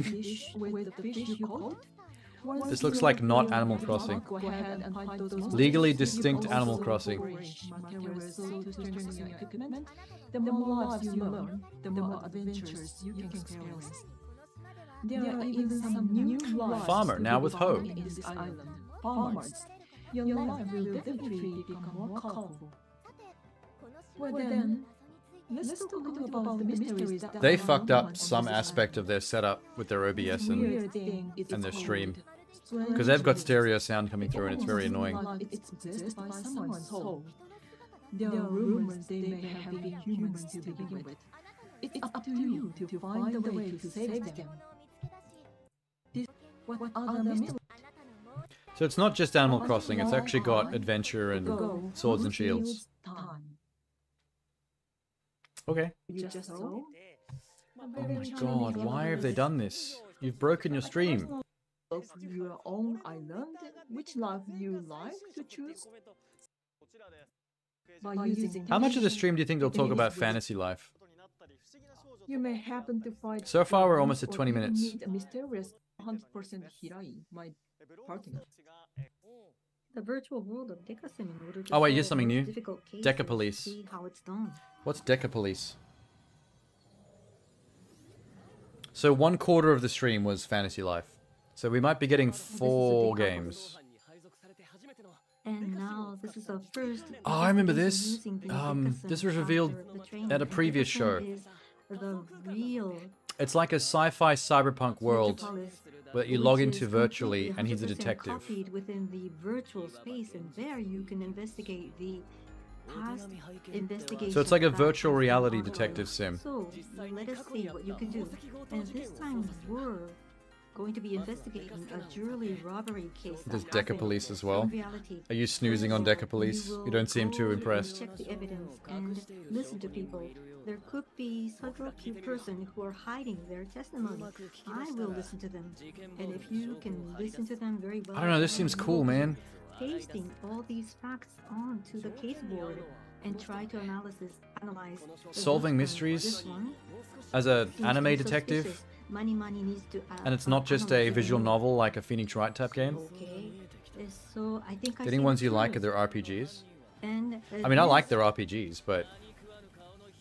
[SPEAKER 4] With the fish you caught?
[SPEAKER 1] This looks like not Animal Crossing.
[SPEAKER 4] Go ahead and fight those monsters.
[SPEAKER 1] Legally distinct Animal Crossing.
[SPEAKER 4] Materials so to strengthen your equipment. The more lives you learn, the more adventures you can experience. There are even some new lives
[SPEAKER 1] Farmer, now with hoe.
[SPEAKER 4] in this island. Farmers. Your life will definitely become more colorful. Well then, let's talk a little about the mysteries that
[SPEAKER 1] They
[SPEAKER 4] are
[SPEAKER 1] fucked
[SPEAKER 4] going
[SPEAKER 1] up
[SPEAKER 4] on
[SPEAKER 1] some
[SPEAKER 4] this
[SPEAKER 1] aspect of their setup with their OBS
[SPEAKER 4] weird thing is
[SPEAKER 1] and their stream.
[SPEAKER 4] called
[SPEAKER 1] Because they've got stereo sound coming through and it's very annoying.
[SPEAKER 4] Like it's possessed by someone's soul. There are rumors they may have been humans to begin with. It's up to you to find a way to save them. What other mysteries?
[SPEAKER 1] So it's not just Animal Crossing, it's actually got adventure and swords and shields. Okay.
[SPEAKER 4] You just saw?
[SPEAKER 1] Oh my god, why have they done this? You've broken your stream.
[SPEAKER 4] Of your own island, which life you like to choose? By using
[SPEAKER 1] How much of the stream do you think they'll talk about fantasy life?
[SPEAKER 4] You may happen to find
[SPEAKER 1] So far we're almost at 20 minutes.
[SPEAKER 4] meet a mysterious 100% Hirai, my partner.
[SPEAKER 18] The virtual world of Decasim in order to
[SPEAKER 1] Oh wait,
[SPEAKER 18] solve
[SPEAKER 1] here's something
[SPEAKER 18] those
[SPEAKER 1] new.
[SPEAKER 18] difficult cases,
[SPEAKER 1] Deca Police.
[SPEAKER 18] see how it's done.
[SPEAKER 1] What's Deca Police? So 1/4 of the stream was fantasy life. So we might be getting 4 games.
[SPEAKER 18] And now this is the first.
[SPEAKER 1] Oh, I remember this.
[SPEAKER 18] using the Decasim
[SPEAKER 1] This was revealed
[SPEAKER 18] after the training.
[SPEAKER 1] at a previous
[SPEAKER 18] Decasim
[SPEAKER 1] show.
[SPEAKER 18] is the real
[SPEAKER 1] It's like a sci-fi cyberpunk world
[SPEAKER 18] Metropolis,
[SPEAKER 1] where you
[SPEAKER 18] which
[SPEAKER 1] log
[SPEAKER 18] is
[SPEAKER 1] into virtually
[SPEAKER 18] completely
[SPEAKER 1] and he's a
[SPEAKER 18] 100%
[SPEAKER 1] detective.
[SPEAKER 18] copied within the virtual space, and there you can investigate the past investigation.
[SPEAKER 1] So it's like a
[SPEAKER 18] that
[SPEAKER 1] virtual
[SPEAKER 18] has been
[SPEAKER 1] reality
[SPEAKER 18] ongoing.
[SPEAKER 1] detective sim.
[SPEAKER 18] So let us see what you can do. And this time we're going to be investigating a jewelry robbery case.
[SPEAKER 1] There's
[SPEAKER 18] that
[SPEAKER 1] Deca
[SPEAKER 18] happened
[SPEAKER 1] Police as
[SPEAKER 18] in
[SPEAKER 1] well.
[SPEAKER 18] reality.
[SPEAKER 1] Are you snoozing on Deca Police? You don't seem too impressed.
[SPEAKER 18] Check the evidence and listen to people. There could be several key persons who are hiding their testimony. I will listen to them, and if you can listen to them very well,
[SPEAKER 1] I don't know, this seems cool, man.
[SPEAKER 18] pasting all these facts onto the case board and try to analyze.
[SPEAKER 1] Solving
[SPEAKER 18] this
[SPEAKER 1] mysteries
[SPEAKER 18] one
[SPEAKER 1] as a
[SPEAKER 18] seems to
[SPEAKER 1] anime
[SPEAKER 18] be
[SPEAKER 1] detective,
[SPEAKER 18] suspicious. Money needs to
[SPEAKER 1] and it's not just a visual novel like a Phoenix Wright type game.
[SPEAKER 18] Okay, so I think I
[SPEAKER 1] Getting
[SPEAKER 18] see
[SPEAKER 1] ones
[SPEAKER 18] the
[SPEAKER 1] you like
[SPEAKER 18] truth.
[SPEAKER 1] are their RPGs.
[SPEAKER 18] And
[SPEAKER 1] I mean, I like
[SPEAKER 18] this-
[SPEAKER 1] their RPGs, but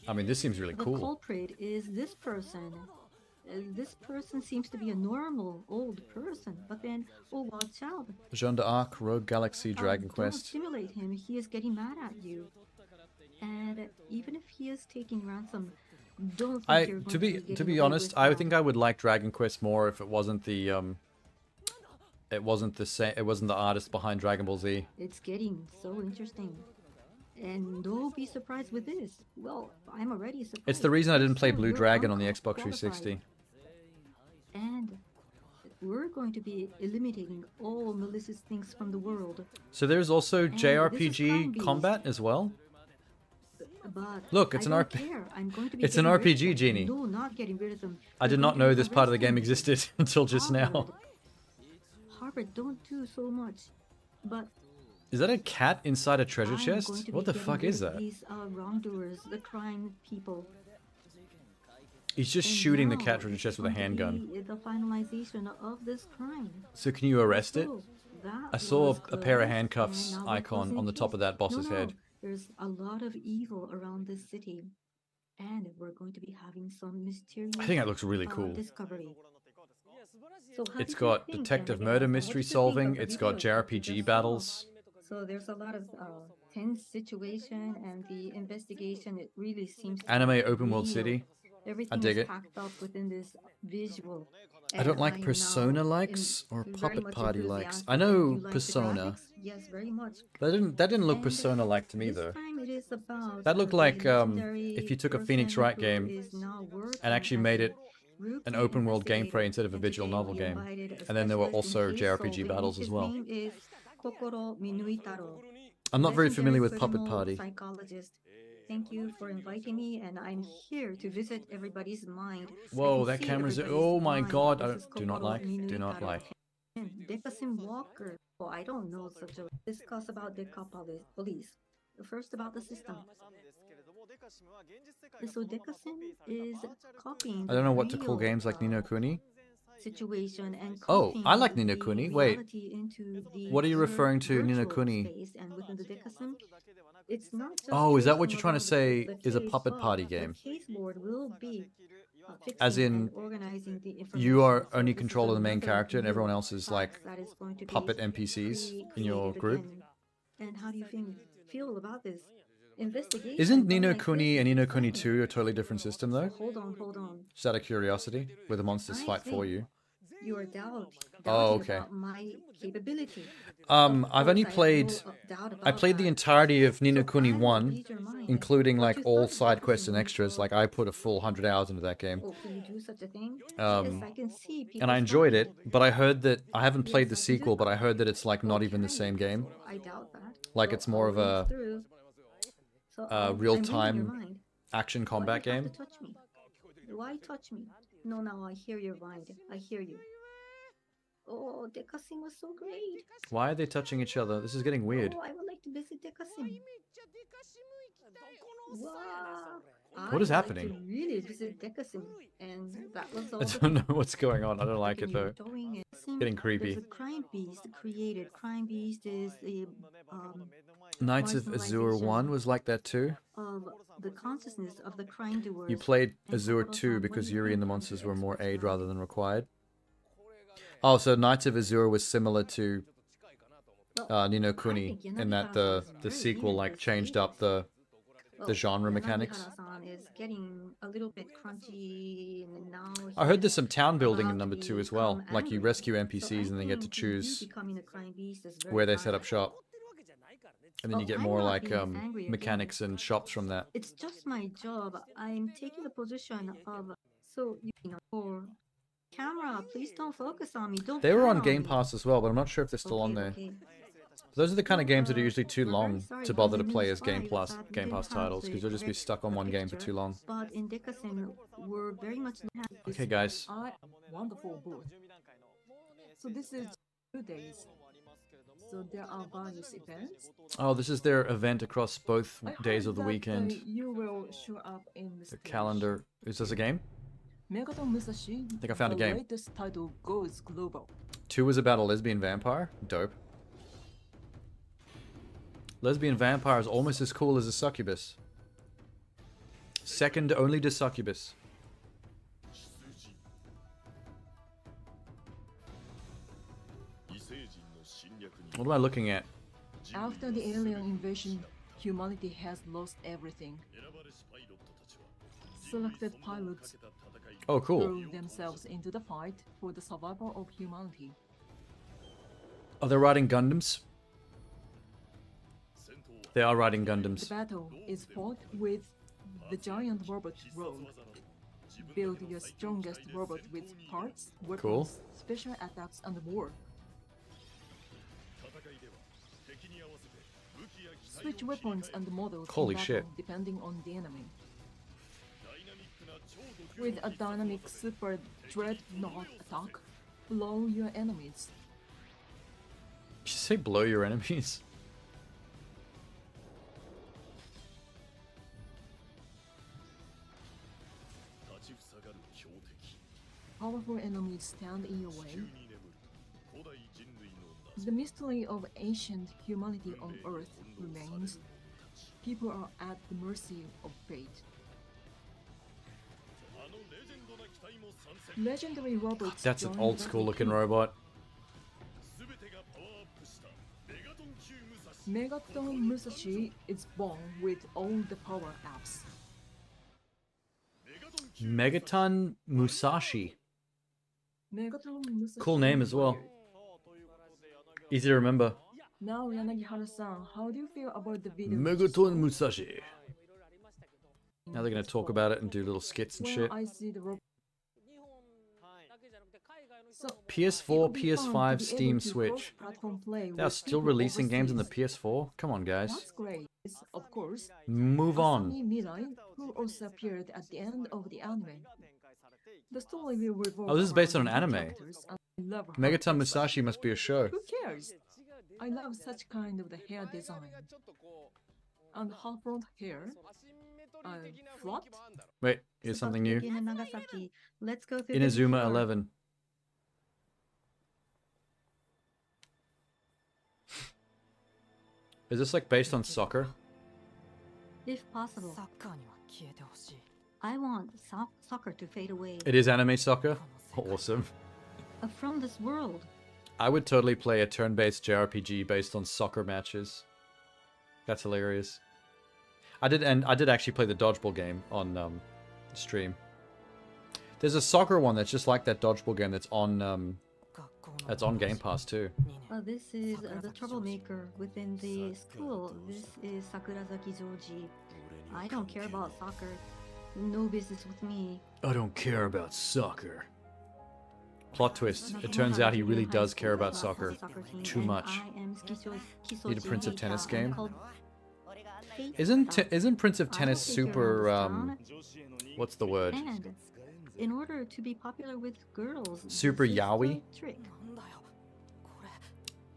[SPEAKER 1] I mean, this seems really
[SPEAKER 18] The
[SPEAKER 1] cool.
[SPEAKER 18] culprit is this person. This person seems to be a normal old person, but then, oh, watch out.
[SPEAKER 1] Jeanne d'Arc, Rogue Galaxy, Dragon
[SPEAKER 18] Don't
[SPEAKER 1] Quest.
[SPEAKER 18] stimulate him. He is getting mad at you. And even if he is taking ransom, don't think you're going
[SPEAKER 1] To be
[SPEAKER 18] getting away
[SPEAKER 1] honest,
[SPEAKER 18] with
[SPEAKER 1] I
[SPEAKER 18] that.
[SPEAKER 1] think I would like Dragon Quest more if it wasn't the artist behind Dragon Ball Z.
[SPEAKER 18] It's getting so interesting. And don't be surprised with this. Well, I'm already surprised.
[SPEAKER 1] It's the reason I didn't play
[SPEAKER 18] So
[SPEAKER 1] Blue
[SPEAKER 18] you're
[SPEAKER 1] Dragon on the
[SPEAKER 18] unqualified.
[SPEAKER 1] Xbox 360.
[SPEAKER 18] And we're going to be eliminating all malicious things from the world.
[SPEAKER 1] So there's also
[SPEAKER 18] And this is Crown
[SPEAKER 1] JRPG
[SPEAKER 18] Beast.
[SPEAKER 1] combat as well.
[SPEAKER 18] But
[SPEAKER 1] Look, it's
[SPEAKER 18] I
[SPEAKER 1] an
[SPEAKER 18] don't
[SPEAKER 1] RP
[SPEAKER 18] care. I'm going to be
[SPEAKER 1] It's an
[SPEAKER 18] getting rid of
[SPEAKER 1] RPG,
[SPEAKER 18] them.
[SPEAKER 1] Genie.
[SPEAKER 18] No, not getting rid of them.
[SPEAKER 1] I did
[SPEAKER 18] We're
[SPEAKER 1] not
[SPEAKER 18] going
[SPEAKER 1] know
[SPEAKER 18] to
[SPEAKER 1] this part of the
[SPEAKER 18] arrest
[SPEAKER 1] game
[SPEAKER 18] them.
[SPEAKER 1] existed until just now.
[SPEAKER 18] Harvard, don't do so much. But
[SPEAKER 1] Is that a cat inside a treasure
[SPEAKER 18] I'm going
[SPEAKER 1] chest?
[SPEAKER 18] to
[SPEAKER 1] What
[SPEAKER 18] be
[SPEAKER 1] the
[SPEAKER 18] getting
[SPEAKER 1] fuck
[SPEAKER 18] rid
[SPEAKER 1] is
[SPEAKER 18] of
[SPEAKER 1] that?
[SPEAKER 18] These wrongdoers, the crime people.
[SPEAKER 1] He's just
[SPEAKER 18] And
[SPEAKER 1] shooting the
[SPEAKER 18] now
[SPEAKER 1] cat treasure
[SPEAKER 18] it's
[SPEAKER 1] chest with a
[SPEAKER 18] going to
[SPEAKER 1] handgun.
[SPEAKER 18] be the finalization of this crime.
[SPEAKER 1] So can you arrest it?
[SPEAKER 18] So that
[SPEAKER 1] I saw
[SPEAKER 18] was
[SPEAKER 1] a pair of
[SPEAKER 18] closed,
[SPEAKER 1] handcuffs
[SPEAKER 18] and now we're
[SPEAKER 1] icon
[SPEAKER 18] closing
[SPEAKER 1] on the
[SPEAKER 18] the
[SPEAKER 1] top
[SPEAKER 18] case.
[SPEAKER 1] of that boss's
[SPEAKER 18] No,
[SPEAKER 1] head.
[SPEAKER 18] there's a lot of evil around this city, and we're going to be having some mysterious.
[SPEAKER 1] I think that looks really cool.
[SPEAKER 18] Discovery. So how
[SPEAKER 1] It's
[SPEAKER 18] did you
[SPEAKER 1] got
[SPEAKER 18] think,
[SPEAKER 1] detective
[SPEAKER 18] Canada?
[SPEAKER 1] murder
[SPEAKER 18] What
[SPEAKER 1] mystery
[SPEAKER 18] did you think of
[SPEAKER 1] solving.
[SPEAKER 18] the
[SPEAKER 1] It's got
[SPEAKER 18] video?
[SPEAKER 1] JRPG battles.
[SPEAKER 18] So there's a lot of tense situation, and the investigation. It really seems to
[SPEAKER 1] Anime
[SPEAKER 18] be
[SPEAKER 1] open world
[SPEAKER 18] real.
[SPEAKER 1] city.
[SPEAKER 18] Everything
[SPEAKER 1] I dig
[SPEAKER 18] is
[SPEAKER 1] it.
[SPEAKER 18] packed up within this visual.
[SPEAKER 1] I don't
[SPEAKER 18] And
[SPEAKER 1] like
[SPEAKER 18] am
[SPEAKER 1] Persona
[SPEAKER 18] now
[SPEAKER 1] likes or
[SPEAKER 18] very
[SPEAKER 1] Puppet
[SPEAKER 18] much
[SPEAKER 1] Party likes.
[SPEAKER 18] enthusiastic
[SPEAKER 1] I
[SPEAKER 18] that
[SPEAKER 1] know
[SPEAKER 18] you like the
[SPEAKER 1] Persona.
[SPEAKER 18] graphics. Yes, very much.
[SPEAKER 1] That didn't look
[SPEAKER 18] And
[SPEAKER 1] Persona like to me
[SPEAKER 18] this
[SPEAKER 1] though.
[SPEAKER 18] time it is about
[SPEAKER 1] That looked
[SPEAKER 18] the
[SPEAKER 1] like
[SPEAKER 18] legendary
[SPEAKER 1] if you took a Phoenix
[SPEAKER 18] person
[SPEAKER 1] Wright
[SPEAKER 18] who
[SPEAKER 1] game
[SPEAKER 18] is now working
[SPEAKER 1] and actually
[SPEAKER 18] as
[SPEAKER 1] made
[SPEAKER 18] a
[SPEAKER 1] it
[SPEAKER 18] rookie
[SPEAKER 1] an open world
[SPEAKER 18] investigator.
[SPEAKER 1] gameplay instead of a
[SPEAKER 18] And
[SPEAKER 1] visual
[SPEAKER 18] today
[SPEAKER 1] novel
[SPEAKER 18] we
[SPEAKER 1] game.
[SPEAKER 18] invited a
[SPEAKER 1] And then there were
[SPEAKER 18] specialist in
[SPEAKER 1] also
[SPEAKER 18] case
[SPEAKER 1] JRPG
[SPEAKER 18] solving.
[SPEAKER 1] battles as
[SPEAKER 18] His
[SPEAKER 1] well.
[SPEAKER 18] name is Kokoro Minuitaro.
[SPEAKER 1] I'm not very familiar with
[SPEAKER 18] Legendary
[SPEAKER 1] Puppet Party.
[SPEAKER 18] Psychologist. Thank you for inviting me, and I'm here to visit everybody's mind.
[SPEAKER 1] Whoa, that camera's... Oh my god. Do not like. Do not like.
[SPEAKER 18] Decasim Walker. Oh, I don't know such a... Discuss about Deca Police. First about the system. So Decasim is copying...
[SPEAKER 1] I don't know what to call games like Ni no Kuni.
[SPEAKER 18] Situation and
[SPEAKER 1] oh, I like Ni no Kuni. Wait, what are you referring to, Ni no Kuni?
[SPEAKER 18] And within the Decasim, it's not just
[SPEAKER 1] oh, is that what you're trying to say is a puppet party game?
[SPEAKER 18] The caseboard will be
[SPEAKER 1] as in, you are only controlling the main character and everyone else is like puppet NPCs in your group?
[SPEAKER 18] And how do you feel about this?
[SPEAKER 1] Isn't Ni no Kuni and Ni no Kuni 2 a totally different system though?
[SPEAKER 18] Hold on.
[SPEAKER 1] Just out of curiosity, where the monsters fight for you.
[SPEAKER 18] You are doubting
[SPEAKER 1] okay.
[SPEAKER 18] about my capability.
[SPEAKER 1] I've only played... I played the entirety of Ni no Kuni 1, including like all side quests and extras. Like I put a full 100 hours into that game.
[SPEAKER 18] Oh, can you do such a thing?
[SPEAKER 1] And I enjoyed it, but I heard that... I haven't played the sequel, but I heard that it's like not even the same game.
[SPEAKER 18] I doubt that.
[SPEAKER 1] Like it's more of a real-time action combat game.
[SPEAKER 18] Why touch me? No, now I hear your mind. I hear you. Oh, Decasim was so great.
[SPEAKER 1] Why are they touching each other? This is getting weird.
[SPEAKER 18] Oh, I would like to visit Decasim. Wow.
[SPEAKER 1] What is happening?
[SPEAKER 18] Like to really visit Decasim, and that was all.
[SPEAKER 1] I don't know what's going on. I don't like it though. Getting creepy.
[SPEAKER 18] There's a crime beast created. Crime beast is a
[SPEAKER 1] Knights of Azure 1 was like that too.
[SPEAKER 18] Of the consciousness of the crime doers.
[SPEAKER 1] You played Azure 2 because Yuri and the monsters were more aid rather than required. Oh, so Knights of Azure was similar to Ni no Kuni in that the sequel like changed up the genre mechanics.
[SPEAKER 18] Is getting a little bit crunchy, and now
[SPEAKER 1] I heard there's some town building in number 2 as well. Like you rescue NPCs and then get to choose where they set up shop. And then you get more like mechanics and shops from that.
[SPEAKER 18] It's just my job. I'm taking the position of... So, you know, for camera, please don't focus on me.
[SPEAKER 1] They were on Game Pass as well, but I'm not sure if they're still on there. Those are the kind of games that are usually too long to bother to play as Game Pass titles, because you'll just be stuck on one game for too long.
[SPEAKER 18] But in Decasim, we're very much...
[SPEAKER 1] Okay, guys.
[SPEAKER 7] Wonderful booth. So this is 2 days. So there are various events.
[SPEAKER 1] Oh, this is their event across both days of the weekend.
[SPEAKER 7] You will show up in
[SPEAKER 1] the calendar. Is this a game? I think I found a game.
[SPEAKER 7] Latest title goes global.
[SPEAKER 1] 2 was about a lesbian vampire. Dope. Lesbian vampire is almost as cool as a succubus. Second only to succubus. What am I looking at?
[SPEAKER 7] After the alien invasion, humanity has lost everything. Selected pilots threw themselves into the fight for the survival of humanity.
[SPEAKER 1] Are they riding Gundams? They are riding Gundams.
[SPEAKER 7] The battle is fought with the giant robot Rogue. Build your strongest robot with parts, weapons, special attacks, and more. Switch weapons and models
[SPEAKER 1] Holy shit.
[SPEAKER 7] depending on the enemy. With a dynamic super dreadnought attack, blow your enemies.
[SPEAKER 1] Did you say blow your enemies?
[SPEAKER 7] Powerful enemies stand in your way. The mystery of ancient humanity on Earth remains. People are at the mercy of fate. Legendary robots.
[SPEAKER 1] That's an old school looking robot.
[SPEAKER 7] Megaton Musashi is born with all the power-ups.
[SPEAKER 1] Megaton Musashi.
[SPEAKER 7] Megaton Musashi.
[SPEAKER 1] Cool name as well. Easy to remember.
[SPEAKER 7] Now, Yanagihara-san, how do you feel about the video?
[SPEAKER 1] Megaton Musashi. Now they're going to talk about it and do little skits and shit.
[SPEAKER 7] I see the
[SPEAKER 1] PS4, PS5, Steam, Switch. They are still releasing games on the PS4? Come on, guys.
[SPEAKER 7] What's great is, of course,
[SPEAKER 1] Move on.
[SPEAKER 7] Asami Mirai, who also appeared at the end of the anime. The story will revolve
[SPEAKER 1] Oh, this is based on an
[SPEAKER 7] around two
[SPEAKER 1] anime.
[SPEAKER 7] characters, and I love her.
[SPEAKER 1] Megaton Musashi must be a show.
[SPEAKER 7] Who cares? I love such kind of the hair design. And her front hair, flat.
[SPEAKER 1] Wait, here's something new.
[SPEAKER 18] Let's go through
[SPEAKER 1] Inazuma 11. Is this like based on soccer?
[SPEAKER 18] If possible. I want soccer to fade away.
[SPEAKER 1] It is anime soccer? Awesome.
[SPEAKER 18] From this world.
[SPEAKER 1] I would totally play a turn-based JRPG based on soccer matches. That's hilarious. I did actually play the dodgeball game on stream. There's a soccer one that's just like that dodgeball game that's on Game Pass too.
[SPEAKER 18] This is the troublemaker within the school. This is Sakurazaki Joji. I don't care about soccer. No business with me.
[SPEAKER 1] I don't care about soccer. Plot twist. It turns out he really does care about soccer. Too much. Need a Prince of Tennis game? Isn't Prince of Tennis super, what's the word?
[SPEAKER 18] And in order to be popular with girls,
[SPEAKER 1] super yaoi?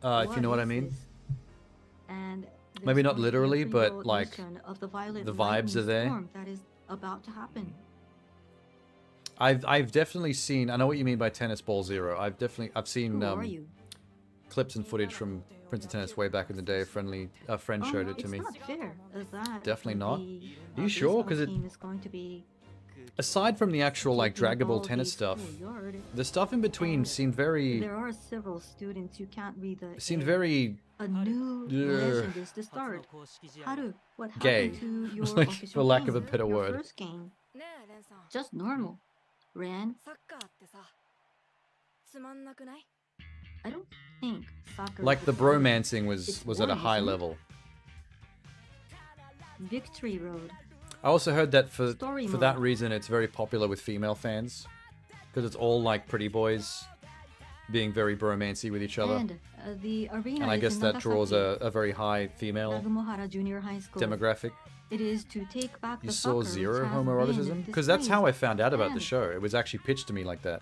[SPEAKER 1] If you know what I mean.
[SPEAKER 18] And
[SPEAKER 1] maybe not literally, but like
[SPEAKER 18] the
[SPEAKER 1] vibes are there.
[SPEAKER 18] That is about to happen.
[SPEAKER 1] I've definitely seen. I know what you mean by Tennis Ball Zero. I've seen
[SPEAKER 18] Who are you?
[SPEAKER 1] clips and footage from Prince of Tennis way back in the day. A friend showed it to me.
[SPEAKER 18] It's not fair. That
[SPEAKER 1] Definitely not. Are you sure? Because
[SPEAKER 18] it.
[SPEAKER 1] Aside from the actual like draggable tennis stuff, the stuff in between seemed very.
[SPEAKER 18] There are several students who can't read the.
[SPEAKER 1] Seemed very.
[SPEAKER 18] A new legend is to start. What happened
[SPEAKER 1] Gay.
[SPEAKER 18] to your
[SPEAKER 1] Like,
[SPEAKER 18] official
[SPEAKER 1] for lack of a
[SPEAKER 18] game,
[SPEAKER 1] better
[SPEAKER 18] your
[SPEAKER 1] word.
[SPEAKER 18] First game? Just normal. Ran. I don't think soccer.
[SPEAKER 1] Like the bromancing was at a
[SPEAKER 18] boring,
[SPEAKER 1] high
[SPEAKER 18] isn't it?
[SPEAKER 1] level.
[SPEAKER 18] Victory Road.
[SPEAKER 1] I also heard that for
[SPEAKER 18] Story
[SPEAKER 1] that
[SPEAKER 18] mode.
[SPEAKER 1] reason it's very popular with female fans because it's all like pretty boys being very bromancy with each other.
[SPEAKER 18] And the arena
[SPEAKER 1] And I
[SPEAKER 18] is
[SPEAKER 1] guess
[SPEAKER 18] in
[SPEAKER 1] that draws
[SPEAKER 18] Nagasaki,
[SPEAKER 1] a very high female
[SPEAKER 18] Nagumohara Junior High School.
[SPEAKER 1] demographic.
[SPEAKER 18] It is to take back
[SPEAKER 1] You
[SPEAKER 18] the
[SPEAKER 1] saw
[SPEAKER 18] soccer
[SPEAKER 1] zero
[SPEAKER 18] which has
[SPEAKER 1] homoeroticism?
[SPEAKER 18] been
[SPEAKER 1] Because that's how I found out about the
[SPEAKER 18] and
[SPEAKER 1] show. It was actually pitched to me like that.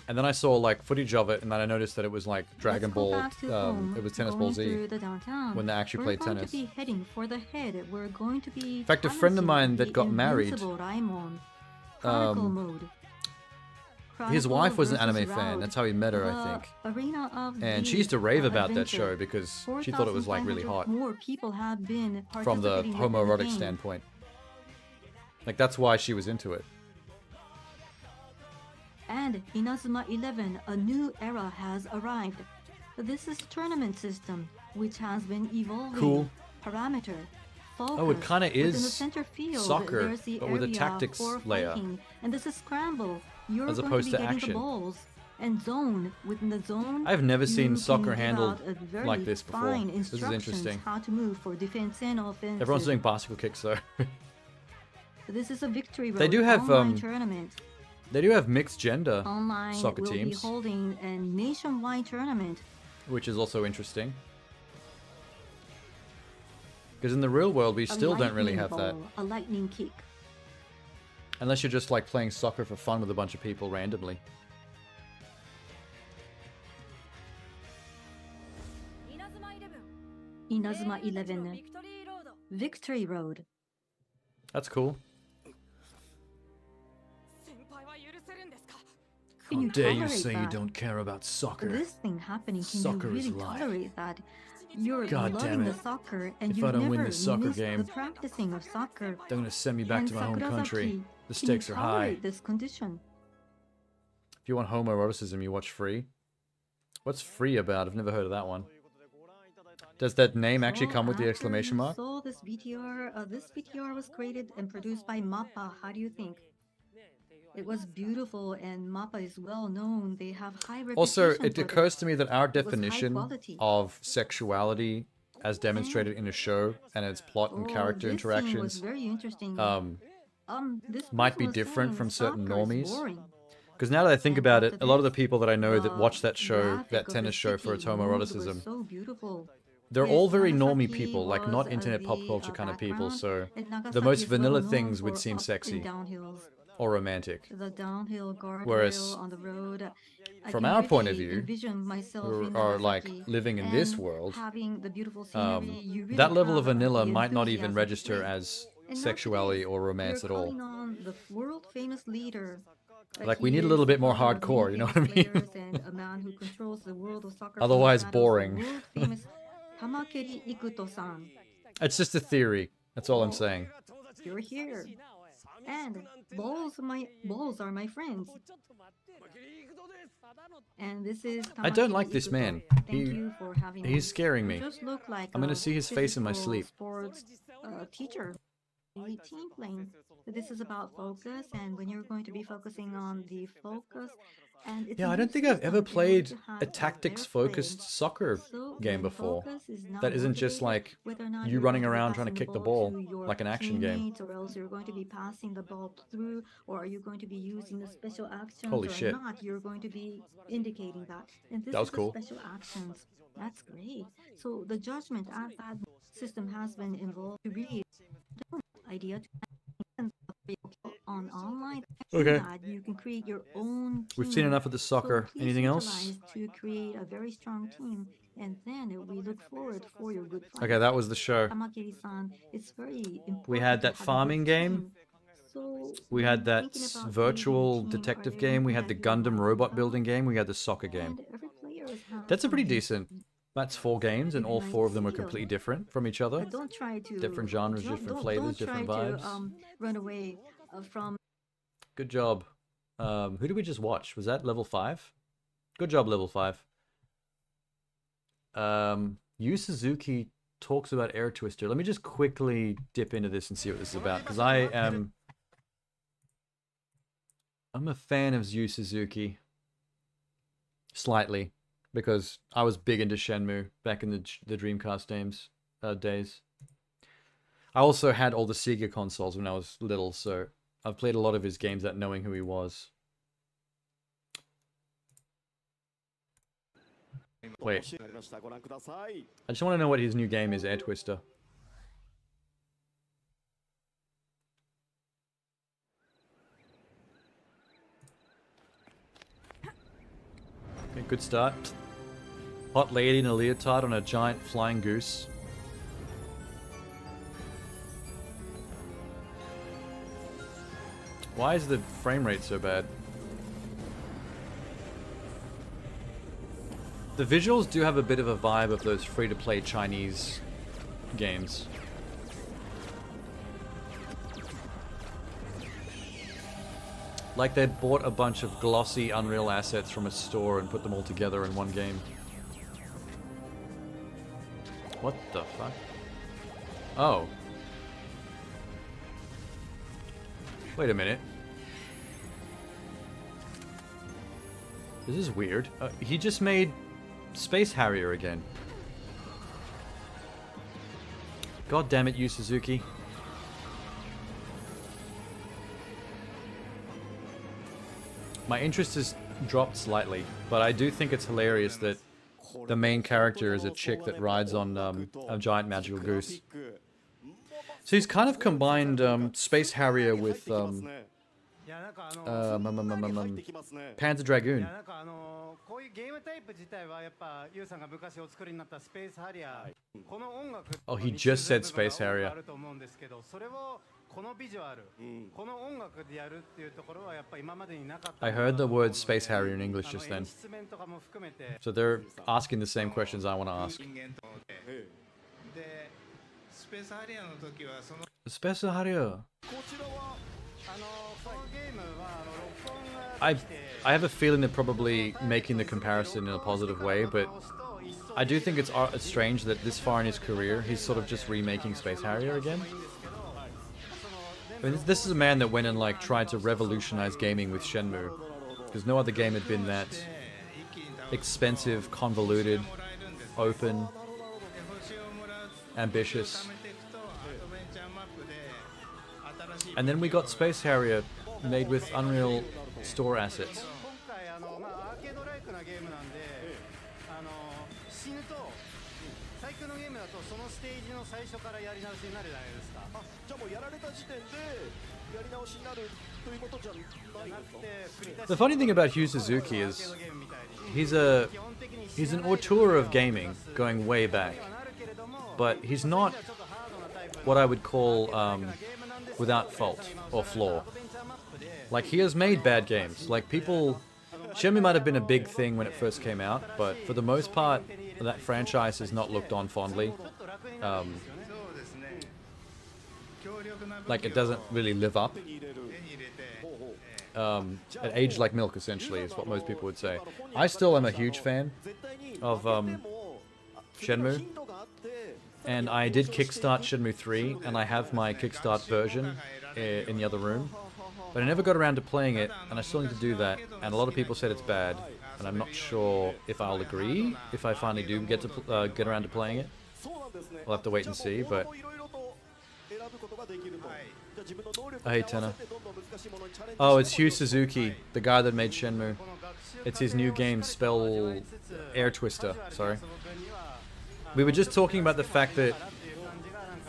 [SPEAKER 1] And then I saw like footage of it, and then I noticed that it was like Dragon
[SPEAKER 18] Let's go
[SPEAKER 1] Ball.
[SPEAKER 18] back to home,
[SPEAKER 1] It was Tennis
[SPEAKER 18] going
[SPEAKER 1] Ball Z
[SPEAKER 18] through the downtown.
[SPEAKER 1] when they actually
[SPEAKER 18] We're
[SPEAKER 1] played
[SPEAKER 18] going
[SPEAKER 1] tennis.
[SPEAKER 18] to be heading for the head. We're going to be.
[SPEAKER 1] In fact, a friend of mine that got married,
[SPEAKER 18] Chronicle mode.
[SPEAKER 1] his wife was an
[SPEAKER 18] Chronicle
[SPEAKER 1] anime
[SPEAKER 18] versus
[SPEAKER 1] fan.
[SPEAKER 18] Route.
[SPEAKER 1] That's how he met her, I
[SPEAKER 18] The
[SPEAKER 1] think.
[SPEAKER 18] Arena of
[SPEAKER 1] And
[SPEAKER 18] the
[SPEAKER 1] she used to rave about that
[SPEAKER 18] adventure.
[SPEAKER 1] show because she thought it was like really
[SPEAKER 18] 4,500
[SPEAKER 1] hot
[SPEAKER 18] More people have been
[SPEAKER 1] from the
[SPEAKER 18] participating within
[SPEAKER 1] homoerotic
[SPEAKER 18] game.
[SPEAKER 1] standpoint. Like that's why she was into it.
[SPEAKER 18] And Inazuma 11, a new era has arrived. This is tournament system, which has been evolving.
[SPEAKER 1] Cool.
[SPEAKER 18] Parameter. Focus.
[SPEAKER 1] Oh, it kinda
[SPEAKER 18] Within
[SPEAKER 1] is
[SPEAKER 18] the center field,
[SPEAKER 1] soccer,
[SPEAKER 18] there's the
[SPEAKER 1] but with a
[SPEAKER 18] area
[SPEAKER 1] tactics
[SPEAKER 18] for
[SPEAKER 1] layer.
[SPEAKER 18] fighting, and this is scramble. You're
[SPEAKER 1] As
[SPEAKER 18] going
[SPEAKER 1] opposed
[SPEAKER 18] to be
[SPEAKER 1] to
[SPEAKER 18] getting
[SPEAKER 1] action.
[SPEAKER 18] the balls. And zone. Within the zone,
[SPEAKER 1] I've never seen
[SPEAKER 18] you
[SPEAKER 1] soccer
[SPEAKER 18] can give
[SPEAKER 1] handled
[SPEAKER 18] out a very
[SPEAKER 1] like this before.
[SPEAKER 18] fine
[SPEAKER 1] This is
[SPEAKER 18] instructions
[SPEAKER 1] interesting.
[SPEAKER 18] How to move for defense and offense.
[SPEAKER 1] Everyone's doing bicycle kicks though.
[SPEAKER 18] This is a victory road.
[SPEAKER 1] They do have,
[SPEAKER 18] online tournament.
[SPEAKER 1] They do have mixed gender
[SPEAKER 18] Online
[SPEAKER 1] soccer
[SPEAKER 18] will
[SPEAKER 1] teams,
[SPEAKER 18] be holding a nationwide tournament.
[SPEAKER 1] which is also interesting. Because in the real world, we
[SPEAKER 18] A
[SPEAKER 1] still don't really
[SPEAKER 18] lightning
[SPEAKER 1] have that.
[SPEAKER 18] ball, a lightning kick.
[SPEAKER 1] Unless you're just like playing soccer for fun with a bunch of people randomly.
[SPEAKER 18] Inazuma 11. Victory Road.
[SPEAKER 1] That's cool.
[SPEAKER 18] Can
[SPEAKER 1] How
[SPEAKER 18] you
[SPEAKER 1] dare you
[SPEAKER 18] tolerate
[SPEAKER 1] say you
[SPEAKER 18] that?
[SPEAKER 1] don't care about soccer?
[SPEAKER 18] This thing happening, can
[SPEAKER 1] Soccer
[SPEAKER 18] you
[SPEAKER 1] is
[SPEAKER 18] really
[SPEAKER 1] life.
[SPEAKER 18] tolerate that? You're
[SPEAKER 1] God
[SPEAKER 18] loving
[SPEAKER 1] damn
[SPEAKER 18] the
[SPEAKER 1] it.
[SPEAKER 18] soccer and
[SPEAKER 1] If
[SPEAKER 18] you've
[SPEAKER 1] I don't
[SPEAKER 18] never
[SPEAKER 1] win this soccer
[SPEAKER 18] missed
[SPEAKER 1] game,
[SPEAKER 18] the practicing of soccer.
[SPEAKER 1] they're gonna send me back
[SPEAKER 18] And
[SPEAKER 1] to my home
[SPEAKER 18] Sakurazaki,
[SPEAKER 1] country. The
[SPEAKER 18] can
[SPEAKER 1] stakes
[SPEAKER 18] you
[SPEAKER 1] are high.
[SPEAKER 18] tolerate this condition?
[SPEAKER 1] If you want homoeroticism, you watch Free. What's Free about? I've never heard of that one. Does that name actually come with the exclamation mark?
[SPEAKER 18] So this VTR was created and produced by MAPPA. How do you think? It was beautiful, and MAPPA is well known. They have high reputation.
[SPEAKER 1] Also, it
[SPEAKER 18] for
[SPEAKER 1] occurs to me that our
[SPEAKER 18] It was high
[SPEAKER 1] definition
[SPEAKER 18] quality.
[SPEAKER 1] of sexuality as demonstrated in a show and its plot and character
[SPEAKER 18] this scene was
[SPEAKER 1] interactions
[SPEAKER 18] very interesting. This
[SPEAKER 1] might
[SPEAKER 18] person
[SPEAKER 1] be
[SPEAKER 18] was
[SPEAKER 1] different
[SPEAKER 18] saying
[SPEAKER 1] from certain
[SPEAKER 18] soccer is
[SPEAKER 1] normies.
[SPEAKER 18] boring.
[SPEAKER 1] Because now that I think about it, a lot of the people that I know that watch that show, that tennis show for its homoeroticism,
[SPEAKER 18] so beautiful.
[SPEAKER 1] they're
[SPEAKER 18] Yes,
[SPEAKER 1] all very normie
[SPEAKER 18] Nagasaki
[SPEAKER 1] people, like
[SPEAKER 18] was,
[SPEAKER 1] not internet pop
[SPEAKER 18] the,
[SPEAKER 1] culture kind of people,
[SPEAKER 18] background,
[SPEAKER 1] so
[SPEAKER 18] and
[SPEAKER 1] the
[SPEAKER 18] Nagasaki
[SPEAKER 1] most
[SPEAKER 18] is
[SPEAKER 1] vanilla
[SPEAKER 18] well
[SPEAKER 1] things
[SPEAKER 18] known
[SPEAKER 1] would
[SPEAKER 18] for
[SPEAKER 1] seem
[SPEAKER 18] up
[SPEAKER 1] sexy
[SPEAKER 18] and downhills.
[SPEAKER 1] or romantic.
[SPEAKER 18] The downhill guardrail
[SPEAKER 1] Whereas
[SPEAKER 18] on the road. I
[SPEAKER 1] from
[SPEAKER 18] can
[SPEAKER 1] our point of
[SPEAKER 18] really
[SPEAKER 1] view,
[SPEAKER 18] envision myself
[SPEAKER 1] who
[SPEAKER 18] in
[SPEAKER 1] are like
[SPEAKER 18] Nagasaki
[SPEAKER 1] living in
[SPEAKER 18] and
[SPEAKER 1] this world,
[SPEAKER 18] having the beautiful scenery. You really
[SPEAKER 1] that level of
[SPEAKER 18] have
[SPEAKER 1] vanilla
[SPEAKER 18] the
[SPEAKER 1] might not even
[SPEAKER 18] enthusiasm.
[SPEAKER 1] register as
[SPEAKER 18] And now
[SPEAKER 1] sexuality
[SPEAKER 18] today,
[SPEAKER 1] or romance
[SPEAKER 18] we're
[SPEAKER 1] at all.
[SPEAKER 18] calling on the world famous leader.
[SPEAKER 1] Like, we need a little bit more hardcore, you know what I mean?
[SPEAKER 18] And a man who controls the world of soccer.
[SPEAKER 1] Otherwise boring.
[SPEAKER 18] World famous Tamakeri Ikuto-san.
[SPEAKER 1] It's just a theory. That's all I'm saying.
[SPEAKER 18] You're here. And balls are my friends. And this is
[SPEAKER 1] I don't
[SPEAKER 18] Tamakeri
[SPEAKER 1] like this
[SPEAKER 18] Ikuto.
[SPEAKER 1] man.
[SPEAKER 18] Thank you for having me.
[SPEAKER 1] He's scaring me.
[SPEAKER 18] You just look like
[SPEAKER 1] I'm gonna
[SPEAKER 18] a
[SPEAKER 1] see his face in my
[SPEAKER 18] physical
[SPEAKER 1] sleep.
[SPEAKER 18] Sports teacher. Team playing. This is about focus, and when you're going to be focusing on the focus, and it's
[SPEAKER 1] Yeah, I don't think I've ever played a tactics-focused soccer game before. That isn't just like you running around trying to kick the ball like an action game.
[SPEAKER 18] Or else you're going to be passing the ball through, or are you going to be using the special actions
[SPEAKER 1] Holy
[SPEAKER 18] or
[SPEAKER 1] shit.
[SPEAKER 18] not? You're going to be indicating that. And this
[SPEAKER 1] That was
[SPEAKER 18] is the
[SPEAKER 1] cool.
[SPEAKER 18] special actions. That's great. So the judgment at that system has been involved to really idea to on online.
[SPEAKER 1] Okay.
[SPEAKER 18] That you can create your own
[SPEAKER 1] We've seen
[SPEAKER 18] team.
[SPEAKER 1] enough of the soccer.
[SPEAKER 18] So please
[SPEAKER 1] Anything else?
[SPEAKER 18] utilize to create a very strong team, and then we look forward for your good fight.
[SPEAKER 1] Okay, that was the show.
[SPEAKER 18] Tamakeri-san, it's very important.
[SPEAKER 1] We had that
[SPEAKER 18] to have a
[SPEAKER 1] farming
[SPEAKER 18] good
[SPEAKER 1] game.
[SPEAKER 18] team. So
[SPEAKER 1] We had that
[SPEAKER 18] thinking about
[SPEAKER 1] virtual
[SPEAKER 18] creating a team,
[SPEAKER 1] detective
[SPEAKER 18] are there
[SPEAKER 1] game. We
[SPEAKER 18] anything
[SPEAKER 1] had the
[SPEAKER 18] that you
[SPEAKER 1] Gundam
[SPEAKER 18] want
[SPEAKER 1] robot
[SPEAKER 18] about?
[SPEAKER 1] building game. We had the soccer game.
[SPEAKER 18] And every player has
[SPEAKER 1] That's a pretty
[SPEAKER 18] something.
[SPEAKER 1] decent. That's 4 games, and all 4 of them are completely different from each other.
[SPEAKER 18] But don't try to
[SPEAKER 1] Different genres, different flavors, different vibes.
[SPEAKER 18] Run away from.
[SPEAKER 1] Good job. Who did we just watch? Was that level 5? Good job, level 5. Yu Suzuki talks about Air Twister. Let me just quickly dip into this and see what this is about, because I'm a fan of Yu Suzuki. Slightly. Because I was big into Shenmue back in the Dreamcast days. I also had all the Sega consoles when I was little, so I've played a lot of his games without knowing who he was. Wait. I just want to know what his new game is, Air Twister. Okay, good start. Hot lady in a leotard on a giant flying goose. Why is the frame rate so bad? The visuals do have a bit of a vibe of those free-to-play Chinese games. Like they bought a bunch of glossy Unreal assets from a store and put them all together in one game. What the fuck? Oh. Wait a minute. This is weird. He just made Space Harrier again. God damn it, Yu Suzuki. My interest has dropped slightly, but I do think it's hilarious that the main character is a chick that rides on a giant magical goose. So he's kind of combined Space Harrier with Panzer Dragoon. Oh, he just said Space Harrier. I heard the word Space Harrier in English just then. So they're asking the same questions I want to ask. Space Harrier. I have a feeling they're probably making the comparison in a positive way, but I do think it's strange that this far in his career, he's sort of just remaking Space Harrier again. I mean, this is a man that went and like tried to revolutionize gaming with Shenmue, because no other game had been that expensive, convoluted, open, ambitious. And then we got Space Harrier made with Unreal store assets. The funny thing about Hugh Suzuki is he's an auteur of gaming going way back, but he's not what I would call without fault or flaw. Like, he has made bad games. Like, people... Shenmue might have been a big thing when it first came out, but for the most part, that franchise is not looked on fondly. Like, it doesn't really live up. It aged like milk, essentially, is what most people would say. I still am a huge fan of Shenmue. And I did kickstart Shenmue 3, and I have my kickstart version in the other room. But I never got around to playing it, and I still need to do that. And a lot of people said it's bad, and I'm not sure if I'll agree if I finally do get to get around to playing it. We'll have to wait and see, but... Hey, Tenna. Oh, it's Hugh Suzuki, the guy that made Shenmue. It's his new game, spell... Air Twister, sorry. We were just talking about the fact that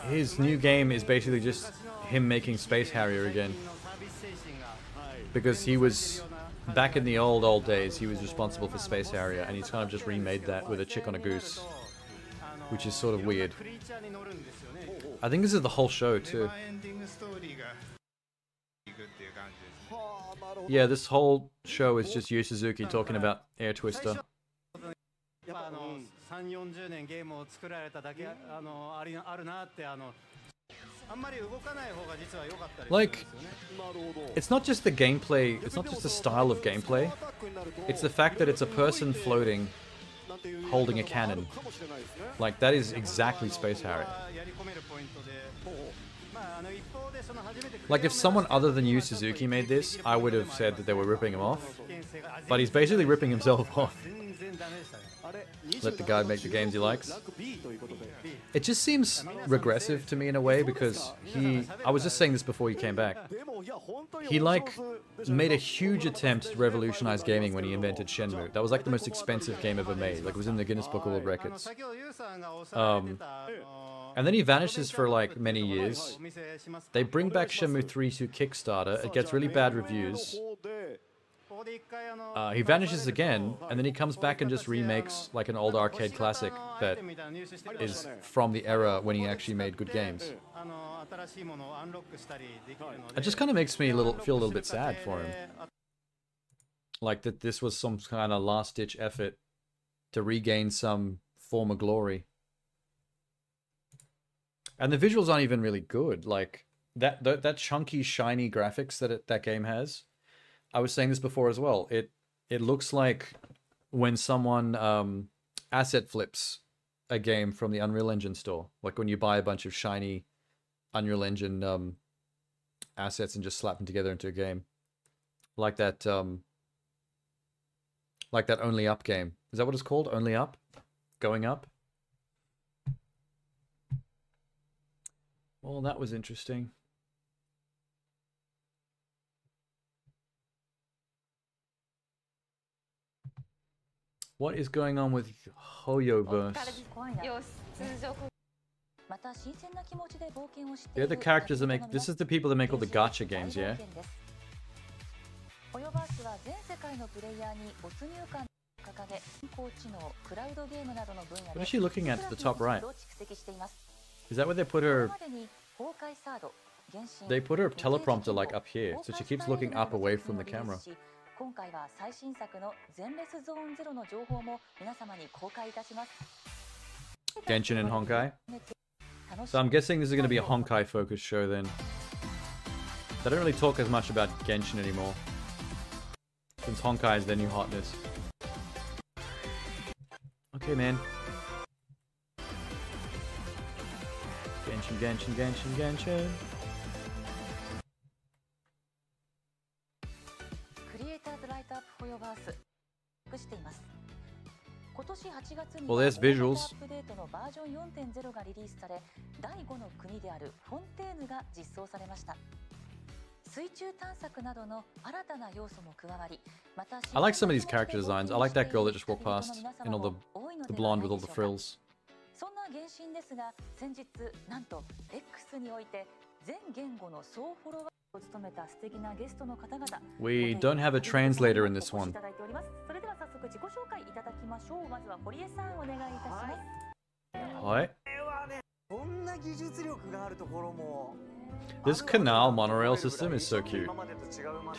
[SPEAKER 1] his new game is basically just him making Space Harrier again. Because he was, back in the old days, he was responsible for Space Harrier, and he's kind of just remade that with a chick on a goose. Which is sort of weird. I think this is the whole show, too. Yeah, this whole show is just Yu Suzuki talking about Air Twister. Like, it's not just the gameplay, it's not just the style of gameplay, it's the fact that it's a person floating, holding a cannon. Like, that is exactly Space Harrier. Like, if someone other than Yu Suzuki made this, I would have said that they were ripping him off. But he's basically ripping himself off. Let the guy make the games he likes. It just seems regressive to me in a way, because I was just saying this before he came back. He, like, made a huge attempt to revolutionize gaming when he invented Shenmue. That was like the most expensive game ever made. Like, it was in the Guinness Book of World Records. And then he vanishes for like many years. They bring back Shenmue 3 to Kickstarter. It gets really bad reviews. He vanishes again, and then he comes back and just remakes like an old arcade classic that is from the era when he actually made good games. It just kind of makes me feel a little bit sad for him. Like that this was some kind of last-ditch effort to regain some former glory. And the visuals aren't even really good. Like that chunky, shiny graphics that game has. I was saying this before as well. It looks like when someone asset flips a game from the Unreal Engine store. Like when you buy a bunch of shiny Unreal Engine assets and just slap them together into a game. Like that Only Up game. Is that what it's called? Only Up? Going Up? Well, that was interesting. What is going on with Hoyoverse? They're the characters that make... This is the people that make all the gacha games, yeah? What is she looking at the top right? Is that where they put her... They put her teleprompter like up here, so she keeps looking up away from the camera. Genshin and Honkai? So I'm guessing this is going to be a Honkai focused show then. They don't really talk as much about Genshin anymore, since Honkai is their new hotness. Okay, man. Genshin, Genshin, Genshin, Genshin. Well, there's visuals. I like some of these character designs. I like that girl that just walked past and all the blonde with all the frills. We don't have a translator in this one. Hi. This canal monorail system is so cute.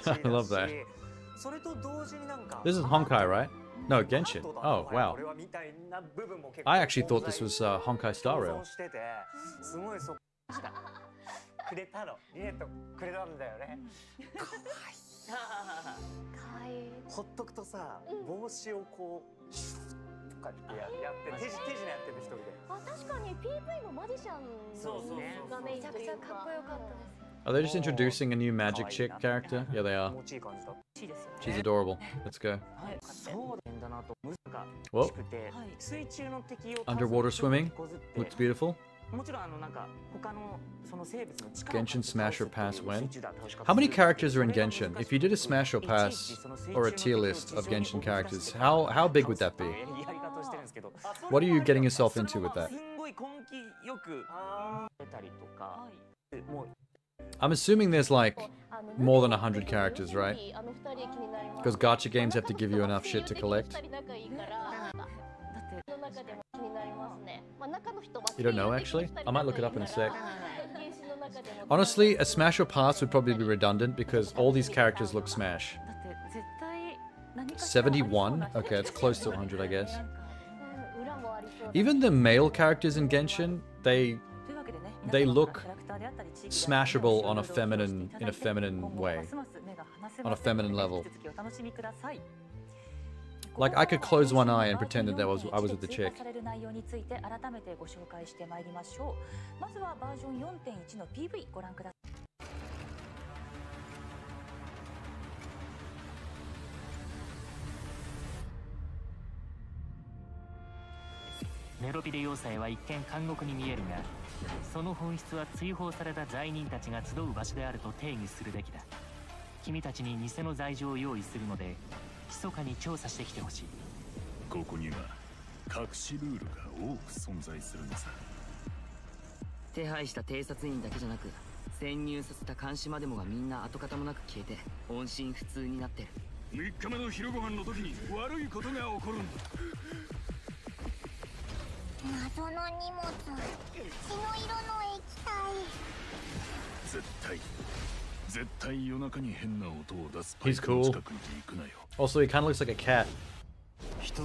[SPEAKER 1] I love that. This is Honkai, right? No, Genshin. Oh, wow. I actually thought this was Honkai Star Rail. Are they just introducing a new magic chick character? Yeah, they are. She's adorable. Let's go. Whoa. Underwater swimming. Looks beautiful. Genshin Smash or Pass when? How many characters are in Genshin? If you did a Smash or Pass or a tier list of Genshin characters, how big would that be? What are you getting yourself into with that? I'm assuming there's like more than 100 characters, right? Because gacha games have to give you enough shit to collect. You don't know, actually? I might look it up in a sec. Honestly, a Smash or Pass would probably be redundant because all these characters look Smash. 71? Okay, it's close to 100, I guess. Even the male characters in Genshin, they look smashable on a feminine, in a feminine way. On a feminine level. Like, I could close one eye and pretend that I was with the chick. He's cool. Also, he kind of looks like a cat.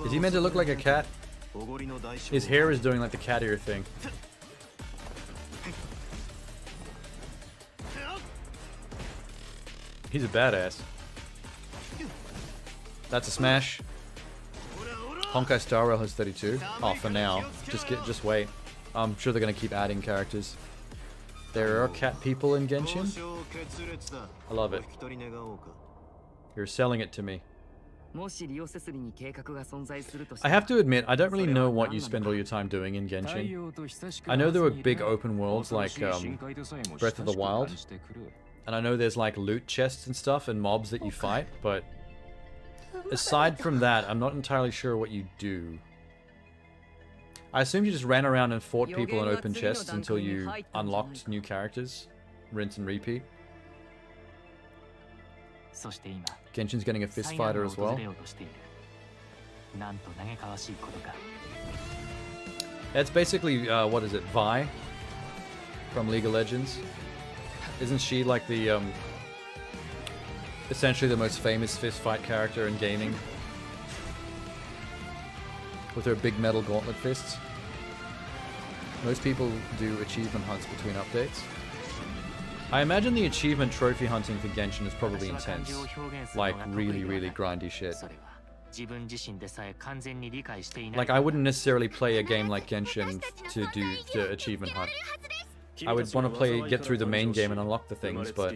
[SPEAKER 1] Is he meant to look like a cat? His hair is doing like the cat ear thing. He's a badass. That's a smash. Honkai Star Rail has 32. Oh, for now. Just wait. I'm sure they're gonna keep adding characters. There are cat people in Genshin. I love it. You're selling it to me. I have to admit, I don't really know what you spend all your time doing in Genshin. I know there were big open worlds like Breath of the Wild. And I know there's like loot chests and stuff and mobs that you fight, but aside from that, I'm not entirely sure what you do. I assume you just ran around and fought people in open chests until you unlocked new characters. Rinse and repeat. Genshin's getting a fist fighter as well. It's basically, what is it, Vi? From League of Legends. Isn't she like the, essentially the most famous fist fight character in gaming? With her big metal gauntlet fists. Most people do achievement hunts between updates. I imagine the achievement trophy hunting for Genshin is probably intense. Like, really, really grindy shit. Like, I wouldn't necessarily play a game like Genshin to do the achievement hunt. I would want to get through the main game and unlock the things, but...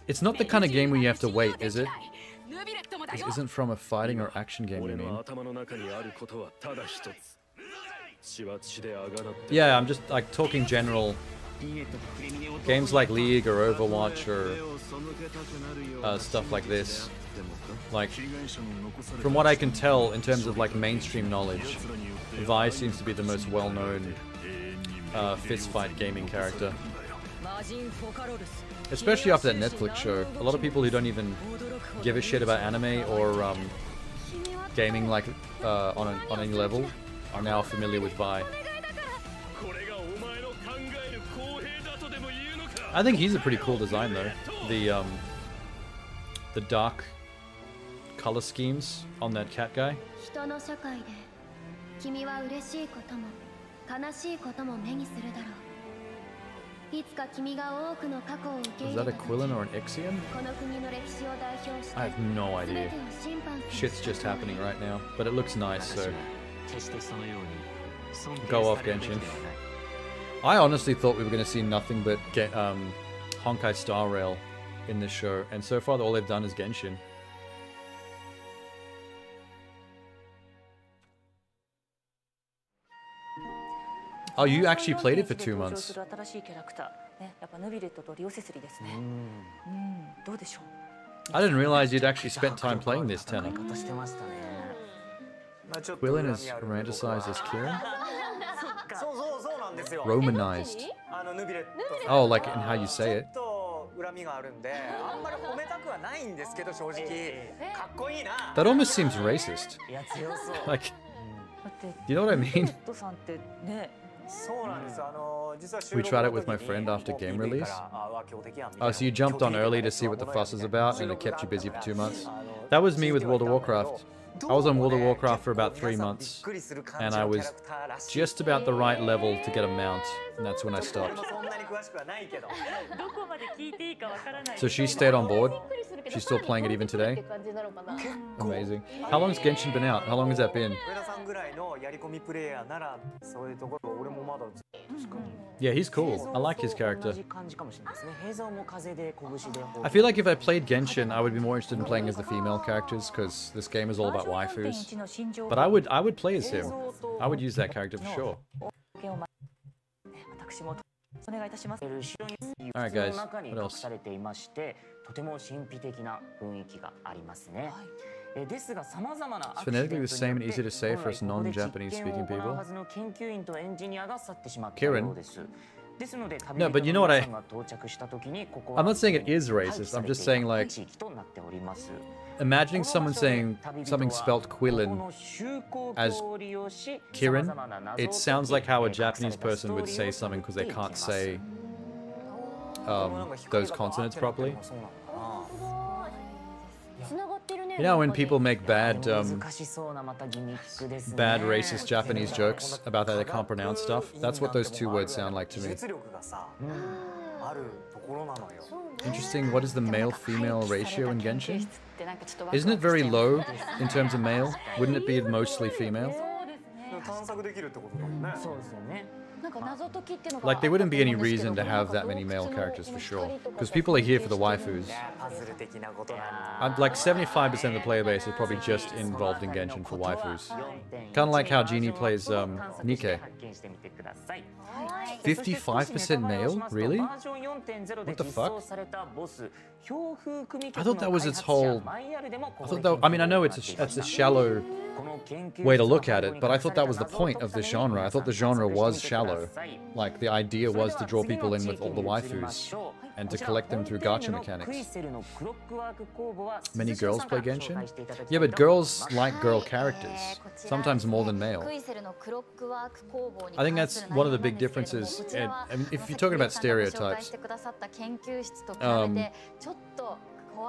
[SPEAKER 1] It's not the kind of game where you have to wait, is it? This isn't from a fighting or action game, you mean? Yeah, I'm just like talking general. Games like League or Overwatch or stuff like this. Like, from what I can tell in terms of like mainstream knowledge, Vi seems to be the most well-known fistfight gaming character. Especially after that Netflix show. A lot of people who don't even give a shit about anime or gaming like on any level are now familiar with Vi. I think he's a pretty cool design though. The dark color schemes on that cat guy.
[SPEAKER 12] Is
[SPEAKER 1] that a Quillen or an Ixion? I have no idea. Shit's just happening right now, but it looks nice, so go off, Genshin. I honestly thought we were going to see nothing but Honkai Star Rail in this show, and so far all they've done is Genshin. Oh, you actually played it for 2 months. I didn't realize you'd actually spent time playing this, Tenor. Quillen is romanticized as Kieran? Romanized. Oh, like in how you say it. That almost seems racist. Like, you know what I mean? We tried it with my friend after game release. Oh, so you jumped on early to see what the fuss is about and it kept you busy for 2 months? That was me with World of Warcraft. I was on World of Warcraft for about 3 months, and I was just about the right level to get a mount, and that's when I stopped. So she stayed on board? She's still playing it even today? Amazing. How long's Genshin been out? How long has that been? Yeah, he's cool. I like his character. I feel like if I played Genshin, I would be more interested in playing as the female characters, because this game is all about waifus. But I would play as him. I would use that character for sure. Alright guys, what else? It's phonetically the same and easy to say for us non-Japanese speaking people. Kieran? No, but you know what I'm not saying it is racist, I'm just saying like, imagining someone saying something spelt Quillen as Kieran, it sounds like how a Japanese person would say something because they can't say those consonants properly. You know when people make bad racist Japanese jokes about how they can't pronounce stuff? That's what those two words sound like to me. Interesting, what is the male-female ratio in Genshin? Isn't it very low in terms of male? Wouldn't it be mostly female? Like, there wouldn't be any reason to have that many male characters for sure. Because people are here for the waifus. Like 75% of the player base is probably just involved in Genshin for waifus. Kind of like how Genie plays Nikke. 55% male? Really? What the fuck? I thought that was its whole... I mean, I know it's a shallow way to look at it, but I thought that was the point of the genre. I thought the genre was shallow. Like, the idea was to draw people in with all the waifus and to collect them through gacha mechanics. Many girls play Genshin? Yeah, but girls like girl characters, sometimes more than male. I think that's one of the big differences. And if you're talking about stereotypes,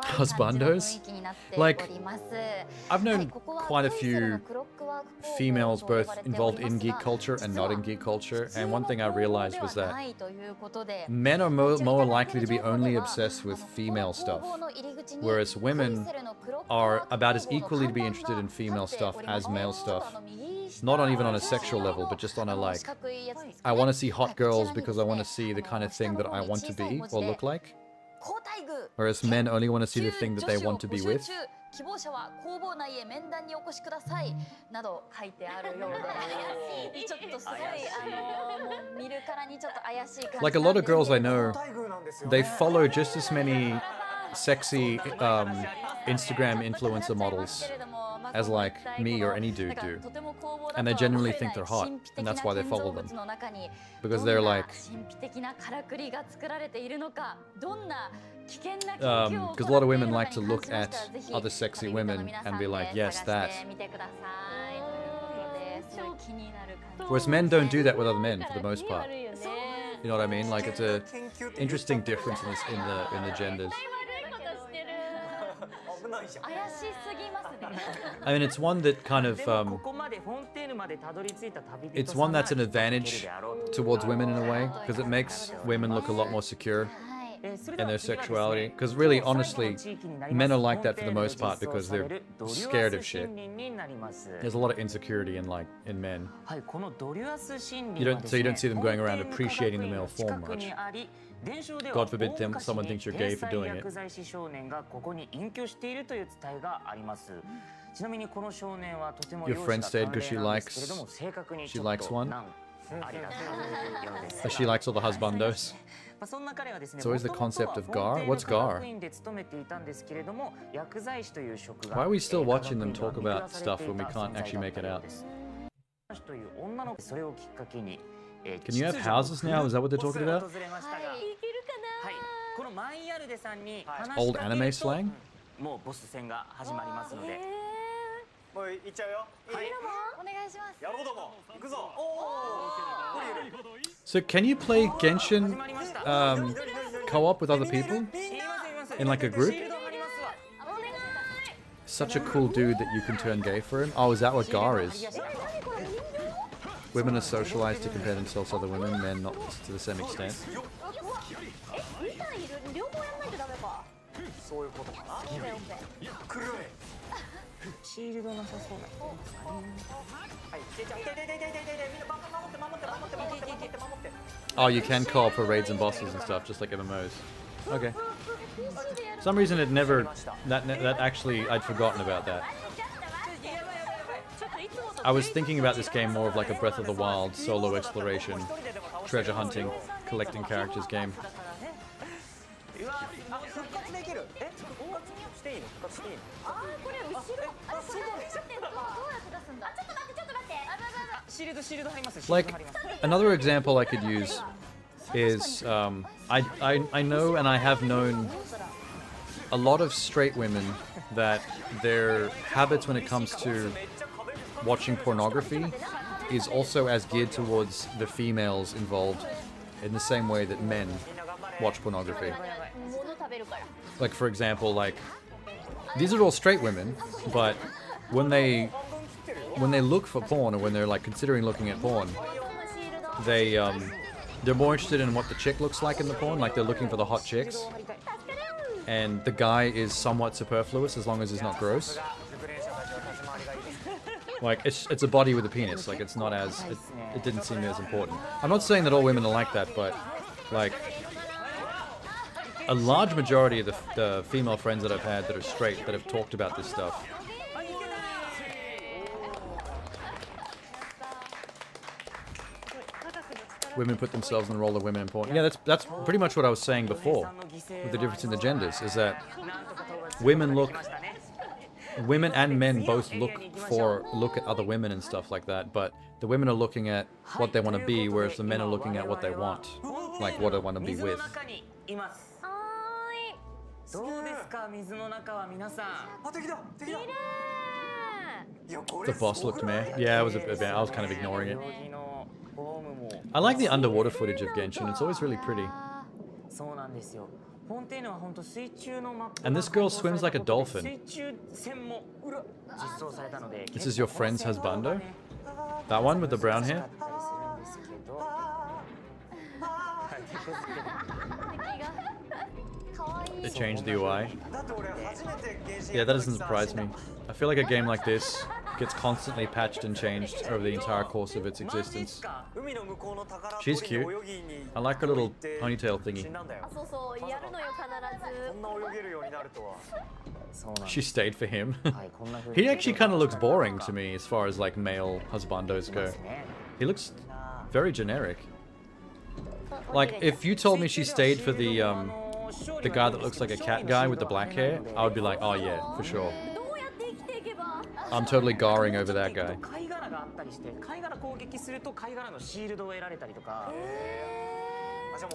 [SPEAKER 1] husbandos? Like, I've known quite a few females both involved in geek culture and not in geek culture, and one thing I realized was that men are more likely to be only obsessed with female stuff, whereas women are about as equally to be interested in female stuff as male stuff. Not even on a sexual level, but just on a like, I want to see hot girls because I want to see the kind of thing that I want to be or look like. Whereas men only want to see the thing that they want to be with.
[SPEAKER 12] 希望者は工房内へ面談にお越しくださいなど書いてあるようで、ちょっとすごいもう見るからにちょっと怪しい感じ。
[SPEAKER 1] Like a lot of girls I know, they follow just as many sexy Instagram influencer models as like me or any dude do, and they genuinely think they're hot, and that's why they follow them, because they're like, because a lot of women like to look at other sexy women and be like, yes, that. Whereas men don't do that with other men for the most part. You know what I mean? Like, it's a interesting difference in the genders. I mean, it's one that kind of, it's one that's an advantage towards women in a way, because it makes women look a lot more secure in their sexuality. Because really, honestly, men are like that for the most part because they're scared of shit. There's a lot of insecurity in men. You don't see them going around appreciating the male form much. God forbid someone thinks you're gay for doing it. Your friend stayed because she likes one? Or she likes all the husbandos? It's always the concept of gar? What's gar? Why are we still watching them talk about stuff when we can't actually make it out? Can you have houses now? Is that what they're talking about? Old anime slang? So can you play Genshin co-op with other people? In like a group? Such a cool dude that you can turn gay for him. Oh, is that what gar is? Women are socialized to compare themselves to other women, men not to the same extent. Oh, you can co-op for raids and bosses and stuff, just like MMOs. Okay. For some reason it never... That actually... I'd forgotten about that. I was thinking about this game more of like a Breath of the Wild, solo exploration, treasure hunting, collecting characters game. Like, another example I could use is, I know and I have known a lot of straight women that their habits when it comes to watching pornography is also as geared towards the females involved in the same way that men watch pornography. Like, for example, like, these are all straight women, but when they look for porn, or when they're like considering looking at porn, they're more interested in what the chick looks like in the porn, like they're looking for the hot chicks, and the guy is somewhat superfluous as long as he's not gross. Like, it's a body with a penis, like it's not as, it didn't seem as important. I'm not saying that all women are like that, but like, a large majority of the female friends that I've had that are straight that have talked about this stuff. Women put themselves in the role of women in porn. Yeah, that's pretty much what I was saying before, with the difference in the genders, is that women and men both look at other women and stuff like that, but the women are looking at what they want to be, whereas the men are looking at what they want, like what they want to be with. The boss looked meh. Yeah, I was kind of ignoring it. I like the underwater footage of Genshin. It's always really pretty. And this girl swims like a dolphin. This is your friend's husbando? That one with the brown hair? They changed the UI. Yeah, that doesn't surprise me. I feel like a game like this gets constantly patched and changed over the entire course of its existence. She's cute. I like her little ponytail thingy. She stayed for him. He actually kind of looks boring to me as far as like male husbandos go. He looks very generic. Like if you told me she stayed for the guy that looks like a cat guy with the black hair, I would be like, oh yeah, for sure. I'm totally garring over that guy.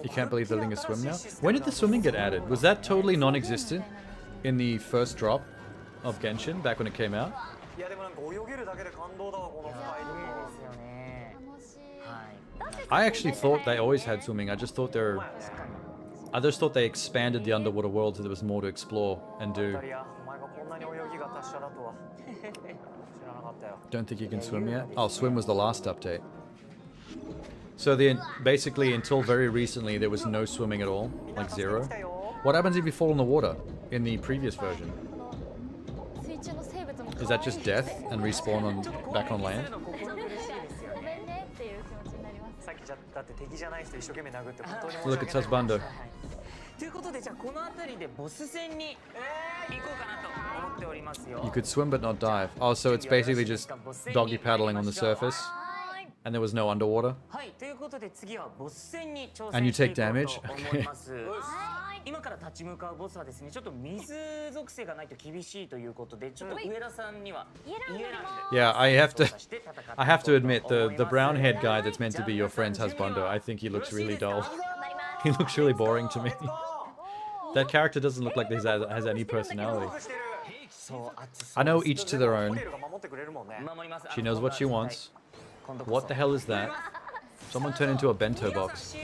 [SPEAKER 1] You can't believe they're letting us swim now? When did the swimming get added? Was that totally non-existent in the first drop of Genshin back when it came out? I actually thought they always had swimming. I just thought they expanded the underwater world so there was more to explore and do. Don't think you can swim yet? Oh, swim was the last update. So basically until very recently there was no swimming at all, like zero. What happens if you fall in the water in the previous version? Is that just death and respawn back on land? Look at Husbando. You could swim but not dive. Oh, so it's basically just doggy paddling on the surface. And there was no underwater. And you take damage? Okay. Yeah, I have to admit, the brown haired guy that's meant to be your friend's husbando, I think he looks really dull. He looks really boring to me. That character doesn't look like he has any personality. I know, each to their own. She knows what she wants. What the hell is that? Someone turned into a bento box.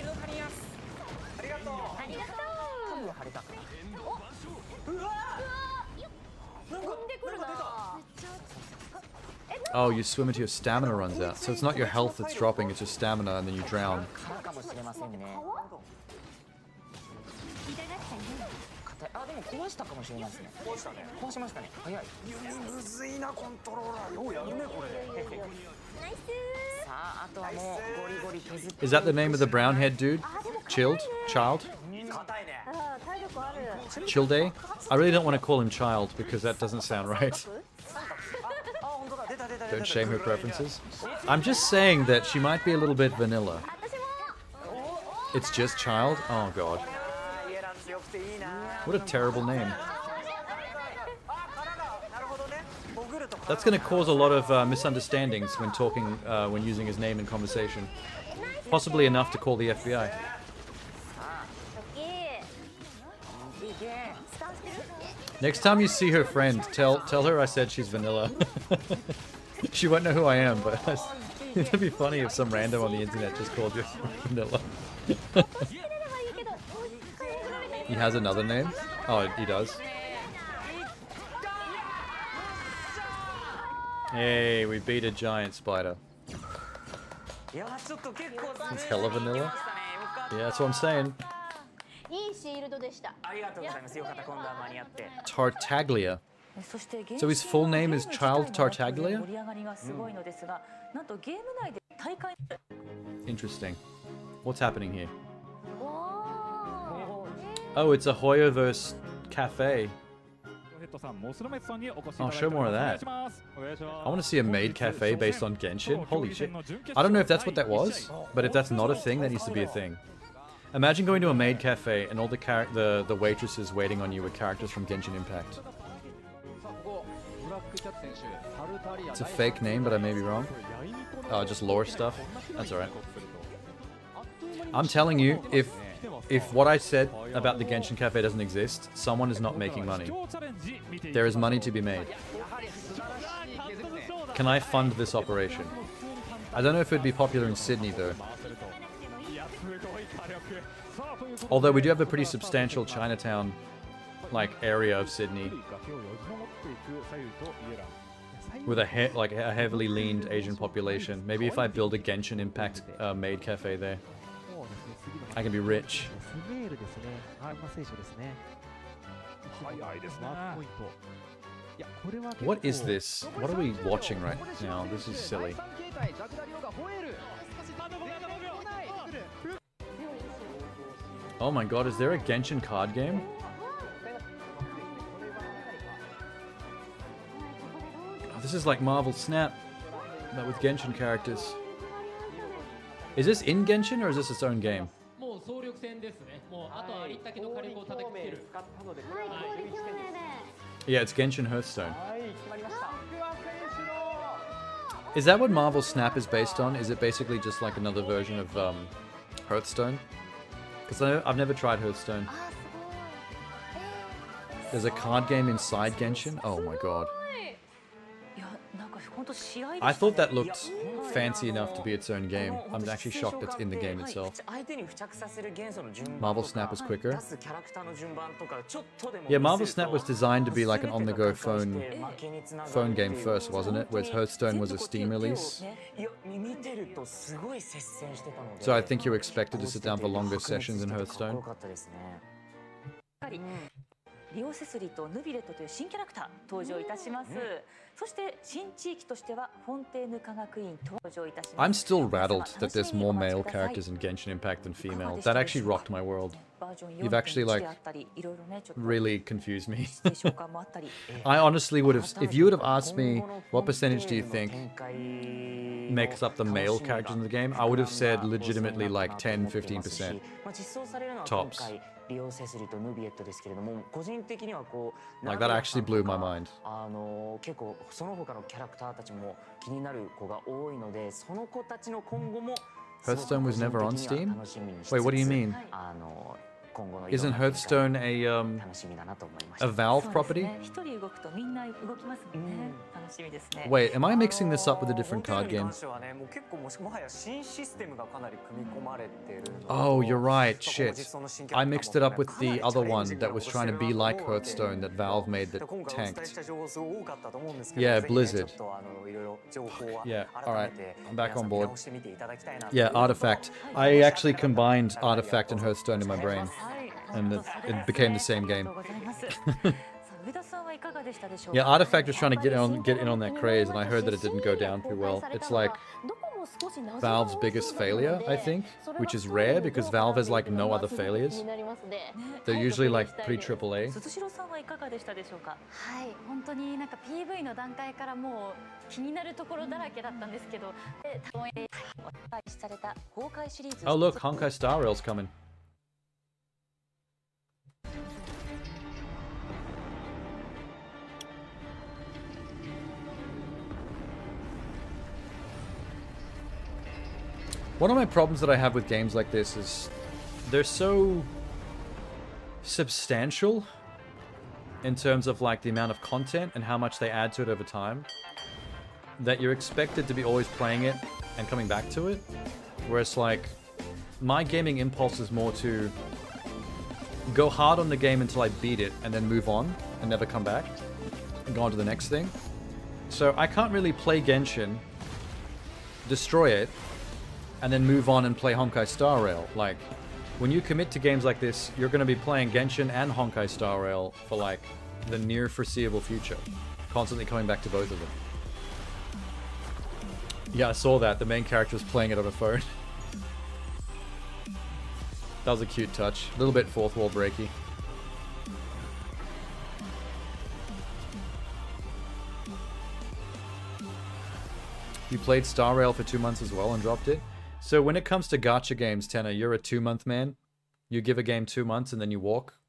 [SPEAKER 1] Oh, you swim until your stamina runs out. So it's not your health that's dropping, it's your stamina and then you drown. Is that the name of the brown-haired dude? Child? Childe? I really don't want to call him Child because that doesn't sound right. Don't shame her preferences. I'm just saying that she might be a little bit vanilla. It's just Child? Oh god. What a terrible name. That's going to cause a lot of misunderstandings when talking, when using his name in conversation. Possibly enough to call the FBI. Next time you see her friend, tell her I said she's vanilla. She won't know who I am, but it'd be funny if some random on the internet just called you vanilla. He has another name? Oh, he does. Hey, we beat a giant spider. It's hella vanilla. Yeah, that's what I'm saying. Tartaglia. So his full name is Child Tartaglia? Interesting. What's happening here? Oh, it's a Hoyoverse cafe. Oh, show more of that. I want to see a maid cafe based on Genshin. Holy shit. I don't know if that's what that was, but if that's not a thing, that needs to be a thing. Imagine going to a maid cafe and all the waitresses waiting on you with characters from Genshin Impact. It's a fake name, but I may be wrong. Oh, just lore stuff. That's alright. I'm telling you, if what I said about the Genshin Cafe doesn't exist, someone is not making money. There is money to be made. Can I fund this operation? I don't know if it would be popular in Sydney though. Although we do have a pretty substantial Chinatown like area of Sydney with a heavily leaned Asian population. Maybe if I build a Genshin Impact maid cafe there, I can be rich. What is this? What are we watching right now? This is silly. Oh my god, is there a Genshin card game? This is like Marvel Snap, but with Genshin characters. Is this in Genshin or is this its own game? Yeah, it's Genshin Hearthstone. Is that what Marvel Snap is based on? Is it basically just like another version of Hearthstone? Because I've never tried Hearthstone. There's a card game inside Genshin? Oh my god. I thought that looked fancy enough to be its own game. I'm actually shocked it's in the game itself. Marvel Snap is quicker. Yeah, Marvel Snap was designed to be like an on-the-go phone game first, wasn't it? Whereas Hearthstone was a Steam release. So I think you're expected to sit down for longer sessions in Hearthstone.
[SPEAKER 12] リオセスリとヌビレットという新キャラクター登場いたします。そして新地域としてはフォンテーヌ科学院登場いたします。
[SPEAKER 1] I'm still rattled that there's more male characters in Genshin Impact than female. That actually rocked my world. You've actually like really confused me. I honestly would have, if you would have asked me what percentage do you think makes up the male characters in the game, I would have said legitimately like 10-15% tops. Like that actually blew my mind. Hearthstone was never on Steam? Wait, what do you mean? Isn't Hearthstone a Valve property? Wait, am I mixing this up with a different card game? Oh, you're right. Shit. I mixed it up with the other one that was trying to be like Hearthstone that Valve made that tanked. Yeah, Blizzard. Yeah, alright. I'm back on board. Yeah, Artifact. I actually combined Artifact and Hearthstone in my brain. And it became the same game. Yeah, Artifact was trying to get in on that craze, and I heard that it didn't go down too well. It's like Valve's biggest failure, I think, which is rare because Valve has like no other failures. They're usually like pretty AAA.
[SPEAKER 12] はい、本当になんか PV の段階からもう気になるところだらけだったんですけど、された公開シリーズ。
[SPEAKER 1] Oh look, Honkai Star Rail's coming. One of my problems that I have with games like this is they're so substantial in terms of like the amount of content and how much they add to it over time that you're expected to be always playing it and coming back to it. Whereas like my gaming impulse is more to go hard on the game until I beat it and then move on and never come back and go on to the next thing. So I can't really play Genshin, destroy it, and then move on and play Honkai Star Rail. Like, when you commit to games like this, you're going to be playing Genshin and Honkai Star Rail for like the near foreseeable future. Constantly coming back to both of them. Yeah, I saw that. The main character was playing it on a phone. That was a cute touch. A little bit fourth wall breaky. You played Star Rail for 2 months as well and dropped it? So when it comes to gacha games, Tenor, you're a 2-month man? You give a game 2 months and then you walk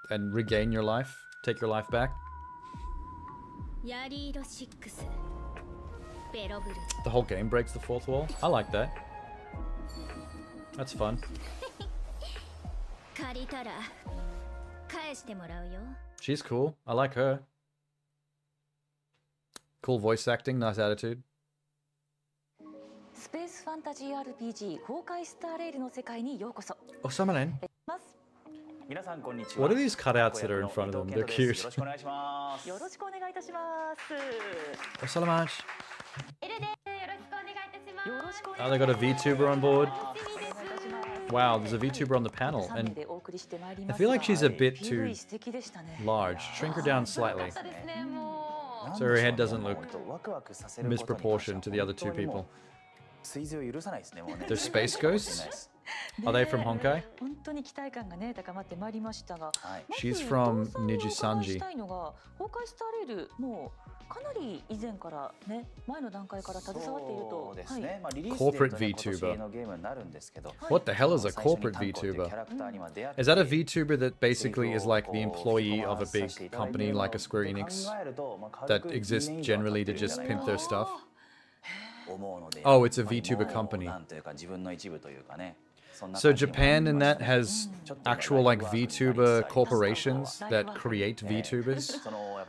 [SPEAKER 1] and regain your life? Take your life back? The whole game breaks the fourth wall? I like that. That's fun. She's cool. I like her. Cool voice acting, nice attitude.
[SPEAKER 12] スペースファンタジー RPG 崩壊スターレールの世界にようこそ。
[SPEAKER 1] Oh, Samanen.
[SPEAKER 11] 皆さんこんにちは。
[SPEAKER 1] What are these cutouts that are in front of them? They're cute.
[SPEAKER 11] よろしくお願いします。
[SPEAKER 12] よろしくお願いいたします。
[SPEAKER 1] Oh, Salamanch.
[SPEAKER 12] エルです。よろしくお願いいたします。よろしくお願いします。
[SPEAKER 1] Oh, they got a VTuber on board. Wow, there's a VTuber on the panel, and I feel like she's a bit too large. Shrink her down slightly, so her head doesn't look misproportioned to the other two people. They're space ghosts? Are they from Honkai? She's from Nijisanji.
[SPEAKER 12] かなり以前からね、前の段階から携わっていると。
[SPEAKER 1] そうですね。まあリリースで今年のゲームになるんですけど。What the hell is a corporate VTuber? Is that a VTuber that basically is like the employee of a big company like a Square Enix that exists generally to just pimp their stuff? Oh, it's a VTuber company. So Japan in that has actual like VTuber corporations that create VTubers,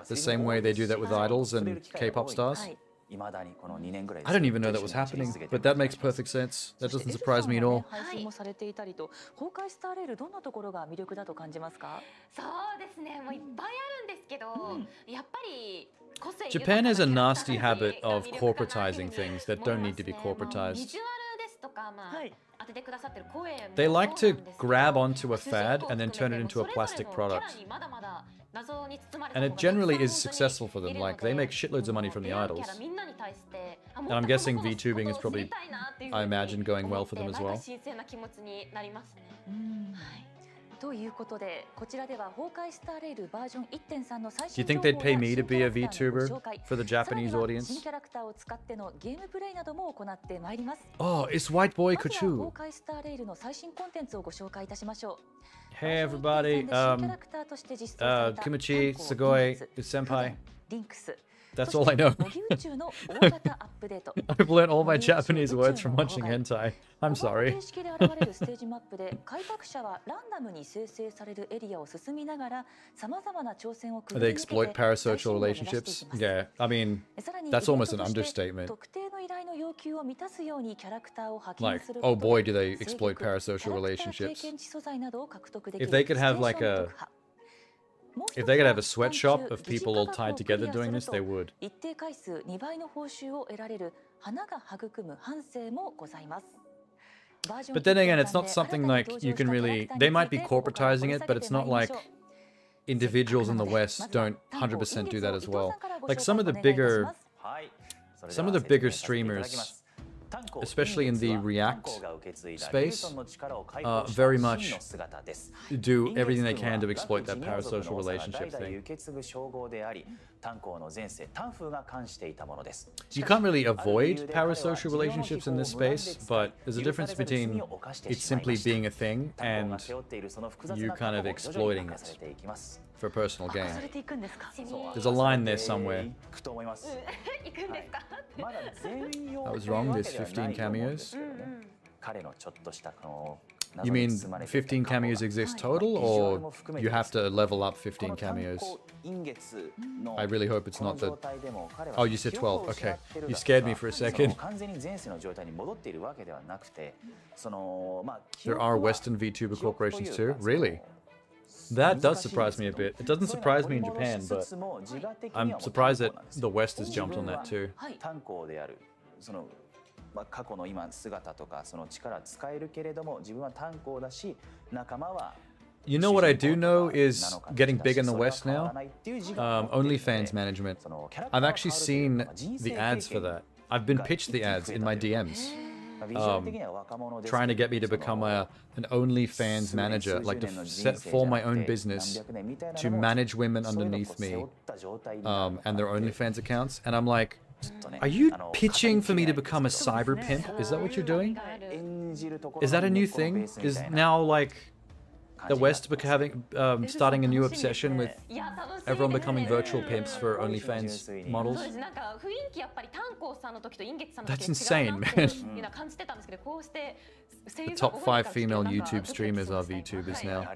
[SPEAKER 1] the same way they do that with idols and K-pop stars. I didn't even know that was happening, but that makes perfect sense. That doesn't surprise me at all. Japan has a nasty habit of corporatizing things that don't need to be corporatized. They like to grab onto a fad and then turn it into a plastic product. And it generally is successful for them, like they make shitloads of money from the idols. And I'm guessing VTubing is probably, I imagine, going well for them as well. Do you think they'd pay me to be a VTuber for the Japanese audience? Oh, it's White Boy Kachu. Hey everybody, Kimichi, Sugoi, Senpai. That's all I know. I've learned all my Japanese words from watching hentai. I'm sorry. They exploit parasocial relationships? Yeah, I mean, that's almost an understatement. Like, oh boy, do they exploit parasocial relationships. If they could have like a... If they could have a sweatshop of people all tied together doing this, they would. But then again, it's not something like you can really... They might be corporatizing it, but it's not like individuals in the West don't 100% do that as well. Like some of the bigger streamers, especially in the React space, very much do everything they can to exploit that parasocial relationship thing. You can't really avoid parasocial relationships in this space, but there's a difference between it simply being a thing and you kind of exploiting it for personal gain. There's a line there somewhere. I was wrong, there's 15 cameos? You mean 15 cameos exist total, or you have to level up 15 cameos? I really hope it's not that... Oh, you said 12, okay. You scared me for a second. There are Western VTuber corporations too? Really? That does surprise me a bit. It doesn't surprise me in Japan, but I'm surprised that the West has jumped on that too. You know what I do know is getting big in the West now? OnlyFans management. I've actually seen the ads for that. I've been pitched the ads in my DMs. Trying to get me to become an OnlyFans manager, like to form my own business to manage women underneath me and their OnlyFans accounts. And I'm like, are you pitching for me to become a cyber pimp? Is that what you're doing? Is that a new thing? Is now like the West starting a new obsession with everyone becoming virtual pimps for OnlyFans models? That's insane, man. The top 5 female YouTube streamers are VTubers now.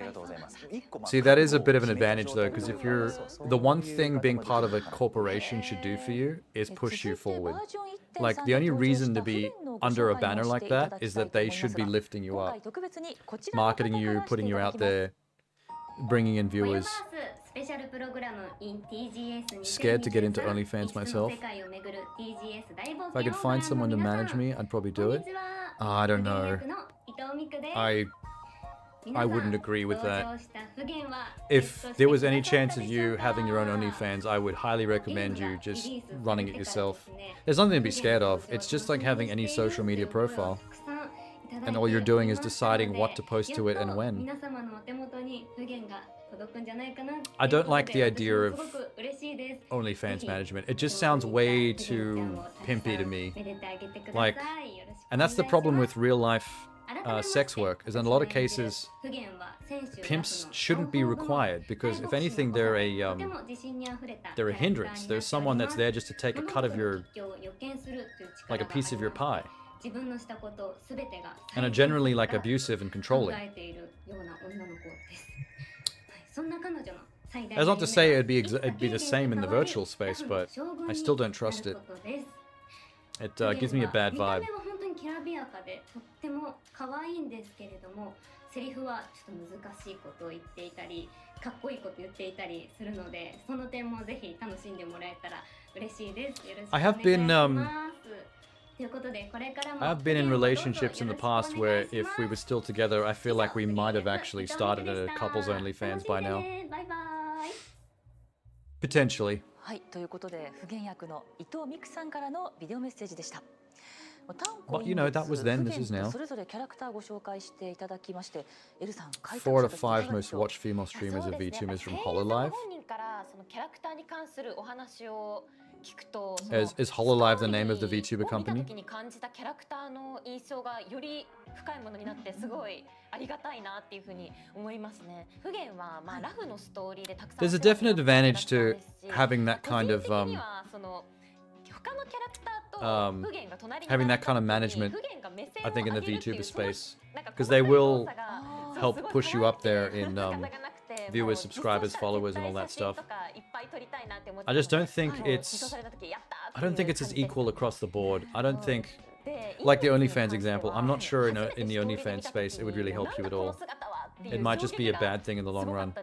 [SPEAKER 1] See, that is a bit of an advantage though, because if you're... The one thing being part of a corporation should do for you is push you forward. Like, the only reason to be under a banner like that is that they should be lifting you up. Marketing you, putting you out there, bringing in viewers. Scared to get into OnlyFans myself. If I could find someone to manage me, I'd probably do it. I don't know. I wouldn't agree with that. If there was any chance of you having your own OnlyFans, I would highly recommend you just running it yourself. There's nothing to be scared of. It's just like having any social media profile. And all you're doing is deciding what to post to it and when. I don't like the idea of OnlyFans management. It just sounds way too pimpy to me. Like, and that's the problem with real life sex work, is in a lot of cases, pimps shouldn't be required, because if anything, they're a hindrance. There's someone that's there just to take a cut of your, like a piece of your pie. And are generally like abusive and controlling. That's not to say it'd be the same in the virtual space, but I still don't trust it. It gives me a bad vibe. I've been in relationships in the past where if we were still together, I feel like we might have actually started a couples OnlyFans by now. Potentially.
[SPEAKER 12] はい、ということで、不言役の伊藤美久さんからのビデオメッセージでした。
[SPEAKER 1] But you know, that was then, this is now. 4 out of 5 most watched female streamers of VTubers from HoloLive. Is HoloLive the name of the VTuber company? There's a definite advantage to having that kind of having that kind of management, I think, in the VTuber space, because they will help push you up there in viewers, subscribers, followers, and all that stuff. I just don't think it's as equal across the board. I don't think, like the OnlyFans example, I'm not sure in the OnlyFans space it would really help you at all. It might just be a bad thing in the long run.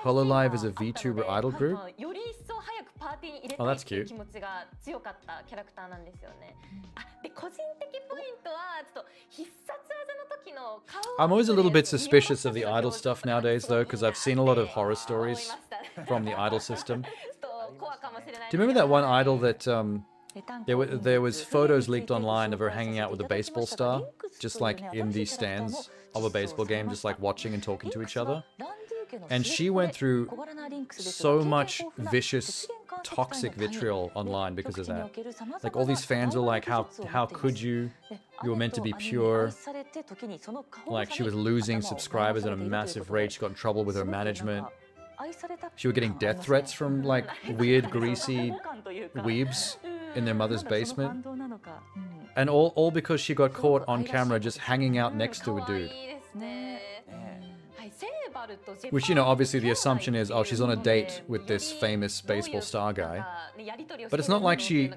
[SPEAKER 1] HoloLive is a VTuber idol group? Oh, that's cute. I'm always a little bit suspicious of the idol stuff nowadays, though, because I've seen a lot of horror stories from the idol system. Do you remember that one idol that there was photos leaked online of her hanging out with a baseball star, just like in the stands of a baseball game, just like watching and talking to each other? And she went through so much vicious, toxic vitriol online because of that. Like, all these fans were like, how could you? You were meant to be pure. Like, she was losing subscribers in a massive rage. She got in trouble with her management. She was getting death threats from, like, weird, greasy weebs in their mother's basement. And all because she got caught on camera just hanging out next to a dude. Which, you know, obviously the assumption is, oh, she's on a date with this famous baseball star guy. But it's not like she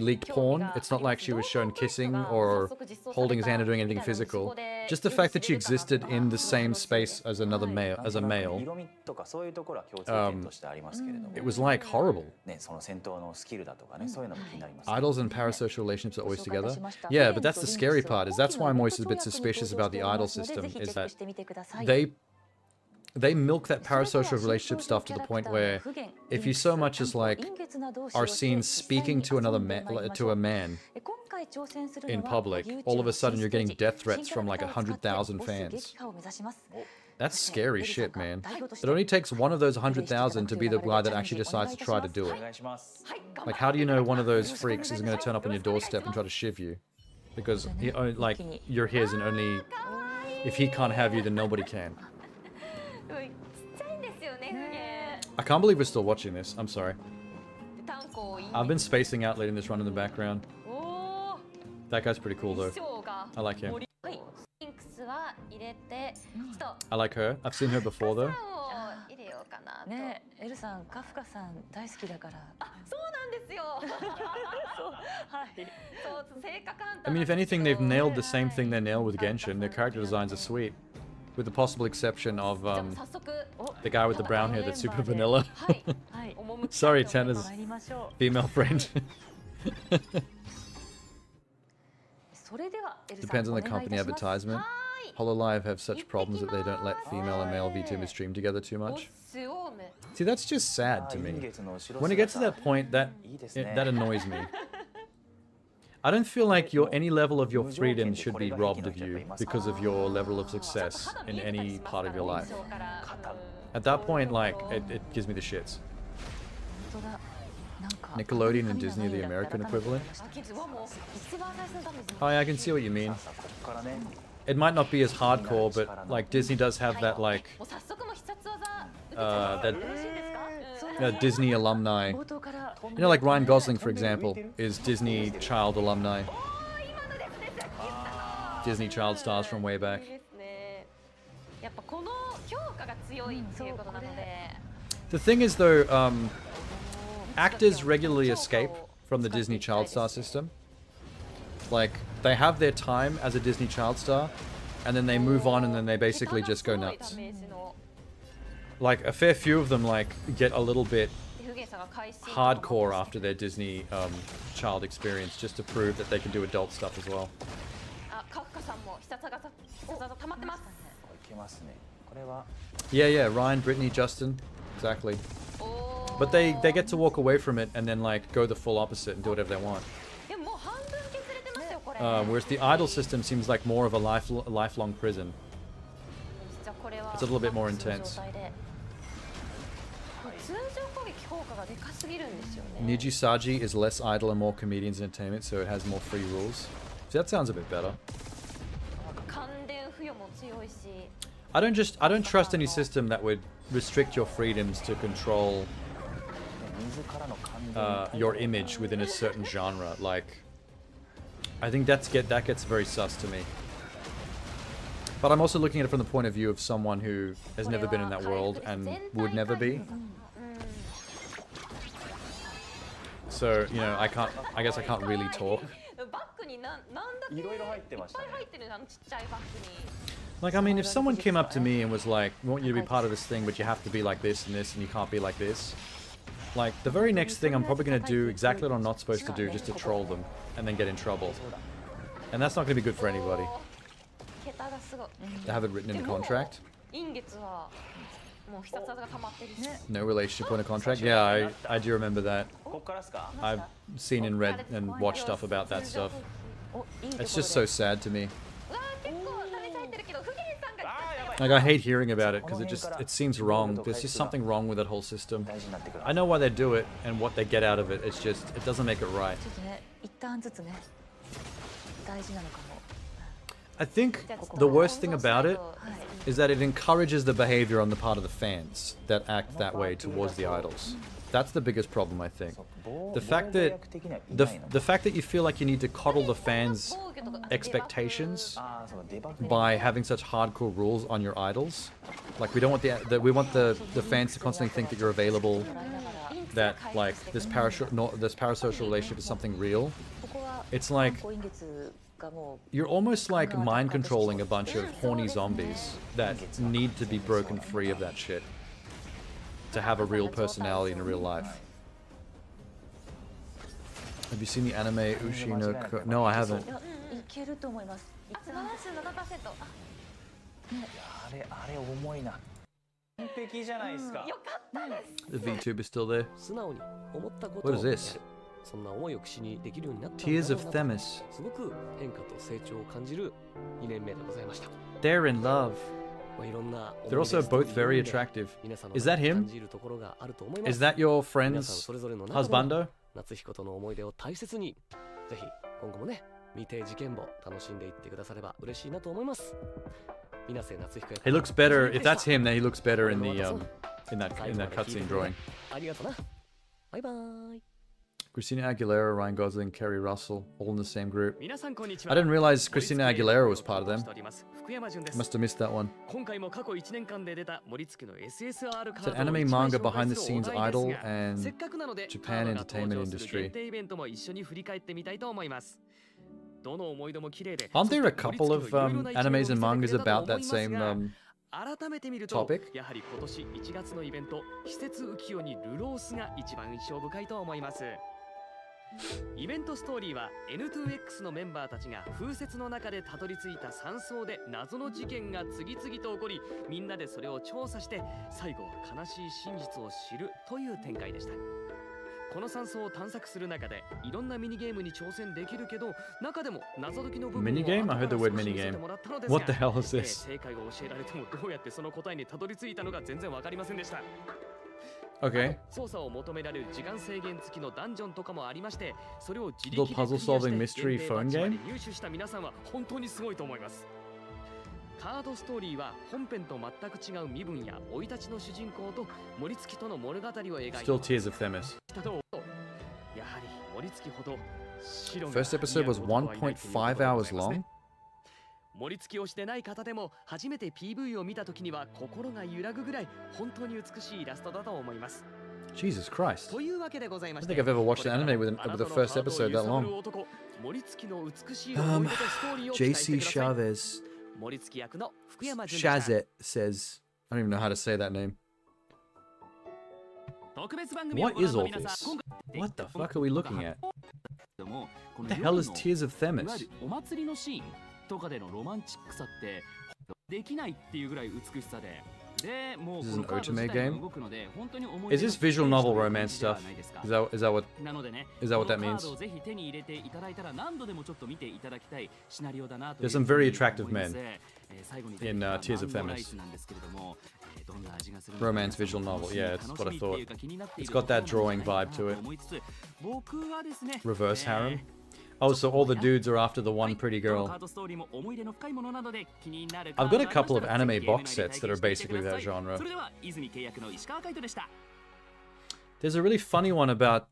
[SPEAKER 1] leaked porn. It's not like she was shown kissing or holding his hand or doing anything physical. Just the fact that she existed in the same space as another male, it was like horrible. Idols and parasocial relationships are always together. Yeah, but that's the scary part. That's why I'm always a bit suspicious about the idol system. Is that they milk that parasocial relationship stuff to the point where if you so much as like are seen speaking to a man in public, all of a sudden you're getting death threats from like 100,000 fans. That's scary shit, man. It only takes one of those 100,000 to be the guy that actually decides to try to do it. Like, how do you know one of those freaks isn't going to turn up on your doorstep and try to shiv you? Because like, you're his, and only if he can't have you, then nobody can. I can't believe we're still watching this. I'm sorry. I've been spacing out letting this run in the background. That guy's pretty cool, though. I like him. I like her. I've seen her before, though. I mean, if anything, they've nailed the same thing they nailed with Genshin. Their character designs are sweet. With the possible exception of the guy with the brown hair that's super vanilla. Sorry, Tanner's female friend. Depends on the company advertisement. HoloLive have such problems that they don't let female and male VTubers stream together too much. See, that's just sad to me. When it gets to that point, that annoys me. I don't feel like any level of your freedom should be robbed of you because of your level of success in any part of your life. At that point, like, it gives me the shits. Nickelodeon and Disney are the American equivalent. Oh yeah, I can see what you mean. It might not be as hardcore, but like Disney does have that like Disney alumni. You know, like Ryan Gosling, for example, is Disney child alumni. Disney child stars from way back. The thing is, though, actors regularly escape from the Disney child star system. Like, they have their time as a Disney child star, and then they move on, and then they basically just go nuts. Like, a fair few of them, like, get a little bit hardcore after their Disney child experience, just to prove that they can do adult stuff as well. Yeah, Ryan, Brittany, Justin, exactly. But they get to walk away from it and then like go the full opposite and do whatever they want. Whereas the idol system seems like more of a lifelong prison. It's a little bit more intense. Niji Saji is less idol and more comedians entertainment, so it has more free rules. So that sounds a bit better. I don't trust any system that would restrict your freedoms to control your image within a certain genre. Like, I think that gets very sus to me. But I'm also looking at it from the point of view of someone who has never been in that world and would never be. So, you know, I guess I can't really talk. Like, I mean, if someone came up to me and was like, we want you to be part of this thing, but you have to be like this and this, and you can't be like this. Like, the very next thing I'm probably going to do exactly what I'm not supposed to do, just to troll them, and then get in trouble. And that's not going to be good for anybody. To have it written in a contract. No relationship on a contract? Yeah, I do remember that. I've seen and read and watched stuff about that stuff. It's just so sad to me. Like, I hate hearing about it because it seems wrong. There's just something wrong with that whole system. I know why they do it and what they get out of it. It's just, it doesn't make it right. I think the worst thing about it is that it encourages the behavior on the part of the fans that act that way towards the idols. That's the biggest problem, I think. The fact that the fact that you feel like you need to coddle the fans' expectations by having such hardcore rules on your idols. Like, we don't want we want the fans to constantly think that you're available, that like this parasocial relationship is something real. It's like you're almost like mind controlling a bunch of horny zombies that need to be broken free of that shit to have a real personality in real life. Have you seen the anime Ushi no Ko? No, I haven't. The VTuber is still there. What is this? Tears of Themis. They're in love. They're also both very attractive. Is that him? Is that your friend's husbando? He looks better. If that's him, then he looks better in the in that cutscene drawing.
[SPEAKER 9] Bye bye.
[SPEAKER 1] Christina Aguilera, Ryan Gosling, Kerry Russell, all in the same group. I didn't realize Christina Aguilera was part of them. Must have missed that one. It's an anime manga behind the scenes idol and Japan entertainment industry. Aren't there a couple of animes and mangas about that same topic?
[SPEAKER 14] イベントストーリーは N2X のメンバーたちが風雪の中でたどり着いた山荘で謎の事件が次々と起こり、みんなでそれを調査して最後は悲しい真実を知るという展開でした。この山荘を探索する中でいろんなミニゲームに挑戦できるけど、中でも謎解きの部分を
[SPEAKER 1] Minigame? I heard the word minigame. What the hell is this?
[SPEAKER 14] 正解を教えられてもどうやってその答えにたどり着いたのか全然わかりませんでした。
[SPEAKER 1] Okay.
[SPEAKER 14] 操作を求められる時間制限付きのダンジョンとかもありまして、それを自
[SPEAKER 1] Little
[SPEAKER 14] 力でクリア
[SPEAKER 1] puzzle
[SPEAKER 14] して
[SPEAKER 1] solving mystery
[SPEAKER 14] 限定
[SPEAKER 1] phone
[SPEAKER 14] バッジまで
[SPEAKER 1] game?
[SPEAKER 14] 入手した皆さんは本当にすごいと思います。カードストーリーは本編と全く違う身分や生い立ちの主人公とモリツキとの物語を描いた
[SPEAKER 1] Still Tears of Themis.
[SPEAKER 14] やはりモリツキほど白が
[SPEAKER 1] First episode was 1.5 hours long.
[SPEAKER 14] モリツキをしてない方でも初めて PV を見た時には心が揺らぐぐらい本当に美しいイラストだと思います。
[SPEAKER 1] Jesus Christ.
[SPEAKER 14] というわけでございま
[SPEAKER 1] I
[SPEAKER 14] して、
[SPEAKER 1] don't think I've ever watched an anime with the first episode that long.
[SPEAKER 14] モリツキの美しい思い出とストーリーを期待して
[SPEAKER 1] JC
[SPEAKER 14] ください。
[SPEAKER 1] Chavez
[SPEAKER 14] モリツキ役の福山潤でした。
[SPEAKER 1] Shazet says, I don't even know how to say that name. What is all this? What the fuck are we looking at? What the hell is Tears of Themis?
[SPEAKER 14] お祭りのシーンとかでのロマンチックさってできないっていうぐらい美しさで。
[SPEAKER 1] This is an otome game? Is this visual novel romance stuff? Is that what that means? There's some very attractive men in Tears of Themis. Romance visual novel, yeah, that's what I thought. It's got that drawing vibe to it. Reverse harem? Oh, so all the dudes are after the one pretty girl. I've got a couple of anime box sets that are basically that genre. There's a really funny one about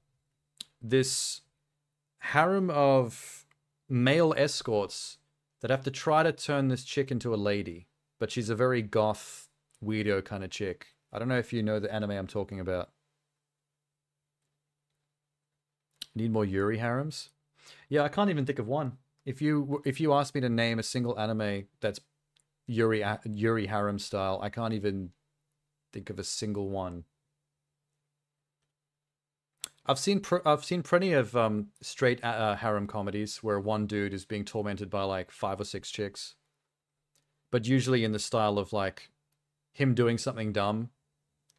[SPEAKER 1] this harem of male escorts that have to try to turn this chick into a lady, but she's a very goth, weirdo kind of chick. I don't know if you know the anime I'm talking about. Need more Yuri harems? Yeah, I can't even think of one. If you ask me to name a single anime that's Yuri harem style, I can't even think of a single one. I've seen plenty of straight harem comedies where one dude is being tormented by like 5 or 6 chicks, but usually in the style of like him doing something dumb,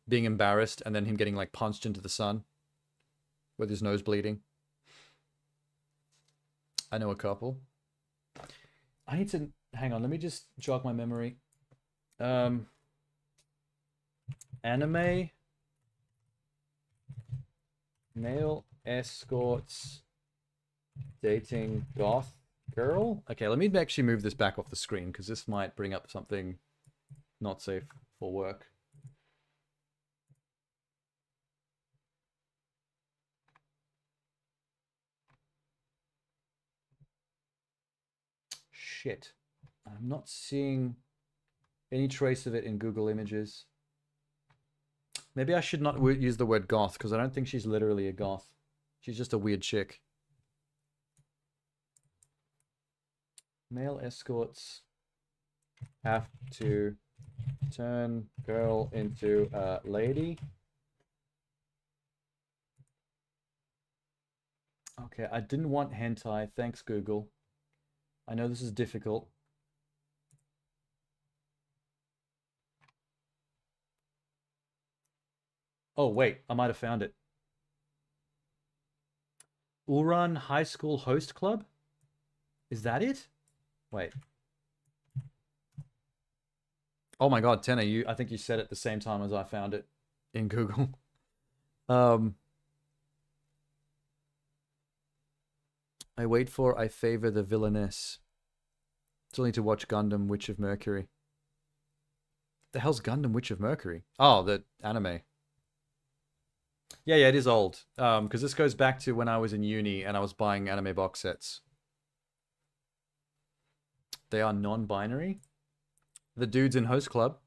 [SPEAKER 1] being embarrassed, and then him getting like punched into the sun with his nose bleeding. I know a couple. I need to hang on. Let me just jog my memory. Anime male escorts dating goth girl. Okay, let me actually move this back off the screen because this might bring up something not safe for work. Shit. I'm not seeing any trace of it in Google Images. Maybe I should not use the word goth, because I don't think she's literally a goth. She's just a weird chick. Male escorts have to turn girl into a lady. Okay, I didn't want hentai. Thanks, Google. I know this is difficult. Oh, wait, I might have found it. Uran High School Host Club? Is that it? Wait. Oh my god, Tenna, I think you said it at the same time as I found it in Google. I wait for I favor the villainess. Still need to watch Gundam Witch of Mercury. The hell's Gundam Witch of Mercury? Oh, the anime. Yeah, it is old. Because this goes back to when I was in uni and I was buying anime box sets. They are non-binary. The dudes in Host Club.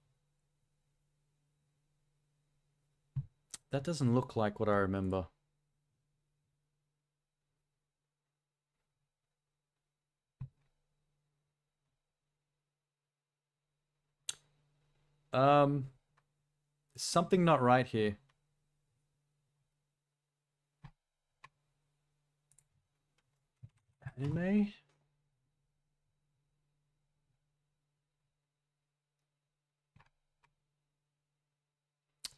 [SPEAKER 1] That doesn't look like what I remember. Something not right here. Anime?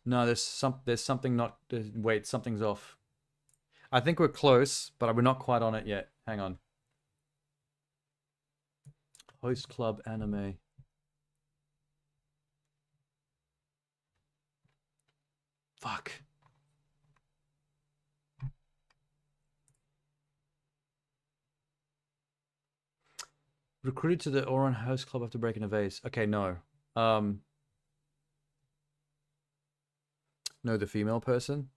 [SPEAKER 1] No, there's something not. Wait, something's off. I think we're close, but we're not quite on it yet. Hang on. Host Club Anime. Fuck. Recruited to the Oran Host Club after breaking a vase. Okay, no. No, the female person.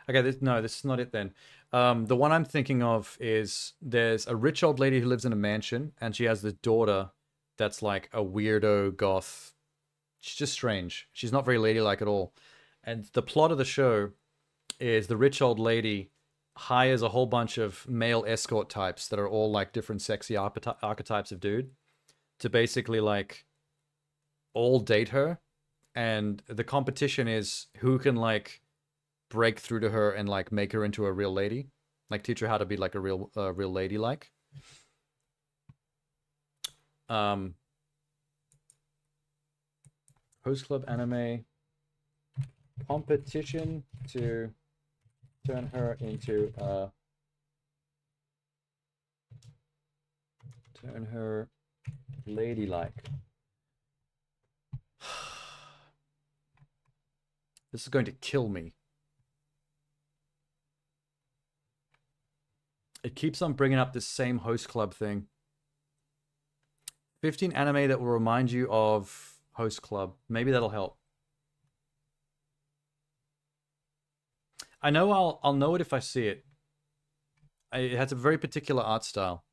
[SPEAKER 1] Okay, this is not it then. The one I'm thinking of is there's a rich old lady who lives in a mansion, and she has this daughter that's like a weirdo goth. She's just strange. She's not very ladylike at all. And the plot of the show is the rich old lady hires a whole bunch of male escort types that are all like different sexy archetypes of dude to basically like all date her. And the competition is who can like break through to her and like make her into a real lady, like teach her how to be like a real lady like. Host Club Anime competition to turn her into turn her ladylike. This is going to kill me. It keeps on bringing up this same host club thing. 15 anime that will remind you of host club. Maybe that'll help. I know I'll know it if I see it. It has a very particular art style.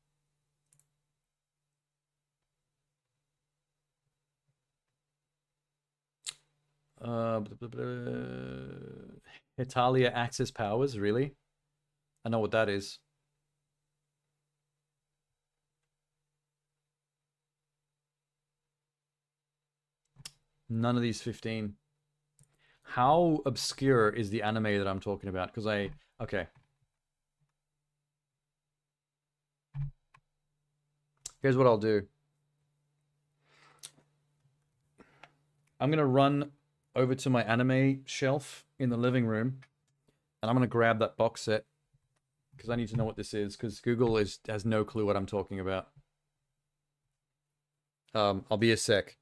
[SPEAKER 1] Italia Axis Powers, really? I know what that is. None of these 15. How obscure is the anime that I'm talking about? Because okay. Here's what I'll do. I'm going to run over to my anime shelf in the living room, and I'm going to grab that box set because I need to know what this is, because Google has no clue what I'm talking about. I'll be a sec.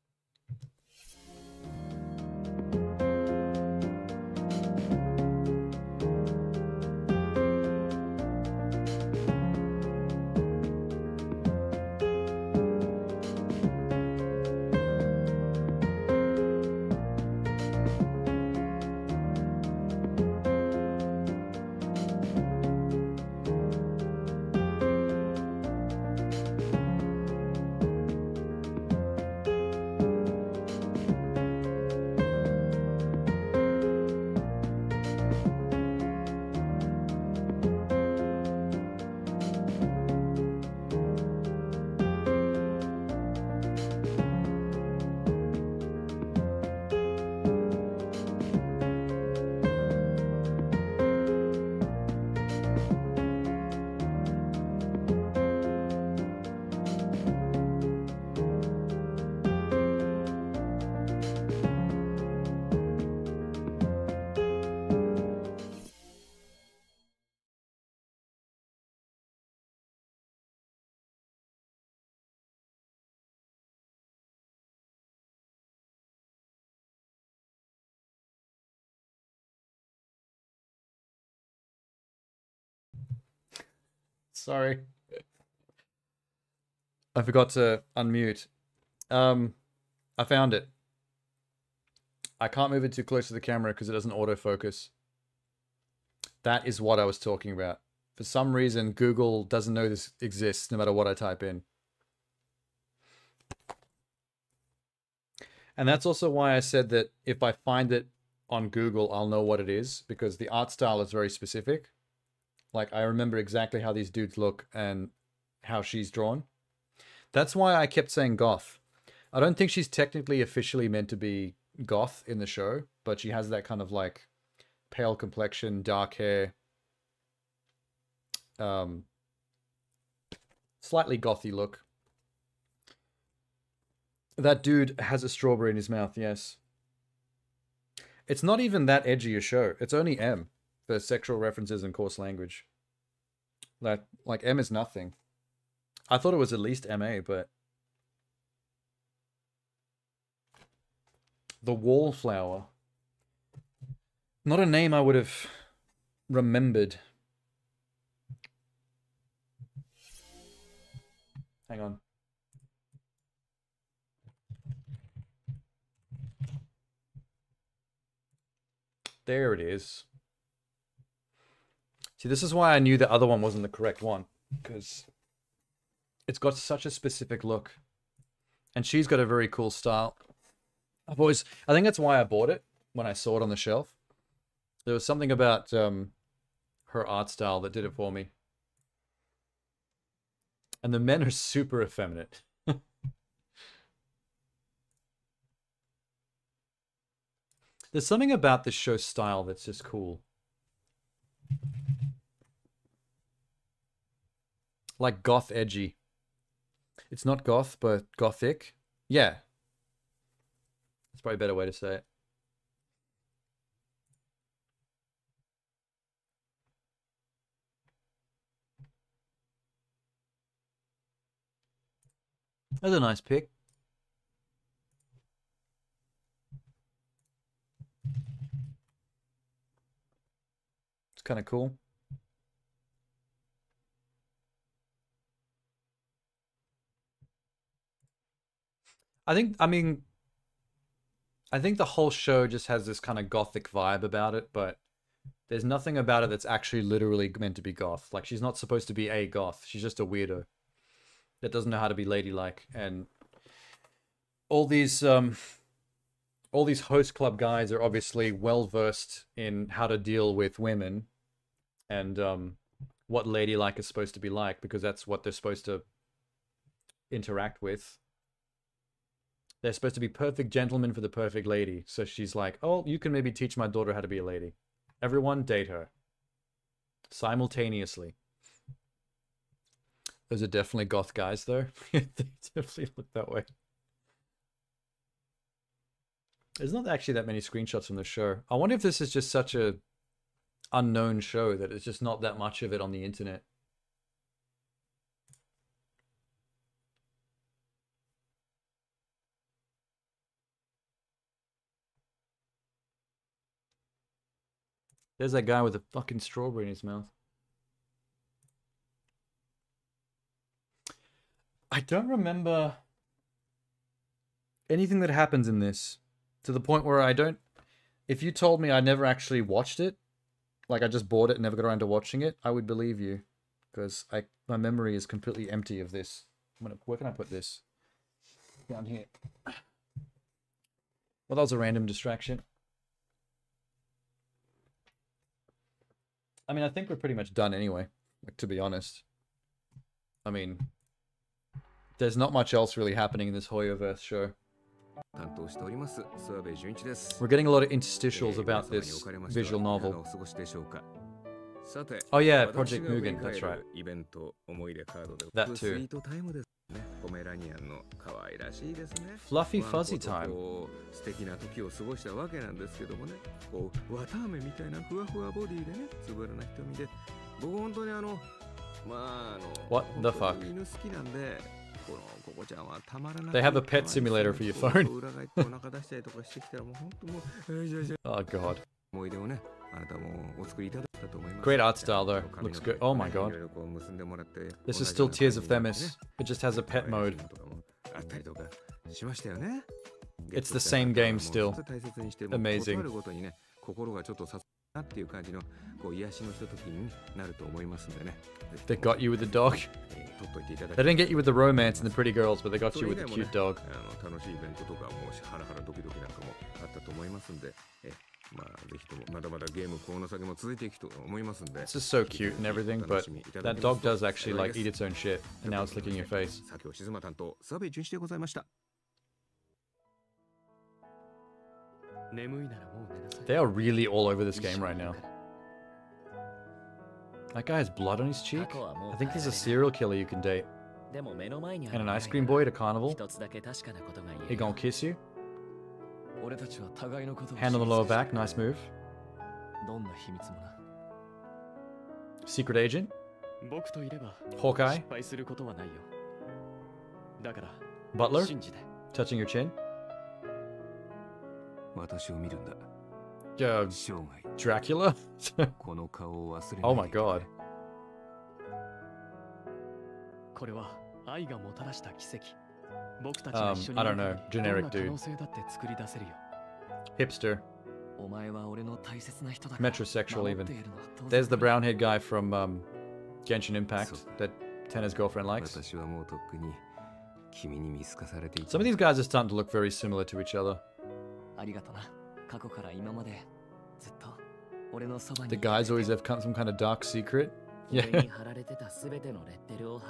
[SPEAKER 1] Sorry. I forgot to unmute. I found it. I can't move it too close to the camera because it doesn't autofocus. That is what I was talking about. For some reason, Google doesn't know this exists no matter what I type in. And that's also why I said that if I find it on Google, I'll know what it is, because the art style is very specific. Like, I remember exactly how these dudes look and how she's drawn. That's why I kept saying goth. I don't think she's technically officially meant to be goth in the show, but she has that kind of like pale complexion, dark hair. Slightly gothy look. That dude has a strawberry in his mouth, yes. It's not even that edgy a show. It's only M for sexual references and coarse language. Like M is nothing. I thought it was at least MA, but... The Wallflower. Not a name I would have remembered. Hang on. There it is. See, this is why I knew the other one wasn't the correct one, because it's got such a specific look. And she's got a very cool style. I think that's why I bought it when I saw it on the shelf. There was something about her art style that did it for me. And the men are super effeminate. There's something about this show's style that's just cool. Like goth edgy. It's not goth, but gothic. Yeah. That's probably a better way to say it. That's a nice pick. It's kind of cool. I think the whole show just has this kind of gothic vibe about it, but there's nothing about it that's actually literally meant to be goth. Like, she's not supposed to be a goth. She's just a weirdo that doesn't know how to be ladylike. And all these host club guys are obviously well-versed in how to deal with women and what ladylike is supposed to be like, because that's what they're supposed to interact with. They're supposed to be perfect gentlemen for the perfect lady. So she's like, oh, you can maybe teach my daughter how to be a lady. Everyone date her. Simultaneously. Those are definitely goth guys, though. They definitely look that way. There's not actually that many screenshots from the show. I wonder if this is just such a unknown show that it's just not that much of it on the internet. There's that guy with a fucking strawberry in his mouth. I don't remember anything that happens in this, to the point where I don't... If you told me I never actually watched it, like I just bought it and never got around to watching it, I would believe you. Because my memory is completely empty of this. Where can I put this? Down here. Well, that was a random distraction. I mean, I think we're pretty much done anyway, like, to be honest. I mean, there's not much else really happening in this Hoyoverse show. We're getting a lot of interstitials about this visual novel. Oh yeah, Project Mugen, that's right. That too. Fluffy fuzzy time. What the fuck? They have a pet simulator for your phone. Oh god. Great art style though, looks good. Oh my god. This is still Tears of Themis. It just has a pet mode. It's the same game still. Amazing. They got you with the dog. They didn't get you with the romance and the pretty girls, but they got you with the cute dog. This is so cute and everything, but that dog does actually like eat its own shit, and now it's licking your face. They are really all over this game right now. That guy has blood on his cheek? I think he's a serial killer you can date. And an ice cream boy at a carnival. He gonna kiss you? Hand on the lower back, nice move. Secret agent? Hawkeye? Butler? Touching your chin? Dracula? Oh my god. I don't know. Generic dude. Hipster. Metrosexual even. There's the brown haired guy from Genshin Impact that Tena's girlfriend likes. Some of these guys are starting to look very similar to each other. The guys always have some kind of dark secret. Yeah. They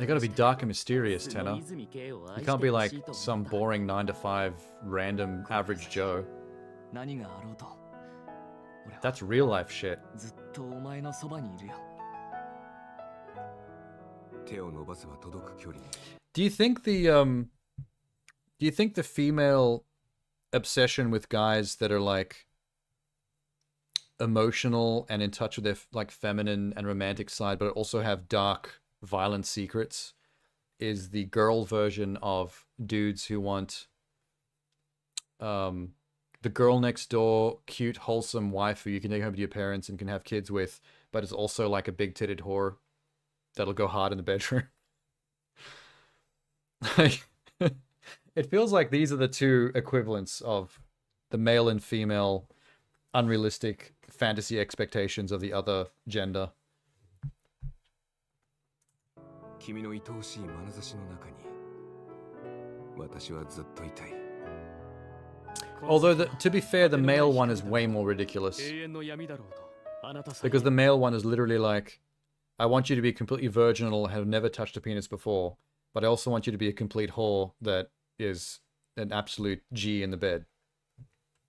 [SPEAKER 1] gotta be dark and mysterious, Tenna. You can't be like some boring 9-to-5 random average Joe. That's real life shit. Do you think the female obsession with guys that are like emotional and in touch with their like feminine and romantic side, but also have dark, violent secrets, is the girl version of dudes who want the girl next door, cute, wholesome wife who you can take home to your parents and can have kids with, but is also like a big-titted whore that'll go hard in the bedroom. Like, it feels like these are the two equivalents of the male and female unrealistic fantasy expectations of the other gender. Although, to be fair, the male one is way more ridiculous. Because the male one is literally like, I want you to be completely virginal, have never touched a penis before, but I also want you to be a complete whore that is an absolute G in the bed.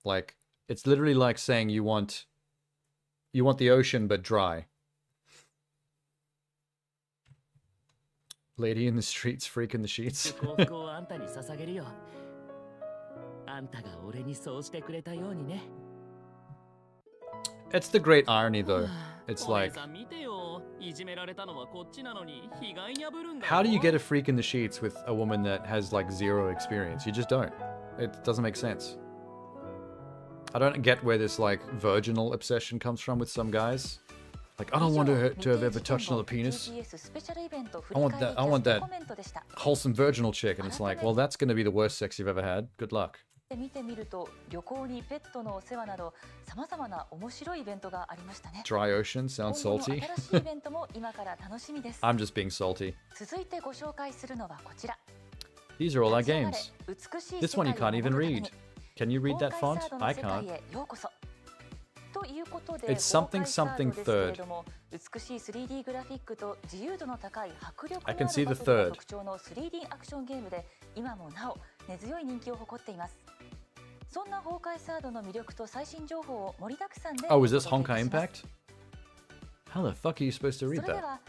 [SPEAKER 1] Like, it's literally like saying you want the ocean but dry. Lady in the streets, freak in the sheets. It's the great irony though. It's like, how do you get a freak in the sheets with a woman that has like zero experience? You just don't. It doesn't make sense. I don't get where this like virginal obsession comes from with some guys. Like, I don't want her to have ever touched another penis. I want that wholesome virginal chick. And it's like, well, that's going to be the worst sex you've ever had. Good luck. Dry ocean sounds salty. I'm just being salty. These are all our games. This one you can't even read. Can you read that font? I can't. It's something something third. I can see the third. Oh, is this Honkai Impact? How the fuck are you supposed to read that?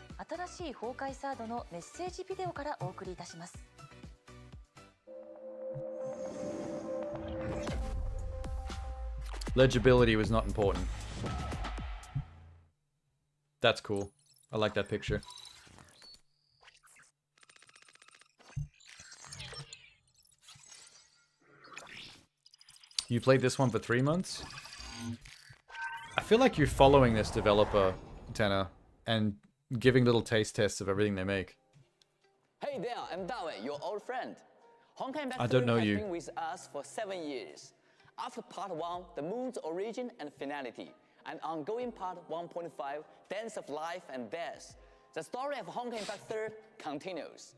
[SPEAKER 1] Legibility was not important. That's cool. I like that picture. You played this one for 3 months? I feel like you're following this developer, Tenna, and giving little taste tests of everything they make.
[SPEAKER 3] Hey there, I'm Dawe, your old friend. Honkai Impact
[SPEAKER 1] I don't know you.
[SPEAKER 3] has been with us for 7 years. After part 1, the moon's origin and finality, and ongoing part 1.5, Dance of Life and Death, the story of Honkai Impact 3 continues.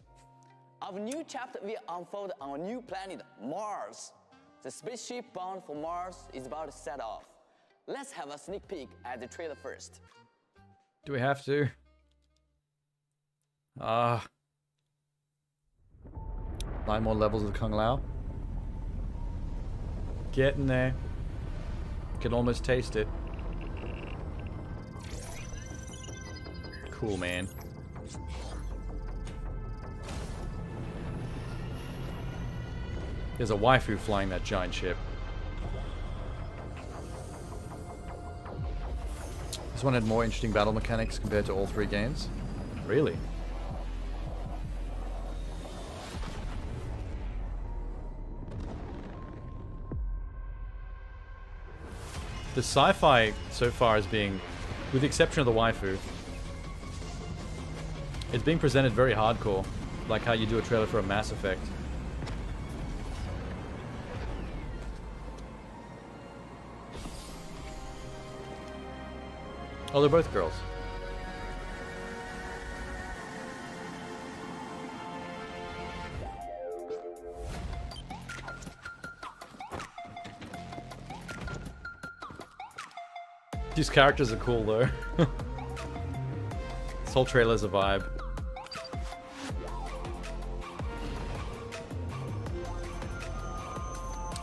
[SPEAKER 3] Our new chapter will unfold on a new planet, Mars. The spaceship bound for Mars is about to set off. Let's have a sneak peek at the trailer first.
[SPEAKER 1] Do we have to? 9 more levels of Kung Lao. Getting there. Can almost taste it. Cool, man. There's a waifu flying that giant ship. This one had more interesting battle mechanics compared to all 3 games. Really? The sci-fi so far is being, with the exception of the waifu, it's being presented very hardcore, like how you do a trailer for a Mass Effect. Oh, they're both girls. These characters are cool though. This whole trailer's a vibe.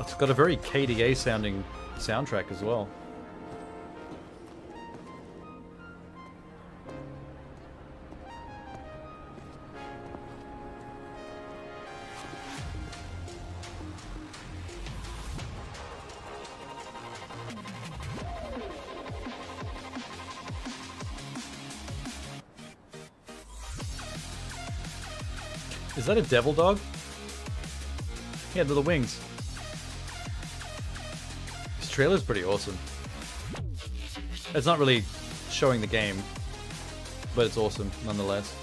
[SPEAKER 1] It's got a very KDA sounding soundtrack as well. Is that a devil dog? Yeah, little wings. This trailer's pretty awesome. It's not really showing the game, but it's awesome nonetheless.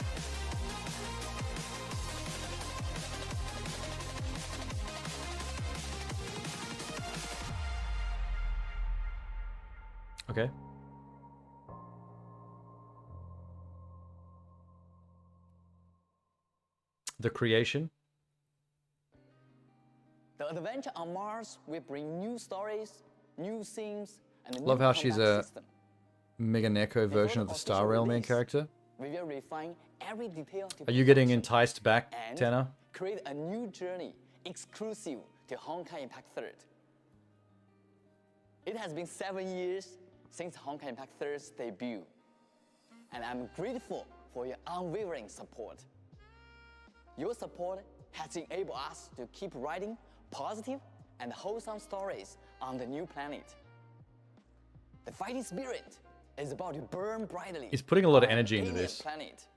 [SPEAKER 1] Okay. The creation.
[SPEAKER 3] The adventure on Mars will bring new stories, new scenes, and a new
[SPEAKER 1] Love how she's
[SPEAKER 3] combat
[SPEAKER 1] a
[SPEAKER 3] system.
[SPEAKER 1] Mega Neko version of the Star Rail main character.
[SPEAKER 3] We will refine every detail to
[SPEAKER 1] Are you getting
[SPEAKER 3] perfection
[SPEAKER 1] enticed back,
[SPEAKER 3] and
[SPEAKER 1] Tanner?
[SPEAKER 3] create a new journey exclusive to Honkai Impact 3rd. It has been 7 years since Honkai Impact 3rd's debut, and I'm grateful for your unwavering support. Your support has enabled us to keep writing positive and wholesome stories on the new planet. The fighting spirit is about to burn brightly.
[SPEAKER 1] He's putting a lot of
[SPEAKER 3] on an
[SPEAKER 1] energy into
[SPEAKER 3] alien
[SPEAKER 1] this.
[SPEAKER 3] planet.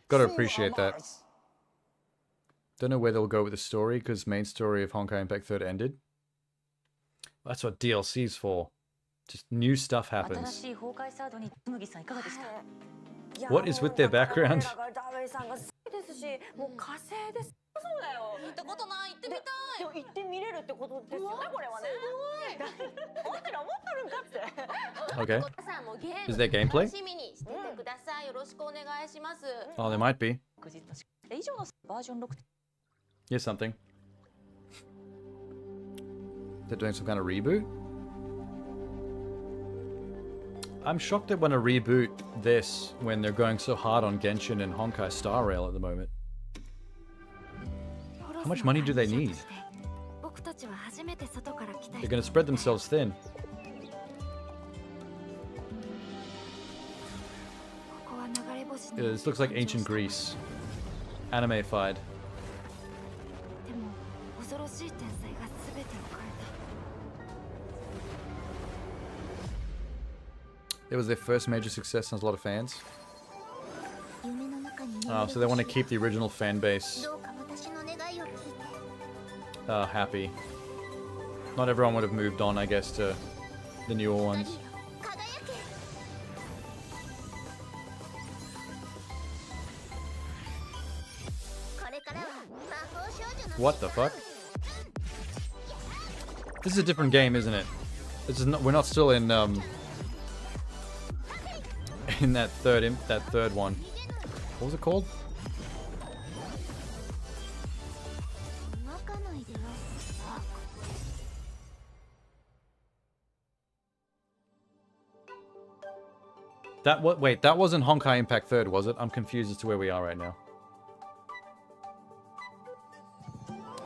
[SPEAKER 1] Gotta
[SPEAKER 3] See you on
[SPEAKER 1] appreciate that.
[SPEAKER 3] Mars.
[SPEAKER 1] Don't know where they'll go with the story, because main story of Honkai Impact 3rd ended. That's what DLC's for. Just new stuff happens. What is with their background?
[SPEAKER 16] ですし、もう火星です。そうだよ。行ったことない。行ってみたい。でも行ってみれるってことですよね、これはね。すごい。思ってるんかって。
[SPEAKER 1] Okay. Is there gameplay?
[SPEAKER 16] 楽しみにしててください。よろしくお願いします。
[SPEAKER 1] Oh, there might be.
[SPEAKER 16] 以上のバージョン6。
[SPEAKER 1] Here's something. They're doing some kind of reboot? I'm shocked they want to reboot this when they're going so hard on Genshin and Honkai Star Rail at the moment. How much money do they need? They're going to spread themselves thin. This looks like ancient Greece. Anime-fied. It was their first major success and has a lot of fans. Oh, so they want to keep the original fan base happy. Not everyone would have moved on, I guess, to the newer ones. What the fuck? This is a different game, isn't it? This is not, we're not still in that third one. What was it called? Wait, that wasn't Honkai Impact 3rd, was it? I'm confused as to where we are right now.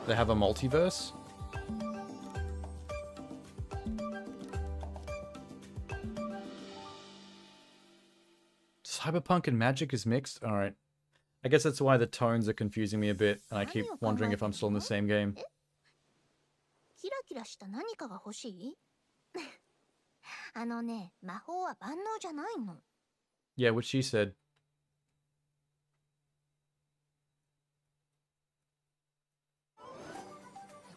[SPEAKER 1] They have a multiverse? Cyberpunk and magic is mixed? Alright. I guess that's why the tones are confusing me a bit, and I keep wondering if I'm still in the same game.
[SPEAKER 13] キラキラした何かが欲しい？あのね、魔法は万能じゃないの。
[SPEAKER 1] Yeah, what she said.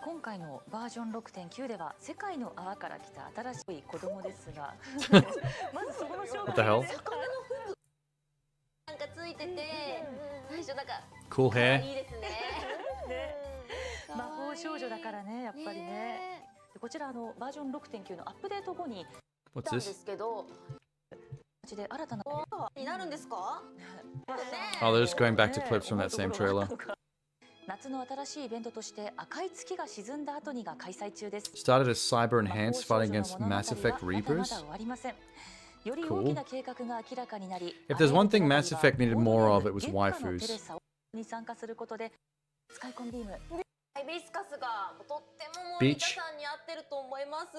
[SPEAKER 17] 今回のバージョン 6.9 では世界の泡から来た新しい子供ですがまずそこの紹介
[SPEAKER 1] What the hell?
[SPEAKER 12] なんかついてて、最初なんか
[SPEAKER 1] Cool hair.
[SPEAKER 12] いいですね。
[SPEAKER 17] 魔法少女だからね、やっぱりね。でこちらバージョン 6.9 のアップデート後に
[SPEAKER 1] What's
[SPEAKER 12] なんで
[SPEAKER 1] this?
[SPEAKER 12] すけど、
[SPEAKER 17] 形で新たな
[SPEAKER 12] になるんですか？
[SPEAKER 1] Oh, they're just going back to clips from that same trailer.
[SPEAKER 17] 夏の新しいイベントとして赤い月が沈んだ後にが開催中です。
[SPEAKER 1] Started as Cyber Enhanced fighting against Mass Effect Reapers.
[SPEAKER 17] より大きな計画が明らかになり、
[SPEAKER 1] If there's one thing Mass Effect needed more of, it was waifus.
[SPEAKER 17] に参加することで使い込みビーム。
[SPEAKER 12] ハイビスカスがとっても
[SPEAKER 1] Beach
[SPEAKER 12] 皆さんに合ってると思います。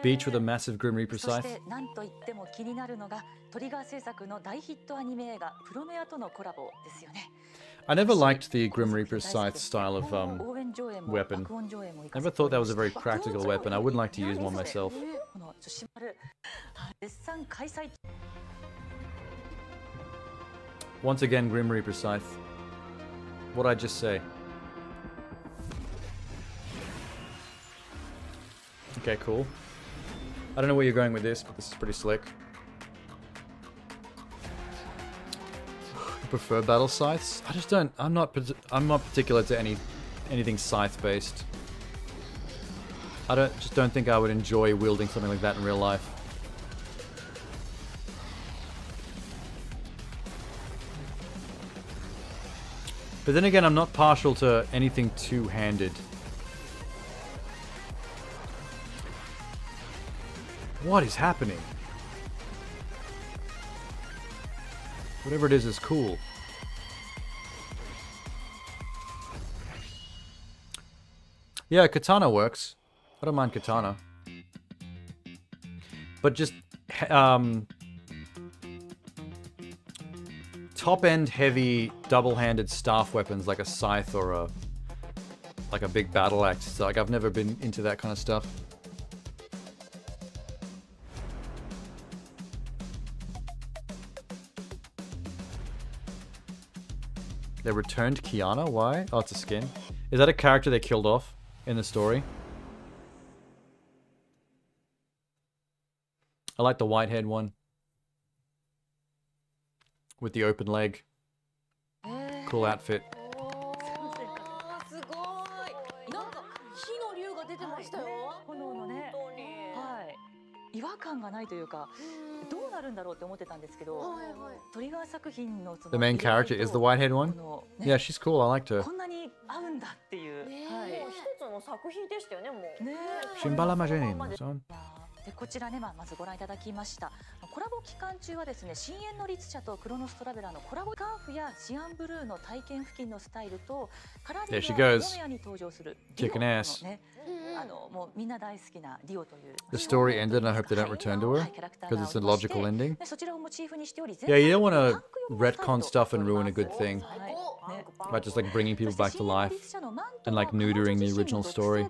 [SPEAKER 1] Beach with a massive Grim Reaper
[SPEAKER 17] そし
[SPEAKER 1] scythe.
[SPEAKER 17] て何と言っても気になるのがトリガー制作の大ヒットアニメ映画プロメアとのコラボですよね。
[SPEAKER 1] I never liked the Grim Reaper scythe style of weapon. Never thought that was a very practical weapon. I wouldn't like to use one myself. Once again, Grim Reaper scythe. What'd I just say? Okay, cool. I don't know where you're going with this, but this is pretty slick. Prefer battle scythes? I just don't. I'm not particular to anything scythe based. I don't think I would enjoy wielding something like that in real life. But then again, I'm not partial to anything two-handed. What is happening? Whatever it is cool. Yeah, katana works. I don't mind katana. But just top-end heavy double-handed staff weapons like a scythe or a big battle axe. So, like, I've never been into that kind of stuff. They returned Kiana? Why? Oh, it's a skin. Is that a character they killed off in the story? I like the white-haired one. With the open leg. Cool outfit.
[SPEAKER 12] すごい。なんか火の竜が出てましたよ。
[SPEAKER 17] 炎のね。はい。違和感がないというか、どうなるんだろうって思ってたんですけど、トリガー作品のその
[SPEAKER 1] The main character is the white-haired one? Yeah, she's cool. I liked her.
[SPEAKER 17] こんなに合うんだっていう。はい。
[SPEAKER 12] 一つの作品でしたよね、もう。
[SPEAKER 17] ね。
[SPEAKER 1] Shimbala Majenin. Son.
[SPEAKER 17] でこちらね、まずご覧いただきましたコラボ期間中はですね、深淵の律者とクロノストラベラーのコラボスカーフやシアンブルーの体験付近のスタイルとカラーリングはモメアに登場するディオのね、もうみんな大好きなディオという
[SPEAKER 1] The story ended and I hope they don't return to her because it's a logical ending.
[SPEAKER 17] そちらをモチーフにしており
[SPEAKER 1] Yeah, you don't want to retcon stuff and ruin a good thing by just like bringing people back to life and like neutering the original story.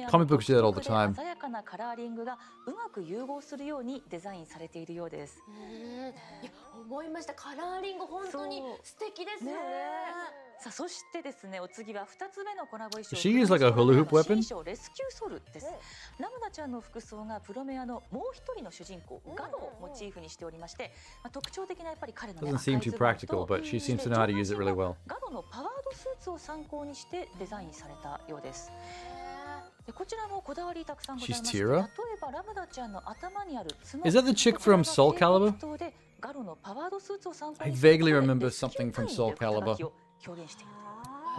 [SPEAKER 1] Comic books do that all the time.
[SPEAKER 17] 鮮やかなカラーリングがうまく融合するようにデザインされているようです。
[SPEAKER 12] いや、思いました。カラーリング本当に素敵ですよね。
[SPEAKER 17] さあ、そしてですね、お次は2つ目のコラボ衣装。
[SPEAKER 1] She used like a hula hoop weapon?
[SPEAKER 17] レスキューソルです。ラムダちゃんの服装がプロメアのもう一人の主人公ガロをモチーフにしておりまして、特徴的なやっぱり彼の
[SPEAKER 1] Doesn't seem too practical, but she seems to know how to use it really well.
[SPEAKER 17] ガロのパワードスーツを参考にしてデザインされたようです。こちらもこだわりたくさんございまして、例えばラムダちゃんの頭にある角
[SPEAKER 1] Is that the chick from Soul Calibur?
[SPEAKER 17] ガロのパワードスーツを参考
[SPEAKER 1] I
[SPEAKER 17] に
[SPEAKER 1] vaguely remember something from Soul Calibur.
[SPEAKER 17] 表現している。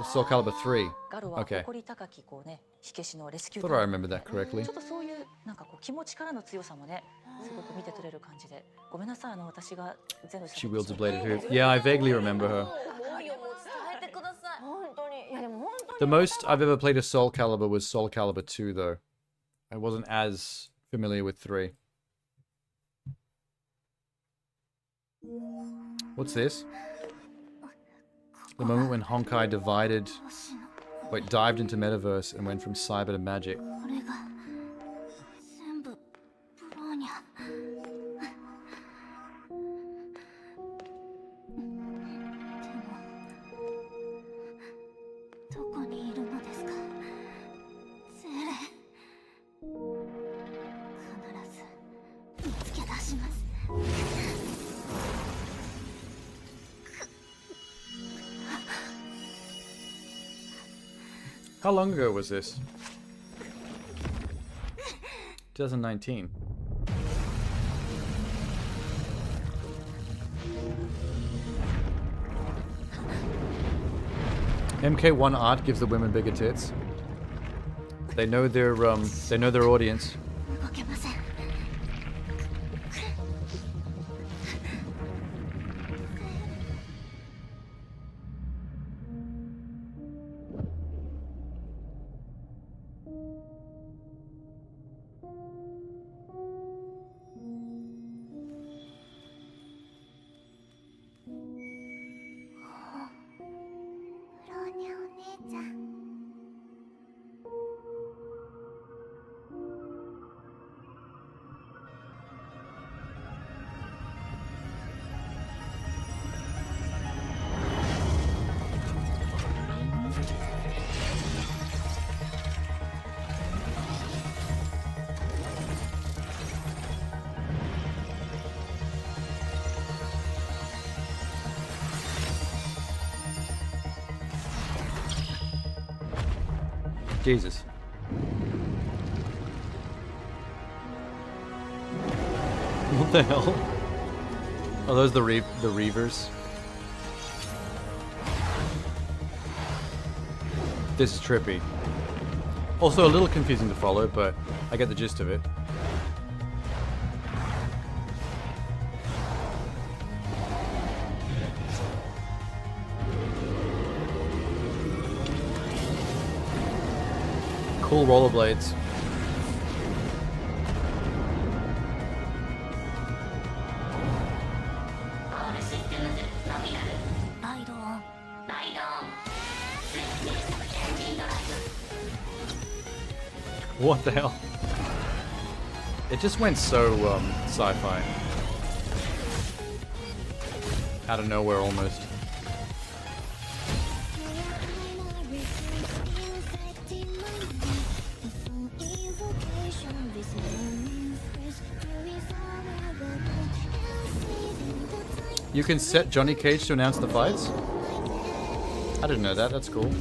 [SPEAKER 1] Soul Calibur 3.
[SPEAKER 17] ガロは
[SPEAKER 1] Okay.
[SPEAKER 17] 誇り高きこうね、火消しのレスキュー。
[SPEAKER 1] Thought I remembered that correctly.
[SPEAKER 17] ちょっとそういうなんかこう気持ちからの強さもね、すごく見て取れる感じで。ごめんなさい、私が全部。
[SPEAKER 1] She wields a bladed hoop. Yeah, I vaguely remember her.
[SPEAKER 12] 思いをも伝えてください。本当に。いやでも本当に。
[SPEAKER 1] The most I've ever played a Soul Calibur was Soul Calibur 2, though. I wasn't as familiar with 3. What's this? The moment when Honkai divided Wait, dived into metaverse and went from cyber to magic. How long ago was this? 2019. MK1 art gives the women bigger tits. They know their audience. Jesus. What the hell? Are those the Reavers? This is trippy. Also a little confusing to follow, but I get the gist of it. Cool rollerblades. What the hell? It just went so sci-fi. Out of nowhere almost. You can set Johnny Cage to announce the fights? I didn't know that, that's cool.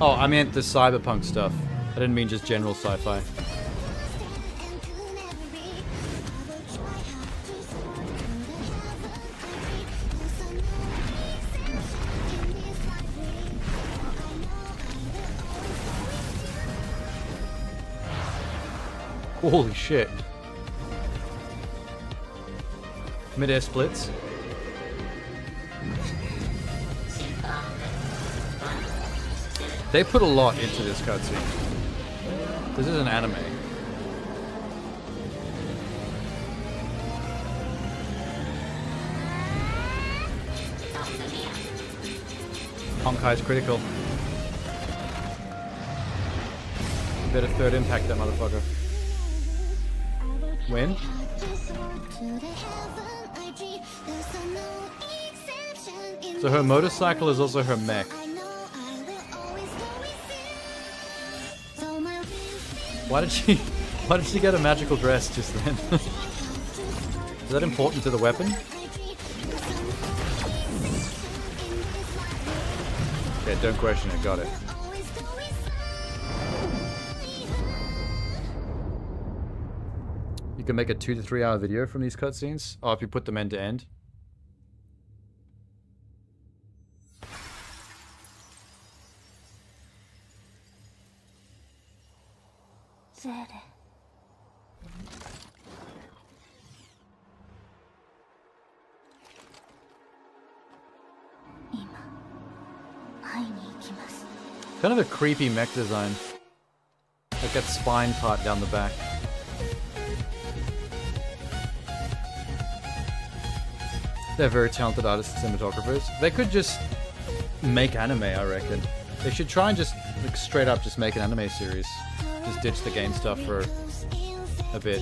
[SPEAKER 1] Oh, I meant the cyberpunk stuff. I didn't mean just general sci-fi. Holy shit. Mid-air splits. They put a lot into this cutscene. This is an anime. Honkai's critical. Better third impact that motherfucker. When? So her motorcycle is also her mech. Why did she get a magical dress just then? Is that important to the weapon? Okay, don't question it, got it. You can make a 2 to 3 hour video from these cutscenes. Oh, if you put them end to end. Kind of a creepy mech design. Like that spine part down the back. They're very talented artists and cinematographers. They could just make anime, I reckon. They should try and just, like, straight up just make an anime series. Just ditch the game stuff for a bit.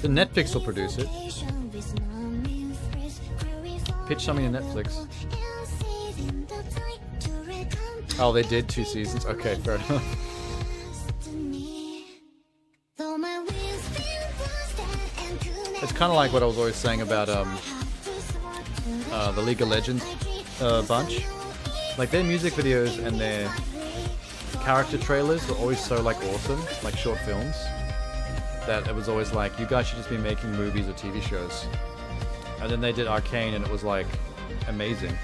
[SPEAKER 1] The Netflix will produce it. Pitch something to Netflix. Oh, they did 2 seasons? Okay, fair enough. It's kind of like what I was always saying about the League of Legends bunch. Like, their music videos and their character trailers were always so, like, awesome, like short films, that it was always like, you guys should just be making movies or TV shows. And then they did Arcane and it was, like, amazing.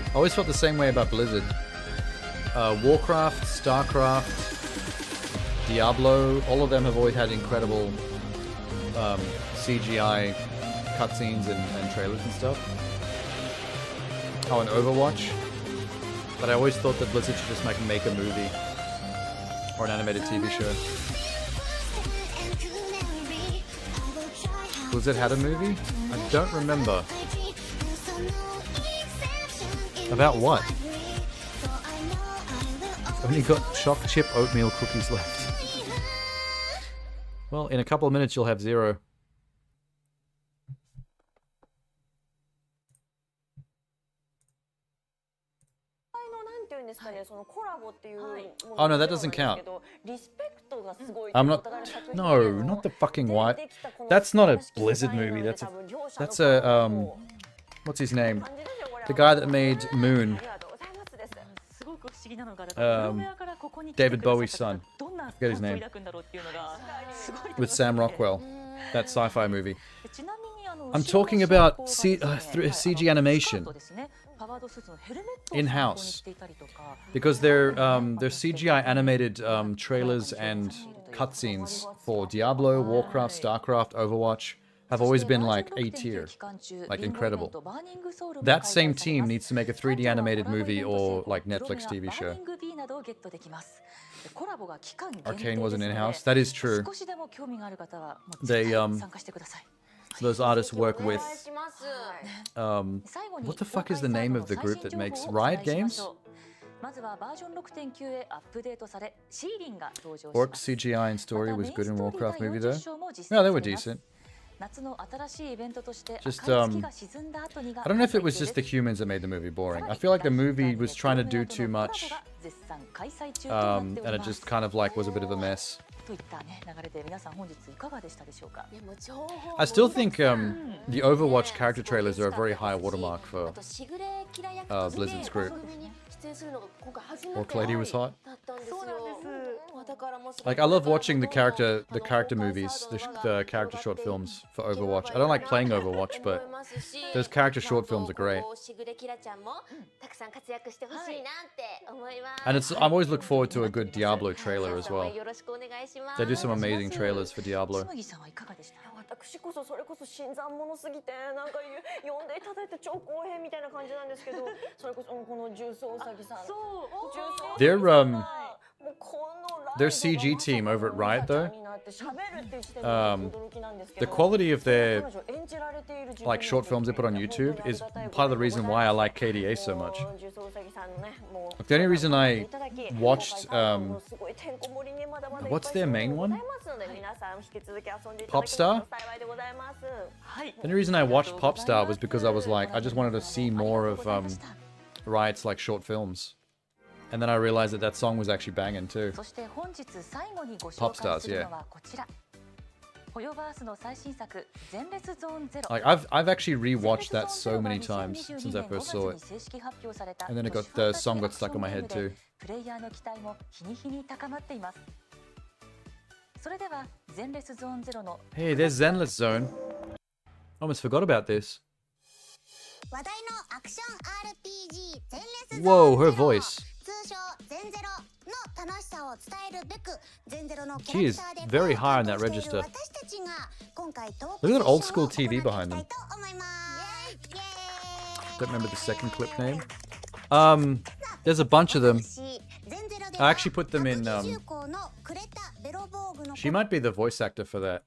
[SPEAKER 1] I always felt the same way about Blizzard. Warcraft, Starcraft, Diablo, all of them have always had incredible CGI cutscenes and trailers and stuff. Oh, and Overwatch. But I always thought that Blizzard should just make a movie or an animated TV show. Blizzard had a movie? I don't remember. About what? I've only got choc chip oatmeal cookies left. Well, in a couple of minutes you'll have 0. Oh no, that doesn't count. I'm not. No, not the fucking white. That's not a Blizzard movie. That's a what's his name? The guy that made Moon. David Bowie's son. I forget his name. With Sam Rockwell. That sci-fi movie. I'm talking about CG animation. In-house. Because their CGI animated trailers and cutscenes for Diablo, Warcraft, Starcraft, Overwatch have always been like A-tier. Like incredible. That same team needs to make a 3D animated movie or like Netflix TV show. Arcane wasn't in-house. That is true. They those artists work with what the fuck is the name of the group that makes Riot Games? Orc CGI and story was good in Warcraft movie though. No, they were decent. Just I don't know if it was just the humans that made the movie boring. I feel like the movie was trying to do too much, and it just kind of like was a bit of a mess. I still think the Overwatch character trailers are a very high watermark for Blizzard's group. Orc Lady was hot. Like, I love watching the character movies, the character short films for Overwatch. I don't like playing Overwatch, but those character short films are great. And I always look forward to a good Diablo trailer as well. They do some amazing trailers for Diablo. Their CG team over at Riot though, the quality of their like short films they put on YouTube is part of the reason why I like KDA so much. Like, the only reason I watched what's their main one? Popstar? The only reason I watched Popstar was because I was like, I just wanted to see more of Riot's like short films. And then I realized that song was actually banging too. Popstars, yeah. Like I've actually rewatched that so many times since I first saw it. And then the song got stuck in my head too. Hey, there's Zenless Zone. Almost forgot about this. Whoa, her voice. She is very high on that register. Look at that old school TV behind them. Don't remember the second clip name. There's a bunch of them. I actually put them in, she might be the voice actor for that.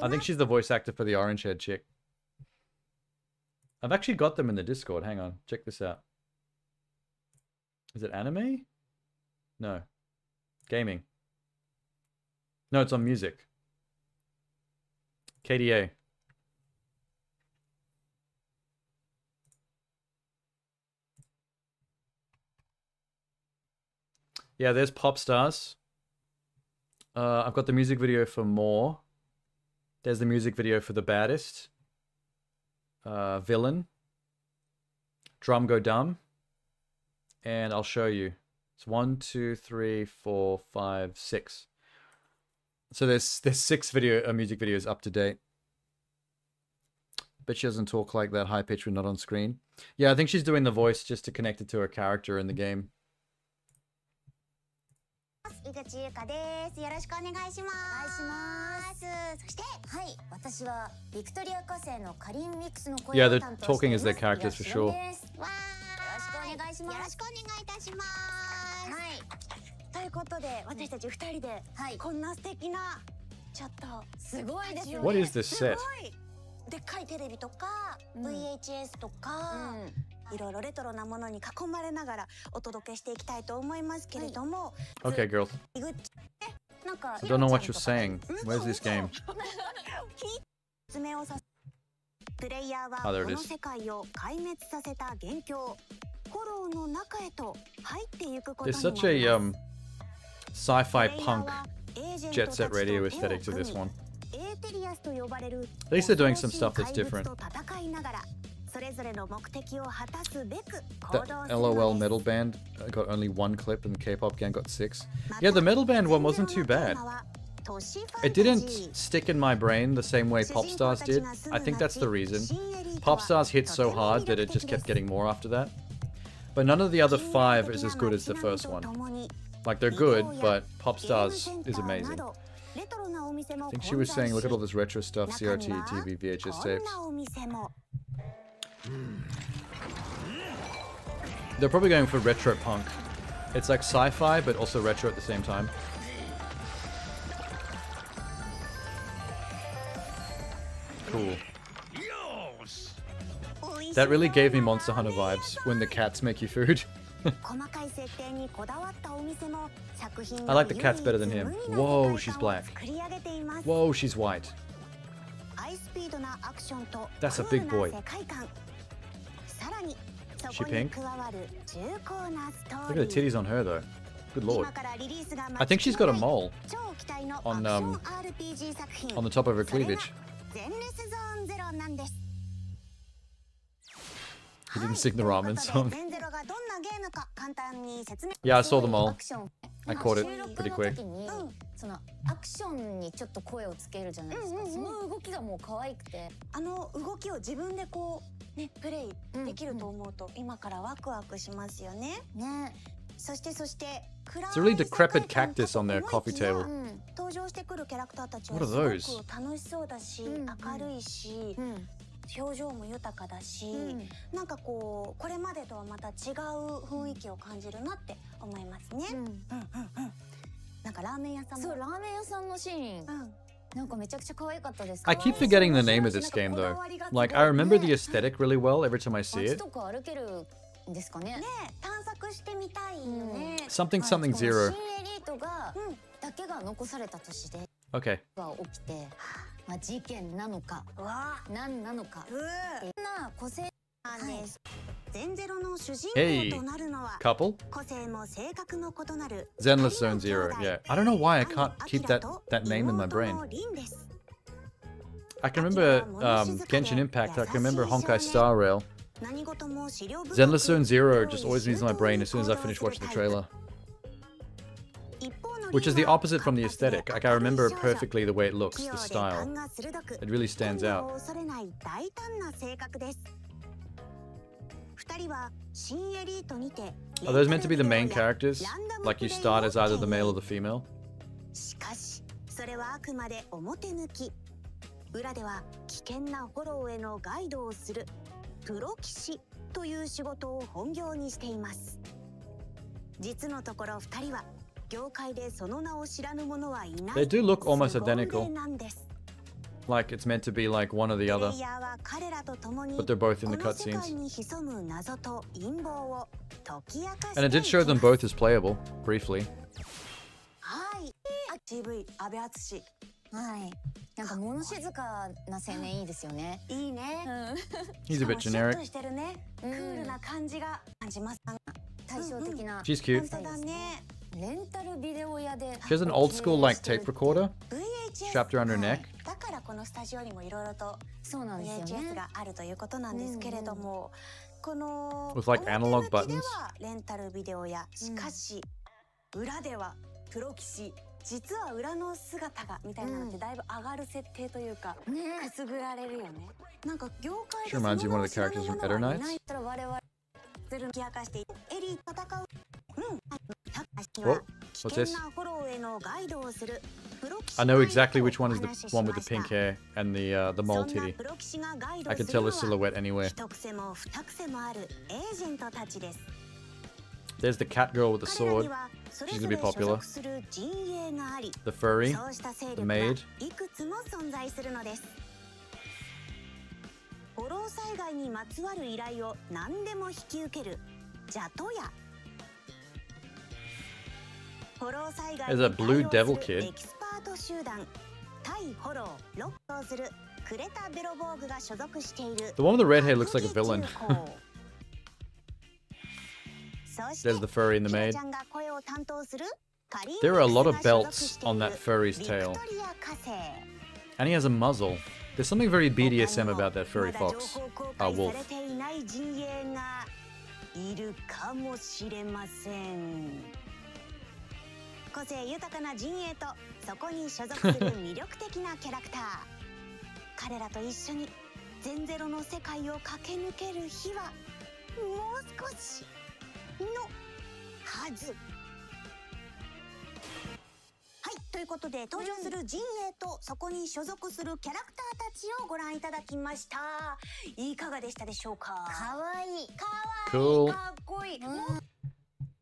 [SPEAKER 1] I think she's the voice actor for the orange haired chick. I've actually got them in the Discord. Hang on, check this out. Is it anime? No. Gaming. No, it's on music. KDA. Yeah, there's Pop Stars. I've got the music video for More. There's the music video for The Baddest. Villain. Drum Go Dumb. And I'll show you. It's 1, 2, 3, 4, 5, 6. So there's 6 music videos up to date. But she doesn't talk like that high pitch when not on screen. Yeah, I think she's doing the voice just to connect it to her character in the game.
[SPEAKER 13] 井口優香です。よろしくお願いします。そしてはい私はビクトリア火星のカリンミックスの声
[SPEAKER 1] Yeah,
[SPEAKER 13] を
[SPEAKER 1] they're
[SPEAKER 13] 担当して
[SPEAKER 1] talking
[SPEAKER 13] い
[SPEAKER 1] as
[SPEAKER 13] ま
[SPEAKER 1] their
[SPEAKER 13] す。
[SPEAKER 1] characters for sure.
[SPEAKER 13] よろしくお願いします。よろしくお願いいたします。はい。ということで私たち2人でこんな素敵なちょっとすごいですよね。
[SPEAKER 1] What is this set?
[SPEAKER 13] すごいでっかいテレビとか VHS とか。いろいろレトロなものに囲まれながらお届けしていきたいと思いますけれども。
[SPEAKER 1] Okay, girls.
[SPEAKER 13] なんか
[SPEAKER 1] I don't know what you're saying. Where's this game?
[SPEAKER 13] 説明をさプレイヤーは
[SPEAKER 1] Oh, there
[SPEAKER 13] こ
[SPEAKER 1] it
[SPEAKER 13] の
[SPEAKER 1] is.
[SPEAKER 13] 世界を壊滅させた元凶ホローの中へと入っていくことに
[SPEAKER 1] There's
[SPEAKER 13] なります。
[SPEAKER 1] such a sci-fi punk jet set radio aesthetic to this one.
[SPEAKER 13] エーテリアスと呼ばれる
[SPEAKER 1] At least they're doing some stuff that's
[SPEAKER 13] 怪物
[SPEAKER 1] different.
[SPEAKER 13] と戦いながらそれぞれの目的を果たすべく
[SPEAKER 1] That
[SPEAKER 13] 行動するのです。
[SPEAKER 1] LOL metal band got only 1 clip and the K-pop gang got 6. Yeah, the metal band one wasn't too bad. It didn't stick in my brain the same way Pop Stars did. I think that's the reason. Pop Stars hit so hard that it just kept getting more after that. But none of the other 5 is as good as the first one. Like, they're good, but Pop Stars is amazing. I think she was saying, look at all this retro stuff, CRT, TV, VHS tapes. They're probably going for retro punk. It's like sci-fi, but also retro at the same time. Cool. That really gave me Monster Hunter vibes when the cats make you food. I like the cats better than him. Whoa, she's black. Whoa, she's white. That's a big boy. She pink? Look at the titties on her though. Good lord. I think she's got a mole on the top of her cleavage. He didn't sing the ramen song. Yeah, I saw them all. I caught it pretty quick.
[SPEAKER 13] そのアクションにちょっと声をつけるじゃないですか。その動きがもう可愛くて、あの動きを自分でこうねプレイできると思うと今からワクワクしますよね。ね。そして
[SPEAKER 1] It's a really decrepit cactus on their coffee table.
[SPEAKER 13] 登場してくるキャラクターたちは
[SPEAKER 1] What
[SPEAKER 13] す
[SPEAKER 1] are
[SPEAKER 13] ご
[SPEAKER 1] those?
[SPEAKER 13] く楽しそうだし、明るいし。表情も豊かだし、なんかこうこれまでとはまた違う雰囲気を感じるなって思いますね。なんかラーメン屋さんもそうラーメン屋さんのシーン、なんかめちゃくちゃ可愛かったです。
[SPEAKER 1] I keep forgetting the name of this game though. Like, I remember the aesthetic really well every time I see it.
[SPEAKER 13] とか歩けるんですかね。ね、探索してみたいよね。
[SPEAKER 1] Something something zero.
[SPEAKER 13] 新エリートがだけが残された年で
[SPEAKER 1] Okay.
[SPEAKER 13] が起きて。まあ事件なのか、何なのか、な個性なんです。全ゼロの主人公となるのは
[SPEAKER 1] Couple?
[SPEAKER 13] 個性も性格も異なる
[SPEAKER 1] Zenless Zone Zero, yeah. I don't know why I can't keep that name in my brain. I can remember Genshin Impact, I can remember Honkai Star Rail. Zenless Zone Zero just always leaves in my brain as soon as I finish watching the trailer. Which is the opposite from the aesthetic. Like, I remember perfectly the way it looks, the style. It really stands out. Are those meant to be the main characters? Like you start as either the male or the female?
[SPEAKER 13] それはあくまで表向き。裏では危険なフォローへのガイドをするプロ騎士という仕事を本業にしています。実のところ2人は 業界でその名を知らぬ者はいない。
[SPEAKER 1] They do look almost identical. like it's meant to be like one or the other, but they're both in the cutscenes. And it did show them both as playable, briefly.
[SPEAKER 12] はい。なんか物静かな青年いいですよね。いいね。
[SPEAKER 1] He's a bit generic.
[SPEAKER 13] してるね。クールな感じが感じます。
[SPEAKER 12] 対照的な。
[SPEAKER 1] She's cute.
[SPEAKER 12] レンタルビデオ屋で。
[SPEAKER 1] She has an old school like tape recorder strapped around her neck.
[SPEAKER 13] だからこのスタジオにもいろいろと VHS があるということなんですけれども、この
[SPEAKER 1] With like analog buttons.
[SPEAKER 13] レンタルビデオ屋。しかし裏ではプロ棋士。実は裏の姿がみたいなのってだいぶ上がる設定というか、くすぐられるよね。なんか業界で
[SPEAKER 1] She reminds you of one of the characters from Eder Knights.
[SPEAKER 13] 我々ゼルに明かしてエリー戦う。
[SPEAKER 1] What? What's this? I know exactly which one is the one with the pink hair and the mole titty. I can tell the silhouette anywhere. There's the cat girl with the sword. She's gonna be popular. The furry, the maid.
[SPEAKER 13] フォロー災害にまつわる依頼を何でも引き受けるジャトヤ。フォロー災害に対応するエキスパート集団対フォローロックをするクレタ・ベロボーグが所属している。
[SPEAKER 1] The one with the red hair looks like a villain. There's the furry and the maid. There are a lot of belts on that furry's tail. And he has a muzzle. There's something very BDSM about that furry fox. Wolf.
[SPEAKER 13] 個性豊かな陣営とそこに所属する魅力的なキャラクター。彼らと一緒に全ゼロの世界を駆け抜ける日はもう少しのはず。はい、ということで登場する陣営とそこに所属するキャラクターたちをご覧いただきました。いかがでしたでしょうか。かわいい、かわいい、かっこいい。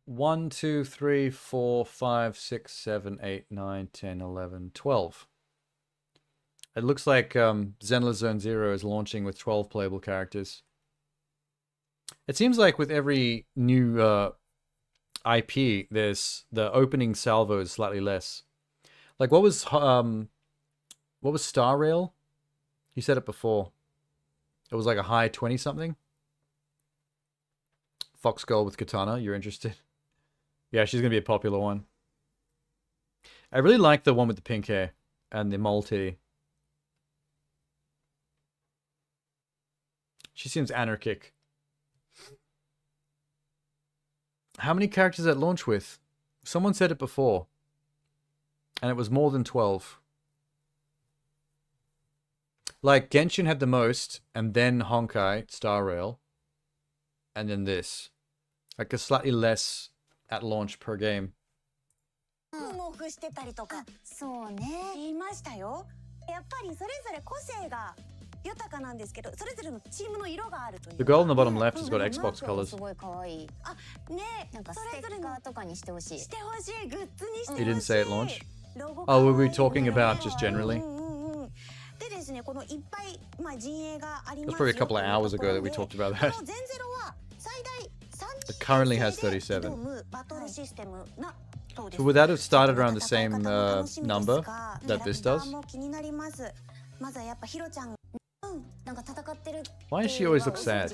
[SPEAKER 1] 1, 2, 3, 4, 5, 6, 7, 8, 9, 10, 11, 12. It looks like Zenless Zone Zero is launching with 12 playable characters. It seems like with every new IP, there's the opening salvo is slightly less. Like what was Star Rail? You said it before. It was like a high 20 something. Fox Girl with Katana, you're interested? Yeah, she's gonna be a popular one. I really like the one with the pink hair and the mole titty. She seems anarchic. How many characters at launch with? Someone said it before. And it was more than 12. Like, Genshin had the most, and then Honkai, Star Rail, and then this. Like, a slightly less at launch per game.
[SPEAKER 13] してたりとか、そうね。言いましたよ。やっぱりそれぞれ個性が豊かなんですけど、それぞれのチームの色があるという。
[SPEAKER 1] The girl on the bottom left has got Xbox colors.
[SPEAKER 12] すごい可愛い。あ、ね、なんかステッカーとかにしてほしい。してほしい、グッズにしてほしい。
[SPEAKER 1] He didn't say at launch. Oh, were we talking about just generally?
[SPEAKER 13] でですね、このいっぱい陣営があり
[SPEAKER 1] It
[SPEAKER 13] ます
[SPEAKER 1] was
[SPEAKER 13] よ。
[SPEAKER 1] probably a couple of hours ago that we talked about that.
[SPEAKER 13] この全ゼロは最大
[SPEAKER 1] It currently has 37.
[SPEAKER 13] バトルシステムな。
[SPEAKER 1] So would that have started around the same number that this does? Why does she always look sad?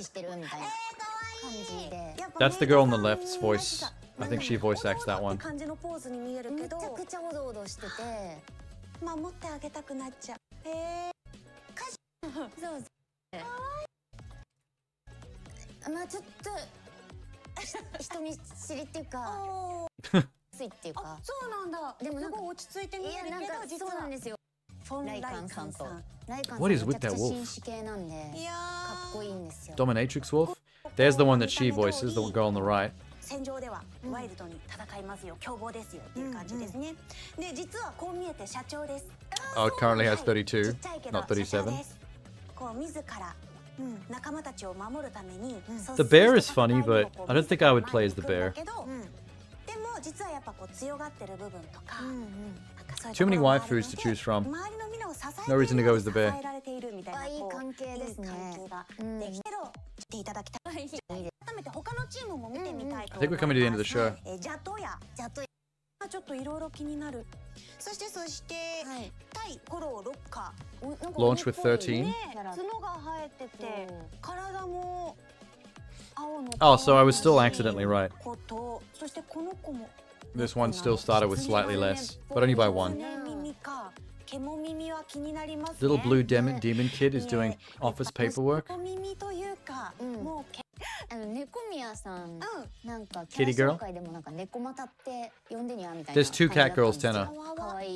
[SPEAKER 1] That's the girl on the left's voice. I think she voice acts that one.
[SPEAKER 12] めちゃくちゃおどおどしてて
[SPEAKER 13] 守ってあげたくなっちゃう。
[SPEAKER 12] そうまあちょっと人見知りっていうかついっていうか
[SPEAKER 13] そうなんだ。でもなんか落ち着いて見えるけど実はそうなんですよ。
[SPEAKER 12] ライカンさんとライカンさん
[SPEAKER 1] What is with
[SPEAKER 12] めちゃ
[SPEAKER 1] that
[SPEAKER 12] くちゃ
[SPEAKER 1] wolf?
[SPEAKER 12] 紳士系なんでかっこいいんですよ。
[SPEAKER 1] Dominatrix wolf? There's the one that she voices, the girl on the right.
[SPEAKER 13] 戦場ではワイルドに戦いますよ。凶暴ですよっていう感じですね。で実はこう見えて社長です。
[SPEAKER 1] Oh, it currently has 32, not 37.
[SPEAKER 13] こう自ら仲間たちを守るために
[SPEAKER 1] The bear is funny, but I don't think I would play as the bear.
[SPEAKER 13] でも実はやっぱこう強がってる部分とか
[SPEAKER 1] Too many waifus to choose from. No reason to go as the bear. I think we're coming to the end of the show.
[SPEAKER 13] ちょっといろいろ気になる。そして対フォローロッカー。
[SPEAKER 1] Launch with 13.
[SPEAKER 13] 角が生えてて、体も青の。
[SPEAKER 1] Oh, so I was still accidentally right.
[SPEAKER 13] そしてこの子も。
[SPEAKER 1] This one still started with slightly less, but only by one. Little blue demon kid is doing office paperwork. Kitty girl. There's two cat girls, Tenna.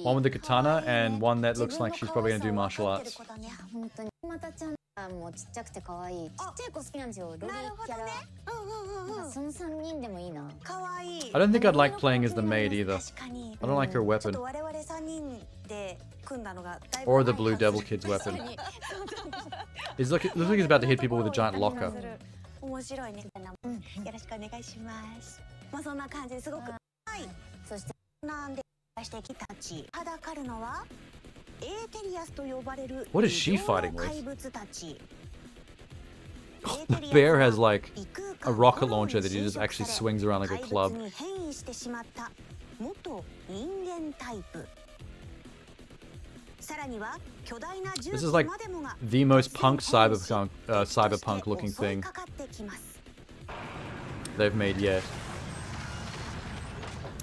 [SPEAKER 1] One with the katana and one that looks like she's probably gonna do martial arts. I don't think I'd like playing as the maid either. I don't like her weapon. Or the blue devil kid's weapon. It looks like he's about to hit people with a giant locker.
[SPEAKER 13] 面白いね。よろしくお願いします。まあそんな感じですごく。はい。そしてなんでしてきたち。はだかるのはエーテリアスと呼ばれる
[SPEAKER 1] What is she fighting with? The bear has like a rocket launcher that he just actually swings around like a club. This is like the most punk cyberpunk looking thing they've made yet.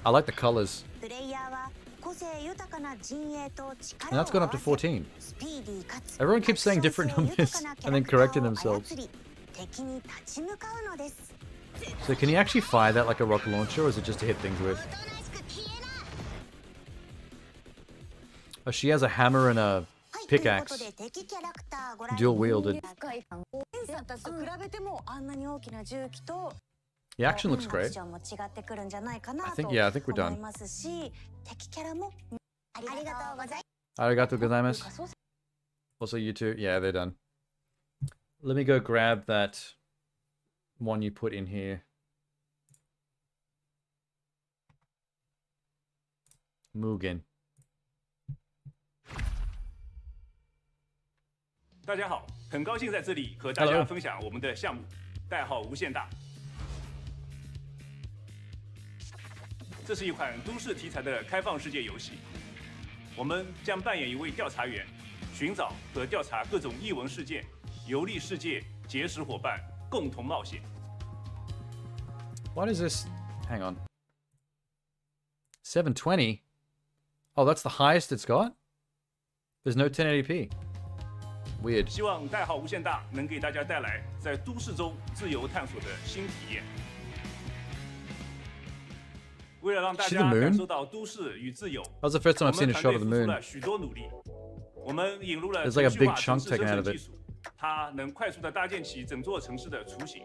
[SPEAKER 1] I like the colors. And that's gone up to 14. Everyone keeps saying different numbers and then correcting themselves. So can you actually fire that like a rocket launcher, or is it just to hit things with? Oh, she has a hammer and a pickaxe. Dual wielded. The action looks great. I think we're done. Arigatou gozaimasu. Also you too. Yeah, they're done. Let me go grab that one you put in here. Mugen.
[SPEAKER 5] 大家好，很高兴在这里和大家分享我们的项目，代号无限大。这是一款都市题材的开放世界游戏，我们将扮演一位调查员，寻找和调查各种异闻事件，游历世界，结识伙伴，共同冒险。
[SPEAKER 1] What is this? Hang on. 720? Oh, that's the highest it's got? There's no 1080p. Weird.
[SPEAKER 5] 希望代号无限大能给大家带来在都市中自由探索的新体验。为了让大家感受到都市与自由，
[SPEAKER 1] That was the first time I've seen a shot of the moon.
[SPEAKER 5] 我们引入了
[SPEAKER 1] There's like a big chunk taken out of it.
[SPEAKER 5] 它能快速地搭建起整座城市的雏形，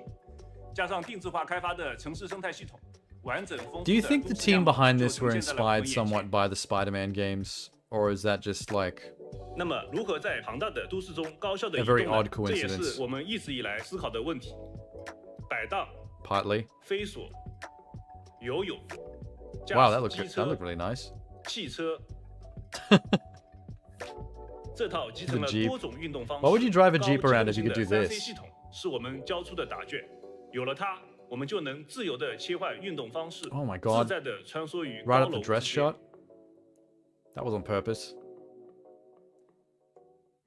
[SPEAKER 5] 加上定制化开发的城市生态系统，完整丰富的。
[SPEAKER 1] Do you think the team behind this were inspired somewhat by the Spider-Man games, or is that just like
[SPEAKER 5] 那么，如何在庞大的都市中高效的移
[SPEAKER 1] a very
[SPEAKER 5] 动
[SPEAKER 1] odd
[SPEAKER 5] 呢？
[SPEAKER 1] coincidence.
[SPEAKER 5] 这也是我们一直以来思考的问题。摆荡、
[SPEAKER 1] partly?
[SPEAKER 5] 飞索、游泳、
[SPEAKER 1] Wow, that looked really nice.
[SPEAKER 5] 汽车。这套集成了多种运动方式。
[SPEAKER 1] Why would you drive a Jeep around if you could do
[SPEAKER 5] 3C
[SPEAKER 1] this?
[SPEAKER 5] 系统是我们交出的答卷，有了它，我们就能自由地切换运动方式，
[SPEAKER 1] Oh my god.
[SPEAKER 5] 自在地穿梭于
[SPEAKER 1] Right
[SPEAKER 5] 高
[SPEAKER 1] up the
[SPEAKER 5] 楼
[SPEAKER 1] dress
[SPEAKER 5] 之间。
[SPEAKER 1] shot? That was on purpose.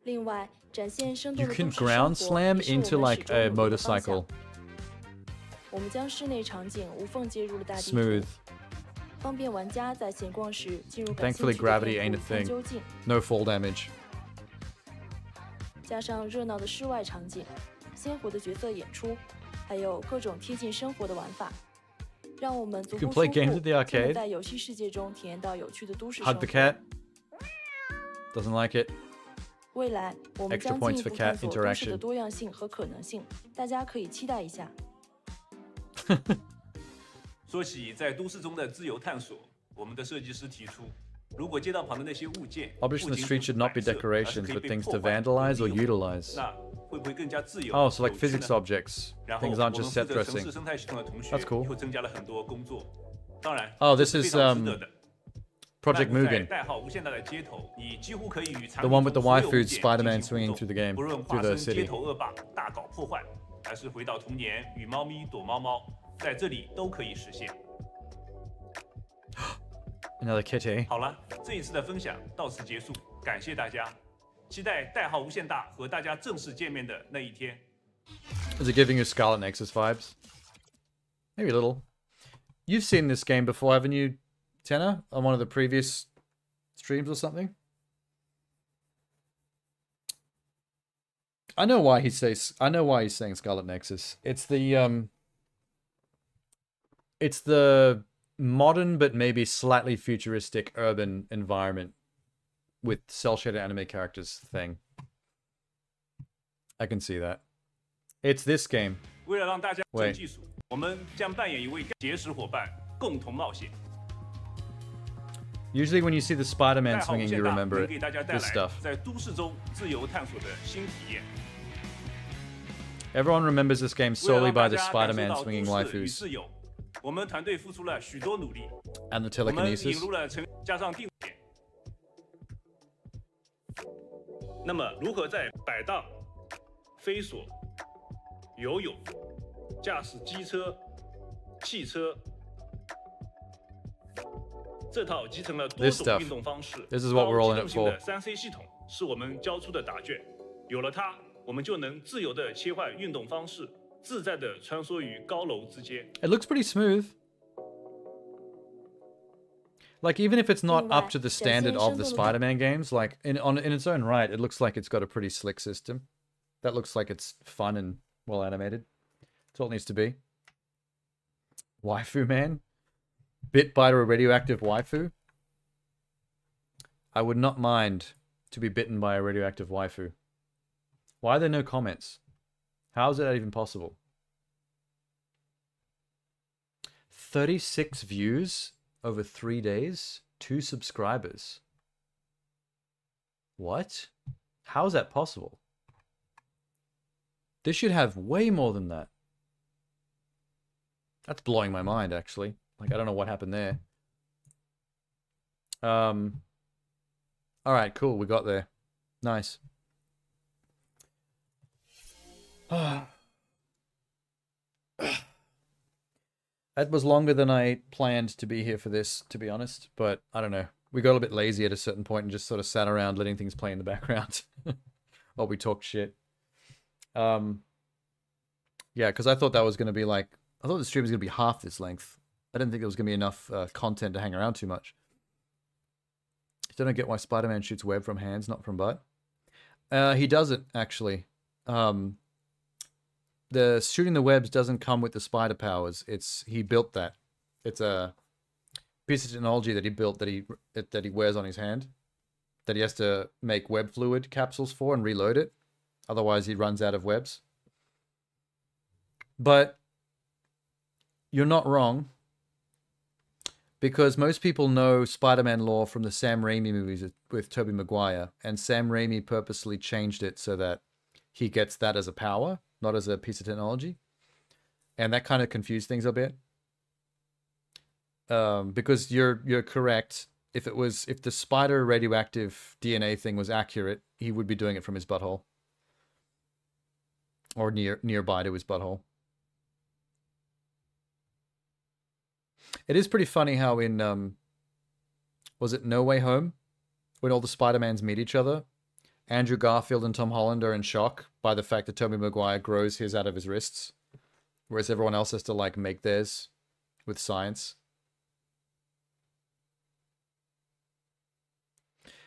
[SPEAKER 8] 另外，展现生
[SPEAKER 1] You
[SPEAKER 8] 动的
[SPEAKER 1] can
[SPEAKER 8] 都市
[SPEAKER 1] ground
[SPEAKER 8] 生活
[SPEAKER 1] slam
[SPEAKER 8] 也是我们
[SPEAKER 1] into like
[SPEAKER 8] 始
[SPEAKER 1] a
[SPEAKER 8] 终努力的方向
[SPEAKER 1] motorcycle.
[SPEAKER 8] 我们将室内场景无缝接入了大地图，
[SPEAKER 1] Smooth.
[SPEAKER 8] 方便玩家在闲逛时进入感兴
[SPEAKER 1] Thankfully,
[SPEAKER 8] 趣的
[SPEAKER 1] gravity
[SPEAKER 8] 店
[SPEAKER 1] ain't a
[SPEAKER 8] 铺看
[SPEAKER 1] thing.
[SPEAKER 8] 究竟。
[SPEAKER 1] No fall damage.
[SPEAKER 8] 加上热闹的室外场景、鲜活的角色演出，还有各种贴近生活的玩法，让我们足
[SPEAKER 1] You
[SPEAKER 8] 够
[SPEAKER 1] can play
[SPEAKER 8] 丰
[SPEAKER 1] games
[SPEAKER 8] 富，
[SPEAKER 1] at the
[SPEAKER 8] 就能
[SPEAKER 1] arcade.
[SPEAKER 8] 在游戏世界中体验到有趣的都市
[SPEAKER 1] Hug
[SPEAKER 8] 生
[SPEAKER 1] the
[SPEAKER 8] 活。
[SPEAKER 1] cat. Doesn't like it.
[SPEAKER 8] 未来我们
[SPEAKER 1] Extra
[SPEAKER 8] 将
[SPEAKER 1] points
[SPEAKER 8] 进一
[SPEAKER 1] for
[SPEAKER 8] 步
[SPEAKER 1] cat
[SPEAKER 8] 探索都市
[SPEAKER 1] interaction.
[SPEAKER 8] 的多样性和可能性，大家可以期待一下。
[SPEAKER 5] 说起在都市中的自由探索，我们的设计师提出，如果街道旁的那些物件
[SPEAKER 1] Objects in the street should not be decorations, but things to vandalize or utilize.
[SPEAKER 5] 那会不会更加自由？
[SPEAKER 1] Oh, so like
[SPEAKER 5] 有趣呢
[SPEAKER 1] physics objects.
[SPEAKER 5] 然后
[SPEAKER 1] Things
[SPEAKER 5] 我
[SPEAKER 1] aren't
[SPEAKER 5] 们
[SPEAKER 1] just
[SPEAKER 5] 负
[SPEAKER 1] set
[SPEAKER 5] 责城
[SPEAKER 1] dressing.
[SPEAKER 5] 市生态系统的同学
[SPEAKER 1] That's cool.
[SPEAKER 5] 又增加了很多工作。当然
[SPEAKER 1] Oh, this
[SPEAKER 5] 这是
[SPEAKER 1] is
[SPEAKER 5] 非常值得的。
[SPEAKER 1] Project Mugen.
[SPEAKER 5] 代号无限大的街头，你几乎可以与
[SPEAKER 1] The one with the waifu Spider-Man swinging through the game,
[SPEAKER 5] 不论
[SPEAKER 1] through
[SPEAKER 5] 化
[SPEAKER 1] the
[SPEAKER 5] 身
[SPEAKER 1] city.
[SPEAKER 5] 街头恶霸大搞破坏，还是回到童年与猫咪躲猫猫，在这里都可以实现。
[SPEAKER 1] Another kitty.
[SPEAKER 5] 好了，这一次的分享到此结束，感谢大家，期待代号无限大和大家正式见面的那一天。
[SPEAKER 1] Is it giving you Scarlet Nexus vibes? Maybe a little. You've seen this game before, haven't you, Tenna? On one of the previous streams or something? I know why he says. I know why he's saying Scarlet Nexus. It's the modern but maybe slightly futuristic urban environment with cel-shaded anime characters thing. I can see that. It's this game.
[SPEAKER 5] 为了让大家更技术，我们将扮演一位结识伙伴，共同冒险。
[SPEAKER 1] Usually when you see the Spider-Man swinging, you remember it.
[SPEAKER 5] 给大家带
[SPEAKER 1] This
[SPEAKER 5] 来
[SPEAKER 1] stuff.
[SPEAKER 5] 在都市中自由探索的新体验。
[SPEAKER 1] Everyone remembers this game
[SPEAKER 5] 为了
[SPEAKER 1] solely
[SPEAKER 5] 让
[SPEAKER 1] by
[SPEAKER 5] 大
[SPEAKER 1] the
[SPEAKER 5] 家感受
[SPEAKER 1] Spider-Man
[SPEAKER 5] 到
[SPEAKER 1] swinging
[SPEAKER 5] 都市与
[SPEAKER 1] waifus
[SPEAKER 5] 自由，我们团队付出了许多努力，
[SPEAKER 1] and the
[SPEAKER 5] 我们引
[SPEAKER 1] telekinesis.
[SPEAKER 5] 入了加上定点。那么，如何在摆荡、飞索、游泳、驾驶机车、汽车这套集成了多
[SPEAKER 1] This
[SPEAKER 5] 种
[SPEAKER 1] stuff.
[SPEAKER 5] 运动方式
[SPEAKER 1] This is what we're all in it
[SPEAKER 5] 高机动性的
[SPEAKER 1] for.
[SPEAKER 5] 3C 系统是我们交出的答卷，有了它，我们就能自由地切换运动方式，自在地穿梭于高楼之间。
[SPEAKER 1] It looks pretty smooth. Like, even if it's not up to the standard of the Spider-Man games, like, in its own right, it looks like it's got a pretty slick system. That looks like it's fun and well animated. That's all it needs to be. Waifu man? Bit by a radioactive waifu? I would not mind to be bitten by a radioactive waifu. Why are there no comments? How is that even possible? 36 views over 3 days? 2 subscribers. What? How is that possible? This should have way more than that. That's blowing my mind, actually. Like, I don't know what happened there. Alright, cool. We got there. Nice. That was longer than I planned to be here for this, to be honest. But, I don't know. We got a bit lazy at a certain point and just sort of sat around letting things play in the background. While we talked shit. Yeah, because I thought that was going to be like... I thought the stream was going to be half this length. I didn't think there was going to be enough content to hang around too much. Still don't get why Spider-Man shoots web from hands, not from butt. He doesn't, actually. The shooting the webs doesn't come with the spider powers. He built that. It's a piece of technology that he built that he wears on his hand. That he has to make web fluid capsules for and reload it. Otherwise he runs out of webs. But you're not wrong. Because most people know Spider-Man lore from the Sam Raimi movies with Tobey Maguire. And Sam Raimi purposely changed it so that he gets that as a power, not as a piece of technology. And that kind of confused things a bit. Because you're correct. If the spider radioactive DNA thing was accurate, he would be doing it from his butthole. Or nearby to his butthole. It is pretty funny how in, was it No Way Home? When all the Spider-Mans meet each other, Andrew Garfield and Tom Holland are in shock by the fact that Tobey Maguire grows his out of his wrists. Whereas everyone else has to, like, make theirs with science.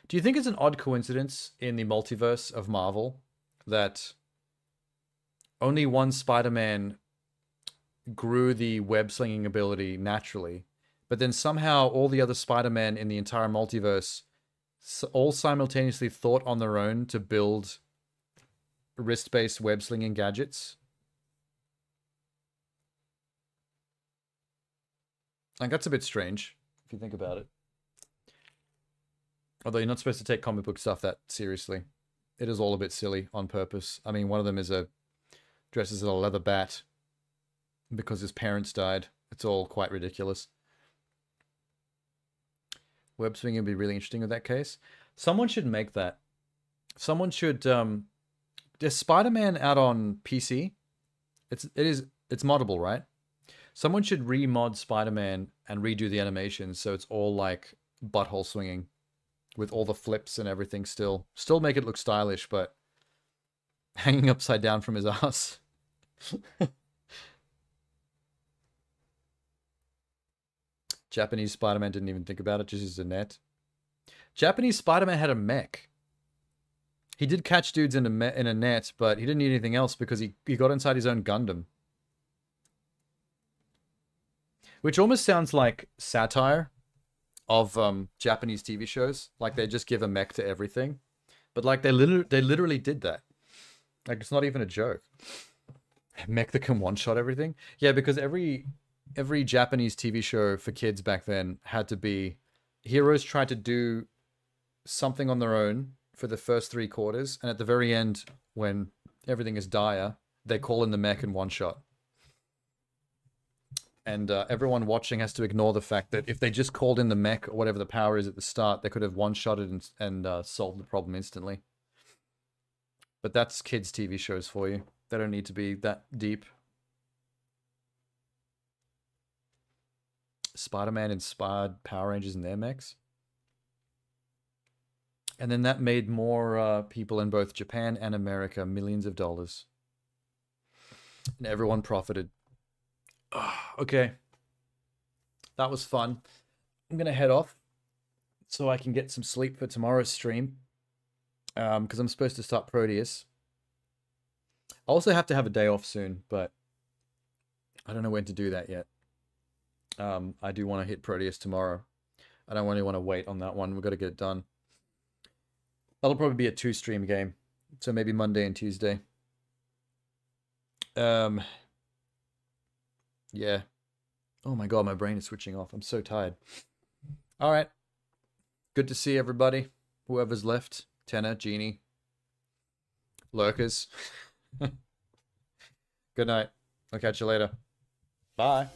[SPEAKER 1] Do you think it's an odd coincidence in the multiverse of Marvel that only one Spider-Man grew the web-slinging ability naturally, but then somehow all the other Spider-Men in the entire multiverse all simultaneously thought on their own to build wrist-based web-slinging gadgets? Like, that's a bit strange, if you think about it. Although you're not supposed to take comic book stuff that seriously. It is all a bit silly on purpose. I mean, one of them is dresses as a leather bat because his parents died. It's all quite ridiculous. Web swinging would be really interesting with that case. Someone should make that. Someone should. There's Spider-Man out on PC. It's moddable, right? Someone should remod Spider-Man and redo the animations so it's all like butthole swinging, with all the flips and everything. Still make it look stylish, but hanging upside down from his ass. Japanese Spider-Man didn't even think about it, just used a net. Japanese Spider-Man had a mech. He did catch dudes in a net, but he didn't need anything else because he got inside his own Gundam. Which almost sounds like satire of Japanese TV shows. Like they just give a mech to everything. But like they literally did that. Like it's not even a joke. A mech that can one-shot everything. Yeah, because every Japanese TV show for kids back then had to be heroes tried to do something on their own for the first 3 quarters, and at the very end, when everything is dire, they call in the mech in one shot. And everyone watching has to ignore the fact that if they just called in the mech or whatever the power is at the start, they could have one-shotted and solved the problem instantly. But that's kids' TV shows for you. They don't need to be that deep. Spider-Man inspired Power Rangers and their mechs. And then that made more people in both Japan and America millions of dollars. And everyone profited. Okay. That was fun. I'm going to head off so I can get some sleep for tomorrow's stream. Because I'm supposed to start Proteus. I also have to have a day off soon, but I don't know when to do that yet. I do want to hit Proteus tomorrow. I don't really want to wait on that one. We've got to get it done. That'll probably be a 2-stream game. So maybe Monday and Tuesday. Yeah. Oh my god, my brain is switching off. I'm so tired. Alright. Good to see everybody. Whoever's left. Tenor, Genie. Lurkers. Good night. I'll catch you later. Bye.